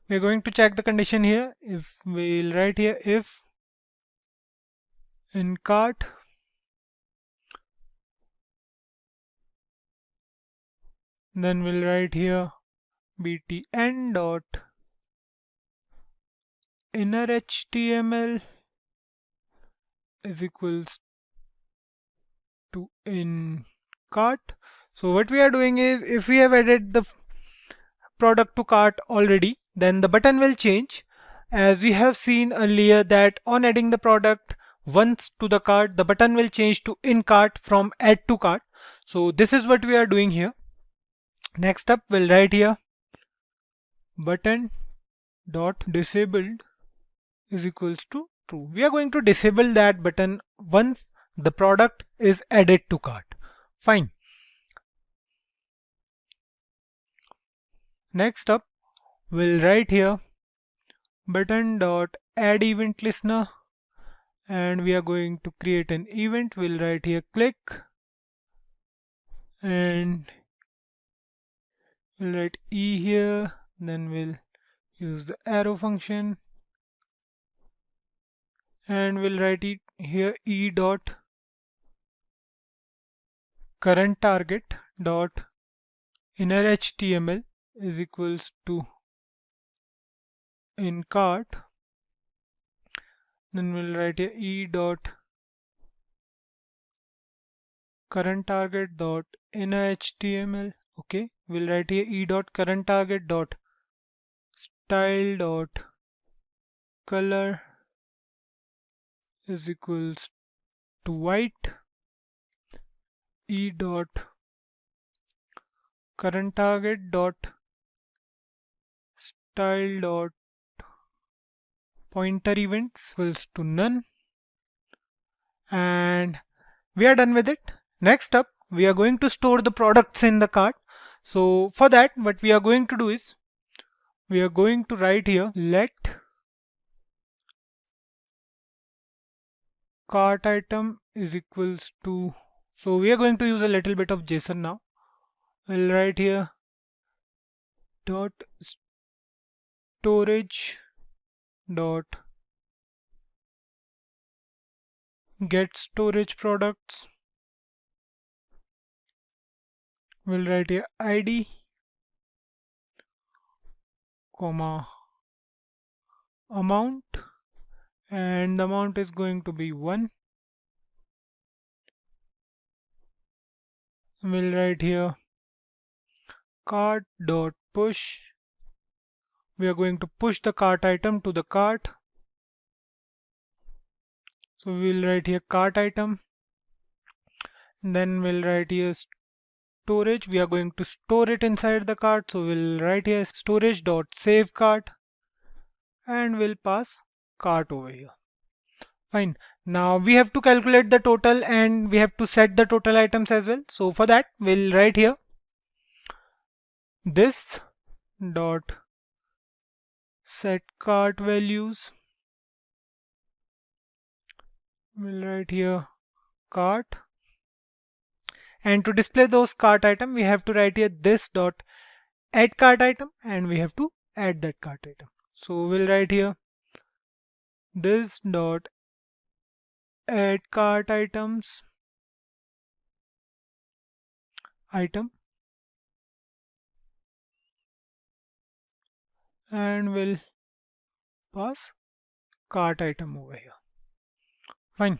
We're going to check the condition here. If we'll write here if in cart then we'll write here btn dot inner html is equals to in cart. So what we are doing is if we have added the product to cart already, then the button will change, as we have seen earlier that on adding the product once to the cart, the button will change to in cart from add to cart. So this is what we are doing here. Next up we'll write here button dot disabled is equals to true. We are going to disable that button once the product is added to cart. Fine. Next up we'll write here button dot add event listener, and we are going to create an event. We'll write here click, and we'll write e here, then we'll use the arrow function, and we'll write it here e dot current target dot inner html is equals to in cart. Then we'll write here e dot current target dot inner HTML. Okay, we'll write here e dot current target dot style dot color is equals to white. E dot current target dot style dot pointer events equals to none, and we are done with it. Next up, we are going to store the products in the cart. So for that, what we are going to do is we are going to write here let cart item is equals to, so we are going to use a little bit of JSON now. We'll write here dot storage dot get storage products. We'll write here id comma amount, and the amount is going to be 1. We'll write here cart dot push. We are going to push the cart item to the cart. So we'll write here cart item. Then we'll write here storage. We are going to store it inside the cart. So we'll write here storage dot save cart, and we'll pass cart over here. Fine. Now we have to calculate the total, and we have to set the total items as well. So for that, we'll write here this dot set cart values. We'll write here cart, and to display those cart item, we have to write here this dot add cart item, and we have to add that cart item. So we'll write here this dot add cart items item, and we'll pass cart item over here. Fine.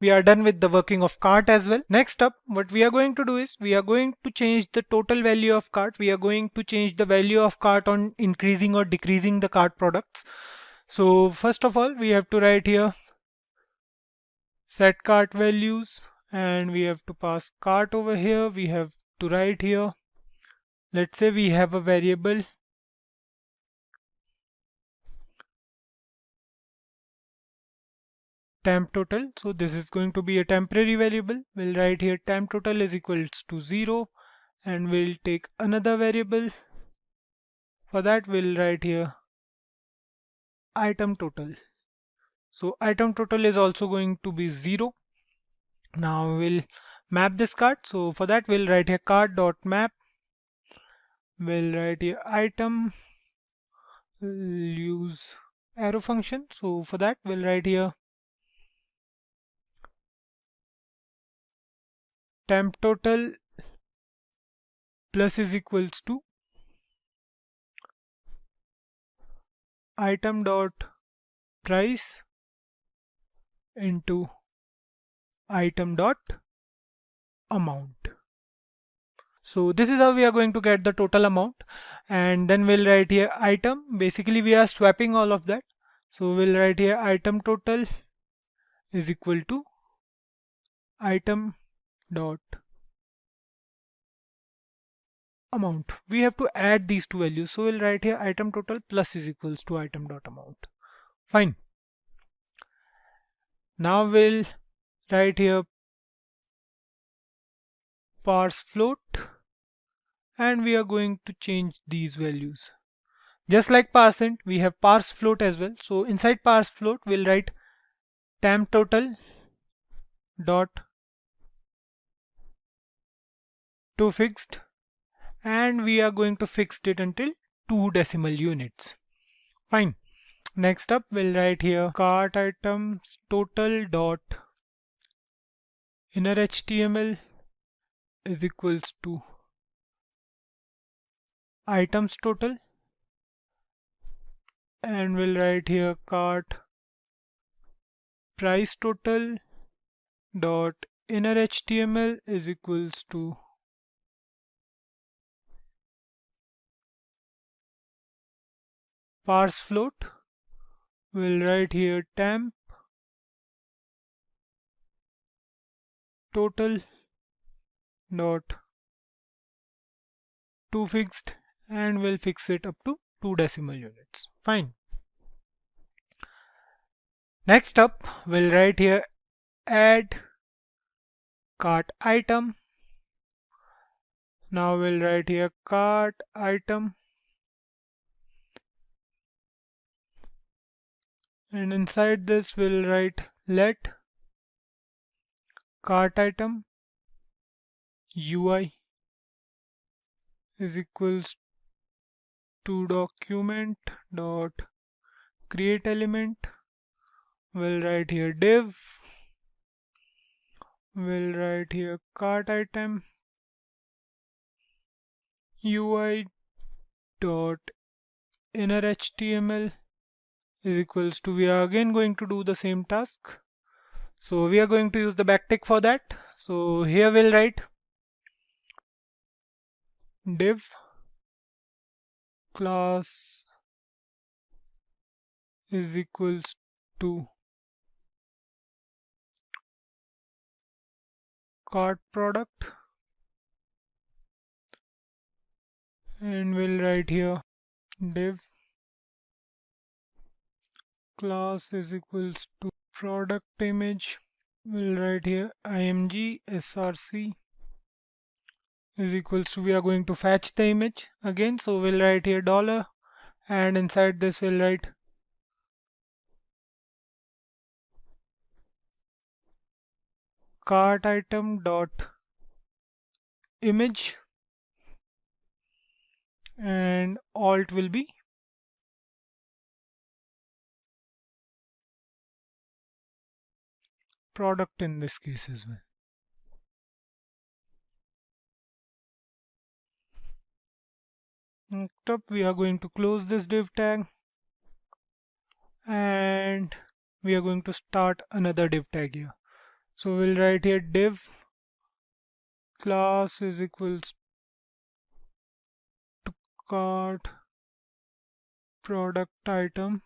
We are done with the working of cart as well. Next up, what we are going to do is we are going to change the total value of cart. We are going to change the value of cart on increasing or decreasing the cart products. So first of all, we have to write here set cart values, and we have to pass cart over here. We have to write here, let's say we have a variable temp total. So this is going to be a temporary variable. We'll write here temp total is equals to 0, and we'll take another variable. For that, we'll write here item total. So item total is also going to be 0. Now we'll map this cart. So for that, we'll write here cart dot map. We'll write here item. We'll use arrow function. So for that, we'll write here temp total plus is equals to item dot price into item dot amount. So this is how we are going to get the total amount, and then we'll write here item. Basically we are swapping all of that. So we'll write here item total is equal to item dot amount. We have to add these two values. So we'll write here item total plus is equals to item dot amount. Fine. Now we'll write here parse float, and we are going to change these values. Just like parseInt, we have parse float as well. So inside parse float, we'll write temp total dot to fixed, and we are going to fix it until 2 decimal units. Fine. Next up, we'll write here cart items total dot inner HTML is equals to items total, and we'll write here cart price total dot inner HTML is equals to parse float. We'll write here temp total dot to fixed, and we'll fix it up to 2 decimal units. Fine. Next up, we'll write here add cart item. Now we'll write here cart item, and inside this we'll write let cart item UI is equals to document dot create element. We'll write here div. We'll write here cart item UI dot inner HTML is equals to, we are again going to do the same task. So we are going to use the backtick for that. So here we'll write div class is equals to cart product, and we'll write here div class is equals to product image. We'll write here img src is equals to, we are going to fetch the image again, so we'll write here dollar, and inside this we'll write cart item dot image, and alt will be product in this case as well. Next up, we are going to close this div tag, and we are going to start another div tag here. So we'll write here div class is equals to cart product item,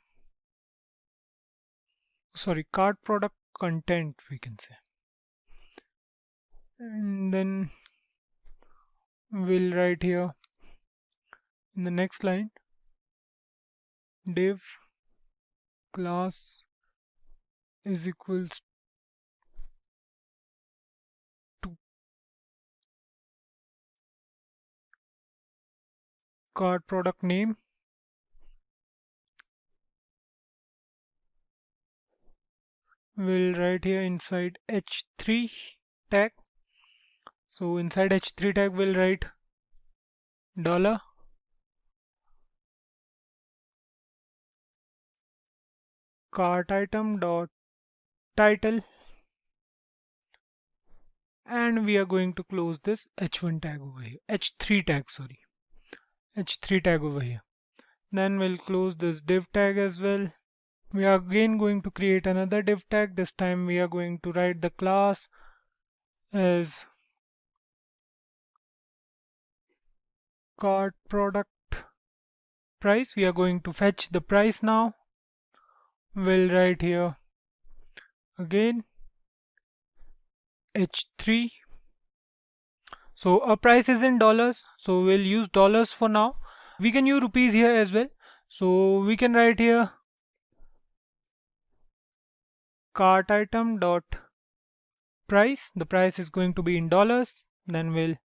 sorry, cart product content we can say, and then we'll write here in the next line div class is equals to cart product name. We'll write here inside h3 tag. So inside h3 tag we'll write dollar cart item dot title, and we are going to close this h1 tag over here, h3 tag, sorry, h3 tag over here. Then we'll close this div tag as well. We are again going to create another div tag. This time we are going to write the class as cart product price. We are going to fetch the price now. We'll write here again h3. So our price is in dollars, so we'll use dollars for now. We can use rupees here as well. So we can write here cart item dot price. The price is going to be in dollars. Then we'll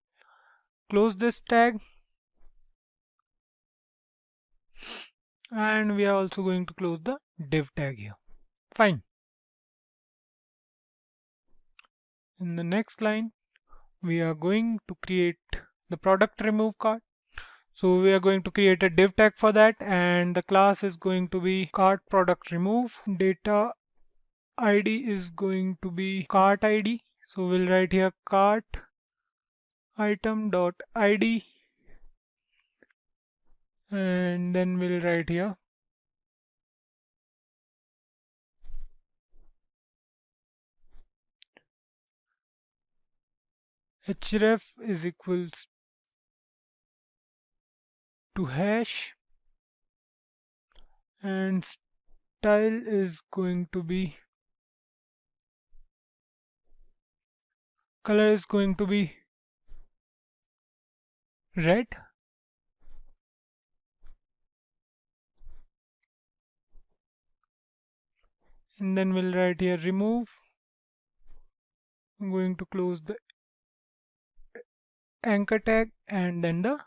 close this tag, and we are also going to close the div tag here. Fine. In the next line, we are going to create the product remove cart. So we are going to create a div tag for that, and the class is going to be cart product remove. Data ID is going to be cart ID. So we'll write here cart item dot ID, and then we'll write here href is equals to hash and style is going to be, color is going to be red. And then we'll write here remove. I'm going to close the anchor tag and then the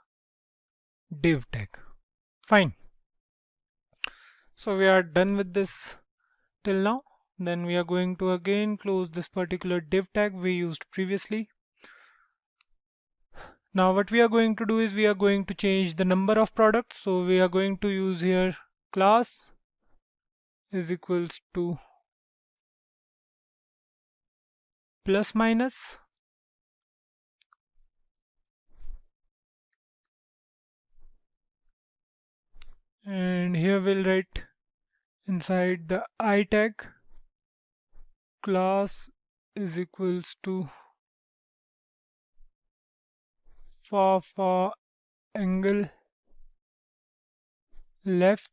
div tag. Fine. So we are done with this till now. Then we are going to again close this particular div tag we used previously. Now what we are going to do is we are going to change the number of products. So we are going to use here class is equals to plus minus, and here we'll write inside the I tag class is equals to far angle left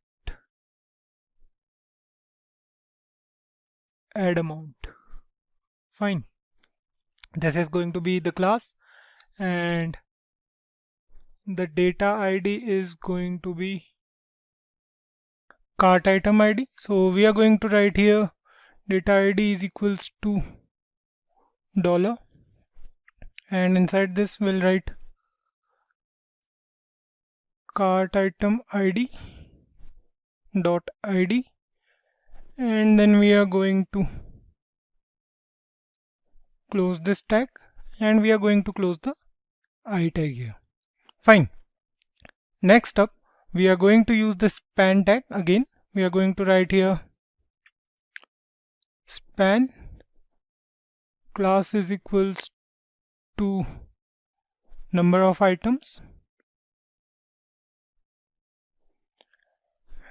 add amount. Fine. This is going to be the class, and the data ID is going to be cart item ID. So we are going to write here data ID is equals to $, and inside this we'll write cart item ID dot ID, and then we are going to close this tag and we are going to close the I tag here. Fine. Next up we are going to use the span tag. Again we are going to write here span class is equals to number of items,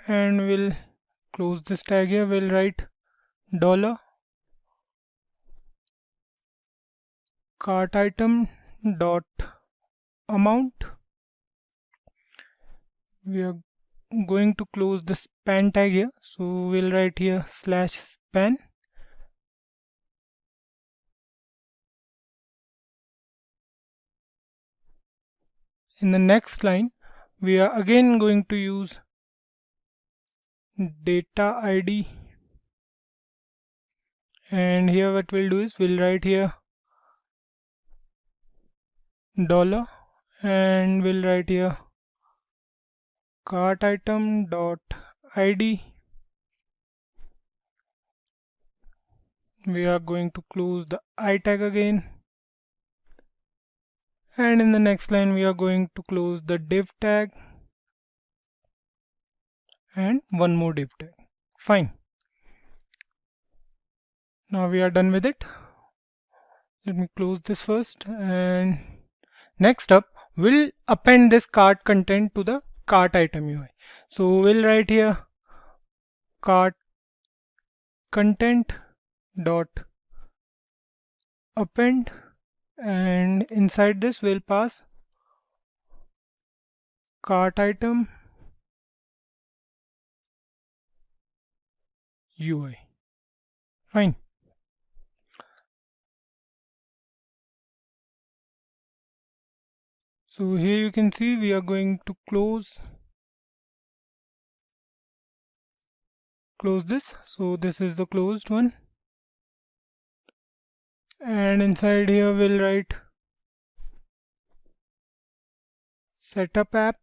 and we'll close this tag here. We'll write $ cart item dot amount. We are going to close the span tag here, so we'll write here slash span. In the next line we are again going to use data ID, and here what we'll do is we'll write here $ and we'll write here cart item dot ID. We are going to close the I tag again, and in the next line we are going to close the div tag and one more div tag. Fine. Now we are done with it. Let me close this first, and next up we'll append this cart content to the cart item UI. So we'll write here cart content dot append, and inside this we'll pass cart item UI. Fine. So here you can see we are going to close this. So this is the closed one, and inside here we'll write setup app.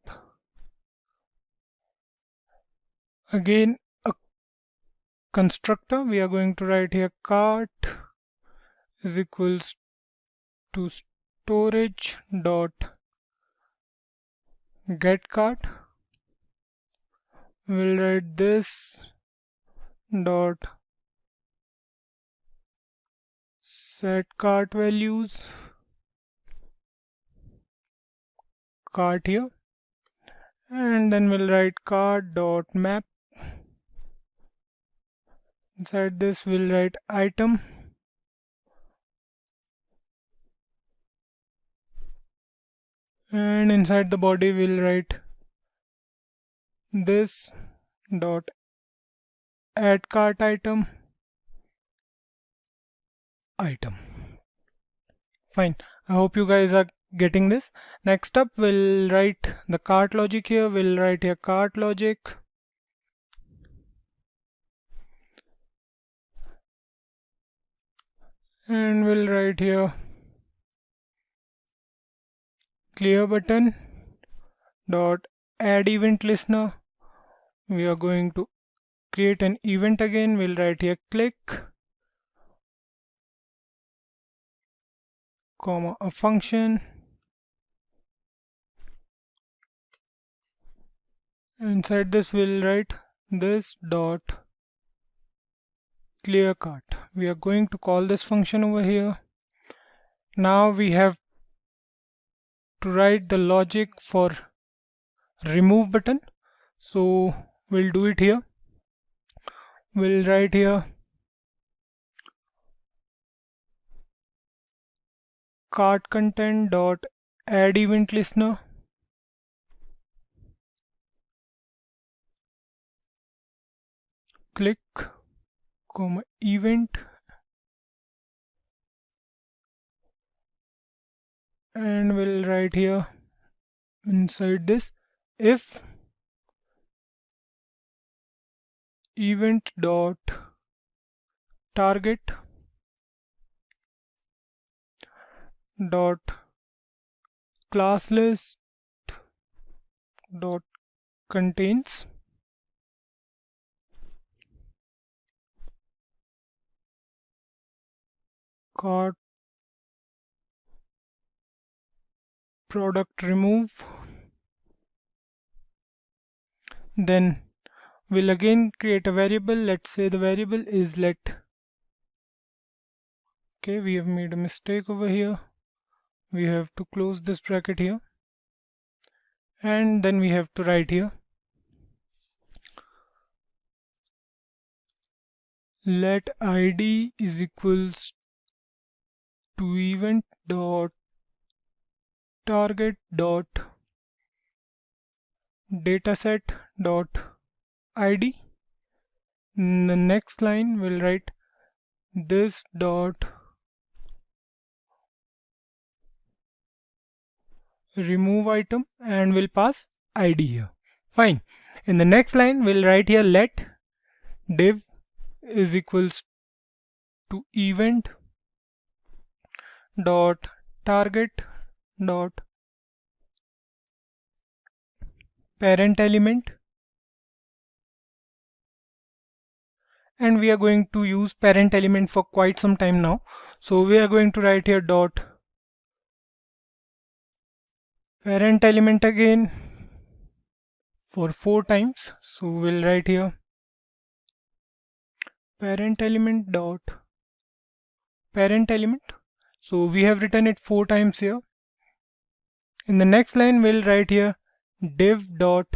Again a constructor. We are going to write here cart is equals to storage dot get cart. We'll write this dot set cart values cart here, and then we'll write cart dot map. Inside this we'll write item, and inside the body we'll write this dot add cart item. Fine. I hope you guys are getting this. Next up, we'll write the cart logic here. We'll write here cart logic. And we'll write here clear button dot add event listener. We are going to create an event again. We'll write here click, comma a function. Inside this we'll write this dot clear cart. We are going to call this function over here. Now we have to write the logic for remove button. So we'll do it here. We'll write here cart content dot add event listener. Click, comma event, and we'll write here inside this if event dot target dot class list dot contains cart product remove. Then we'll again create a variable. Let's say the variable is let. Okay, we have made a mistake over here. We have to close this bracket here, and then we have to write here let id is equals to event dot target dot dataset dot id. In the next line we'll write this dot remove item, and we'll pass id here. Fine. In the next line we'll write here let div is equals to event dot target dot parent element, and we are going to use parent element for quite some time now. So we are going to write here dot parent element again for 4 times. So we'll write here parent element dot parent element. So we have written it 4 times here. In the next line we'll write here div dot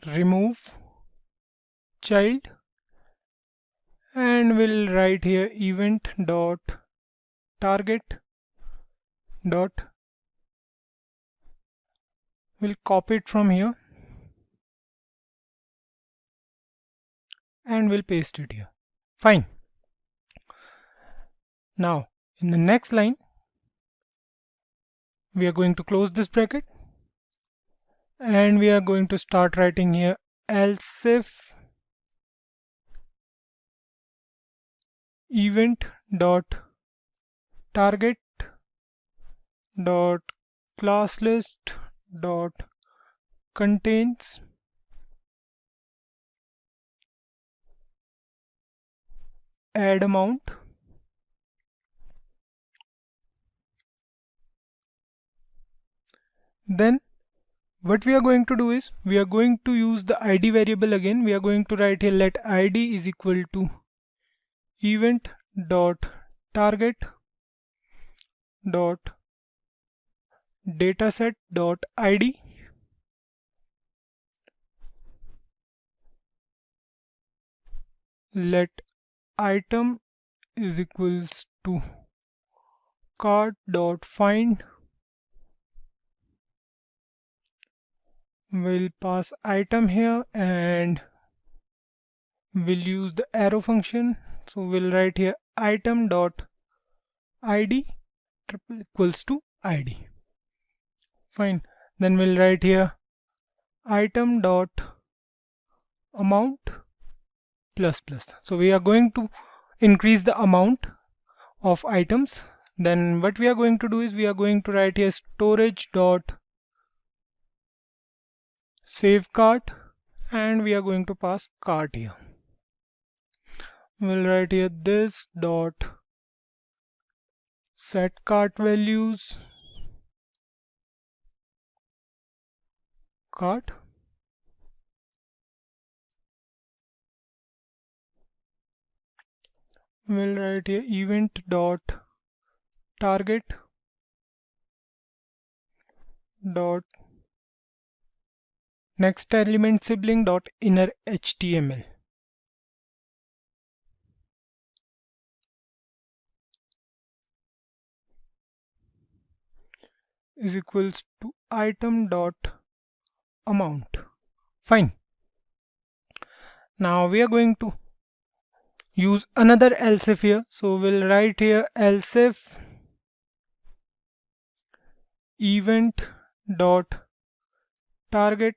remove child, and we'll write here event dot target dot, we'll copy it from here and we'll paste it here. Fine. Now in the next line we are going to close this bracket, and we are going to start writing here else if event dot target dot class list dot contains add amount. Then what we are going to do is we are going to use the id variable again. We are going to write here let id is equal to event dot target dot dataset dot id, let item is equals to cart dot find. We'll pass item here, and we'll use the arrow function. So we'll write here item dot id triple equals to id. Fine. Then we'll write here item dot amount plus plus. So we are going to increase the amount of items. Then what we are going to do is we are going to write here storage dot save cart, and we are going to pass cart here. We'll write here this dot set cart values cart. We'll write here event dot target dot next element sibling dot inner HTML is equals to item dot amount. Fine. Now we are going to use another else if here. So we'll write here else if event dot target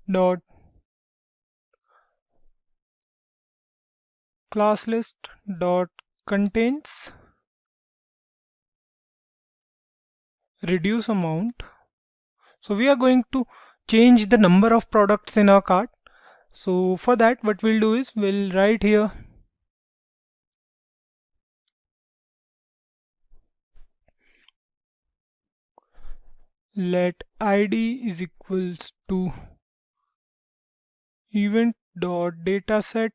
dot class list dot contains reduce amount. So we are going to change the number of products in our cart. So for that, what we'll do is we'll write here let id is equals to event dot dataset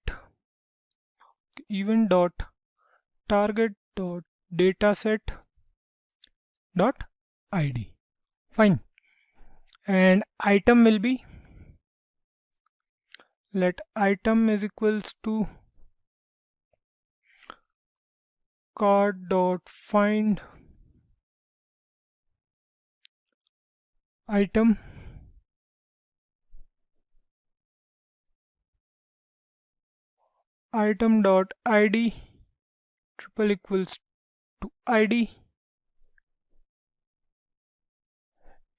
event dot target dot dataset dot id. Fine. And item will be let item is equals to cart dot find item item dot id triple equals to id.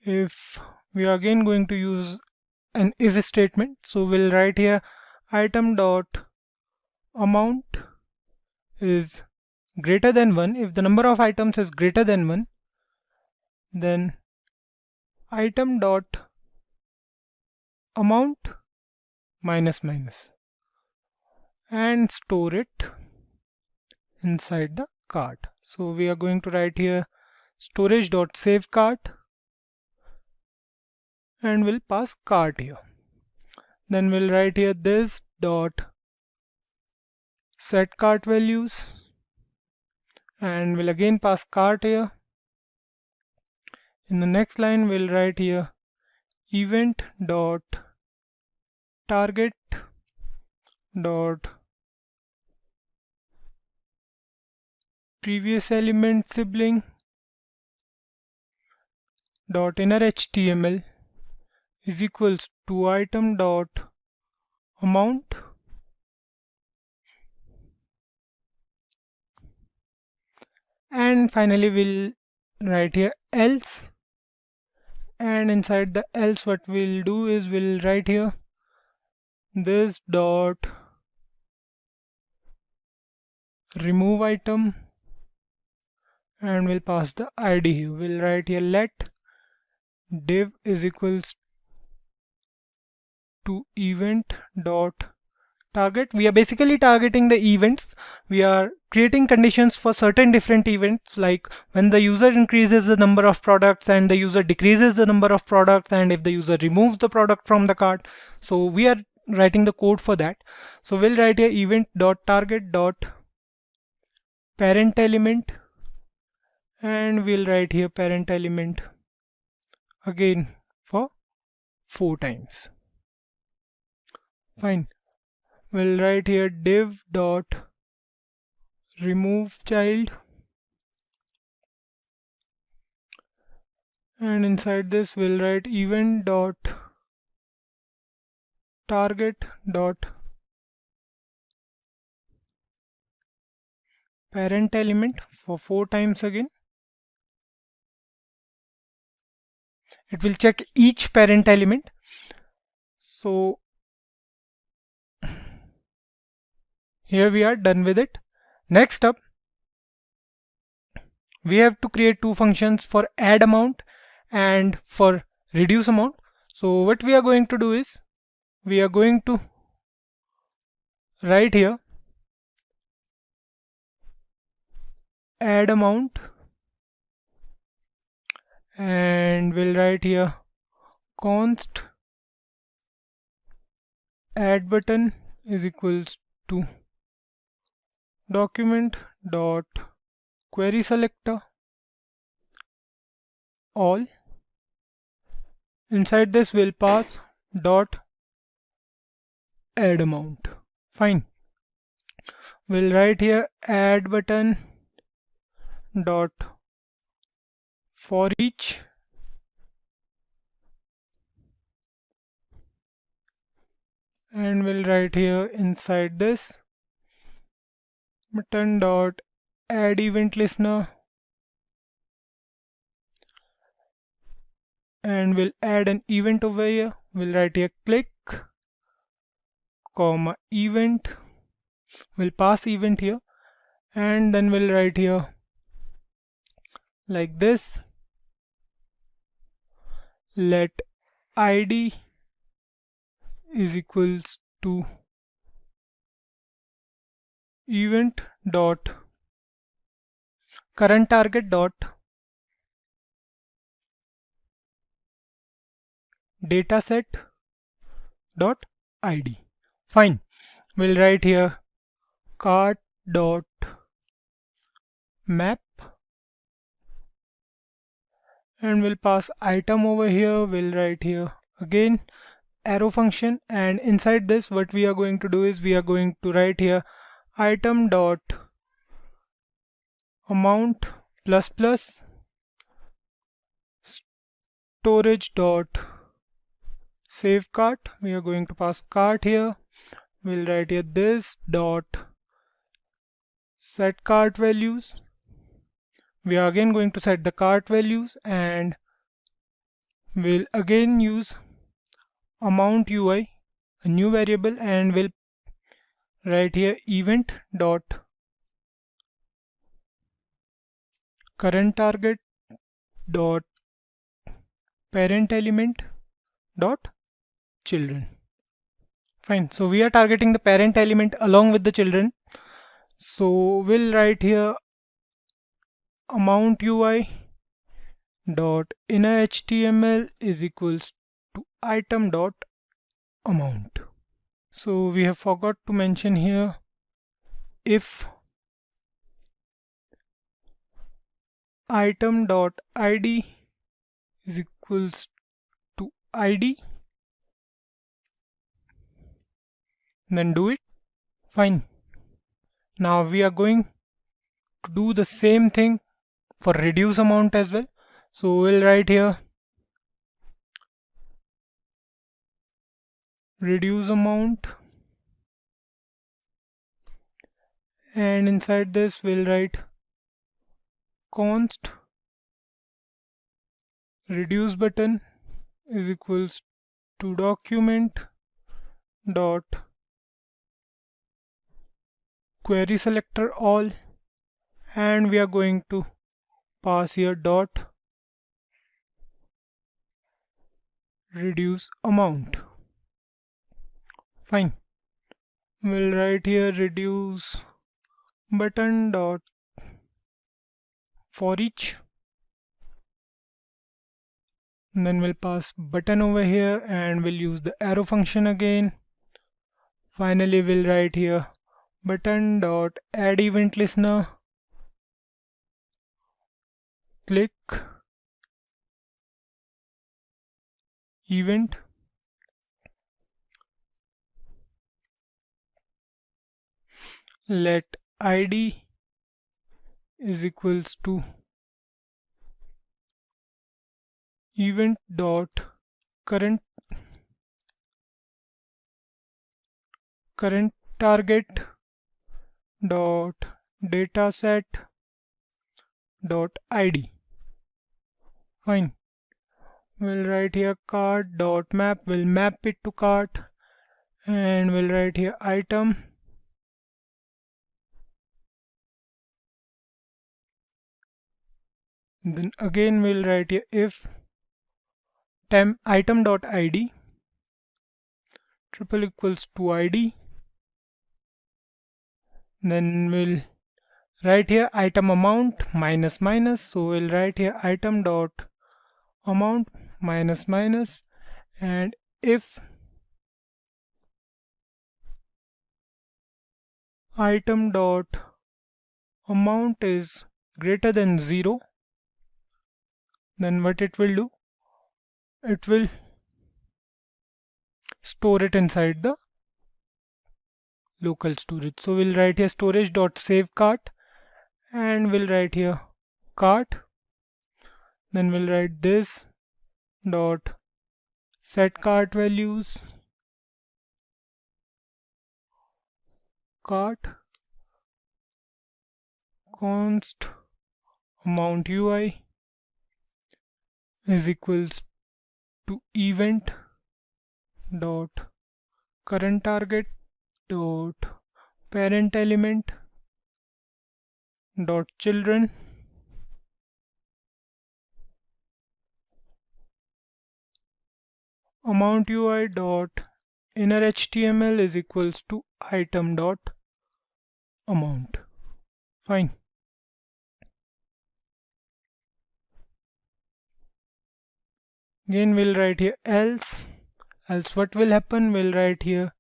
If we are again going to use an if statement, so we'll write here item dot amount is greater than 1. If the number of items is greater than 1, then item dot amount minus minus, and store it inside the cart. So we are going to write here storage dot save cart, and we'll pass cart here. Then we'll write here this dot set cart values, and we'll again pass cart here. In the next line we'll write here event dot target dot previous element sibling dot inner HTML is equals to item dot amount and finally we'll write here else, and inside the else what we'll do is we'll write here this dot remove item, and we'll pass the id here. We'll write here let div is equals to event dot target. We are basically targeting the events. We are creating conditions for certain different events, like when the user increases the number of products and the user decreases the number of products, and if the user removes the product from the cart. So we are writing the code for that. So we'll write here event dot target dot parent element, and we'll write here parent element again for 4 times. Fine. We'll write here div dot remove child, and inside this we'll write event dot target dot parent element for 4 times again. It will check each parent element. So here we are done with it. Next up, we have to create two functions for add amount and for reduce amount. So what we are going to do is we are going to write here add amount, and we'll write here const add button is equals to document dot query selector all. Inside this we'll pass dot add amount. Fine. We'll write here add button dot for each and we'll write here inside this button dot add event listener, and we'll add an event over here. We'll write here click comma event, we'll pass event here, and then we'll write here like this, let id is equals to event dot current target dot dataset dot id. Fine. We'll write here cart dot map, and we'll pass item over here. We'll write here again arrow function, and inside this what we are going to do is we are going to write here item dot amount plus plus storage dot save cart. We are going to pass cart here. We'll write here this dot set cart values. We are again going to set the cart values, and we'll again use amount UI, a new variable, and we'll write here event dot current target dot parent element dot children. Fine. So we are targeting the parent element along with the children. So we'll write here amount UI dot inner HTML is equals to item dot amount. So we have forgot to mention here if item dot id is equals to id, then do it. Fine. Now we are going to do the same thing for reduce amount as well. So we'll write here reduce amount, and inside this we'll write const reduce button is equals to document dot query selector all, and we are going to pass here dot reduce amount. Fine. We'll write here reduce button dot for each, and then we'll pass button over here, and we'll use the arrow function again. Finally we'll write here button dot add event listener, click event, let id is equals to event dot current target dot dataset dot id. Fine. We'll write here cart dot map. We'll map it to cart, and we'll write here item. Then again we'll write here if temp item dot id triple equals to id. Then we'll write here item amount minus minus. So we'll write here item dot amount minus minus, and if item dot amount is greater than 0, then what it will do, it will store it inside the local storage. So we'll write here storage dot save cart, and we'll write here cart. Then we'll write this dot set cart values cart const amount UI is equals to event dot current target dot parent element dot children amount UI dot inner HTML is equals to item dot amount. Fine. Again we'll write here else what will happen, we'll write here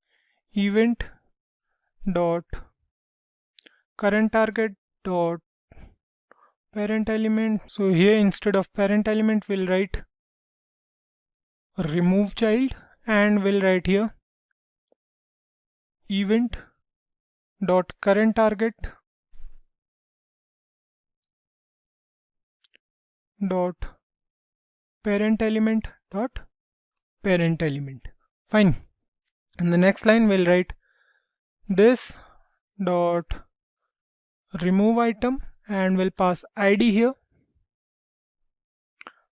event dot current target dot parent element. So here instead of parent element we'll write remove child, and we'll write here event dot current target dot parent element dot parent element. Fine. In the next line we'll write this dot remove item, and we'll pass id here.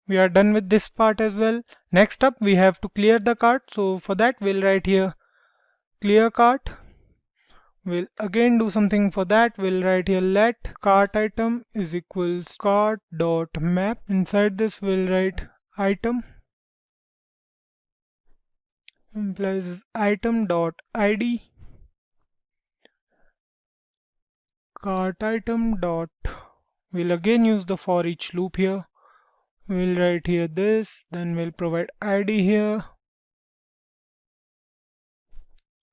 We are done with this part as well. Next up we have to clear the cart. So for that we'll write here clear cart. We'll again do something for that. We'll write here let cart item is equals cart dot map. Inside this we'll write item implies item dot id cart item dot. We'll again use the for each loop here. We'll write here this, then we'll provide id here,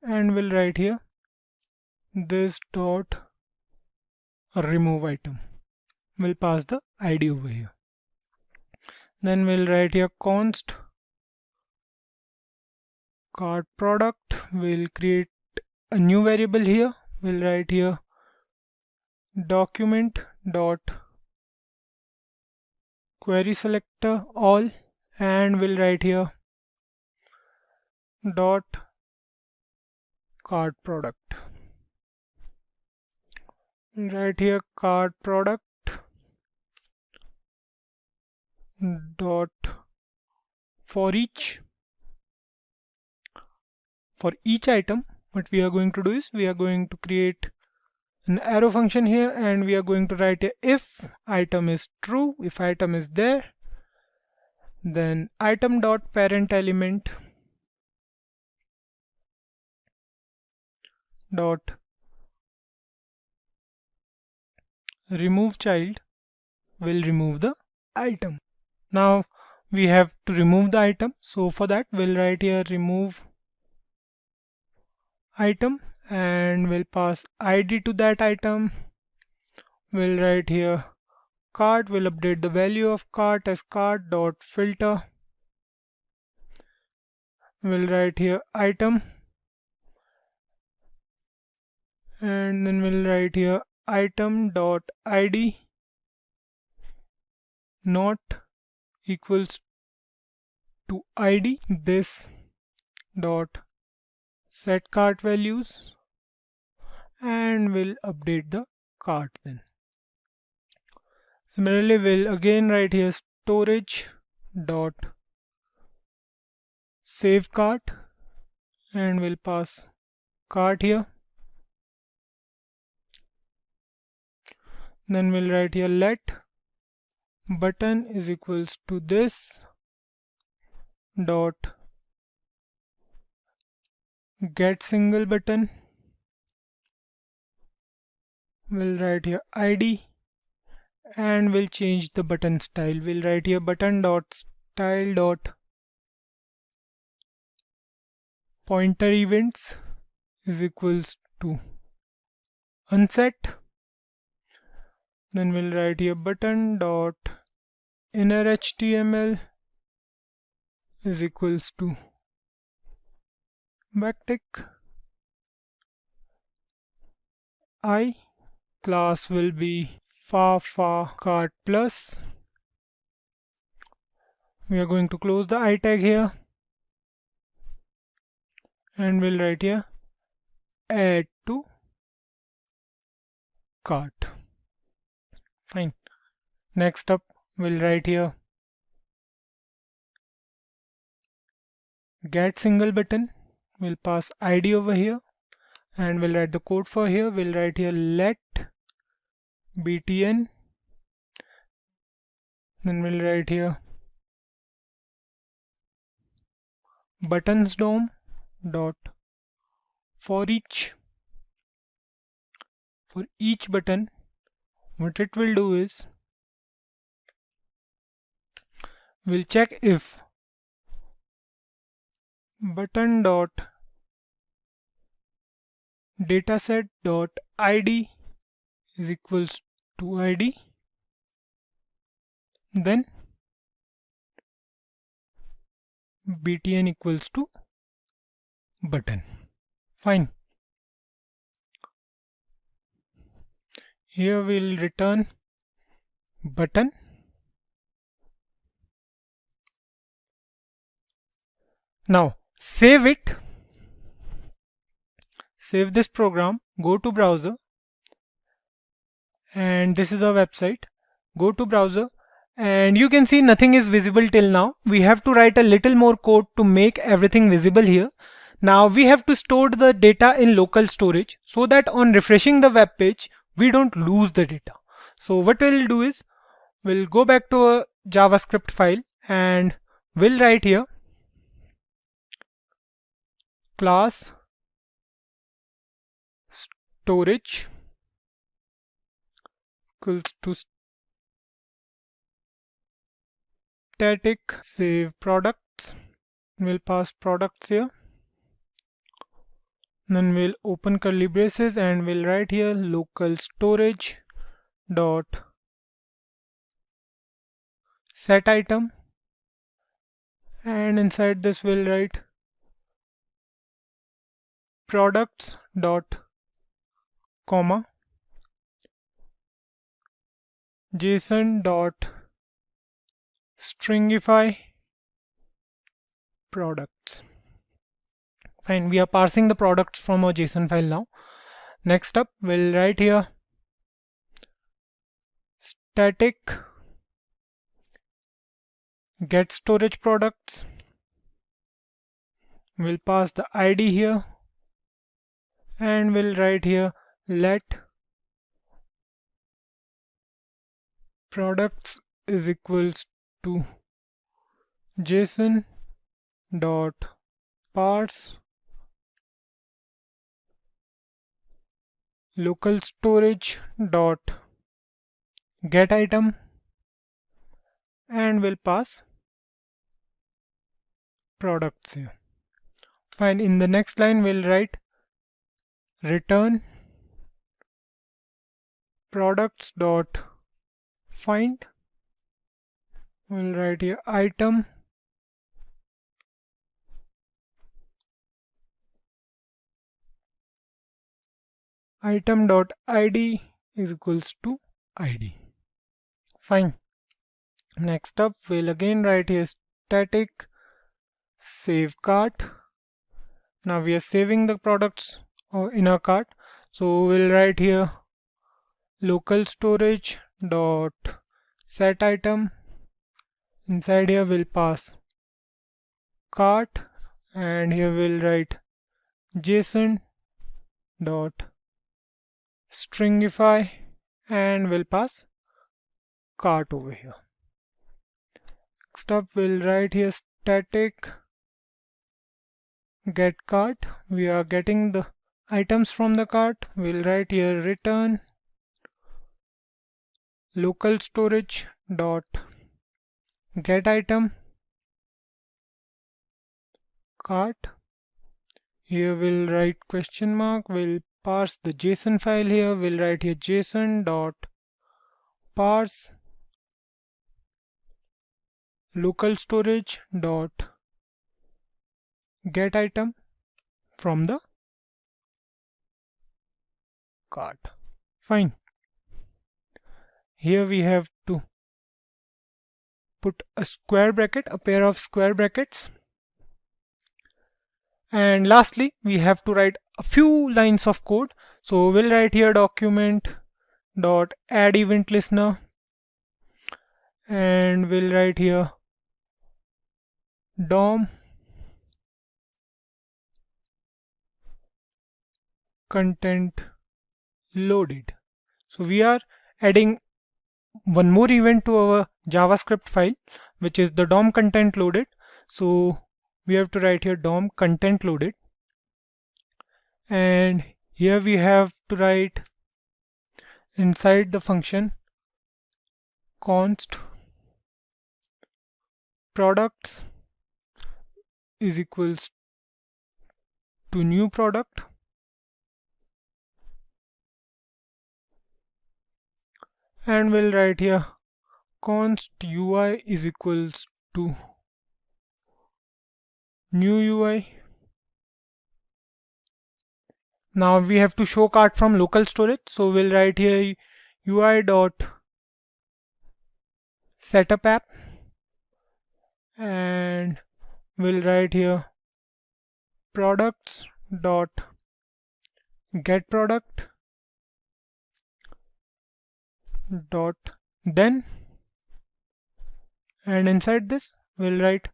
and we'll write here this dot remove item. We'll pass the id over here. Then we'll write here const cart product. We'll create a new variable here. We'll write here document dot query selector all, and we'll write here dot cart product. We'll write here cart product dot for each item. What we are going to do is we are going to create an arrow function here, and we are going to write here if item is true, if item is there, then item dot parent element dot remove child will remove the item. Now we have to remove the item, so for that we'll write here remove item, and we'll pass id to that item. We'll write here cart. We'll update the value of cart as cart dot filter. We'll write here item, and then we'll write here item dot id not equals to id this dot set cart values, and we'll update the cart then. Similarly, we'll again write here storage dot save cart, and we'll pass cart here. Then we'll write here let button is equals to this dot get single button. We'll write here ID, and we'll change the button style. We'll write here button dot style dot pointer events is equals to unset. Then we'll write here button dot inner HTML is equals to backtick. I class will be fa cart plus. We are going to close the I tag here, and we'll write here add to cart. Fine. Next up, we'll write here get single button. We'll pass ID over here, and we'll write the code for here. We'll write here let btn. Then we'll write here buttons dom dot for each button. What it will do is we'll check if button dot dataset dot id is equals to id, then btn equals to button. Fine. Here we'll return button. Now save it. Save this program. Go to browser, and this is our website. Go to browser, and you can see nothing is visible till now. We have to write a little more code to make everything visible here. Now we have to store the data in local storage so that on refreshing the web page we don't lose the data. So what we'll do is we'll go back to a JavaScript file, and we'll write here class storage equals to static save products. We'll pass products here. Then we'll open curly braces, and we'll write here local storage dot set item, and inside this we'll write products dot comma JSON dot stringify products. Fine, we are parsing the products from our JSON file now. Next up, we'll write here static get storage products. We'll pass the ID here, and we'll write here let products is equals to JSON dot parse local storage dot get item, and we'll pass products here. Fine. In the next line we'll write return products dot find. We'll write here item dot id is equals to id. Fine. Next up, we'll again write here static save cart. Now we are saving the products in our cart, so we'll write here local storage dot set item. Inside here we'll pass cart, and here we'll write JSON dot stringify, and we'll pass cart over here. Next up we'll write here static get cart. We are getting the items from the cart. We'll write here return local storage dot get item cart. Here we'll write question mark. We'll parse the JSON file here. We'll write here JSON dot parse local storage dot get item from the cart. Fine. Here we have to put a square bracket, a pair of square brackets. And lastly, we have to write a few lines of code. So we'll write here document dot add event listener, and we'll write here DOM content loaded. So we are adding one more event to our JavaScript file, which is the DOM content loaded. So we have to write here DOM content loaded, and here we have to write inside the function const products is equals to new product, and we'll write here const UI is equals to new UI. Now we have to show cart from local storage, so we'll write here UI dot setup app, and we'll write here products dot get product dot then, and inside this we'll write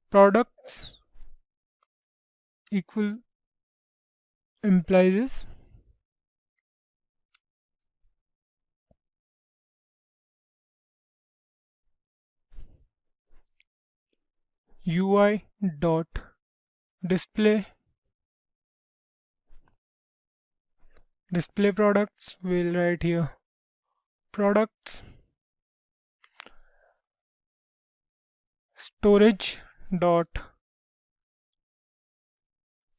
products equal implies this UI dot display products. We'll write here products storage dot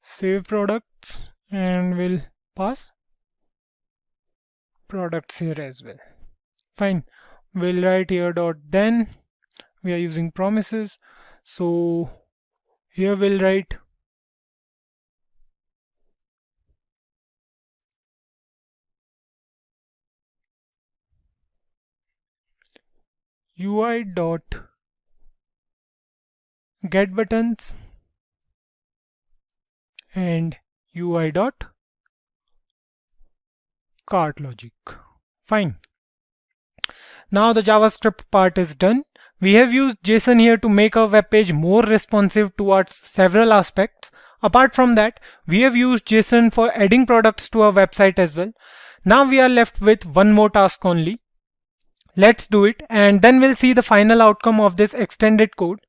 save products, and we'll pass products here as well. Fine. We'll write here dot then. We are using promises, so here we'll write UI dot get buttons and UI dot cart logic. Fine. Now the JavaScript part is done. We have used JSON here to make our web page more responsive towards several aspects. Apart from that, we have used JSON for adding products to our website as well. Now we are left with one more task only. Let's do it, and then we'll see the final outcome of this extended code.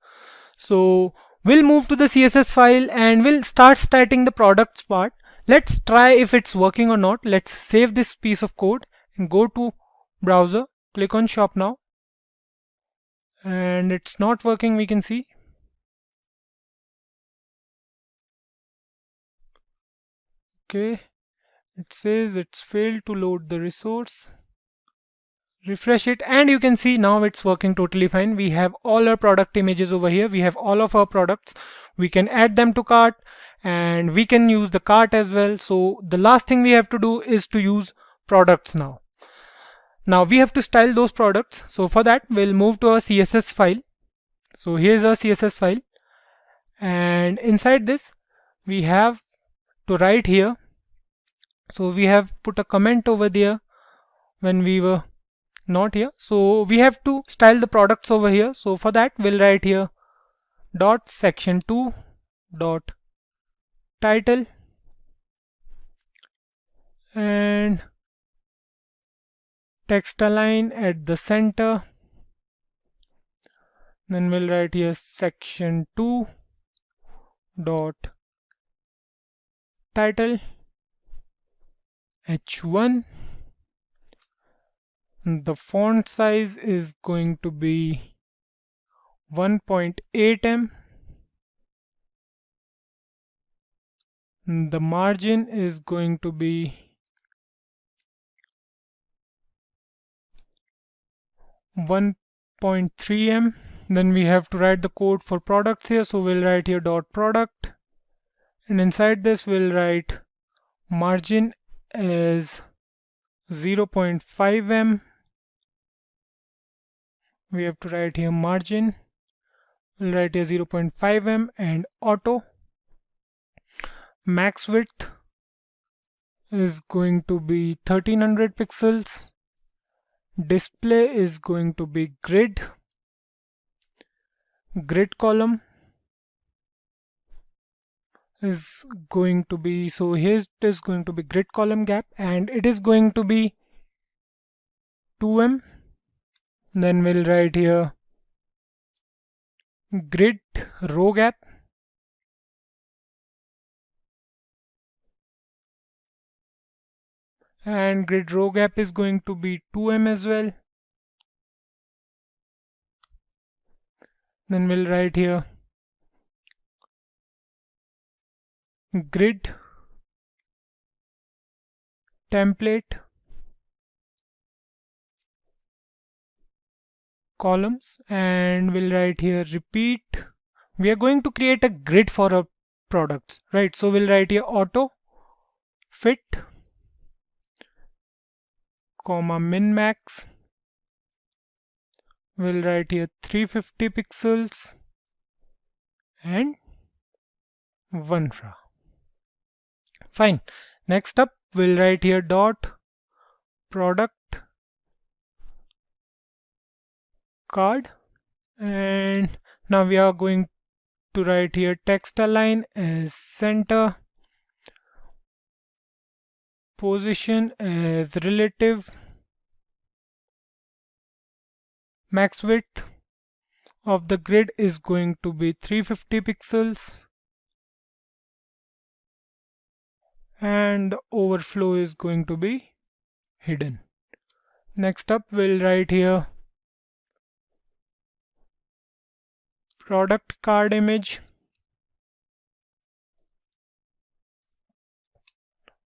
So we'll move to the CSS file and we'll start starting the products part. Let's try if it's working or not. Let's save this piece of code and go to browser, click on shop now, and it's not working, we can see. Okay, it says it's failed to load the resource. Refresh it, and you can see now it's working totally fine. We have all our product images over here. We have all of our products. We can add them to cart, and we can use the cart as well. So the last thing we have to do is to use products now. Now we have to style those products. So for that, we'll move to our CSS file. So here's our CSS file, and inside this we have to write here So we have put a comment over there when we were not here. So we have to style the products over here. So for that we'll write here dot section2 dot title and text align at the center. Then we'll write here section2 dot title h1. The font size is going to be 1.8 em. The margin is going to be 1.3 em. Then we have to write the code for products here, so we'll write here dot product, and inside this we'll write margin as 0.5 em. We have to write here margin, we'll write here 0.5 em, and auto max width is going to be 1300 pixels. Display is going to be grid column is going to be, so here it is going to be grid column gap, and it is going to be 2 em. Then we'll write here grid row gap, and grid row gap is going to be 2 em as well. Then we'll write here grid template columns, and we'll write here repeat. We are going to create a grid for our products, right? So we'll write here auto fit comma min max. We'll write here 350 pixels and 1 ra. Fine. Next up we'll write here dot product card, and now we are going to write here text align as center, position as relative, max width of the grid is going to be 350 pixels, and the overflow is going to be hidden. Next up we'll write here product card image.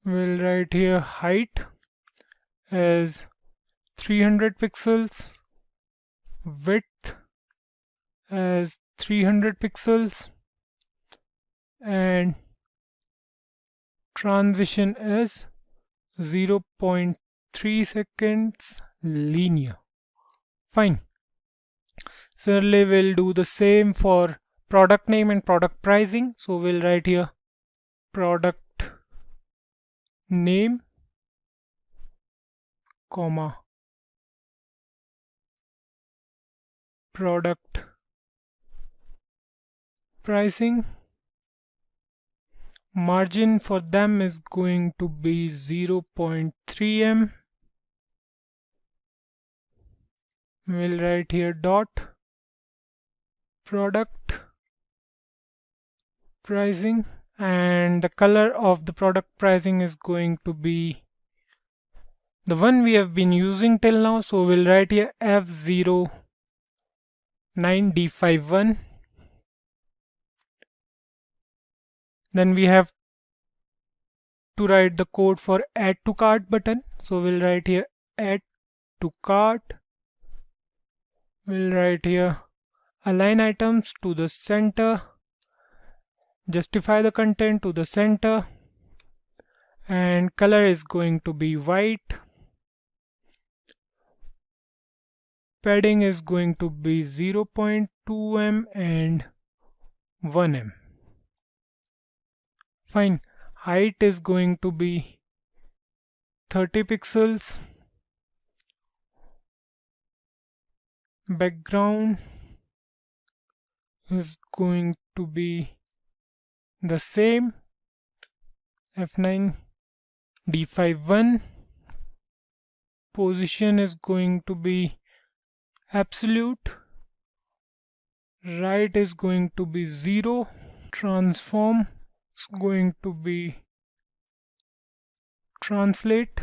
We'll write here height as 300 pixels, width as 300 pixels, and transition as 0.3 seconds linear. Fine. Similarly, we'll do the same for product name and product pricing. So we'll write here product name comma product pricing. Margin for them is going to be 0.3 em. We'll write here dot product pricing, and the color of the product pricing is going to be the one we have been using till now. So we'll write here F09D51. Then we have to write the code for add to cart button. So we'll write here add to cart. We'll write here align items to the center, justify the content to the center, and color is going to be white. Padding is going to be 0.2 em and 1 em. Fine. Height is going to be 30 pixels. Background is going to be the same, F9 D5 position is going to be absolute, right is going to be 0, transform is going to be translate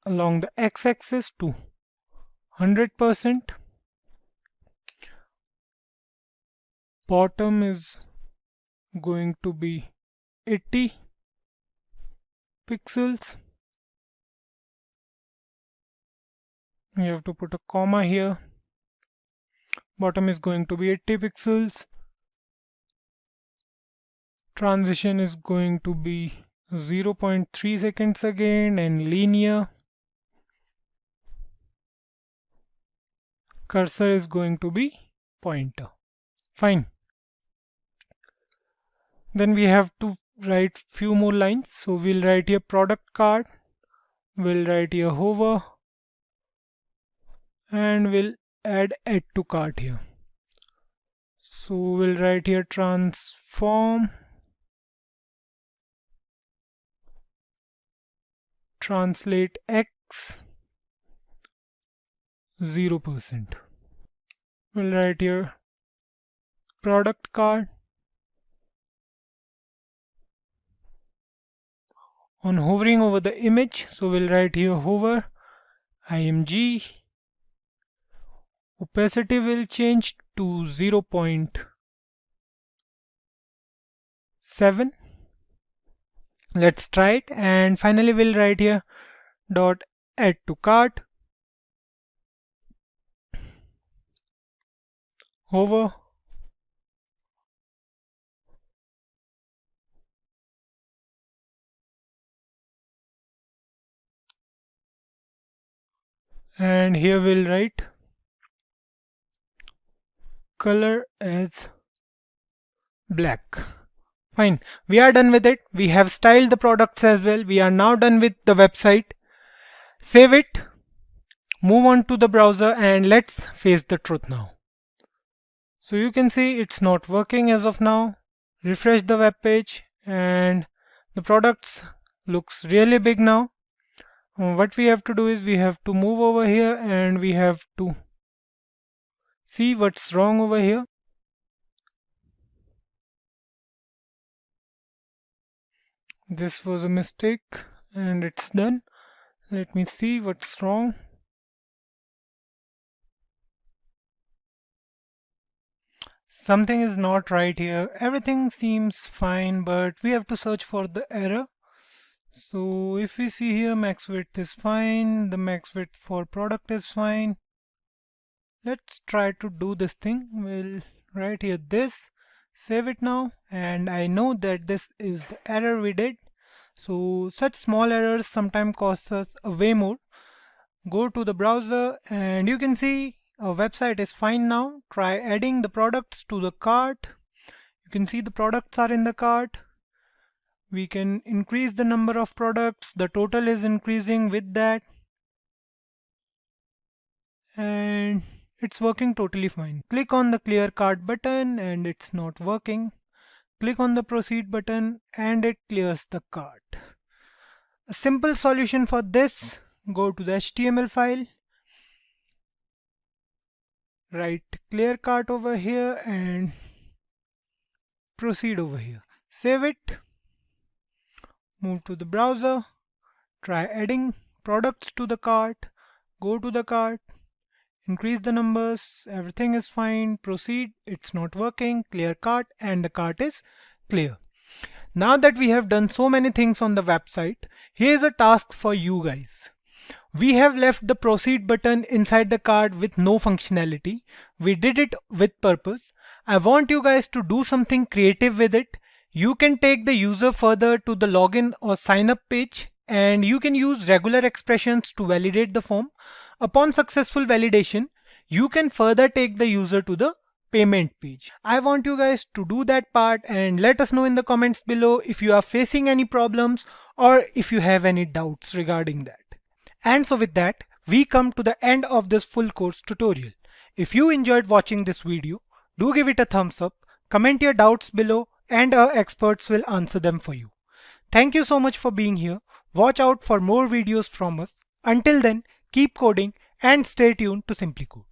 along the x-axis to 100%, bottom is going to be 80 pixels. You have to put a comma here. Bottom is going to be 80 pixels. Transition is going to be 0.3 seconds again, and linear. Cursor is going to be pointer. Fine. Then we have to write few more lines. So we'll write here product card, we'll write here hover, and we'll add to cart here. So we'll write here transform translate x 0%. We'll write here product card. On hovering over the image, so we'll write here hover img. Opacity will change to 0.7. Let's try it, and finally we'll write here dot add to cart, hover, and here we'll write color as black. Fine, we are done with it. We have styled the products as well. We are now done with the website. Save it, move on to the browser, and let's face the truth now. So you can see it's not working as of now. Refresh the web page and the products looks really big now. What we have to do is we have to move over here and we have to see what's wrong over here. This was a mistake and it's done. Let me see what's wrong. Something is not right here. Everything seems fine, but we have to search for the error. So if we see here, max width is fine, the max width for product is fine. Let's try to do this thing. We'll write here this, save it now, and I know that this is the error we did. So such small errors sometimes cost us way more. Go to the browser and you can see our website is fine now. Try adding the products to the cart. You can see the products are in the cart. We can increase the number of products. The total is increasing with that. And it's working totally fine. Click on the clear cart button and it's not working. Click on the proceed button and it clears the cart. A simple solution for this, go to the HTML file, write clear cart over here and proceed over here. Save it, move to the browser, try adding products to the cart, go to the cart, increase the numbers, everything is fine, proceed, it's not working, clear cart, and the cart is clear. Now that we have done so many things on the website, here's a task for you guys. We have left the proceed button inside the cart with no functionality. We did it with purpose. I want you guys to do something creative with it. You can take the user further to the login or sign up page, and you can use regular expressions to validate the form. Upon successful validation, you can further take the user to the payment page. I want you guys to do that part and let us know in the comments below if you are facing any problems or if you have any doubts regarding that. And so with that, we come to the end of this full course tutorial. If you enjoyed watching this video, do give it a thumbs up, comment your doubts below, and our experts will answer them for you. Thank you so much for being here. Watch out for more videos from us. Until then, keep coding and stay tuned to SimpliCode.